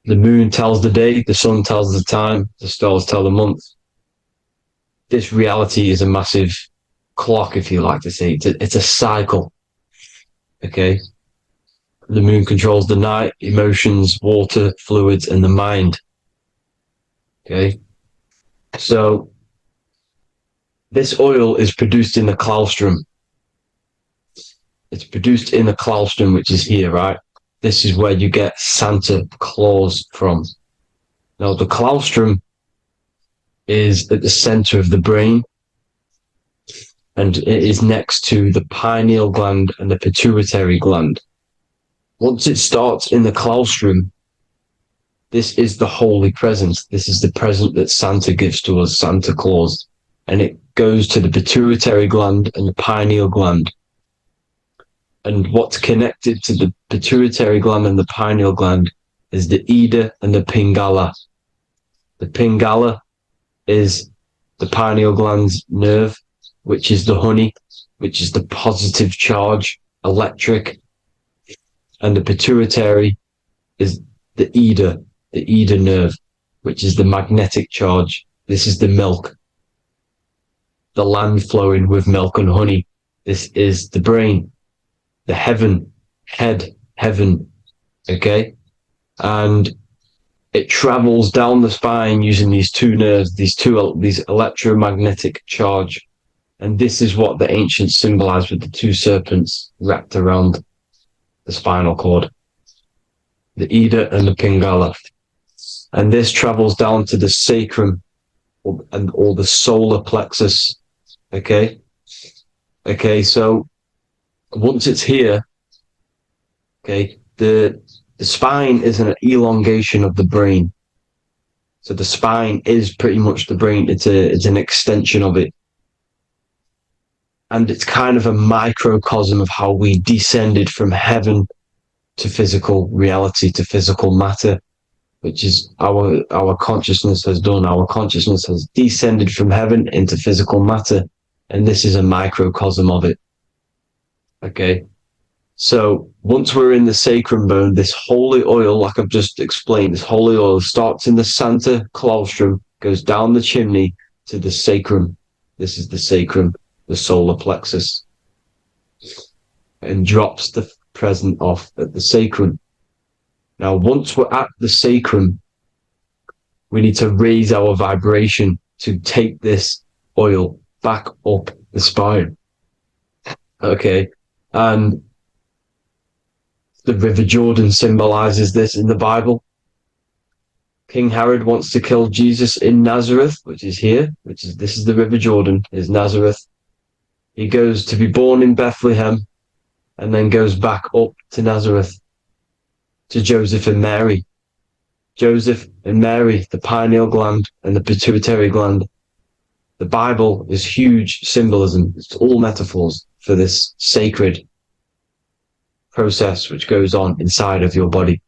the moon tells the day, the sun tells the time, the stars tell the month. This reality is a massive clock, if you like to say. It's a cycle. Okay. The moon controls the night, emotions, water, fluids, and the mind. Okay. So this oil is produced in the claustrum. It's produced in the claustrum, which is here, right? This is where you get Santa Claus from. Now, the claustrum is at the center of the brain, and it is next to the pineal gland and the pituitary gland. Once it starts in the claustrum, this is the holy presence. This is the present that Santa gives to us, Santa Claus. And it goes to the pituitary gland and the pineal gland. And what's connected to the pituitary gland and the pineal gland is the Ida and the Pingala. The Pingala is the pineal gland's nerve, which is the honey, which is the positive charge, electric. And the pituitary is the Ida nerve, which is the magnetic charge. This is the milk, the land flowing with milk and honey. This is the brain, the heaven, okay? And it travels down the spine using these two nerves, these electromagnetic charge. And this is what the ancients symbolized with the two serpents wrapped around the spinal cord, the Ida and the Pingala. And this travels down to the sacrum or the solar plexus. Okay. So once it's here, okay, the spine is an elongation of the brain. So the spine is pretty much the brain. It's an extension of it. And it's kind of a microcosm of how we descended from heaven to physical reality, to physical matter, which is our consciousness has done. Our consciousness has descended from heaven into physical matter. And this is a microcosm of it. Okay. So once we're in the sacrum bone, this holy oil, like I've just explained, this holy oil starts in the Santa claustrum, goes down the chimney to the sacrum. This is the sacrum, the solar plexus, and drops the present off at the sacrum. Now, once we're at the sacrum, we need to raise our vibration to take this oil back up the spine. Okay. And the River Jordan symbolizes this in the Bible. King Herod wants to kill Jesus in Nazareth, which is here, this is the River Jordan, is Nazareth. He goes to be born in Bethlehem and then goes back up to Nazareth to Joseph and Mary. Joseph and Mary, the pineal gland and the pituitary gland. The Bible is huge symbolism. It's all metaphors for this sacred process which goes on inside of your body.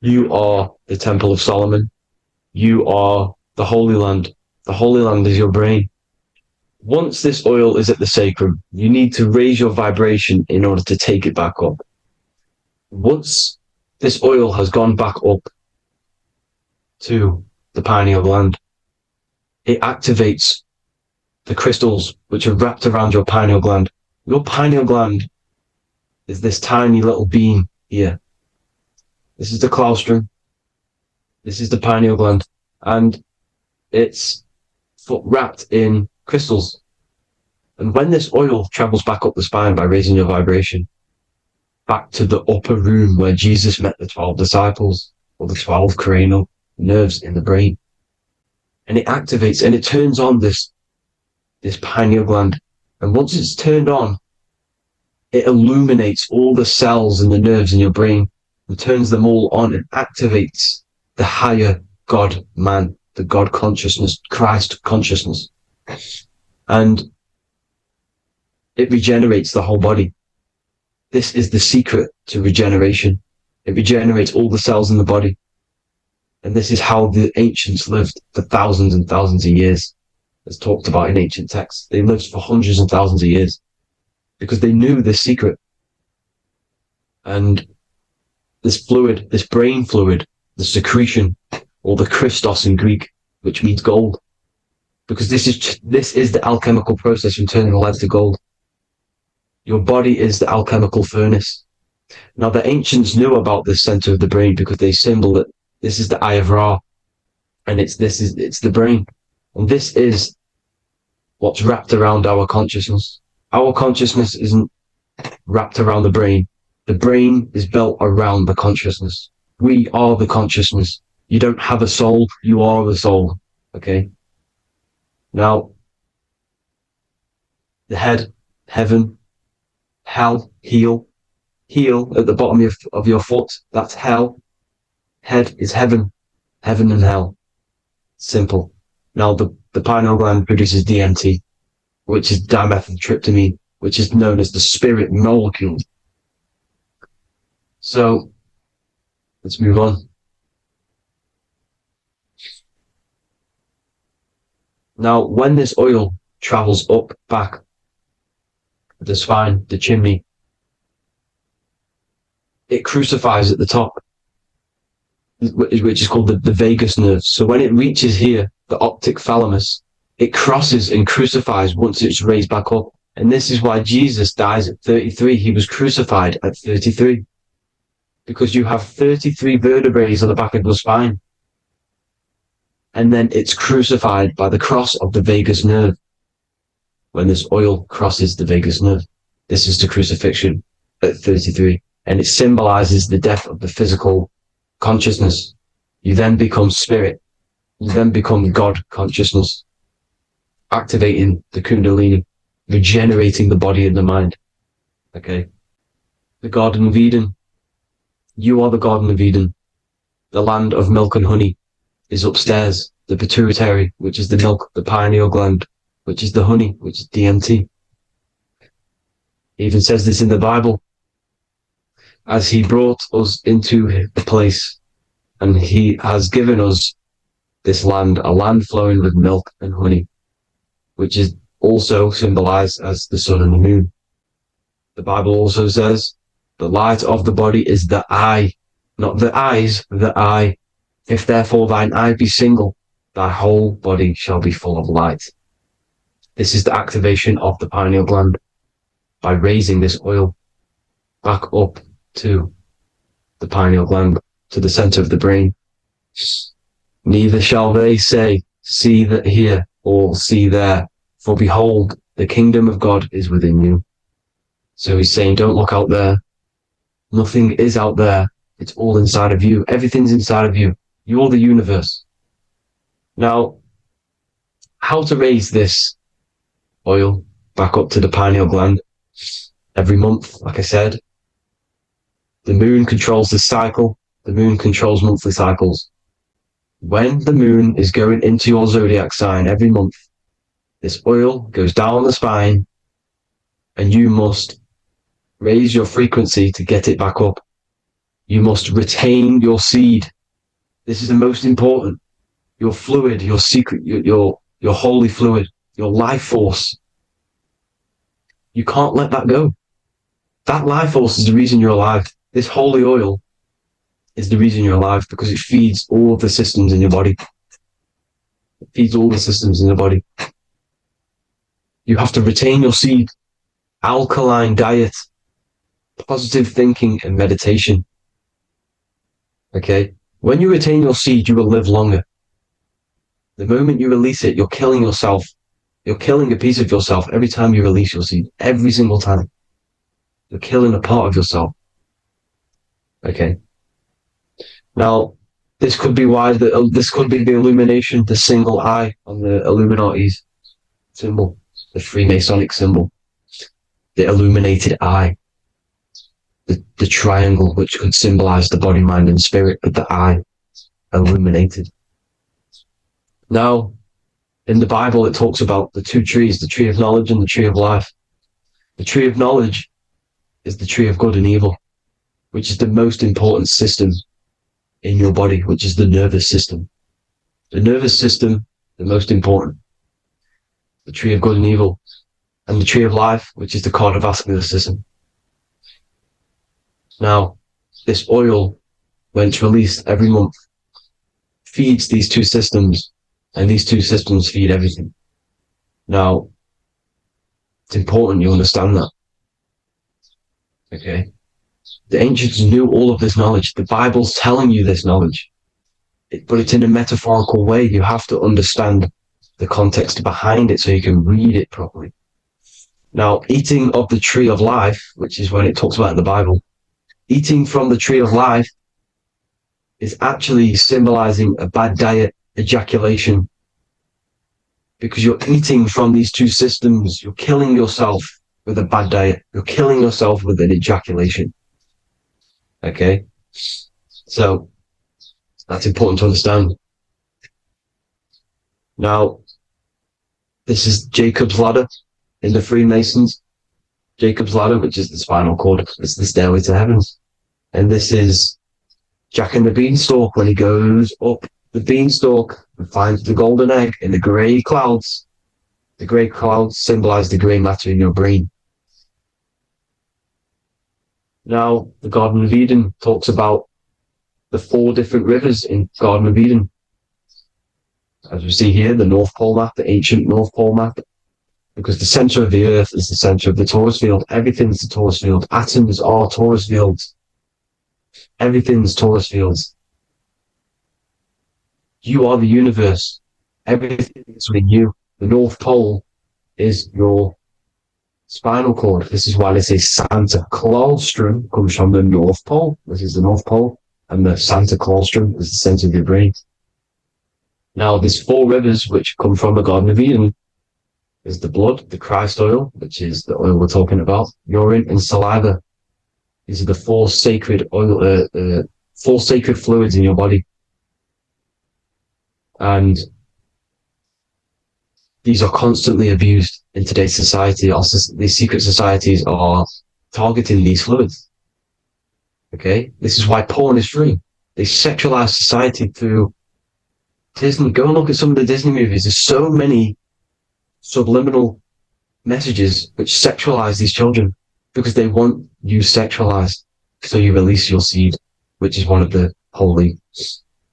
You are the Temple of Solomon. You are the Holy Land. The Holy Land is your brain. Once this oil is at the sacrum, you need to raise your vibration in order to take it back up. Once this oil has gone back up to the pineal gland, it activates the crystals which are wrapped around your pineal gland. Your pineal gland is this tiny little beam here. This is the claustrum. This is the pineal gland. And it's wrapped in crystals. And when this oil travels back up the spine by raising your vibration, back to the upper room where Jesus met the 12 disciples, or the 12 cranial nerves in the brain. And it activates and it turns on this pineal gland. And once it's turned on, it illuminates all the cells and the nerves in your brain and turns them all on and activates the higher God man, the God consciousness, Christ consciousness. And it regenerates the whole body. This is the secret to regeneration. It regenerates all the cells in the body. And this is how the ancients lived for thousands and thousands of years. As talked about in ancient texts. They lived for hundreds and thousands of years because they knew this secret. And this fluid, this brain fluid, the secretion, or the Christos in Greek, which means gold, because this is the alchemical process from turning lead to gold. Your body is the alchemical furnace. Now the ancients knew about this center of the brain because they symbol that this is the eye of Ra, and it's the brain, and this is what's wrapped around our consciousness. Our consciousness isn't wrapped around the brain. The brain is built around the consciousness. We are the consciousness. You don't have a soul, you are the soul. Okay? Now, the head, heaven, hell, heel at the bottom of your foot, that's hell. Head is heaven and hell. Simple. Now, the pineal gland produces DMT, which is dimethyltryptamine, which is known as the spirit molecule. So, let's move on. Now, when this oil travels up, back, the spine, the chimney, it crucifies at the top, which is called the vagus nerve. So when it reaches here, the optic thalamus, it crosses and crucifies once it's raised back up. And this is why Jesus dies at 33. He was crucified at 33. Because you have 33 vertebrae on the back of your spine. And then it's crucified by the cross of the vagus nerve. When this oil crosses the vagus nerve, this is the crucifixion at 33. And it symbolizes the death of the physical consciousness. You then become spirit. You then become God consciousness, activating the Kundalini, regenerating the body and the mind. Okay. The Garden of Eden. You are the Garden of Eden. The land of milk and honey is upstairs. The pituitary, which is the milk, the pineal gland, which is the honey, which is DMT. It even says this in the Bible. As he brought us into the place, and he has given us this land, a land flowing with milk and honey, which is also symbolized as the sun and the moon. The Bible also says, the light of the body is the eye, not the eyes, the eye. If therefore thine eye be single, thy whole body shall be full of light. This is the activation of the pineal gland by raising this oil back up to the pineal gland, to the center of the brain. Neither shall they say, see that here, or see there, for behold, the kingdom of God is within you. So he's saying, don't look out there. Nothing is out there. It's all inside of you. Everything's inside of you. You're the universe. Now, how to raise this oil back up to the pineal gland? Every month, like I said. The moon controls the cycle. The moon controls monthly cycles. When the moon is going into your zodiac sign every month, this oil goes down the spine and you must raise your frequency to get it back up. You must retain your seed. This is the most important. Your fluid, your secret, your holy fluid, your life force. You can't let that go. That life force is the reason you're alive. This holy oil is the reason you're alive, because it feeds all of the systems in your body. It feeds all the systems in your body. You have to retain your seed, alkaline diet, positive thinking and meditation. Okay? When you retain your seed, you will live longer. The moment you release it, you're killing yourself. You're killing a piece of yourself every time you release your seed. Every single time. You're killing a part of yourself. Okay. Now, this could be why this could be the illumination, the single eye on the Illuminati's symbol, the Freemasonic symbol, the illuminated eye, the triangle, which could symbolize the body, mind, and spirit, but the eye illuminated. Now, in the Bible, it talks about the two trees, the tree of knowledge and the tree of life. The tree of knowledge is the tree of good and evil, which is the most important system in your body, which is the nervous system. The nervous system, the most important. The tree of good and evil. And the tree of life, which is the cardiovascular system. Now, this oil, when it's released every month, feeds these two systems, and these two systems feed everything. Now, it's important you understand that. Okay? The ancients knew all of this knowledge. The Bible's telling you this knowledge. But it's in a metaphorical way. You have to understand the context behind it so you can read it properly. Now, eating of the tree of life, which is when it talks about in the Bible, eating from the tree of life is actually symbolizing a bad diet, ejaculation, because you're eating from these two systems. You're killing yourself with a bad diet. You're killing yourself with an ejaculation. Okay? So, that's important to understand. Now, this is Jacob's ladder in the Freemasons. Jacob's ladder, which is the spinal cord. It's the stairway to heaven. And this is Jack and the Beanstalk when he goes up the beanstalk and finds the golden egg in the grey clouds. The grey clouds symbolize the grey matter in your brain. Now, the Garden of Eden talks about the 4 different rivers in Garden of Eden. As we see here, the North Pole map, the ancient North Pole map, because the center of the earth is the center of the Taurus field. Everything's the Taurus field. Atoms are Taurus fields. Everything's Taurus fields. You are the universe. Everything is within you. The North Pole is your spinal cord. This is why they say Santa Claustrum comes from the North Pole. This is the North Pole. And the Santa Claustrum is the center of your brain. Now, there's 4 rivers which come from the Garden of Eden. There's the blood, the Christ oil, which is the oil we're talking about, urine, and saliva. These are the 4 sacred oil, 4 sacred fluids in your body. And these are constantly abused in today's society. Also, these secret societies are targeting these fluids. Okay? This is why porn is free. They sexualize society through Disney. Go and look at some of the Disney movies. There's so many subliminal messages which sexualize these children because they want you sexualized. So you release your seed, which is one of the holy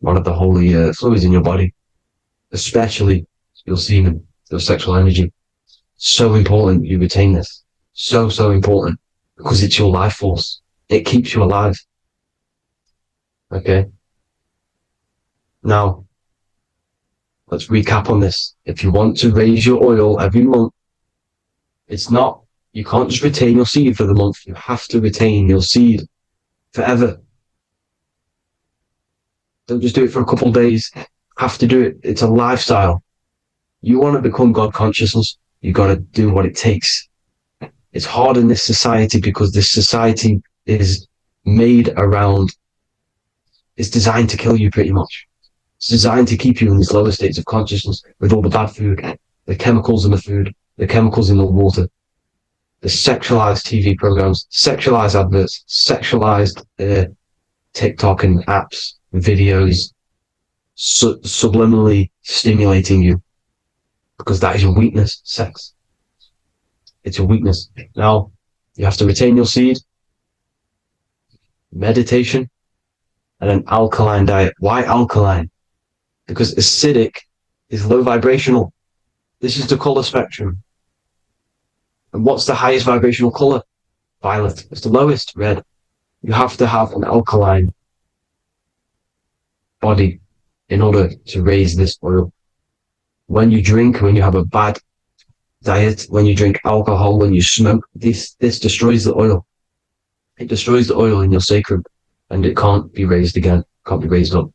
fluids in your body, especially your semen, your sexual energy. So important you retain this. So important because it's your life force. It keeps you alive. Okay. Now, let's recap on this. If you want to raise your oil every month, you can't just retain your seed for the month. You have to retain your seed forever. Don't just do it for a couple of days. You have to do it. It's a lifestyle. You want to become God consciousness, you got to do what it takes. It's hard in this society because this society is made around, it's designed to kill you pretty much. It's designed to keep you in these lower states of consciousness with all the bad food, the chemicals in the food, the chemicals in the water, the sexualized TV programs, sexualized adverts, sexualized TikTok and apps, videos, subliminally stimulating you. Because that is your weakness, sex. It's your weakness. Now, you have to retain your seed, meditation, and an alkaline diet. Why alkaline? Because acidic is low vibrational. This is the color spectrum. And what's the highest vibrational color? Violet. It's the lowest, red. You have to have an alkaline body in order to raise this oil. When you drink, when you have a bad diet, when you drink alcohol, when you smoke, this destroys the oil. It destroys the oil in your sacrum. and it can't be raised again, can't be raised up.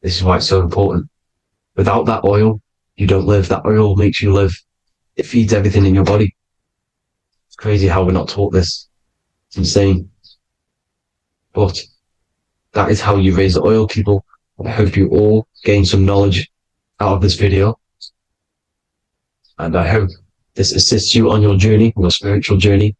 This is why it's so important. Without that oil, you don't live. That oil makes you live. It feeds everything in your body. It's crazy how we're not taught this. It's insane. But that is how you raise the oil, people. I hope you all gain some knowledge out of this video. And I hope this assists you on your journey, your spiritual journey.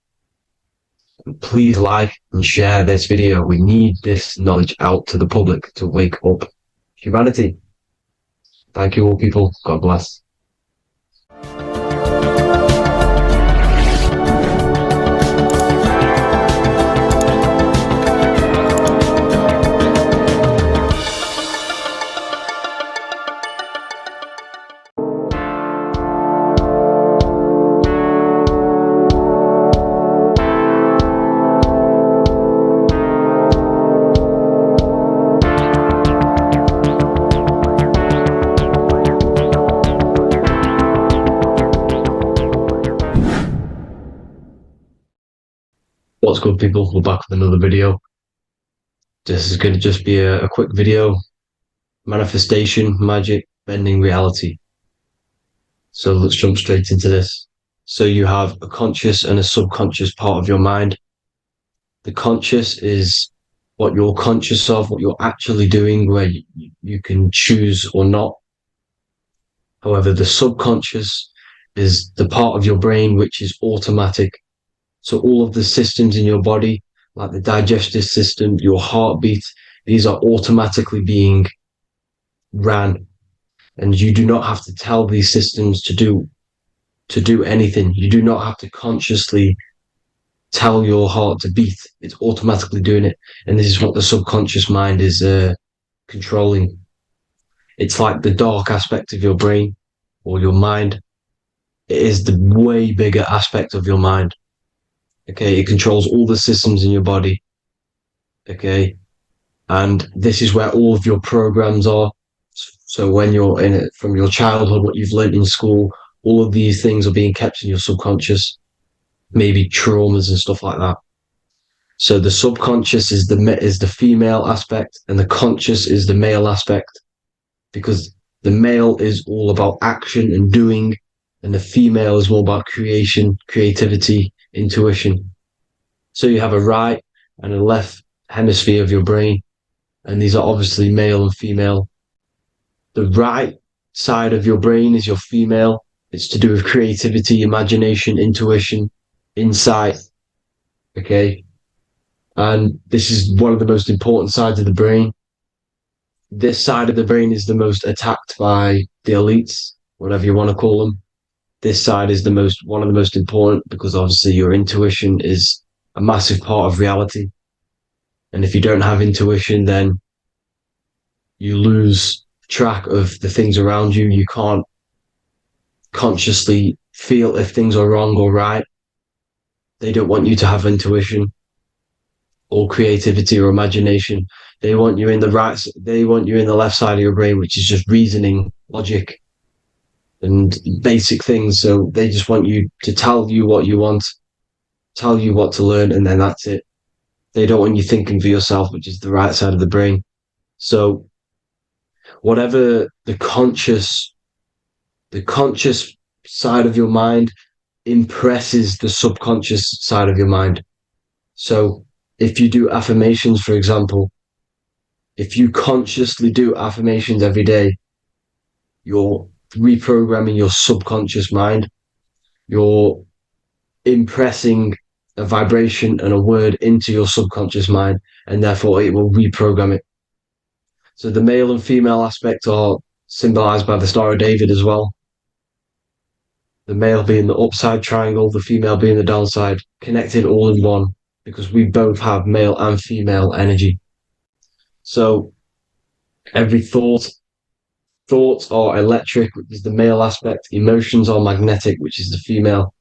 And please like and share this video. We need this knowledge out to the public to wake up humanity. Thank you all, people. God bless. What's good, people? We're back with another video. This is going to just be a quick video. Manifestation, magic, bending reality. So let's jump straight into this. So you have a conscious and a subconscious part of your mind. The conscious is what you're conscious of, what you're actually doing, where you can choose or not. However, the subconscious is the part of your brain which is automatic. So all of the systems in your body, like the digestive system, your heartbeat, these are automatically being ran. And you do not have to tell these systems to do anything. You do not have to consciously tell your heart to beat. It's automatically doing it. And this is what the subconscious mind is controlling. It's like the dark aspect of your brain or your mind. It is the way bigger aspect of your mind. Okay, it controls all the systems in your body. Okay, and this is where all of your programs are. So when you're in it from your childhood, what you've learned in school, all of these things are being kept in your subconscious, maybe traumas and stuff like that. So the subconscious is the female aspect, and the conscious is the male aspect, because the male is all about action and doing, and the female is more about creation, creativity, intuition. So you have a right and a left hemisphere of your brain, and these are obviously male and female. The right side of your brain is your female. It's to do with creativity, imagination, intuition, insight. Okay. And this is one of the most important sides of the brain. This side of the brain is the most attacked by the elites, whatever you want to call them. This side is one of the most important, because obviously your intuition is a massive part of reality. And if you don't have intuition, then you lose track of the things around you. You can't consciously feel if things are wrong or right. They don't want you to have intuition or creativity or imagination. They want you in the left side of your brain, which is just reasoning, logic, and basic things. So they just want you to tell you what you want, tell you what to learn, and then that's it. They don't want you thinking for yourself, which is the right side of the brain. So whatever the conscious side of your mind impresses the subconscious side of your mind. So if you do affirmations, for example, if you consciously do affirmations every day, you're reprogramming your subconscious mind. You're impressing a vibration and a word into your subconscious mind, and therefore it will reprogram it. So the male and female aspect are symbolized by the Star of David as well. The male being the upside triangle, the female being the downside, connected all in one, because we both have male and female energy. So every thoughts are electric, which is the male aspect. Emotions are magnetic, which is the female.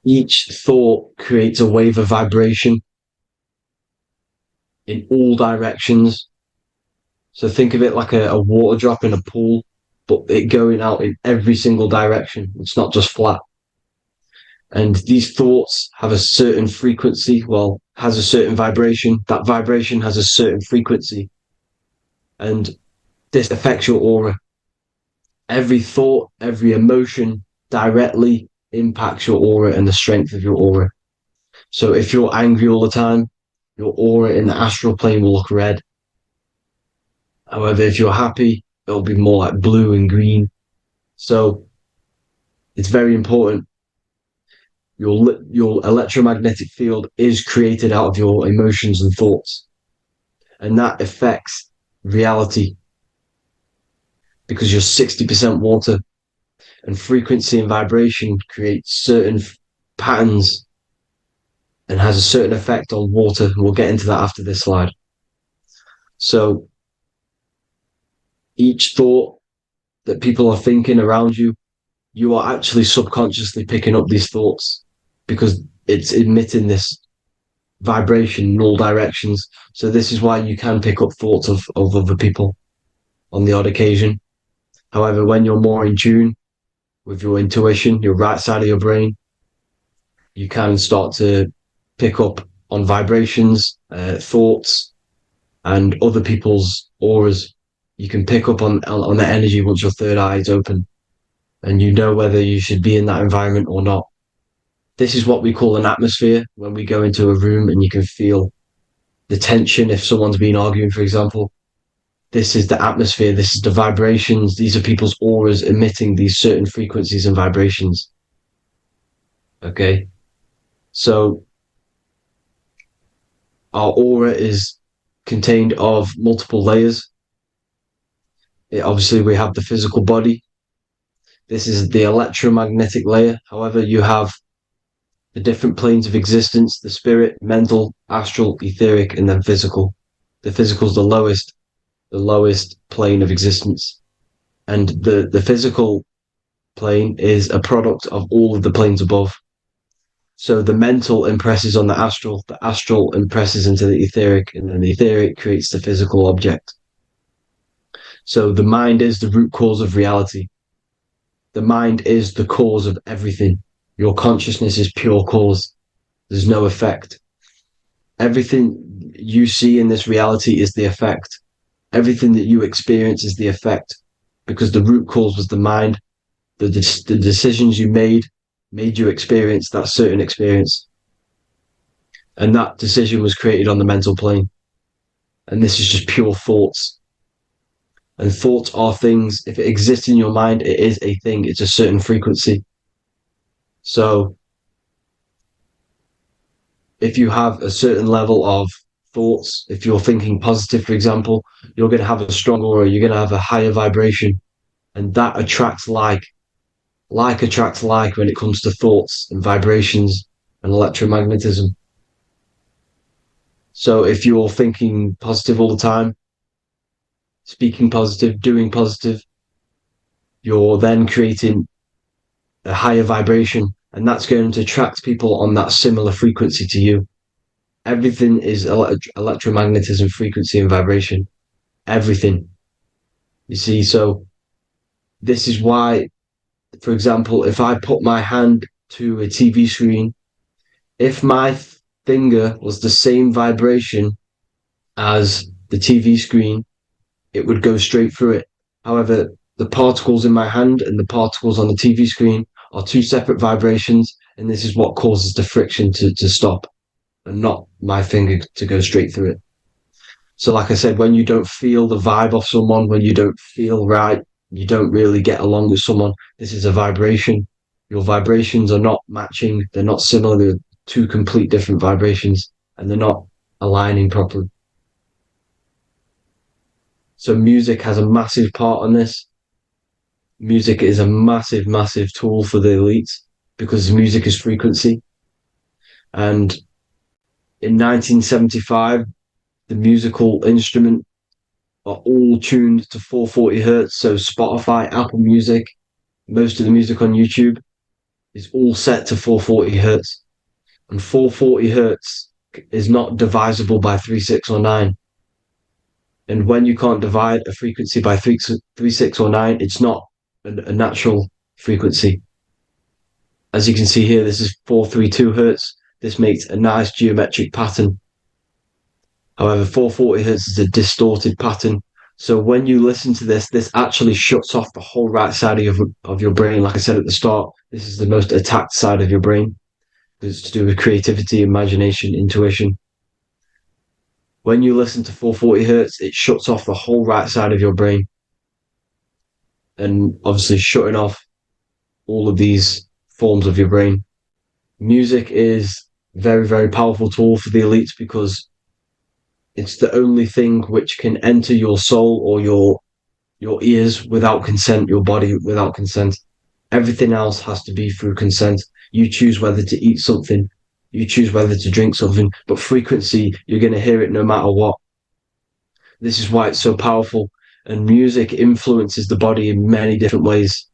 Each thought creates a wave of vibration in all directions. So think of it like a water drop in a pool, but it going out in every single direction. It's not just flat. And these thoughts have a certain frequency. Well, has a certain vibration. That vibration has a certain frequency. And this affects your aura. Every thought, every emotion directly impacts your aura and the strength of your aura. So if you're angry all the time, your aura in the astral plane will look red. However, if you're happy, it'll be more like blue and green. So it's very important. Your electromagnetic field is created out of your emotions and thoughts. And that affects reality because you're 60% water, and frequency and vibration create certain patterns and has a certain effect on water. We'll get into that after this slide. So each thought that people are thinking around you, you are actually subconsciously picking up these thoughts because it's emitting this vibration in all directions. So this is why you can pick up thoughts of other people on the odd occasion. However, when you're more in tune with your intuition, your right side of your brain, you can start to pick up on vibrations, thoughts, and other people's auras. You can pick up on the energy once your third eye is open, and you know whether you should be in that environment or not. This is what we call an atmosphere. When we go into a room and you can feel the tension if someone's been arguing, for example, this is the atmosphere, this is the vibrations, these are people's auras emitting these certain frequencies and vibrations. Okay, so our aura is contained of multiple layers. Obviously, we have the physical body. This is the electromagnetic layer. However, you have the different planes of existence, the spirit, mental, astral, etheric, and then physical. The physical is the lowest plane of existence. And the physical plane is a product of all of the planes above. So the mental impresses on the astral impresses into the etheric, and then the etheric creates the physical object. So the mind is the root cause of reality. The mind is the cause of everything. Your consciousness is pure cause. There's no effect. Everything you see in this reality is the effect. Everything that you experience is the effect, because the root cause was the mind. The decisions you made you experience that certain experience. And that decision was created on the mental plane. And this is just pure thoughts. And thoughts are things. If it exists in your mind, it is a thing. It's a certain frequency. So if you have a certain level of thoughts, if you're thinking positive, for example, you're going to have a strong aura, you're going to have a higher vibration, and that attracts like. Like attracts like when it comes to thoughts and vibrations and electromagnetism. So if you're thinking positive all the time, speaking positive, doing positive, you're then creating a higher vibration, and that's going to attract people on that similar frequency to you. Everything is electromagnetism, frequency, and vibration. Everything. You see, so this is why, for example, if I put my hand to a TV screen, if my finger was the same vibration as the TV screen, it would go straight through it. However, the particles in my hand and the particles on the TV screen are two separate vibrations, and this is what causes the friction to stop, and not my finger to go straight through it. So like I said, when you don't feel the vibe of someone, when you don't feel right, you don't really get along with someone, this is a vibration. Your vibrations are not matching, they're not similar, they're two complete different vibrations, and they're not aligning properly. So music has a massive part on this. Music is a massive, massive tool for the elites because music is frequency. And in 1975, the musical instrument are all tuned to 440 hertz. So Spotify, Apple Music, most of the music on YouTube is all set to 440 hertz. And 440 hertz is not divisible by 3, 6, or 9. And when you can't divide a frequency by 3, 6, or 9, it's not a natural frequency. As you can see here, this is 432 hertz. this makes a nice geometric pattern. However, 440 hertz is a distorted pattern. So when you listen to this, this actually shuts off the whole right side of your brain. Like I said at the start, this is the most attacked side of your brain. It's to do with creativity, imagination, intuition. When you listen to 440 hertz, it shuts off the whole right side of your brain. And obviously shutting off all of these forms of your brain. Music is a very, very powerful tool for the elites because it's the only thing which can enter your soul or your ears without consent, your body without consent. Everything else has to be through consent. You choose whether to eat something, you choose whether to drink something, but frequency, you're going to hear it no matter what. This is why it's so powerful. And music influences the body in many different ways.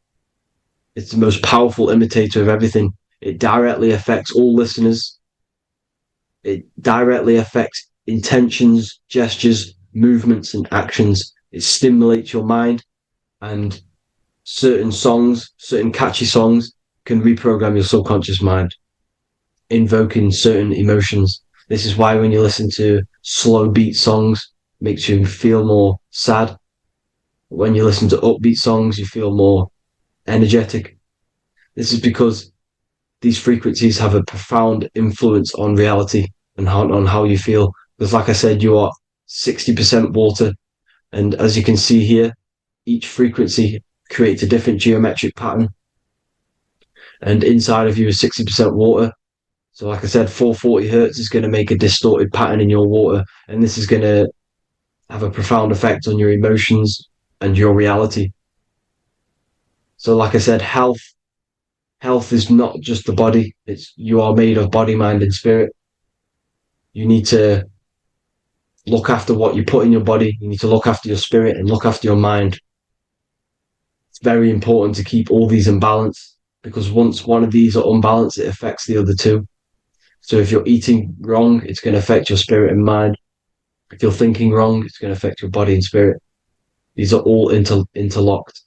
It's the most powerful imitator of everything. It directly affects all listeners. It directly affects intentions, gestures, movements, and actions. It stimulates your mind, and certain songs, certain catchy songs, can reprogram your subconscious mind, invoking certain emotions. This is why when you listen to slow beat songs, it makes you feel more sad. When you listen to upbeat songs, you feel more energetic. This is because these frequencies have a profound influence on reality and on how you feel. Because like I said, you are 60% water. And as you can see here, each frequency creates a different geometric pattern. And inside of you is 60% water. So like I said, 440 hertz is going to make a distorted pattern in your water. And this is going to have a profound effect on your emotions and your reality. So like I said, health is not just the body. You are made of body, mind, and spirit. You need to look after what you put in your body. You need to look after your spirit and look after your mind. It's very important to keep all these in balance, because once one of these are unbalanced, it affects the other two. So if you're eating wrong, it's going to affect your spirit and mind. If you're thinking wrong, it's going to affect your body and spirit. These are all interlocked.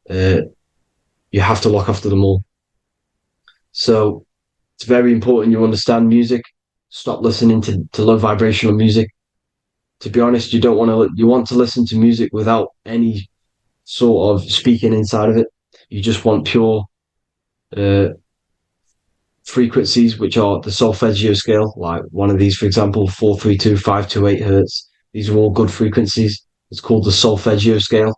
You have to look after them all. So it's very important you understand music. Stop listening to low vibrational music. To be honest, you want to listen to music without any sort of speaking inside of it. You just want pure frequencies, which are the solfeggio scale, like one of these, for example, 432, 528 hertz. These are all good frequencies. It's called the solfeggio scale.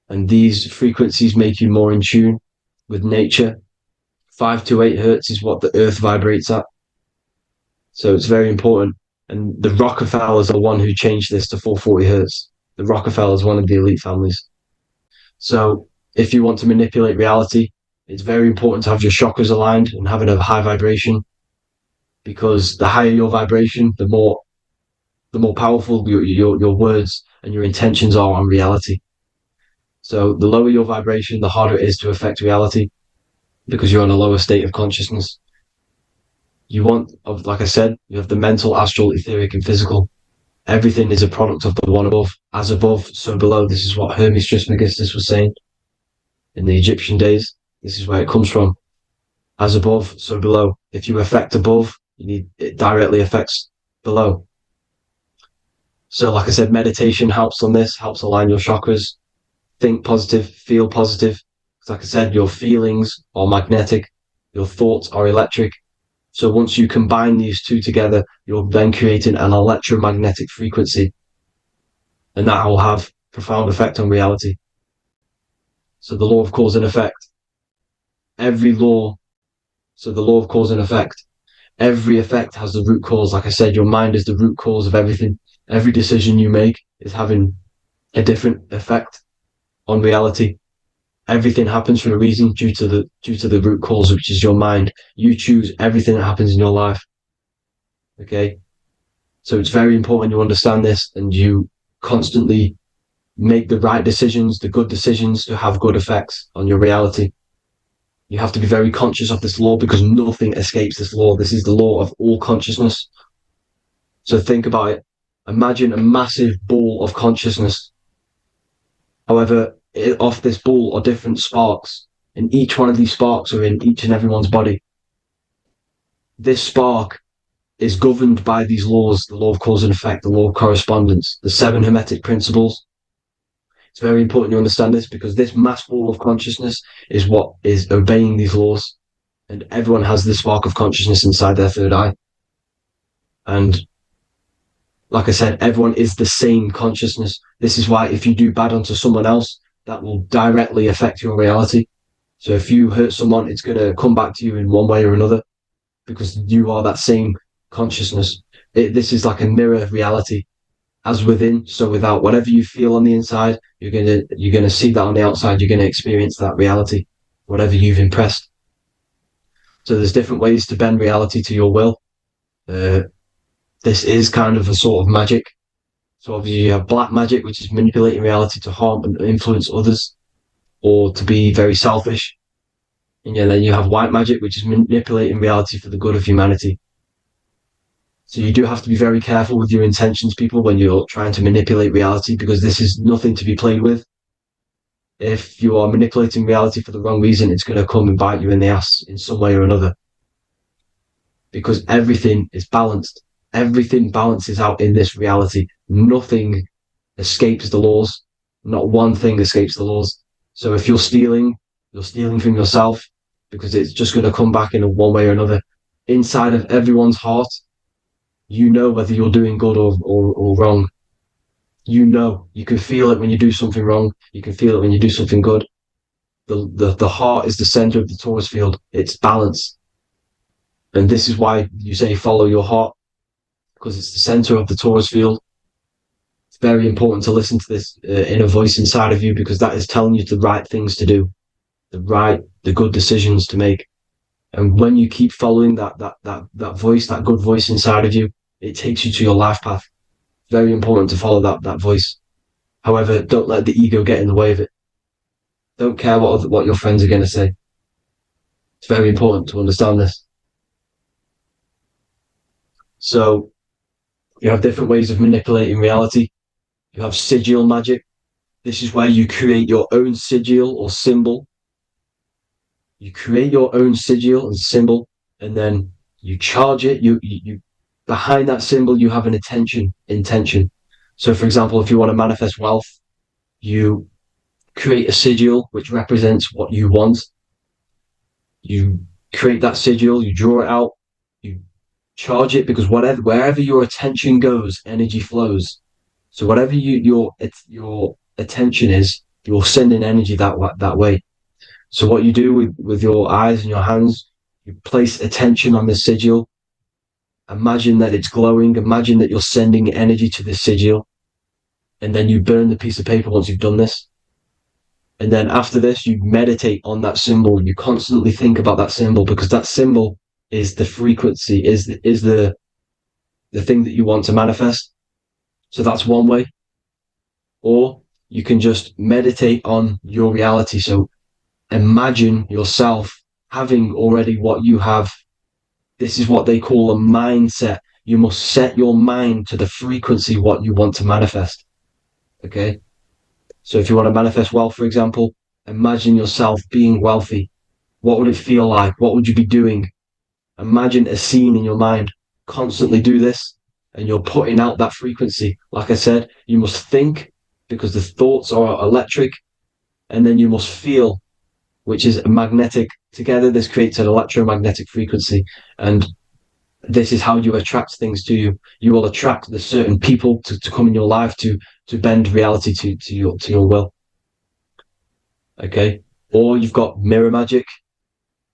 And these frequencies make you more in tune with nature. 528 hertz is what the earth vibrates at. So it's very important. And the Rockefellers are the one who changed this to 440 hertz. The Rockefellers, one of the elite families. So if you want to manipulate reality, it's very important to have your chakras aligned and having a high vibration, because the higher your vibration, the more powerful your words and your intentions are on reality. So the lower your vibration, the harder it is to affect reality, because you're on a lower state of consciousness. Like I said, you have the mental, astral, etheric, and physical. Everything is a product of the one above. As above, so below. This is what Hermes Trismegistus was saying in the Egyptian days. This is where it comes from. As above, so below. If you affect above, it directly affects below. So like I said, meditation helps on this, helps align your chakras. Think positive, feel positive. Like I said, your feelings are magnetic, your thoughts are electric. So once you combine these two together, you're then creating an electromagnetic frequency. And that will have profound effect on reality. So the law of cause and effect. The law of cause and effect. Every effect has the root cause. Like I said, your mind is the root cause of everything. Every decision you make is having a different effect on reality. Everything happens for a reason due to the root cause, which is your mind. You choose everything that happens in your life. Okay? So it's very important you understand this and you constantly make the right decisions, the good decisions to have good effects on your reality. You have to be very conscious of this law, because nothing escapes this law. This is the law of all consciousness. So think about it. Imagine a massive ball of consciousness. However, off this ball are different sparks, and each one of these sparks are in each and everyone's body. this spark is governed by these laws, the law of cause and effect, the law of correspondence, the 7 Hermetic principles. It's very important to understand this because this mass ball of consciousness is what is obeying these laws. And everyone has this spark of consciousness inside their third eye. And like I said, everyone is the same consciousness. This is why if you do bad onto someone else, that will directly affect your reality. So if you hurt someone, it's going to come back to you in one way or another because you are that same consciousness. This is like a mirror reality. As within, so without. Whatever you feel on the inside, you're gonna see that on the outside. You're gonna experience that reality, whatever you've impressed. So there's different ways to bend reality to your will. This is kind of a sort of magic. So obviously you have black magic, which is manipulating reality to harm and influence others, or to be very selfish. And then you have white magic, which is manipulating reality for the good of humanity. So you do have to be very careful with your intentions, people, when you're trying to manipulate reality, because this is nothing to be played with. If you are manipulating reality for the wrong reason, it's going to come and bite you in the ass in some way or another. Because everything is balanced. Everything balances out in this reality. Nothing escapes the laws. Not one thing escapes the laws. So if you're stealing from yourself, because it's just going to come back in one way or another. Inside of everyone's heart, you know whether you're doing good or wrong. You know, you can feel it when you do something wrong. You can feel it when you do something good. The heart is the center of the torus field. It's balance. And this is why you say follow your heart, because it's the center of the torus field. It's very important to listen to this inner voice inside of you, because that is telling you the right things to do, the good decisions to make. And when you keep following that voice, that good voice inside of you, it takes you to your life path. Very important to follow that voice. However, don't let the ego get in the way of it. Don't care what your friends are going to say. It's very important to understand this. So you have different ways of manipulating reality. You have sigil magic. This is where you create your own sigil or symbol. You create your own sigil and symbol, and then you charge it. You behind that symbol, you have an intention. So, for example, if you want to manifest wealth, you create a sigil which represents what you want. You create that sigil, you draw it out, you charge it, because wherever your attention goes, energy flows. So whatever your attention is, you're sending energy that way. So what you do with your eyes and your hands, you place attention on the sigil. Imagine that it's glowing. Imagine that you're sending energy to the sigil. And then you burn the piece of paper once you've done this. And then after this, you meditate on that symbol. You constantly think about that symbol, because that symbol is the frequency, is the thing that you want to manifest. So that's one way. Or you can just meditate on your reality. So imagine yourself having already what you have. This is what they call a mindset. You must set your mind to the frequency what you want to manifest. Okay? So if you want to manifest wealth, for example, imagine yourself being wealthy. What would it feel like? What would you be doing? Imagine a scene in your mind. Constantly do this, and you're putting out that frequency. Like I said, you must think, because the thoughts are electric, and then you must feel, which is magnetic. Together, this creates an electromagnetic frequency, and this is how you attract things to you. You will attract the certain people to come in your life to bend reality to your will. Okay? Or you've got mirror magic.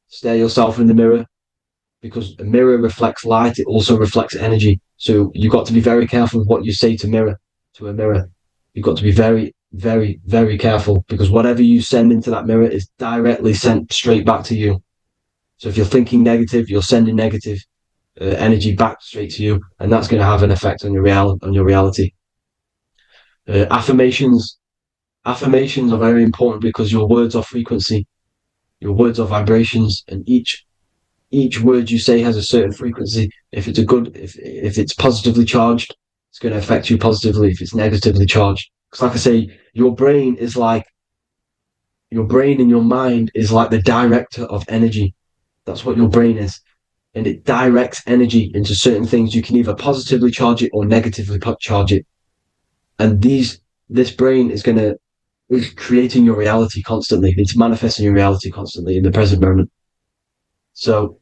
Stare yourself in the mirror, because a mirror reflects light. It also reflects energy. So you've got to be very careful with what you say to a mirror. You've got to be very, very, very careful, because whatever you send into that mirror is directly sent straight back to you. So if you're thinking negative, you're sending negative energy back straight to you, and that's going to have an effect on your reality. Affirmations are very important, because your words are frequency, your words are vibrations, and each word you say has a certain frequency. If it's if it's positively charged, it's going to affect you positively. If it's negatively charged, because like I say, your brain and your mind is like the director of energy. That's what your brain is. and it directs energy into certain things. You can either positively charge it or negatively charge it. And this brain is creating your reality constantly. It's manifesting your reality constantly in the present moment. So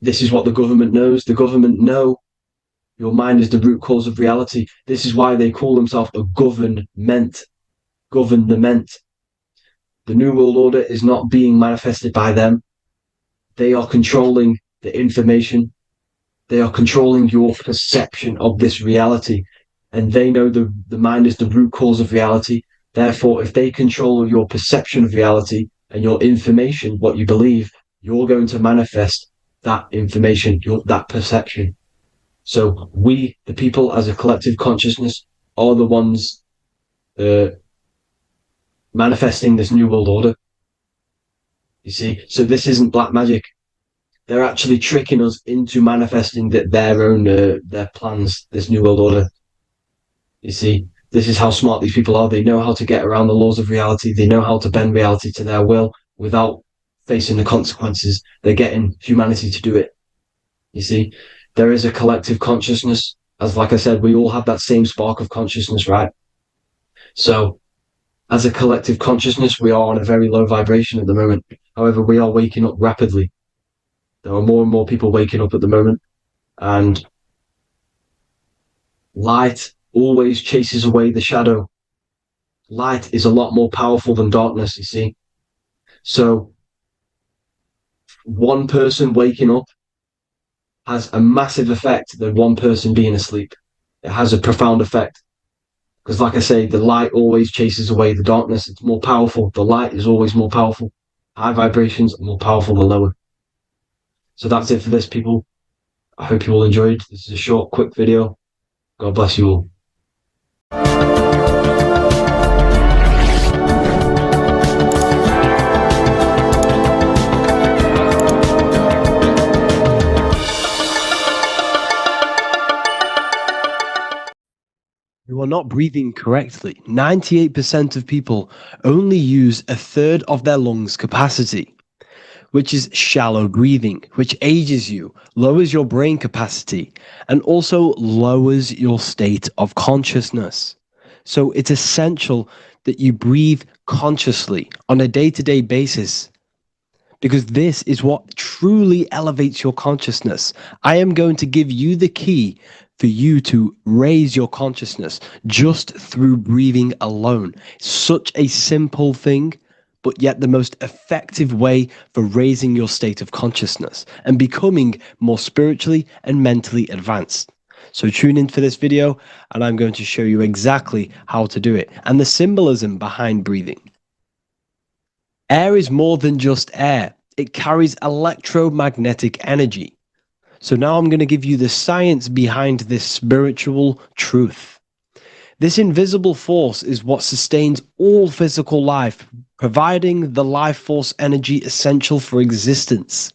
this is what the government knows. The government know your mind is the root cause of reality. This is why they call themselves a government. Government. The New World Order is not being manifested by them. They are controlling the information. They are controlling your perception of this reality. And they know the mind is the root cause of reality. Therefore, if they control your perception of reality and your information, what you believe, you're going to manifest that information, that perception. So we, the people as a collective consciousness, are the ones manifesting this New World Order. You see, so this isn't black magic. They're actually tricking us into manifesting their own their plans, this New World Order. You see, this is how smart these people are. They know how to get around the laws of reality. They know how to bend reality to their will without facing the consequences. They're getting humanity to do it. You see, there is a collective consciousness. As like I said, we all have that same spark of consciousness, right? So as a collective consciousness, we are on a very low vibration at the moment. However, we are waking up rapidly. There are more and more people waking up at the moment, and light always chases away the shadow. Light is a lot more powerful than darkness, you see. So one person waking up has a massive effect than one person being asleep. It has a profound effect. Because like I say, the light always chases away the darkness. It's more powerful. The light is always more powerful. High vibrations are more powerful than lower. So that's it for this, people. I hope you all enjoyed. This is a short, quick video. God bless you all. You are not breathing correctly. 98% of people only use a third of their lungs capacity, which is shallow breathing, which ages you, lowers your brain capacity, and also lowers your state of consciousness. So it's essential that you breathe consciously on a day-to-day basis, because this is what truly elevates your consciousness. I am going to give you the key for you to raise your consciousness just through breathing alone. Such a simple thing, but yet the most effective way for raising your state of consciousness and becoming more spiritually and mentally advanced. So tune in for this video, and I'm going to show you exactly how to do it and the symbolism behind breathing. Air is more than just air. It carries electromagnetic energy. So now I'm going to give you the science behind this spiritual truth. This invisible force is what sustains all physical life, providing the life force energy essential for existence.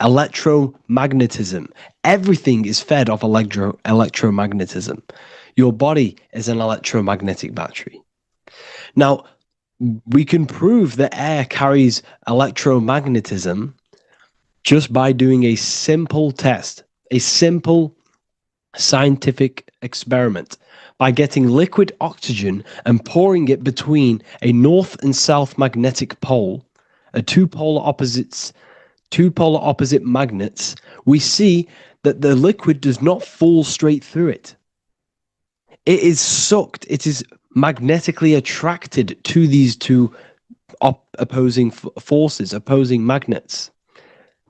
Electromagnetism. Everything is fed off electromagnetism. Your body is an electromagnetic battery. Now, we can prove that air carries electromagnetism just by doing a simple test, a simple scientific experiment, by getting liquid oxygen and pouring it between a north and south magnetic pole, two polar opposite magnets. We see that the liquid does not fall straight through it. It is sucked, it is magnetically attracted to these two opposing forces, opposing magnets.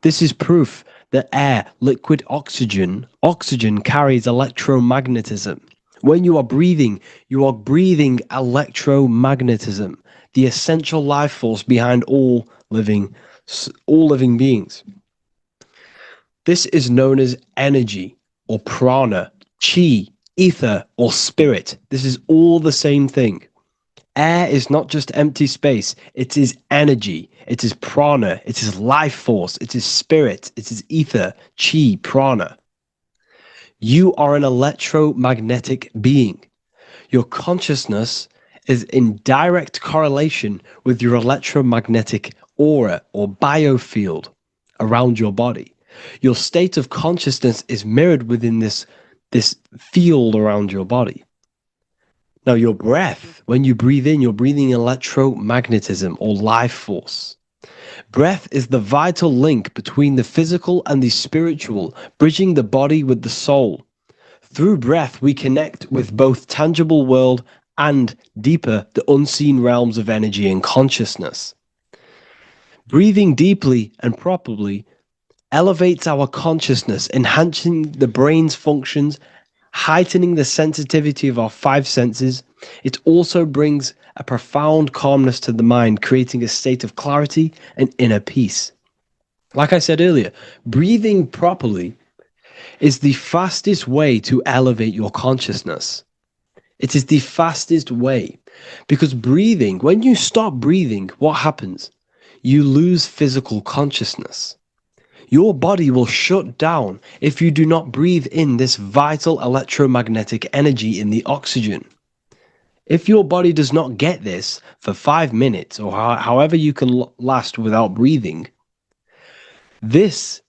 This is proof that air, liquid oxygen carries electromagnetism. When you are breathing electromagnetism, the essential life force behind all living beings. This is known as energy or prana, chi, ether, or spirit. This is all the same thing. Air is not just empty space. It is energy. It is prana. It is life force. It is spirit. It is ether, chi, prana. You are an electromagnetic being. Your consciousness is in direct correlation with your electromagnetic aura or biofield around your body. Your state of consciousness is mirrored within this field around your body. Now, your breath, when you breathe in, you're breathing electromagnetism or life force. Breath is the vital link between the physical and the spiritual, bridging the body with the soul. Through breath, we connect with both tangible world and deeper, the unseen realms of energy and consciousness. Breathing deeply and properly elevates our consciousness, enhancing the brain's functions, heightening the sensitivity of our five senses. It also brings a profound calmness to the mind, creating a state of clarity and inner peace. Like I said earlier, breathing properly is the fastest way to elevate your consciousness. It is the fastest way, because breathing, when you stop breathing, what happens? You lose physical consciousness. Your body will shut down if you do not breathe in this vital electromagnetic energy in the oxygen. If your body does not get this for 5 minutes or however you can last without breathing, this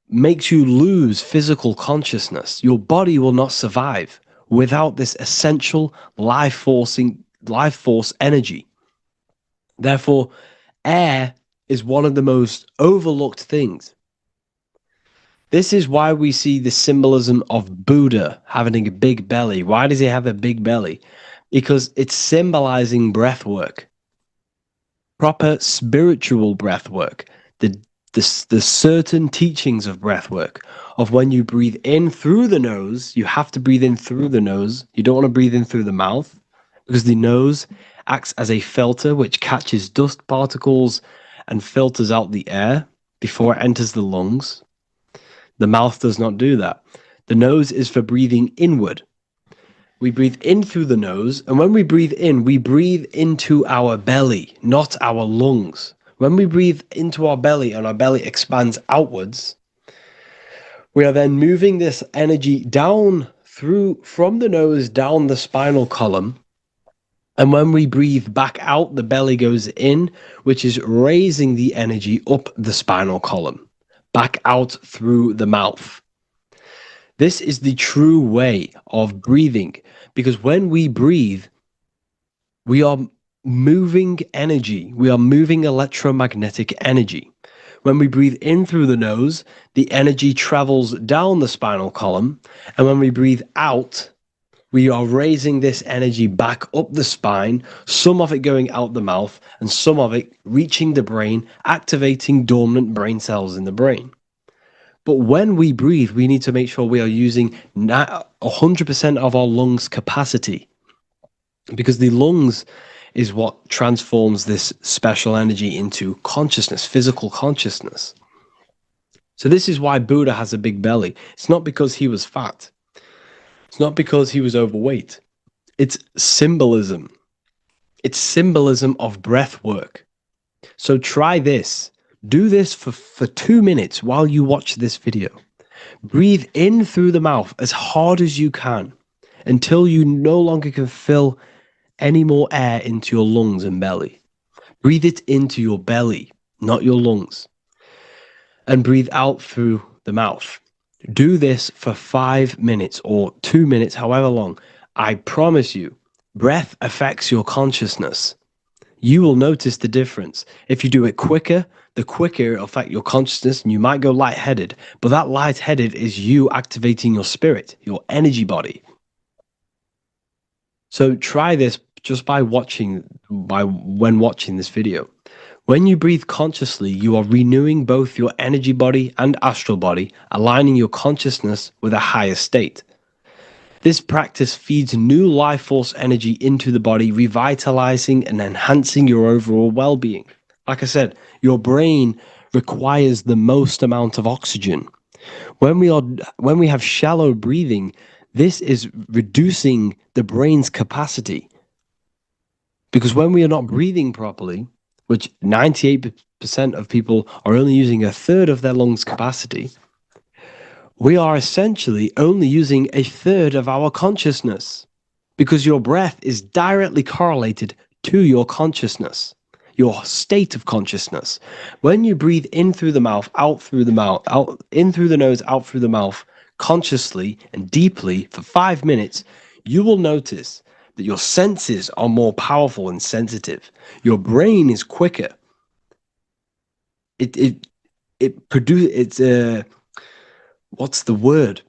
makes you lose physical consciousness. Your body will not survive without this essential life force energy. Therefore, air is one of the most overlooked things. This is why we see the symbolism of Buddha having a big belly. Why does he have a big belly? Because it's symbolizing breath work, proper spiritual breath work, the certain teachings of breath work, of when you breathe in through the nose, you have to breathe in through the nose. You don't want to breathe in through the mouth, because the nose acts as a filter which catches dust particles and filters out the air before it enters the lungs. The mouth does not do that. The nose is for breathing inward. We breathe in through the nose, and when we breathe in, we breathe into our belly, not our lungs. When we breathe into our belly and our belly expands outwards, we are then moving this energy down from the nose down the spinal column. And when we breathe back out, the belly goes in, which is raising the energy up the spinal column, back out through the mouth. This is the true way of breathing, because when we breathe, we are moving energy. We are moving electromagnetic energy. When we breathe in through the nose, the energy travels down the spinal column. And when we breathe out, we are raising this energy back up the spine, some of it going out the mouth and some of it reaching the brain, activating dormant brain cells in the brain. But when we breathe, we need to make sure we are using 100% of our lungs' capacity, because the lungs is what transforms this special energy into consciousness, physical consciousness. So this is why Buddha has a big belly. It's not because he was fat. It's not because he was overweight. It's symbolism. It's symbolism of breath work. So try this. Do this for 2 minutes while you watch this video. Breathe in through the mouth as hard as you can until you no longer can fill any more air into your lungs and belly. Breathe it into your belly, not your lungs. And breathe out through the mouth. Do this for 5 minutes or 2 minutes, however long. I promise you, breath affects your consciousness. You will notice the difference. If you do it quicker, the quicker it'll affect your consciousness, and you might go lightheaded. But that lightheaded is you activating your spirit, your energy body. So try this just when watching this video. When you breathe consciously, you are renewing both your energy body and astral body, aligning your consciousness with a higher state. This practice feeds new life force energy into the body, revitalizing and enhancing your overall well-being. Like I said, your brain requires the most amount of oxygen. When we have shallow breathing, this is reducing the brain's capacity. Because when we are not breathing properly, which 98% of people are only using a third of their lungs' capacity, we are essentially only using a third of our consciousness, because your breath is directly correlated to your consciousness. your state of consciousness. When you breathe in through the mouth, out through the mouth, out in through the nose, out through the mouth, consciously and deeply for 5 minutes, you will notice that your senses are more powerful and sensitive. Your brain is quicker. What's the word?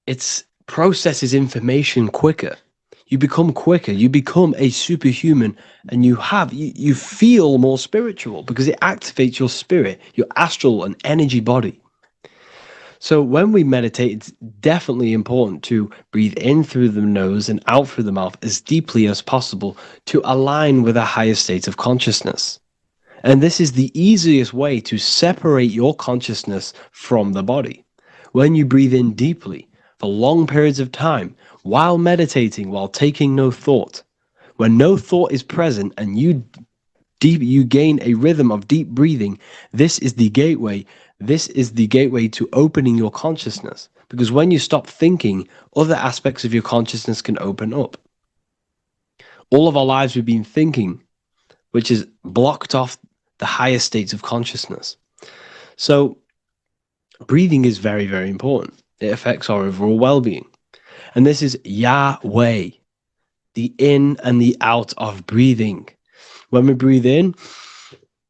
It processes information quicker. You become quicker. You become a superhuman, and you feel more spiritual because it activates your spirit, your astral and energy body. So when we meditate, it's definitely important to breathe in through the nose and out through the mouth as deeply as possible to align with a higher state of consciousness. And this is the easiest way to separate your consciousness from the body. When you breathe in deeply for long periods of time, while meditating, while taking no thought, when no thought is present and you gain a rhythm of deep breathing, this is the gateway. This is the gateway to opening your consciousness. Because when you stop thinking, other aspects of your consciousness can open up. All of our lives we've been thinking, which is blocked off the higher states of consciousness. So breathing is very, very important. It affects our overall well-being. And this is Yahweh, the in and the out of breathing. When we breathe in,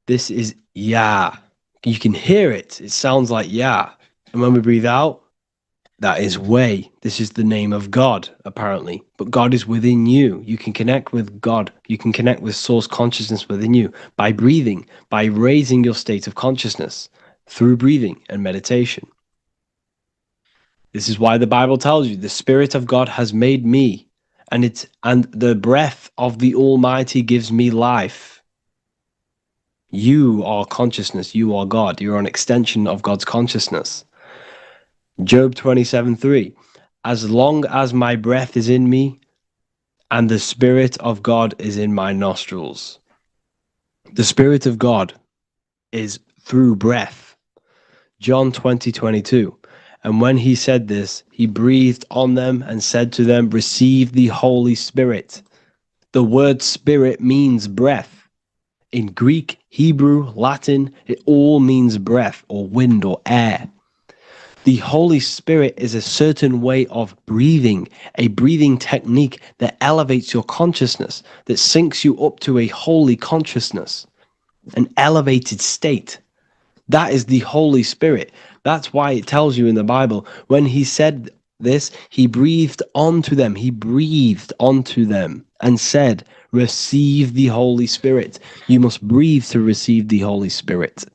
this is Yah. You can hear it. It sounds like Yah. And when we breathe out, that is Way. This is the name of God, apparently. But God is within you. You can connect with God. You can connect with source consciousness within you by breathing, by raising your state of consciousness through breathing and meditation. This is why the Bible tells you the Spirit of God has made me, and the breath of the Almighty gives me life. You are consciousness. You are God. You're an extension of God's consciousness. Job 27:3. As long as my breath is in me and the Spirit of God is in my nostrils. The Spirit of God is through breath. John 20:22. And when he said this, he breathed on them and said to them, receive the Holy Spirit. The word spirit means breath. In Greek, Hebrew, Latin, it all means breath or wind or air. The Holy Spirit is a certain way of breathing, a breathing technique that elevates your consciousness, that syncs you up to a holy consciousness, an elevated state. That is the Holy Spirit. That's why it tells you in the Bible, when he said this, he breathed onto them. He breathed onto them and said, receive the Holy Spirit. You must breathe to receive the Holy Spirit.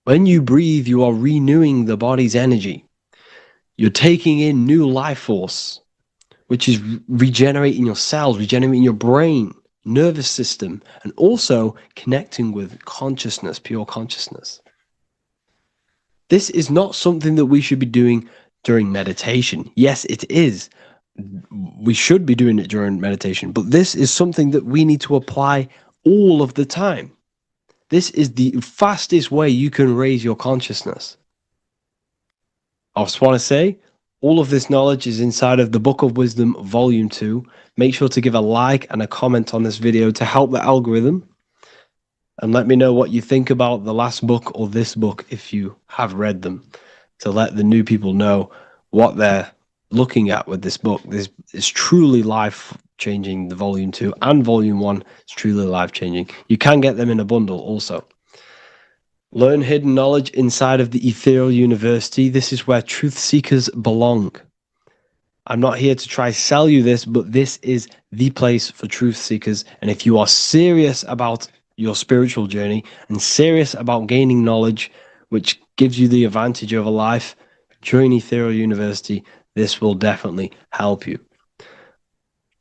When you breathe, you are renewing the body's energy. You're taking in new life force, which is regenerating your cells, regenerating your brain, nervous system, and also connecting with consciousness, pure consciousness. This is not something that we should be doing during meditation. Yes, it is. We should be doing it during meditation, but this is something that we need to apply all of the time. This is the fastest way you can raise your consciousness. I just want to say, all of this knowledge is inside of the Book of Wisdom, Volume 2. Make sure to give a like and a comment on this video to help the algorithm. And let me know what you think about the last book or this book if you have read them, to let the new people know what they're looking at with this book. This is truly life-changing. The Volume 2 and Volume 1 is truly life-changing. You can get them in a bundle also. Learn hidden knowledge inside of the Ethereal University. This is where truth seekers belong. I'm not here to try sell you this, but this is the place for truth seekers. And if you are serious about your spiritual journey and serious about gaining knowledge, which gives you the advantage over life, join Ethereal University. This will definitely help you.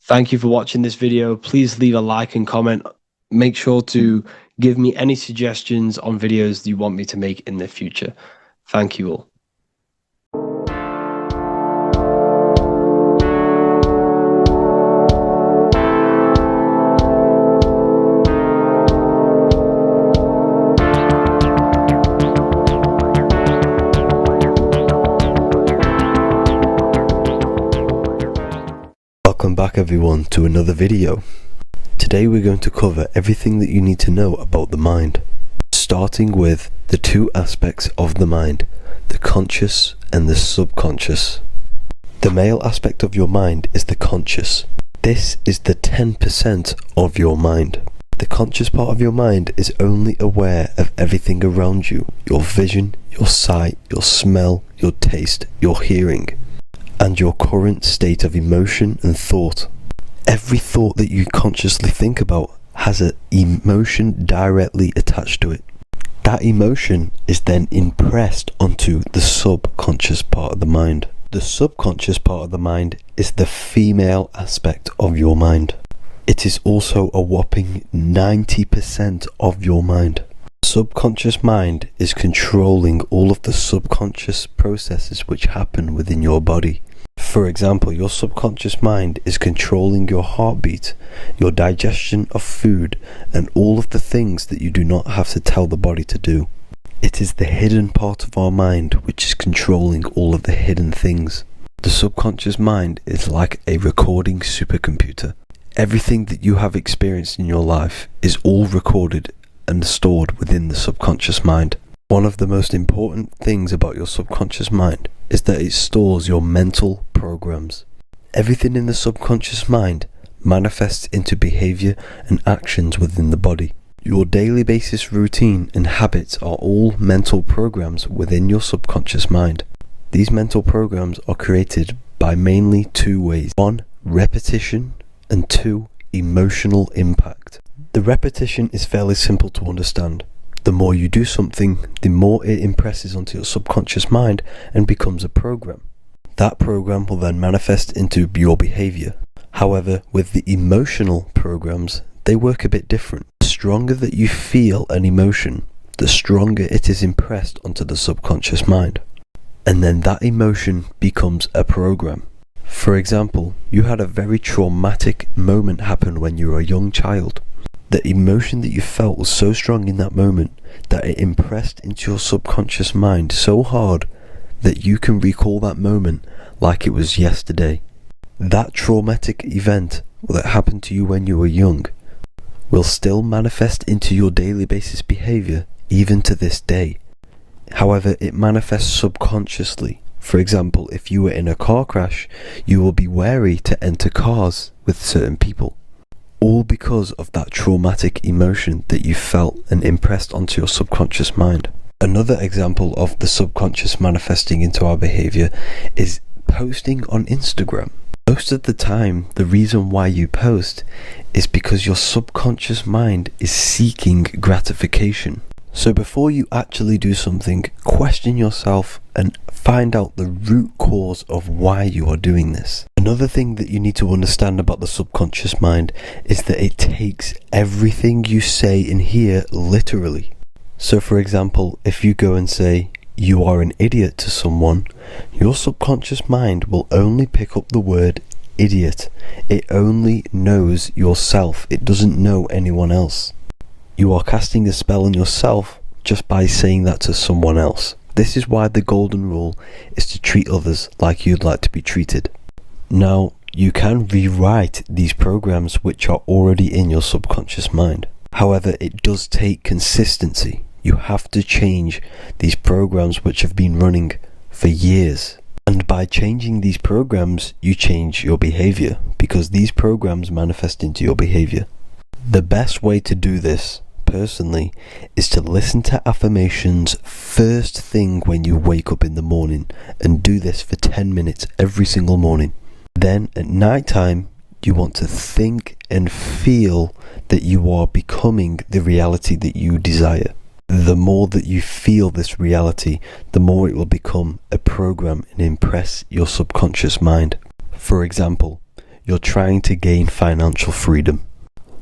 Thank you for watching this video. Please leave a like and comment. Make sure to give me any suggestions on videos you want me to make in the future. Thank you all. Welcome back everyone to another video. Today we're going to cover everything that you need to know about the mind, starting with the two aspects of the mind, the conscious and the subconscious. The male aspect of your mind is the conscious. This is the 10% of your mind. The conscious part of your mind is only aware of everything around you, your vision, your sight, your smell, your taste, your hearing, and your current state of emotion and thought. Every thought that you consciously think about has an emotion directly attached to it. That emotion is then impressed onto the subconscious part of the mind. The subconscious part of the mind is the female aspect of your mind. It is also a whopping 90% of your mind. Subconscious mind is controlling all of the subconscious processes which happen within your body. For example, your subconscious mind is controlling your heartbeat, your digestion of food, and all of the things that you do not have to tell the body to do. It is the hidden part of our mind which is controlling all of the hidden things. The subconscious mind is like a recording supercomputer. Everything that you have experienced in your life is all recorded and stored within the subconscious mind. One of the most important things about your subconscious mind is that it stores your mental programs. Everything in the subconscious mind manifests into behavior and actions within the body. Your daily basis routine and habits are all mental programs within your subconscious mind. These mental programs are created by mainly two ways. 1, repetition, and 2, emotional impact. The repetition is fairly simple to understand. The more you do something, the more it impresses onto your subconscious mind and becomes a program. That program will then manifest into your behavior. However, with the emotional programs, they work a bit different. The stronger that you feel an emotion, the stronger it is impressed onto the subconscious mind. And then that emotion becomes a program. For example, you had a very traumatic moment happen when you were a young child. The emotion that you felt was so strong in that moment that it impressed into your subconscious mind so hard that you can recall that moment like it was yesterday. That traumatic event that happened to you when you were young will still manifest into your daily basis behavior even to this day. However, it manifests subconsciously. For example, if you were in a car crash, you will be wary to enter cars with certain people. All because of that traumatic emotion that you felt and impressed onto your subconscious mind. Another example of the subconscious manifesting into our behavior is posting on Instagram. Most of the time, the reason why you post is because your subconscious mind is seeking gratification. So before you actually do something, question yourself and find out the root cause of why you are doing this. Another thing that you need to understand about the subconscious mind is that it takes everything you say and hear literally. So for example, if you go and say, "You are an idiot" to someone, your subconscious mind will only pick up the word idiot. It only knows yourself. It doesn't know anyone else. You are casting a spell on yourself just by saying that to someone else. This is why the golden rule is to treat others like you'd like to be treated. Now, you can rewrite these programs which are already in your subconscious mind. However, it does take consistency. You have to change these programs which have been running for years. And by changing these programs, you change your behavior, because these programs manifest into your behavior. The best way to do this, personally, is to listen to affirmations first thing when you wake up in the morning, and do this for 10 minutes every single morning. Then at night time, you want to think and feel that you are becoming the reality that you desire. The more that you feel this reality, the more it will become a program and impress your subconscious mind. For example, you're trying to gain financial freedom.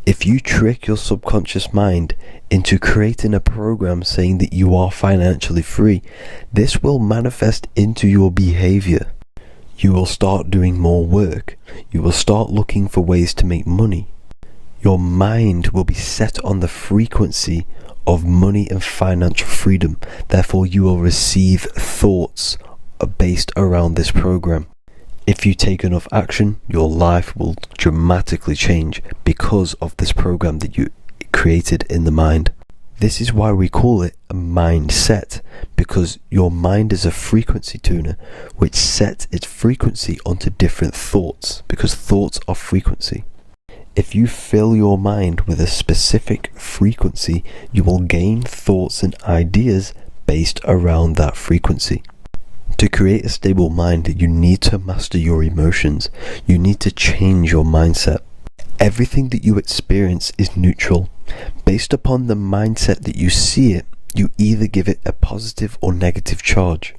If you trick your subconscious mind into creating a program saying that you are financially free, this will manifest into your behavior. You will start doing more work. You will start looking for ways to make money. Your mind will be set on the frequency of money and financial freedom. Therefore, you will receive thoughts based around this program. If you take enough action, your life will dramatically change because of this program that you created in the mind. This is why we call it a mindset, because your mind is a frequency tuner which sets its frequency onto different thoughts, because thoughts are frequency. If you fill your mind with a specific frequency, you will gain thoughts and ideas based around that frequency. To create a stable mind, you need to master your emotions. You need to change your mindset. Everything that you experience is neutral. Based upon the mindset that you see it, you either give it a positive or negative charge.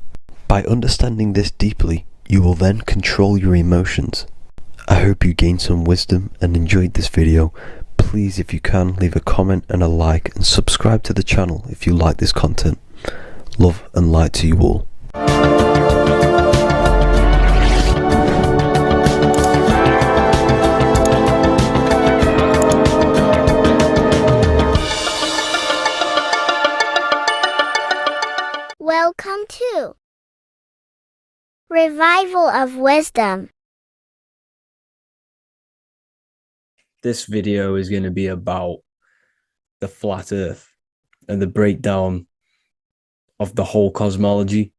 By understanding this deeply, you will then control your emotions. I hope you gained some wisdom and enjoyed this video. Please, if you can, leave a comment and a like, and subscribe to the channel if you like this content. Love and light to you all. Welcome to Revival of Wisdom. This video is going to be about the flat earth and the breakdown of the whole cosmology.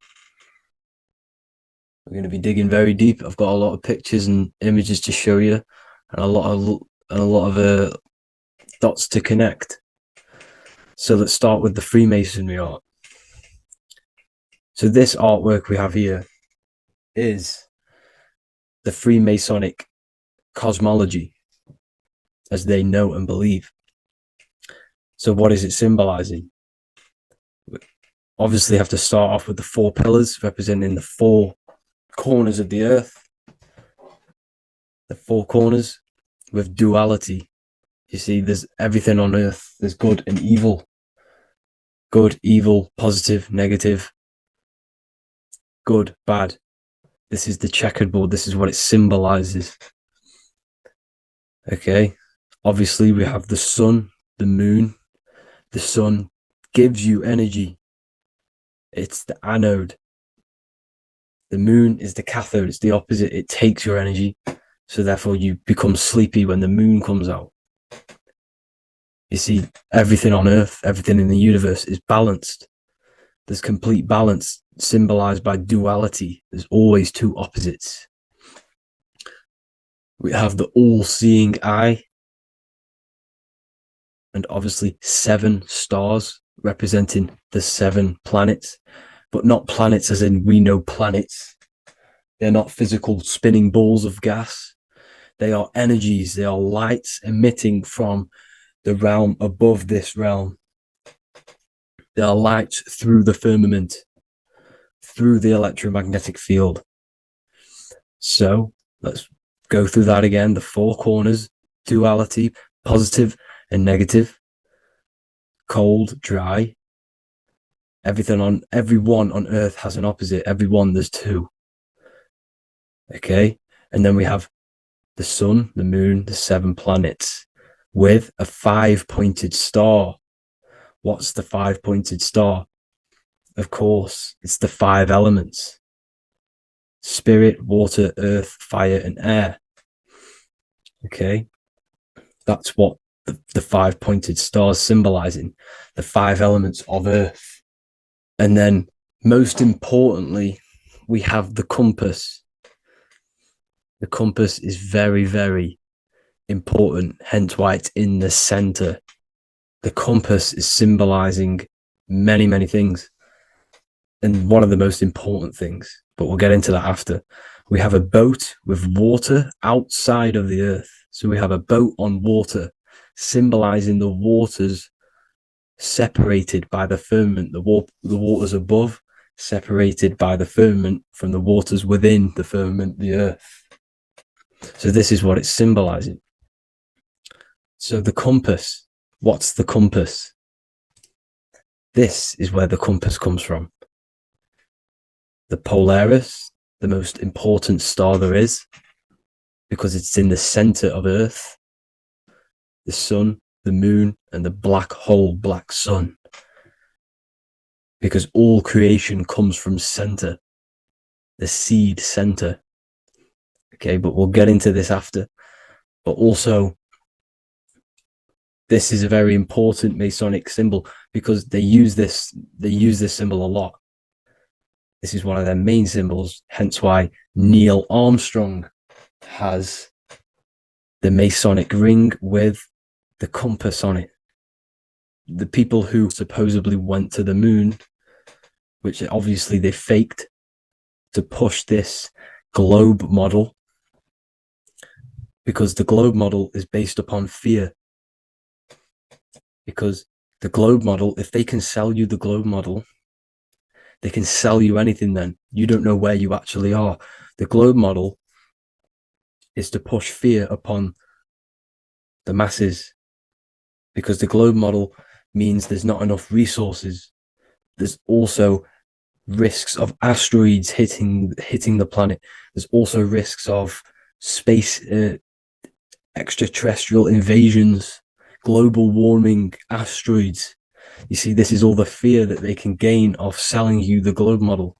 We're going to be digging very deep. I've got a lot of pictures and images to show you, and a lot of dots to connect. So let's start with the Freemasonry art. So this artwork we have here is the Freemasonic cosmology, as they know and believe. So what is it symbolizing? We obviously have to start off with the 4 pillars representing the 4 corners of the earth. The 4 corners with duality. You see, there's everything on earth. There's good and evil. Good, evil, positive, negative. Good, bad. This is the checkerboard. This is what it symbolizes. Okay. Obviously, we have the sun, the moon. The sun gives you energy. It's the anode. The moon is the cathode. It's the opposite. It takes your energy. So therefore, you become sleepy when the moon comes out. You see, everything on earth, everything in the universe is balanced. There's complete balance, symbolized by duality. There's always 2 opposites. We have the all-seeing eye, and obviously 7 stars representing the 7 planets, but not planets as in we know planets. They're not physical spinning balls of gas. They are energies. They are lights emitting from the realm above this realm. They are lights through the firmament, through the electromagnetic field. So let's go through that again. The 4 corners, duality, positive and negative, cold, dry. Everyone on earth has an opposite. Everyone, there's 2. Okay. And then we have the sun, the moon, the 7 planets with a 5-pointed star. What's the 5-pointed star? Of course, it's the 5 elements: spirit, water, earth, fire, and air. Okay. That's what the 5-pointed star is symbolizing, the 5 elements of earth. And then, most importantly, we have the compass. The compass is very, very important, hence why it's in the center. The compass is symbolizing many, many things. And one of the most important things, but we'll get into that after. We have a boat with water outside of the earth. So we have a boat on water, symbolizing the waters separated by the firmament, the waters above, separated by the firmament from the waters within the firmament, the earth. So this is what it's symbolizing. So the compass, what's the compass? This is where the compass comes from. The Polaris, the most important star there is, because it's in the center of Earth. The sun, the moon, and the black hole, black sun. Because all creation comes from center, the seed center. Okay, but we'll get into this after. But also, this is a very important Masonic symbol because they use this symbol a lot. This is one of their main symbols, hence why Neil Armstrong has the Masonic ring with the compass on it. The people who supposedly went to the moon, which obviously they faked to push this globe model, because the globe model is based upon fear. Because the globe model, if they can sell you the globe model, they can sell you anything then. You don't know where you actually are. The globe model is to push fear upon the masses, because the globe model means there's not enough resources. There's also risks of asteroids hitting the planet. There's also risks of space extraterrestrial invasions, global warming, asteroids. You see, this is all the fear that they can gain of selling you the globe model.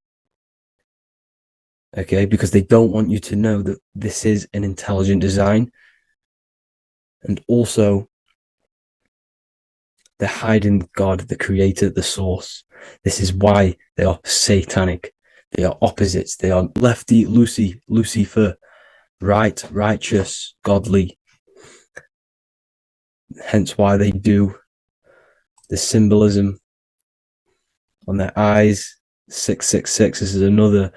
Okay, because they don't want you to know that this is an intelligent design. And also, they're hiding God, the creator, the source. This is why they are satanic. They are opposites. They are lefty, Lucifer, right, righteous, godly. Hence why they do the symbolism on their eyes. 666. This is another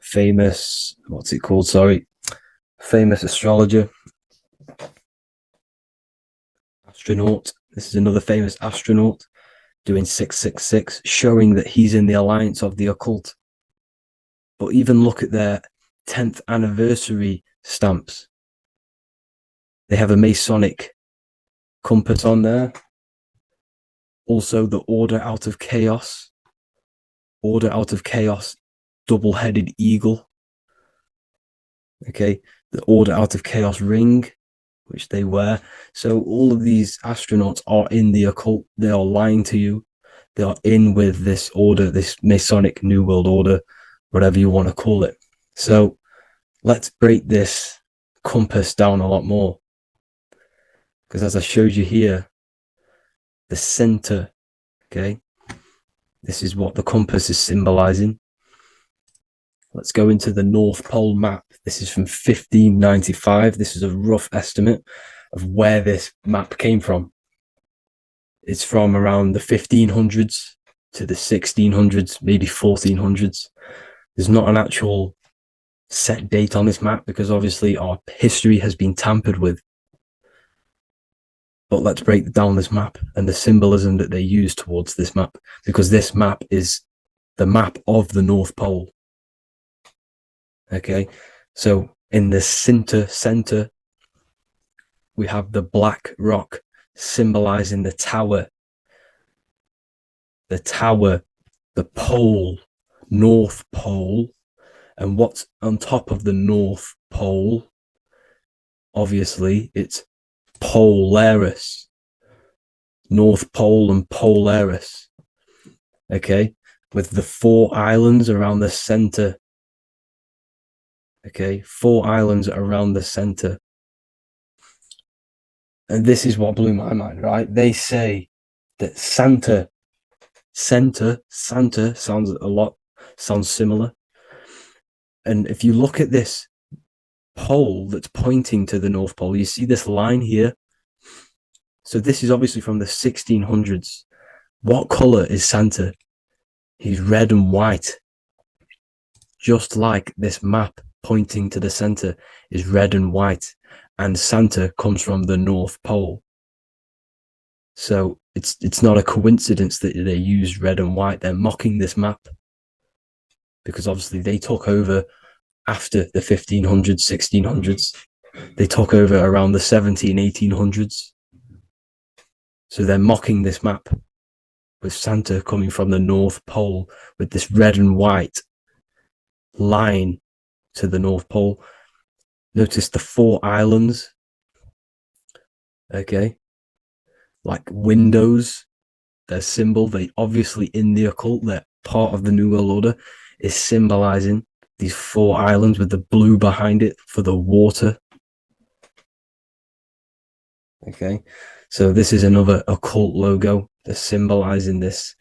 famous, what's it called? Sorry. Famous astrologer. Astronaut. This is another famous astronaut doing 666, showing that he's in the alliance of the occult. But even look at their 10th anniversary stamps. They have a Masonic compass on there. Also, the order out of chaos. Order out of chaos, double-headed eagle. Okay, the order out of chaos ring, which they wear. So all of these astronauts are in the occult. They are lying to you. They are in with this order, this Masonic New World Order, whatever you want to call it. So let's break this compass down a lot more. Because as I showed you here, the center, okay, this is what the compass is symbolizing. Let's go into the North Pole map. This is from 1595. This is a rough estimate of where this map came from. It's from around the 1500s to the 1600s, maybe 1400s. There's not an actual set date on this map because obviously our history has been tampered with. But let's break down this map and the symbolism that they use towards this map, because this map is the map of the North Pole. Okay, so in the center, we have the black rock symbolizing the tower, the pole, North Pole. And what's on top of the North Pole? Obviously, it's Polaris. North Pole and Polaris. Okay, with the 4 islands around the center. Okay, 4 islands around the center. And this is what blew my mind, right? They say that center sounds similar. And if you look at this pole that's pointing to the North Pole, you see this line here. So this is obviously from the 1600s. What color is Santa? He's red and white. Just like this map pointing to the center is red and white. And Santa comes from the North Pole. So it's not a coincidence that they use red and white. They're mocking this map because obviously they took over after the 1500s, 1600s. They took over around the 1800s. So they're mocking this map with Santa coming from the North Pole with this red and white line to the North Pole. Notice the 4 islands. Okay. Like windows, their symbol, they obviously in the occult, they're part of the New World Order, is symbolizing these 4 islands with the blue behind it for the water. Okay, so this is another occult logo that's symbolizing this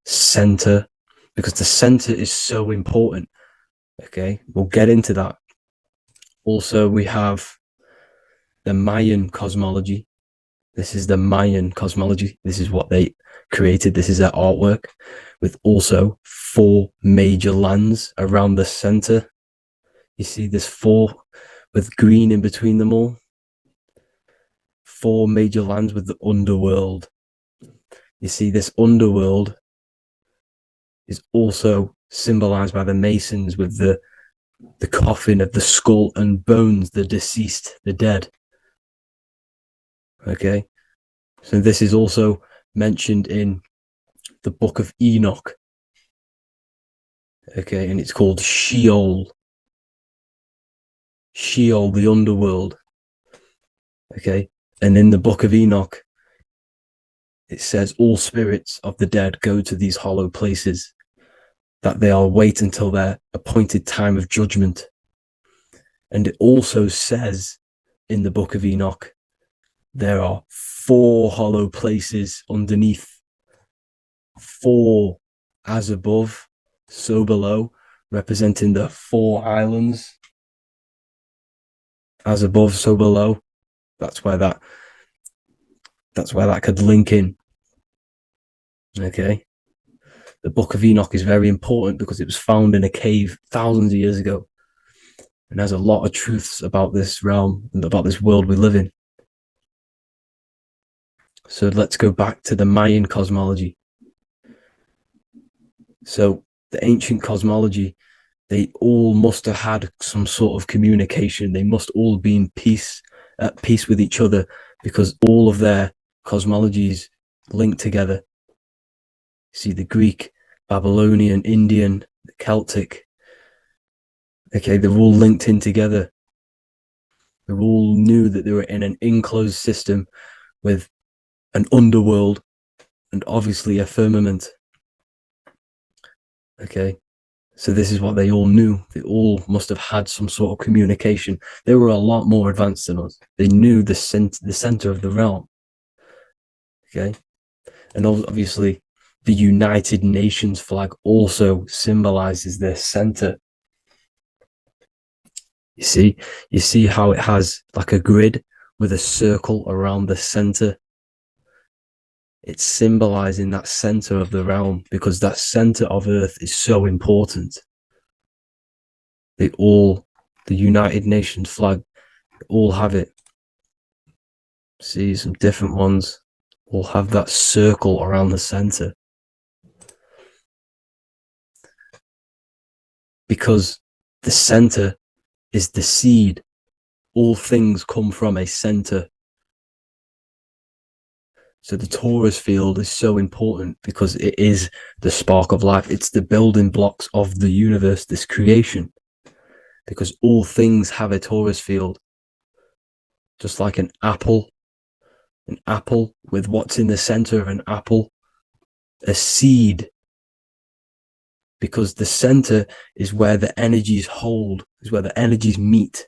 center, because the center is so important. Okay, we'll get into that. Also, we have the Mayan cosmology. This is the Mayan cosmology. This is what they created. This is their artwork, with also 4 major lands around the center. You see this 4 with green in between them all. 4 major lands with the underworld. You see this underworld is also symbolized by the Masons with the coffin of the skull and bones, the deceased, the dead. Okay, so this is also mentioned in the book of Enoch. Okay, and it's called Sheol. Sheol, the underworld. Okay, and in the book of Enoch, it says all spirits of the dead go to these hollow places, that they are wait until their appointed time of judgment. And it also says in the book of Enoch, there are 4 hollow places underneath. 4 as above, so below, representing the 4 islands. As above, so below. That's where that could link in. Okay. The book of Enoch is very important because it was found in a cave thousands of years ago, and has a lot of truths about this realm and about this world we live in. So let's go back to the Mayan cosmology. So the ancient cosmology, they all must have had some sort of communication. They must all be at peace with each other, because all of their cosmologies link together. See, the Greek, Babylonian, Indian, the Celtic. Okay, they're all linked in together. They all knew that they were in an enclosed system with an underworld and obviously a firmament. Okay, so this is what they all knew. They all must have had some sort of communication. They were a lot more advanced than us. They knew the center of the realm. Okay, and obviously the United Nations flag also symbolizes their center. You see how it has like a grid with a circle around the center. It's symbolizing that center of the realm, because that center of Earth is so important. The United Nations flag, all have it. See, some different ones all have that circle around the center. Because the center is the seed. All things come from a center. So the torus field is so important because it is the spark of life. It's the building blocks of the universe, this creation. Because all things have a torus field. Just like an apple with what's in the center of an apple, a seed. Because the center is where the energies hold, is where the energies meet.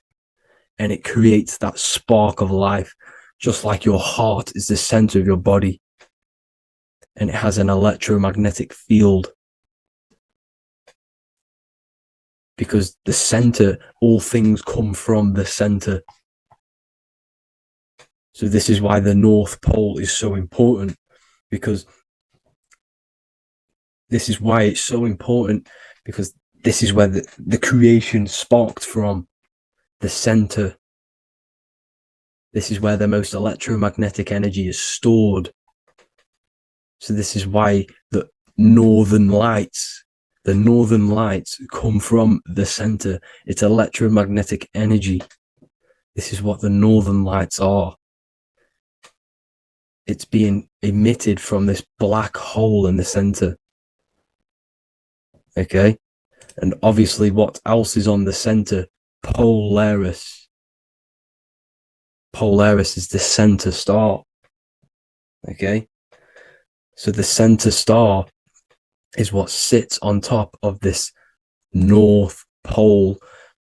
And it creates that spark of life. Just like your heart is the center of your body, and it has an electromagnetic field. Because the center, all things come from the center. So this is why the North Pole is so important, because this is why it's so important, because this is where the creation sparked from, the center. This is where the most electromagnetic energy is stored. So this is why the northern lights come from the center. It's electromagnetic energy. This is what the northern lights are. It's being emitted from this black hole in the center. Okay? And obviously what else is on the center? Polaris. Polaris is the center star. Okay? So the center star is what sits on top of this North pole,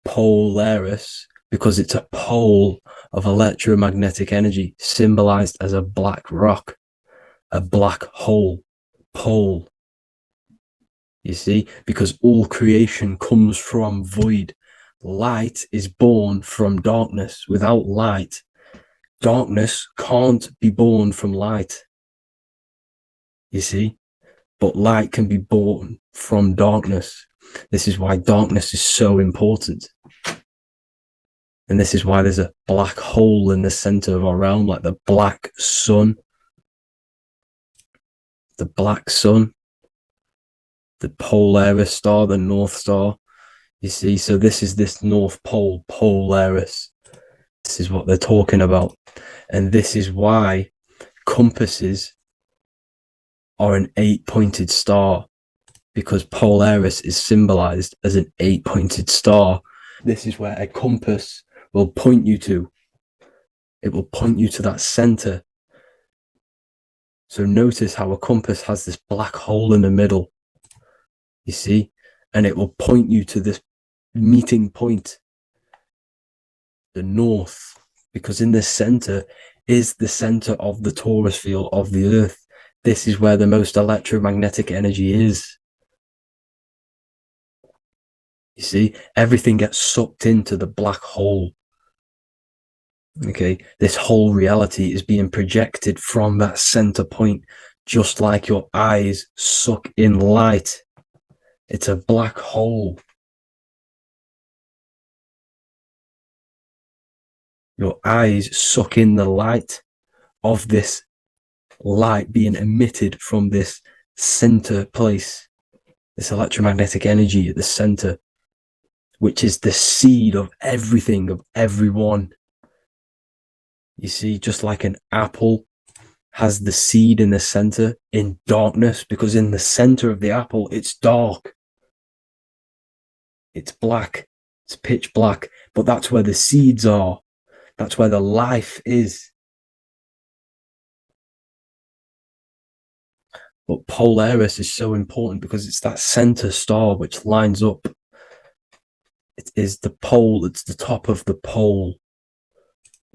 Polaris, because it's a pole of electromagnetic energy symbolized as a black rock, a black hole, pole. You see, because all creation comes from void. Light is born from darkness. Without light, darkness can't be born from light. You see, but light can be born from darkness. This is why darkness is so important. And this is why there's a black hole in the center of our realm, like the black sun. The black sun. The Polaris star, the North Star. You see, so this is this North Pole, Polaris. This is what they're talking about. And this is why compasses are an 8-pointed star, because Polaris is symbolized as an 8-pointed star. This is where a compass will point you to. It will point you to that center. So notice how a compass has this black hole in the middle. You see, and it will point you to this meeting point, the north, because in the center is the center of the torus field of the earth. This is where the most electromagnetic energy is. You see, everything gets sucked into the black hole. Okay, this whole reality is being projected from that center point, just like your eyes suck in light. It's a black hole. Your eyes suck in the light of this light being emitted from this center place, this electromagnetic energy at the center, which is the seed of everything, of everyone. You see, just like an apple has the seed in the center in darkness, because in the center of the apple, it's dark. It's black. It's pitch black. But that's where the seeds are. That's where the life is. But Polaris is so important because it's that center star which lines up. It is the pole. It's the top of the pole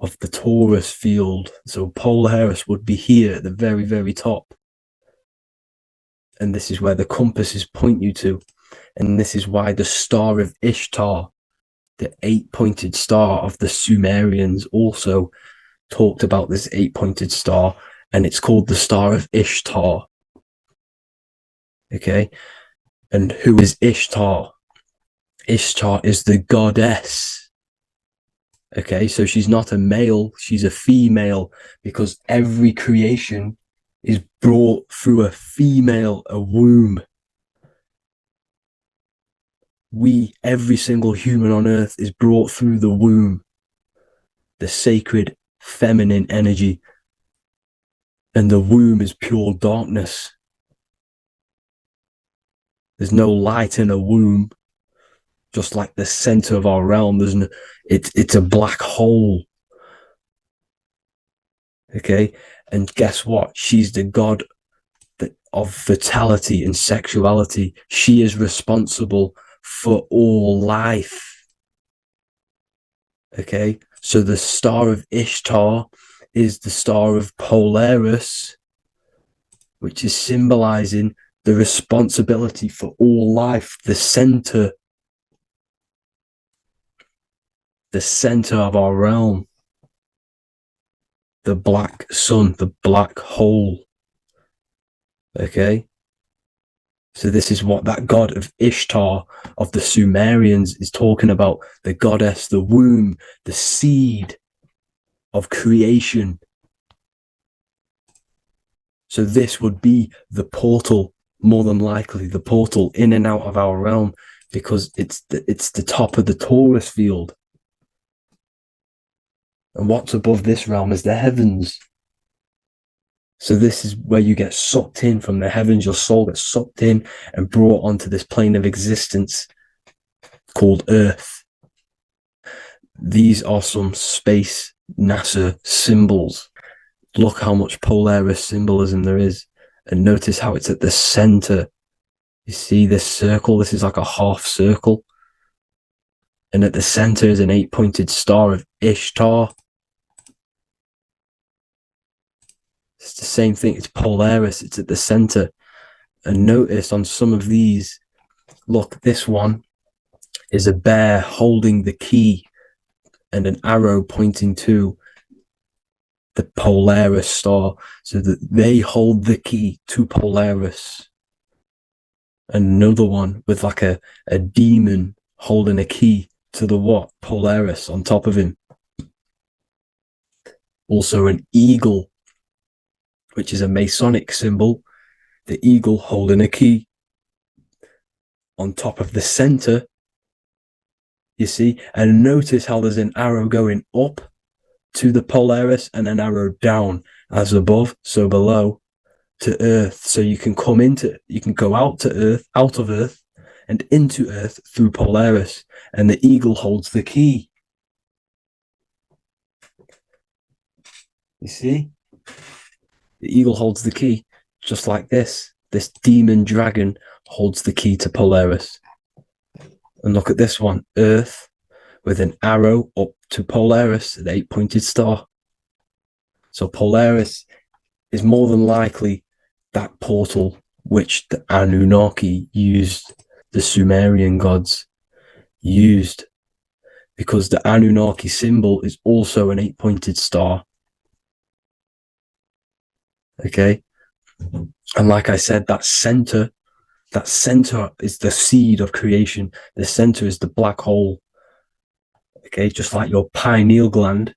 of the torus field. So Polaris would be here at the very, very top. And this is where the compasses point you to. And this is why the star of Ishtar, the 8-pointed star of the Sumerians, also talked about this 8-pointed star, and it's called the star of Ishtar. Okay, and who is Ishtar? Ishtar is the goddess. Okay, so she's not a male, she's a female, because every creation is brought through a female, a womb. Every single human on earth is brought through the womb, the sacred feminine energy. And the womb is pure darkness. There's no light in a womb, just like the center of our realm. It's a black hole. Okay, and guess what? She's the god of fertility and sexuality. She is responsible for all life. Okay, so the star of Ishtar is the star of Polaris, which is symbolizing the responsibility for all life, the center of our realm, the black sun, the black hole. Okay, so this is what that god of Ishtar of the Sumerians is talking about, the goddess, the womb, the seed of creation. So this would be the portal, more than likely the portal in and out of our realm, because it's the top of the torus field. And what's above this realm is the heavens. So this is where you get sucked in from the heavens. Your soul gets sucked in and brought onto this plane of existence called Earth. These are some space NASA symbols. Look how much Polaris symbolism there is. And notice how it's at the center. You see this circle? This is like a half circle. And at the center is an 8-pointed star of Ishtar. It's the same thing. It's Polaris. It's at the center. And notice on some of these, look, this one is a bear holding the key and an arrow pointing to the Polaris star, so that they hold the key to Polaris. Another one with like a demon holding a key to the what? Polaris on top of him. Also an eagle, which is a Masonic symbol. The eagle holding a key on top of the center. You see, and notice how there's an arrow going up to the Polaris and an arrow down, as above, so below, to Earth. So you can go out of Earth and into Earth through Polaris, and the eagle holds the key. You see? The eagle holds the key, just like this. This demon dragon holds the key to Polaris. And look at this one, Earth, with an arrow up to Polaris, an 8-pointed star. So Polaris is more than likely that portal which the Anunnaki used, the Sumerian gods used, because the Anunnaki symbol is also an 8-pointed star. Okay? And like I said, that center is the seed of creation. The center is the black hole. Okay, just like your pineal gland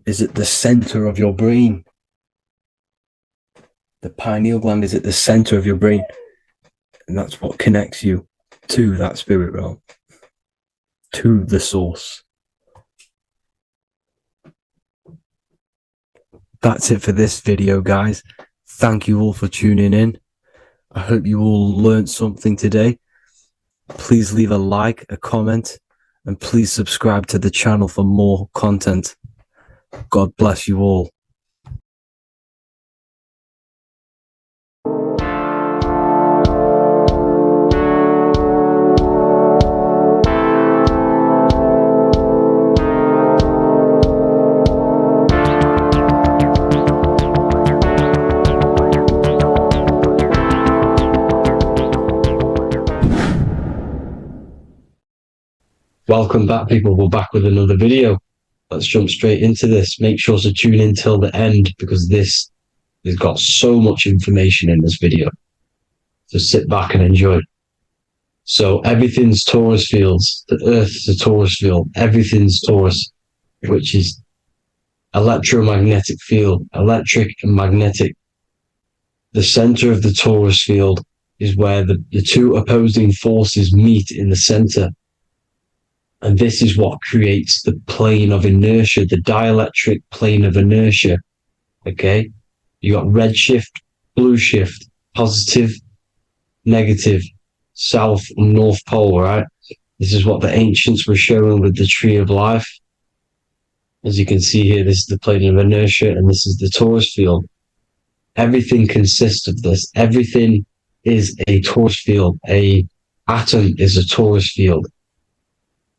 is at the center of your brain. The pineal gland is at the center of your brain. And that's what connects you to that spirit realm, to the source. That's it for this video, guys. Thank you all for tuning in. I hope you all learned something today. Please leave a like, a comment, and please subscribe to the channel for more content. God bless you all. Welcome back, people. We're back with another video. Let's jump straight into this. Make sure to tune in till the end, because this has got so much information in this video. So sit back and enjoy. So everything's Taurus fields. The Earth's a Taurus field. Everything's Taurus, which is electromagnetic field, electric and magnetic. The center of the Taurus field is where the two opposing forces meet in the center. And this is what creates the plane of inertia, the dielectric plane of inertia. Okay? You got red shift, blue shift, positive, negative, south and north pole, right? This is what the ancients were showing with the tree of life. As you can see here, this is the plane of inertia, and this is the Taurus field. Everything consists of this. Everything is a Taurus field. A atom is a Taurus field.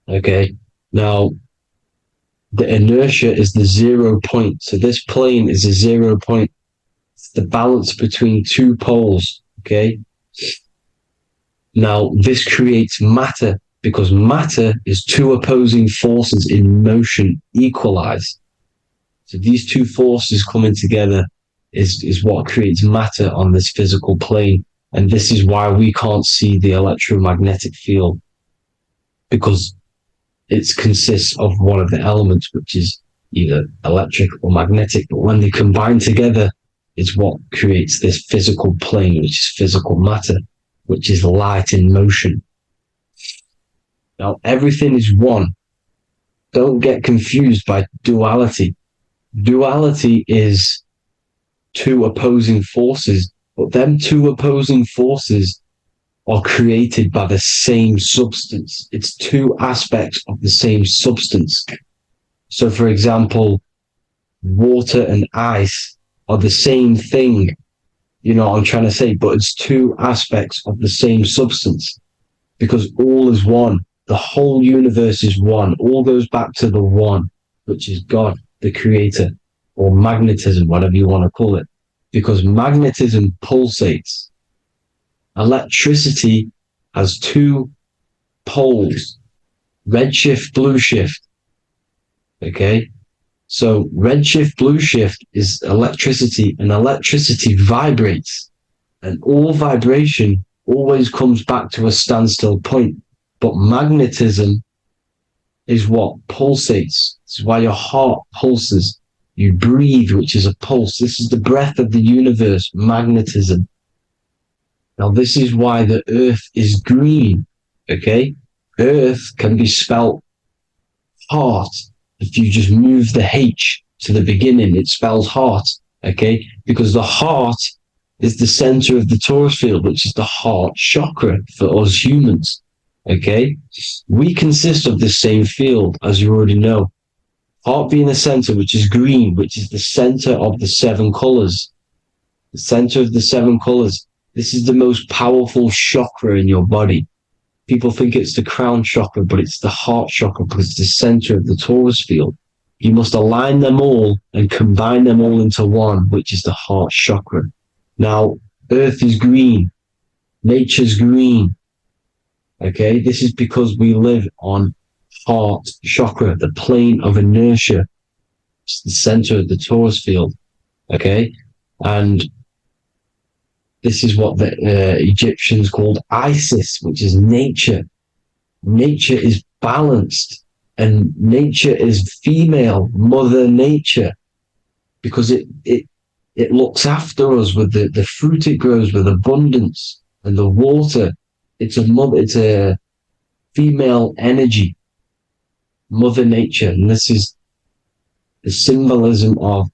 Okay, now the inertia is the 0 point. So this plane is a 0 point. It's the balance between two poles. Okay, now this creates matter, because matter is two opposing forces in motion equalize. So these two forces coming together is what creates matter on this physical plane. And this is why we can't see the electromagnetic field, because it consists of one of the elements, which is either electric or magnetic, but when they combine together is what creates this physical plane, which is physical matter, which is light in motion. Now, everything is one. Don't get confused by duality. Duality is two opposing forces, but them two opposing forces are created by the same substance. It's two aspects of the same substance. So, for example, water and ice are the same thing. You know what I'm trying to say? But it's two aspects of the same substance, because all is one. The whole universe is one. All goes back to the one, which is God, the creator, or magnetism, whatever you want to call it. Because magnetism pulsates. Electricity has two poles, red shift, blue shift. Okay? So red shift, blue shift is electricity, and electricity vibrates. And all vibration always comes back to a standstill point. But magnetism is what pulsates. This is why your heart pulses. You breathe, which is a pulse. This is the breath of the universe, magnetism. Now, this is why the earth is green, okay? Earth can be spelt heart. If you just move the H to the beginning, it spells heart, okay? Because the heart is the center of the torus field, which is the heart chakra for us humans, okay? We consist of the same field, as you already know. Heart being the center, which is green, which is the center of the seven colors. The center of the seven colors. This is the most powerful chakra in your body. People think it's the crown chakra, but it's the heart chakra because it's the center of the torus field. You must align them all and combine them all into one, which is the heart chakra. Now, earth is green. Nature's green. Okay, this is because we live on heart chakra, the plane of inertia. It's the center of the torus field. Okay, and this is what the Egyptians called Isis, which is nature. Nature is balanced, and nature is female, Mother Nature, because it looks after us with the fruit it grows with abundance, and the water. It's a female energy, Mother Nature, and this is the symbolism of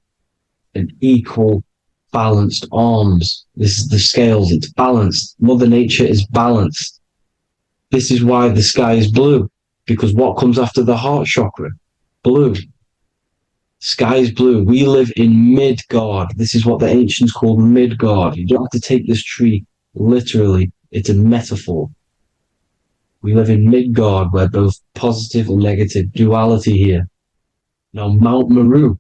an equal, balanced arms. This is the scales. It's balanced. Mother Nature is balanced. This is why the sky is blue, because what comes after the heart chakra? Blue. Sky is blue. We live in Midgard. This is what the ancients called Midgard. You don't have to take this tree literally. It's a metaphor. We live in Midgard, where both positive and negative duality here. Now, Mount Meru.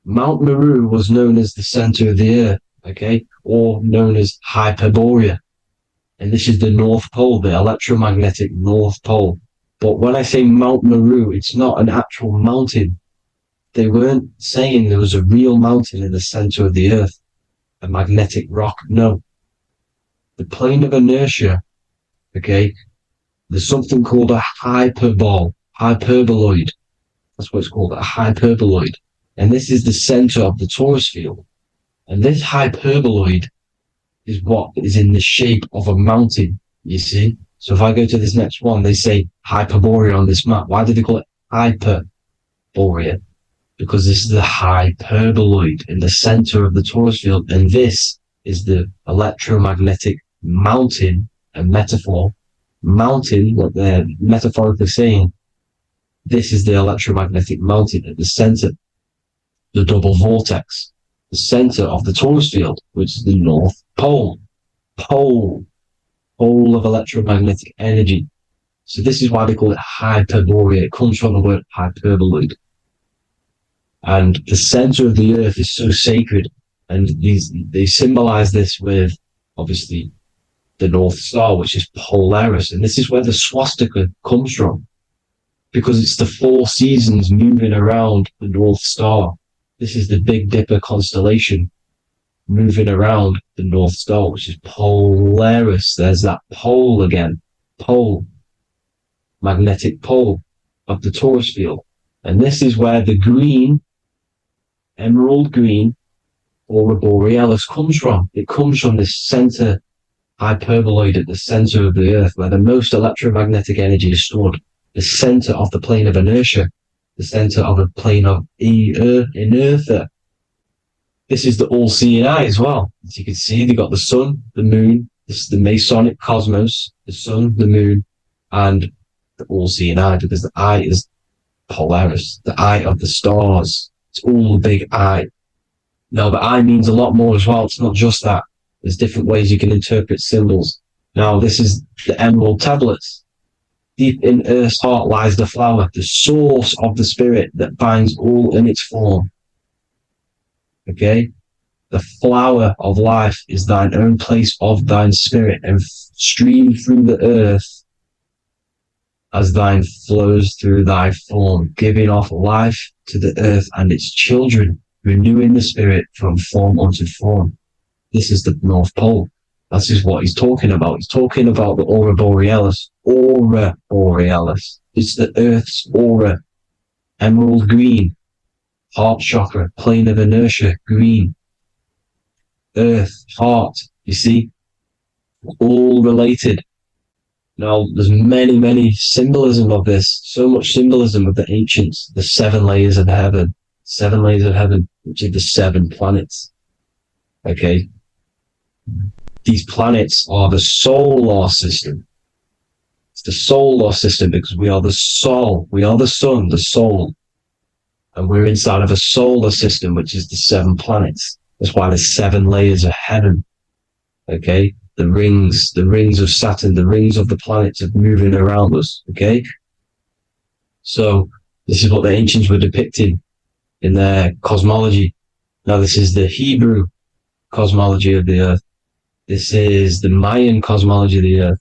Mount Meru was known as the center of the earth, okay, or known as Hyperborea. And this is the North Pole, the electromagnetic North Pole. But when I say Mount Meru, it's not an actual mountain. They weren't saying there was a real mountain in the center of the earth, a magnetic rock. No. The plane of inertia, okay, there's something called a hyperboloid. That's what it's called, a hyperboloid. And this is the center of the torus field. And this hyperboloid is what is in the shape of a mountain, you see? So if I go to this next one, they say Hyperborea on this map. Why do they call it Hyperborea? Because this is the hyperboloid in the center of the torus field. And this is the electromagnetic mountain, a metaphor. Mountain, what they're metaphorically saying, this is the electromagnetic mountain at the center. The double vortex, the center of the torus field, which is the North Pole. Pole of electromagnetic energy. So this is why they call it Hyperborea. It comes from the word hyperboloid. And the center of the earth is so sacred. And they symbolize this with, obviously, the North Star, which is Polaris. And this is where the swastika comes from, because it's the 4 seasons moving around the North Star. This is the Big Dipper constellation moving around the North Star, which is Polaris. There's that pole again. Pole. Magnetic pole of the torus field. And this is where the green, emerald green, aurora borealis comes from. It comes from this center hyperboloid at the center of the earth, where the most electromagnetic energy is stored. The center of the plane of inertia. The center of a plane of inertia. This is the all-seeing eye as well. As you can see, they've got the sun, the moon. This is the Masonic cosmos, the sun, the moon, and the all-seeing eye, because the eye is Polaris, the eye of the stars. It's all a big eye. Now, the eye means a lot more as well. It's not just that. There's different ways you can interpret symbols. Now, this is the emerald tablets. Deep in Earth's heart lies the flower, the source of the spirit that binds all in its form. Okay? The flower of life is thine own place of thine spirit, and stream through the earth as thine flows through thy form, giving off life to the earth and its children, renewing the spirit from form unto form. This is the North Pole. This is what he's talking about. He's talking about the aura borealis. Aura borealis. It's the earth's aura. Emerald green. Heart chakra. Plane of inertia. Green. Earth. Heart. You see? All related. Now, there's many symbolism of this. So much symbolism of the ancients. The 7 layers of heaven. 7 layers of heaven, which are the 7 planets. Okay? These planets are the solar system. It's the solar system because we are the soul. We are the sun, the soul. And we're inside of a solar system, which is the 7 planets. That's why there's 7 layers of heaven. Okay? The rings of Saturn, the rings of the planets are moving around us. Okay? So, this is what the ancients were depicting in their cosmology. Now, this is the Hebrew cosmology of the earth. This is the Mayan cosmology of the earth.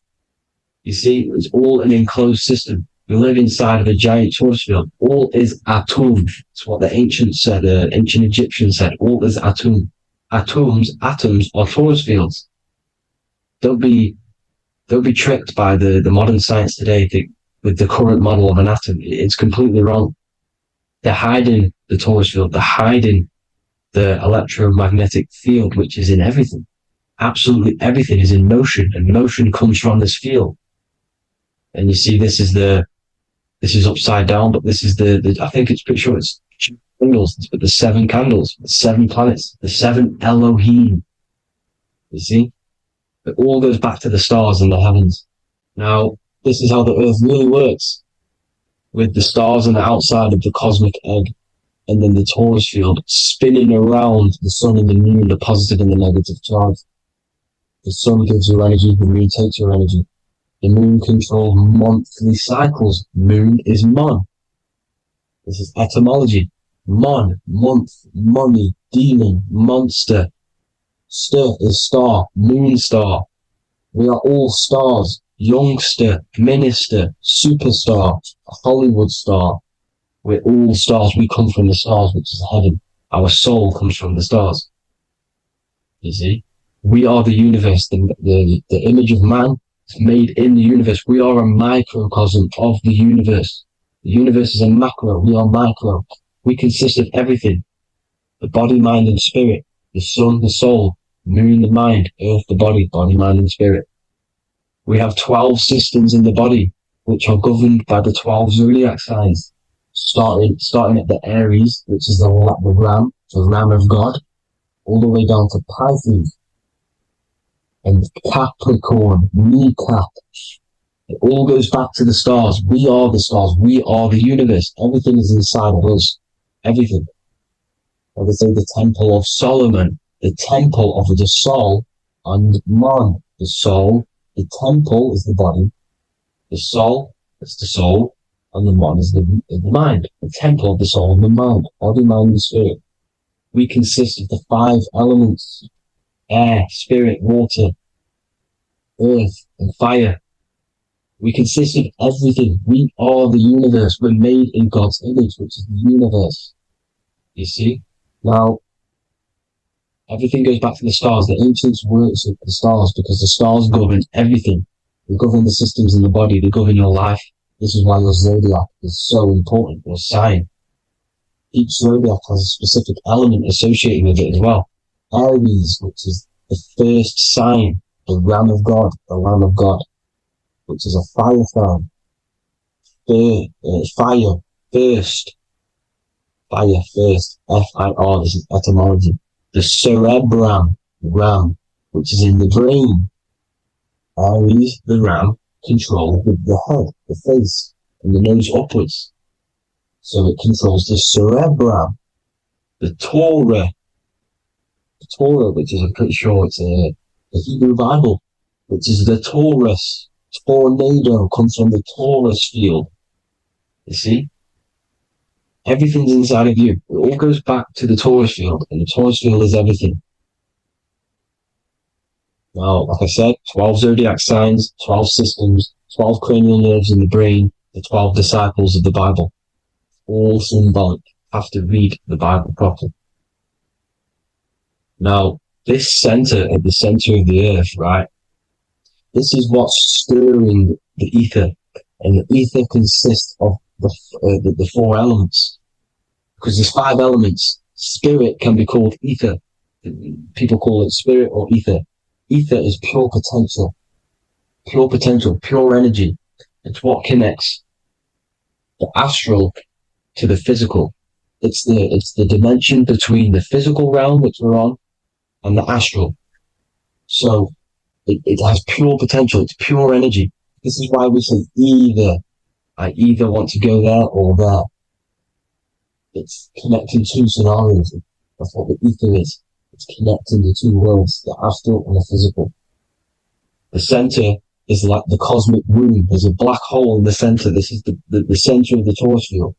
You see, it's all an enclosed system. We live inside of a giant torus field. All is atum. It's what the ancients said, ancient Egyptians said. All is atum. Atoms are torus fields. Don't be tricked by the modern science today with the current model of an atom. It's completely wrong. They're hiding the torus field. They're hiding the electromagnetic field, which is in everything. Absolutely everything is in motion, and motion comes from this field. And you see, this is upside down, but this is I think it's pretty sure it's candles, but the 7 candles, the 7 planets, the 7 Elohim. You see? It all goes back to the stars and the heavens. Now, this is how the earth really works, with the stars on the outside of the cosmic egg, and then the torus field spinning around the sun and the moon, the positive and the negative charge. The sun gives you energy, the moon takes your energy. The moon controls monthly cycles. Moon is mon. This is etymology. Mon, month, money, demon, monster. Stir is star, moon star. We are all stars. Youngster, minister, superstar, Hollywood star. We're all stars. We come from the stars, which is heaven. Our soul comes from the stars. You see? We are the universe. The image of man is made in the universe. We are a microcosm of the universe. The universe is a macro. We are micro. We consist of everything. The body, mind, and spirit. The sun, the soul. Moon, the mind. Earth, the body. Body, mind, and spirit. We have 12 systems in the body, which are governed by the 12 zodiac signs. Starting at the Aries, which is the ram, the ram of God, all the way down to Pisces. And Capricorn, kneecap. It all goes back to the stars. We are the stars. We are the universe. Everything is inside of us. Everything. I would say the Temple of Solomon, the Temple of the Soul, and man. The soul, the temple is the body. The soul is the soul, and the man is the mind. The temple of the soul and the mind. Body, mind, and spirit. We consist of the 5 elements. Air, spirit, water, earth, and fire. We consist of everything. We are the universe. We're made in God's image, which is the universe. You see? Now, everything goes back to the stars. The ancients worked with the stars because the stars govern everything. They govern the systems in the body. They govern your life. This is why your zodiac is so important, your sign. Each zodiac has a specific element associated with it as well. Aries, which is the first sign, the ram of God, the lamb of God, which is a fire sign. Fire, first. Fire, first. F-I-R, this is etymology. The cerebrum, ram, which is in the brain. Aries, the ram, controls the head, the face, and the nose upwards. So it controls the cerebrum. The Torah, which is, I'm pretty sure it's a Hebrew Bible, which is the Taurus tornado comes from the Taurus field. You see? Everything's inside of you. It all goes back to the Taurus field, and the Taurus field is everything. Now, like I said, 12 zodiac signs, 12 systems, 12 cranial nerves in the brain, the 12 disciples of the Bible. All symbolic. Have to read the Bible properly. Now, this center, at the center of the earth, right? This is what's stirring the ether. And the ether consists of the four elements. Because there's 5 elements. Spirit can be called ether. People call it spirit or ether. Ether is pure potential, pure energy. It's what connects the astral to the physical. It's the dimension between the physical realm, which we're on, and the astral. So it has pure potential. It's pure energy. This is why we say I either want to go there or there. It's connecting 2 scenarios. That's what the ether is. It's connecting the 2 worlds, the astral and the physical. The center is like the cosmic womb. There's a black hole in the center. This is the center of the Taurus field.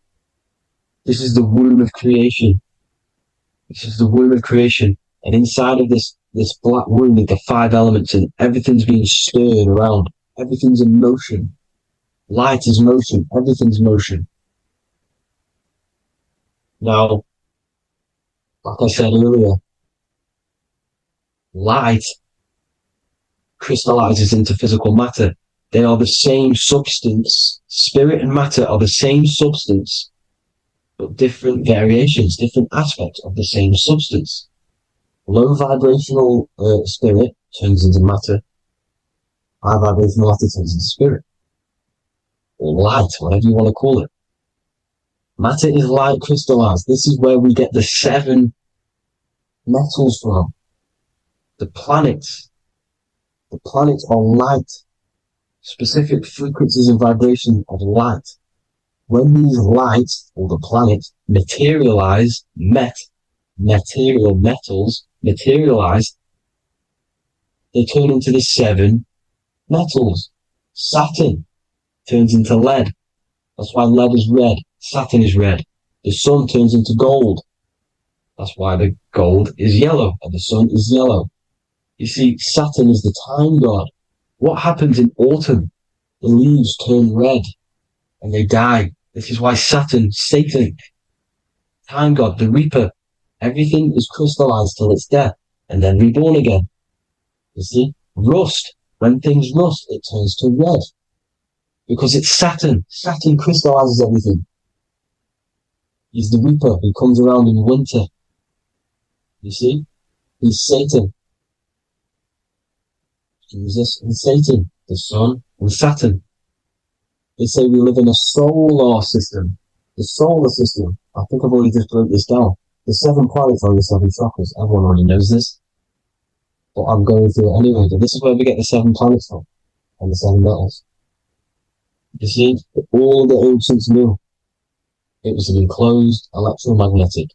This is the womb of creation. This is the womb of creation. And inside of this black womb are the 5 elements, and everything's being stirred around. Everything's in motion. Light is motion. Everything's motion. Now, like I said earlier, light crystallizes into physical matter. They are the same substance. Spirit and matter are the same substance, but different variations, different aspects of the same substance. Low vibrational spirit turns into matter. High vibrational matter turns into spirit. Or light, whatever you want to call it. Matter is light crystallized. This is where we get the 7 metals from. The planets are light, specific frequencies and vibration of light. When these lights, or the planets, materialize, material metals materialize, they turn into the 7 metals. Saturn turns into lead. That's why lead is red. Saturn is red. The sun turns into gold. That's why the gold is yellow and the sun is yellow. You see, Saturn is the time god. What happens in autumn? The leaves turn red and they die. This is why Satan, time god, the reaper, everything is crystallized till it's death and then reborn again. You see, rust, when things rust, it turns to red because it's Saturn. Saturn crystallizes everything. He's the reaper who comes around in winter. You see, he's Satan. Jesus and Satan, the sun and Saturn. They say we live in a solar system. The solar system, I think I've already just broke this down. The 7 planets are the 7 chakras. Everyone already knows this. But I'm going through it anyway. But this is where we get the 7 planets from. And the 7 metals. You see, all the ancients knew. It was an enclosed electromagnetic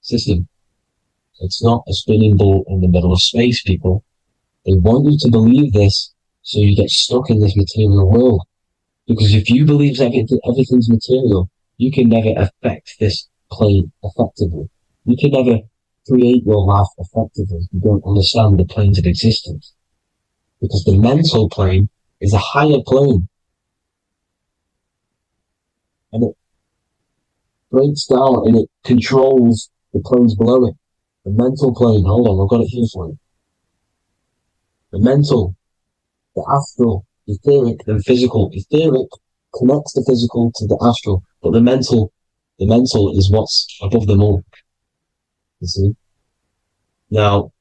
system. It's not a spinning ball in the middle of space, people. They want you to believe this so you get stuck in this material world. Because if you believe everything's material, you can never affect this plane effectively. You can never create your life effectively. You don't understand the planes of existence. Because the mental plane is a higher plane. And it breaks down and it controls the planes below it. The mental plane, hold on, I've got it here for you. The mental, the astral, etheric, and physical. Etheric connects the physical to the astral, but the mental is what's above them all. You see? Now,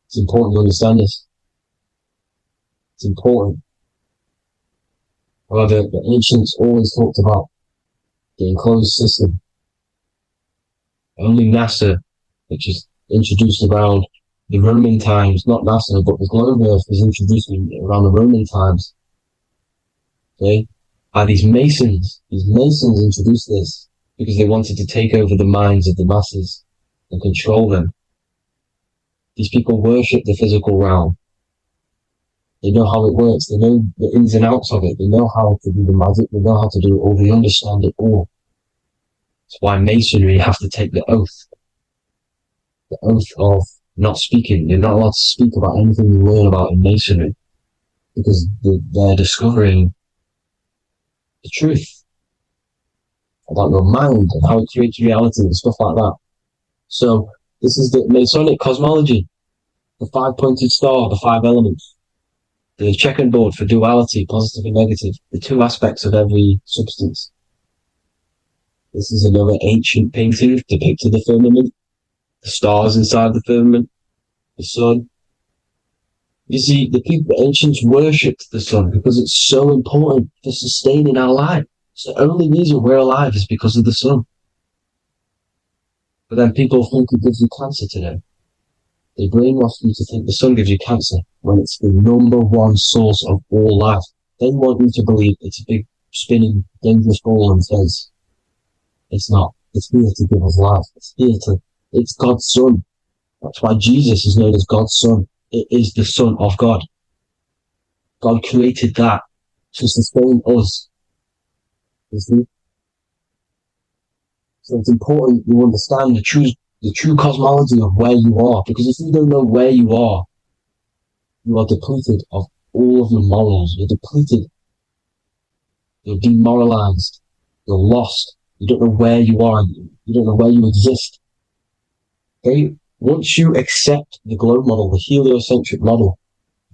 it's important to understand this. It's important. However, the ancients always talked about the enclosed system. Only NASA, which is introduced around the Roman times, not NASA, but the globe Earth was introduced around the Roman times. Okay? By these Masons. These Masons introduced this because they wanted to take over the minds of the masses and control them. These people worship the physical realm. They know how it works. They know the ins and outs of it. They know how to do the magic. They know how to do it all. They understand it all. That's why Masonry have to take the oath. The oath of not speaking. You're not allowed to speak about anything you learn about in Masonry, because they're discovering the truth about your mind and how it creates reality and stuff like that. So this is the Masonic cosmology, the 5-pointed star, the 5 elements, the checkerboard for duality, positive and negative, the 2 aspects of every substance. This is another ancient painting depicting the firmament, the stars inside the firmament, the sun. You see, the ancients worshipped the sun because it's so important for sustaining our life. It's the only reason we're alive is because of the sun. But then people think it gives you cancer today. They brainwash you to think the sun gives you cancer when it's the #1 source of all life. They want you to believe it's a big, spinning, dangerous ball and says, it's not. It's here to give us life. It's God's son. That's why Jesus is known as God's son. It is the Son of God. God created that to sustain us. You see? So it's important you understand the true cosmology of where you are, because if you don't know where you are depleted of all of your morals. You're depleted. You're demoralized. You're lost. You don't know where you are. You don't know where you exist. Okay? Once you accept the globe model, the heliocentric model,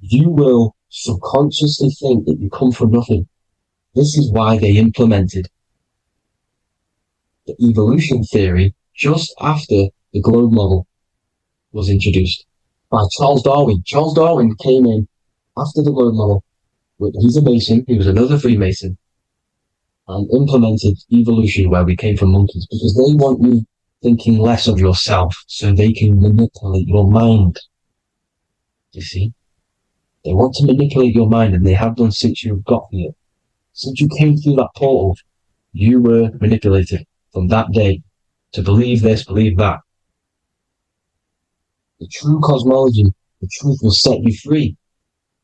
you will subconsciously think that you come from nothing. This is why they implemented the evolution theory just after the globe model was introduced by Charles Darwin. Charles Darwin came in after the globe model. He's a Mason. He was another Freemason, and implemented evolution where we came from monkeys, because they want you thinking less of yourself so they can manipulate your mind. You see? They want to manipulate your mind, and they have done since you got here. Since you came through that portal, you were manipulated from that day to believe this, believe that. The true cosmology, the truth will set you free.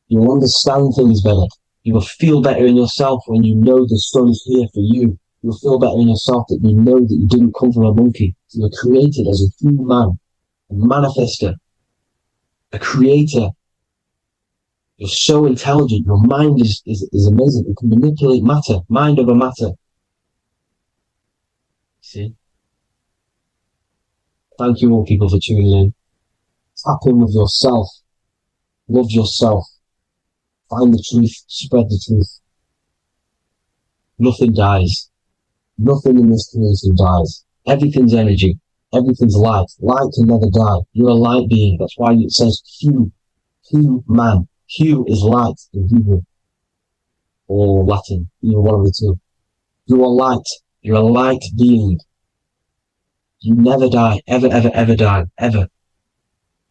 You'll understand things better. You will feel better in yourself when you know the sun is here for you. You'll feel better in yourself that you know that you didn't come from a monkey. You were created as a human, a manifester, a creator. You're so intelligent. Your mind is amazing. You can manipulate matter, mind over matter. See? Thank you all people for tuning in. Tap in with yourself. Love yourself. Find the truth. Spread the truth. Nothing dies. Nothing in this creation dies. Everything's energy. Everything's light. Light can never die. You're a light being. That's why it says Q. Q man. Q is light in Hebrew. Or Latin. Either one of the two. You are light. You're a light being. You never die. Ever, ever, ever die. Ever.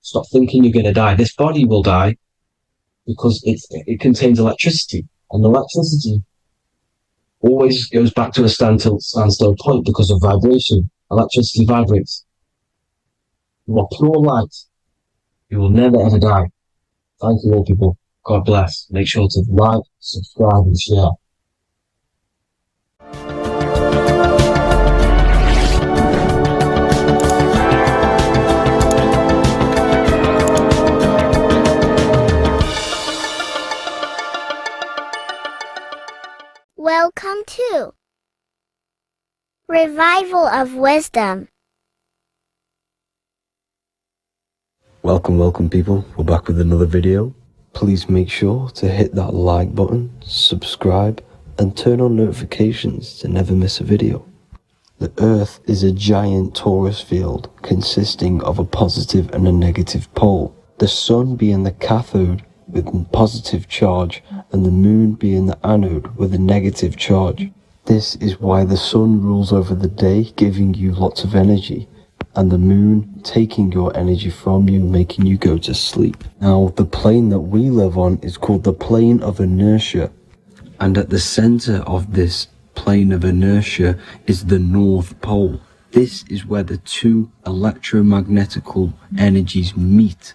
Stop thinking you're going to die. This body will die because it contains electricity. And electricity always goes back to a standstill point because of vibration. Electricity vibrates. You are pure light. You will never ever die. Thank you all people. God bless. Make sure to like, subscribe and share. Welcome to Revival of Wisdom. Welcome people, we're back with another video. Please make sure to hit that like button, subscribe and turn on notifications to never miss a video. The Earth is a giant torus field consisting of a positive and a negative pole. The Sun being the cathode with positive charge and the Moon being the anode with a negative charge. This is why the Sun rules over the day, giving you lots of energy, and the Moon taking your energy from you, making you go to sleep. Now, the plane that we live on is called the plane of inertia, and at the center of this plane of inertia is the North Pole. This is where the two electromagnetical energies meet.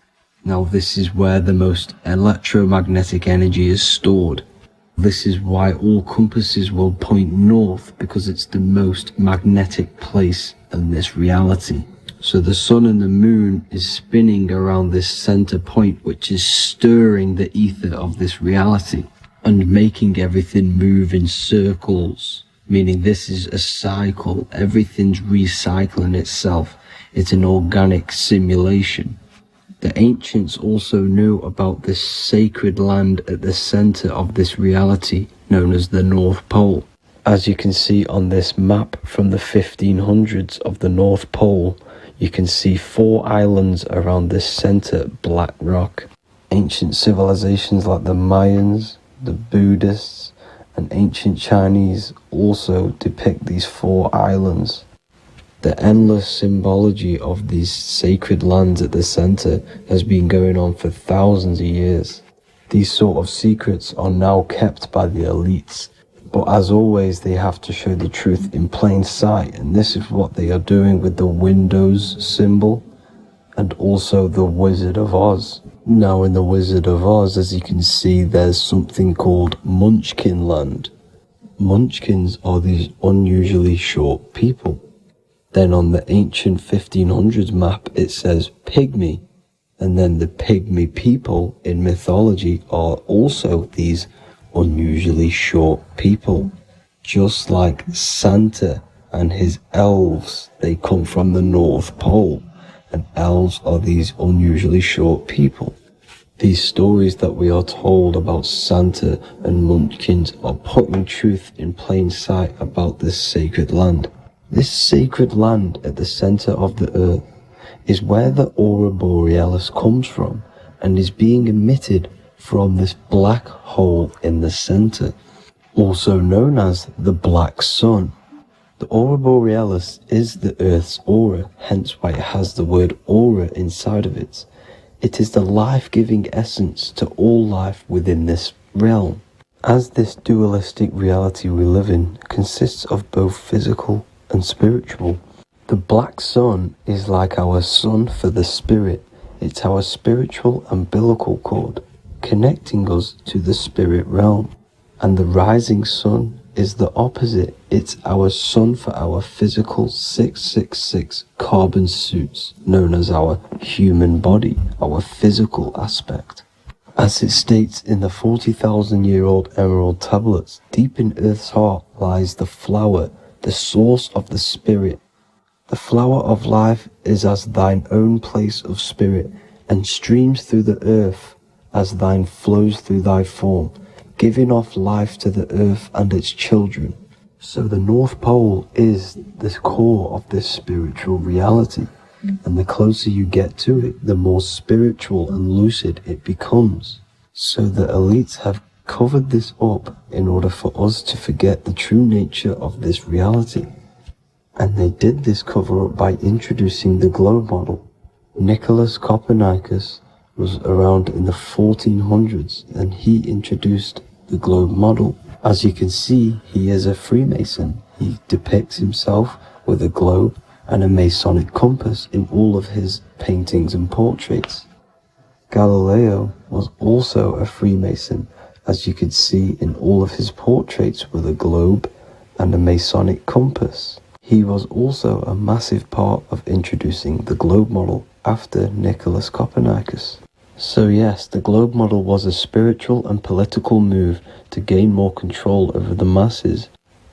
Now this is where the most electromagnetic energy is stored. This is why all compasses will point north, because it's the most magnetic place in this reality. So the sun and the moon is spinning around this center point, which is stirring the ether of this reality and making everything move in circles, meaning this is a cycle. Everything's recycling itself. It's an organic simulation. The ancients also knew about this sacred land at the center of this reality, known as the North Pole. As you can see on this map from the 1500s of the North Pole, you can see 4 islands around this center black rock. Ancient civilizations like the Mayans, the Buddhists, and ancient Chinese also depict these 4 islands. The endless symbology of these sacred lands at the center has been going on for thousands of years. These sort of secrets are now kept by the elites, but as always they have to show the truth in plain sight, and this is what they are doing with the Windows symbol and also the Wizard of Oz. Now in the Wizard of Oz, as you can see, there's something called Munchkin Land. Munchkins are these unusually short people. Then on the ancient 1500s map it says Pygmy, and then the Pygmy people in mythology are also these unusually short people. Just like Santa and his elves, they come from the North Pole, and elves are these unusually short people. These stories that we are told about Santa and Munchkins are putting truth in plain sight about this sacred land. This sacred land at the center of the earth is where the aurora borealis comes from and is being emitted from this black hole in the center, also known as the black sun. The aurora borealis is the earth's aura, hence why it has the word aura inside of it. It is the life-giving essence to all life within this realm. As this dualistic reality we live in consists of both physical and spiritual, the black sun is like our sun for the spirit. It's our spiritual umbilical cord, connecting us to the spirit realm. And the rising sun is the opposite. It's our sun for our physical 666 carbon suits, known as our human body, our physical aspect. As it states in the 40,000-year-old emerald tablets, deep in Earth's heart lies the flower, the source of the spirit. The flower of life is as thine own place of spirit, and streams through the earth as thine flows through thy form, giving off life to the earth and its children. So the North Pole is the core of this spiritual reality, and the closer you get to it, the more spiritual and lucid it becomes. So the elites have covered this up in order for us to forget the true nature of this reality. And they did this cover up by introducing the globe model. Nicholas Copernicus was around in the 1400s, and he introduced the globe model. As you can see, he is a Freemason. He depicts himself with a globe and a Masonic compass in all of his paintings and portraits. Galileo was also a Freemason, as you could see in all of his portraits with a globe and a Masonic compass. He was also a massive part of introducing the globe model after Nicholas Copernicus. So yes, the globe model was a spiritual and political move to gain more control over the masses.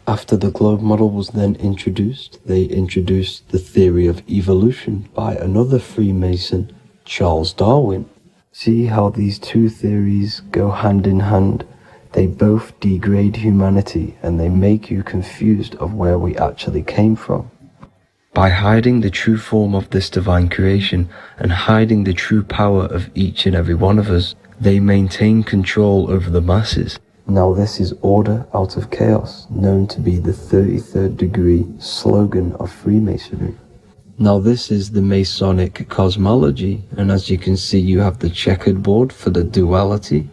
After the globe model was then introduced, they introduced the theory of evolution by another Freemason, Charles Darwin. See how these two theories go hand in hand? They both degrade humanity, and they make you confused of where we actually came from. By hiding the true form of this divine creation and hiding the true power of each and every one of us, they maintain control over the masses. Now this is order out of chaos, known to be the 33rd degree slogan of Freemasonry. Now this is the Masonic cosmology, and as you can see, you have the checkered board for the duality,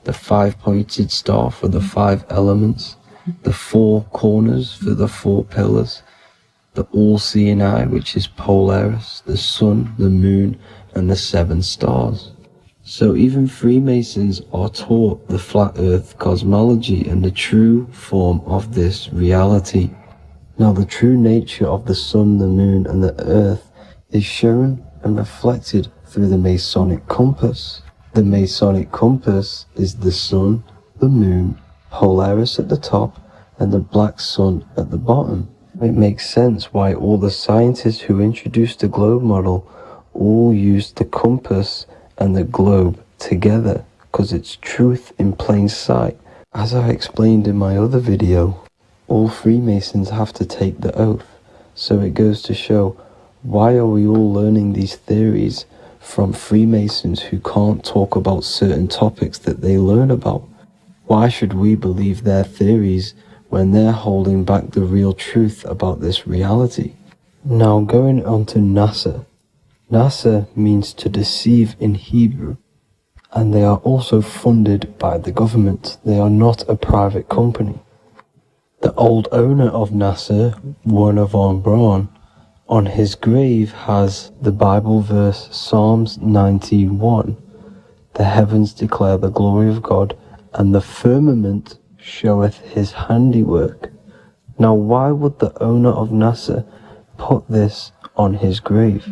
the 5-pointed star for the 5 elements, the 4 corners for the 4 pillars, the all-seeing eye, which is Polaris, the sun, the moon, and the 7 stars. So even Freemasons are taught the flat earth cosmology and the true form of this reality. Now the true nature of the sun, the moon and the earth is shown and reflected through the Masonic compass. The Masonic compass is the sun, the moon, Polaris at the top and the black sun at the bottom. It makes sense why all the scientists who introduced the globe model all used the compass and the globe together, because it's truth in plain sight. As I explained in my other video, all Freemasons have to take the oath, so it goes to show, why are we all learning these theories from Freemasons who can't talk about certain topics that they learn about? Why should we believe their theories when they're holding back the real truth about this reality? Now going on to NASA. NASA means to deceive in Hebrew, and they are also funded by the government. They are not a private company. The old owner of NASA, Werner von Braun, on his grave has the Bible verse Psalms 91. The heavens declare the glory of God, and the firmament showeth his handiwork. Now why would the owner of NASA put this on his grave?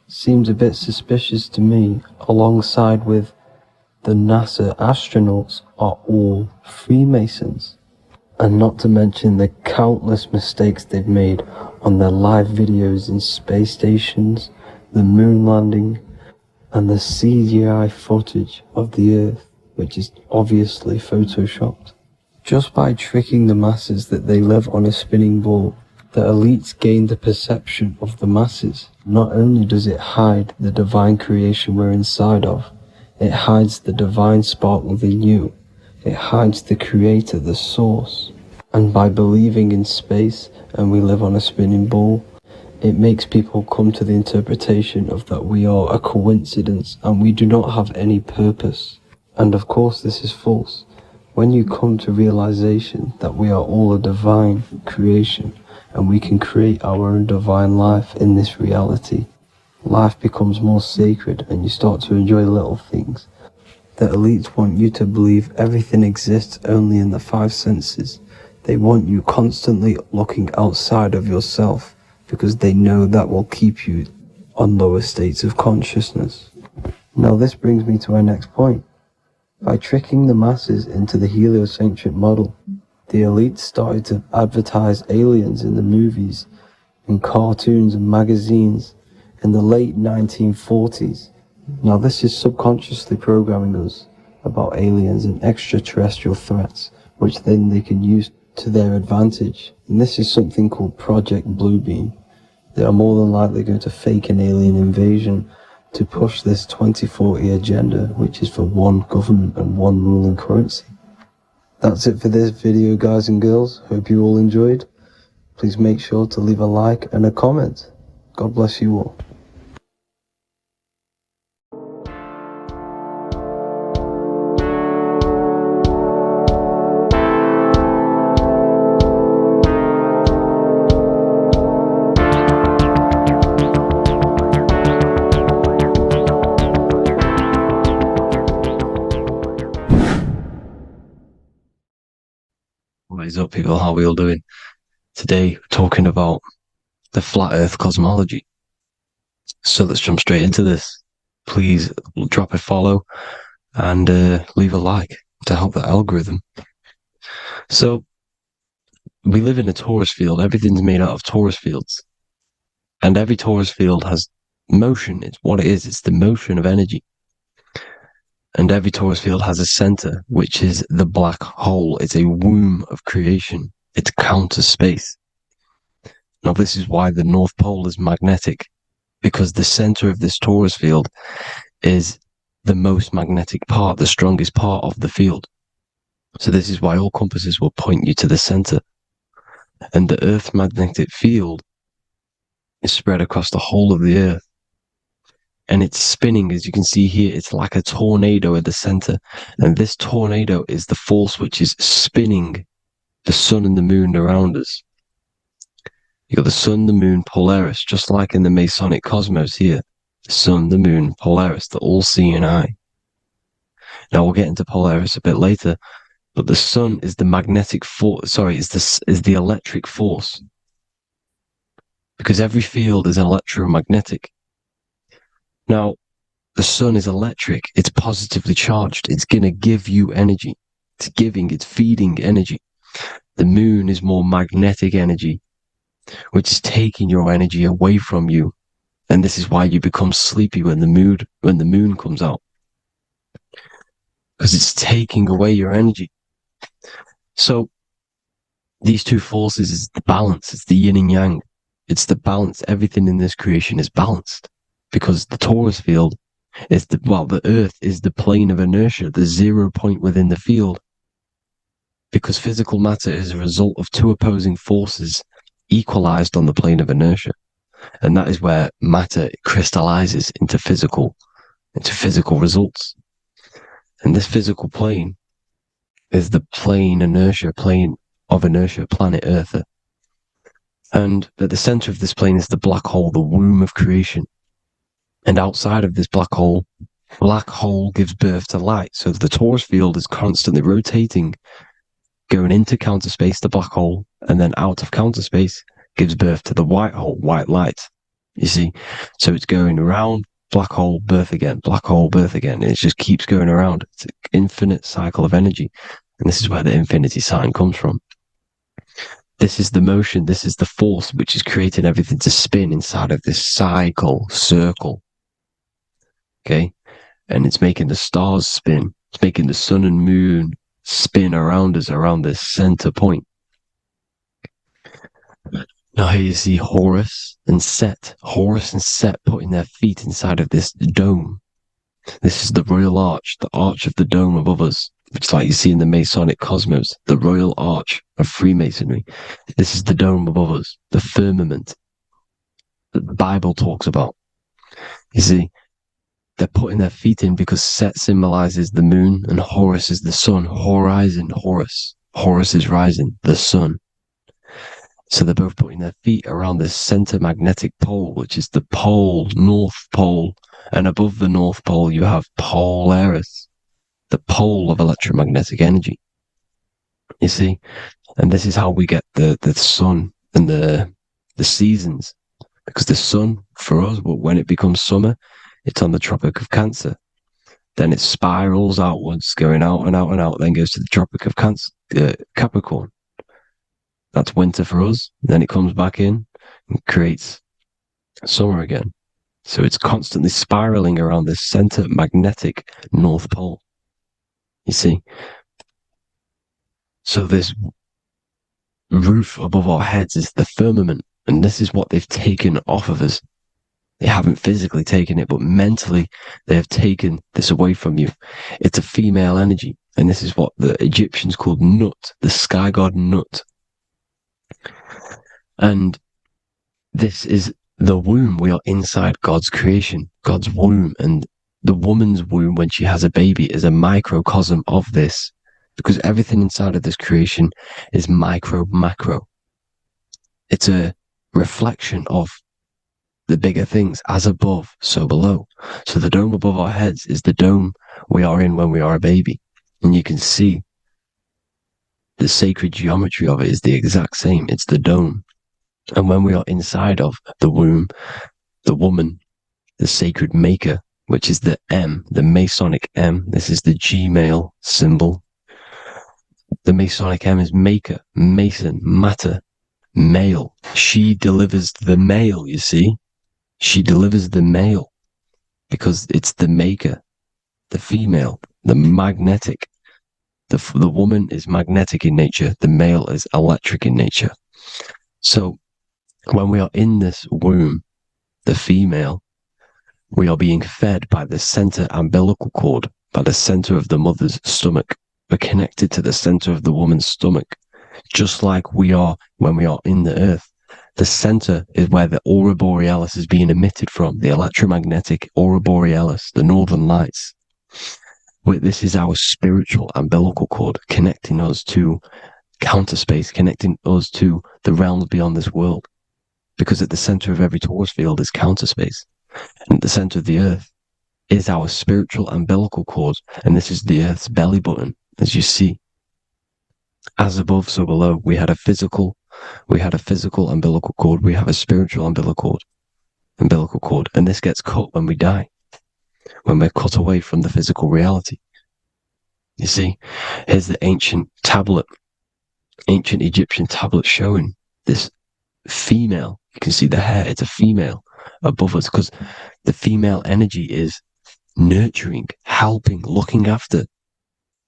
Seems a bit suspicious to me, alongside with the NASA astronauts are all Freemasons. And not to mention the countless mistakes they've made on their live videos in space stations, the moon landing, and the CGI footage of the Earth, which is obviously photoshopped. Just by tricking the masses that they live on a spinning ball, the elites gain the perception of the masses. Not only does it hide the divine creation we're inside of, it hides the divine spark within you. It hides the creator, the source. And by believing in space and we live on a spinning ball, it makes people come to the interpretation of that we are a coincidence and we do not have any purpose. And of course this is false. When you come to realization that we are all a divine creation and we can create our own divine life in this reality, life becomes more sacred and you start to enjoy little things. The elites want you to believe everything exists only in the five senses. They want you constantly looking outside of yourself because they know that will keep you on lower states of consciousness. Now this brings me to our next point. By tricking the masses into the heliocentric model, the elites started to advertise aliens in the movies, in cartoons and magazines in the late 1940s. Now this is subconsciously programming us about aliens and extraterrestrial threats, which then they can use to their advantage. And this is something called Project Bluebeam. They are more than likely going to fake an alien invasion to push this 2040 agenda, which is for one government and one ruling currency. That's it for this video, guys and girls. Hope you all enjoyed. Please make sure to leave a like and a comment. God bless you all. What is up, people? How are we all doing? Today, we're talking about the flat earth cosmology. So let's jump straight into this. Please drop a follow and leave a like to help the algorithm. So we live in a torus field. Everything's made out of torus fields. And every torus field has motion. It's what it is. It's the motion of energy. And every torus field has a center, which is the black hole. It's a womb of creation. It's counter space. Now, this is why the North Pole is magnetic, because the center of this torus field is the most magnetic part, the strongest part of the field. So this is why all compasses will point you to the center. And the Earth's magnetic field is spread across the whole of the Earth. And it's spinning, as you can see here. It's like a tornado at the center. And this tornado is the force which is spinning the sun and the moon around us. You got the sun, the moon, Polaris, just like in the Masonic cosmos here. The sun, the moon, Polaris, the all-seeing eye. Now we'll get into Polaris a bit later, but the sun is the magnetic force. Sorry, is the electric force, because every field is electromagnetic. Now, the sun is electric. It's positively charged. It's gonna give you energy. It's feeding energy. The moon is more magnetic energy, which is taking your energy away from you. And this is why you become sleepy when the moon comes out. Because it's taking away your energy. So these two forces is the balance. It's the yin and yang. It's the balance. Everything in this creation is balanced. Because the torus field is the earth is the plane of inertia, the 0 point within the field. Because physical matter is a result of two opposing forces equalized on the plane of inertia. And that is where matter crystallizes into physical results. And this physical plane is the plane of inertia, planet Earth. And at the center of this plane is the black hole, the womb of creation. And outside of this black hole gives birth to light. So the torus field is constantly rotating, going into counter space, the black hole, and then out of counter space gives birth to the white hole, white light. You see? So it's going around, black hole, birth again, black hole, birth again. And it just keeps going around. It's an infinite cycle of energy. And this is where the infinity sign comes from. This is the motion, this is the force which is creating everything to spin inside of this circle. Okay? And it's making the stars spin. It's making the sun and moon spin around us, around this center point. Now here you see Horus and Set putting their feet inside of this dome. This is the royal arch, the arch of the dome above us, which like you see in the Masonic cosmos, the royal arch of Freemasonry. This is the dome above us, the firmament that the Bible talks about. You see, they're putting their feet in because Set symbolizes the moon and Horus is the sun. Horizon, Horus. Horus is rising, the sun. So they're both putting their feet around this center magnetic pole, which is the pole, North Pole. And above the North Pole, you have Polaris, the pole of electromagnetic energy. You see? And this is how we get the sun and the seasons. Because the sun, for us, when it becomes summer, it's on the Tropic of Cancer. Then it spirals outwards, going out and out and out, then goes to the Tropic of Capricorn. That's winter for us. Then it comes back in and creates summer again. So it's constantly spiraling around this center magnetic North Pole. You see? So this roof above our heads is the firmament. And this is what they've taken off of us. They haven't physically taken it, but mentally they have taken this away from you. It's a female energy. And this is what the Egyptians called Nut, the sky god Nut. And this is the womb. We are inside God's creation, God's womb. And the woman's womb, when she has a baby, is a microcosm of this. Because everything inside of this creation is macro. It's a reflection of the bigger things, as above, so below. So the dome above our heads is the dome we are in when we are a baby. And you can see the sacred geometry of it is the exact same. It's the dome. And when we are inside of the womb, the woman, the sacred maker, which is the M, the Masonic M, this is the Gmail symbol. The Masonic M is maker, mason, matter, male. She delivers the male, you see. She delivers the male because it's the maker, the female, the magnetic. The woman is magnetic in nature. The male is electric in nature. So when we are in this womb, the female, we are being fed by the center umbilical cord, by the center of the mother's stomach. We're connected to the center of the woman's stomach, just like we are when we are in the earth. The center is where the aurora borealis is being emitted from, the electromagnetic aurora borealis, the northern lights. This is our spiritual umbilical cord, connecting us to counter space, connecting us to the realms beyond this world. Because at the center of every torus field is counter space. And at the center of the earth is our spiritual umbilical cord, and this is the Earth's belly button, as you see. As above, so below. We had a physical umbilical cord. We have a spiritual umbilical cord, and this gets cut when we die, when we're cut away from the physical reality. You see, here's the ancient Egyptian tablet showing this female. You can see the hair, it's a female above us, because the female energy is nurturing, helping, looking after.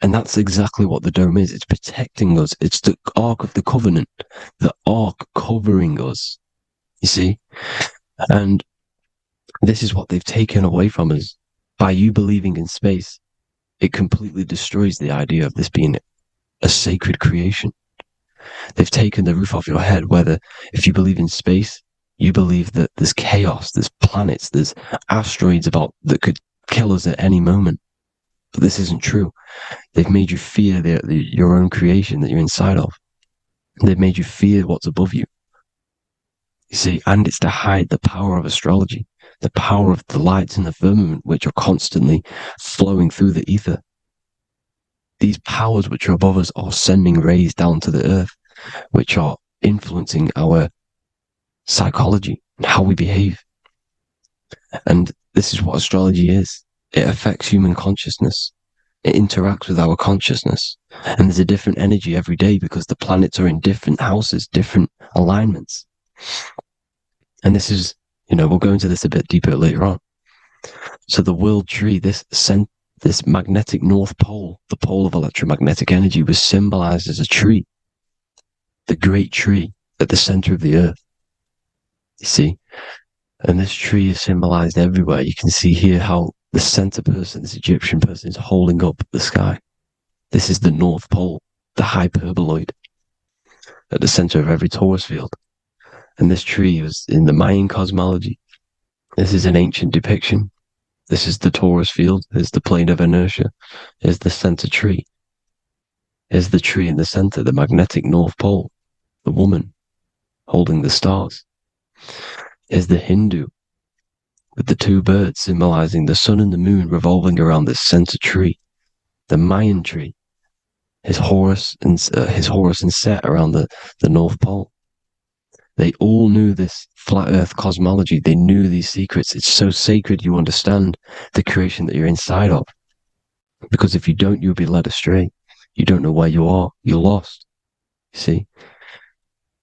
And that's exactly what the dome is. It's protecting us. It's the Ark of the Covenant, the Ark covering us. You see? And this is what they've taken away from us. By you believing in space, it completely destroys the idea of this being a sacred creation. They've taken the roof off your head, whether if you believe in space, you believe that there's chaos, there's planets, there's asteroids about that could kill us at any moment. But this isn't true. They've made you fear your own creation that you're inside of. They've made you fear what's above you. You see, and it's to hide the power of astrology, the power of the lights in the firmament, which are constantly flowing through the ether. These powers which are above us are sending rays down to the earth, which are influencing our psychology and how we behave. And this is what astrology is. It affects human consciousness. It interacts with our consciousness. And there's a different energy every day because the planets are in different houses, different alignments. And this is, we'll go into this a bit deeper later on. So the world tree, this magnetic north pole, the pole of electromagnetic energy, was symbolized as a tree, the great tree at the center of the earth. You see? And this tree is symbolized everywhere. You can see here how the center person, this Egyptian person, is holding up the sky. This is the North Pole, the hyperboloid, at the center of every torus field. And this tree was in the Mayan cosmology. This is an ancient depiction. This is the torus field. There's the plane of inertia. Here's the center tree. Here's the tree in the center, the magnetic North Pole, the woman holding the stars. Here's the Hindu with the two birds symbolizing the sun and the moon revolving around this center tree. The Mayan tree, his Horus and Set around the North Pole. They all knew this flat earth cosmology. They knew these secrets. It's so sacred you understand the creation that you're inside of. Because if you don't, you'll be led astray. You don't know where you are. You're lost. You see?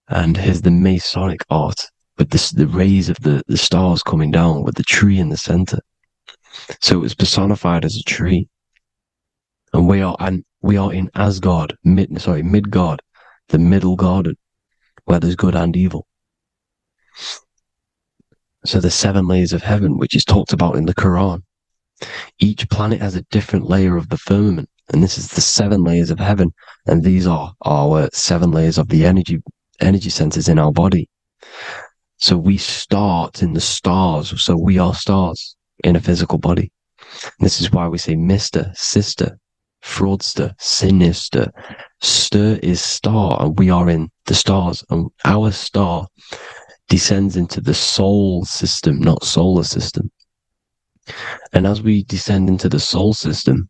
And here's the Masonic art with the rays of the stars coming down with the tree in the center. So it was personified as a tree. And we are in Asgard, Midgard, the middle garden, where there's good and evil. So the 7 layers of heaven, which is talked about in the Quran. Each planet has a different layer of the firmament, and this is the 7 layers of heaven, and these are our 7 layers of the energy centers in our body. So we start in the stars, so we are stars in a physical body. And this is why we say Mr., Sister, Fraudster, Sinister. Stir is star, and we are in the stars, and our star descends into the soul system, not solar system. And as we descend into the soul system,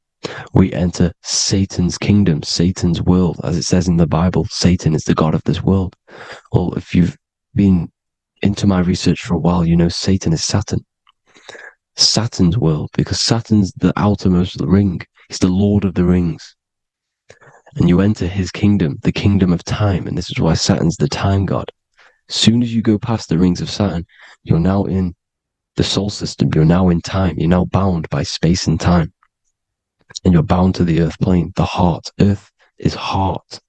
we enter Satan's kingdom, Satan's world. As it says in the Bible, Satan is the god of this world. Well, if you've been into my research for a while, you know Satan is Saturn. Saturn's world, because Saturn's the outermost ring. He's the Lord of the Rings. And you enter his kingdom, the kingdom of time, and this is why Saturn's the time god. As soon as you go past the rings of Saturn, you're now in the soul system. You're now in time. You're now bound by space and time. And you're bound to the earth plane, the heart. Earth is heart.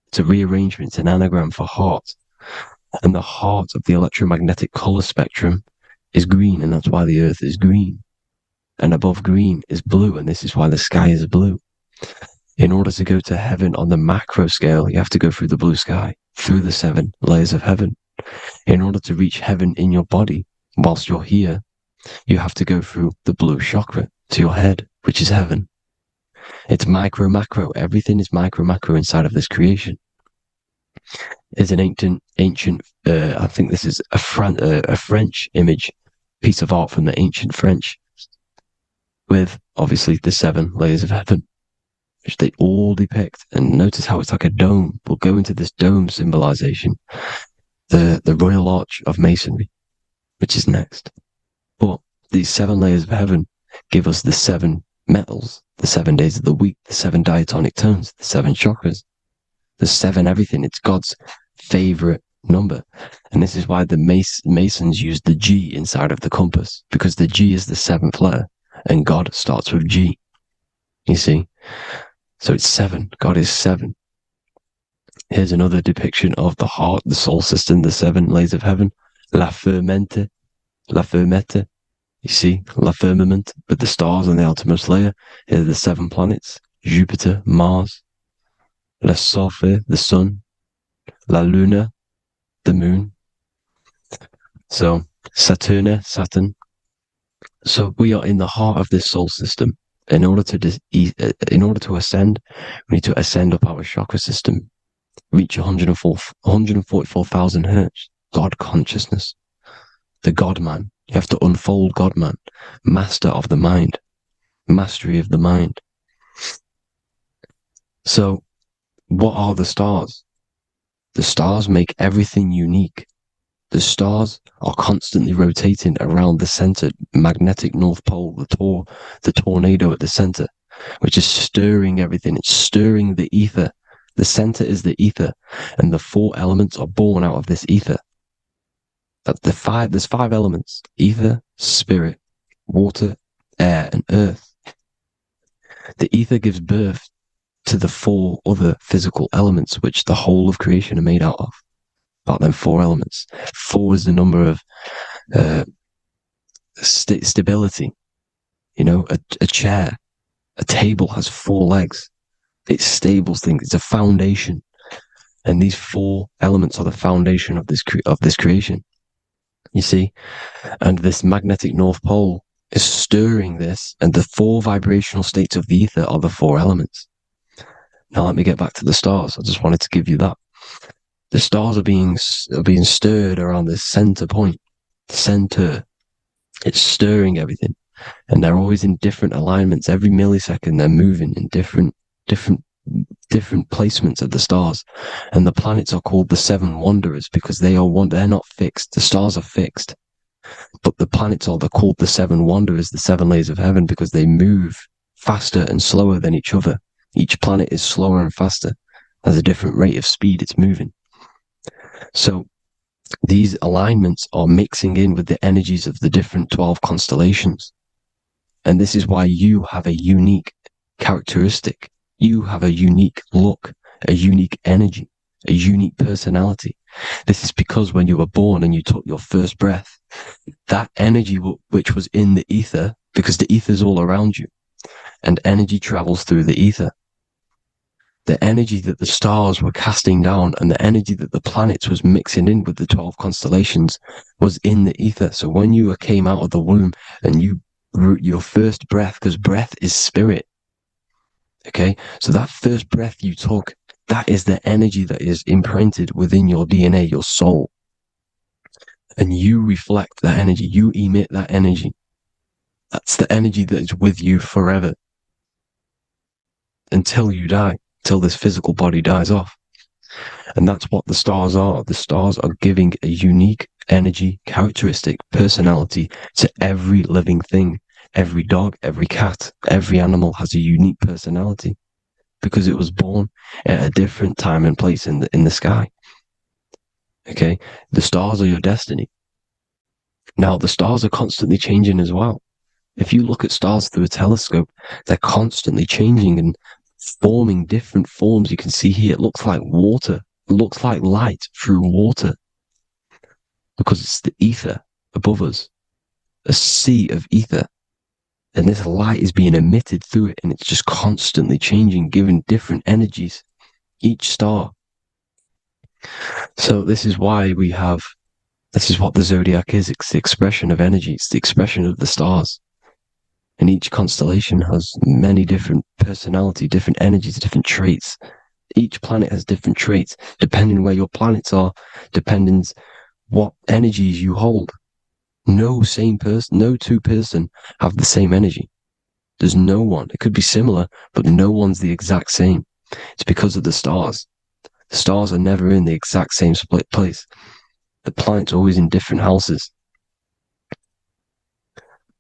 It's a rearrangement, it's an anagram for heart. And the heart of the electromagnetic color spectrum is green, and that's why the earth is green. And above green is blue, and this is why the sky is blue. In order to go to heaven on the macro scale, you have to go through the blue sky, through the 7 layers of heaven. In order to reach heaven in your body, whilst you're here, you have to go through the blue chakra to your head, which is heaven. It's micro, macro. Everything is micro, macro inside of this creation. Is an ancient. I think this is a French image, piece of art from the ancient French, with obviously the 7 layers of heaven, which they all depict. And notice how it's like a dome. We'll go into this dome symbolization, the Royal Arch of Masonry, which is next. But these 7 layers of heaven give us the 7 metals, the 7 days of the week, the 7 diatonic tones, the 7 chakras, the 7 everything. It's God's favorite number. And this is why the Masons use the G inside of the compass, because the G is the 7th letter and God starts with G. You see? So it's 7. God is 7. Here's another depiction of the heart, the soul system, the 7 layers of heaven. La Firmamente. You see, La Firmament, with the stars on the outermost layer. Here are the 7 planets. Jupiter, Mars. La Sophie, the sun. La Luna, the moon. So, Saturn. So we are in the heart of this soul system. In order to ascend, we need to ascend up our chakra system, reach 144,000 hertz, God consciousness, the God man. You have to unfold God man, master of the mind, mastery of the mind. So, what are the stars? The stars make everything unique. The stars are constantly rotating around the center, magnetic North Pole, the tornado at the center, which is stirring everything. It's stirring the ether. The center is the ether, and the 4 elements are born out of this ether. There's 5 elements: ether, spirit, water, air, and earth. The ether gives birth to the 4 other physical elements, which the whole of creation are made out of. About them 4 elements. 4 is the number of stability. You know, a chair, a table has 4 legs. It stables things. It's a foundation, and these 4 elements are the foundation of this creation. You see, and this magnetic North Pole is stirring this, and the 4 vibrational states of the ether are the 4 elements. Now let me get back to the stars. I just wanted to give you that. The stars are being stirred around this center point. Center. It's stirring everything. And they're always in different alignments. Every millisecond they're moving in different placements of the stars. And the planets are called the 7 wanderers because they're not fixed. The stars are fixed. But the planets they're called the 7 wanderers, the 7 layers of heaven, because they move faster and slower than each other. Each planet is slower and faster. There's a different rate of speed it's moving. So these alignments are mixing in with the energies of the different 12 constellations. And this is why you have a unique characteristic. You have a unique look, a unique energy, a unique personality. This is because when you were born and you took your first breath, that energy which was in the ether, because the ether is all around you, and energy travels through the ether. The energy that the stars were casting down and the energy that the planets was mixing in with the 12 constellations was in the ether. So when you came out of the womb and you your first breath, because breath is spirit. Okay. So that first breath you took, that is the energy that is imprinted within your DNA, your soul. And you reflect that energy. You emit that energy. That's the energy that is with you forever. Until you die. Till this physical body dies off. And that's what the stars are. The stars are giving a unique energy, characteristic, personality to every living thing. Every dog, every cat, every animal has a unique personality because it was born at a different time and place in the sky. Okay? The stars are your destiny. Now, the stars are constantly changing as well. If you look at stars through a telescope, they're constantly changing and forming different forms. You can see here, it looks like water. It looks like light through water because it's the ether above us, a sea of ether. And this light is being emitted through it, and it's just constantly changing, giving different energies, each star. So this is why this is what the zodiac is. It's the expression of energy. It's the expression of the stars. And each constellation has many different personality, different energies, different traits. Each planet has different traits, depending where your planets are, depending what energies you hold. No two person have the same energy. There's no one. It could be similar, but no one's the exact same. It's because of the stars. The stars are never in the exact same split place. The planet's always in different houses.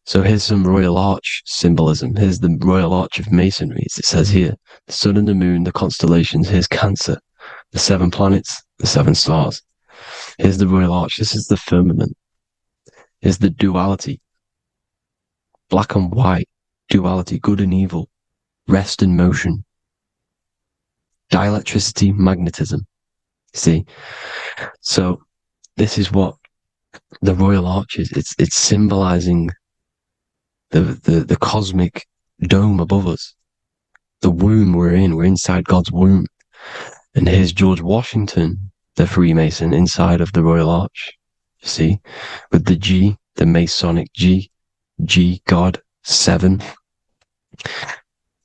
So here's some Royal Arch symbolism. Here's the Royal Arch of Masonry, as it says here. The sun and the moon, the constellations. Here's Cancer, the 7 planets, the 7 stars. Here's the Royal Arch. This is the firmament. Here's the duality. Black and white, duality, good and evil, rest and motion, dielectricity, magnetism. See? So this is what the Royal Arch is. It's symbolizing the cosmic dome above us. The womb we're in. We're inside God's womb. And here's George Washington, the Freemason, inside of the Royal Arch. You see? With the G, the Masonic G, God, 7.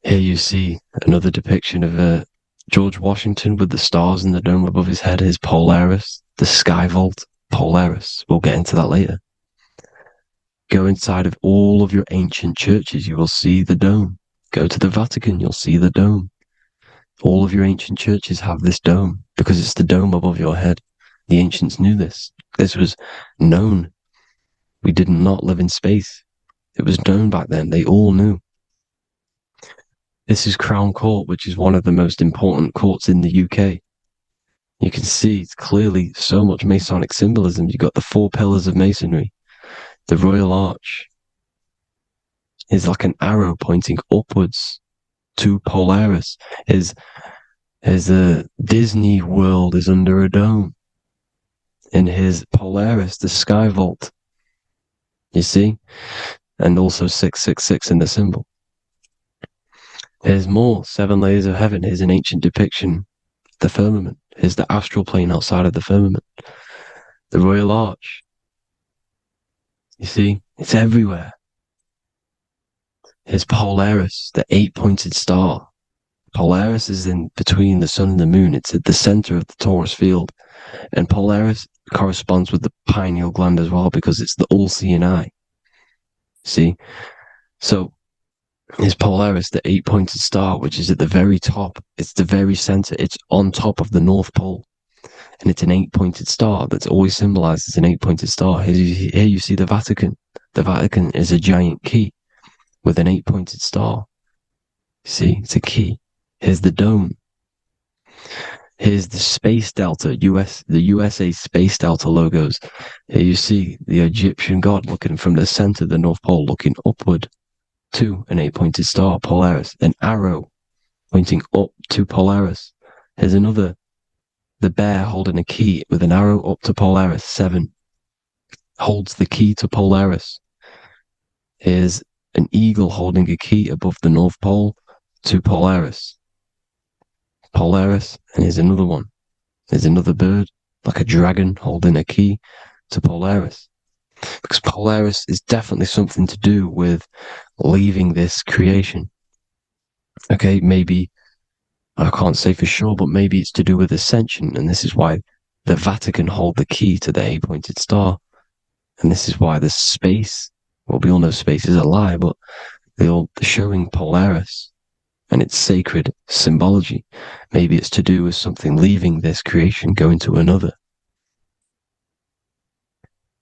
Here you see another depiction of George Washington with the stars in the dome above his head. His Polaris, the sky vault, Polaris. We'll get into that later. Go inside of all of your ancient churches, you will see the dome. Go to the Vatican, you'll see the dome. All of your ancient churches have this dome because it's the dome above your head. The ancients knew this. This was known. We did not live in space. It was known back then. They all knew. This is Crown Court, which is one of the most important courts in the UK. You can see it's clearly so much Masonic symbolism. You've got the 4 pillars of Masonry. The Royal Arch is like an arrow pointing upwards to Polaris. His Disney World is under a dome. In his Polaris, the sky vault. You see? And also 666 in the symbol. There's more 7 layers of heaven. Here's an ancient depiction. The firmament. Here's the astral plane outside of the firmament. The Royal Arch. You see? It's everywhere. Here's Polaris, the 8-pointed star. Polaris is in between the sun and the moon. It's at the center of the Taurus field. And Polaris corresponds with the pineal gland as well because it's the all-seeing eye. See? So, is Polaris, the 8-pointed star, which is at the very top. It's the very center. It's on top of the North Pole. And it's an 8-pointed star that's always symbolized as an 8-pointed star. Here you see the Vatican. The Vatican is a giant key with an 8-pointed star. See, it's a key. Here's the dome. Here's the Space Delta, the USA Space Delta logos. Here you see the Egyptian god looking from the center of the North Pole, looking upward to an 8-pointed star, Polaris. An arrow pointing up to Polaris. Here's another, the bear holding a key with an arrow up to Polaris, 7. Holds the key to Polaris. Here's an eagle holding a key above the North Pole to Polaris. Polaris, and here's another one. There's another bird, like a dragon, holding a key to Polaris. Because Polaris is definitely something to do with leaving this creation. Okay, maybe, I can't say for sure, but maybe it's to do with Ascension, and this is why the Vatican hold the key to the 8-pointed star. And this is why the space, well, we all know space is a lie, but they're showing Polaris and its sacred symbology. Maybe it's to do with something leaving this creation, going to another.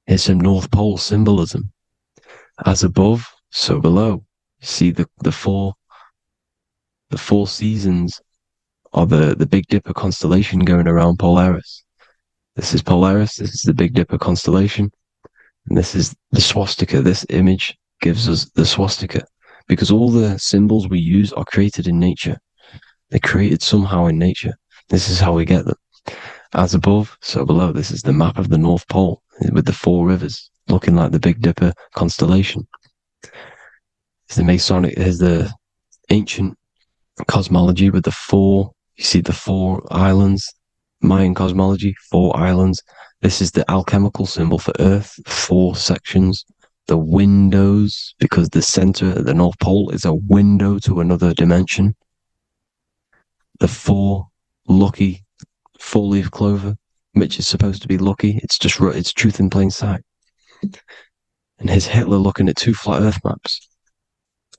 Here's some North Pole symbolism. As above, so below. You see the four seasons of the Big Dipper constellation going around Polaris. This is Polaris, this is the Big Dipper constellation, and this is the swastika. This image gives us the swastika. Because all the symbols we use are created in nature. They're created somehow in nature. This is how we get them. As above, so below. This is the map of the North Pole with the 4 rivers looking like the Big Dipper constellation. It's the Masonic, here's the ancient cosmology with the 4, you see the 4 islands. Mayan cosmology, 4 islands. This is the alchemical symbol for Earth, 4 sections. The windows, because the center of the North Pole is a window to another dimension. The 4 lucky 4-leaf clover, which is supposed to be lucky. It's just it's truth in plain sight. And here's Hitler looking at 2 flat Earth maps.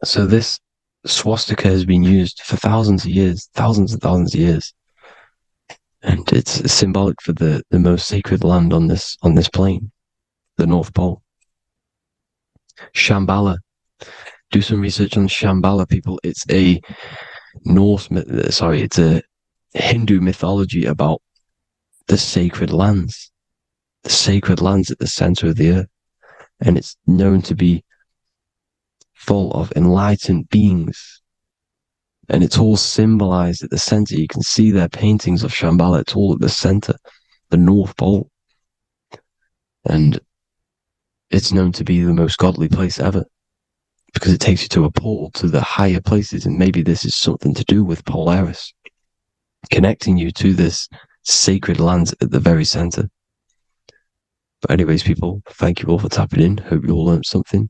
So this swastika has been used for thousands of years, thousands and thousands of years. And it's symbolic for the most sacred land on this plane, the North Pole. Shambhala. Do some research on Shambhala, people. It's a it's a Hindu mythology about the sacred lands at the center of the earth. And it's known to be full of enlightened beings. And it's all symbolized at the center. You can see their paintings of Shambhala. It's all at the center, the North Pole. And it's known to be the most godly place ever, because it takes you to a portal to the higher places. And maybe this is something to do with Polaris, connecting you to this sacred lands at the very center. But anyways, people, thank you all for tapping in. Hope you all learned something.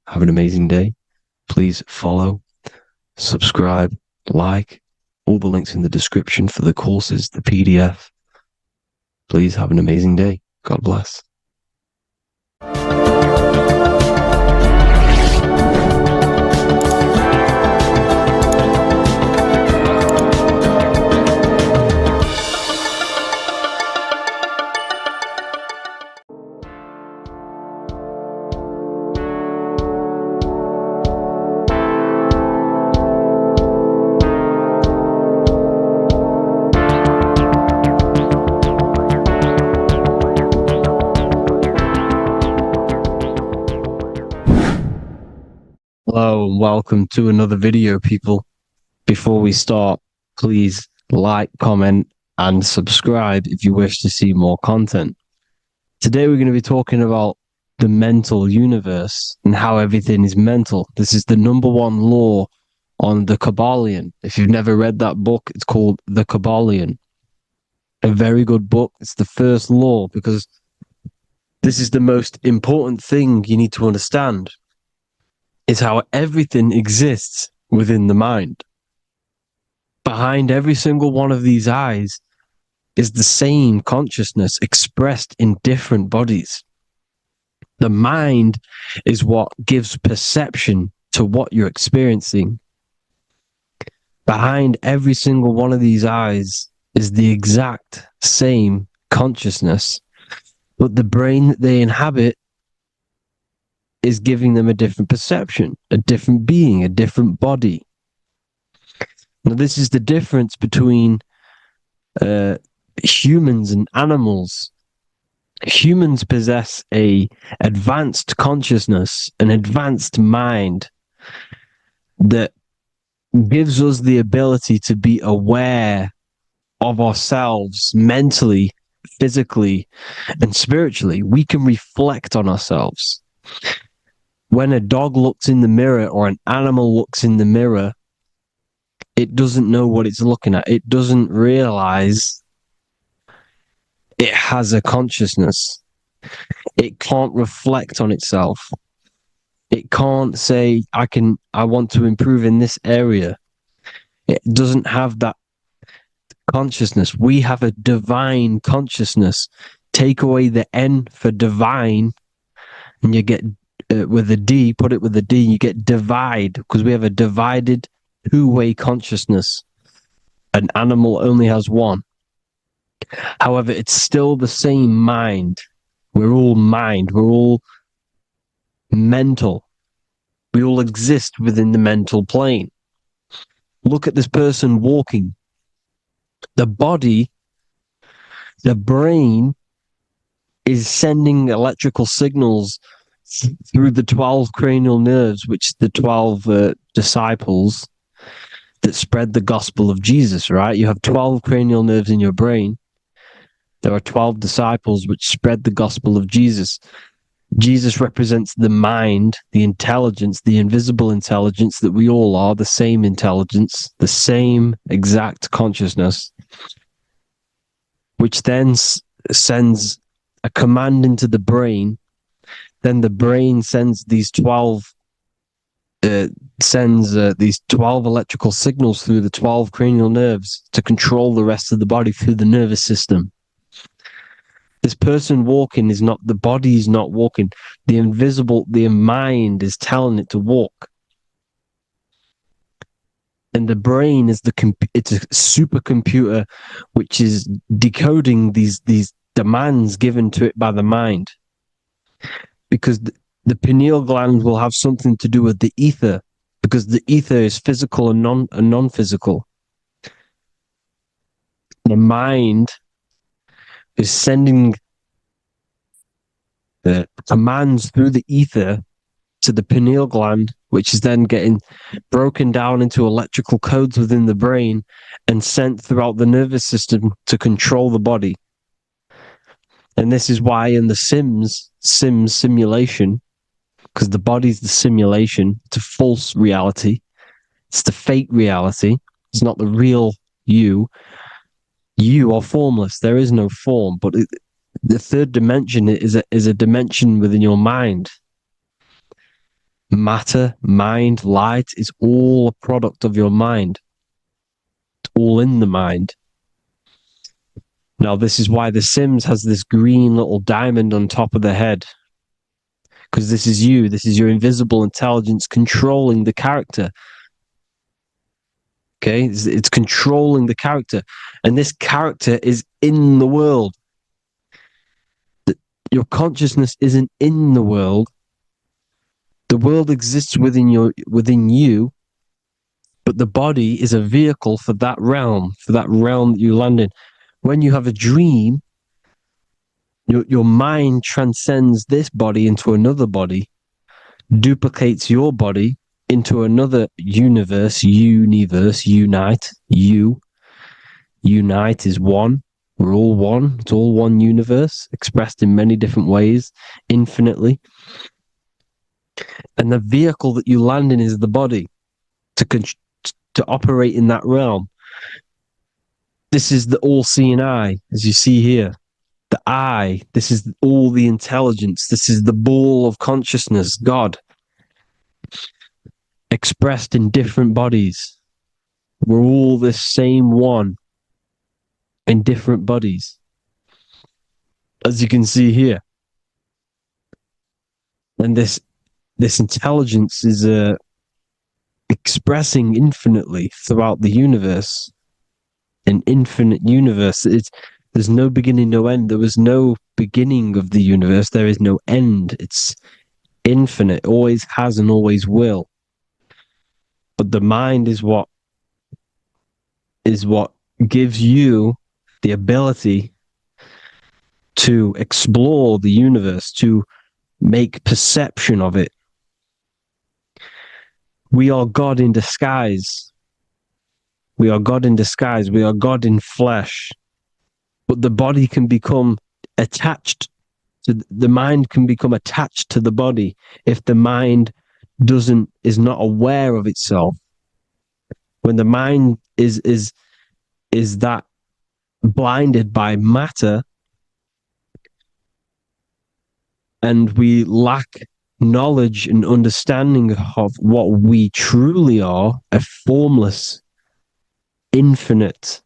Have an amazing day. Please follow, subscribe, like, all the links in the description for the courses, the PDF. Please have an amazing day. God bless. Hello and welcome to another video, people. Before we start, please like, comment, and subscribe if you wish to see more content. Today we're going to be talking about the mental universe and how everything is mental. This is the number one law on the Kabbalion. If you've never read that book, it's called The Kabbalion. A very good book. It's the first law, because this is the most important thing you need to understand, is how everything exists within the mind. Behind every single one of these eyes is the same consciousness expressed in different bodies. The mind is what gives perception to what you're experiencing. Behind every single one of these eyes is the exact same consciousness, but the brain that they inhabit is giving them a different perception, a different being, a different body. Now, this is the difference between humans and animals. Humans possess a advanced consciousness, an advanced mind that gives us the ability to be aware of ourselves mentally, physically, and spiritually. We can reflect on ourselves. When a dog looks in the mirror or an animal looks in the mirror, it doesn't know what it's looking at. It doesn't realize it has a consciousness. It can't reflect on itself. It can't say, I want to improve in this area. It doesn't have that consciousness. We have a divine consciousness. Take away the N for divine, and you get with a D, put it with a D, you get divide, because we have a divided two-way consciousness. An animal only has one. However, it's still the same mind. We're all mind. We're all mental. We all exist within the mental plane. Look at this person walking. The body, the brain, is sending electrical signals through the 12 cranial nerves, which the 12 disciples that spread the gospel of Jesus, right? You have 12 cranial nerves in your brain. There are 12 disciples which spread the gospel of Jesus. Jesus represents the mind, the intelligence, the invisible intelligence that we all are, the same intelligence, the same exact consciousness, which then sends a command into the brain. Then the brain sends these 12 electrical signals through the 12 cranial nerves to control the rest of the body through the nervous system. This person walking is not, the body is not walking. The mind is telling it to walk. And the brain is it's a supercomputer which is decoding these demands given to it by the mind. Because the pineal gland will have something to do with the ether, because the ether is physical and non-physical. The mind is sending the commands through the ether to the pineal gland, which is then getting broken down into electrical codes within the brain and sent throughout the nervous system to control the body. And this is why in the Sims simulation, because the body's the simulation, it's a false reality. It's the fake reality. It's not the real you. You are formless. There is no form. But the third dimension is a dimension within your mind. Matter, mind, light is all a product of your mind. It's all in the mind. Now, this is why the Sims has this green little diamond on top of the head. Because this is you. This is your invisible intelligence controlling the character. Okay? It's controlling the character. And this character is in the world. Your consciousness isn't in the world. The world exists within you, but the body is a vehicle for that realm that you land in. When you have a dream, your mind transcends this body into another body, duplicates your body into another universe, unite. Unite is one. We're all one. It's all one universe, expressed in many different ways, infinitely. And the vehicle that you land in is the body to operate in that realm. This is the all-seeing eye, as you see here. The eye, this is all the intelligence. This is the ball of consciousness, God, expressed in different bodies. We're all this same one in different bodies, as you can see here. And this intelligence is expressing infinitely throughout the universe, an infinite universe. There's no beginning, no end. There was no beginning of the universe. There is no end. It's infinite, always has and always will. But the mind is what gives you the ability to explore the universe, to make perception of it. We are God in disguise. We are God in disguise. We are God in flesh. But the body can become attached to the mind, can become attached to the body if the mind is not aware of itself. When the mind is that blinded by matter, and we lack knowledge and understanding of what we truly are, a formless, infinite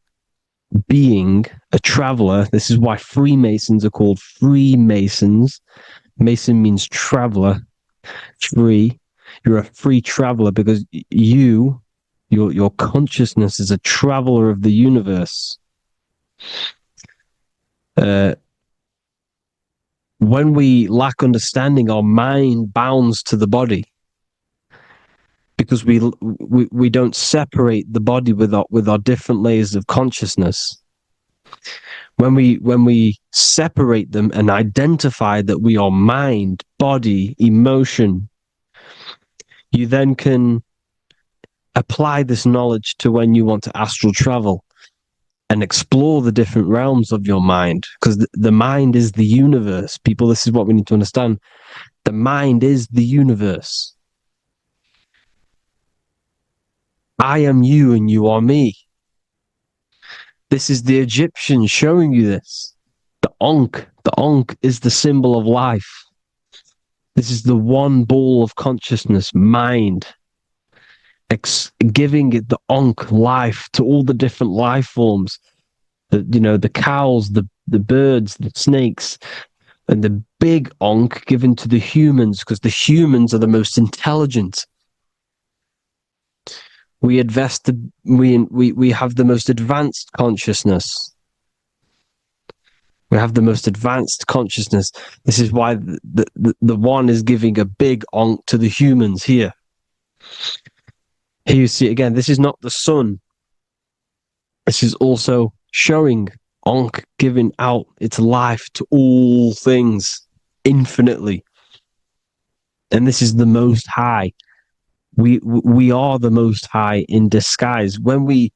being, a traveler. This is why Freemasons are called Freemasons. Mason means traveler, free. You're a free traveler because your consciousness is a traveler of the universe. When we lack understanding, our mind bounds to the body because we don't separate the body with our different layers of consciousness. When we separate them and identify that we are mind, body, emotion, you then can apply this knowledge to when you want to astral travel and explore the different realms of your mind, because the mind is the universe. People, this is what we need to understand. The mind is the universe. I am you and you are me. This is the Egyptians showing you this. The Ankh is the symbol of life. This is the one ball of consciousness, mind, giving it the Ankh life to all the different life forms. The cows, the birds, the snakes, and the big Ankh given to the humans, because the humans are the most intelligent. We we have the most advanced consciousness. We have the most advanced consciousness. This is why the one is giving a big onk to the humans here. Here you see again, this is not the sun. This is also showing onk giving out its life to all things infinitely. And this is the most high. We are the most high in disguise. When we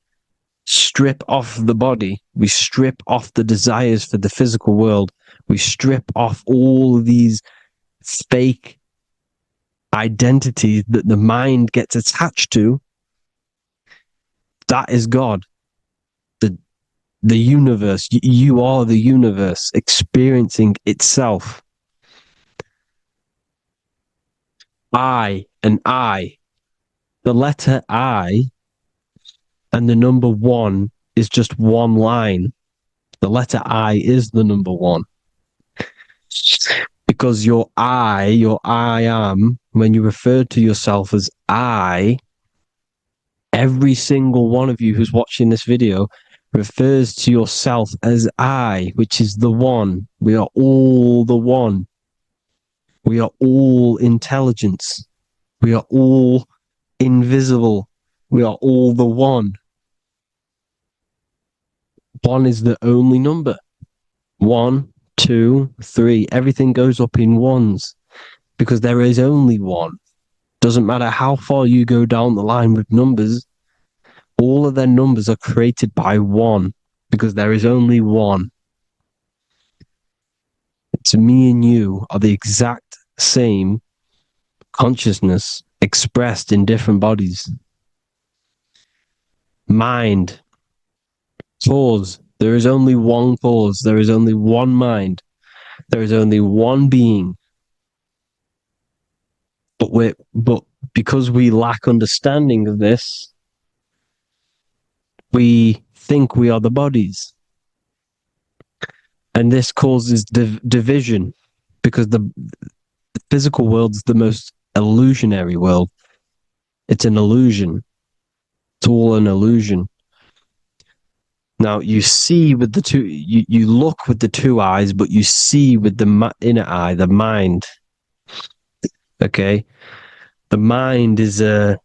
strip off the body, we strip off the desires for the physical world, we strip off all these fake identities that the mind gets attached to. That is God, the universe. You are the universe experiencing itself. I and I, the letter I and the number one is just one line. The letter I is the number one. Because your I am, when you refer to yourself as I, every single one of you who's watching this video refers to yourself as I, which is the one. We are all the one. We are all intelligence. We are all invisible. We are all the one. One is the only number. 1, 2, 3. Everything goes up in ones because there is only one. Doesn't matter how far you go down the line with numbers, all of their numbers are created by one because there is only one. It's me and you are the exact same consciousness expressed in different bodies. Mind. Cause. There is only one cause. There is only one mind. There is only one being. But because we lack understanding of this, we think we are the bodies. And this causes division because the physical world is the most illusionary world. It's an illusion. It's all an illusion. Now you see with the two, you look with the two eyes, but you see with the inner eye, the mind. Okay, the mind is the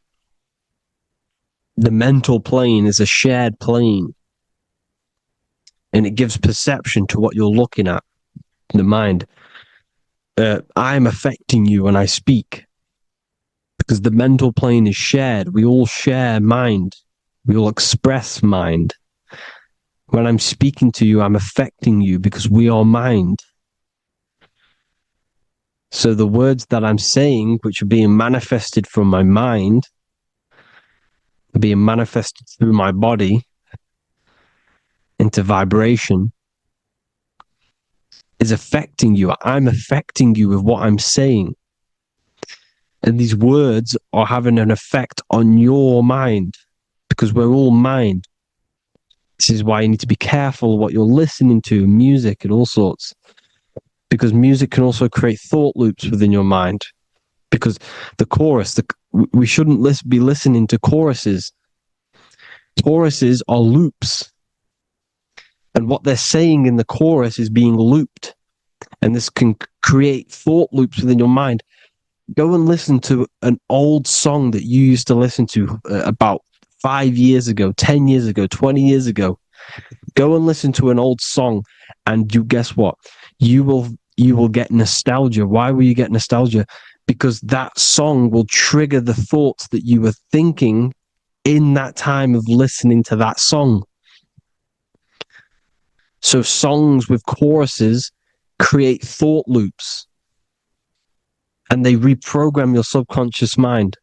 mental plane is a shared plane, and it gives perception to what you're looking at. The mind. I'm affecting you when I speak because the mental plane is shared. We all share mind. We all express mind. When I'm speaking to you, I'm affecting you because we are mind. So the words that I'm saying, which are being manifested from my mind, are being manifested through my body into vibration, is affecting you. I'm affecting you with what I'm saying. And these words are having an effect on your mind because we're all mind. This is why you need to be careful what you're listening to, music and all sorts. Because music can also create thought loops within your mind. Because the chorus, we shouldn't be listening to choruses. Choruses are loops. And what they're saying in the chorus is being looped. And this can create thought loops within your mind. Go and listen to an old song that you used to listen to about 5 years ago, 10 years ago, 20 years ago. Go and listen to an old song and you guess what? You will get nostalgia. Why will you get nostalgia? Because that song will trigger the thoughts that you were thinking in that time of listening to that song. So songs with choruses create thought loops and they reprogram your subconscious mind.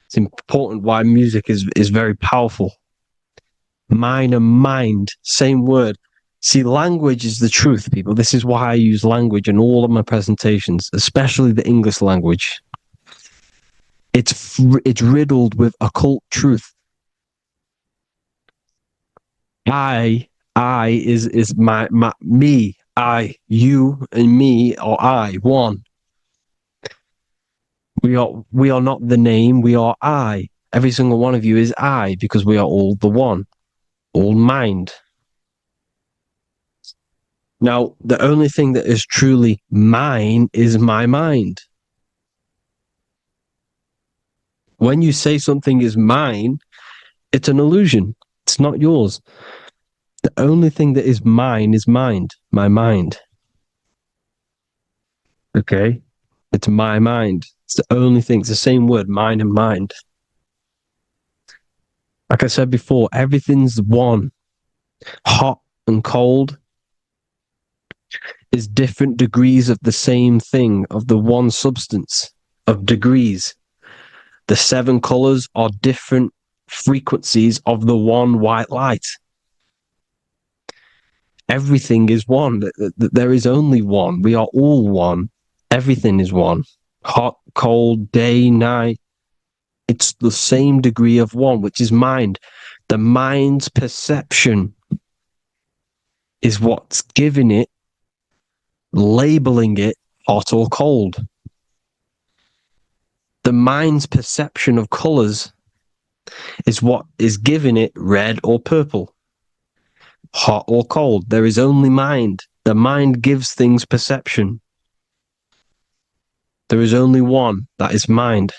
It's important why music is very powerful. Mine and mind, same word. See, language is the truth, people. This is why I use language in all of my presentations, especially the English language. It's riddled with occult truth. I is my me. I, you, and me are I, one. We are not the name, we are I. Every single one of you is I, because we are all the one, all mind. Now, the only thing that is truly mine is my mind. When you say something is mine, it's an illusion. It's not yours. The only thing that is mine is mind, my mind. Okay? It's my mind. It's the only thing. It's the same word, mind and mind. Like I said before, everything's one. Hot and cold is different degrees of the same thing, of the one substance, of degrees. The 7 colors are different frequencies of the one white light. Everything is one. There is only one. We are all one. Everything is one. Hot, cold, day, night. It's the same degree of one, which is mind. The mind's perception is what's giving it, labeling it hot or cold. The mind's perception of colors is what is giving it red or purple, hot or cold. There is only mind. The mind gives things perception. There is only one, that is mind.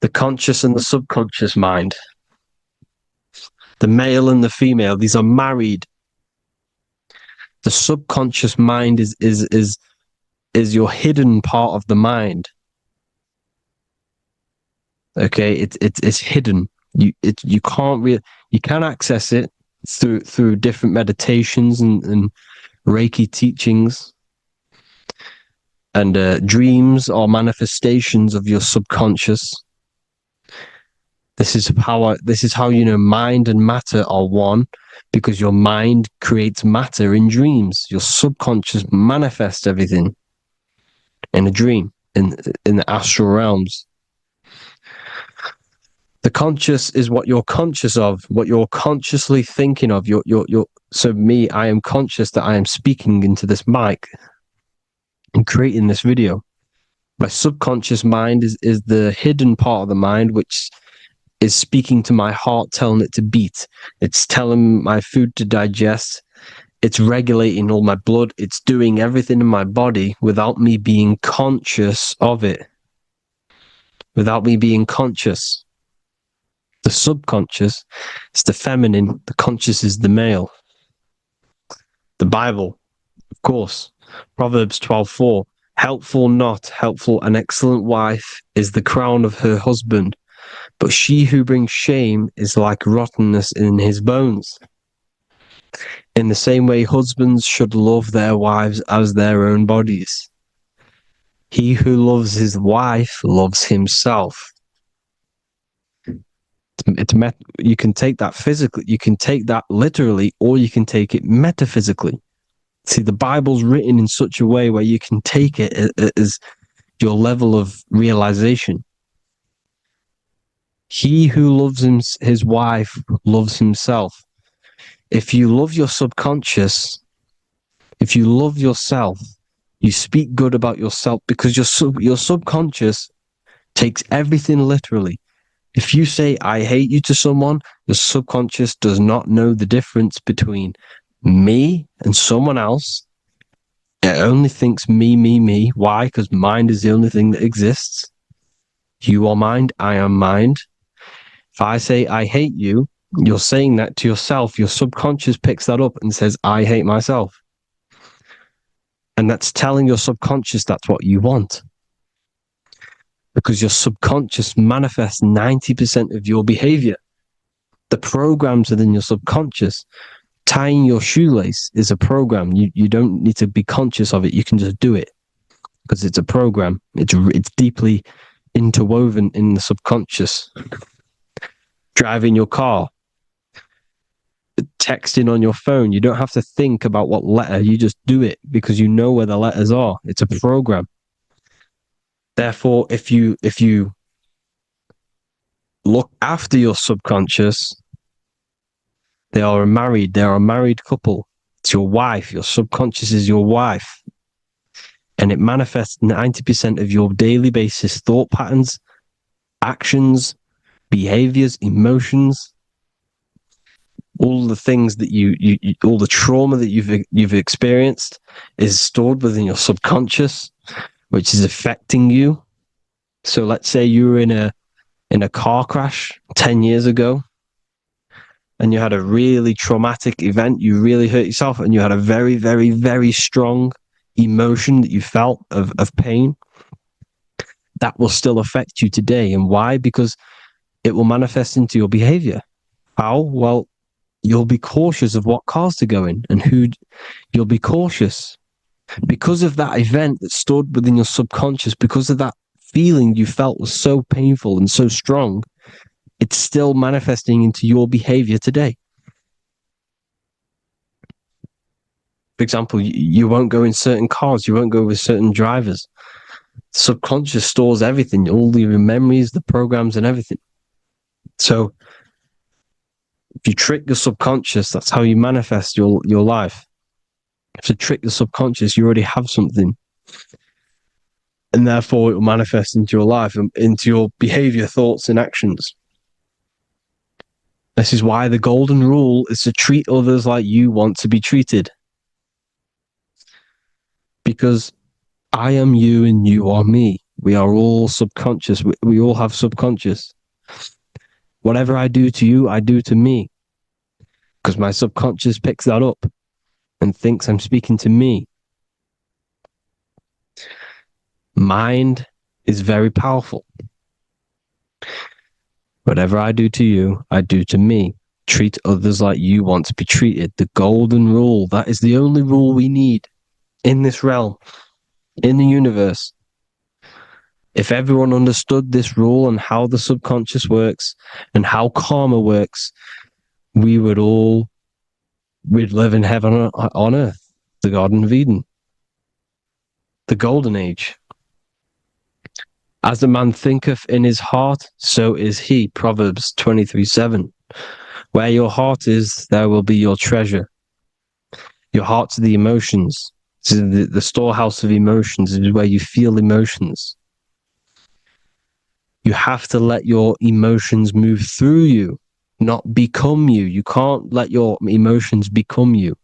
The conscious and the subconscious mind. The male and the female, these are married. The subconscious mind is your hidden part of the mind. Okay, it's hidden. You can access it through different meditations and Reiki teachings, and dreams or manifestations of your subconscious. This is how you know mind and matter are one, because your mind creates matter in dreams. Your subconscious manifests everything in a dream, in the astral realms. The conscious is what you're conscious of, what you're consciously thinking of. So me, I am conscious that I am speaking into this mic and creating this video. My subconscious mind is the hidden part of the mind, which is speaking to my heart, telling it to beat. It's telling my food to digest. It's regulating all my blood. It's doing everything in my body without me being conscious of it. Without me being conscious. The subconscious is the feminine. The conscious is the male. The Bible, of course. Proverbs 12:4. Helpful, not helpful, an excellent wife is the crown of her husband, but she who brings shame is like rottenness in his bones. In the same way, husbands should love their wives as their own bodies. He who loves his wife loves himself. You can take that physically, you can take that literally, or you can take it metaphysically. See, the Bible's written in such a way where you can take it as your level of realization. He who loves his wife loves himself. If you love your subconscious, if you love yourself, you speak good about yourself, because your subconscious takes everything literally. If you say, I hate you to someone, your subconscious does not know the difference between me and someone else. It only thinks me, me, me. Why? Because mind is the only thing that exists. You are mind, I am mind. If I say, I hate you, you're saying that to yourself. Your subconscious picks that up and says, I hate myself. And that's telling your subconscious that's what you want. Because your subconscious manifests 90% of your behavior. The programs within your subconscious. Tying your shoelace is a program. You don't need to be conscious of it. You can just do it because it's a program. It's deeply interwoven in the subconscious. Driving your car, texting on your phone. You don't have to think about what letter. You just do it because you know where the letters are. It's a program. Therefore, if you look after your subconscious, they are a married couple. It's your wife. Your subconscious is your wife. And it manifests 90% of your daily basis thought patterns actions, behaviors, emotions, all the things that all the trauma that you've experienced is stored within your subconscious, which is affecting you. So let's say you were in a car crash 10 years ago, and you had a really traumatic event, you really hurt yourself, and you had a very, very, very strong emotion that you felt of pain. That will still affect you today. And why? Because it will manifest into your behavior. How? Well, you'll be cautious of what cars to go in and who. You'll be cautious because of that event that stored within your subconscious, because of that feeling you felt was so painful and so strong. It's still manifesting into your behavior today. For example, you won't go in certain cars, you won't go with certain drivers. Subconscious stores everything, all your memories, the programs, and everything. So if you trick your subconscious, that's how you manifest your life. If you trick the subconscious, you already have something. And therefore it will manifest into your life, into your behavior, thoughts, and actions. This is why the golden rule is to treat others like you want to be treated. Because I am you and you are me. We are all subconscious. We all have subconscious. Whatever I do to you, I do to me. Because my subconscious picks that up and thinks I'm speaking to me. Mind is very powerful. Whatever I do to you, I do to me. Treat others like you want to be treated. The golden rule. That is the only rule we need in this realm, in the universe. If everyone understood this rule and how the subconscious works and how karma works, we'd live in heaven on earth, the Garden of Eden, the golden age. As a man thinketh in his heart, so is he. Proverbs 23:7. Where your heart is, there will be your treasure. Your heart's the emotions. It's the storehouse of emotions. It is where you feel emotions. You have to let your emotions move through you, not become you. You can't let your emotions become you.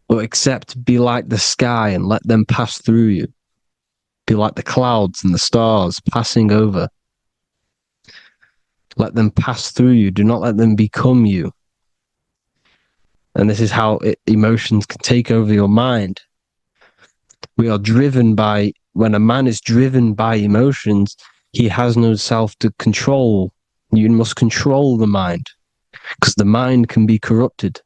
But except be like the sky and let them pass through you. Be like the clouds and the stars passing over. Let them pass through you. Do not let them become you. And this is how emotions can take over your mind. We are driven by, when a man is driven by emotions, he has no self to control. You must control the mind, because the mind can be corrupted.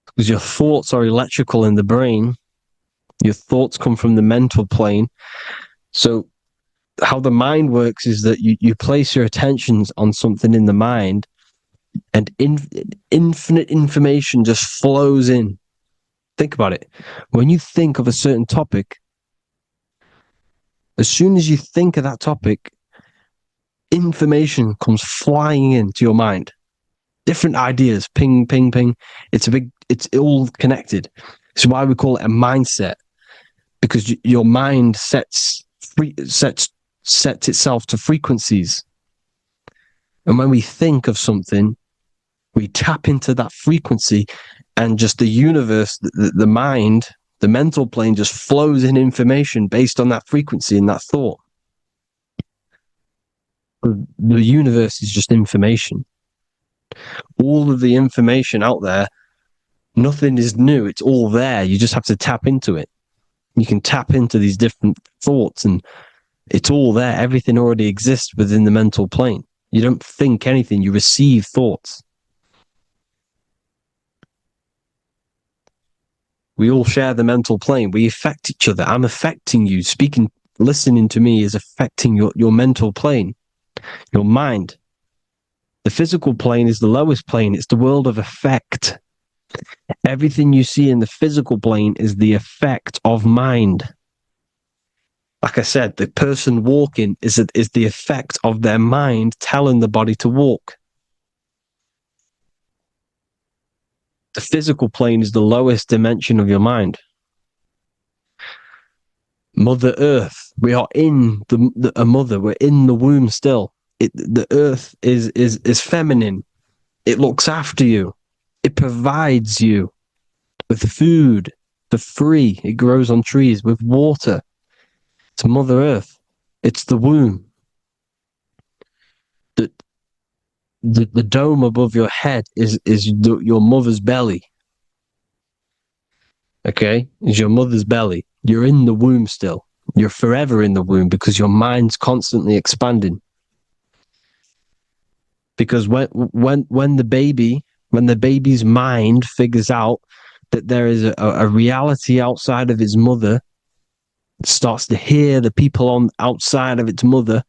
Because your thoughts are electrical in the brain. Your thoughts come from the mental plane. So how the mind works is that you place your attentions on something in the mind, and infinite information just flows in. Think about it. When you think of a certain topic, as soon as you think of that topic, information comes flying into your mind. Different ideas, ping, ping, ping. It's all connected. It's why we call it a mindset, because your mind sets itself to frequencies. And when we think of something, we tap into that frequency, and just the universe, the mind, the mental plane just flows in information based on that frequency and that thought. The universe is just information. All of the information out there, nothing is new. It's all there. You just have to tap into it. You can tap into these different thoughts, and it's all there. Everything already exists within the mental plane. You don't think anything. You receive thoughts. We all share the mental plane. We affect each other. I'm affecting you. Listening to me is affecting your mental plane, your mind. The physical plane is the lowest plane. It's the world of effect. Everything you see in the physical plane is the effect of mind. Like I said, the person walking is the effect of their mind telling the body to walk. The physical plane is the lowest dimension of your mind. Mother Earth. We are in a mother. We're in the womb still. The earth is feminine. It looks after you. It provides you with food for free. It grows on trees with water. It's Mother Earth. It's the womb. The dome above your head is your mother's belly. Okay? Is your mother's belly. You're in the womb still. You're forever in the womb because your mind's constantly expanding. Because when the baby's mind figures out that there is a reality outside of its mother, starts to hear the people on outside of its mother,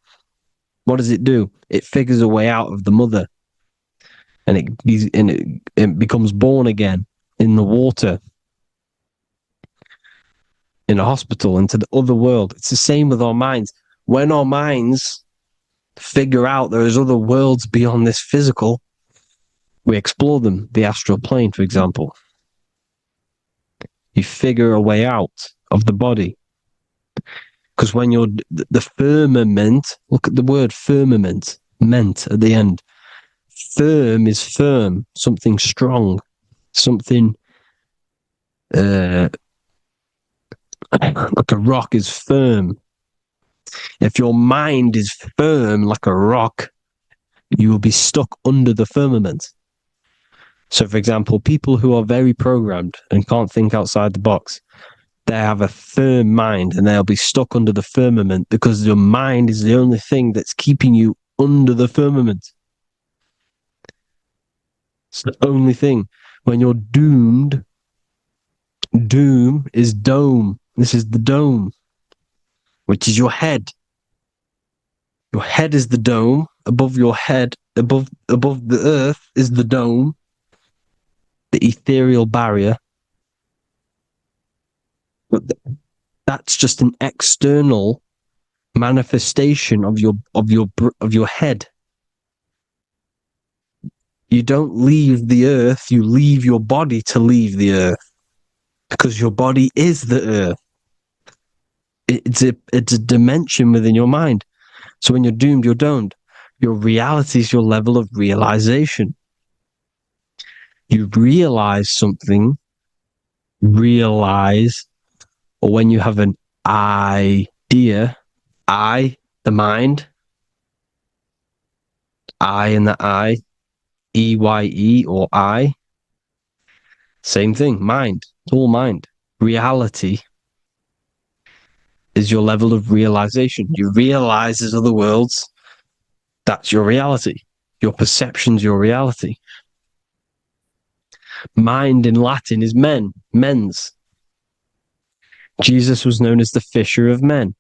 what does it do? It figures a way out of the mother, and it becomes born again in the water, in a hospital, into the other world. It's the same with our minds. When our minds figure out there is other worlds beyond this physical, we explore them. The astral plane, for example. You figure a way out of the body. Because when you're the firmament, look at the word firmament, meant at the end. Firm is firm, something strong, something like a rock is firm. If your mind is firm like a rock, you will be stuck under the firmament. So, for example, people who are very programmed and can't think outside the box, they have a firm mind and they'll be stuck under the firmament because your mind is the only thing that's keeping you under the firmament. It's the only thing. When you're doomed, doom is dome. This is the dome, which is your head. Your head is the dome. Above your head, above the earth is the dome, the ethereal barrier. But that's just an external manifestation of your head. You don't leave the earth, you leave your body to leave the earth, because your body is the earth. It's a dimension within your mind. So when you're doomed, you're domed. Your reality is your level of realization. You realize something, or when you have an idea, the mind, in the EYE or I, same thing, mind, it's all mind. Reality is your level of realization. You realize there's other worlds, that's your reality. Your perception's your reality. Mind in Latin is mens. Jesus was known as the fisher of men,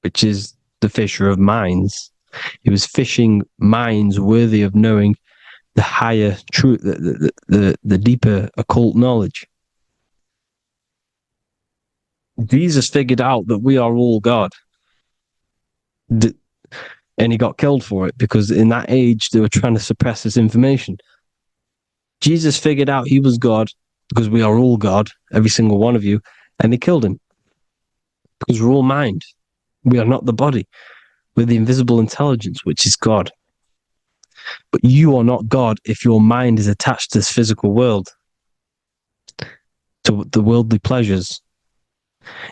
which is the fisher of minds. He was fishing minds worthy of knowing the higher truth, the deeper occult knowledge. Jesus figured out that we are all God. And he got killed for it because in that age they were trying to suppress this information. Jesus figured out he was God because we are all God, every single one of you, and they killed him because we're all mind. We are not the body. We're the invisible intelligence, which is God. But you are not God if your mind is attached to this physical world, to the worldly pleasures.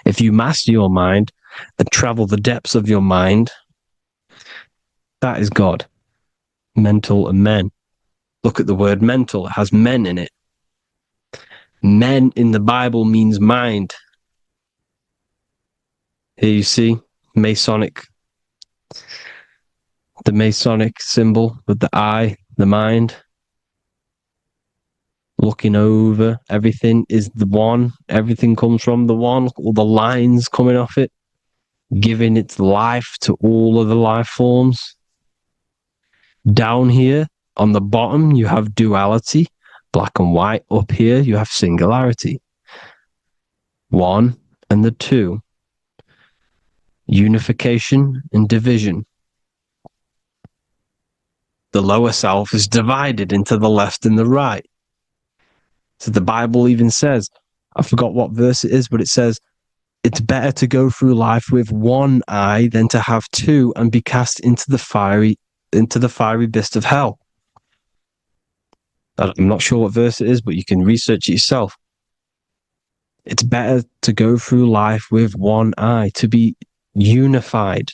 If you master your mind and travel the depths of your mind, that is God. Mental and men. Look at the word mental. It has men in it. Men in the Bible means mind. Here you see the Masonic symbol with the eye, the mind. Looking over, everything is the one. Everything comes from the one. All the lines coming off it, giving its life to all of the life forms. Down here on the bottom, you have duality, black and white. Up here, you have singularity. One and the two. Unification and division. The lower self is divided into the left and the right. So the Bible even says, I forgot what verse it is, but it says, it's better to go through life with one eye than to have two and be cast into the fiery abyss of hell. I'm not sure what verse it is, but you can research it yourself. It's better to go through life with one eye, to be unified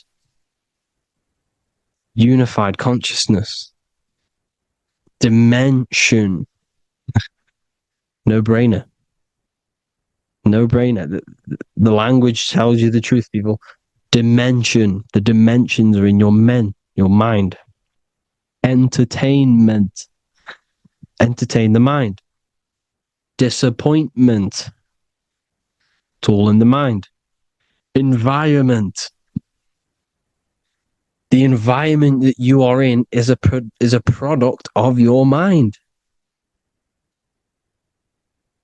consciousness, dimension. No brainer. The language tells you the truth, people. Dimension. The dimensions are in your mind. Entertainment. Entertain the mind. Disappointment. It's all in the mind. Environment. The environment that you are in is a product of your mind.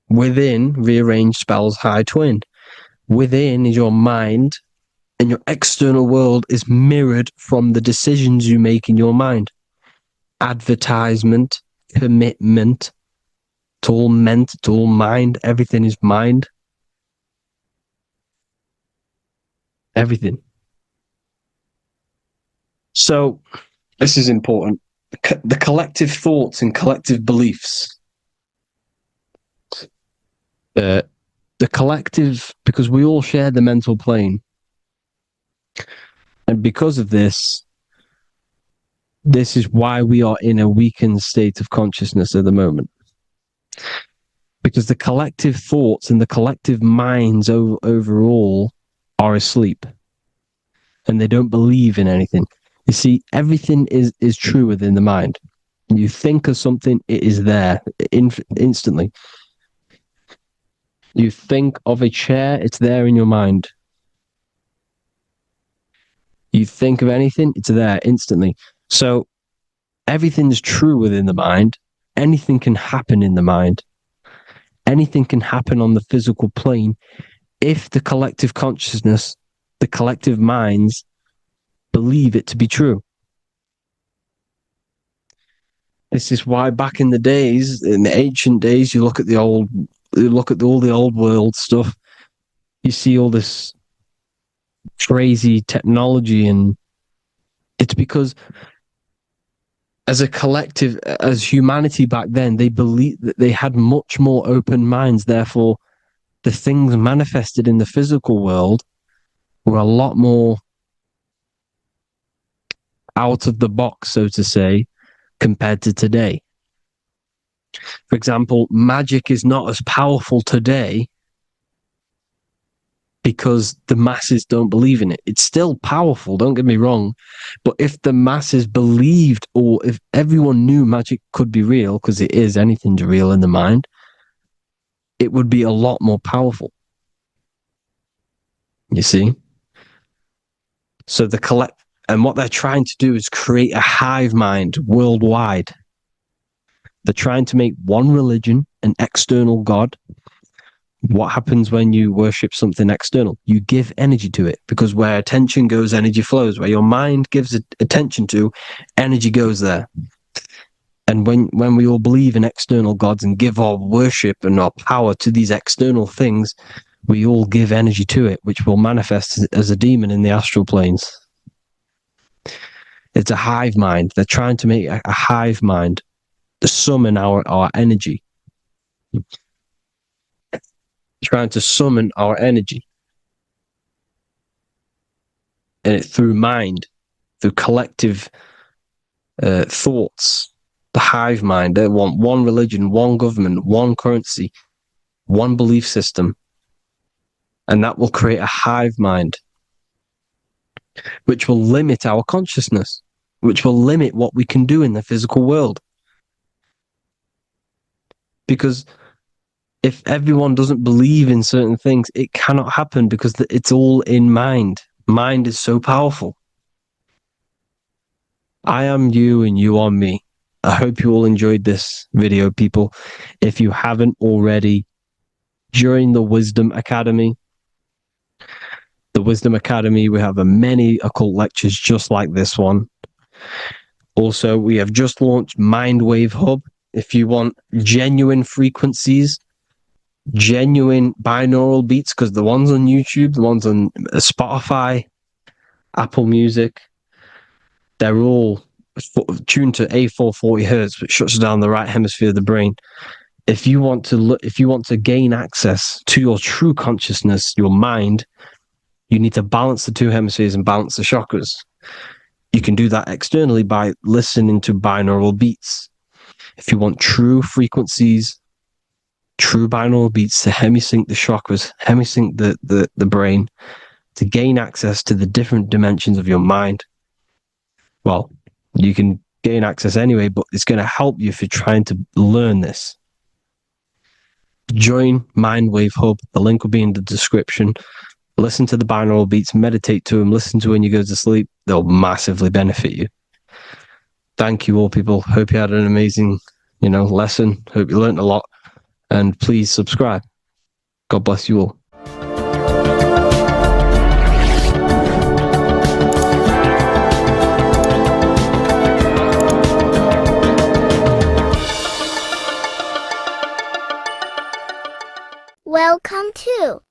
Within, rearranged spells high twin. Within is your mind, and your external world is mirrored from the decisions you make in your mind. Advertisement, commitment, it's all meant, it's all mind. Everything is mind. Everything. So, this is important. The collective thoughts and collective beliefs. The collective, because we all share the mental plane. And because of this is why we are in a weakened state of consciousness at the moment. Because the collective thoughts and the collective minds overall are asleep. And they don't believe in anything. You see, everything is true within the mind. You think of something, it is there instantly. You think of a chair, it's there in your mind. You think of anything, it's there instantly. So everything is true within the mind. Anything can happen in the mind. Anything can happen on the physical plane if the collective consciousness, the collective minds, believe it to be true. This is why back in the days, in the ancient days, you look at all the old world stuff, you see all this crazy technology, and it's because as a collective, as humanity back then, they believed that they had much more open minds. Therefore, the things manifested in the physical world were a lot more out of the box, so to say, compared to today. For example, magic is not as powerful today because the masses don't believe in it. It's still powerful, don't get me wrong, but if the masses believed, or if everyone knew magic could be real, because it is, anything's real in the mind, it would be a lot more powerful. You see? So and what they're trying to do is create a hive mind worldwide. They're trying to make one religion, an external God. What happens when you worship something external? You give energy to it, because where attention goes, energy flows. Where your mind gives attention to, energy goes there. And when we all believe in external gods and give our worship and our power to these external things, we all give energy to it, which will manifest as a demon in the astral planes. It's a hive mind. They're trying to make a hive mind to summon our energy. Trying to summon our energy. And it through mind, through collective thoughts. The hive mind, they want one religion, one government, one currency, one belief system. And that will create a hive mind, which will limit our consciousness, which will limit what we can do in the physical world. Because if everyone doesn't believe in certain things, it cannot happen, because it's all in mind. Mind is so powerful. I am you and you are me. I hope you all enjoyed this video, people. If you haven't already, join the Wisdom Academy. The Wisdom Academy, we have many occult lectures just like this one. Also, we have just launched Mindwave Hub. If you want genuine frequencies genuine binaural beats, because the ones on YouTube, the ones on Spotify, Apple Music, they're all tuned to A440 hertz, which shuts down the right hemisphere of the brain. If you want to gain access to your true consciousness, your mind, you need to balance the two hemispheres and balance the chakras. You can do that externally by listening to binaural beats. If you want true frequencies, true binaural beats to hemisync the chakras, hemisync the brain, to gain access to the different dimensions of your mind, well, you can gain access anyway, but it's going to help you if you're trying to learn this. Join Mindwave Hub. The link will be in the description. Listen to the binaural beats, meditate to them, listen to when you go to sleep. They'll massively benefit you. Thank you all, people. Hope you had an amazing, lesson. Hope you learned a lot. And please subscribe. God bless you all. Welcome to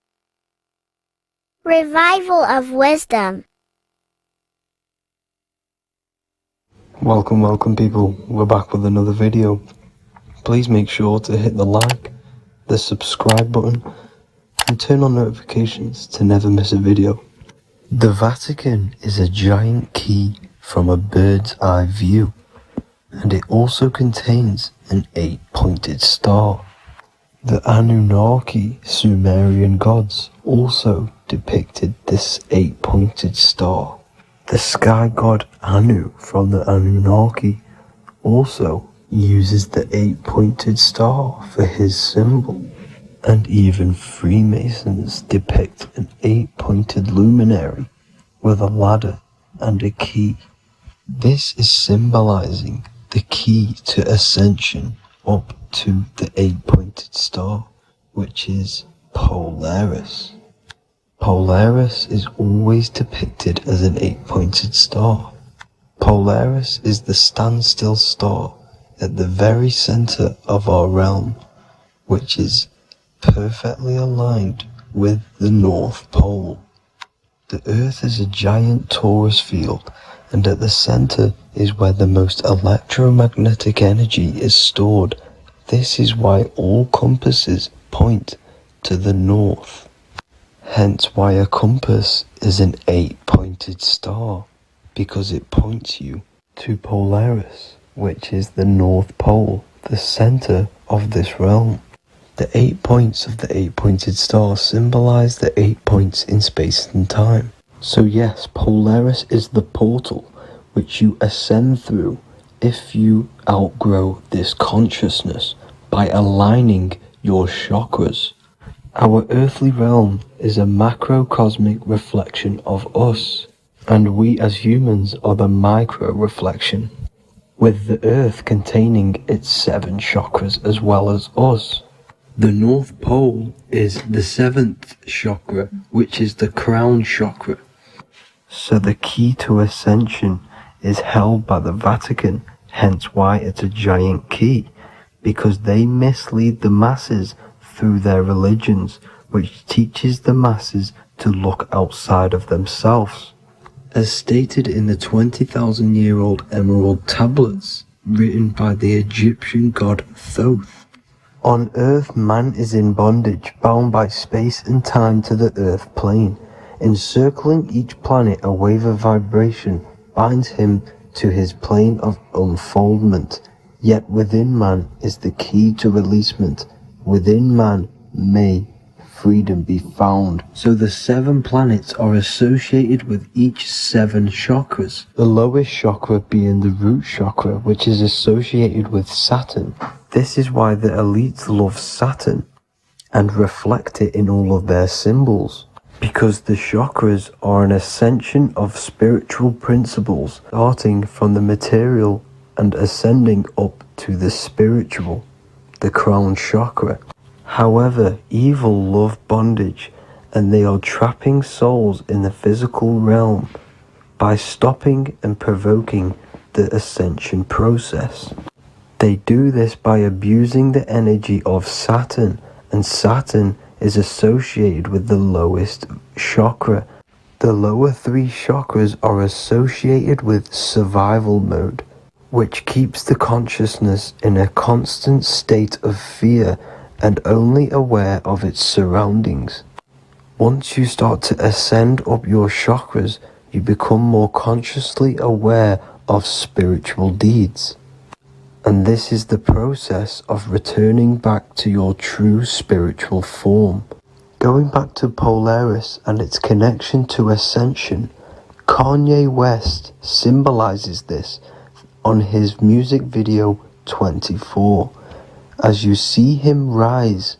Revival of Wisdom. Welcome people. We're back with another video. Please make sure to hit the like, the subscribe button, and turn on notifications to never miss a video. The Vatican is a giant key from a bird's eye view, and it also contains an 8-pointed star. The Anunnaki Sumerian gods also depicted this 8-pointed star. The sky god Anu from the Anunnaki also uses the 8-pointed star for his symbol. And even Freemasons depict an 8-pointed luminary with a ladder and a key. This is symbolizing the key to ascension up to the 8-pointed star, which is Polaris. Polaris is always depicted as an 8-pointed star. Polaris is the standstill star at the very center of our realm, which is perfectly aligned with the North Pole. The Earth is a giant torus field, and at the center is where the most electromagnetic energy is stored. This is why all compasses point to the north. Hence why a compass is an 8-pointed star, because it points you to Polaris, which is the North Pole, the center of this realm. The 8 points of the 8-pointed star symbolize the 8 points in space and time. So yes, Polaris is the portal which you ascend through if you outgrow this consciousness by aligning your chakras. Our earthly realm is a macrocosmic reflection of us, and we as humans are the micro reflection, with the earth containing its 7 chakras as well as us. The North Pole is the 7th chakra, which is the crown chakra. So the key to ascension is held by the Vatican, hence why it's a giant key, because they mislead the masses through their religions, which teaches the masses to look outside of themselves. As stated in the 20,000-year-old emerald tablets, written by the Egyptian god Thoth. On Earth, man is in bondage, bound by space and time to the Earth plane. Encircling each planet, a wave of vibration binds him to his plane of unfoldment. Yet within man is the key to releasement. Within man may freedom be found. So the 7 planets are associated with each 7 chakras. The lowest chakra being the root chakra, which is associated with Saturn. This is why the elites love Saturn and reflect it in all of their symbols. Because the chakras are an ascension of spiritual principles, starting from the material and ascending up to the spiritual, the crown chakra. However, evil love bondage, and they are trapping souls in the physical realm by stopping and provoking the ascension process. They do this by abusing the energy of Saturn and Saturn is associated with the lowest chakra. The lower three chakras are associated with survival mode, which keeps the consciousness in a constant state of fear and only aware of its surroundings. Once you start to ascend up your chakras, you become more consciously aware of spiritual deeds. And this is the process of returning back to your true spiritual form. Going back to Polaris and its connection to Ascension, Kanye West symbolizes this on his music video 24. As you see him rise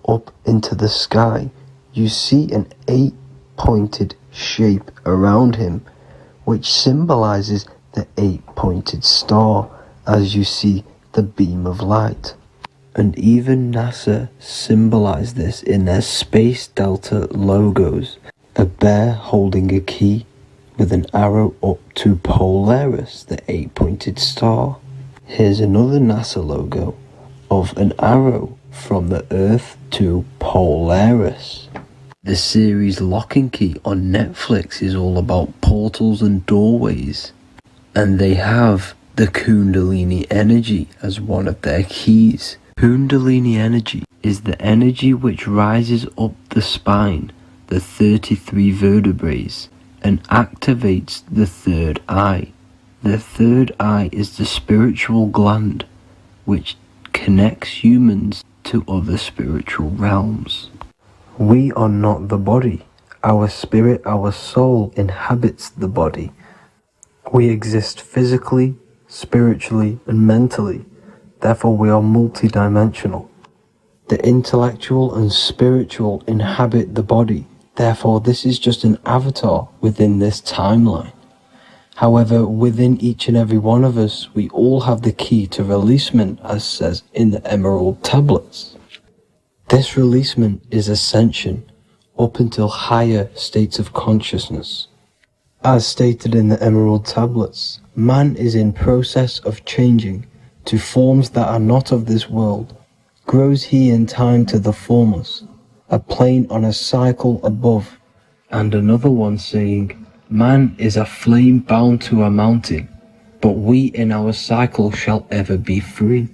up into the sky, you see an 8-pointed shape around him, which symbolizes the 8-pointed star as you see the beam of light. And even NASA symbolized this in their Space Delta logos, a bear holding a key with an arrow up to Polaris, the 8-pointed star. Here's another NASA logo of an arrow from the Earth to Polaris. The series Lock and Key on Netflix is all about portals and doorways, and they have the Kundalini energy as one of their keys. Kundalini energy is the energy which rises up the spine, the 33 vertebrae, and activates the third eye. The third eye is the spiritual gland which connects humans to other spiritual realms. We are not the body. Our spirit, our soul inhabits the body. We exist physically, spiritually, and mentally. Therefore, we are multidimensional. The intellectual and spiritual inhabit the body. Therefore, this is just an avatar within this timeline. However, within each and every one of us, we all have the key to releasement, as says in the Emerald Tablets. This releasement is ascension, up until higher states of consciousness. As stated in the Emerald Tablets, man is in process of changing to forms that are not of this world. Grows he in time to the formless, a plane on a cycle above, and another one saying, man is a flame bound to a mountain, but we in our cycle shall ever be free.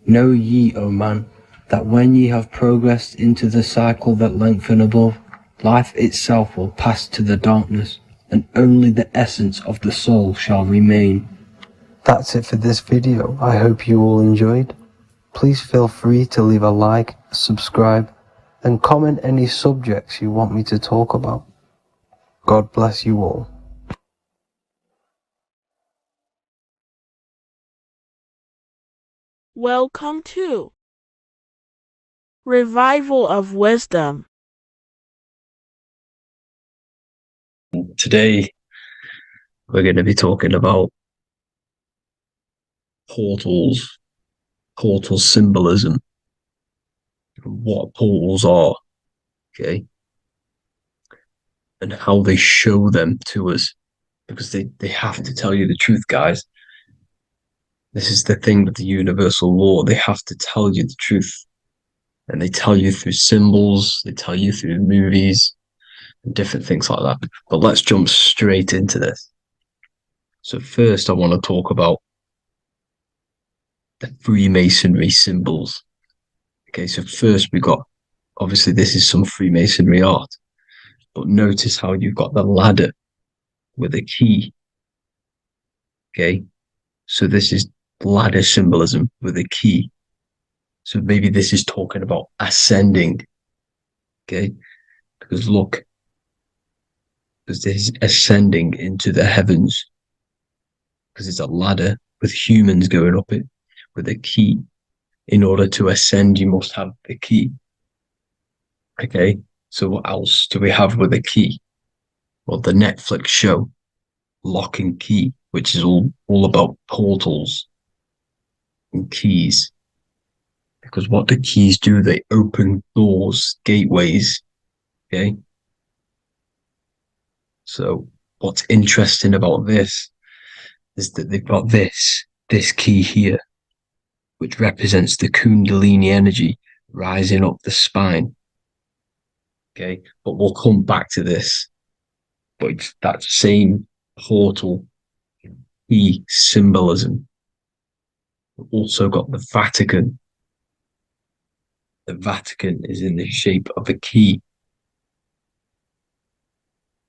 Know ye, O man, that when ye have progressed into the cycle that lengthen above, life itself will pass to the darkness, and only the essence of the soul shall remain. That's it for this video. I hope you all enjoyed. Please feel free to leave a like, subscribe, and comment any subjects you want me to talk about. God bless you all. Welcome to Revival of Wisdom. Today, we're going to be talking about portal symbolism, what portals are, okay, and how they show them to us, because they have to tell you the truth, guys. This is the thing with the universal law. They have to tell you the truth, and they tell you through symbols, they tell you through movies, and different things like that. But let's jump straight into this. So first, I want to talk about the Freemasonry symbols. Okay, so first we got, obviously this is some Freemasonry art, but notice how you've got the ladder with a key. Okay, so this is ladder symbolism with a key. So maybe this is talking about ascending. Okay, because look, because this is ascending into the heavens, because it's a ladder with humans going up it with a key. In order to ascend, you must have the key. Okay, so what else do we have with a key? Well, the Netflix show Lock and Key, which is all about portals and keys. Because what the keys do, they open doors, gateways. Okay, so what's interesting about this is that they've got this key here, which represents the Kundalini energy, rising up the spine. Okay, but we'll come back to this. But it's that same portal key symbolism. We've also got the Vatican. The Vatican is in the shape of a key.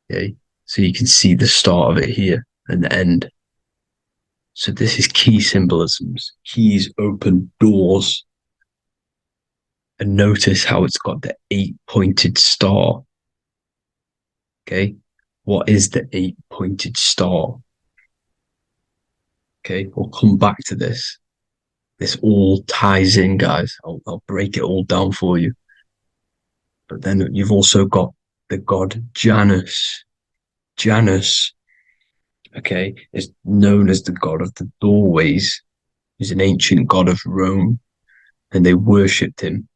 Okay, so you can see the start of it here and the end. So this is key symbolisms. Keys open doors. And notice how it's got the 8-pointed star. Okay, what is the 8-pointed star? Okay, we'll come back to this. This all ties in, guys. I'll break it all down for you. But then you've also got the god Janus. Janus, okay, is known as the god of the doorways. He's an ancient god of Rome, and they worshipped him.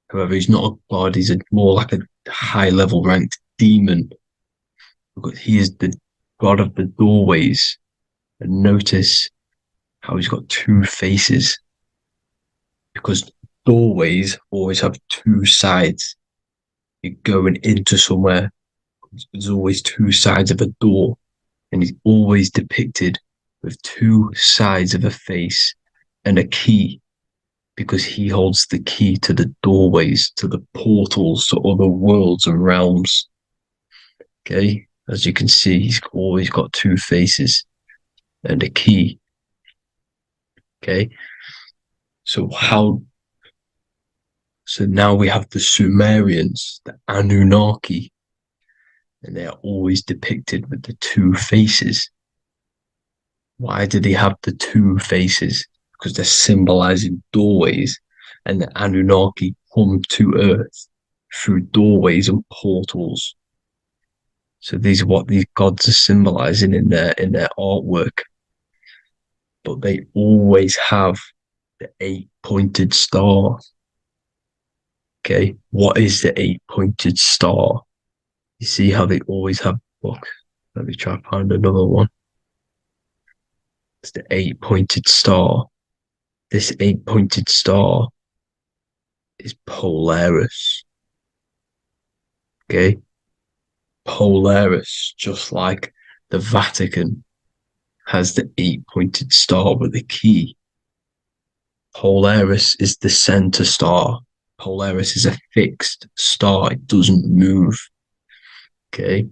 However, he's not a god, he's more like a high-level ranked demon. Because he is the god of the doorways. And notice how he's got two faces. Because doorways always have two sides. You're going into somewhere, there's always two sides of a door. And he's always depicted with two sides of a face and a key. Because he holds the key to the doorways, to the portals, to other worlds and realms. Okay, as you can see, he's always got two faces and a key. Okay, so now we have the Sumerians, the Anunnaki, and they are always depicted with the two faces. Why do they have the two faces? Because they're symbolizing doorways, and the Anunnaki come to Earth through doorways and portals. So these are what these gods are symbolizing in their artwork. But they always have the 8-pointed star. Okay, what is the 8-pointed star? You see how they always have. Look, let me try to find another one. It's the 8-pointed star. This 8-pointed star is Polaris. Okay? Polaris, just like the Vatican, has the 8-pointed star with a key. Polaris is the center star. Polaris is a fixed star. It doesn't move. Okay?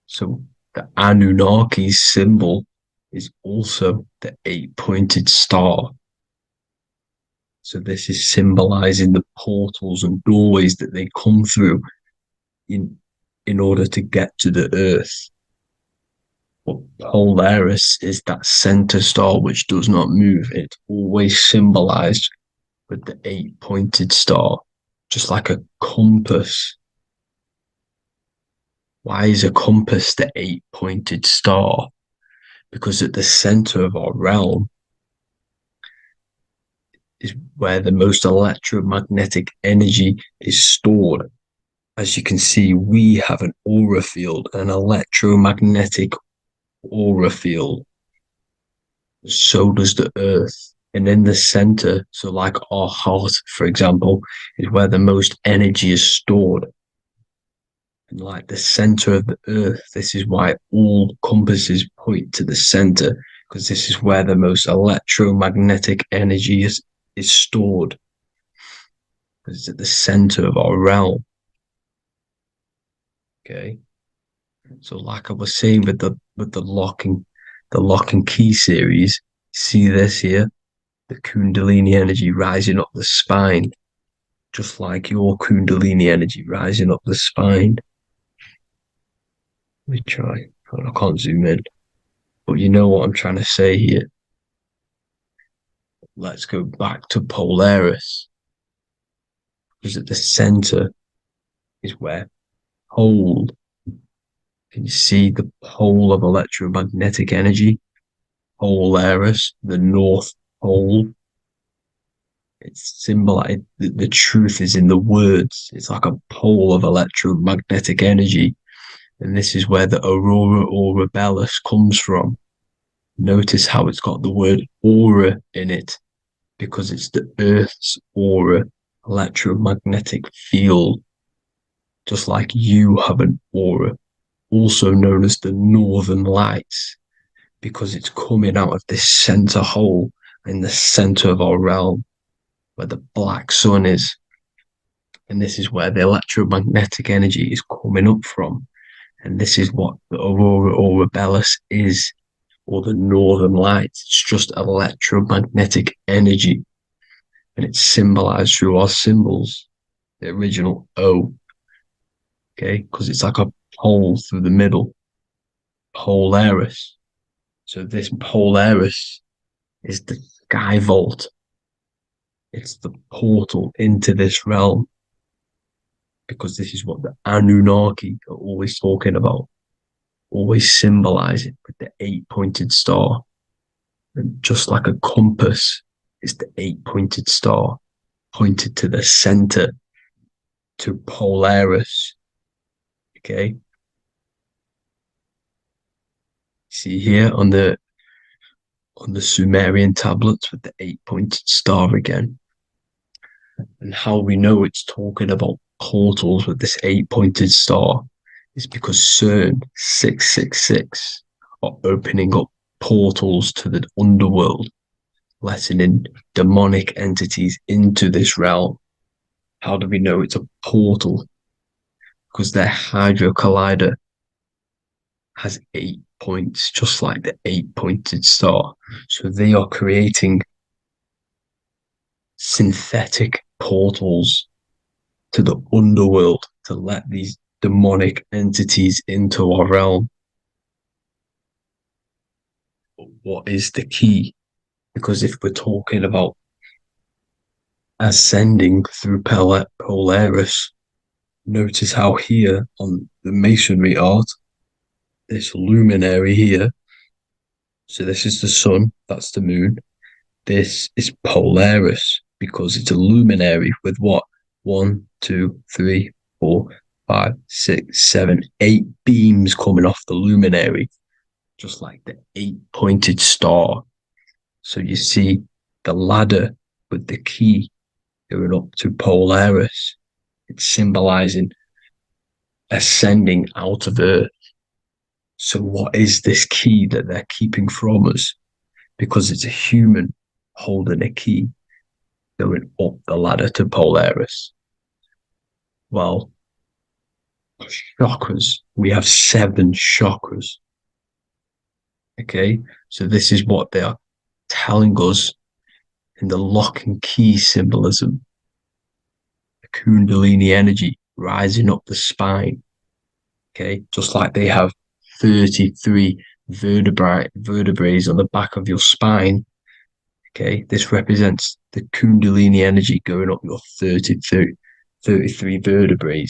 So the Anunnaki symbol is also the 8-pointed star. So this is symbolizing the portals and doorways that they come through in order to get to the Earth. But Polaris is that center star which does not move. It's always symbolized with the 8-pointed star, just like a compass. Why is a compass the 8-pointed star? Because at the center of our realm is where the most electromagnetic energy is stored. As you can see, we have an aura field, an electromagnetic aura field. So does the Earth. And in the center, so like our heart, for example, is where the most energy is stored. And like the center of the Earth, this is why all compasses point to the center, because this is where the most electromagnetic energy is stored. Because it's at the center of our realm. Okay. So like I was saying with the lock and key series, see this here? The Kundalini energy rising up the spine. Just like your Kundalini energy rising up the spine. Let me try. I can't zoom in. But you know what I'm trying to say here. Let's go back to Polaris. Because at the center is where pole. Can you see the pole of electromagnetic energy? Polaris, the North Pole. It's symbolized. The truth is in the words. It's like a pole of electromagnetic energy. And this is where the aurora borealis comes from. Notice how it's got the word aura in it, because it's the Earth's aura electromagnetic field, just like you have an aura, also known as the northern lights, because it's coming out of this center hole in the center of our realm, where the black sun is. And this is where the electromagnetic energy is coming up from. And this is what the aurora borealis is, or the northern lights. It's just electromagnetic energy. And it's symbolized through our symbols, the original O, okay? Because it's like a hole through the middle, Polaris. So this Polaris is the sky vault. It's the portal into this realm, because this is what the Anunnaki are always talking about, always symbolizing with the 8-pointed star. And just like a compass is the 8-pointed star pointed to the center, to Polaris. Okay. See here on the Sumerian tablets with the 8-pointed star again. And how we know it's talking about portals with this 8-pointed star is because CERN 666 are opening up portals to the underworld, letting in demonic entities into this realm. How do we know it's a portal? Because their Hydro Collider has 8 points, just like the 8-pointed star. So they are creating synthetic portals to the underworld to let these demonic entities into our realm. But what is the key? Because if we're talking about ascending through Polaris, notice how here on the Masonry art, this luminary here, so this is the sun, that's the moon, this is Polaris, because it's a luminary with what? 1, 2, 3, 4, 5, 6, 7, 8 beams coming off the luminary, just like the 8-pointed star. So you see the ladder with the key going up to Polaris. It's symbolizing ascending out of Earth. So what is this key that they're keeping from us? Because it's a human holding a key going up the ladder to Polaris. Well, chakras. We have 7 chakras. Okay, so this is what they are telling us in the lock and key symbolism. The Kundalini energy rising up the spine. Okay, just like they have 33 vertebrae on the back of your spine. Okay, this represents the Kundalini energy going up your 33 vertebrae,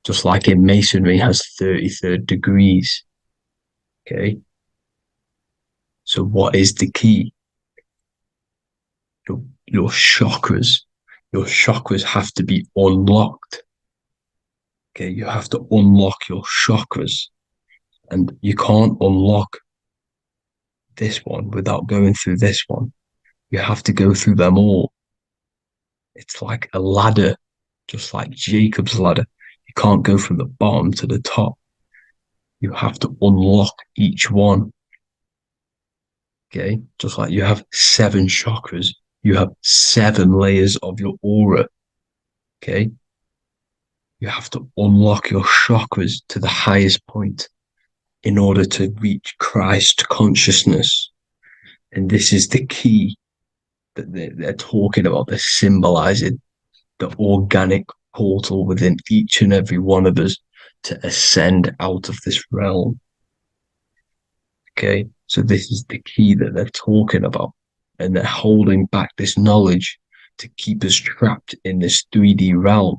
just like in Masonry has 33rd degrees. Okay, so what is the key? Your chakras. Your chakras have to be unlocked. Okay, you have to unlock your chakras, and you can't unlock this one without going through this one. You have to go through them all. It's like a ladder, just like Jacob's ladder. You can't go from the bottom to the top. You have to unlock each one. Okay, just like you have 7 chakras, you have 7 layers of your aura. Okay, you have to unlock your chakras to the highest point in order to reach Christ consciousness. And this is the key that they're talking about. They're symbolizing the organic portal within each and every one of us to ascend out of this realm. Okay, so this is the key that they're talking about, and they're holding back this knowledge to keep us trapped in this 3D realm.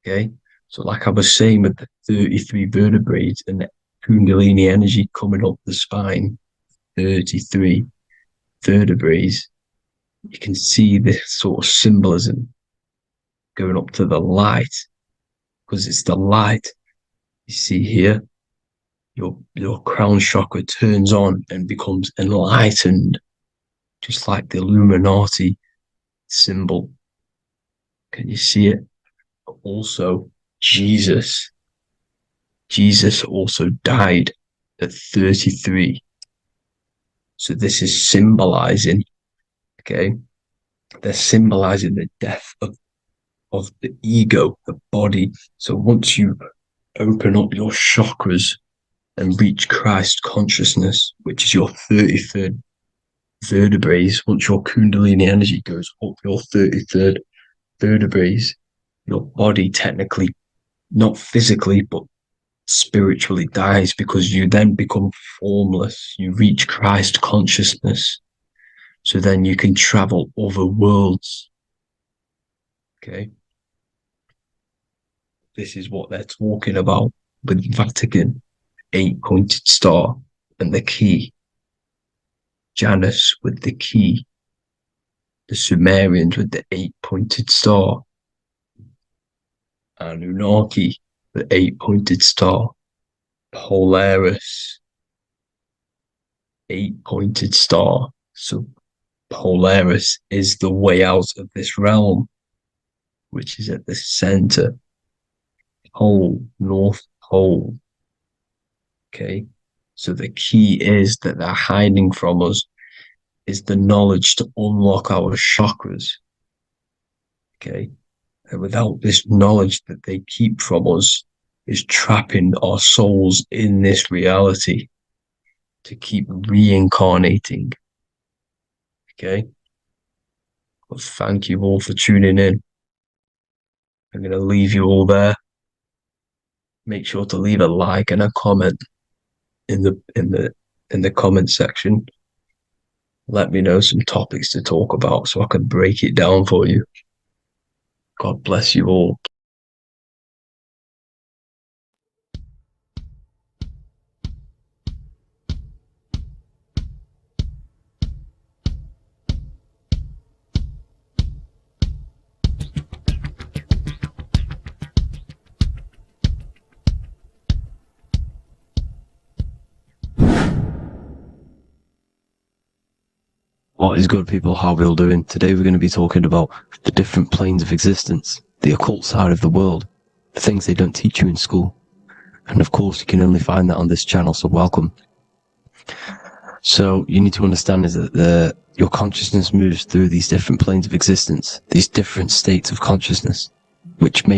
Okay, so like I was saying with the 33 vertebrae and the Kundalini energy coming up the spine, 33 vertebrae, you can see this sort of symbolism going up to the light, because it's the light. You see here, your crown chakra turns on and becomes enlightened, just like the Illuminati symbol. Can you see it? Also, Jesus also died at 33. So this is symbolizing, okay? They're symbolizing the death of the ego, the body. So once you open up your chakras and reach Christ consciousness, which is your 33rd vertebrae, once your Kundalini energy goes up your 33rd vertebrae, your body technically, not physically, but spiritually dies, because you then become formless. You reach Christ consciousness. So then you can travel other worlds. Okay. This is what they're talking about with Vatican, 8-pointed star, and the key. Janus with the key. The Sumerians with the 8-pointed star. Anunnaki, the 8-pointed star. Polaris, 8-pointed star. So Polaris is the way out of this realm, which is at the center. Pole, North Pole. Okay. So the key is that they're hiding from us is the knowledge to unlock our chakras. Okay. And without this knowledge that they keep from us is trapping our souls in this reality to keep reincarnating. Okay. Well, thank you all for tuning in. I'm going to leave you all there. Make sure to leave a like and a comment in the comment section. Let me know some topics to talk about so I can break it down for you. God bless you all. What is good, people? How are we all doing? Today we're going to be talking about the different planes of existence, the occult side of the world, the things they don't teach you in school. And of course, you can only find that on this channel, so welcome. So you need to understand is that your consciousness moves through these different planes of existence, these different states of consciousness, which may